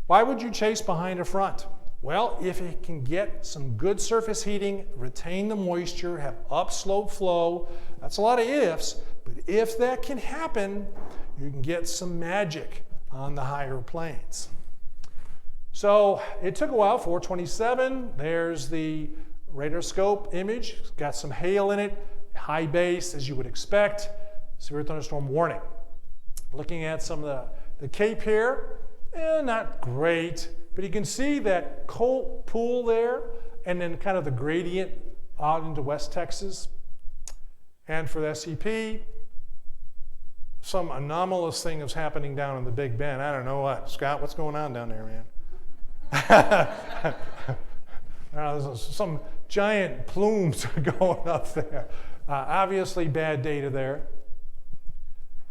Why would you chase behind a front? Well, if it can get some good surface heating, retain the moisture, have upslope flow, that's a lot of ifs, but if that can happen, you can get some magic on the higher planes. So it took a while, 427, there's the radar scope image, it's got some hail in it, high base as you would expect, severe thunderstorm warning. Looking at some of the Cape here, not great, but you can see that cold pool there, and then kind of the gradient out into West Texas. And for the SCP, some anomalous thing is happening down in the Big Bend. I don't know what. Scott, what's going on down there, man? There's some giant plumes going up there. Obviously bad data there.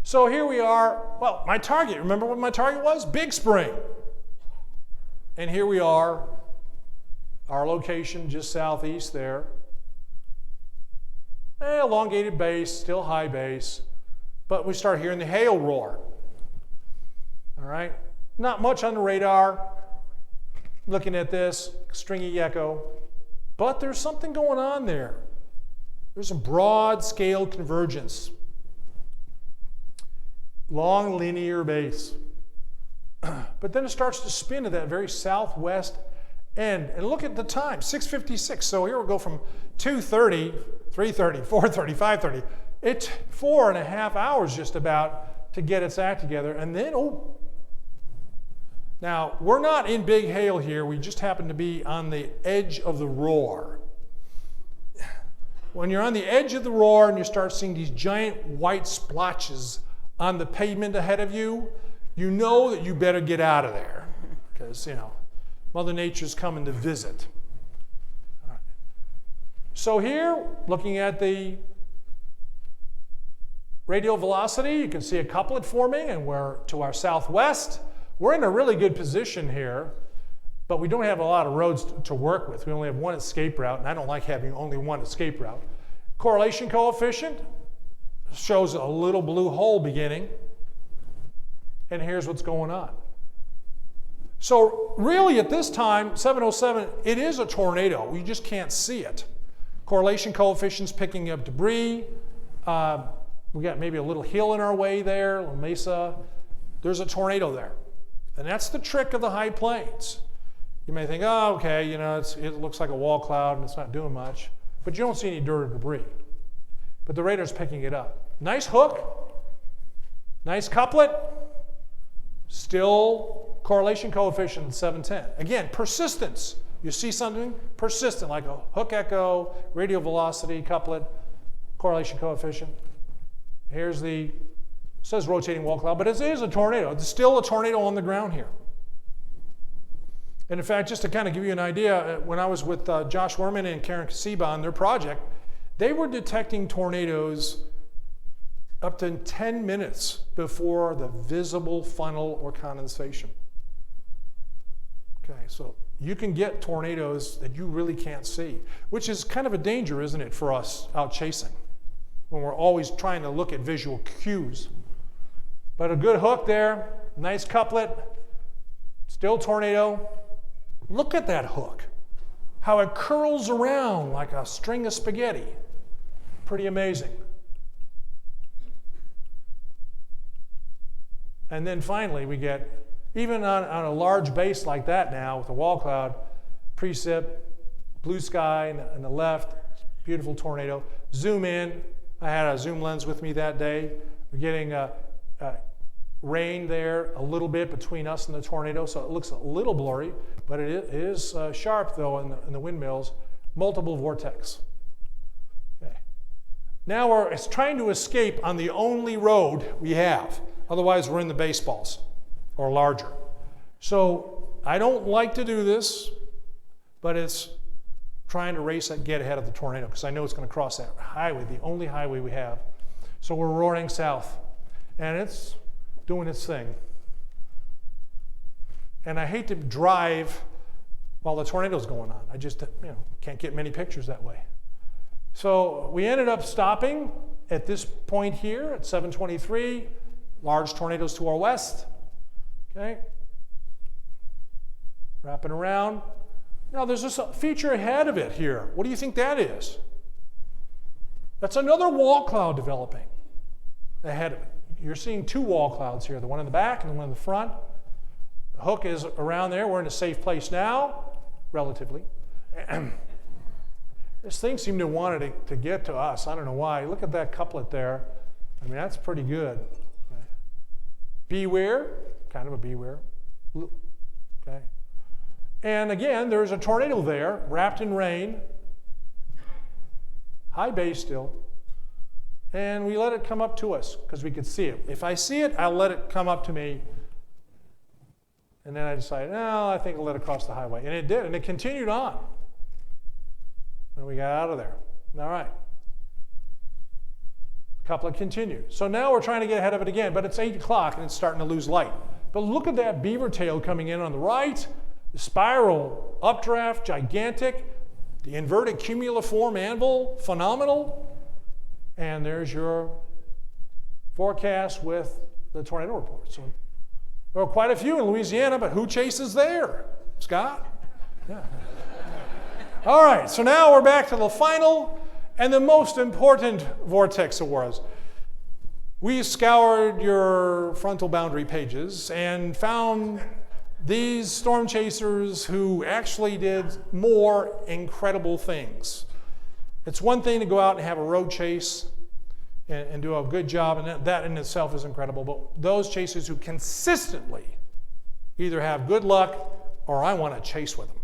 So here we are. Well, my target, remember what my target was? Big Spring. And here we are, our location just southeast there. Elongated base, still high base, but we start hearing the hail roar. All right, not much on the radar. Looking at this, stringy echo, but there's something going on there. There's some broad scale convergence. Long linear base. But then it starts to spin at that very southwest end. And look at the time, 6:56. So here we go from 2:30, 3:30, 4:30, 5:30. It's 4.5 hours just about to get its act together. And then, now we're not in big hail here. We just happen to be on the edge of the roar. When you're on the edge of the roar and you start seeing these giant white splotches on the pavement ahead of you, you know that you better get out of there because, you know, Mother Nature's coming to visit. All right. So here, looking at the radial velocity, you can see a couplet forming, and we're to our southwest. We're in a really good position here, but we don't have a lot of roads to work with. We only have one escape route, and I don't like having only one escape route. Correlation coefficient shows a little blue hole beginning, and here's what's going on. So really at this time, 707, it is a tornado. You just can't see it. Correlation coefficient's picking up debris. We got maybe a little hill in our way there, a little mesa. There's a tornado there. And that's the trick of the high plains. You may think, oh, okay, you know, it looks like a wall cloud and it's not doing much, but you don't see any dirt or debris. But the radar's picking it up. Nice hook, nice couplet, still correlation coefficient 710. Again, persistence. You see something persistent, like a hook echo, radial velocity, couplet, correlation coefficient. Here's the, it says rotating wall cloud, but it is a tornado. It's still a tornado on the ground here. And in fact, just to kind of give you an idea, when I was with Josh Werman and Karen Kasiba on their project, they were detecting tornadoes up to 10 minutes before the visible funnel or condensation. Okay, so you can get tornadoes that you really can't see, which is kind of a danger, isn't it, for us out chasing, when we're always trying to look at visual cues. But a good hook there, nice couplet, still tornado. Look at that hook, how it curls around like a string of spaghetti. Pretty amazing. And then finally we get, even on a large base like that now with a wall cloud, precip, blue sky on the left, beautiful tornado. Zoom in. I had a zoom lens with me that day. We're getting rain there a little bit between us and the tornado, so it looks a little blurry, but it is sharp though in the windmills. Multiple vortex. Okay. Now we're trying to escape on the only road we have. Otherwise we're in the baseballs or larger. So I don't like to do this, but it's trying to race and get ahead of the tornado because I know it's going to cross that highway, the only highway we have. So we're roaring south, and it's doing its thing. And I hate to drive while the tornado's going on. I just can't get many pictures that way. So we ended up stopping at this point here at 723. Large tornadoes to our west. Okay. Wrapping around. Now there's this feature ahead of it here. What do you think that is? That's another wall cloud developing ahead of it. You're seeing two wall clouds here, the one in the back and the one in the front. The hook is around there. We're in a safe place now, relatively. This thing seemed to want it to get to us. I don't know why. Look at that couplet there. I mean, that's pretty good. Okay. Beware, kind of a beware. Okay. And again, there's a tornado there, wrapped in rain. High base still. And we let it come up to us because we could see it. If I see it, I'll let it come up to me. And then I decided, no, I think I'll let it cross the highway. And it did, and it continued on. And we got out of there. All right. Couplet continued. So now we're trying to get ahead of it again, but it's 8 o'clock and it's starting to lose light. But look at that beaver tail coming in on the right. The spiral updraft, gigantic. The inverted cumuliform anvil, phenomenal. And there's your forecast with the tornado report. So there are quite a few in Louisiana, but who chases there? Scott? Yeah. All right, so now we're back to the final and the most important vortex awards. We scoured your frontal boundary pages and found these storm chasers who actually did more incredible things. It's one thing to go out and have a road chase and do a good job, and that in itself is incredible, but those chasers who consistently either have good luck or I want to chase with them.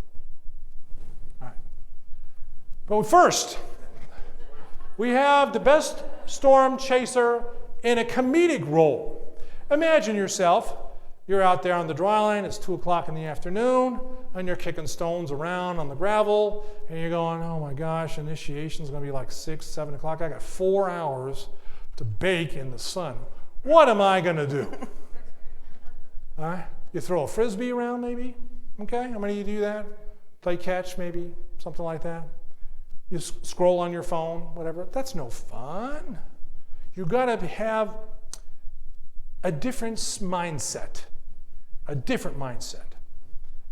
All right. But first, we have the best storm chaser in a comedic role. Imagine yourself you're out there on the dry line, it's 2 o'clock in the afternoon, and you're kicking stones around on the gravel, and you're going, oh my gosh, initiation's gonna be like 6, 7 o'clock. I got 4 hours to bake in the sun. What am I gonna do? All right, you throw a Frisbee around maybe, okay? How many of you do that? Play catch maybe, something like that. You scroll on your phone, whatever. That's no fun. You gotta have a different mindset. A different mindset.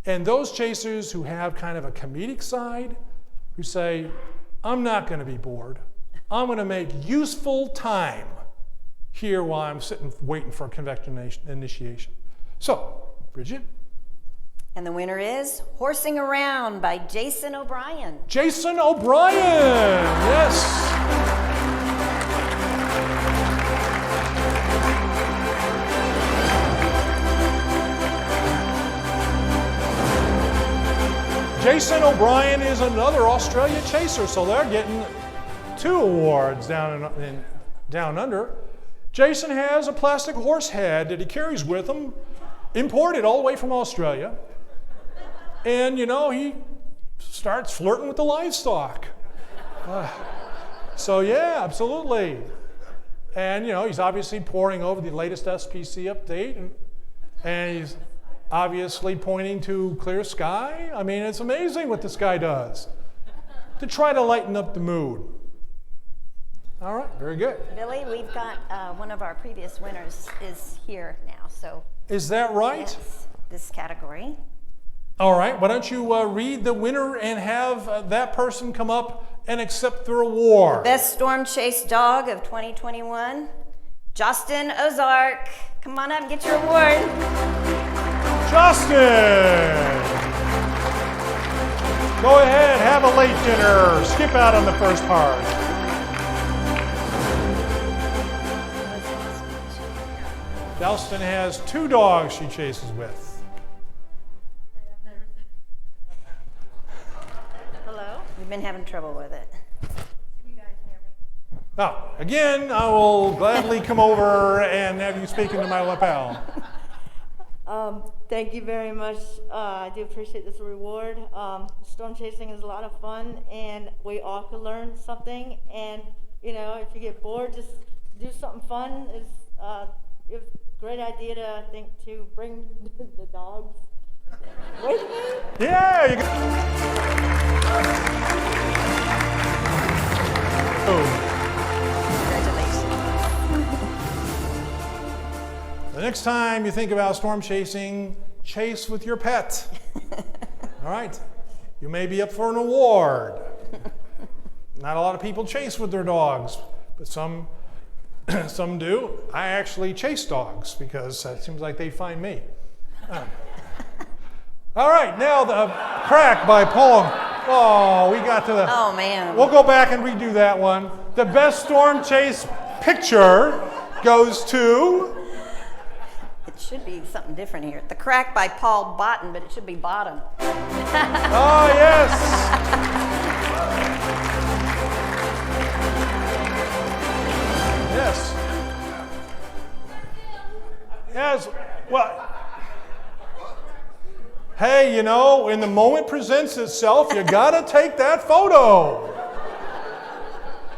And those chasers who have kind of a comedic side, who say, I'm not going to be bored. I'm going to make useful time here while I'm sitting waiting for a convection initiation. So, Bridget. And the winner is Horsing Around by Jason O'Brien. Jason O'Brien, yes. Jason O'Brien is another Australia chaser, so they're getting 2 awards down under. Jason has a plastic horse head that he carries with him, imported all the way from Australia. And, you know, he starts flirting with the livestock. So, yeah, absolutely. And, you know, he's obviously poring over the latest SPC update, and he's obviously pointing to clear sky. I mean, it's amazing what this guy does to try to lighten up the mood. All right, very good. Billy, we've got one of our previous winners is here now, so. Is that right? Yes, this category. All right, why don't you read the winner and have that person come up and accept their award. Best Storm Chase Dog of 2021, Justin Ozark. Come on up and get your award. Justin! Go ahead, have a late dinner. Skip out on the first part. Delston has 2 dogs she chases with. Hello? We've been having trouble with it. Now, again, I will gladly come over and have you speak into my lapel. Thank you very much. I do appreciate this reward. Storm chasing is a lot of fun, and we all can learn something. And you know, if you get bored, just do something fun. It was a great idea to, I think, to bring the dogs with me. Yeah, you The next time you think about storm chasing, chase with your pet. All right? You may be up for an award. Not a lot of people chase with their dogs, but some do. I actually chase dogs because it seems like they find me. All right, now the Crack by Paul. Oh, we got to the... Oh, man. We'll go back and redo that one. The best storm chase picture goes to... It should be something different here. The Crack by Paul Botten, but it should be Bottom. Oh, yes. Yes. Yes. Well, hey, you know, when the moment presents itself, you gotta take that photo.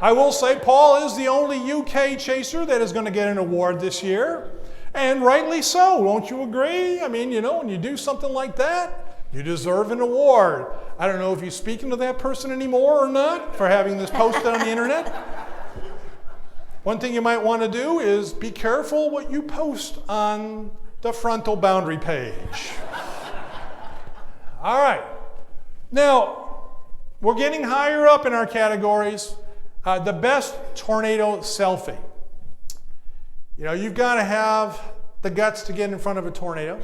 I will say Paul is the only UK chaser that is going to get an award this year. And rightly so, won't you agree? I mean, you know, when you do something like that, you deserve an award. I don't know if you're speaking to that person anymore or not for having this posted on the internet. One thing you might want to do is be careful what you post on the frontal boundary page. All right. Now, we're getting higher up in our categories. The best tornado selfie. You know, you've got to have the guts to get in front of a tornado.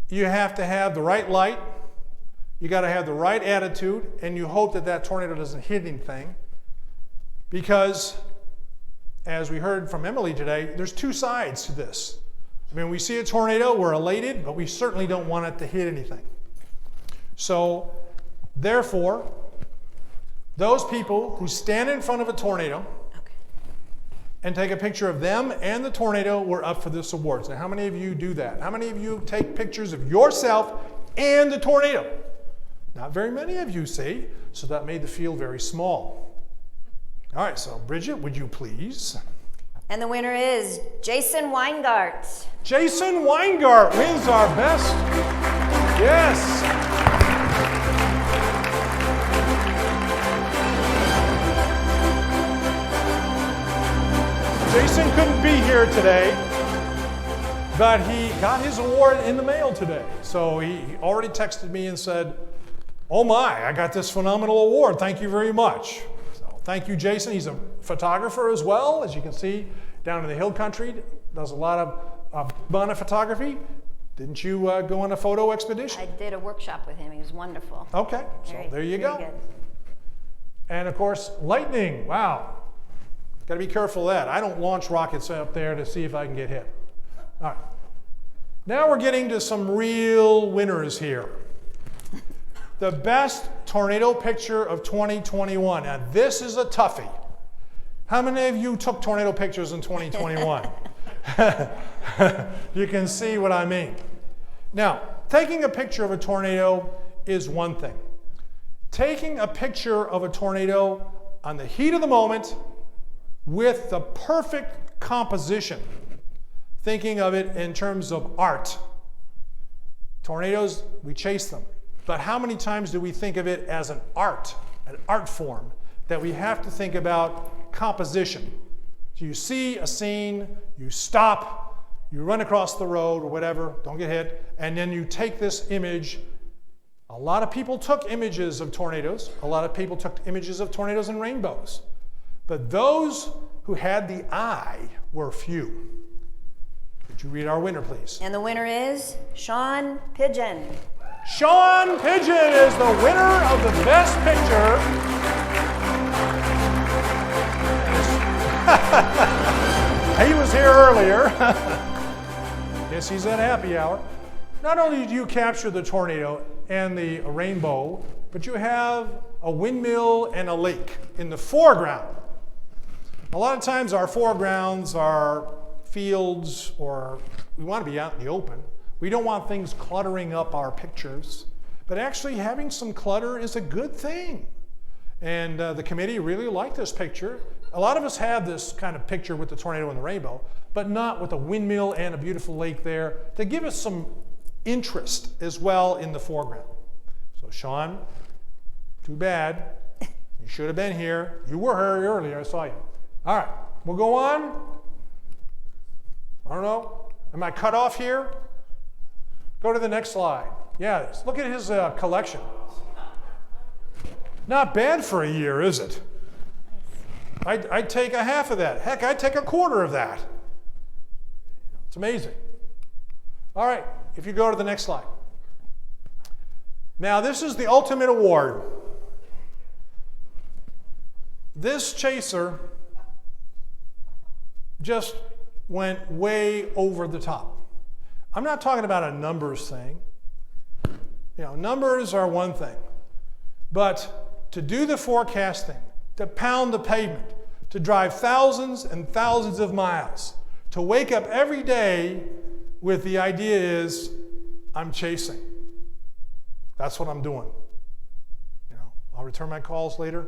You have to have the right light. You got to have the right attitude, and you hope that that tornado doesn't hit anything. Because, as we heard from Emily today, there's 2 sides to this. I mean, we see a tornado, we're elated, but we certainly don't want it to hit anything. So, therefore, those people who stand in front of a tornado and take a picture of them and the tornado were up for this award. So how many of you do that? How many of you take pictures of yourself and the tornado? Not very many of you, see, so that made the field very small. All right, so Bridget, would you please? And the winner is Jason Weingart. Jason Weingart wins our best. Yes. Jason couldn't be here today, but he got his award in the mail today. So he already texted me and said, oh my, I got this phenomenal award. Thank you very much. So thank you, Jason. He's a photographer as well, as you can see, down in the hill country. Does a lot of Bana photography. Didn't you go on a photo expedition? I did a workshop with him. He was wonderful. Okay, so there you go. Good. And of course, lightning. Wow. Got to be careful of that. I don't launch rockets up there to see if I can get hit. All right. Now we're getting to some real winners here. The best tornado picture of 2021. Now this is a toughie. How many of you took tornado pictures in 2021? You can see what I mean. Now, taking a picture of a tornado is one thing. Taking a picture of a tornado on the heat of the moment with the perfect composition, thinking of it in terms of art. Tornadoes, we chase them. But how many times do we think of it as an art form, that we have to think about composition? So you see a scene, you stop, you run across the road or whatever, don't get hit, and then you take this image. A lot of people took images of tornadoes. A lot of people took images of tornadoes and rainbows. But those who had the eye were few. Could you read our winner, please? And the winner is Sean Pigeon. Sean Pigeon is the winner of the best picture. He was here earlier. Yes, he's at happy hour. Not only did you capture the tornado and the rainbow, but you have a windmill and a lake in the foreground. A lot of times our foregrounds are fields, or we want to be out in the open. We don't want things cluttering up our pictures, but actually having some clutter is a good thing. And the committee really liked this picture. A lot of us have this kind of picture with the tornado and the rainbow, but not with a windmill and a beautiful lake there, to give us some interest as well in the foreground. So Sean, too bad. You should have been here. You were here earlier, I saw you. All right, we'll go on. I don't know. Am I cut off here? Go to the next slide. Yeah, look at his collection. Not bad for a year, is it? I'd take a half of that. Heck, I'd take a quarter of that. It's amazing. All right, if you go to the next slide. Now, this is the ultimate award. This chaser just went way over the top. I'm not talking about a numbers thing. You know, numbers are one thing. But to do the forecasting, to pound the pavement, to drive thousands and thousands of miles, to wake up every day with the idea is, I'm chasing. That's what I'm doing. You know, I'll return my calls later.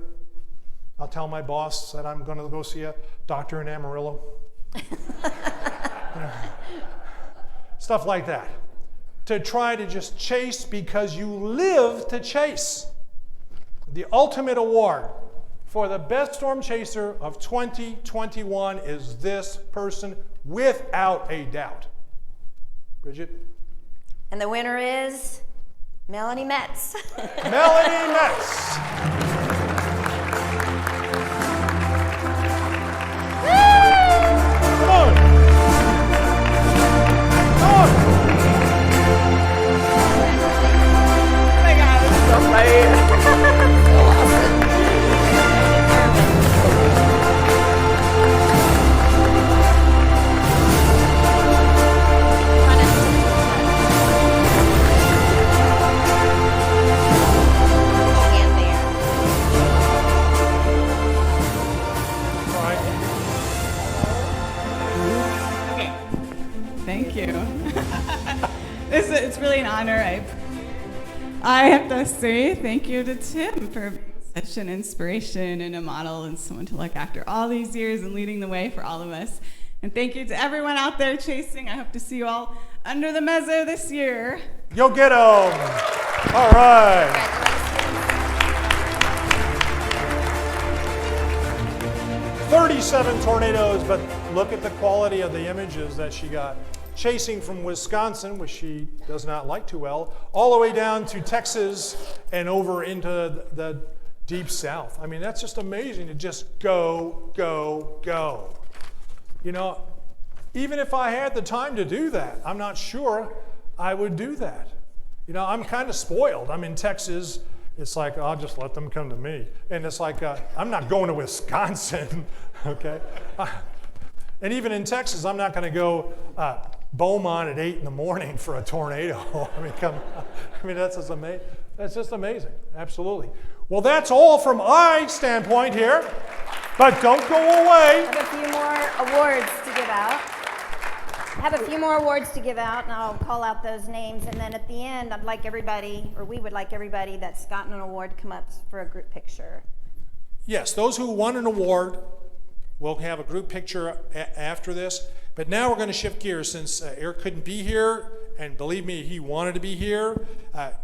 I'll tell my boss that I'm going to go see a doctor in Amarillo. Stuff like that. To try to just chase because you live to chase. The ultimate award for the best storm chaser of 2021 is this person, without a doubt. Bridget? And the winner is Melanie Metz. Melanie Metz. Come on. Come on. Oh my God, this is so funny. honor. I have to say thank you to Tim for being such an inspiration and a model and someone to look after all these years and leading the way for all of us. And thank you to everyone out there chasing. I hope to see you all under the mezzo this year. Yo, get 'em! All right. 37 tornadoes, but look at the quality of the images that she got. Chasing from Wisconsin, which she does not like too well, all the way down to Texas and over into the deep south. I mean, that's just amazing to just go, go, go. You know, even if I had the time to do that, I'm not sure I would do that. You know, I'm kind of spoiled. I'm in Texas. It's like, I'll just let them come to me. And it's like, I'm not going to Wisconsin, okay? And even in Texas, I'm not going to go Beaumont at 8 in the morning for a tornado. I mean, come on. I mean, that's just amazing. Absolutely. Well, that's all from my standpoint here. But don't go away. I have a few more awards to give out. And I'll call out those names. And then at the end, I'd like everybody, or we would like everybody that's gotten an award to come up for a group picture. Yes, those who won an award will have a group picture after this. But now we're going to shift gears since Eric couldn't be here, and believe me, he wanted to be here.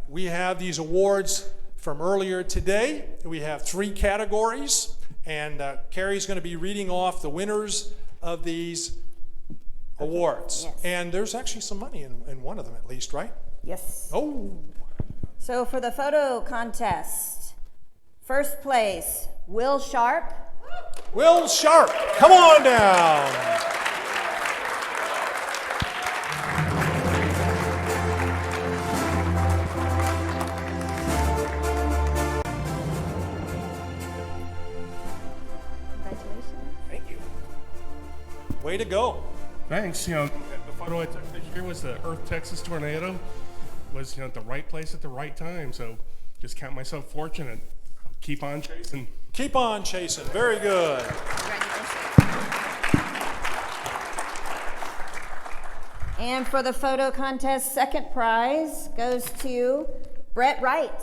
We have these awards from earlier today. We have 3 categories, and Carrie's going to be reading off the winners of these awards. Yes. And there's actually some money in one of them at least, right? Yes. Oh. So for the photo contest, first place, Will Sharp. Will Sharp, come on down. Way to go. Thanks. You know, the photo I took this year was the Earth Texas tornado. Was, you know, at the right place at the right time. So just count myself fortunate. I'll keep on chasing. Keep on chasing. Very good. And for the photo contest, second prize goes to Brett Wright.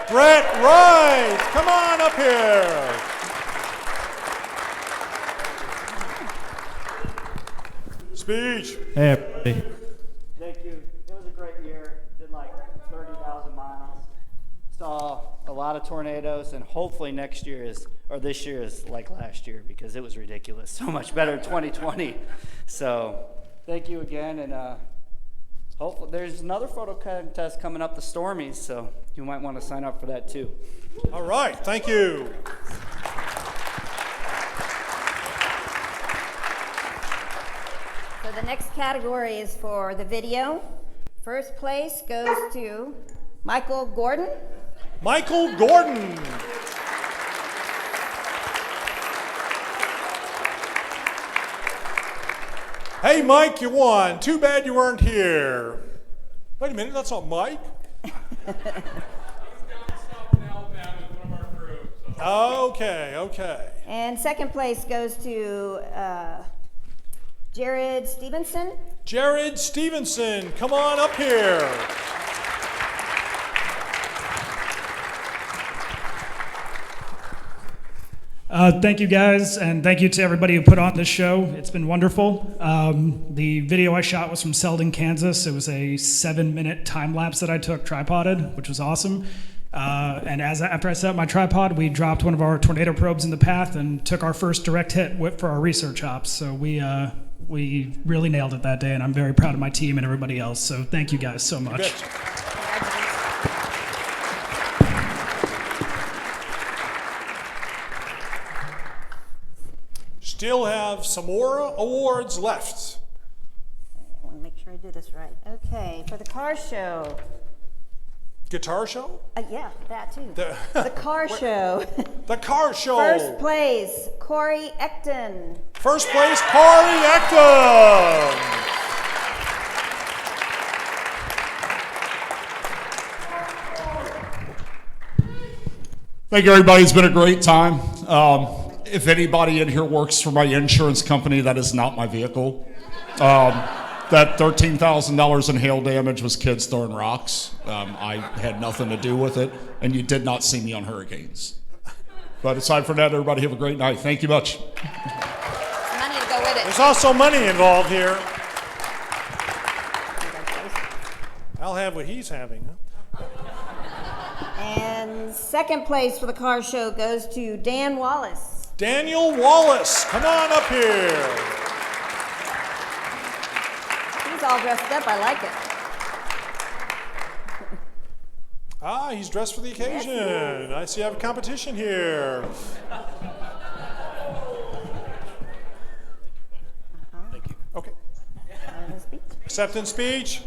Brett Wright, come on up here. Speech. Hey, everybody. Thank you. It was a great year. Did like 30,000 miles. Saw a lot of tornadoes, and hopefully next year this year is like last year because it was ridiculous. So much better in 2020. So thank you again, and hopefully there's another photo contest coming up, the Stormies, so you might want to sign up for that too. All right, thank you. So the next category is for the video. First place goes to Michael Gordon. Michael Gordon. Hey, Mike, you won. Too bad you weren't here. Wait a minute, that's not Mike. Okay. And second place goes to Jared Stevenson. Jared Stevenson, come on up here. Thank you guys, and thank you to everybody who put on this show. It's been wonderful. The video I shot was from Selden, Kansas. It was a 7-minute time lapse that I took tripoded, which was awesome. And after I set up my tripod, we dropped one of our tornado probes in the path and took our first direct hit for our research ops. So we really nailed it that day, and I'm very proud of my team and everybody else. So thank you guys so much. Still have some more awards left. I want to make sure I do this right. Okay, for the car show. Guitar show? Yeah, that too. The car show. The car show. First place, Corey Ecton. First place, Corey Ecton. Thank you, everybody. It's been a great time. If anybody in here works for my insurance company, that is not my vehicle. that $13,000 in hail damage was kids throwing rocks. I had nothing to do with it, and you did not see me on hurricanes. But aside from that, everybody have a great night. Thank you much. Money to go with it. There's also money involved here. I'll have what he's having. Huh? And second place for the car show goes to Dan Wallace. Daniel Wallace, come on up here. He's all dressed up. I like it. Ah, he's dressed for the occasion. I see you have a competition here. Thank you. Okay. Acceptance speech.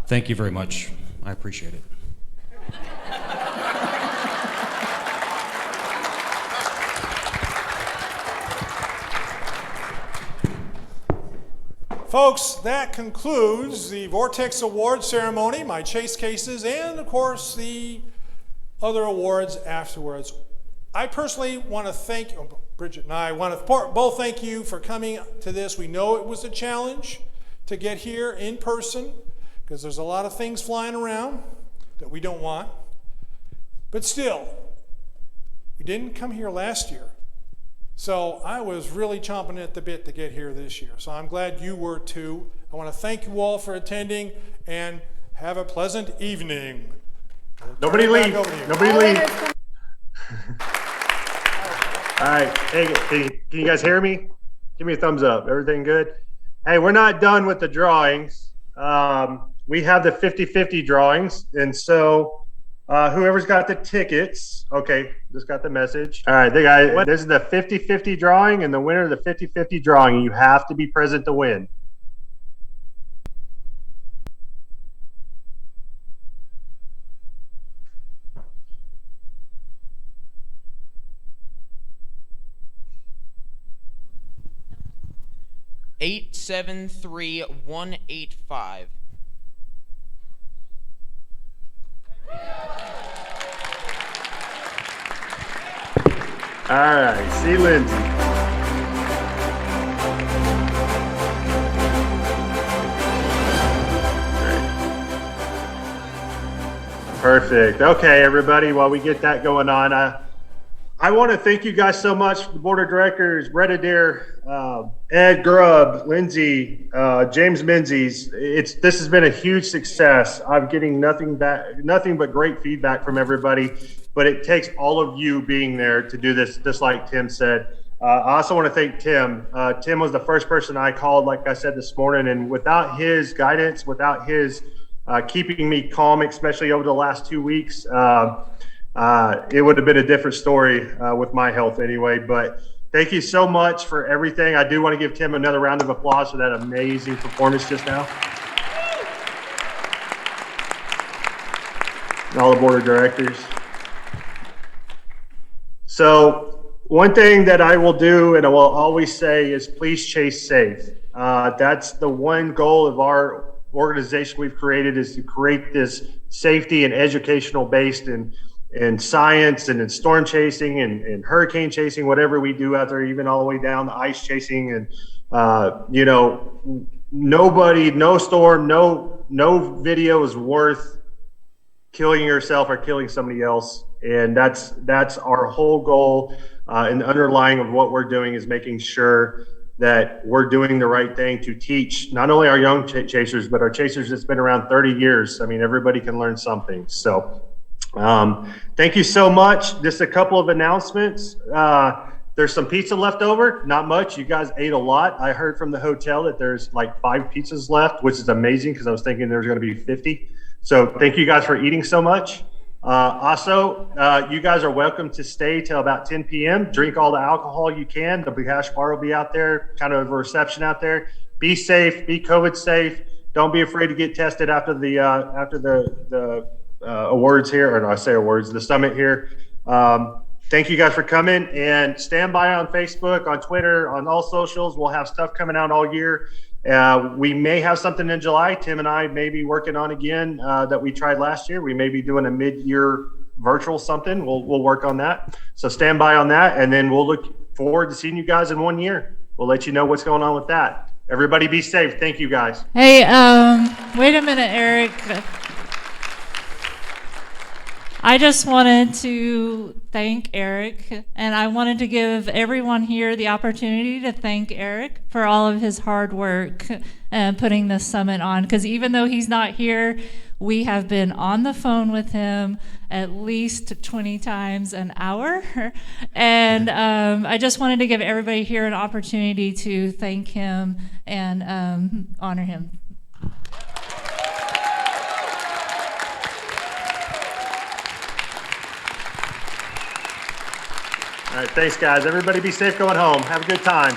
Thank you very much. I appreciate it. Folks, that concludes the Vortex Award ceremony, my chase cases, and of course the other awards afterwards. I personally want to thank, Bridget and I want to both thank you for coming to this. We know it was a challenge to get here in person because there's a lot of things flying around that we don't want. But still, we didn't come here last year. So I was really chomping at the bit to get here this year. So I'm glad you were too. I want to thank you all for attending and have a pleasant evening. Nobody leave. Nobody leave. All right. Hey, can you guys hear me? Give me a thumbs up. Everything good? Hey, we're not done with the drawings. We have the 50-50 drawings. And so whoever's got the tickets, okay, just got the message. All right, this is the 50-50 drawing, and the winner of the 50-50 drawing, you have to be present to win. $873,185. All right, see Lindsay. Perfect. Okay, everybody, while we get that going on, I want to thank you guys so much, the board of directors, Brett Adair, Ed Grubb, Lindsay, James Menzies. This has been a huge success. I'm getting nothing but great feedback from everybody, but it takes all of you being there to do this, just like Tim said. I also want to thank Tim. Tim was the first person I called, like I said this morning, and without his guidance, without his keeping me calm, especially over the last 2 weeks, it would have been a different story with my health anyway. But thank you so much for everything. I do want to give Tim another round of applause for that amazing performance just now. And all the board of directors. So one thing that I will do and I will always say is please chase safe. That's the one goal of our organization we've created, is to create this safety and educational based in science and in storm chasing and hurricane chasing, whatever we do out there, even all the way down to ice chasing. And, nobody, no storm, no video is worth killing yourself or killing somebody else. And that's our whole goal. And the underlying of what we're doing is making sure that we're doing the right thing to teach not only our young chasers, but our chasers that's been around 30 years. I mean, everybody can learn something. So thank you so much. Just a couple of announcements. There's some pizza left over, not much. You guys ate a lot. I heard from the hotel that there's like 5 pizzas left, which is amazing because I was thinking there was going to be 50. So thank you guys for eating so much. Also, you guys are welcome to stay till about 10 p.m. Drink all the alcohol you can. The hash bar will be out there, kind of a reception out there. Be safe, be COVID safe. Don't be afraid to get tested after the awards here, or no, I say awards, the summit here. Thank you guys for coming, and stand by on Facebook, on Twitter, on all socials. We'll have stuff coming out all year. We may have something in July. Tim and I may be working on again that we tried last year. We may be doing a mid-year virtual something. We'll work on that. So stand by on that, and then we'll look forward to seeing you guys in 1 year. We'll let you know what's going on with that. Everybody be safe. Thank you, guys. Hey, wait a minute, Eric. I just wanted to thank Eric, and I wanted to give everyone here the opportunity to thank Eric for all of his hard work putting this summit on, because even though he's not here, we have been on the phone with him at least 20 times an hour. And I just wanted to give everybody here an opportunity to thank him and honor him. All right, thanks, guys. Everybody be safe going home. Have a good time.